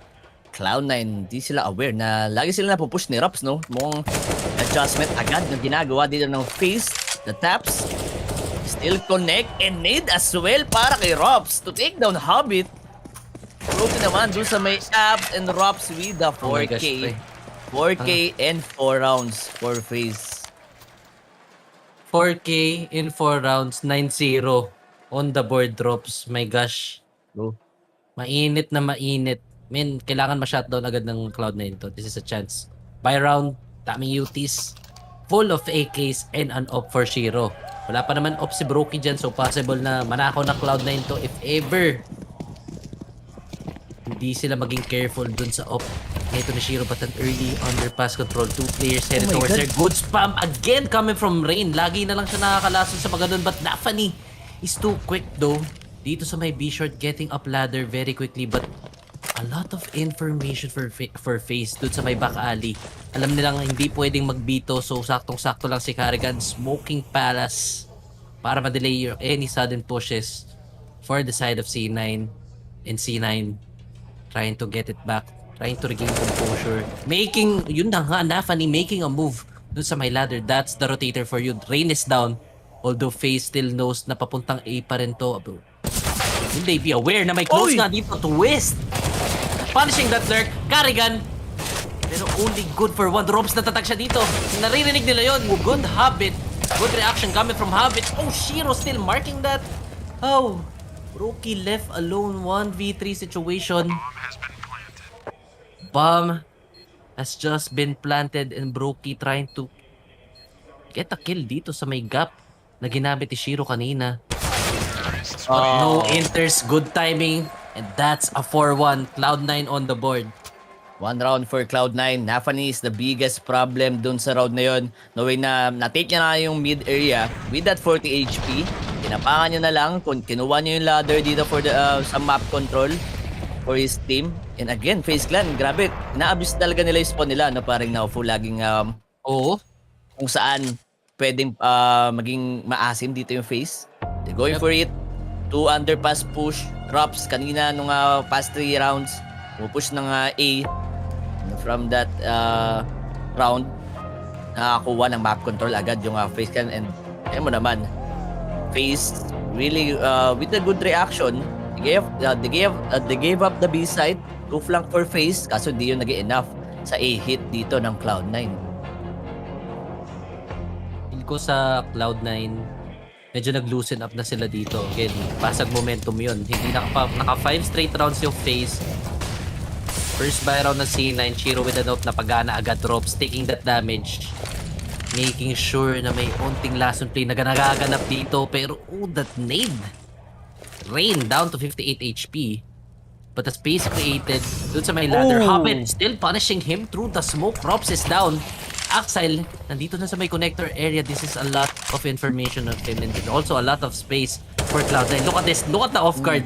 Cloud9, di sila aware na lagi sila napupush ni Rops, no? Mukhang adjustment agad na ginagawa dito ng FaZe. The taps still connect and need as well para kay Rops to take down Hobbit. Broken naman doon sa may abs and Rops with the 4K. Oh my gosh, pre. 4K and 4 rounds for FaZe. 4K in 4 rounds, 9-0 on the board. Drops. My gosh. Go. Mainit na mainit. Man, kailangan ma-shutdown agad ng Cloud9 to. This is a chance. By round, daming UTs. Full of AKs and an op for Shiro. Wala pa naman op si Brokey dyan, so possible na manakaw na Cloud9 to if ever hindi sila maging careful dun sa op. Ito ni Shiro, but an early underpass control. 2 players headed Oh my towards God. their good spam. Again, coming from Rain. Lagi na lang siya nakakalason sa mga ganun, but Nafani is too quick though. Dito sa may B-short, getting up ladder very quickly, but a lot of information for FaZe dun sa may back alley. Alam nilang hindi pwedeng magbito, so saktong-sakto lang si Carrigan smoking palace para ma-delay any sudden pushes for the side of C9. And C9 trying to get it back, trying to regain composure, making, yun na nga, Nafani making a move dun sa may ladder. That's the rotator for you. Rain is down, although FaZe still knows na papuntang A pa rin to. Will they be aware na may close nga dito to West? Punishing that lurk, Carrigan, pero only good for 1. Drops na tatag siya dito. Naririnig nila yun. Good habit. Good reaction coming from Habit. Oh, Shiro still marking that. Oh, Brokey left alone. 1v3 situation. Bomb has just been planted and Brokey trying to get a kill dito sa may gap na ginamit ni Shiro kanina. No enters, good timing, and that's a 4-1. Cloud9 on the board. 1 round for Cloud9. Nafani is the biggest problem dun sa round na yun. Knowing na na-take niya na yung mid area with that 40 HP. Tinapangan niya na lang. Kinuha niya yung ladder dito for the sa map control for his team. And again, FaZe Clan, grabe. Na-abuse talaga nila yung spawn nila. No? Parang na-full laging Oo. kung saan pwedeng maging maasim dito yung FaZe. They're going for it. 2 underpass push. Drops kanina nung past 3 rounds. Pupush ng A. From that round, nakakuha ng map control agad yung FaZe Clan. And ayun mo naman, FaZe really with a good reaction. They gave up the B side, 2 flank for FaZe, kaso di yun nag enough sa A hit dito ng Cloud9. Feel ko sa Cloud9, medyo nag-loosen up na sila dito. Again, basag momentum yun. Hindi naka 5 straight rounds yung FaZe. First buy round na C9, Shiro with a note na pagana agad. Drops, taking that damage. Making sure na may onting last on play na nagaganap dito. Pero, that nade. Rain down to 58 HP. But the space created dun sa may ladder. Hobbit still punishing him through the smoke. Drops is down. Axile, nandito na sa may connector area. This is a lot of information of him and also a lot of space for Cloud9. Look at this. Look at the off guard.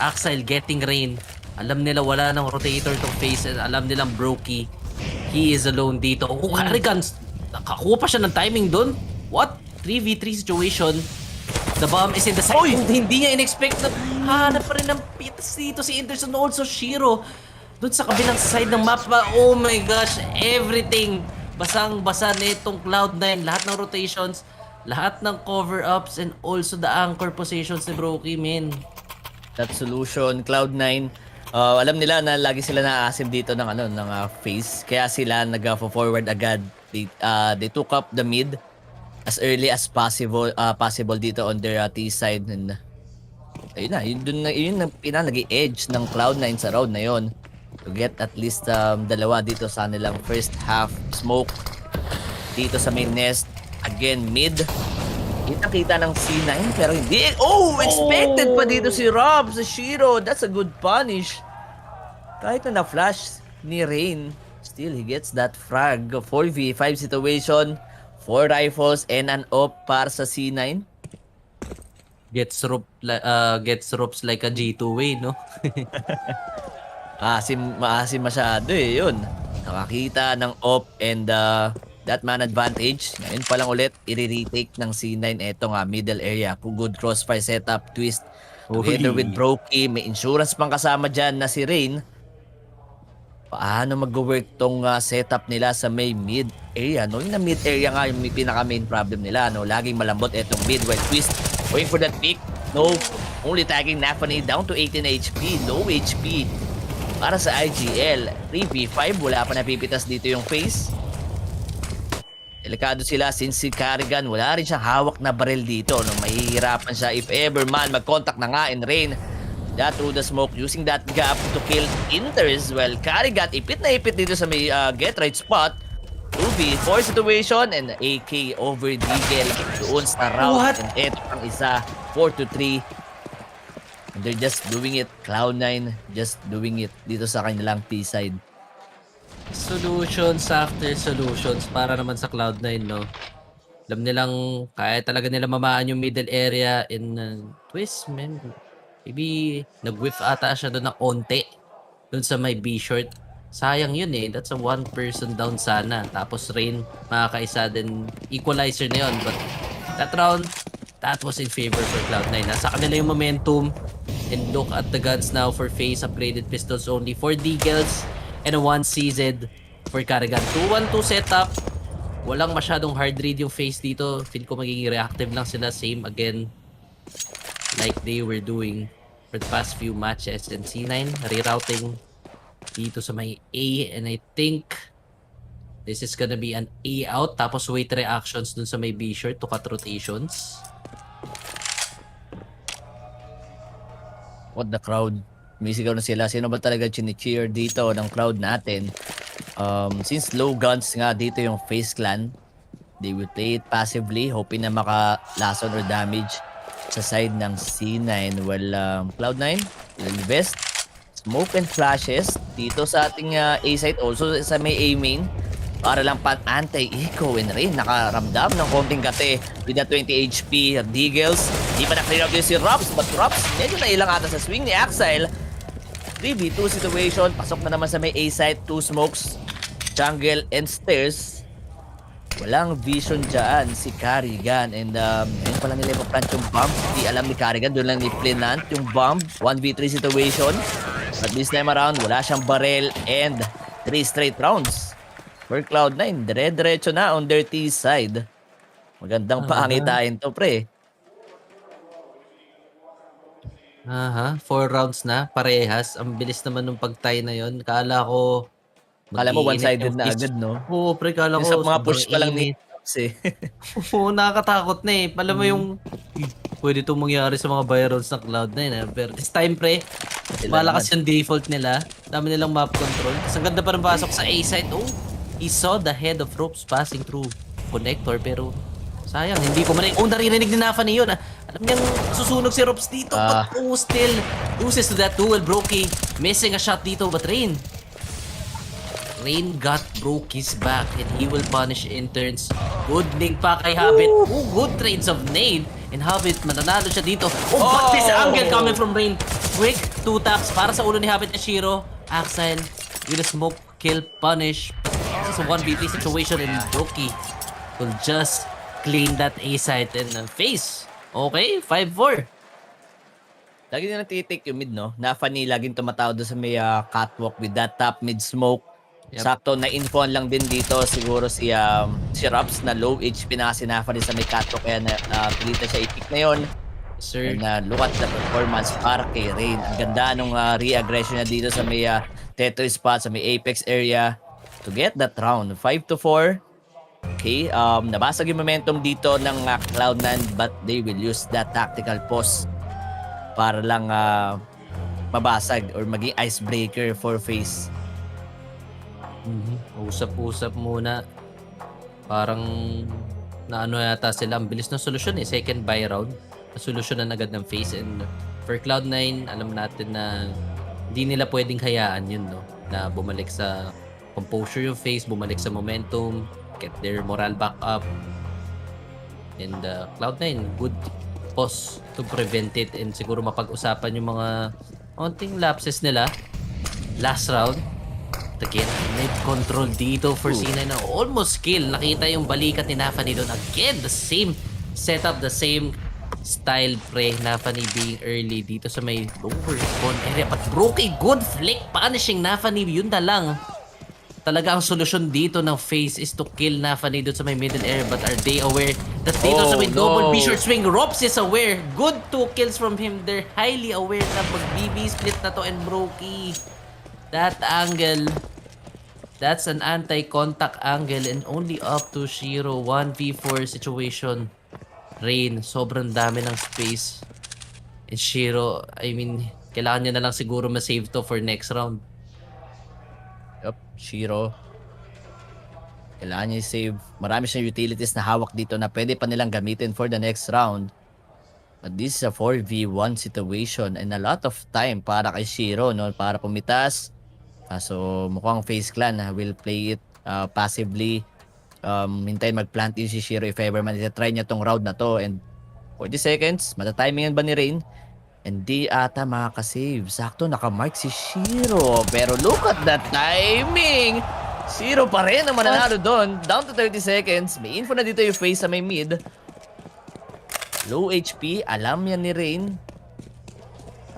Axile getting rain. Alam nila wala nang rotator to face and alam nilang Brokey. He is alone dito. Oh, Carrigan. Nakakuha pa siya ng timing dun. What? 3v3 situation. The bomb is in the side. Hindi niya in-expect na hanap pa rin ng pitas dito si Interson. Also Shiro. Doon sa kabilang side ng map. Oh my gosh. Everything. Basang-basa nitong Cloud9. Lahat ng rotations. Lahat ng cover-ups. And also the anchor positions ni Brokey, man. That solution, Cloud9, alam nila na lagi sila naasim dito ng FaZe. Kaya sila nag-forward agad. They took up the mid as early as possible dito on their T side. And ayun na pinalagi-edge ng Cloud9 sa round na yon. To get at least dalawa dito sa nilang first half. Smoke dito sa main nest. Again, mid. Kita ng C9 pero hindi. Oh, expected pa dito si Rob sa Shiro. That's a good punish. Kahit na na-flash ni Rain, still he gets that frag. 4v5 situation. 4 rifles and an op para sa C9. Gets ropes like a G2 way, no? Maasim masyado yun. Nakakita ng op and that man advantage. Ngayon pa lang ulit, i-retake ng C9 etong middle area. Good crossfire setup, twist. Together with Brokey, may insurance pang kasama dyan na si Rain. Paano mag-work tong setup nila sa may mid area? No? Yung na mid area nga yung pinaka main problem nila. No? Laging malambot etong mid while twist. Going for that pick. No, only tagging Nafani down to 18 HP. Low HP para sa IGL. 3v5, wala pa napipitas dito yung FaZe. Delikado sila since si Carrigan wala rin siyang hawak na barrel dito. No? Mahihirapan siya if ever man mag-contact na nga in Rain. That through the smoke using that gap to kill Inters. Well, Carrigan ipit na ipit dito sa may get right spot. 2v4 situation and AK over Deagle doon sa round. What? And eto ang isa, 4-3. And they're just doing it. Cloud9 just doing it dito sa kanilang P-side. Solutions after solutions para naman sa Cloud9, no? Alam nilang kaya talaga nila mamaan yung middle area in twist, man. Maybe nag-whiff ata siya doon ng onte doon sa may B-short. Sayang yun eh. That's a one person down sana. Tapos Rain, makakaisa din. Equalizer na yun. But that round, that was in favor for Cloud9. Nasa kanila yung momentum. And look at the guns now for FaZe. Upgraded pistols only for Deagles. And a 1 CZ for Carrigan. 2-1-2 setup. Walang masyadong hard read yung FaZe dito. Feel ko magiging reactive lang sila. Same again. Like they were doing for the past few matches. And C9 rerouting dito sa may A, and I think this is gonna be an A out tapos wait reactions dun sa may B short to cut rotations. What the crowd? Misigaw na sila. Sino ba talaga chini-cheer dito ng crowd natin? Since low guns nga dito yung FaZe clan, they will play it passively hoping na maka-lason or damage sa side ng C9. Well, Cloud9 will invest. Smoke and flashes dito sa ating A site, also sa may A main para lang pan anti-eco and Rain nakaramdam ng konting kate with the 20 HP. Deagles, di pa na-clear up din si Rops, but Rops medyo nailang ata sa swing ni Axile. 3v2 situation, pasok na naman sa may A site, 2 smokes, jungle and stairs. Walang vision dyan si Carrigan and ngayon pala nila ipaplant yung bomb. Di alam ni Carrigan, doon lang ni Plinant yung bomb. 1v3 situation. But this time around, wala siyang barrel and 3 straight rounds for Cloud9. Dire-diretso na on their T side. Magandang paangitain to, pre. 4 rounds na, parehas. Ang bilis naman nung pagtie na yon. Kala ko Kala mo one-sided na agad, no? Oo, pre, kala ko Yung sa mga push pa lang init. ni Rops, Oo, nakakatakot na eh. Alam mo yung pwede itong mangyari sa mga Byrons ng Cloud9 eh. Pero this time, pre, malakas yung default nila. Dami nilang map control. Tapos ang ganda pa rin pasok sa A side. Oh, he saw the head of Ropes passing through connector pero sayang, hindi ko marinig. Oh, naririnig ni Nafani yun. Alam niyang susunog si Ropes dito. But still, loses to that duel. Brokey missing a shot dito. But Rain Rain got Brokey's back and he will punish interns. Good nig pa kay Habit. Oh, good trades of nade. And Habit, mananalo siya dito. Oh, but this angle coming from Rain. Quick, 2 taps para sa ulo ni Habit na Shiro. Axel with a smoke, kill, punish. This is a 1v3 situation and Brokey will just clean that A site and FaZe. Okay, 5-4. Lagi na natitik yung mid, no? Nafani laging tumatawag doon sa may catwalk with that top mid smoke. Yep. Sakto na infoan lang din dito siguro si Raps na low HP na kasi Nafani sa may catwalk kaya pilita siya i-pick na yun. Sir. And look at the performance para kay Rain. Ang ganda nung re-aggression niya dito sa may Tetris spot, sa may Apex area to get that round. 5-4. Okay, nabasag yung momentum dito ng Cloud9 but they will use that tactical pause para lang mabasag or maging icebreaker for FaZe. Usap-usap muna. Parang naano yata sila. Ang bilis ng solusyon eh. Second buy round. Solusyon na agad ng FaZe. And for Cloud9, alam natin na hindi nila pwedeng hayaan yun, no? Na bumalik sa composure yung FaZe, bumalik sa momentum, get their morale back up. And Cloud9, good pause to prevent it. And siguro mapag-usapan yung mga konting lapses nila. Last round. Again, net control dito for C9 na almost kill. Nakita yung balikat ni Nafani doon. Again, the same setup, the same style pre. Nafani being early dito sa may lower spawn area. But Brokey, good flick. Punishing Nafani. Yun na lang. Talaga ang solusyon dito ng FaZe is to kill Nafani doon sa may middle area. But are they aware that dito sa may double B short swing, Rops is aware. Good 2 kills from him. They're highly aware na mag-BB split na to and Brokey. That angle, that's an anti-contact angle and only up to Shiro. 1v4 situation. Rain, sobrang dami ng space. And Shiro, I mean, kailangan niya na lang siguro ma-save to for next round. Yup, Shiro. Kailangan niya i-save. Marami siyang utilities na hawak dito na pwede pa nilang gamitin for the next round. But this is a 4v1 situation and a lot of time para kay Shiro, no? Para pumitas. So mukhang FaZe Clan will play it passively. Hintayin mag-plant in si Shiro if ever man try niya tong round na to. And 40 seconds, matatimingan ba ni Rain? And di ata makakasave. Sakto nakamark si Shiro. Pero look at that timing! Shiro pa rin ang mananalo doon. Down to 30 seconds. May info na dito yung FaZe sa may mid. Low HP. Alam yan ni Rain.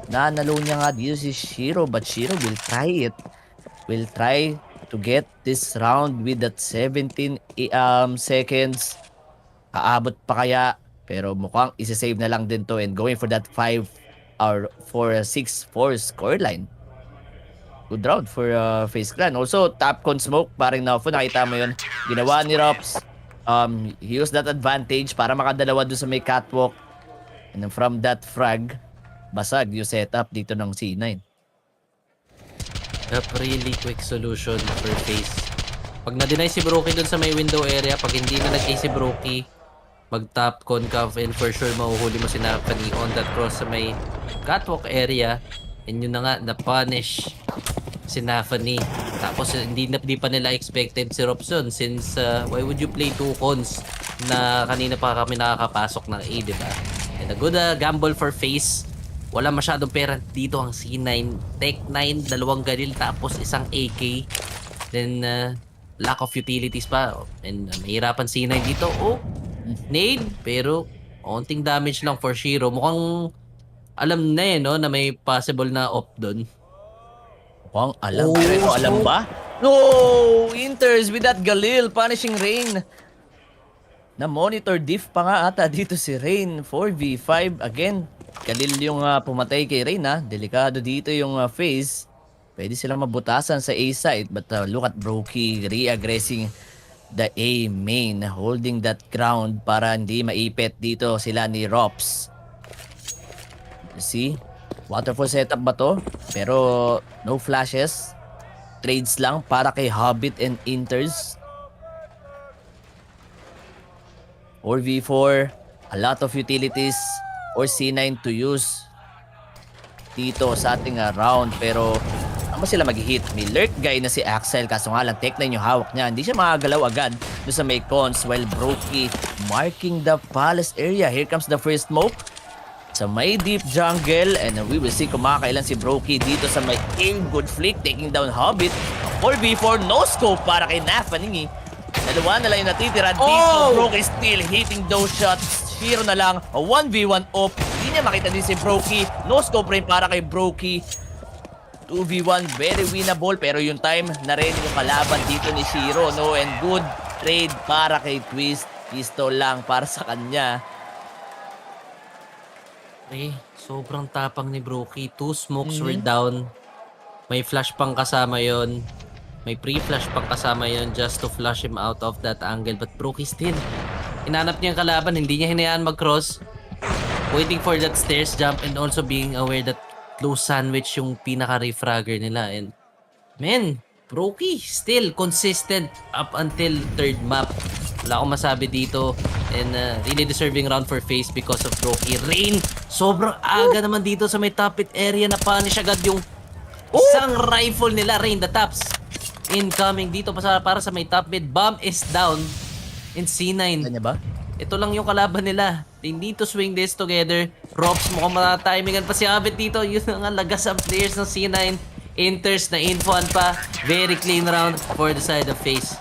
Nanalo niya nga dito si Shiro. But Shiro will try it. Will try to get this round with that 17 seconds. Aabot pa kaya? Pero mukhang isa-save na lang din to and going for that 5 or 4-6-4 scoreline. Good round for FaZe Clan. Also, top con smoke. Parang Naufo, nakita mo yun. Ginawa ni Rops. He used that advantage para makadalawa doon sa may catwalk. And then from that frag, basag yung setup dito ng C9. A really quick solution for FaZe. Pag na-deny si Brokey dun sa may window area, pag hindi na nag-A si Brokey, mag-top concave and for sure mahuhuli mo si Nafani on that cross sa may catwalk area. And yun na nga, na-punish si Nafani. Tapos hindi pa nila expected si Robson since why would you play 2 cons na kanina pa kami nakakapasok ng A, diba? And a good gamble for FaZe. Wala masyadong pera dito ang C9. Tech 9, 2 ganil tapos isang AK. Then lack of utilities pa. And mahirapan C9 dito. Oh, nade. Pero onting damage lang for Shiro. Mukhang alam na eh, no? Na may possible na op doon. Mukhang alam. Pero ito, alam ba? No! Inters with that Galil punishing Rain. Na-monitor diff pa nga ata dito si Rain. 4v5 again. Galil yung pumatay kay Rain, ha. Delikado dito yung FaZe. Pwede silang mabutasan sa A side. But look at Brokey re-aggressing the A main. Holding that ground para hindi maipit dito sila ni Rops. See? Waterfall setup ba to? Pero no flashes. Trades lang para kay Hobbit and Inters. 4v4. A lot of utilities or C9 to use dito sa ating round. Pero ang ba sila mag-hit? May lurk guy na si Axel, kaso nga lang Tech9 yung hawak niya. Hindi siya makagalaw agad doon sa may cons, while Brokey marking the palace area. Here comes the first smoke sa may deep jungle, and we will see kung makakailan si Brokey dito sa may aim. Good flick, taking down Hobbit. 4v4, no scope para kay Nafaningi. Dalawa na lang yung natitira dito. Brokey still hitting those shots. Shiro na lang, a 1v1 off. Hindi niya makita din si Brokey. No scope rin para kay Brokey. 2v1, very winnable, pero yung time na rin yung kalaban dito ni Shiro, no? And good trade para kay Twist. Pistol lang para sa kanya. Sobrang tapang ni Brokey. 2 smokes were down. May flash pang kasama yon. May pre-flash pang kasama yon just to flush him out of that angle. But Brokey still, hinanap niya ang kalaban. Hindi niya hinayaan mag-cross. Waiting for that stairs jump and also being aware that low sandwich yung pinaka-refragger nila. And man, Brokey still consistent up until third map. Wala akong masabi dito. And really deserving round for FaZe because of Brokey. Rain, sobrang aga naman dito sa may top pit area na punish agad yung isang rifle nila. Rain, the tops. Incoming dito para sa may top mid. Bomb is down in C9. Kanya ba? Ito lang yung kalaban nila. They need to swing this together. Props, mukhang matatimingan pa si Abit dito. Yun ang lagas ang players ng C9. Inters na infoan pa. Very clean round for the side of FaZe.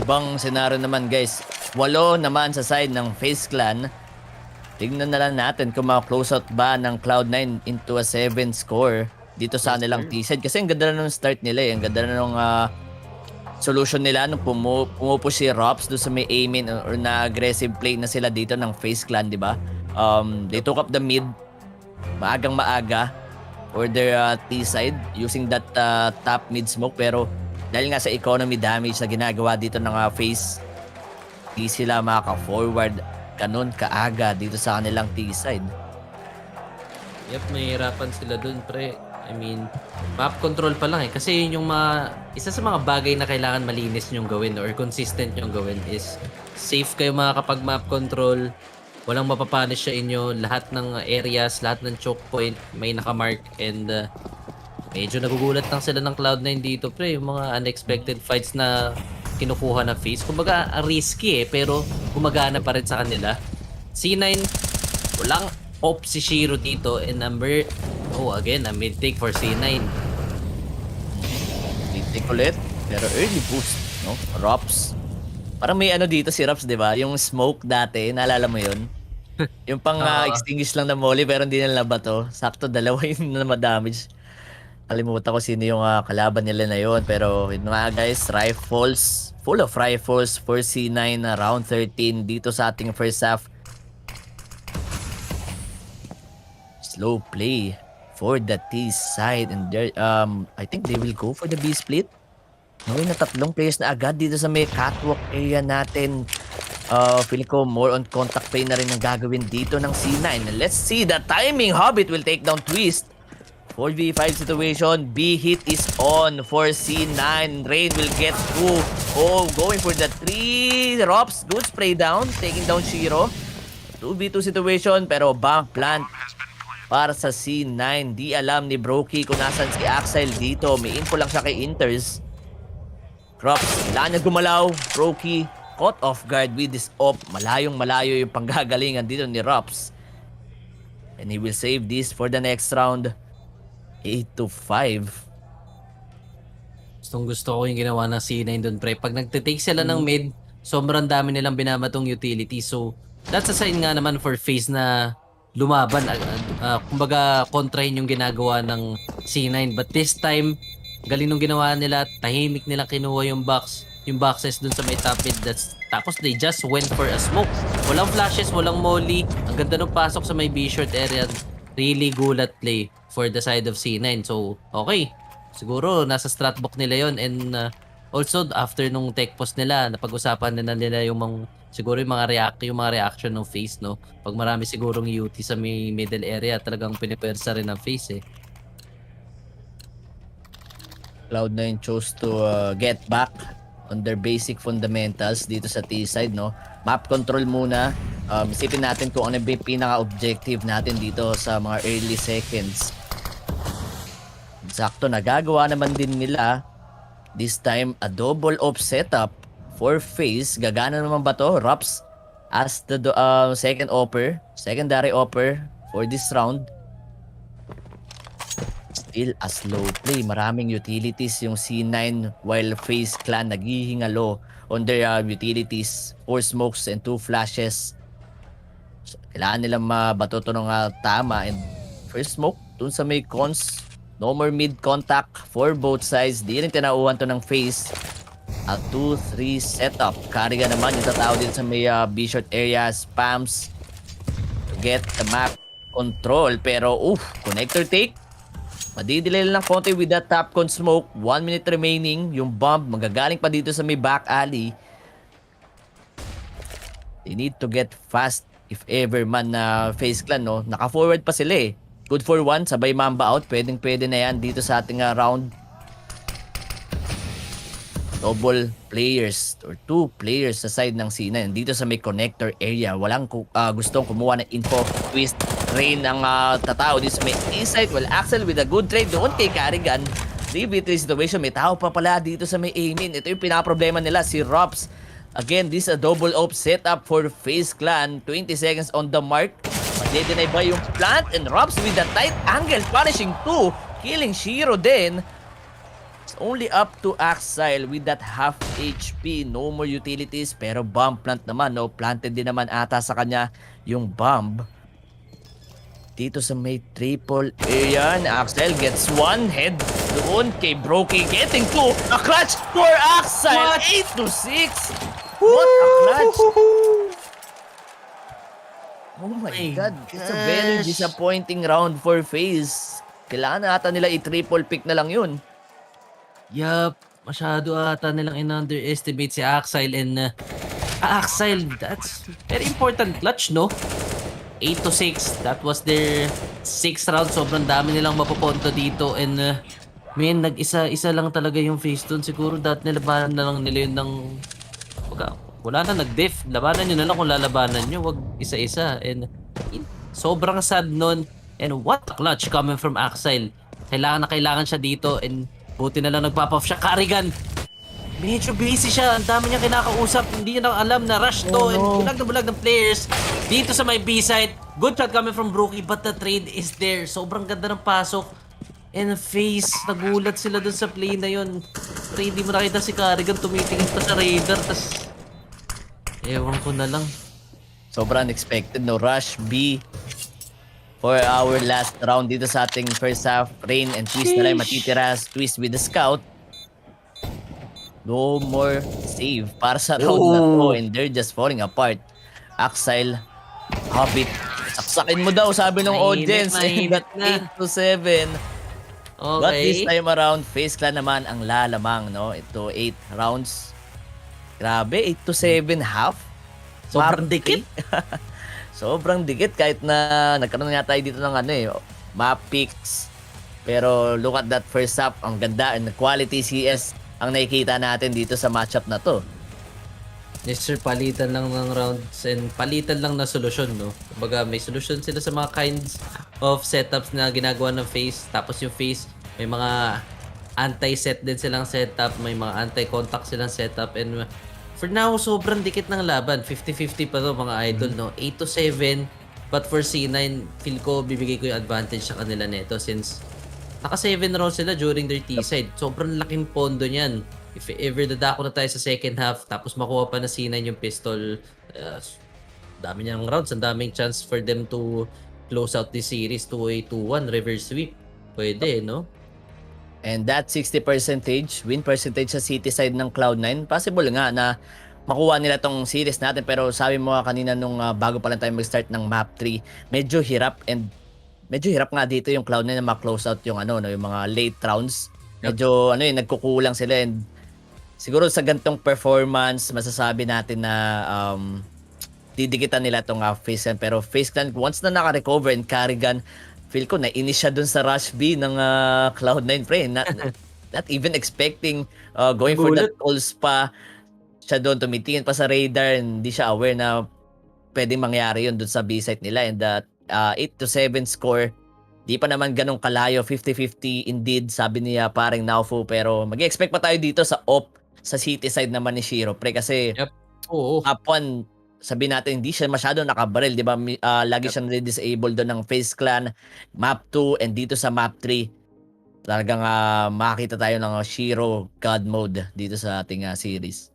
Ibang senaryo naman guys. 8 naman sa side ng FaZe Clan. Tingnan na lang natin kung maka-close out ba ng Cloud9 into a 7 score dito sa kanilang T-side. Kasi ang ganda na nung start nila eh. Ang ganda na nung solution nila nung pumupush si Rops doon sa may aiming or na aggressive play na sila dito ng FaZe Clan, di ba? They took up the mid maagang maaga for their T-side using that top mid smoke, pero dahil nga sa economy damage na ginagawa dito ng FaZe, di sila makaka-forward ganun kaaga dito sa kanilang T-side. Yep, mahihirapan sila dun, pre. I mean, map control pa lang eh. Kasi yun yung isa sa mga bagay na kailangan malinis nyong gawin or consistent nyong gawin is safe kayo makakapag map control. Walang mapapunish sa inyo. Lahat ng areas, lahat ng choke point may nakamark, and medyo nagugulat lang sila ng Cloud9 dito, pre. Yung mga unexpected fights na kinukuha na FaZe. Kumbaga, risky eh, pero gumagana pa rin sa kanila. C9, walang off si Shiro dito, and again, a mid take for C9. Mid take ulit, pero early boost, no? Rops. Parang may ano dito si Rops, di ba? Yung smoke dati, naalala mo yun? Yung pang extinguish lang na molly, pero hindi nila bato. Sakto, dalawa yung na ma-damage. Kalimutan ko sino yung kalaban nila na yun. Pero yun nga guys, rifles, full of rifles for C9 na round 13 dito sa ating first half. Slow play for the T side, and there, I think they will go for the B split. Knowing na 3 players na agad dito sa may catwalk area natin. Feeling ko more on contact play na rin ang gagawin dito ng C9. Let's see the timing. Hobbit will take down Twist. 4v5 situation. B hit is on for C9. Rain will get through. Going for the 3. Rops, good spray down, taking down Shiro. 2v2 situation, pero bank plant para sa C9. Di alam ni Brokey kung nasan si Axel dito. May info lang siya kay Inters. Crops, wala niya gumalaw. Brokey caught off guard with this op. Malayong malayo yung panggagalingan dito ni Rops. And he will save this for the next round. 8-5. Gusto ko yung ginawa ng C9 dun, pre. Pag nagtitake sila ng mid, sobrang dami nilang binabatong utility. So, that's a sign nga naman for FaZe na lumaban. Kumbaga, kontrahin yung ginagawa ng C9. But this time, galing nung ginawa nila. Tahimik nilang kinuha yung boxes dun sa may top mid. Tapos they just went for a smoke. Walang flashes, walang molly. Ang ganda ng pasok sa may B-short area. Really gulat play for the side of C9. So, okay. Siguro, nasa strat book nila yon. And also, after nung tech post nila, napag-usapan na nila yung siguro yung mga reaction ng FaZe, no? Pag marami sigurong UT sa may middle area, talagang pinipersa rin ng FaZe, eh. Cloud9 chose to get back on their basic fundamentals dito sa T-side, no? Map control muna. Isipin natin kung ano yung pinaka-objective natin dito sa mga early seconds. Sakto, nagagawa naman din nila. This time, a double off setup for FaZe. Gagana naman ba to? Raps as the secondary offer for this round. Still a slow play. Maraming utilities yung C9 while FaZe Clan naghihingalo on their utilities. 4 smokes and 2 flashes. So, kailangan nilang mabato to ng tama. And first smoke dun sa may cons. No more mid contact for both sides. Di rin tinauhan to ng FaZe. A 2-3 setup. Kariga naman yung tatao din sa may B-short area. Spams to get the map control. Pero connector take. Madidelay lang konti with that top con smoke. 1 minute remaining. Yung bomb magagaling pa dito sa may back alley. They need to get fast if ever man na FaZe Clan, no? Naka-forward pa sila eh. Good for 1, sabay mamba out. Pwedeng-pwede na yan dito sa ating round. Double players or 2 players sa side ng C9. Dito sa may connector area. Walang gustong kumuha ng info. Twist, Rain ang tatao dito sa may inside. Well, Axel with a good trade doon kay Carrigan. 3v3 situation. May tao pa pala dito sa may Amin. Ito yung pinaproblema nila, si Rops. Again, this is a double op setup for FaZe Clan. 20 seconds on the mark. Madi-deny ba yung plant? And Rops with a tight angle. Punishing 2. Killing Shiro din. It's only up to Axile with that half HP. No more utilities. Pero bomb plant naman. No? Planted din naman ata sa kanya yung bomb. Dito sa may triple area. Axile gets 1 head doon kay Brokey. Getting 2. A clutch for Axile. 8-6. What a clutch. Oh my God. It's a very disappointing round for FaZe. Kailangan na ata nila i-triple pick na lang yun. Yup, masyado ata nilang in-underestimate si Axile and Axile, that's very important clutch, no? 8-6, that was their 6th round. Sobrang dami nilang mapupunto dito and nag-isa-isa lang talaga yung FaZe dun. Siguro dati nilabanan na lang nila yun ng wala na nag-diff. Labanan nyo na lang kung lalabanan nyo, wag isa-isa. And sobrang sad nun. And what a clutch coming from Axile. Kailangan siya dito and buti na lang nagpap-off siya. Carrigan, medyo busy siya. Ang dami niya kinakausap. Hindi niya alam na rush to. And bulag na bulag ng players. Dito sa may B-side. Good shot coming from Brookie, but the trade is there. Sobrang ganda ng pasok. And FaZe, nagulat sila dun sa play na yun. Hindi mo nakita si Carrigan tumitingin pa sa radar. Tas ewan ko na lang. Sobrang unexpected, no? Rush B for our last round dito sa ating first half. Rain and Twist na lang matitira. Twist with the scout. No more save para sa round na to. And they're just falling apart. Axile, Hobbit. Saksakin mo daw, sabi ng audience. And that 8-7. Okay. But this time around, FaZe Clan naman ang lalamang, no? Ito, 8 rounds. Grabe, 8-7 half. Sobrang dikit. Sobrang dikit kahit na nagkaroon nga tayo dito ng map picks. Pero look at that first half. Ang ganda and quality CS ang nakikita natin dito sa matchup na to. Yes sir, palitan lang ng rounds and palitan lang na solusyon, no? Kumbaga may solusyon sila sa mga kinds of setups na ginagawa ng FaZe. Tapos yung FaZe, may mga anti-set din silang setup, may mga anti-contact silang setup, and for now, sobrang dikit ng laban. 50-50 pa to mga idol, no? 8-7, but for C9, feel ko bibigay ko yung advantage sa kanila neto since naka 7 rounds sila during their T-side. Sobrang laking pondo niyan. If ever dadako na tayo sa second half, tapos makuha pa na C9 yung pistol, dami niyang rounds, ang daming chance for them to close out this series 2-1, reverse sweep. Pwede, no? And that 60% win percentage sa city side ng Cloud9, possible nga na makuha nila tong series natin. Pero sabi mo kanina nung bago pa lang tayo mag-start ng map 3, medyo hirap nga dito yung Cloud9 na ma-close out yung yung mga late rounds. Medyo nagkukulang sila, and siguro sa gantong performance masasabi natin na didikitan nila tong FaZe Clan. Pero FaZe Clan once na naka-recover and Carrigan, feel ko nainis siya dun sa rush B ng Cloud9 pre. Not even expecting going for that calls pa. Siya doon tumitingin pa sa radar, and hindi siya aware na pwedeng mangyari yun dun sa B site nila. And that 8-7 score Di pa naman ganun kalayo, 50-50 indeed, sabi niya paring Naofu. Pero mag-expect pa tayo dito sa sa city side naman ni Shiro, pre. Kasi Yep. Oo. map 1, sabihin natin, hindi siya masyado nakabaril, di ba? Lagi siyang disable doon ng FaZe Clan, map 2, and dito sa map 3. Talagang makakita tayo ng Shiro God mode dito sa ating series.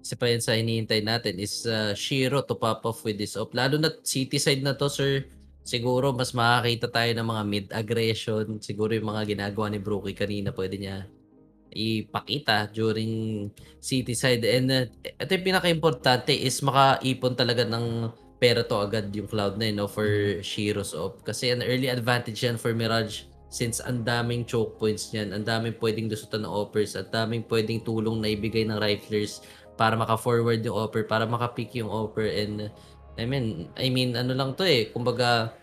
Kasi pa yan sa hinihintay natin is Shiro to pop off with this op. Lalo na city side na to, sir. Siguro mas makakita tayo ng mga mid-aggression. Siguro yung mga ginagawa ni Brookie kanina pwede niya ipakita during city side. And ito yung pinaka-importante is makaipon talaga ng pera to agad yung Cloud9 no, for Shiro's op. Kasi an early advantage yan for Mirage since ang daming choke points niyan, ang daming pwedeng lusutan ng offers, ang daming pwedeng tulong na ibigay ng riflers para maka-forward yung offer, para maka-pick yung offer. And I mean ano lang to kumbaga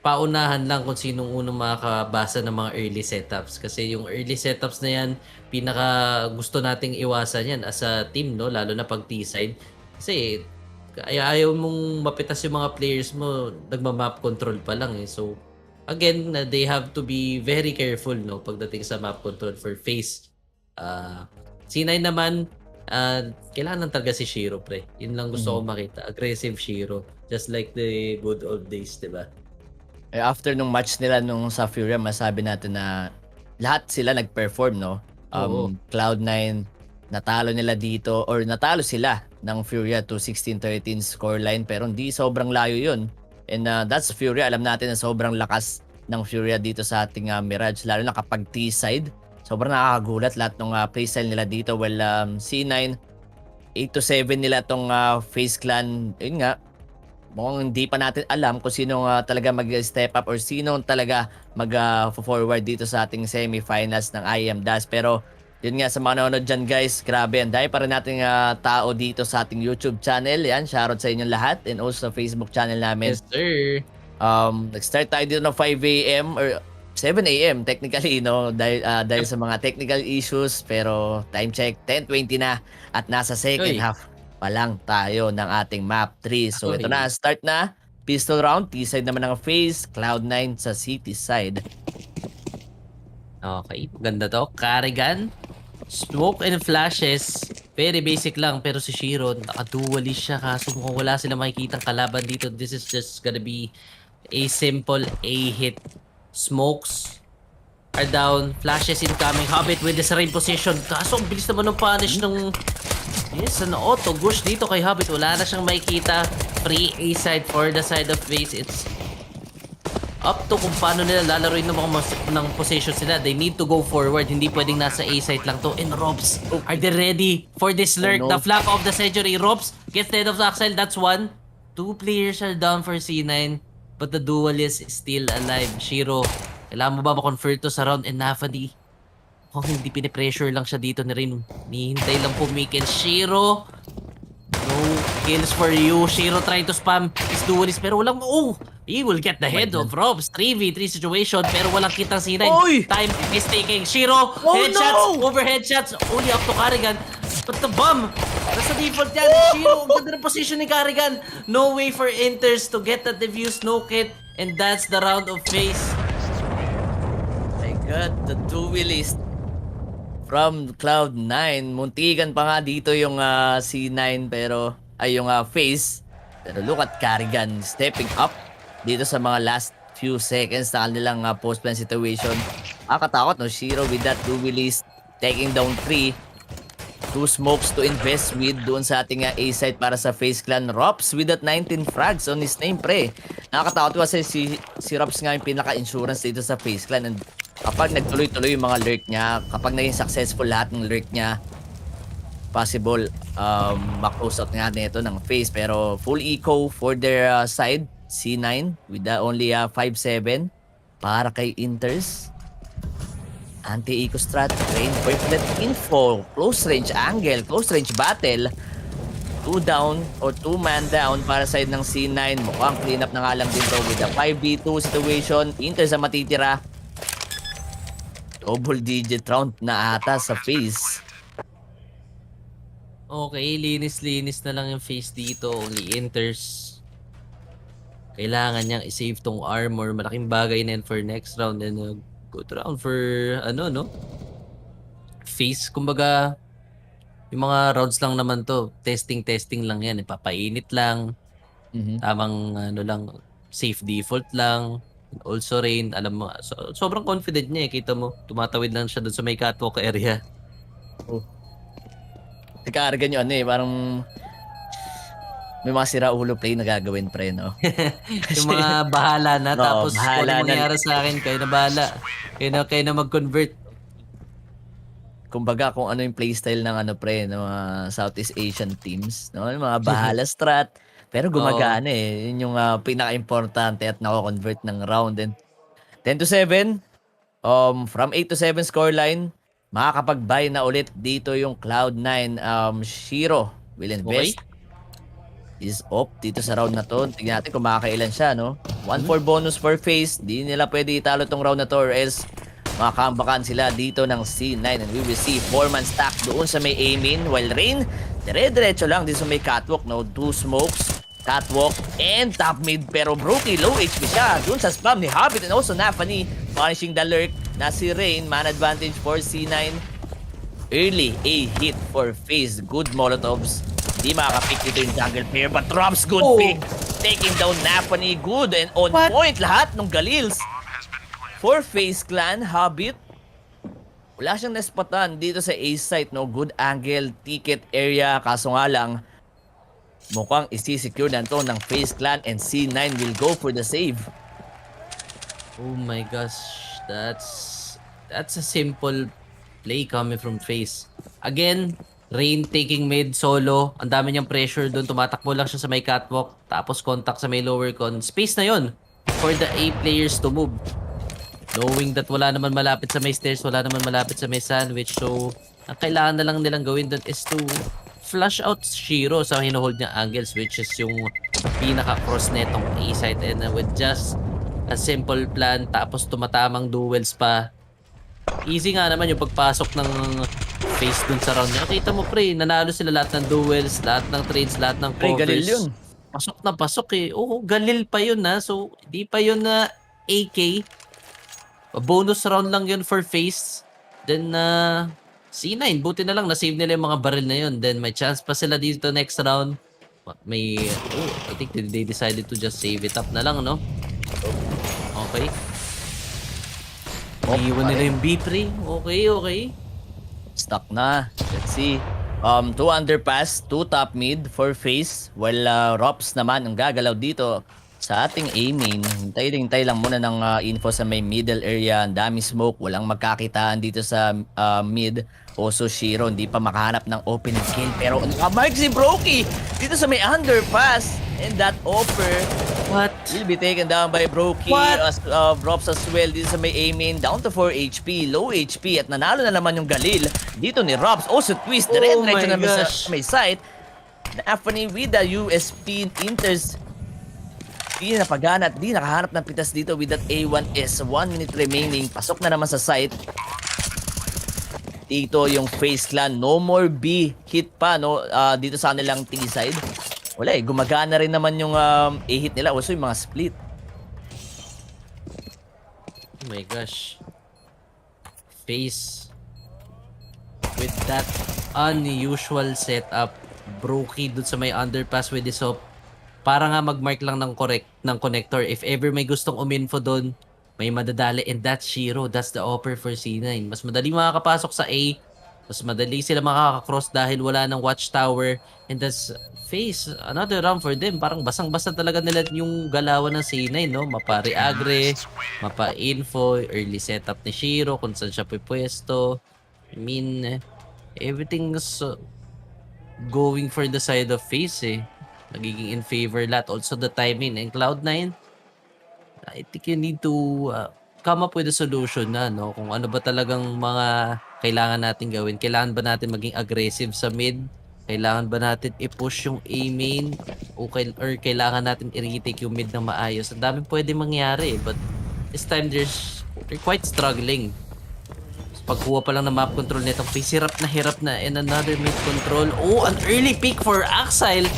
paunahan lang kung sinong unang makakabasa ng mga early setups. Kasi yung early setups na yan, pinaka gusto nating iwasan yan as a team, no? Lalo na pag T-side. Kasi ayaw mong mapitas yung mga players mo, nagma-map control pa lang So, again, they have to be very careful, no? Pagdating sa map control for FaZe. C9 naman, kailangan talaga si Shiro, pre. Yun lang gusto ko makita. Aggressive Shiro. Just like the good old days, diba? After nung match nila nung sa Furia, masabi natin na lahat sila nag-perform, no? Cloud9, natalo nila dito, or natalo sila ng Furia to 16-13 scoreline, pero hindi sobrang layo yun. And that's Furia. Alam natin na sobrang lakas ng Furia dito sa ating Mirage, lalo na kapag T-side. Sobrang nakakagulat lahat ng playstyle nila dito. Well, C9, 8-7 nila tong FaZe Clan. Yun nga, mukhang hindi pa natin alam kung sino talaga mag-step up or sino talaga mag-forward dito sa ating semifinals ng IEM DAS. Pero yun nga, sa mga nanonood dyan guys, grabe, ang dahil pa rin nating tao dito sa ating YouTube channel. Yan, shoutout sa inyong lahat, and also Facebook channel namin. Yes, sir. Nag-start tayo dito ng 5 a.m. or 7 a.m. technically, no? Dahil sa mga technical issues, pero time check, 10:20 na at nasa second half pa lang tayo ng ating map 3. So ito na, start na. Pistol round, T-side naman ng FaZe, Cloud9 sa city side. Okay, ganda to. Carrigan, smoke and flashes. Very basic lang, pero si Shiro, naka-dualist siya. Kaso mukhang wala sila makikitang kalaban dito. This is just gonna be a simple A-hit. Smokes are down. Flashes incoming. Hobbit with the same position. Kaso ang bilis naman ng punish ng... Yes, an auto gush dito kay Hobbit. Wala na siyang makikita. Free A side for the side of FaZe. It's up to kung paano nila lalaroin ng position sila. They need to go forward. Hindi pwedeng nasa A side lang to. And Robs, are they ready for this lurk? Oh, no. The flank of the century. Robs gets dead of the Axel. That's one. 2 players are down for C9. But the duelist is still alive. Shiro, kailangan mo ba ma-convert to sa round? And Nafadi, hindi pinipressure lang siya dito ni Rin. Nihintay lang pumikin. Shiro, no kills for you. Shiro trying to spam his duelist pero walang... He will get the head of Rob's 3v3 situation pero walang kitang C9. Time is taking. Shiro, headshots, over headshots. Only up to Carrigan. But the bomb, nasa default yan. Shiro, ang ganda ng position ni Carrigan. No way for Inters to get that defuse, no kit. And that's the round of FaZe. My God, the duelist from Cloud9. Muntikan pa nga dito yung C9 pero ay yung FaZe. Pero look at Carrigan stepping up dito sa mga last few seconds na kanilang post-plan situation. Katakot, no? Shiro with that duelist taking down 3. 2 smokes to invest with doon sa ating A side para sa FaZe Clan. Rops with that 19 frags on his name, pre. Nakakatakot kasi si Rops nga yung pinaka-insurance dito sa FaZe Clan. And kapag nagtuloy-tuloy yung mga lurk niya, kapag naging successful lahat ng lurk niya, possible ma-close out nga nito ng FaZe. Pero full eco for their side, C9 with only 5-7 para kay Inters. Anti-eco strat, train, perfect info, close range angle, close range battle. 2 down or 2 man down para side ng C9. Mukhang clean up na nga lang din to with a 5v2 situation. Inters ang matitira. Double digit round na ata sa FaZe. Okay, linis-linis na lang yung FaZe dito. Only Inters. Kailangan niyang i-save tong armor. Malaking bagay na yan for next round. And good round for, no? FaZe, kumbaga, yung mga rounds lang naman to. Testing lang yan. Ipapainit lang. Mhm. Tamang, lang, safe default lang. Also rain, alam mo, sobrang confident niya Kita mo, tumatawid lang siya dun sa may catwalk area. Nagkakarga nyo parang may mga sira-ulo play na gagawin pre, no? Yung mga bahala na, Oo, tapos bahala kung na. mangyari sa akin, kayo na bahala. Kayo na mag-convert. Kumbaga kung ano yung playstyle ng pre, ng mga Southeast Asian teams, no? Yung mga bahala strat. Pero gumagana Yun yung pinaka-importante at nako-convert ng round. And 10-7, from 8-7 scoreline, makakapag-buy na ulit dito yung Cloud9. Shiro will invest. Is up dito sa round na to. Tignan natin kung makakailan siya, no? 1-4 bonus for FaZe. Di nila pwede italo tong round na to or else makakambakan sila dito ng C9 and we will see 4-man stack doon sa may aim-in while Rain dire-diretso lang dito sa may catwalk, no? 2 smokes, catwalk, and top mid pero Brokey, low HP siya doon sa spam ni Hobbit and also Nafani punishing the lurk na si Rain. Man advantage for C9. Early A hit for FaZe. Good molotovs. Di makakapick dito yung jungle player but drops good pick. Taking down Nafani. Good and on point lahat ng Galils. For FaZe Clan, Hobbit. Wala siyang nespatan dito sa A site, no? Good angle, ticket area. Kaso nga lang, mukhang isi-secure na ito ng FaZe Clan and C9 will go for the save. Oh my gosh, that's a simple play coming from FaZe. Again, Rain taking mid solo. Ang dami niyang pressure doon. Tumatakbo lang siya sa may catwalk. Tapos contact sa may lower con. Space na yon for the A players to move. Knowing that wala naman malapit sa may stairs, wala naman malapit sa may sandwich. So, ang kailangan na lang nilang gawin doon is to flush out Shiro sa hinuhold niya angles, which is yung pinaka-cross netong A side. And with just a simple plan, tapos tumatamang duels pa, easy nga naman yung pagpasok ng FaZe dun sa round niya. Kita mo pre, nanalo sila lahat ng duels, lahat ng trades, lahat ng Pre, covers. galil yun. Pasok na pasok Oo, galil pa yun So, di pa yun na AK. Bonus round lang yun for FaZe. Then, C9, buti na lang na-save nila yung mga barrel na yun. Then, may chance pa sila dito next round. May, I think they decided to just save it up na lang, no? Okay. Iiwan nila yung B pre. Okay. Stuck na. Let's see. 2 underpass, 2 top mid for FaZe. While Rops naman ang gagalaw dito sa ating A-main. Hintay lang muna ng info sa may middle area. Ang dami smoke. Walang magkakitaan dito sa mid. Also Shiro, hindi pa makahanap ng open kill. Pero nakamark si Brokey dito sa may underpass. And that offer What? will be taken down by Brokey. As Rops as well dito sa may A-main. Down to 4 HP. Low HP. At nanalo na naman yung Galil dito ni Rops. Also twist. Diretso na sa may site. Nafani with the USP enters. Di napagana at di nakahanap ng pitas dito with that A1S. 1 minute remaining. Pasok na naman sa site. Dito yung FaZe Clan. No more B hit pa no dito sa kanilang T side. Wala gumagana rin naman yung A-hit nila. Also yung mga split. Oh my gosh. FaZe with that unusual setup. Brokey dun sa may underpass with this up. Para nga mag-mark lang ng connector. If ever may gustong uminfo doon, may madadali. And that's Shiro. That's the offer for C9. Mas madali makakapasok sa A. Mas madali sila makaka-cross dahil wala ng watchtower. And that's FaZe. Another round for them. Parang basang-basa talaga nila yung galawan ng C9, no? Mapa-reagre, mapa-info, early setup ni Shiro, kung saan siya pupwesto. I mean, everything's going for the side of FaZe, Nagiging in favor lahat. Also the timing. And Cloud9, I think you need to come up with a solution na, no? Kung ano ba talagang mga kailangan natin gawin. Kailangan ba natin maging aggressive sa mid? Kailangan ba natin i-push yung A main? Or kailangan natin i-retake yung mid na maayos? Ang daming pwede mangyari. But this time, they're quite struggling. Pagkuha pa lang ng map control netong FaZe, hirap na. And another mid control. Oh, an early pick for Axile.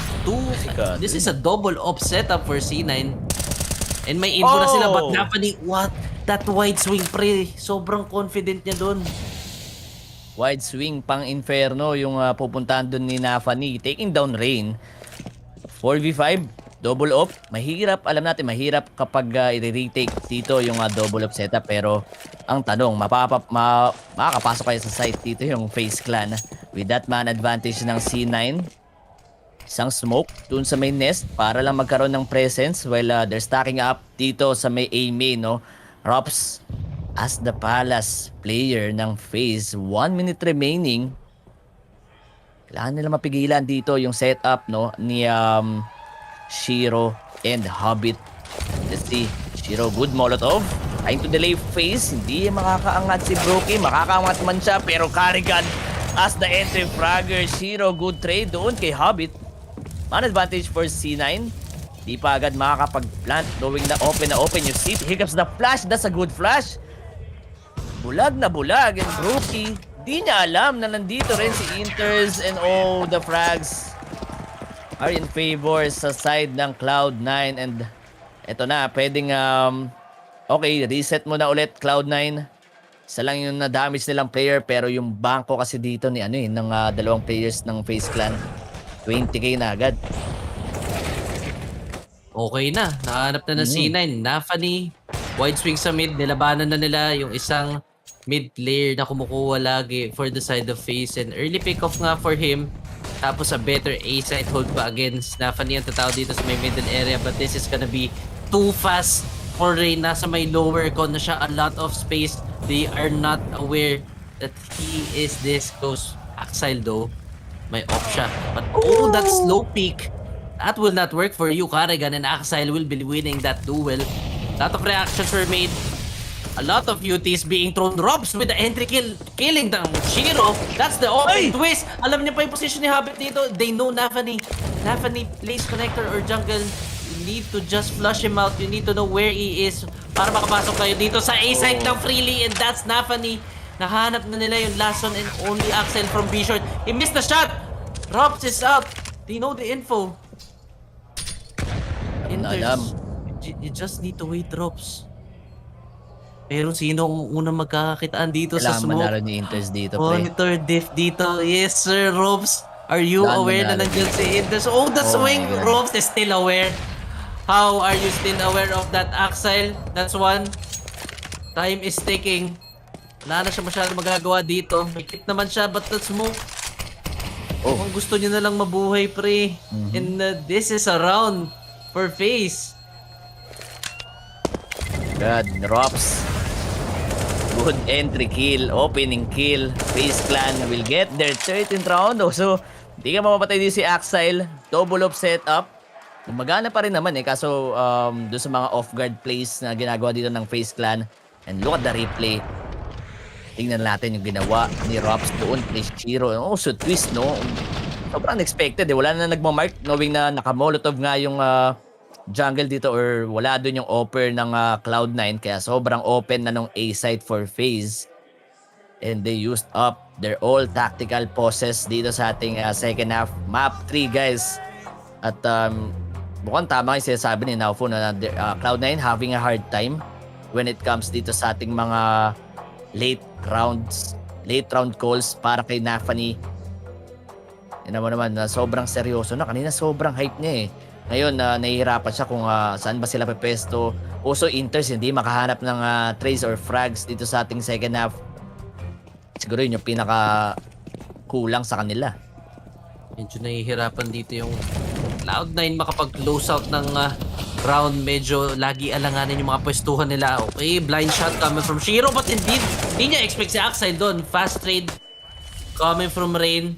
This is a double off setup for C9. And may info na sila, but Oh! Nafani, what? That wide swing, pre. Sobrang confident niya dun. Wide swing pang Inferno yung pupuntahan doon ni Nafani. Taking down Rain. 4v5, double up. Mahirap, alam natin, mahirap kapag i-retake dito yung double up setup. Pero ang tanong, makakapasok kayo sa site dito yung FaZe Clan. With that man advantage ng C9. Isang smoke dun sa may nest para lang magkaroon ng presence while they're stacking up dito sa may A main, no? Rops as the Palace player ng FaZe. 1 minute remaining. Kailangan nila mapigilan dito yung setup, no, ni Shiro and Hobbit. Let's see. Shiro, good Molotov. Trying to delay FaZe. Hindi makakaangat si Brookie. Makakaangat man siya pero Carrigan as the entry fragger. Shiro, good trade doon kay Hobbit. Man advantage for C9. Di pa agad makakapag-plant knowing na open yung seat. Here comes the flash. That's a good flash. Bulag na bulag. And Brookie, di niya alam na nandito rin si Inters. And oh, the frags are in favor sa side ng Cloud9. And eto na, pwedeng okay, reset mo na ulit Cloud9. Isa lang yung na-damage nilang player. Pero yung bangko kasi dito ni ng dalawang players ng FaZe Clan, 20k na agad. Okay na. Nakahanap na ng C9. Nafani, wide swing sa mid. Nilabanan na nila yung isang mid player na kumukuha lagi for the side of FaZe. And early pick-off nga for him. Tapos a better A-side hold pa against Nafani ang tatao dito sa may middle area. But this is gonna be too fast for Rain. Nasa may lower con na siya. A lot of space. They are not aware that he is this close. Axile though, may off siya. But oh, that slow peak. That will not work for you, Carrigan, and Axile will be winning that duel. Lot of reactions were made. A lot of UTs being thrown. Robs with the entry kill, killing the Shiro. That's the open twist. Alam niya pa yung position ni Habit dito. They know Nafani. Nafani plays connector or jungle. You need to just flush him out. You need to know where he is para makapasok kayo dito sa A-side ng freely. And that's Nafani. Nahanap na nila yung last one and only Axel from B-short. He missed the shot. Robs is out. They know the info. Alam. You just need to wait, Robs. Pero sino ang unang magkakakitaan dito sa Kailangan smoke? manalo ni Inters dito, pre. Monitor diff dito. Yes, sir, Robs. Are you Kailangan aware na manalo nandiyan si Inters? Oh, the Oh swing. my God. Robs is still aware. How are you still aware of that, Axel? That's one. Time is ticking. Wala na siya masyadong magagawa dito. May kit naman siya, but the smoke. Oh. Kung gusto niya na lang mabuhay, pre. And this is a round for FaZe. God, drops. Good entry kill, opening kill. FaZe Clan will get their 13th round. So, hindi ka mapapatay din si Axile. Double up setup. Gumagana pa rin naman kaso doon sa mga off-guard plays na ginagawa dito ng FaZe Clan. And look at the replay. Tingnan natin yung ginawa ni Rops doon kay Shiro. Oh, so twist, no? Sobrang unexpected. Wala na nagmamark knowing na nakamolotov nga yung jungle dito or wala doon yung offer ng Cloud9. Kaya sobrang open na nung A-side for FaZe. And they used up their all tactical pauses dito sa ating second half. Map 3, guys. At mukhang tama yung sinasabi ni Naufo na Cloud9 having a hard time when it comes dito sa ating mga late round calls para kay Nafani. Yan naman na sobrang seryoso na. Kanina sobrang hype niya Ngayon nahihirapan siya kung saan ba sila pepesto. Also Inters hindi makahanap ng trades or frags dito sa ating second half. Siguro yun yung pinaka kulang sa kanila. Medyo nahihirapan dito yung Cloud9 makapag-close out ng round. Medyo lagi alanganin yung mga pwestuhan nila. Okay, blind shot coming from Shiro, but indeed, hindi niya expect si Axel doon. Fast trade coming from Rain,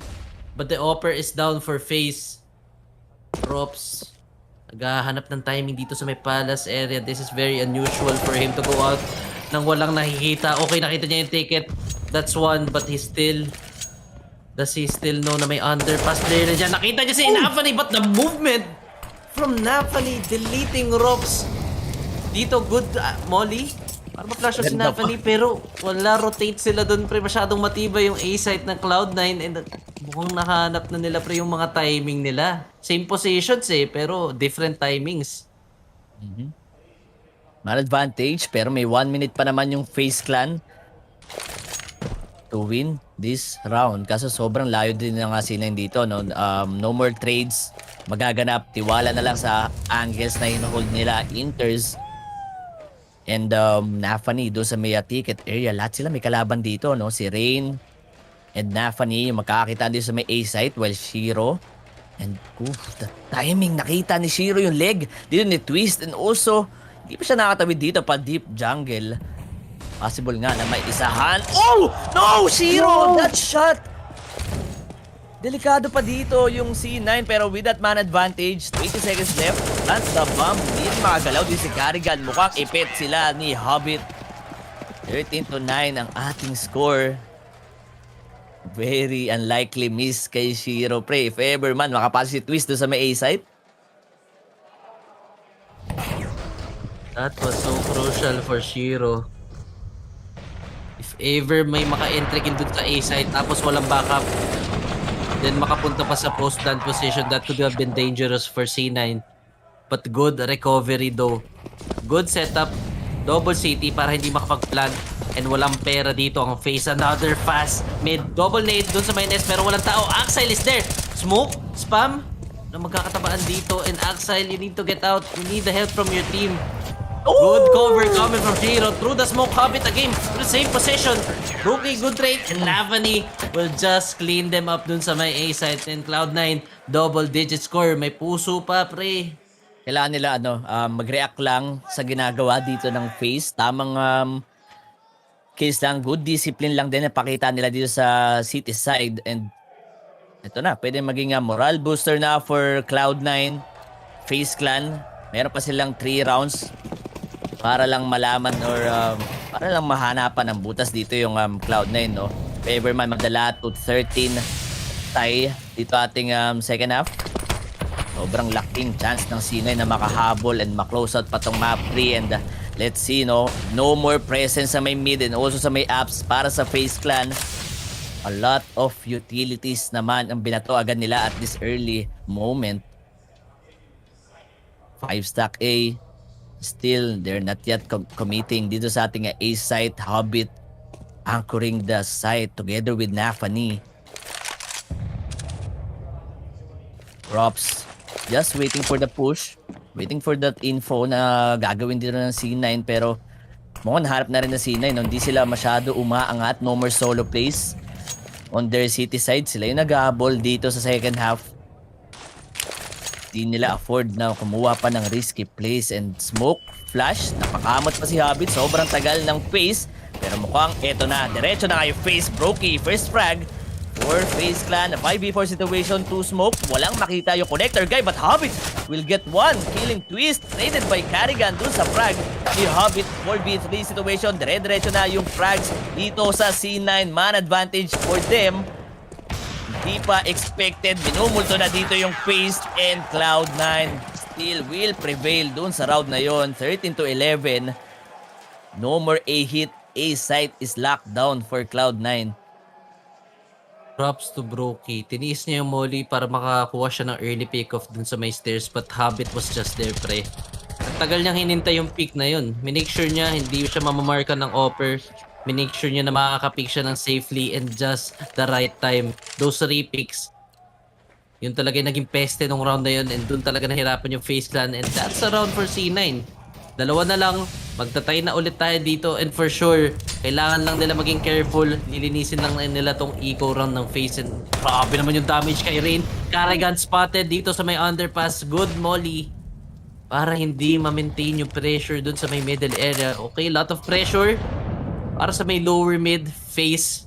but the offer is down for FaZe. Props naghahanap ng timing dito sa may palace area. This is very unusual for him to go out nang walang nakikita. Okay, nakita niya yung ticket. That's one, but does he still know na may underpass player na dyan? Nakita niya si Nafani, but the movement from Nafani deleting Robs. Dito, good Molly. Para ma-flash si Nafani, pero wala rotate sila doon, pre. Masyadong matibay yung A-site ng Cloud9 and mukhang nahanap na nila, pre, yung mga timing nila. Same positions pero different timings. Man advantage, pero may 1 minute pa naman yung FaZe Clan to win this round. Kaso sobrang layo din ng C9 dito. No? No more trades magaganap. Tiwala na lang sa angles na hinuhold nila. Inters and Nafani doon sa may ticket area. Lahat sila may kalaban dito. No? Si Rain and Nafani magkakakita din sa may A site while Shiro and the timing, nakita ni Shiro yung leg dito ni Twist and also hindi pa siya nakatawid dito pa deep jungle. Possible nga na may isahan. Oh! No! Shiro! That shot! Delikado pa dito yung C9 pero with that man advantage, 20 seconds left. Plant the bomb. Hindi makagalaw din si Carrigan. Mukhang ipit sila ni Hobbit. 13-9 ang ating score. Very unlikely miss kay Shiro, pre. If ever man, makapasok si Twist doon sa may A site. That was so crucial for Shiro. If ever may maka-entry dun sa A site tapos walang backup, then makapunta pa sa post-plant position, that could have been dangerous for C9. But good recovery though. Good setup. Double CT para hindi makapag-plant. And walang pera dito ang FaZe. Another fast mid. Double nade dun sa may nest pero walang tao. Axile is there. Smoke. Spam. Na magkakatabaan dito. And Axile, you need to get out. You need the help from your team. Good cover coming from Shiro. Through the smoke. Hobbit again. To the same position. Rookie, good trade. And Lavani will just clean them up dun sa may A site. And Cloud9, double digit score. May puso pa, pre. Kailangan nila mag-react lang sa ginagawa dito ng FaZe. Tamang case lang, good discipline lang din na pakita nila dito sa city side. And ito na, pwede maging moral booster na for Cloud9, FaZe Clan. Meron pa silang 3 rounds para lang malaman or para lang mahanapan ng butas dito yung Cloud9, no? Favor man magdala to 13 tie dito ating second half. Sobrang laking chance ng C9 na makahabol and maklose out pa tong map 3 and let's see, no more presence sa may mid and also sa may apps para sa FaZe Clan. A lot of utilities naman ang binato agad nila at this early moment. 5-stack A. Still, they're not yet committing dito sa ating A site. Hobbit anchoring the site together with Nafani. Props just waiting for the push. Waiting for that info na gagawin dito ng C9 pero mukhang naharap na rin ng C9. No? Hindi sila masyado umaangat. No more solo plays on their city side. Sila yung nag-aabol dito sa second half. Hindi nila afford na kumuha pa ng risky plays and smoke. Flash. Napakamot pa si Hobbit. Sobrang tagal ng pace. Pero mukhang eto na. Diretso na kayo FaZe. Brokey. First frag for FaZe Clan. A 5v4 situation. 2 smoke. Walang makita yung connector guy. But Hobbit will get one. Killing twist. Traded by Carrigan dun sa frag ni Hobbit. 4v3 situation. Dire-diretso na yung frags dito sa C9. Man advantage for them. Hindi pa expected. Minumulto na dito yung FaZe and Cloud9 still will prevail dun sa round na yon. 13-11. No more A hit. A site is locked down for Cloud9. Props to Brokey. Tiniis niya yung molly para makakuha siya ng early pick-off dun sa may stairs but Hobbit was just there, pre. Ang tagal niyang hinintay yung pick na yun. Minake sure niya hindi siya mamamarka ng offer. Minake sure niya na makakapick siya ng safely and just the right time. Those 3 picks, yun talaga yung naging peste nung round na yun and dun talaga nahirapan yung FaZe Clan and that's a round for C9. Dalawa na lang, magtatay na ulit tayo dito and for sure, kailangan lang nila maging careful. Nilinisin lang nila tong eco round ng FaZe and grabe naman yung damage kay Rain. Carrigan spotted dito sa may underpass. Good molly para hindi ma-maintain yung pressure dun sa may middle area. Okay, lot of pressure para sa may lower mid FaZe.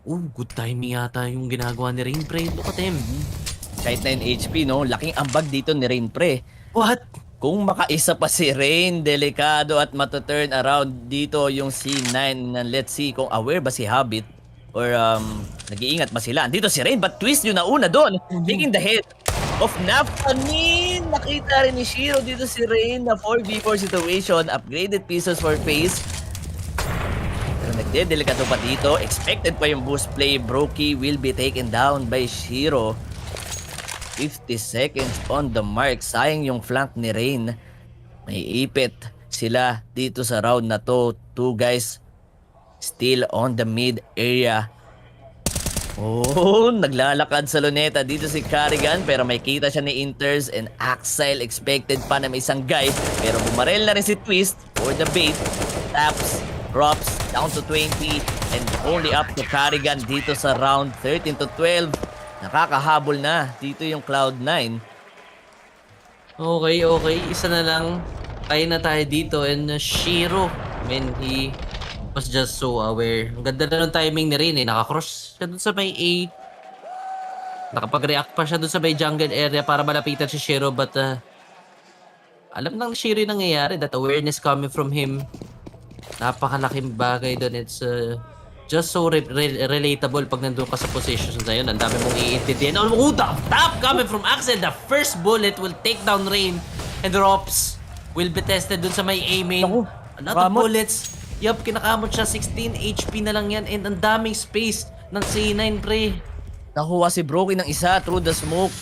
Good timing yata yung ginagawa ni Rain, pre. Look at him. Kahit 9 HP, no? Laking ambag dito ni Rain, pre. What? Kung makaisa pa si Rain, delikado at matuturn around dito yung C9. Let's see kung aware ba si Hobbit or nag-iingat ba sila. Andito si Rain, but twist yung nauna doon. Taking the head of Nafani. Nakita rin ni Shiro dito si Rain na 4v4 situation. Upgraded pieces for FaZe. Pero nagdedelikado pa dito. Expected pa yung boost play. Brokey will be taken down by Shiro. 50 seconds on the mark. Sayang yung flank ni Rain. May ipit si sila dito sa round na to. 2 guys still on the mid area. Oh, naglalakad sa luneta dito si Carrigan pero may kita siya ni Inters and Axile. Expected pa na may isang guy pero bumarel na rin si Twist for the bait. Taps, drops down to 20 and only up to Carrigan dito sa round 13 to 12. Nakakahabol na dito yung Cloud9. Okay. Isa na lang. Kaya na tayo dito. And Shiro, man, he was just so aware. Ang ganda na ng timing ni Rin eh. Nakakross siya dun sa may A. Nakapag-react pa siya dun sa may jungle area para malapitan si Shiro. But alam ng Shiro yung nangyayari. That awareness coming from him. Napakalaking bagay dun. It's just so relatable pag nandun ka sa position na yun. Ang dami mong iintindihan. Oh, the tap coming from Axel. The first bullet will take down Rain. And drops will be tested dun sa may A main. A lot of bullets. Yup, kinakamot siya. 16 HP na lang yan. And ang daming space ng C9, pre. Nakuha si Brokey ng isa through the smoke.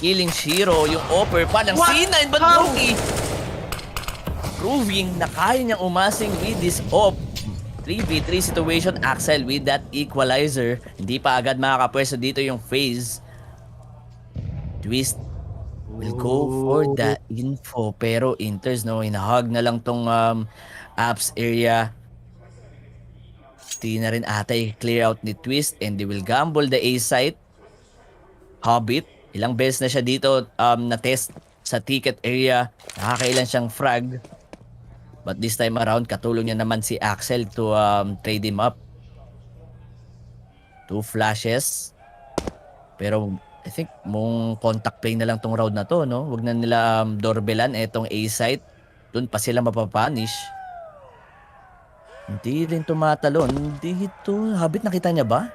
Killing Shiro. Yung offer pa ng C9. But Brokey proving na kaya niyang umasing with this op. 3v3 situation. Axel with that equalizer. Hindi pa agad makakapwesto dito yung FaZe. Twist will go for the info. Pero Inters, no, hinahag na lang tong apps area. Di na rin ata i-clear out ni Twist and they will gamble the A site. Hobbit, ilang beses na siya dito na-test sa ticket area. Nakakailan siyang frag. But this time around, katulong niya naman si Axel to trade him up. 2 flashes. Pero I think mong contact play na lang tong round na to, no? Huwag na nila doorbelan etong A site. Doon pa sila mapapanish. Hindi rin tumatalon. Dito, Habit nakita niya ba?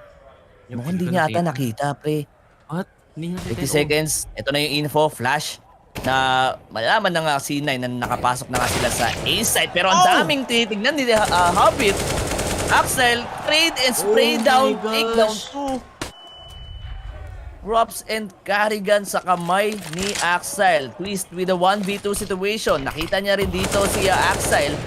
Mukhang hindi niya ata nakita, pre. What? 50 seconds. Ito na yung info, flash. Na malaman na nga C9 na nakapasok na nga sila sa A site. Pero ang daming tinitignan ni Habit. Axel, trade and spray down. Take down 2. Drops and Carrigan sa kamay ni Axel. Twist with a 1v2 situation. Nakita niya rin dito si Axel.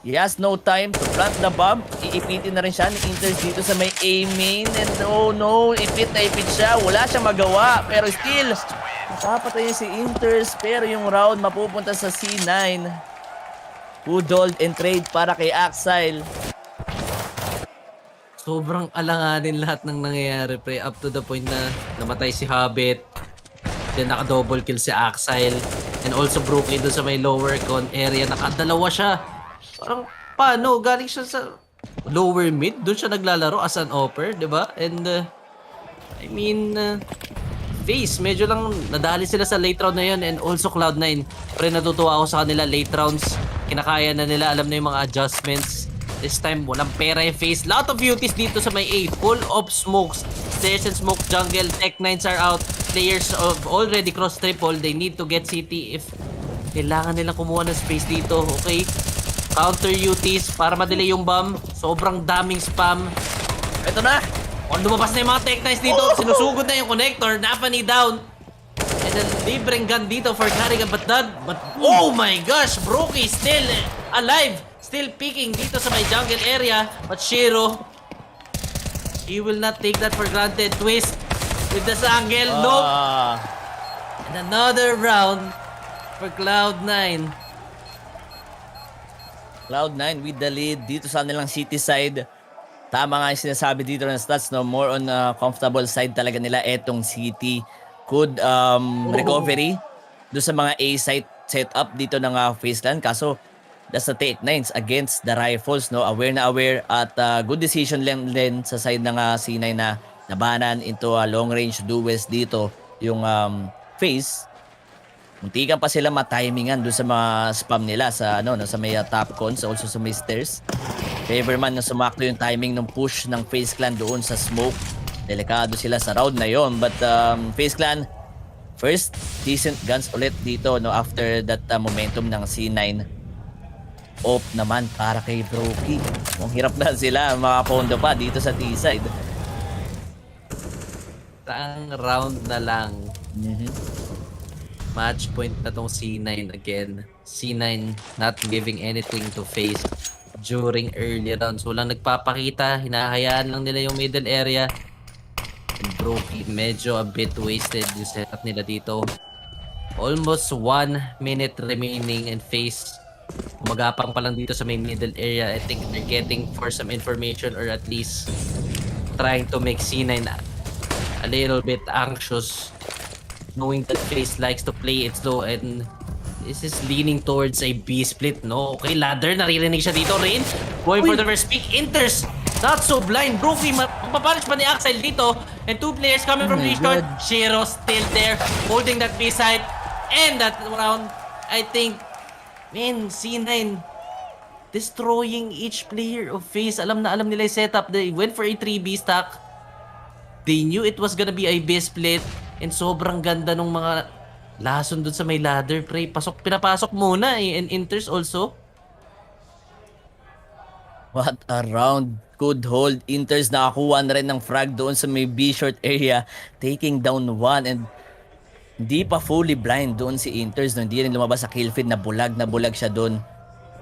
He has no time to plant the bomb. Iipitin na rin siya ni Inters dito sa may A main. And oh no, ipit na ipit siya. Wala siyang magawa. Pero still, napapatay niya si Inters. Pero yung round mapupunta sa C9. Pudold and trade para kay Axel. Sobrang alanganin lahat ng nangyayari, pre. Up to the point na namatay si Hobbit. Then naka-double kill si Axel. And also Brooklyn doon sa may lower con area. Nakadalawa siya. Parang paano? Galing siya sa lower mid. Doon siya naglalaro as an offer, di ba? And I mean, FaZe, medyo lang nadali sila sa late round na yun. And also Cloud9. Pre, natutuwa ako sa kanila late rounds. Kinakaya na nila. Alam na yung mga adjustments. This time, walang pera yung FaZe. Lot of beauties dito sa may 8. Full of smokes. Stairs and smoke jungle. Tech9s are out. Players of already cross triple. They need to get CT if kailangan nilang kumuha ng space dito. Okay. Counter UTs para madelay yung bomb. Sobrang daming spam. Ito na. O, lumabas na yung mga Tech9s dito. Sinusugod na yung connector. Napani down. And then libreng gun dito for Carrigan. But oh my gosh. Brokey still alive. Still peeking dito sa may jungle area. But Shiro, he will not take that for granted. Twist with the angle. Nope. And another round for Cloud9. Cloud9 with the lead dito sa nilang city side. Tama nga yung sinasabi dito ng stats, no? More on comfortable side talaga nila etong city. Good recovery doon sa mga A site setup dito ng FaZe Clan. Kaso that's the Tech9s against the Rifles, no? Aware na aware at good decision lang din sa side ng C9 na nabanan into long range duels dito yung FaZe. Muntikan pa sila matimingan doon sa mga spam nila sa sa may top cons, also sa may stairs. Favor man na sumakto yung timing ng push ng FaZe Clan doon sa smoke. Delikado sila sa round na yon. But FaZe Clan first decent guns ulit dito, no, after that momentum ng C9. Off naman para kay Brokey. Ang hirap na sila makapondo pa dito sa T-side. Ang round na lang. Match point na tong C9 again. C9 not giving anything to FaZe during early rounds. Walang nagpapakita. Hinahayaan lang nila yung middle area. And Brokey, medyo a bit wasted yung setup nila dito. Almost 1 minute remaining and FaZe magapang pa lang dito sa may middle area. I think they're getting for some information or at least trying to make C9 a little bit anxious, knowing that FaZe likes to play it slow and this is leaning towards a B split, no? Okay, ladder, naririnig siya dito. Rain, going for the first pick. Inters, not so blind. Brokey, mapapunish pa ni Axel dito. And 2 players coming from the short. Shiro still there, holding that B side. And that round, I think, man, C9 destroying each player of FaZe. Alam na alam nila yung setup. They went for a 3B stack. They knew it was gonna be a B split. And sobrang ganda nung mga lason dun sa may ladder, pre. Pinapasok muna eh. And Inters also. What a round. Good hold. Inters nakakuha na rin ng frag doon sa may B short area. Taking down 1 and hindi pa fully blind doon si Inters. No? Hindi rin lumabas sa kill feed na bulag siya doon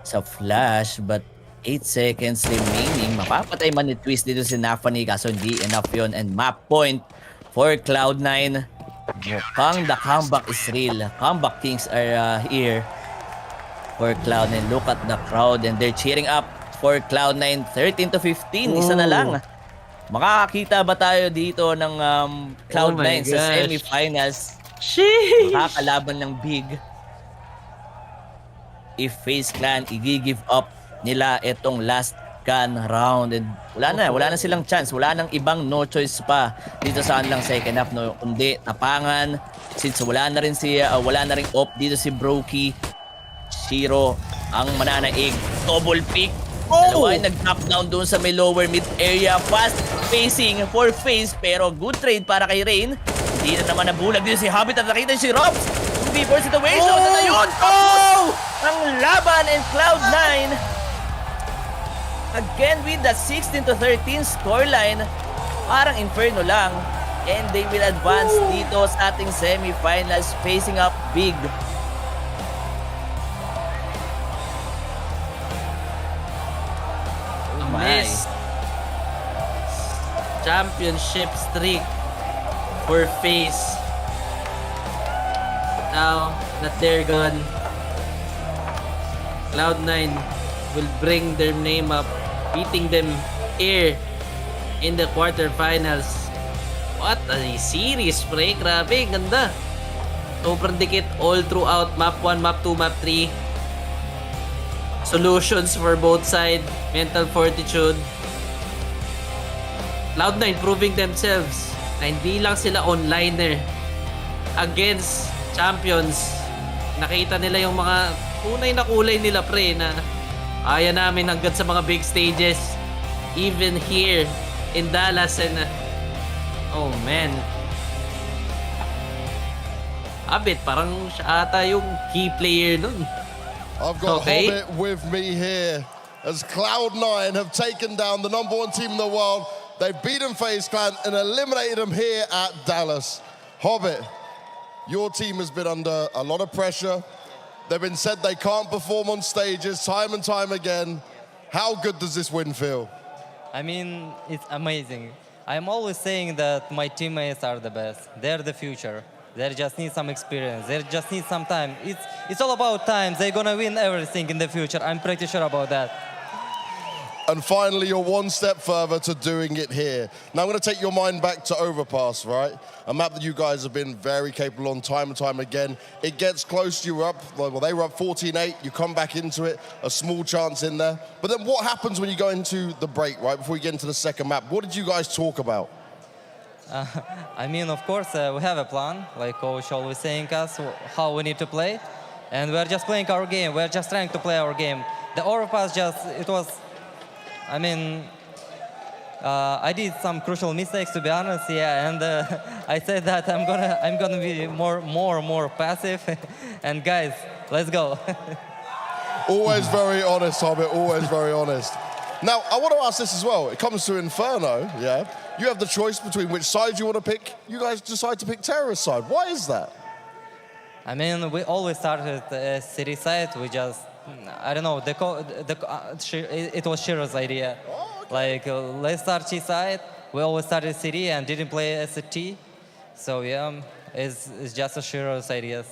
sa flash. But 8 seconds remaining. Mapapatay man ni Twist dito si Nafani kaso hindi enough yon. And map point for Cloud9. Mukhang the comeback is real. Comeback Kings are here for Cloud9. Look at the crowd and they're cheering up for Cloud9. 13-15. Isa na lang. Makakakita ba tayo dito ng Cloud9 sa semifinals? Sheesh! Makakalaban ng big if FaZe Clan i-give up nila itong last gun round. And wala na silang chance. Wala nang ibang no choice pa dito sa kanilang second half, no, kundi tapangan. Since wala na rin op dito si Brokey. Shiro ang mananaig. Double pick. Dalawa ay nag-drop down doon sa may lower mid area. Fast facing for FaZe pero good trade para kay Rain. Hindi na naman nabulag dito si Hobbit at nakita si Robs. 2v4 situation na yun. Ang laban in Cloud9 again with the 16-13 scoreline. Parang Inferno lang. And they will advance dito sa ating semifinals facing up big. Miss championship streak for FaZe. Now that they're gone, Cloud9 will bring their name up, beating them here in the quarterfinals. What a series, pre. Grabe, ganda. Sobrang dikit all throughout. Map 1, map 2, map 3. Solutions for both sides. Mental fortitude. Cloud9 proving themselves na hindi lang sila onliner against champions. Nakita nila yung mga tunay na kulay nila, pre, na kaya namin hanggang sa mga big stages. Even here in Dallas and oh man. Abit, parang siya ata yung key player nun. I've got Hobbit with me here as Cloud9 have taken down the #1 team in the world. They've beaten FaZe Clan and eliminated them here at Dallas. Hobbit, your team has been under a lot of pressure. They've been said they can't perform on stages time and time again. How good does this win feel? I mean, it's amazing. I'm always saying that my teammates are the best. They're the future. They just need some experience. They just need some time. It's all about time. They're gonna win everything in the future. I'm pretty sure about that. And finally, you're one step further to doing it here. Now I'm going to take your mind back to Overpass, right? A map that you guys have been very capable on time and time again. It gets close, you were up, well, they were up 14-8, you come back into it, a small chance in there. But then what happens when you go into the break, right, before you get into the second map? What did you guys talk about? I mean, of course, we have a plan, like coach always saying us how we need to play. And we're just playing our game. We're just trying to play our game. The Overpass it was, I mean, I did some crucial mistakes, to be honest, yeah, and I said that I'm gonna be more passive, and guys, let's go. Always very honest, Hobbit, always very honest. Now, I want to ask this as well. It comes to Inferno, yeah? You have the choice between which side you want to pick. You guys decide to pick terrorist side. Why is that? I mean, we always start with city side. We just, I don't know, it was Shiro's idea. Like, let's start T side. We always started city and didn't play ST. So yeah, it's just a Shiro's ideas.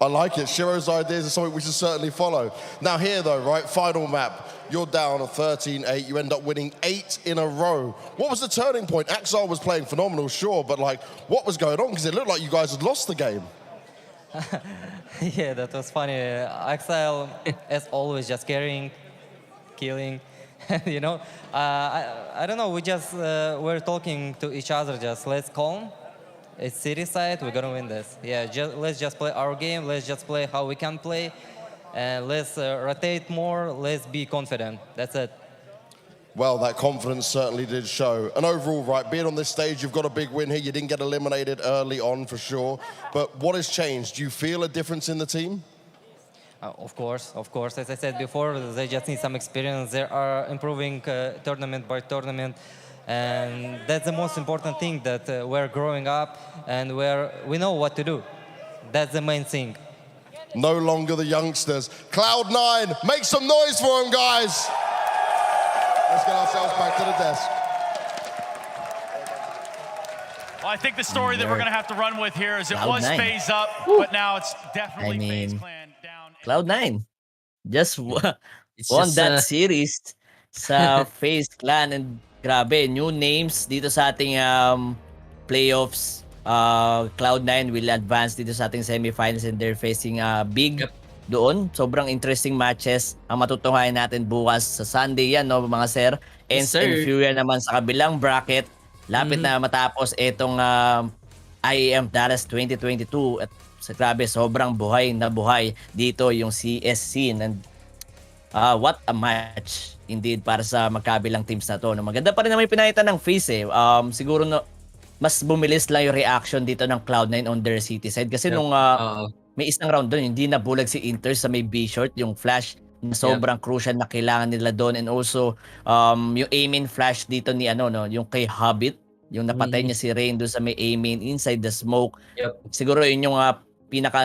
I like it. Shiro's ideas are something we should certainly follow. Now here though, right, final map. You're down 13-8. You end up winning 8 in a row. What was the turning point? Axel was playing phenomenal, sure, but like, what was going on? Because it looked like you guys had lost the game. Yeah, that was funny. Axel, as always, just carrying, killing. You know, I don't know. We just we're talking to each other. Just let's calm. It's city side. We're gonna win this. Yeah, let's just play our game. Let's just play how we can play, and let's rotate more. Let's be confident. That's it. Well, that confidence certainly did show. And overall, right, being on this stage, you've got a big win here. You didn't get eliminated early on for sure. But what has changed? Do you feel a difference in the team? Of course. As I said before, they just need some experience. They are improving tournament by tournament. And that's the most important thing, that we're growing up and we know what to do. That's the main thing. No longer the youngsters. Cloud9, make some noise for them, guys. Let's get ourselves back to the desk. Well, I think the story that we're going to have to run with here is it was Cloud9. FaZe up, but now it's definitely FaZe Clan down. Cloud9 just won just, that series sa FaZe Clan, and grabe, new names dito sa ating playoffs. Cloud9 will advance dito sa ating semifinals and they're facing Big doon. Sobrang interesting matches ang matutunghayan natin bukas sa Sunday yan, no, mga sir. And Furia naman sa kabilang bracket. Lapit na matapos itong IEM Dallas 2022. At grabe, sobrang buhay na buhay dito yung CS scene. And what a match indeed para sa magkabilang teams na to. No, maganda pa rin naman yung pinakita ng FaZe. Siguro no, mas bumilis lang yung reaction dito ng Cloud9 on their city side. Kasi nung may isang round doon, hindi nabulag si Inter sa may B-short, yung flash na sobrang crucial na kailangan nila doon. And also, yung aim-in flash dito ni yung kay Hobbit, yung napatay niya si Rain doon sa may aim-in inside the smoke. Siguro yun yung pinaka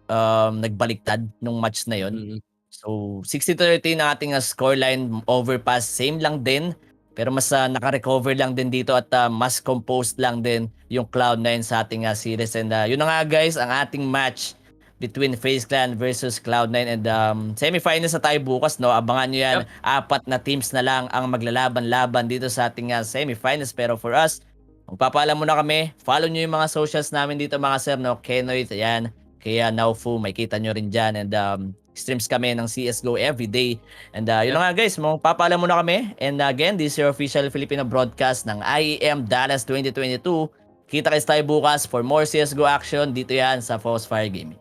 nagbaliktad nung match na yun. So, 60-13 ang ating scoreline, overpass, same lang din. Pero mas naka-recover lang din dito at mas composed lang din yung Cloud9 sa ating series. And yun na nga guys, ang ating match between FaZe Clan versus Cloud9. And semifinals na tayo bukas, no? Abangan nyo yan. 4 na teams na lang ang maglalaban-laban dito sa ating semifinals. Pero for us, magpapaalam muna kami. Follow nyo yung mga socials namin dito mga sir, no? Kenoy, yan. Kaya Naufu, makikita nyo rin dyan. And streams kami ng CSGO everyday. And yun na nga guys, magpapaalam muna kami. And again, this is your official Filipino broadcast ng IEM Dallas 2022. Kita kayo tayo bukas for more CSGO action dito yan sa FaZe Fire Gaming.